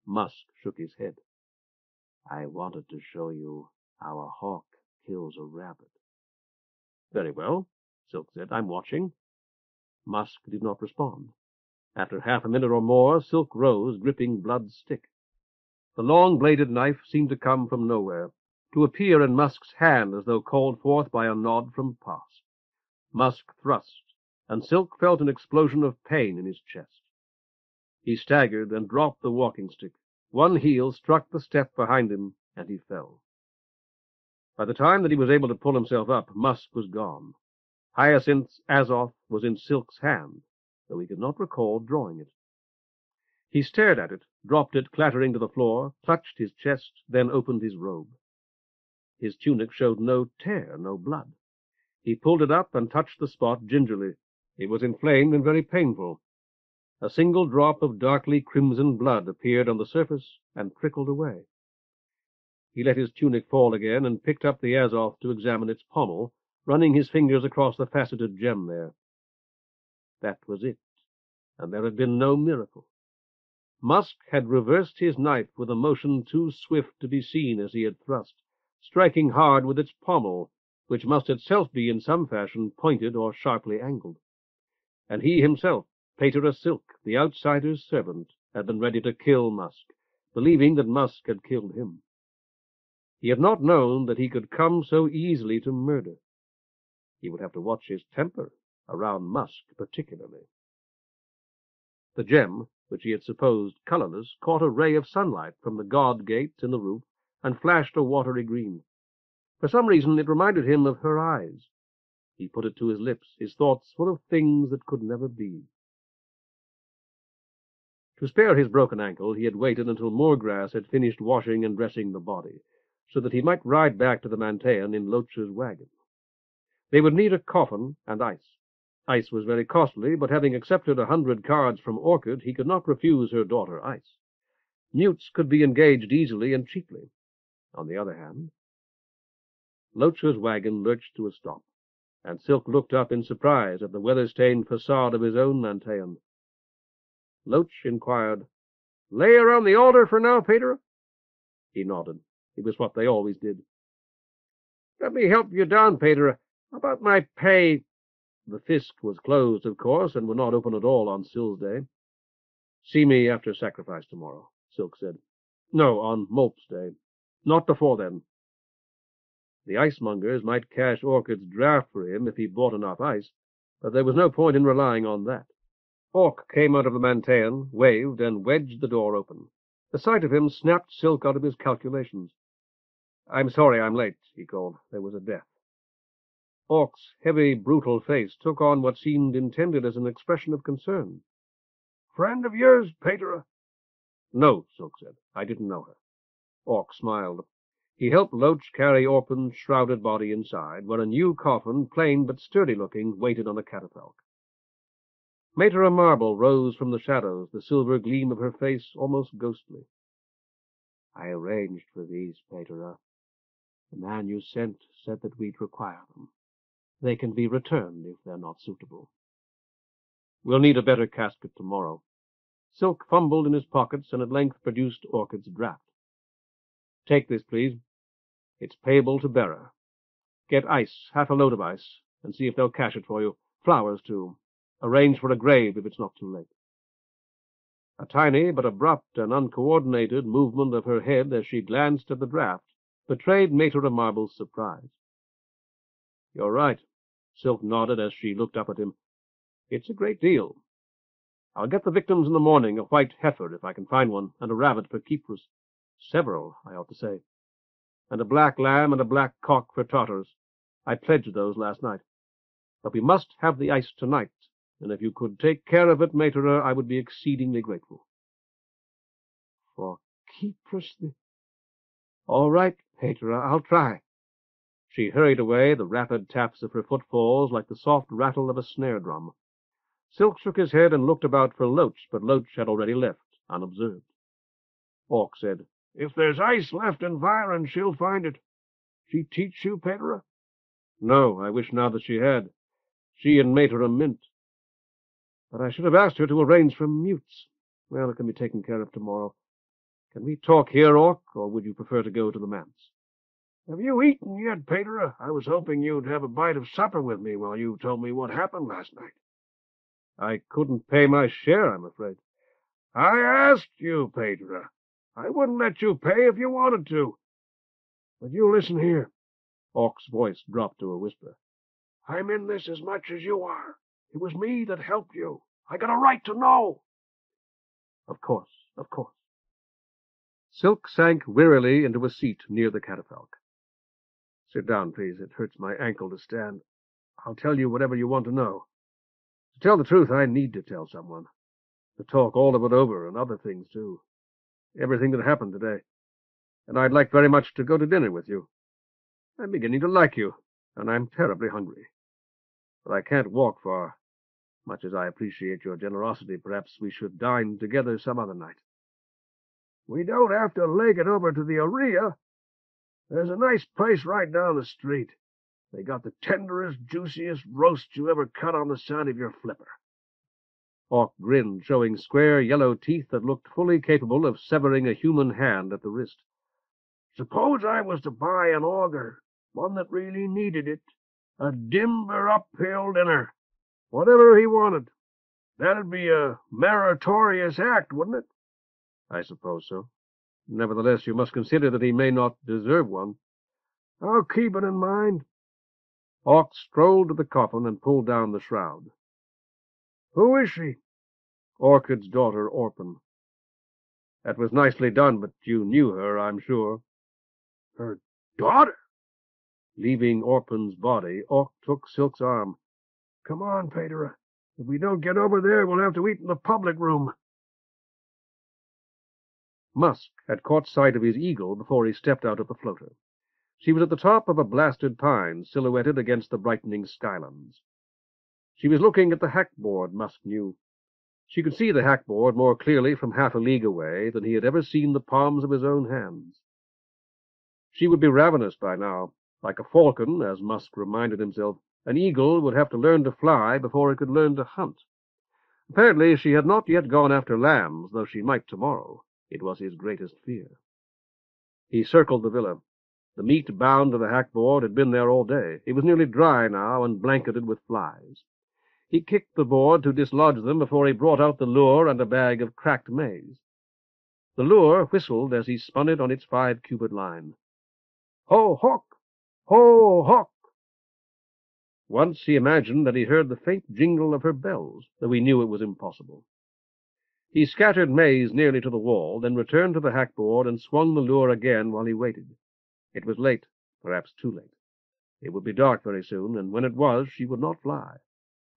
Speaker 5: Musk shook his head. "I wanted to show you how a hawk kills a rabbit." "Very well," Silk said. "I'm watching." Musk did not respond. After half a minute or more, Silk rose, gripping Blood's stick. The long-bladed knife seemed to come from nowhere, to appear in Musk's hand as though called forth by a nod from past. Musk thrust, and Silk felt an explosion of pain in his chest. He staggered and dropped the walking-stick. One heel struck the step behind him, and he fell. By the time that he was able to pull himself up, Musk was gone. Hyacinth's Azoth was in Silk's hand, though he could not recall drawing it. He stared at it, dropped it clattering to the floor, clutched his chest, then opened his robe. His tunic showed no tear, no blood. He pulled it up and touched the spot gingerly. It was inflamed and very painful. A single drop of darkly crimson blood appeared on the surface and trickled away. He let his tunic fall again and picked up the Azoth to examine its pommel, running his fingers across the faceted gem there. That was it, and there had been no miracle. Musk had reversed his knife with a motion too swift to be seen as he had thrust, striking hard with its pommel, which must itself be in some fashion pointed or sharply angled. And he himself, Pater Silk, the outsider's servant, had been ready to kill Musk, believing that Musk had killed him. He had not known that he could come so easily to murder. He would have to watch his temper, around Musk particularly. The gem, which he had supposed colorless, caught a ray of sunlight from the guard gates in the roof and flashed a watery green. For some reason it reminded him of her eyes. He put it to his lips, his thoughts full of things that could never be. To spare his broken ankle, he had waited until Moorgrass had finished washing and dressing the body, so that he might ride back to the Manteion in Loach's wagon. They would need a coffin and ice. Ice was very costly, but having accepted 100 cards from Orchid, he could not refuse her daughter ice. Mutes could be engaged easily and cheaply. On the other hand, Loach's wagon lurched to a stop, and Silk looked up in surprise at the weather-stained facade of his own Manteion. Loach inquired, "Lay her on the altar for now, Pater?" He nodded. It was what they always did. "Let me help you down, Pater. About my pay—" The Fisk was closed, of course, and would not open at all on Sil's Day. "See me after sacrifice tomorrow," Silk said. "No, on Molp's Day. Not before then." The icemongers might cash Orchid's draft for him if he bought enough ice, but there was no point in relying on that. Orc came out of the Manteion, waved, and wedged the door open. The sight of him snapped Silk out of his calculations. "I'm sorry I'm late," he called. "There was a death." Orc's heavy, brutal face took on what seemed intended as an expression of concern.
Speaker 3: "Friend of yours, Pater?"
Speaker 5: "No," Silk said. "I didn't know her." Orc smiled. He helped Loach carry Orphan's shrouded body inside, where a new coffin, plain but sturdy-looking, waited on a catafalque. Mater Marble rose from the shadows, the silver gleam of her face almost ghostly. "I arranged for these, Pater. The man you sent said that we'd require them. They can be returned if they're not suitable." "We'll need a better casket tomorrow." Silk fumbled in his pockets and at length produced Orchid's draft. "Take this, please. It's payable to bearer. Get ice, half a load of ice, and see if they'll cash it for you. Flowers, too. Arrange for a grave if it's not too late." A tiny but abrupt and uncoordinated movement of her head as she glanced at the draft betrayed Mater Marble's surprise. "You're right," Silk nodded as she looked up at him. "It's a great deal. I'll get the victims in the morning, a white heifer, if I can find one, and a rabbit for Keeprus. Several, I ought to say. And a black lamb and a black cock for Tartarus. I pledged those last night. But we must have the ice tonight, and if you could take care of it, Mater, I would be exceedingly grateful. For Keepress the... All right, Pater, I'll try. She hurried away, the rapid taps of her footfalls like the soft rattle of a snare drum. Silk shook his head and looked about for Loach, but Loach had already left, unobserved. Orc said,
Speaker 3: If there's ice left in Viren, she'll find it. She teach you, Pater?
Speaker 5: No, I wish now that she had. She and Mater mint. But I should have asked her to arrange for mutes. Well, it can be taken care of tomorrow. Can we talk here, Orc, or would you prefer to go to the manse?
Speaker 3: Have you eaten yet, Pater? I was hoping you'd have a bite of supper with me while you told me what happened last night.
Speaker 5: I couldn't pay my share, I'm afraid.
Speaker 3: I asked you, Pater. I wouldn't let you pay if you wanted to. But you listen here.
Speaker 5: Orc's voice dropped to a whisper.
Speaker 3: I'm in this as much as you are. It was me that helped you. I got a right to know.
Speaker 5: Of course, of course. Silk sank wearily into a seat near the catafalque. Sit down, please. It hurts my ankle to stand. I'll tell you whatever you want to know. To tell the truth, I need to tell someone. To talk all of it over, and other things, too. Everything that happened today. And I'd like very much to go to dinner with you. I'm beginning to like you, and I'm terribly hungry. But I can't walk far. Much as I appreciate your generosity, perhaps we should dine together some other night.
Speaker 3: We don't have to leg it over to the Aurea. There's a nice place right down the street. They got the tenderest, juiciest roast you ever cut on the side of your flipper.
Speaker 5: Orc grinned, showing square yellow teeth that looked fully capable of severing a human hand at the wrist.
Speaker 3: Suppose I was to buy an auger, one that really needed it, a dimber uphill dinner, whatever he wanted. That'd be a meritorious act, wouldn't it?
Speaker 5: I suppose so. Nevertheless, you must consider that he may not deserve one.
Speaker 3: I'll keep it in mind.
Speaker 5: Orc strolled to the coffin and pulled down the shroud.
Speaker 3: Who is she?
Speaker 5: Orchid's daughter, Orpen. That was nicely done, but you knew her, I'm sure.
Speaker 3: Her daughter?
Speaker 5: Leaving Orpen's body, Orc took Silk's arm.
Speaker 3: Come on, Pater. If we don't get over there, we'll have to eat in the public room.
Speaker 5: Musk had caught sight of his eagle before he stepped out of the floater. She was at the top of a blasted pine, silhouetted against the brightening skylands. She was looking at the hackboard, Musk knew. She could see the hackboard more clearly from half a league away than he had ever seen the palms of his own hands. She would be ravenous by now. Like a falcon, as Musk reminded himself, an eagle would have to learn to fly before it could learn to hunt. Apparently she had not yet gone after lambs, though she might tomorrow. It was his greatest fear. He circled the villa. The meat bound to the hackboard had been there all day. It was nearly dry now and blanketed with flies. He kicked the board to dislodge them before he brought out the lure and a bag of cracked maize. The lure whistled as he spun it on its 5-cubit line. Ho, hawk! Ho, hawk! Once he imagined that he heard the faint jingle of her bells, though he knew it was impossible. He scattered maize nearly to the wall, then returned to the hackboard and swung the lure again while he waited. It was late, perhaps too late. It would be dark very soon, and when it was, she would not fly.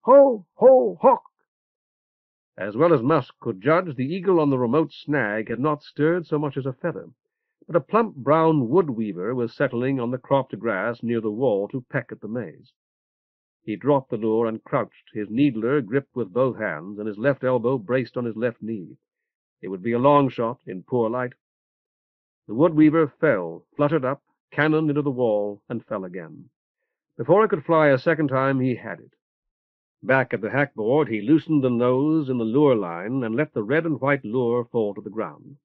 Speaker 5: Ho, ho, hawk! As well as Musk could judge, the eagle on the remote snag had not stirred so much as a feather, but a plump brown wood weaver was settling on the cropped grass near the wall to peck at the maize. He dropped the lure and crouched, his needler gripped with both hands, and his left elbow braced on his left knee. It would be a long shot in poor light. The wood weaver fell, fluttered up, cannoned into the wall, and fell again. Before it could fly a second time, he had it. Back at the hackboard, he loosened the nose in the lure line and let the red and white lure fall to the ground.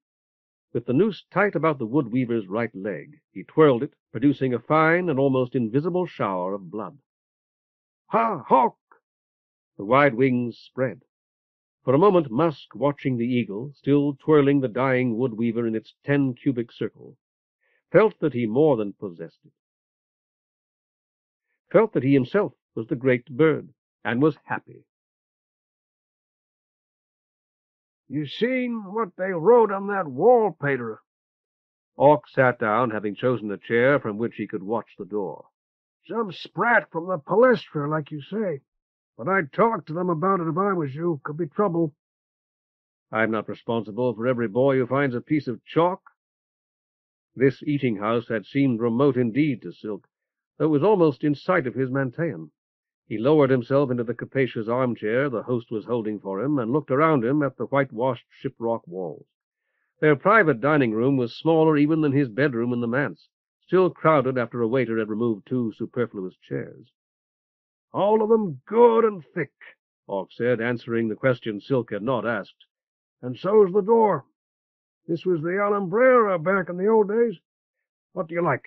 Speaker 5: With the noose tight about the wood weaver's right leg, he twirled it, producing a fine and almost invisible shower of blood. Ha, hawk! The wide wings spread. For a moment, Musk, watching the eagle, still twirling the dying wood weaver in its 10-cubic circle, felt that he more than possessed it. Felt that he himself was the great bird, and was happy.
Speaker 3: You seen what they wrote on that wall, Pater?
Speaker 5: Orc sat down, having chosen a chair from which he could watch the door.
Speaker 3: Some sprat from the palestra, like you say. But I'd talk to them about it if I was you. Could be trouble.
Speaker 1: I'm not responsible for every boy who finds a piece of chalk. This eating-house had seemed remote indeed to Silk, though it was almost in sight of his Manteion. He lowered himself into the capacious armchair the host was holding for him, and looked around him at the whitewashed shiprock walls. Their private dining-room was smaller even than his bedroom in the manse, still crowded after a waiter had removed 2 superfluous chairs.
Speaker 3: All of them good and thick,
Speaker 1: Orc said, answering the question Silk had not asked.
Speaker 3: and so's the door. This was the Alhambra back in the old days. What do you like?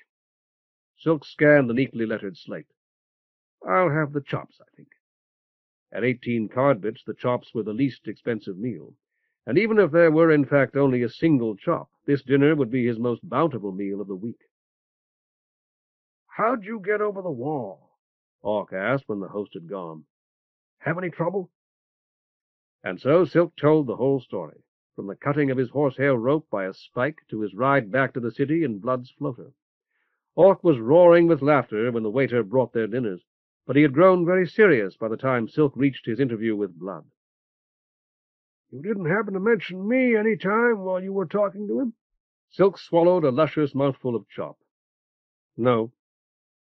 Speaker 1: Silk scanned the neatly lettered slate. I'll have the chops, I think. At 18 card bits, the chops were the least expensive meal, and even if there were in fact only a single chop, this dinner would be his most bountiful meal of the week.
Speaker 3: How'd you get over the wall?
Speaker 1: Orc asked when the host had gone.
Speaker 3: Have any trouble?
Speaker 1: And so Silk told the whole story, from the cutting of his horsehair rope by a spike to his ride back to the city in Blood's floater. Orc was roaring with laughter when the waiter brought their dinners, but he had grown very serious by the time Silk reached his interview with Blood.
Speaker 3: You didn't happen to mention me any time while you were talking to him?
Speaker 1: Silk swallowed a luscious mouthful of chop. No,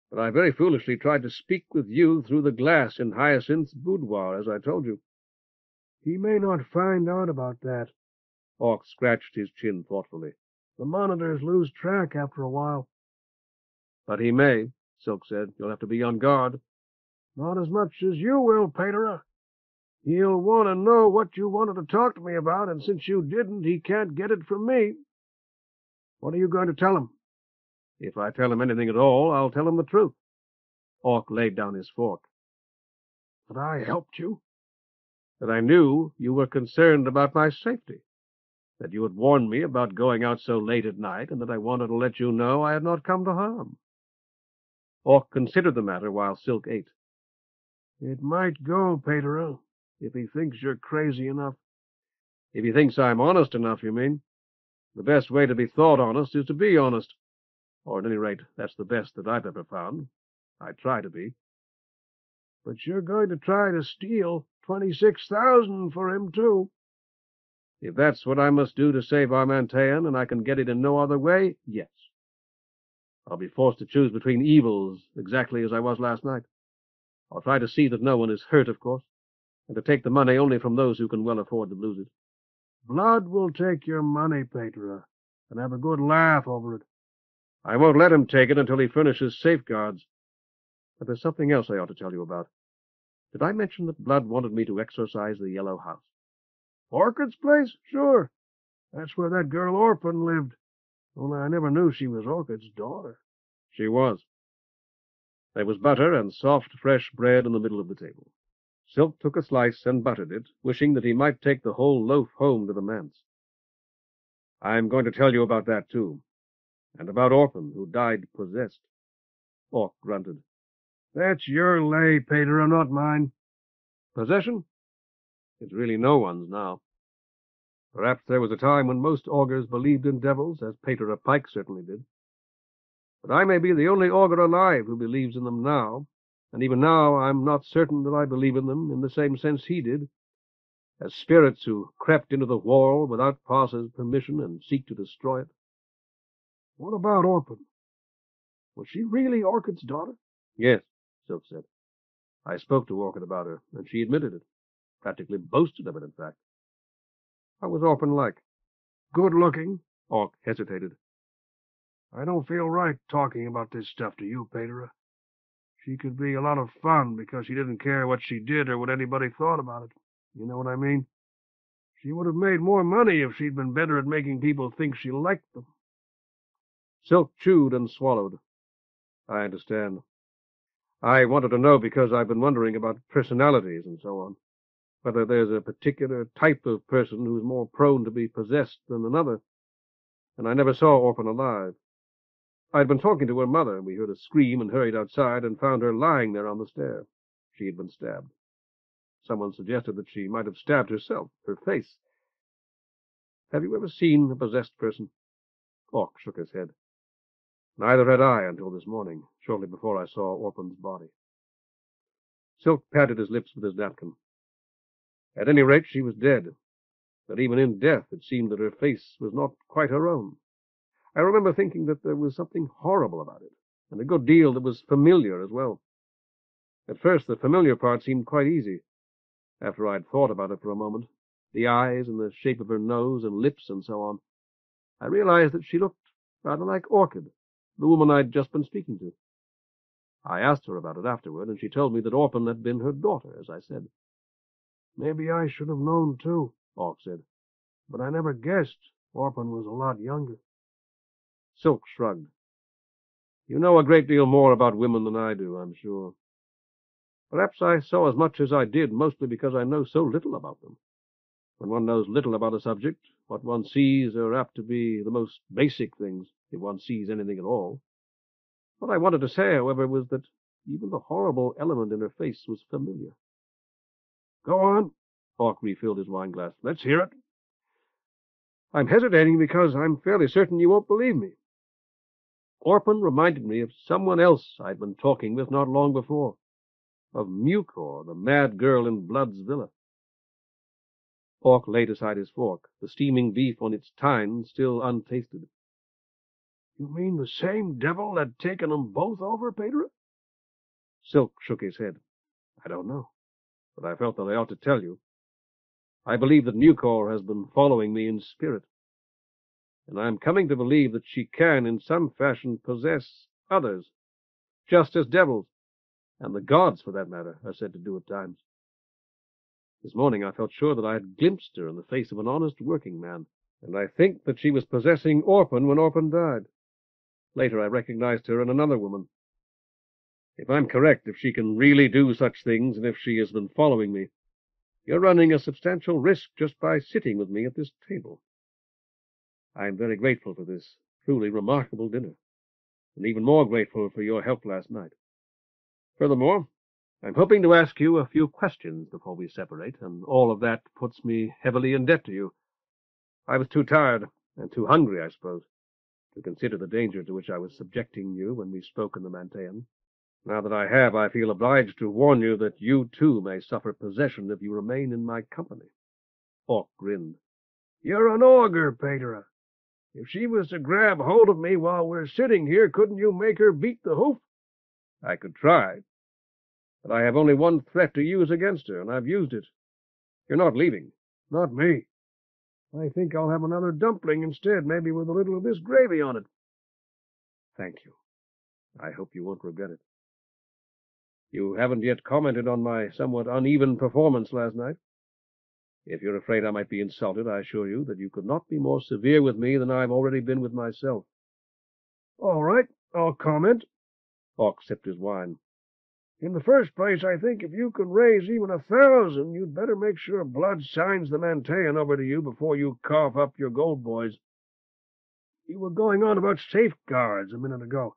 Speaker 1: but I very foolishly tried to speak with you through the glass in Hyacinth's boudoir, as I told you.
Speaker 3: He may not find out about that.
Speaker 1: Orc scratched his chin thoughtfully.
Speaker 3: The monitors lose track after a while.
Speaker 1: But he may, Silk said. You'll have to be on guard.
Speaker 3: Not as much as you will, Paterer. He'll want to know what you wanted to talk to me about, and since you didn't, he can't get it from me. What are you going to tell him?
Speaker 1: If I tell him anything at all, I'll tell him the truth. Orc laid down his fork.
Speaker 3: That I helped you?
Speaker 1: That I knew you were concerned about my safety. That you had warned me about going out so late at night, and that I wanted to let you know I had not come to harm. Orc considered the matter while Silk ate.
Speaker 3: It might go, Paterer, if he thinks you're crazy enough.
Speaker 1: If he thinks I'm honest enough, you mean? The best way to be thought honest is to be honest. Or at any rate, that's the best that I've ever found. I try to be.
Speaker 3: But you're going to try to steal 26,000 for him, too.
Speaker 1: If that's what I must do to save our Manteion, and I can get it in no other way, yes. I'll be forced to choose between evils, exactly as I was last night. I'll try to see that no one is hurt, of course, and to take the money only from those who can well afford to lose it.
Speaker 3: Blood will take your money, Paterer, and have a good laugh over it.
Speaker 1: I won't let him take it until he furnishes safeguards. But there's something else I ought to tell you about. Did I mention that Blood wanted me to exorcise the Yellow House?
Speaker 3: Orchard's place? Sure. That's where that girl Orphan lived. Only I never knew she was Orchard's daughter.
Speaker 1: She was. There was butter and soft, fresh bread in the middle of the table. Silk took a slice and buttered it, wishing that he might take the whole loaf home to the manse. I'm going to tell you about that, too. And about Orphan, who died possessed. Orc grunted.
Speaker 3: That's your lay, Paterer, not mine.
Speaker 1: Possession? It's really no one's now. Perhaps there was a time when most augurs believed in devils, as Paterer Pike certainly did. But I may be the only augur alive who believes in them now, and even now I'm not certain that I believe in them in the same sense he did, as spirits who crept into the Whorl without Parsa's permission and seek to destroy it.
Speaker 3: What about Orphan? Was she really Orchid's daughter?
Speaker 1: Yes, Silk said. I spoke to Orchid about her, and she admitted it. Practically boasted of it, in fact. How was Orphan like?
Speaker 3: Good looking.
Speaker 1: Orc hesitated.
Speaker 3: I don't feel right talking about this stuff to you, Paterer. She could be a lot of fun because she didn't care what she did or what anybody thought about it. You know what I mean? She would have made more money if she'd been better at making people think she liked them.
Speaker 1: Silk chewed and swallowed. I understand. I wanted to know because I've been wondering about personalities and so on. Whether there's a particular type of person who's more prone to be possessed than another. And I never saw Orphan alive. I'd been talking to her mother. We heard a scream and hurried outside and found her lying there on the stair. She had been stabbed. Someone suggested that she might have stabbed herself, her face. Have you ever seen a possessed person? Orc shook his head.
Speaker 5: Neither had I until this morning, shortly before I saw Orphan's body. Silk patted his lips with his napkin. At any rate, she was dead. But even in death, it seemed that her face was not quite her own. I remember thinking that there was something horrible about it, and a good deal that was familiar as well. At first, the familiar part seemed quite easy. After I'd thought about it for a moment, the eyes and the shape of her nose and lips and so on, I realized that she looked rather like Orchid, the woman I'd just been speaking to. I asked her about it afterward, and she told me that Orphan had been her daughter, as I said.
Speaker 3: Maybe I should have known, too, Orc said, but I never guessed Orphan was a lot younger.
Speaker 5: Silk shrugged. You know a great deal more about women than I do, I'm sure. Perhaps I saw as much as I did, mostly because I know so little about them. When one knows little about a subject, what one sees are apt to be the most basic things, if one sees anything at all. What I wanted to say, however, was that even the horrible element in her face was familiar.
Speaker 3: Go on.
Speaker 5: Orc refilled his wineglass.
Speaker 3: Let's hear it.
Speaker 5: I'm hesitating because I'm fairly certain you won't believe me. Orphan reminded me of someone else I'd been talking with not long before, of Mucor, the mad girl in Blood's villa. Orc laid aside his fork, the steaming beef on its tines still untasted.
Speaker 3: You mean the same devil that taken 'em both over, Pedro?
Speaker 5: Silk shook his head. I don't know, but I felt that I ought to tell you. I believe that Mucor has been following me in spirit, and I am coming to believe that she can, in some fashion, possess others, just as devils, and the gods, for that matter, are said to do at times. This morning I felt sure that I had glimpsed her in the face of an honest working man, and I think that she was possessing Orphan when Orphan died. Later I recognized her in another woman. If I'm correct, if she can really do such things, and if she has been following me, you're running a substantial risk just by sitting with me at this table. I am very grateful for this truly remarkable dinner, and even more grateful for your help last night. Furthermore, I'm hoping to ask you a few questions before we separate, and all of that puts me heavily in debt to you. I was too tired, and too hungry, I suppose, to consider the danger to which I was subjecting you when we spoke in the Manteion. Now that I have, I feel obliged to warn you that you, too, may suffer possession if you remain in my company. Orc grinned.
Speaker 3: You're an ogre, Pedro. If she was to grab hold of me while we're sitting here, couldn't you make her beat the hoof?
Speaker 5: I could try, but I have only one threat to use against her, and I've used it. You're not leaving.
Speaker 3: Not me. I think I'll have another dumpling instead, maybe with a little of this gravy on it.
Speaker 5: Thank you. I hope you won't regret it. You haven't yet commented on my somewhat uneven performance last night. If you're afraid I might be insulted, I assure you that you could not be more severe with me than I've already been with myself.
Speaker 3: All right, I'll comment.
Speaker 5: Orc sipped his wine.
Speaker 3: In the first place, I think if you can raise even 1,000, you'd better make sure Blood signs the Manteion over to you before you cough up your gold boys. You were going on about safeguards a minute ago.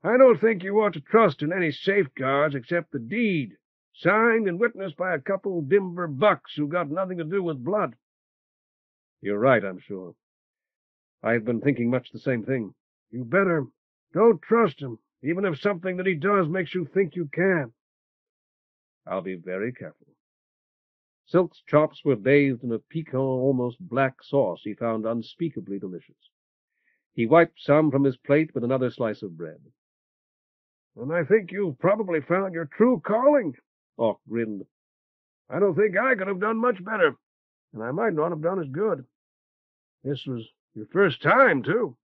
Speaker 3: I don't think you ought to trust in any safeguards except the deed, signed and witnessed by a couple Denver bucks who got nothing to do with Blood.
Speaker 5: You're right, I'm sure. I've been thinking much the same thing.
Speaker 3: You better. Don't trust him, even if something that he does makes you think you can.
Speaker 5: I'll be very careful. Silk's chops were bathed in a piquant, almost black sauce he found unspeakably delicious. He wiped some from his plate with another slice of bread.
Speaker 3: And I think you've probably found your true calling.
Speaker 5: Orc grinned.
Speaker 3: I don't think I could have done much better, and I might not have done as good. This was your first time, too.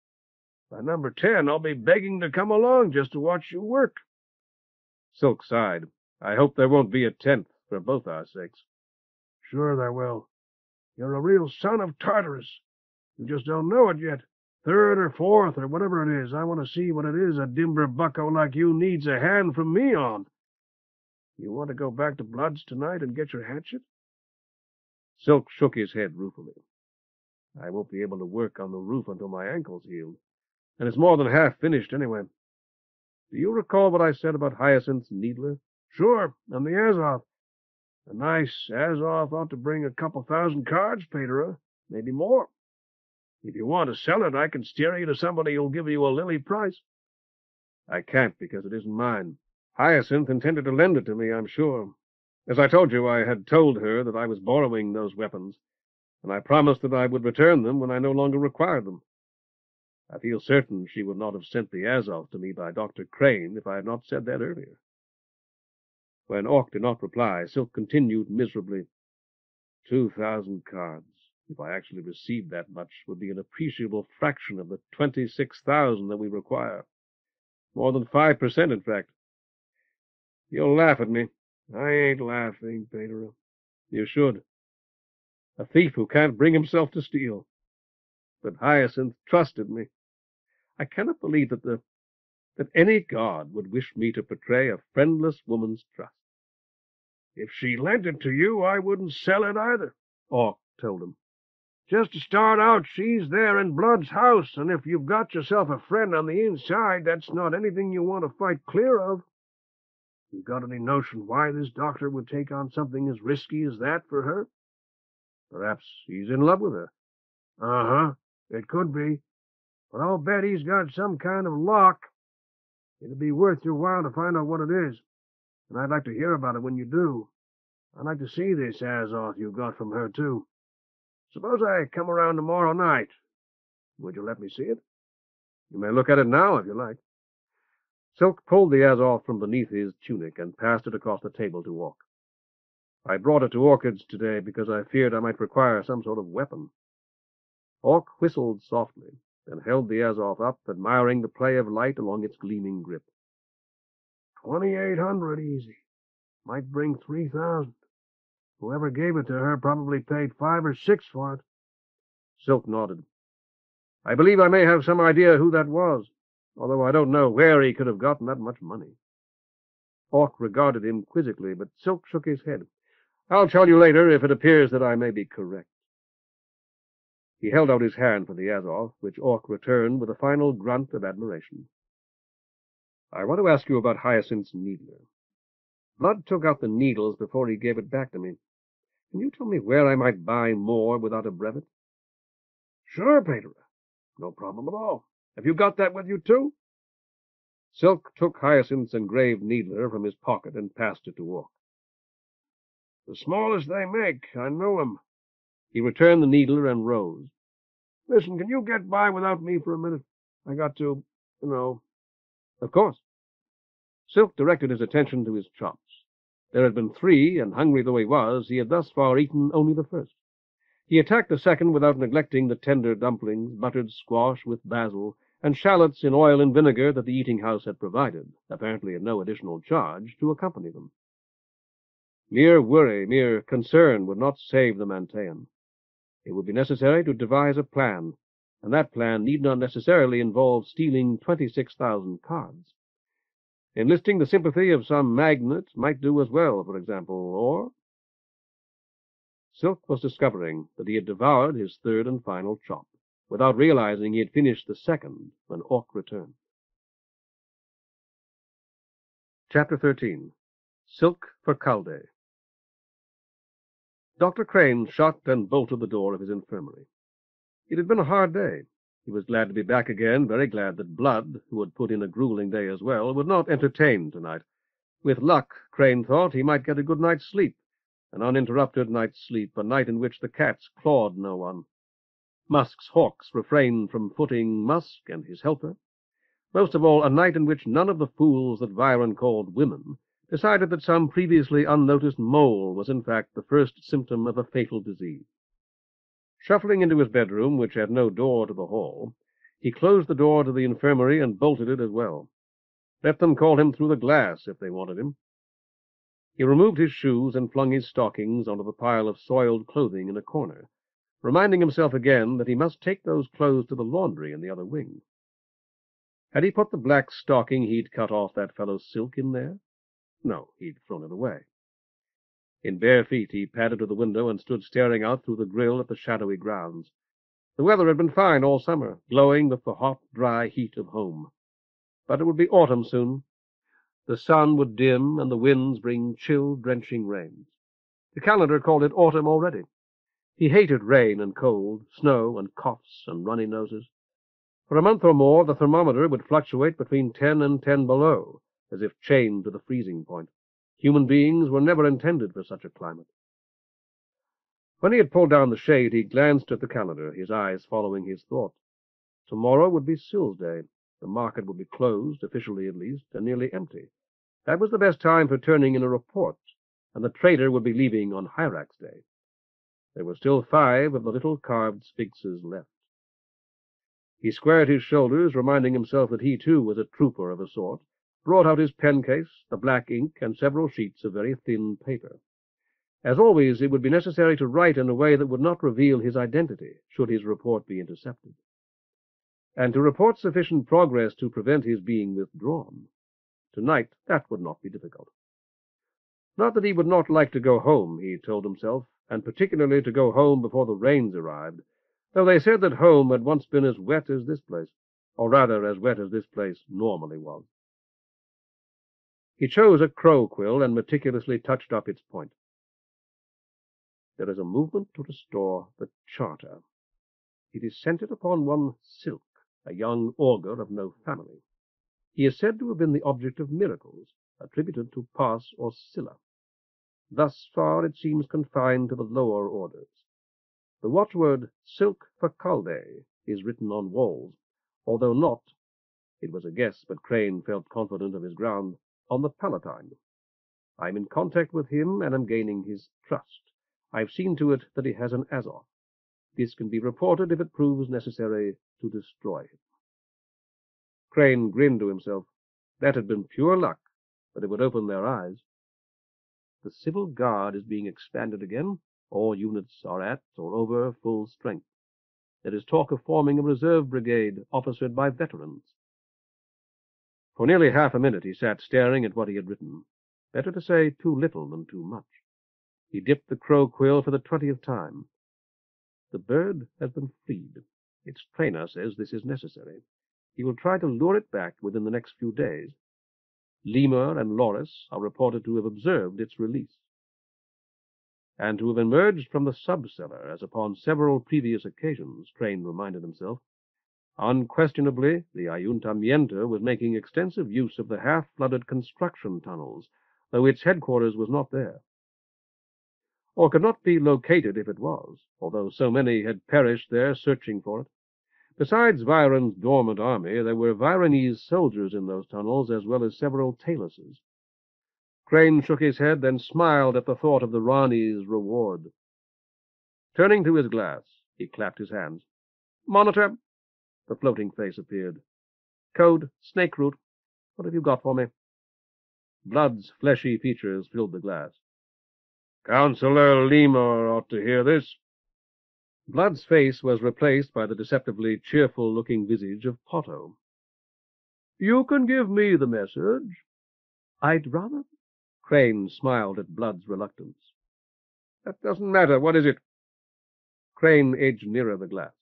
Speaker 3: By number 10, I'll be begging to come along just to watch you work.
Speaker 5: Silk sighed. I hope there won't be a 10th for both our sakes.
Speaker 3: Sure there will. You're a real son of Tartarus. You just don't know it yet. 3rd or 4th or whatever it is. I want to see what it is a dimber bucko like you needs a hand from me on. You want to go back to Blood's tonight and get your hatchet?
Speaker 5: Silk shook his head ruefully. I won't be able to work on the roof until my ankle's healed, and it's more than half finished anyway. Do you recall what I said about Hyacinth's needler?
Speaker 3: Sure, and the Azoth. A nice Azoth ought to bring a couple 1,000 cards, Pedro, maybe more. If you want to sell it, I can steer you to somebody who'll give you a lily price.
Speaker 1: I can't because it isn't mine. Hyacinth intended to lend it to me, I'm sure. As I told you, I had told her that I was borrowing those weapons, and I promised that I would return them when I no longer required them. I feel certain she would not have sent the Azov to me by Dr. Crane if I had not said that earlier. When Orc did not reply, Silk continued miserably. 2,000 cards. If I actually received that much, would be an appreciable fraction of the 26,000 that we require. More than 5%, in fact. You'll laugh at me. I ain't laughing, Pedro. You should. A thief who can't bring himself to steal. But Hyacinth trusted me. I cannot believe that any god would wish me to betray a friendless woman's trust.
Speaker 3: If she lent it to you, I wouldn't sell it either,
Speaker 1: Orc told him.
Speaker 3: Just to start out, she's there in Blood's house, and if you've got yourself a friend on the inside, that's not anything you want to fight clear of. You got any notion why this doctor would take on something as risky as that for her?
Speaker 1: Perhaps he's in love with her.
Speaker 3: Uh-huh, it could be. But I'll bet he's got some kind of lock. It'd be worth your while to find out what it is, and I'd like to hear about it when you do. I'd like to see this Azov you got from her, too. Suppose I come around tomorrow night. Would you let me see it?
Speaker 1: You may look at it now, if you like. Silk pulled the Azov from beneath his tunic and passed it across the table to Orc. I brought it to Orchid's today because I feared I might require some sort of weapon. Orc whistled softly and held the Azov up, admiring the play of light along its gleaming grip.
Speaker 3: 2,800 easy. Might bring 3,000. Whoever gave it to her probably paid 5 or 6 for it.
Speaker 1: Silk nodded. I believe I may have some idea who that was, although I don't know where he could have gotten that much money. Orc regarded him quizzically, but Silk shook his head. I'll tell you later if it appears that I may be correct. He held out his hand for the Azov, which Orc returned with a final grunt of admiration. I want to ask you about Hyacinth's needler. Blood took out the needles before he gave it back to me. Can you tell me where I might buy more without a brevet?
Speaker 3: Sure, Pedro. No problem at all. Have you got that with you, too?
Speaker 1: Silk took Hyacinth's engraved needler from his pocket and passed it to Orc.
Speaker 3: The smallest they make. I know 'em.
Speaker 1: He returned the needler and rose.
Speaker 3: Listen, can you get by without me for a minute? I got to,
Speaker 1: Of course. Silk directed his attention to his chops. There had been 3, and hungry though he was, he had thus far eaten only the first. He attacked the second without neglecting the tender dumplings, buttered squash with basil, and shallots in oil and vinegar that the eating-house had provided, apparently at no additional charge, to accompany them. Mere worry, mere concern would not save the Manteion. It would be necessary to devise a plan, and that plan need not necessarily involve stealing 26,000 cards. Enlisting the sympathy of some magnate might do as well, for example, or... Silk was discovering that he had devoured his third and final chop, without realizing he had finished the second when Orc returned. Chapter 13. Silk for Caldé. Dr. Crane shut and bolted the door of his infirmary. It had been a hard day. He was glad to be back again, very glad that Blood, who had put in a grueling day as well, would not entertain tonight. With luck, Crane thought, he might get a good night's sleep, an uninterrupted night's sleep, a night in which the cats clawed no one. Musk's hawks refrained from footing Musk and his helper. Most of all, a night in which none of the fools that Byron called women decided that some previously unnoticed mole was in fact the first symptom of a fatal disease. Shuffling into his bedroom, which had no door to the hall, he closed the door to the infirmary and bolted it as well. Let them call him through the glass if they wanted him. He removed his shoes and flung his stockings onto the pile of soiled clothing in a corner, reminding himself again that he must take those clothes to the laundry in the other wing. Had he put the black stocking he'd cut off that fellow's silk in there? No, he'd thrown it away. In bare feet he padded to the window and stood staring out through the grill at the shadowy grounds. The weather had been fine all summer, glowing with the hot, dry heat of home. But it would be autumn soon. The sun would dim, and the winds bring chill, drenching rains. The calendar called it autumn already. He hated rain and cold, snow and coughs and runny noses.
Speaker 5: For a month or more, the thermometer would fluctuate between 10 and 10 below, as if chained to the freezing point. Human beings were never intended for such a climate. When he had pulled down the shade, he glanced at the calendar, his eyes following his thought. Tomorrow would be Sill's Day. The market would be closed, officially at least, and nearly empty. That was the best time for turning in a report, and the trader would be leaving on Hyrax Day. There were still 5 of the little carved sphinxes left. He squared his shoulders, reminding himself that he, too, was a trooper of a sort, brought out his pen-case, the black ink, and several sheets of very thin paper. As always, it would be necessary to write in a way that would not reveal his identity, should his report be intercepted, and to report sufficient progress to prevent his being withdrawn. Tonight, that would not be difficult. Not that he would not like to go home, he told himself, and particularly to go home before the rains arrived, though they said that home had once been as wet as this place, or rather as wet as this place normally was. He chose a crow quill and meticulously touched up its point. There is a movement to restore the charter. It is centered upon one Silk, a young augur of no family. He is said to have been the object of miracles, attributed to Pas or Scylla. Thus far it seems confined to the lower orders. The watchword Silk for Caldé is written on walls, although not, it was a guess, but Crane felt confident of his ground, on the Palatine. I am in contact with him and am gaining his trust. I've seen to it that he has an Azoth. This can be reported if it proves necessary to destroy him. Crane grinned to himself. That had been pure luck, but it would open their eyes. The Civil Guard is being expanded again. All units are at or over full strength. There is talk of forming a reserve brigade officered by veterans. For nearly half a minute he sat staring at what he had written. Better to say too little than too much. He dipped the crow quill for the 20th time. The bird has been freed. Its trainer says this is necessary. He will try to lure it back within the next few days. Lemur and Loris are reported to have observed its release, and to have emerged from the sub-cellar, as upon several previous occasions, Crane reminded himself. Unquestionably, the Ayuntamiento was making extensive use of the half-flooded construction tunnels, though its headquarters was not there, or could not be located if it was, although so many had perished there searching for it. Besides Viron's dormant army, there were Vironese soldiers in those tunnels, as well as several Taluses. Crane shook his head, then smiled at the thought of the Rani's reward. Turning to his glass, he clapped his hands. "Monitor!" The floating face appeared. "Code, snake root. What have you got for me?" Blood's fleshy features filled the glass. "Councillor Lemur ought to hear this." Blood's face was replaced by the deceptively cheerful-looking visage of Potto. "You can give me the message." "I'd rather—" Crane smiled at Blood's reluctance. "That doesn't matter. What is it?" Crane edged nearer the glass.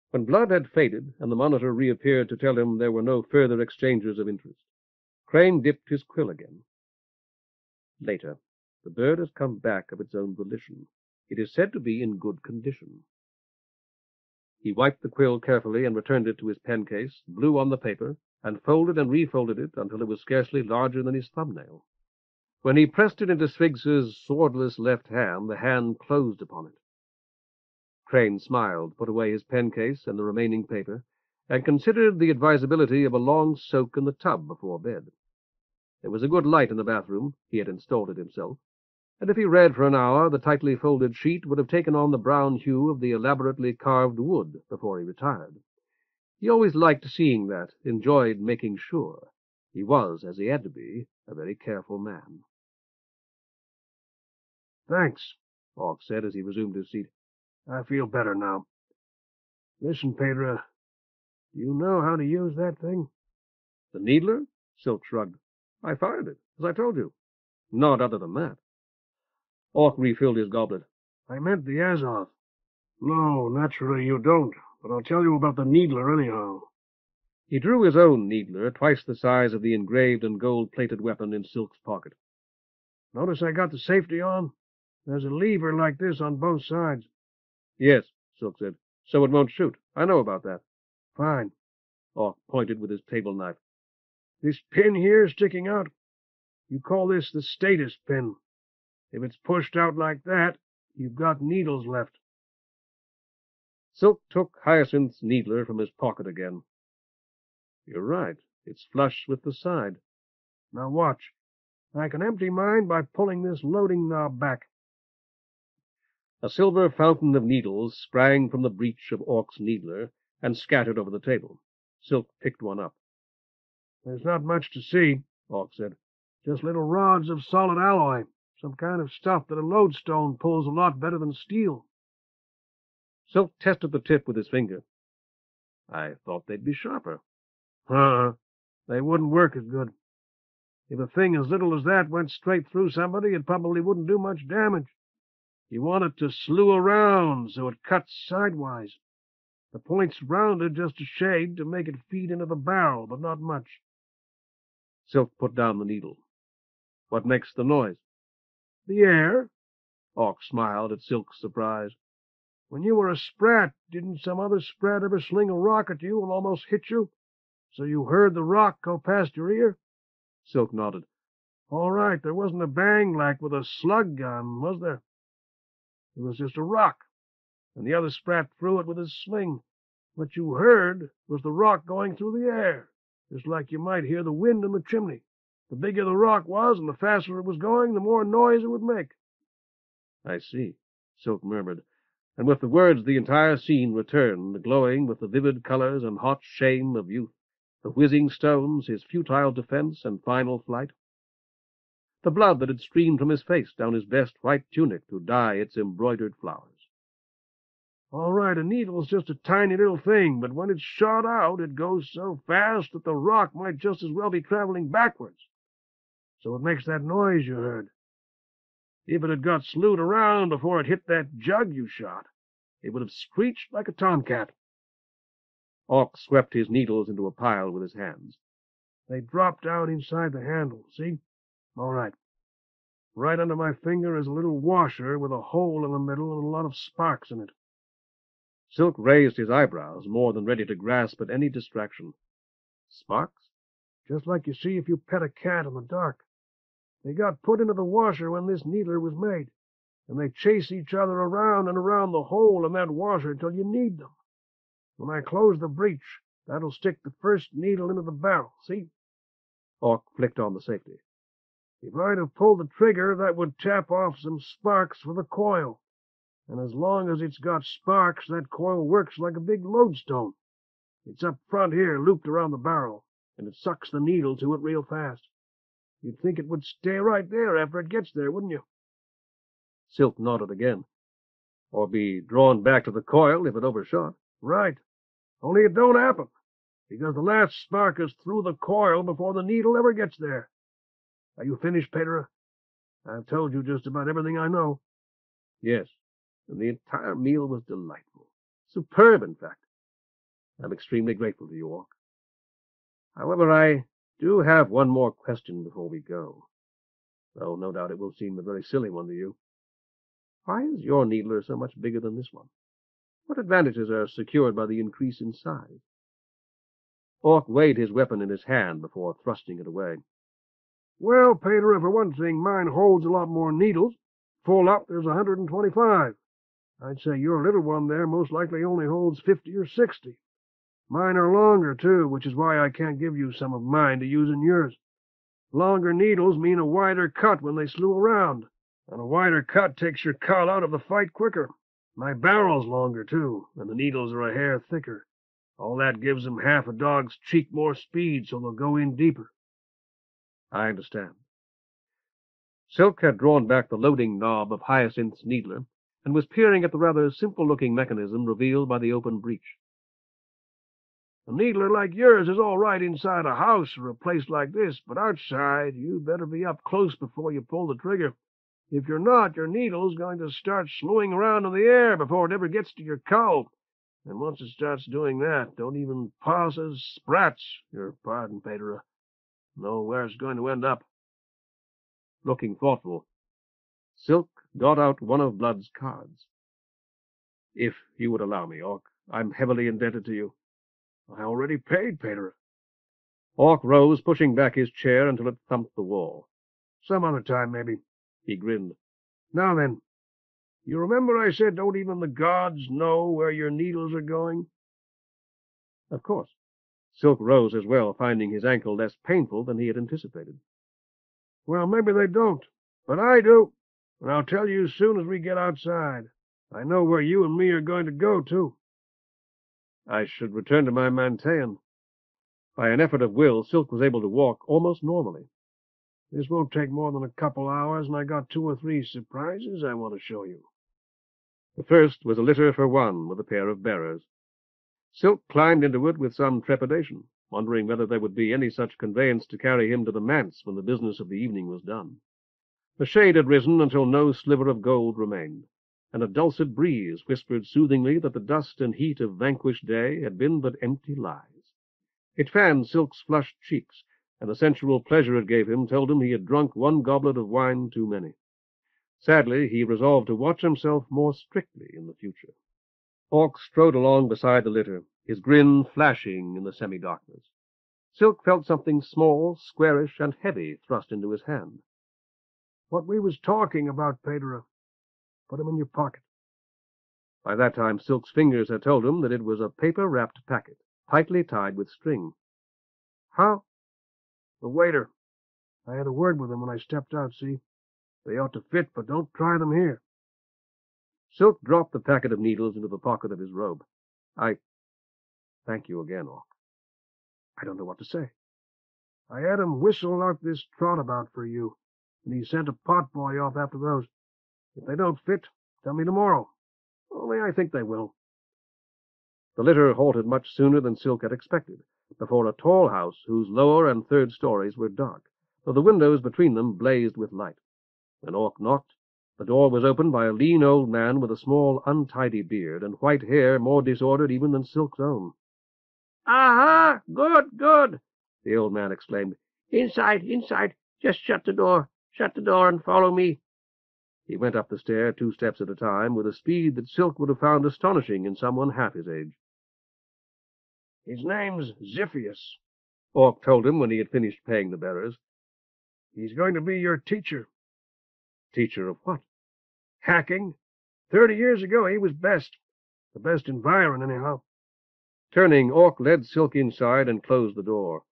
Speaker 5: When Blood had faded, and the monitor reappeared to tell him there were no further exchanges of interest, Crane dipped his quill again. Later, the bird has come back of its own volition. It is said to be in good condition. He wiped the quill carefully and returned it to his pen-case, blew on the paper, and folded and refolded it until it was scarcely larger than his thumbnail. When he pressed it into Sphinx's swordless left hand, the hand closed upon it. Crane smiled, put away his pen-case and the remaining paper, and considered the advisability of a long soak in the tub before bed. There was a good light in the bathroom. He had installed it himself, and if he read for an hour, the tightly folded sheet would have taken on the brown hue of the elaborately carved wood before he retired. He always liked seeing that, enjoyed making sure. He was, as he had to be, a very careful man.
Speaker 3: "Thanks," Hawk said as he resumed his seat. "I feel better now. Listen, Pedro, do you know how to use that thing?"
Speaker 5: "The needler?" Silk shrugged. "I fired it, as I told you. Not other than that." Hawk refilled his goblet.
Speaker 3: "I meant the Azoth." "No, naturally you don't, but I'll tell you about the needler anyhow."
Speaker 5: He drew his own needler, twice the size of the engraved and gold-plated weapon, in Silk's pocket.
Speaker 3: "Notice I got the safety on? There's a lever like this on both sides."
Speaker 5: "Yes," Silk said, "so it won't shoot. I know about that."
Speaker 3: Fine.
Speaker 5: Orc pointed with his table knife.
Speaker 3: This pin here sticking out, you call this the status pin. If it's pushed out like that, you've got needles left.
Speaker 5: Silk took Hyacinth's needler from his pocket again. You're right. It's flush with the side.
Speaker 3: Now watch. I can empty mine by pulling this loading knob back.
Speaker 5: A silver fountain of needles sprang from the breech of Orc's needler and scattered over the table. Silk picked one up.
Speaker 3: There's not much to see, Orc said. Just little rods of solid alloy, some kind of stuff that a lodestone pulls a lot better than steel.
Speaker 5: Silk tested the tip with his finger. I thought they'd be sharper.
Speaker 3: They wouldn't work as good. If a thing as little as that went straight through somebody, it probably wouldn't do much damage. You want it to slew around so it cuts sidewise. The point's rounded just a shade to make it feed into the barrel, but not much.
Speaker 5: Silk put down the needle. What makes the noise?
Speaker 3: The air.
Speaker 5: Orc smiled at Silk's surprise.
Speaker 3: When you were a sprat, didn't some other sprat ever sling a rock at you and almost hit you? So you heard the rock go past your ear?
Speaker 5: Silk nodded.
Speaker 3: All right, there wasn't a bang like with a slug gun, was there? It was just a rock, and the other sprat threw it with his sling. What you heard was the rock going through the air, just like you might hear the wind in the chimney. The bigger the rock was and the faster it was going, the more noise it would make.
Speaker 5: I see, Silk murmured, and with the words the entire scene returned, glowing with the vivid colors and hot shame of youth, the whizzing stones, his futile defense and final flight. The blood that had streamed from his face down his best white tunic to dye its embroidered flowers.
Speaker 3: All right, a needle's just a tiny little thing, but when it's shot out, it goes so fast that the rock might just as well be traveling backwards. So it makes that noise you heard. If it had got slewed around before it hit that jug you shot, it would have screeched like a tomcat.
Speaker 5: Orc swept his needles into a pile with his hands.
Speaker 3: They dropped out inside the handle, see? All right. Right under my finger is a little washer with a hole in the middle and a lot of sparks in it.
Speaker 5: Silk raised his eyebrows, more than ready to grasp at any distraction. Sparks?
Speaker 3: Just like you see if you pet a cat in the dark. They got put into the washer when this needler was made, and they chase each other around and around the hole in that washer till you need them. When I close the breech, that'll stick the first needle into the barrel, see?
Speaker 5: Orc flicked on the safety.
Speaker 3: If I'd have pulled the trigger, that would tap off some sparks for the coil. And as long as it's got sparks, that coil works like a big lodestone. It's up front here, looped around the barrel, and it sucks the needle to it real fast. You'd think it would stay right there after it gets there, wouldn't you?
Speaker 5: Silk nodded again. Or be drawn back to the coil if it overshot.
Speaker 3: Right. Only it don't happen, because the last spark is through the coil before the needle ever gets there. Are you finished, Pedro? I've told you just about everything I know.
Speaker 5: Yes, and the entire meal was delightful. Superb, in fact. I'm extremely grateful to you, Orc. However, I do have one more question before we go, though no doubt it will seem a very silly one to you. Why is your needler so much bigger than this one? What advantages are secured by the increase in size? Orc weighed his weapon in his hand before thrusting it away.
Speaker 3: Well, Pedro, for one thing, mine holds a lot more needles. Full up, there's 125. I'd say your little one there most likely only holds 50 or 60. Mine are longer, too, which is why I can't give you some of mine to use in yours. Longer needles mean a wider cut when they slew around, and a wider cut takes your cull out of the fight quicker. My barrel's longer, too, and the needles are a hair thicker. All that gives them half a dog's cheek more speed, so they'll go in deeper.
Speaker 5: I understand. Silk had drawn back the loading knob of Hyacinth's needler and was peering at the rather simple-looking mechanism revealed by the open breech.
Speaker 3: A needler like yours is all right inside a house or a place like this, but outside you'd better be up close before you pull the trigger. If you're not, your needle's going to start slewing around in the air before it ever gets to your cull. And once it starts doing that, don't even pauses, sprats, your pardon, Pedro, know where it's going to end up.
Speaker 5: Looking thoughtful, Silk got out one of Blood's cards. If you would allow me, Orc, I'm heavily indebted to you.
Speaker 3: I already paid, Pater.
Speaker 5: Orc rose, pushing back his chair until it thumped the wall.
Speaker 3: Some other time, maybe.
Speaker 5: He grinned.
Speaker 3: Now then, you remember I said don't even the gods know where your needles are going?
Speaker 5: Of course. Silk rose as well, finding his ankle less painful than he had anticipated.
Speaker 3: Well, maybe they don't, but I do, and I'll tell you as soon as we get outside. I know where you and me are going to go, too.
Speaker 5: I should return to my Manteion. By an effort of will, Silk was able to walk almost normally.
Speaker 3: This won't take more than a couple hours, and I got 2 or 3 surprises I want to show you.
Speaker 5: The first was a litter for one with a pair of bearers. Silk climbed into it with some trepidation, wondering whether there would be any such conveyance to carry him to the manse when the business of the evening was done. The shade had risen until no sliver of gold remained, and a dulcet breeze whispered soothingly that the dust and heat of vanquished day had been but empty lies. It fanned Silk's flushed cheeks, and the sensual pleasure it gave him told him he had drunk 1 goblet of wine too many. Sadly, he resolved to watch himself more strictly in the future. Orc strode along beside the litter, his grin flashing in the semi-darkness. Silk felt something small, squarish, and heavy thrust into his hand.
Speaker 3: What we was talking about, Pater. Put 'em in your pocket.
Speaker 5: By that time, Silk's fingers had told him that it was a paper-wrapped packet, tightly tied with string.
Speaker 3: How? The waiter. I had a word with him when I stepped out, see? They ought to fit, but don't try them here.
Speaker 5: Silk dropped the packet of needles into the pocket of his robe. Thank you again, Orc.
Speaker 3: I don't know what to say. I had him whistle out this trot about for you, and he sent a potboy off after those. If they don't fit, tell me tomorrow. Only I think they will.
Speaker 5: The litter halted much sooner than Silk had expected, before a tall house whose lower and third stories were dark, though the windows between them blazed with light. When Orc knocked, the door was opened by a lean old man with a small, untidy beard and white hair more disordered even than Silk's own.
Speaker 3: Aha! Good, good! The old man exclaimed. Inside, inside! Just shut the door and follow me.
Speaker 5: He went up the stair 2 steps at a time, with a speed that Silk would have found astonishing in someone half his age.
Speaker 3: His name's Ziphius,
Speaker 5: Orc told him when he had finished paying the bearers.
Speaker 3: He's going to be your teacher.
Speaker 5: Teacher of what?
Speaker 3: Hacking. 30 years ago he was best. The best environ, anyhow.
Speaker 5: Turning, Orc led Silk inside and closed the door.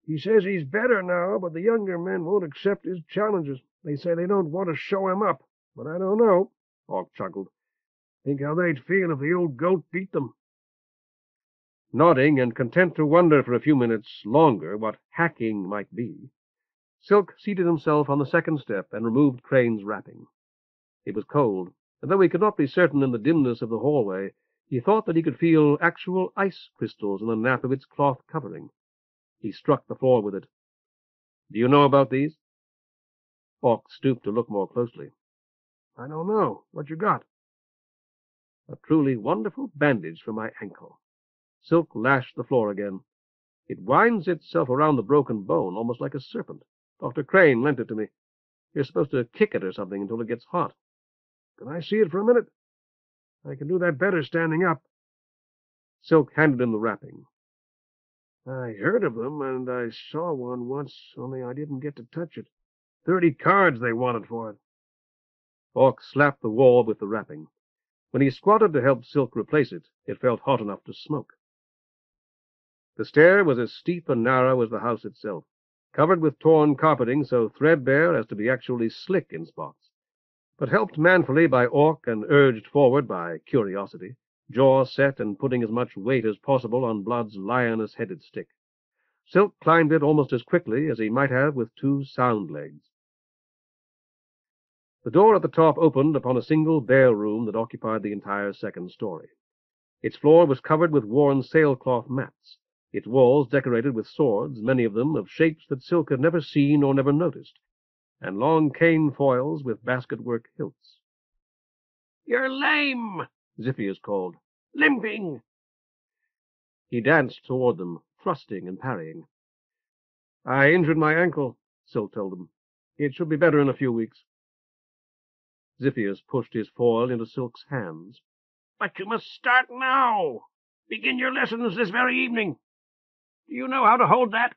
Speaker 3: He says he's better now, but the younger men won't accept his challenges. They say they don't want to show him up. But I don't know, Orc chuckled. Think how they'd feel if the old goat beat them.
Speaker 5: Nodding and content to wonder for a few minutes longer what hacking might be, Silk seated himself on the second step and removed Crane's wrapping. It was cold, and though he could not be certain in the dimness of the hallway, he thought that he could feel actual ice crystals in the nap of its cloth covering. He struck the floor with it. Do you know about these? Orc stooped to look more closely.
Speaker 3: I don't know. What you got?
Speaker 5: A truly wonderful bandage for my ankle. Silk lashed the floor again. It winds itself around the broken bone, almost like a serpent. Dr. Crane lent it to me. You're supposed to kick it or something until it gets hot.
Speaker 3: Can I see it for a minute? I can do that better standing up.
Speaker 5: Silk handed him the wrapping.
Speaker 3: I heard of them, and I saw one once, only I didn't get to touch it. 30 cards they wanted for it.
Speaker 5: Orc slapped the wall with the wrapping. When he squatted to help Silk replace it, it felt hot enough to smoke. The stair was as steep and narrow as the house itself, covered with torn carpeting so threadbare as to be actually slick in spots. But helped manfully by Orc and urged forward by curiosity, jaw set and putting as much weight as possible on Blood's lioness-headed stick, Silk climbed it almost as quickly as he might have with 2 sound legs. The door at the top opened upon a single bare room that occupied the entire second story. Its floor was covered with worn sailcloth mats, its walls decorated with swords, many of them of shapes that Silk had never seen or never noticed, and long cane foils with basket-work hilts.
Speaker 3: You're lame, Ziphius called. Limping.
Speaker 5: He danced toward them, thrusting and parrying. I injured my ankle, Silk told him. It should be better in a few weeks. Ziphius pushed his foil into Silk's hands.
Speaker 3: But you must start now. begin your lessons this very evening. Do you know how to hold that?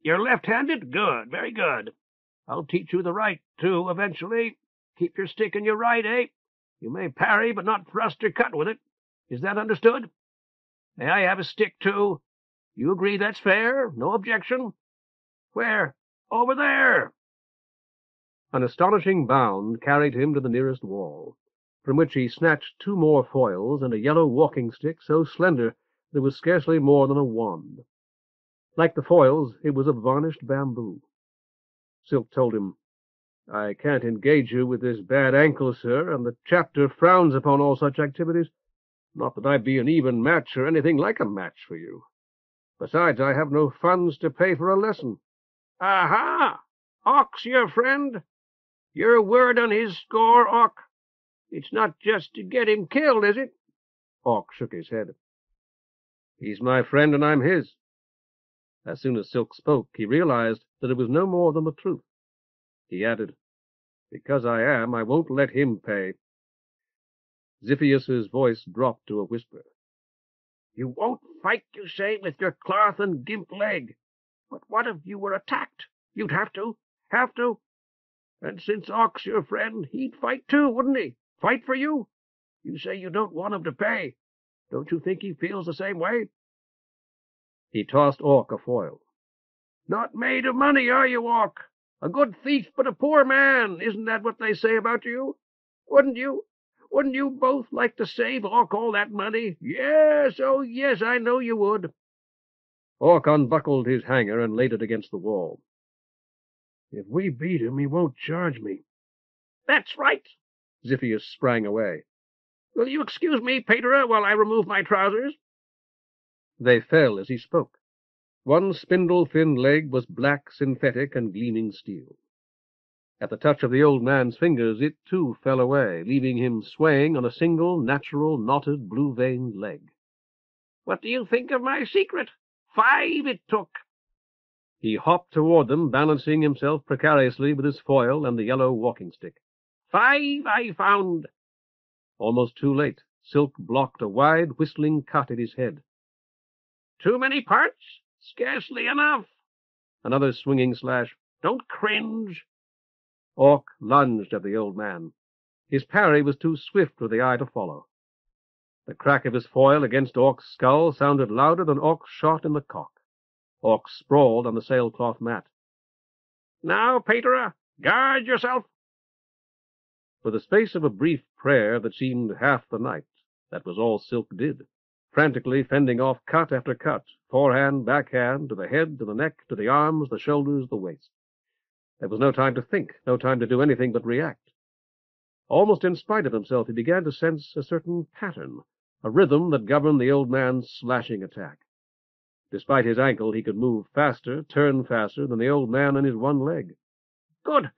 Speaker 3: You're left-handed? Good, very good. I'll teach you the right, too, eventually. Keep your stick in your right, eh? You may parry, but not thrust or cut with it. Is that understood? May I have a stick, too? You agree that's fair? No objection? Where? Over there.
Speaker 1: An astonishing bound carried him to the nearest wall, from which he snatched 2 more foils and a yellow walking-stick so slender that it was scarcely more than a wand. Like the foils, it was of varnished bamboo. Silk told him, "I can't engage you with this bad ankle, sir, and the chapter frowns upon all such activities. Not that I'd be an even match or anything like a match for you. Besides, I have no funds to pay for a lesson."
Speaker 3: Aha! Ock's your friend? Your word on his score, Ock? It's not just to get him killed, is it?
Speaker 1: Ock shook his head. "He's my friend, and I'm his." As soon as Silk spoke, he realized that it was no more than the truth. He added, "Because I am, I won't let him pay." Xiphias's voice dropped to a whisper.
Speaker 3: You won't fight, you say, with your cloth and gimp leg. But what if you were attacked? You'd have to. And since Ock's your friend, he'd fight too, wouldn't he? Fight for you? You say you don't want him to pay. Don't you think he feels the same way?
Speaker 1: He tossed Ock a foil.
Speaker 3: Not made of money, are you, Ock? A good thief, but a poor man. Isn't that what they say about you? Wouldn't you both like to save Ock all that money? Yes, oh yes, I know you would.
Speaker 1: Ock unbuckled his hanger and laid it against the wall.
Speaker 3: If we beat him, he won't charge me. That's right.
Speaker 1: Xiphias sprang away.
Speaker 3: Will you excuse me, Paterer, while I remove my trousers?
Speaker 1: They fell as he spoke. One spindle-thin leg was black, synthetic, and gleaming steel. At the touch of the old man's fingers, it too fell away, leaving him swaying on a single, natural, knotted, blue-veined leg.
Speaker 3: What do you think of my secret? 5 it took.
Speaker 1: He hopped toward them, balancing himself precariously with his foil and the yellow walking-stick.
Speaker 3: 5 I found.
Speaker 1: Almost too late. Silk blocked a wide, whistling cut at his head.
Speaker 3: Too many parts? Scarcely enough.
Speaker 1: Another swinging slash.
Speaker 3: Don't cringe.
Speaker 1: Ock lunged at the old man. His parry was too swift for the eye to follow. The crack of his foil against Ock's skull sounded louder than Ock's shot in the cock. Ock sprawled on the sailcloth mat.
Speaker 3: Now, Paterer, guard yourself.
Speaker 1: For the space of a brief prayer that seemed half the night, that was all Silk did, frantically fending off cut after cut, forehand, backhand, to the head, to the neck, to the arms, the shoulders, the waist. There was no time to think, no time to do anything but react. Almost in spite of himself, he began to sense a certain pattern, a rhythm that governed the old man's slashing attack. Despite his ankle, he could move faster, turn faster than the old man on his one leg.
Speaker 3: Good!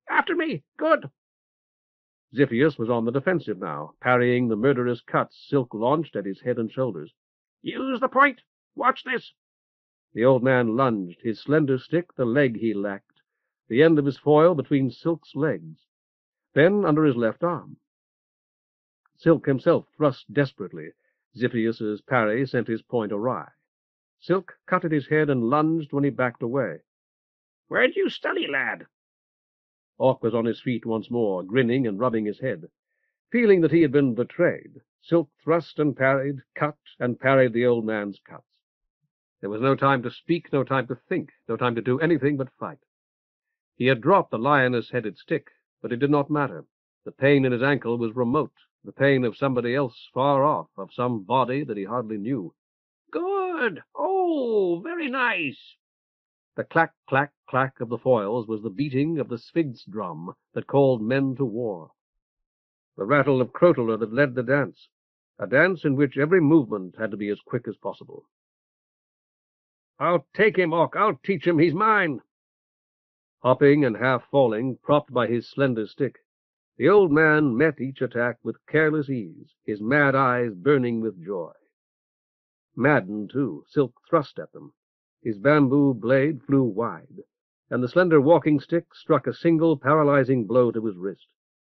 Speaker 3: After me! Good!
Speaker 1: Xiphias was on the defensive now, parrying the murderous cuts Silk launched at his head and shoulders.
Speaker 3: Use the point! Watch this!
Speaker 1: The old man lunged, his slender stick the leg he lacked, the end of his foil between Silk's legs, then under his left arm. Silk himself thrust desperately. Xiphias's parry sent his point awry. Silk cut at his head and lunged when he backed away.
Speaker 3: Where'd you study, lad?
Speaker 1: Ock was on his feet once more, grinning and rubbing his head. Feeling that he had been betrayed, Silk thrust and parried, cut and parried the old man's cuts. There was no time to speak, no time to think, no time to do anything but fight. He had dropped the lioness-headed stick, but it did not matter. The pain in his ankle was remote, the pain of somebody else far off, of some body that he hardly knew.
Speaker 3: Good! Oh, very nice!
Speaker 1: The clack, clack, clack of the foils was the beating of the Sphinx drum that called men to war. The rattle of Crotalor that led the dance, a dance in which every movement had to be as quick as possible. I'll take him, Ock, I'll teach him, he's mine. Hopping and half falling, propped by his slender stick, the old man met each attack with careless ease, his mad eyes burning with joy. Maddened, too, Silk thrust at them. His bamboo blade flew wide, and the slender walking-stick struck a single paralyzing blow to his wrist.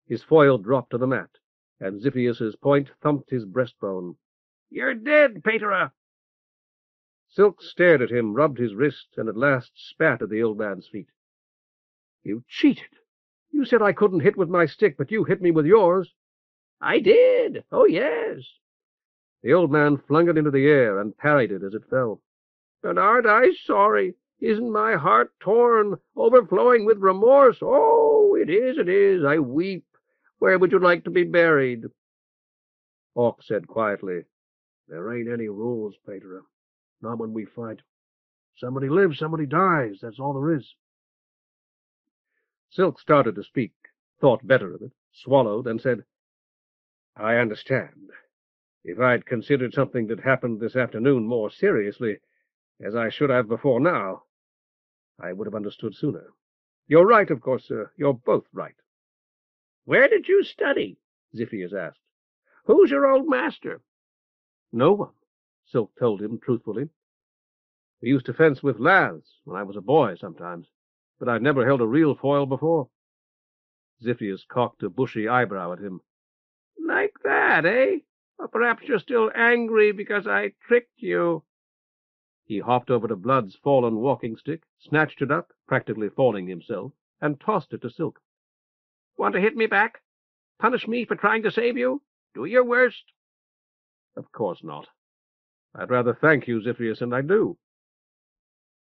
Speaker 1: His foil dropped to the mat, and Xiphias's point thumped his breastbone.
Speaker 3: You're dead, Paterer.
Speaker 1: Silk stared at him, rubbed his wrist, and at last spat at the old man's feet. You cheated. You said I couldn't hit with my stick, but you hit me with yours.
Speaker 3: I did. Oh, yes.
Speaker 1: The old man flung it into the air and parried it as it fell.
Speaker 3: But aren't I sorry? Isn't my heart torn, overflowing with remorse? Oh, it is. I weep. Where would you like to be buried?
Speaker 1: Orc said quietly, There ain't any rules, Paterer. Not when we fight. Somebody lives, somebody dies. That's all there is. Silk started to speak, thought better of it, swallowed, and said, I understand. If I'd considered something that happened this afternoon more seriously, as I should have before now, I would have understood sooner. You're right, of course, sir. You're both right.
Speaker 3: Where did you study? Ziphius asked. Who's your old master?
Speaker 1: No one, Silk told him truthfully. We used to fence with laths when I was a boy sometimes, but I'd never held a real foil before. Ziphius cocked a bushy eyebrow at him.
Speaker 3: Like that, eh? Or perhaps you're still angry because I tricked you.
Speaker 1: He hopped over to Blood's fallen walking stick, snatched it up, practically falling himself, and tossed it to Silk.
Speaker 3: Want to hit me back? Punish me for trying to save you? Do your worst.
Speaker 1: Of course not. I'd rather thank you, Ziphius, and I do.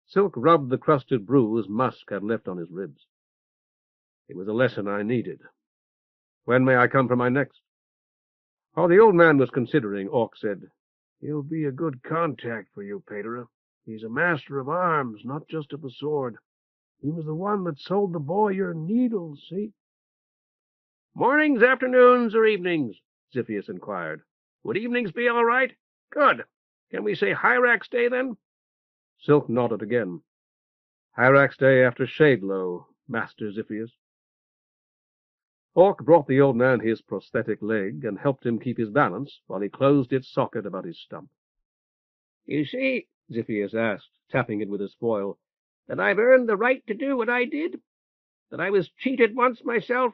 Speaker 1: Silk rubbed the crusted bruise Musk had left on his ribs. It was a lesson I needed. When may I come for my next? While the old man was considering, Orc said, He'll be a good contact for you, Paterer. He's a master of arms, not just of the sword. He was the one that sold the boy your needles, see?
Speaker 3: Mornings, afternoons, or evenings? Ziphius inquired. Would evenings be all right? Good. Can we say Hyrax Day, then?
Speaker 1: Silk nodded again. Hyrax Day after Shadeglow, Master Ziphius. Orc brought the old man his prosthetic leg and helped him keep his balance while he closed its socket about his stump.
Speaker 3: You see, Ziphius asked, tapping it with his foil, that I've earned the right to do what I did? That I was cheated once myself?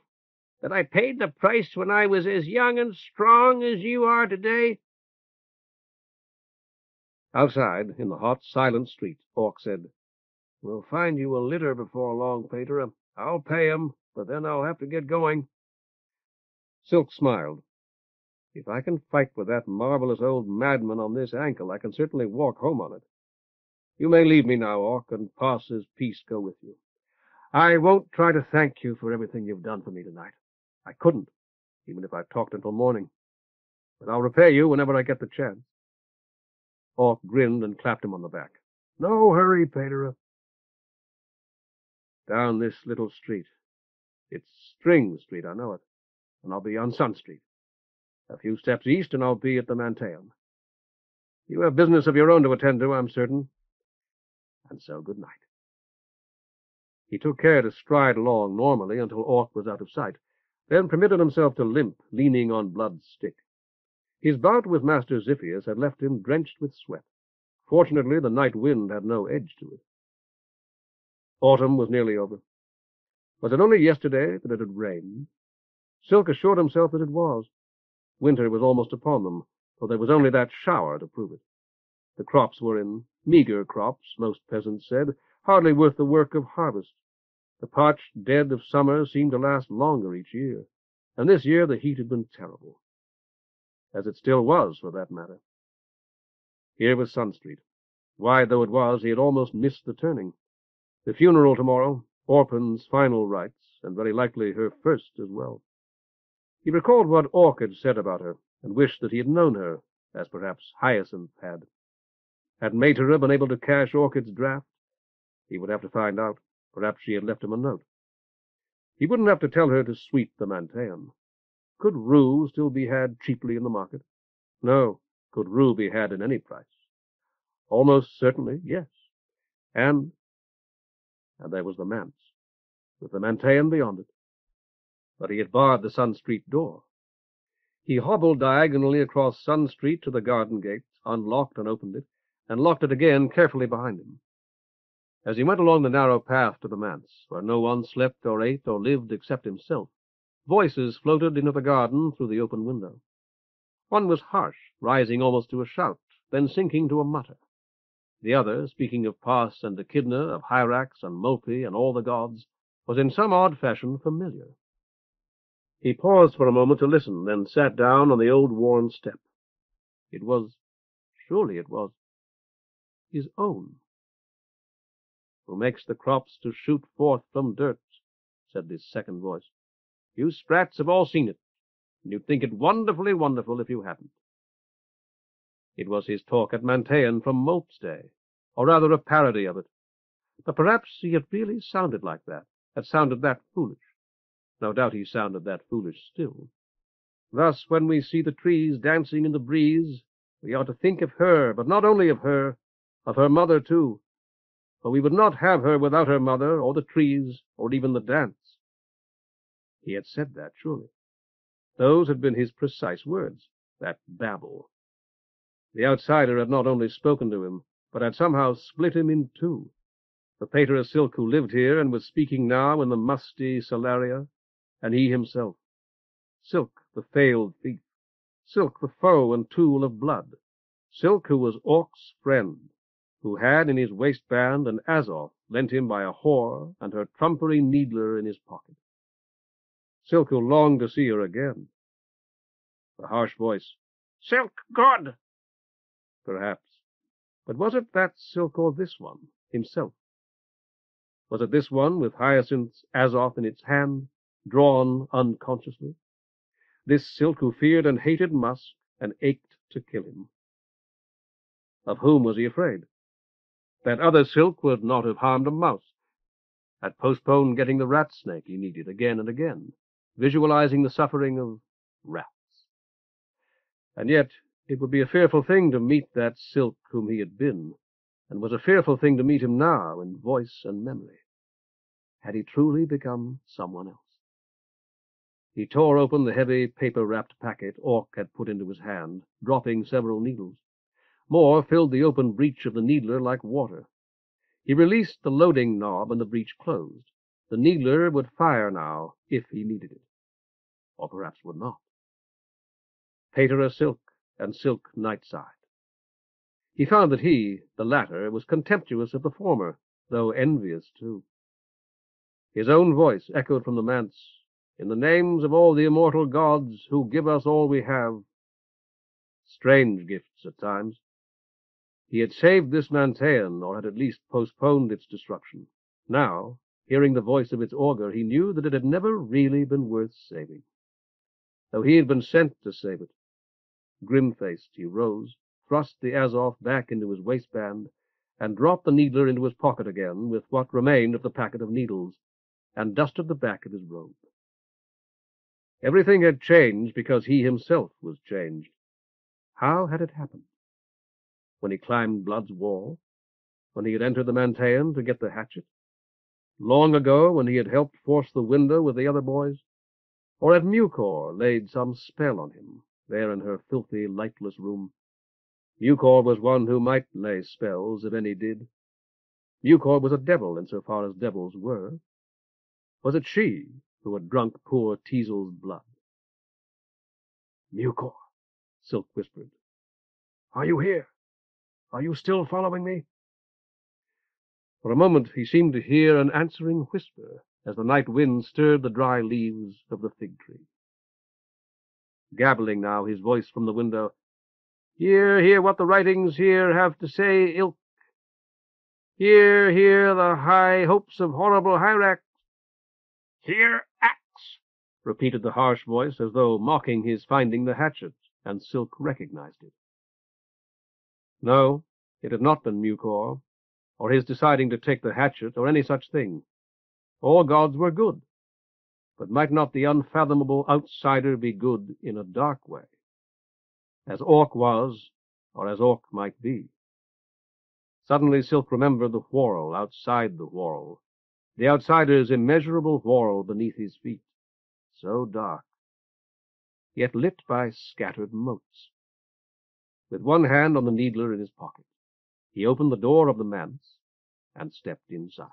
Speaker 3: That I paid the price when I was as young and strong as you are today?
Speaker 1: Outside, in the hot, silent street, Orc said, We'll find you a litter before long, Paterer. I'll pay 'em, but then I'll have to get going. Silk smiled. If I can fight with that marvelous old madman on this ankle, I can certainly walk home on it. You may leave me now, Orc, and Pars's peace go with you. I won't try to thank you for everything you've done for me tonight. I couldn't, even if I talked until morning. But I'll repay you whenever I get the chance. Orc grinned and clapped him on the back. No hurry, Paterer. Down this little street. It's String Street, I know it, and I'll be on Sun Street. A few steps east, and I'll be at the Manteion. You have business of your own to attend to, I'm certain. And so, good night. He took care to stride along normally until Orc was out of sight, then permitted himself to limp, leaning on Blood's stick. His bout with Master Ziphius had left him drenched with sweat. Fortunately, the night wind had no edge to it. Autumn was nearly over. Was it only yesterday that it had rained? Silk assured himself that it was. Winter was almost upon them, though there was only that shower to prove it. The crops were in. Meager crops, most peasants said, hardly worth the work of harvest. The parched dead of summer seemed to last longer each year, and this year the heat had been terrible. As it still was, for that matter. Here was Sun Street. Wide though it was, he had almost missed the turning. The funeral tomorrow, Orphan's final rites, and very likely her first as well. He recalled what Orc had said about her, and wished that he had known her, as perhaps Hyacinth had. Had Manteion been able to cash Orchid's draft? He would have to find out. Perhaps she had left him a note. He wouldn't have to tell her to sweep the Manteion. Could rue still be had cheaply in the market? No. Could rue be had at any price? Almost certainly, yes. And there was the manse, with the Manteion beyond it. But he had barred the Sun Street door. He hobbled diagonally across Sun Street to the garden gate, unlocked and opened it, and locked it again carefully behind him. As he went along the narrow path to the manse, where no one slept or ate or lived except himself, voices floated into the garden through the open window.
Speaker 5: One was harsh, rising almost to a shout, then sinking to a mutter. The other, speaking of Pas and Echidna, of Hyrax and Mulpi and all the gods, was in some odd fashion familiar. He paused for a moment to listen, then sat down on the old worn step. Surely it was, his own. "Who makes the crops to shoot forth from dirt," said this second voice. "You sprats have all seen it, and you'd think it wonderfully wonderful if you hadn't." It was his talk at Manteion from Molt's day, or rather a parody of it. But perhaps he had really sounded like that, had sounded that foolish. No doubt he sounded that foolish still. Thus, when we see the trees dancing in the breeze, we ought to think of her, but not only of her mother too. For we would not have her without her mother, or the trees, or even the dance. He had said that, surely. Those had been his precise words, that babble. The outsider had not only spoken to him, but had somehow split him in two. The pater of silk who lived here and was speaking now in the musty Salaria, and he himself. Silk, the failed thief. Silk, the foe and tool of blood. Silk, who was Orc's friend, who had in his waistband an Azoth lent him by a whore and her trumpery needler in his pocket. Silk, who longed to see her again. The harsh voice, "Silk, good!" Perhaps. But was it that Silk or this one, himself? Was it this one with Hyacinth's Azoth in its hand, drawn unconsciously? This Silk who feared and hated Musk and ached to kill him. Of whom was he afraid? That other Silk would not have harmed a mouse, had postponed getting the rat snake he needed again and again, visualizing the suffering of rats. And yet it would be a fearful thing to meet that Silk whom he had been, and was a fearful thing to meet him now in voice and memory. Had he truly become someone else? He tore open the heavy paper-wrapped packet Orc had put into his hand, dropping several needles. More filled the open breech of the needler like water. He released the loading knob and the breech closed. The needler would fire now, if he needed it. Or perhaps would not. Pater Silk and Silk Nightside. He found that he, the latter, was contemptuous of the former, though envious too. His own voice echoed from the manse, "In the names of all the immortal gods who give us all we have." Strange gifts at times. He had saved this Manteion, or had at least postponed its destruction. Now, hearing the voice of its augur, he knew that it had never really been worth saving, though he had been sent to save it. Grim-faced, he rose, thrust the Azoth back into his waistband, and dropped the needler into his pocket again with what remained of the packet of needles, and dusted the back of his robe. Everything had changed because he himself was changed. How had it happened? When he climbed Blood's wall? When he had entered the Manteion to get the hatchet? Long ago, when he had helped force the window with the other boys? Or had Mucor laid some spell on him, there in her filthy, lightless room? Mucor was one who might lay spells, if any did. Mucor was a devil, insofar as devils were. Was it she who had drunk poor Teasel's blood? "Mucor," Silk whispered. "Are you here? Are you still following me?" For a moment he seemed to hear an answering whisper as the night wind stirred the dry leaves of the fig tree. Gabbling now, his voice from the window, Hear what the writings here have to say, ilk. Hear the high hopes of horrible Hyrax."
Speaker 3: "Here, axe,"
Speaker 5: repeated the harsh voice, as though mocking his finding the hatchet, and Silk recognized it. No, it had not been Mucor, or his deciding to take the hatchet, or any such thing. All gods were good, but might not the unfathomable outsider be good in a dark way, as Orc was, or as Orc might be? Suddenly Silk remembered the Whorl outside the Whorl, the outsider's immeasurable Whorl beneath his feet, so dark, yet lit by scattered motes. With one hand on the needler in his pocket, he opened the door of the manse and stepped inside.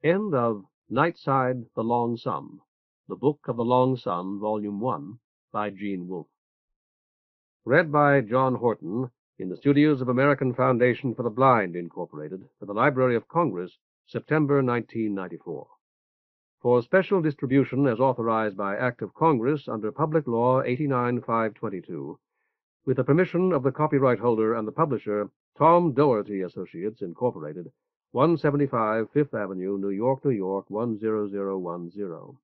Speaker 5: End of Nightside, the Long Sum, The Book of the Long Sun, Volume 1, by Gene Wolfe. Read by John Horton in the studios of American Foundation for the Blind, Incorporated, for the Library of Congress, September 1994. For special distribution as authorized by Act of Congress under Public Law 89-522, with the permission of the copyright holder and the publisher, Tom Doherty Associates, Incorporated, 175 Fifth Avenue, New York, New York, 10010.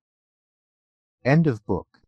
Speaker 6: End of book.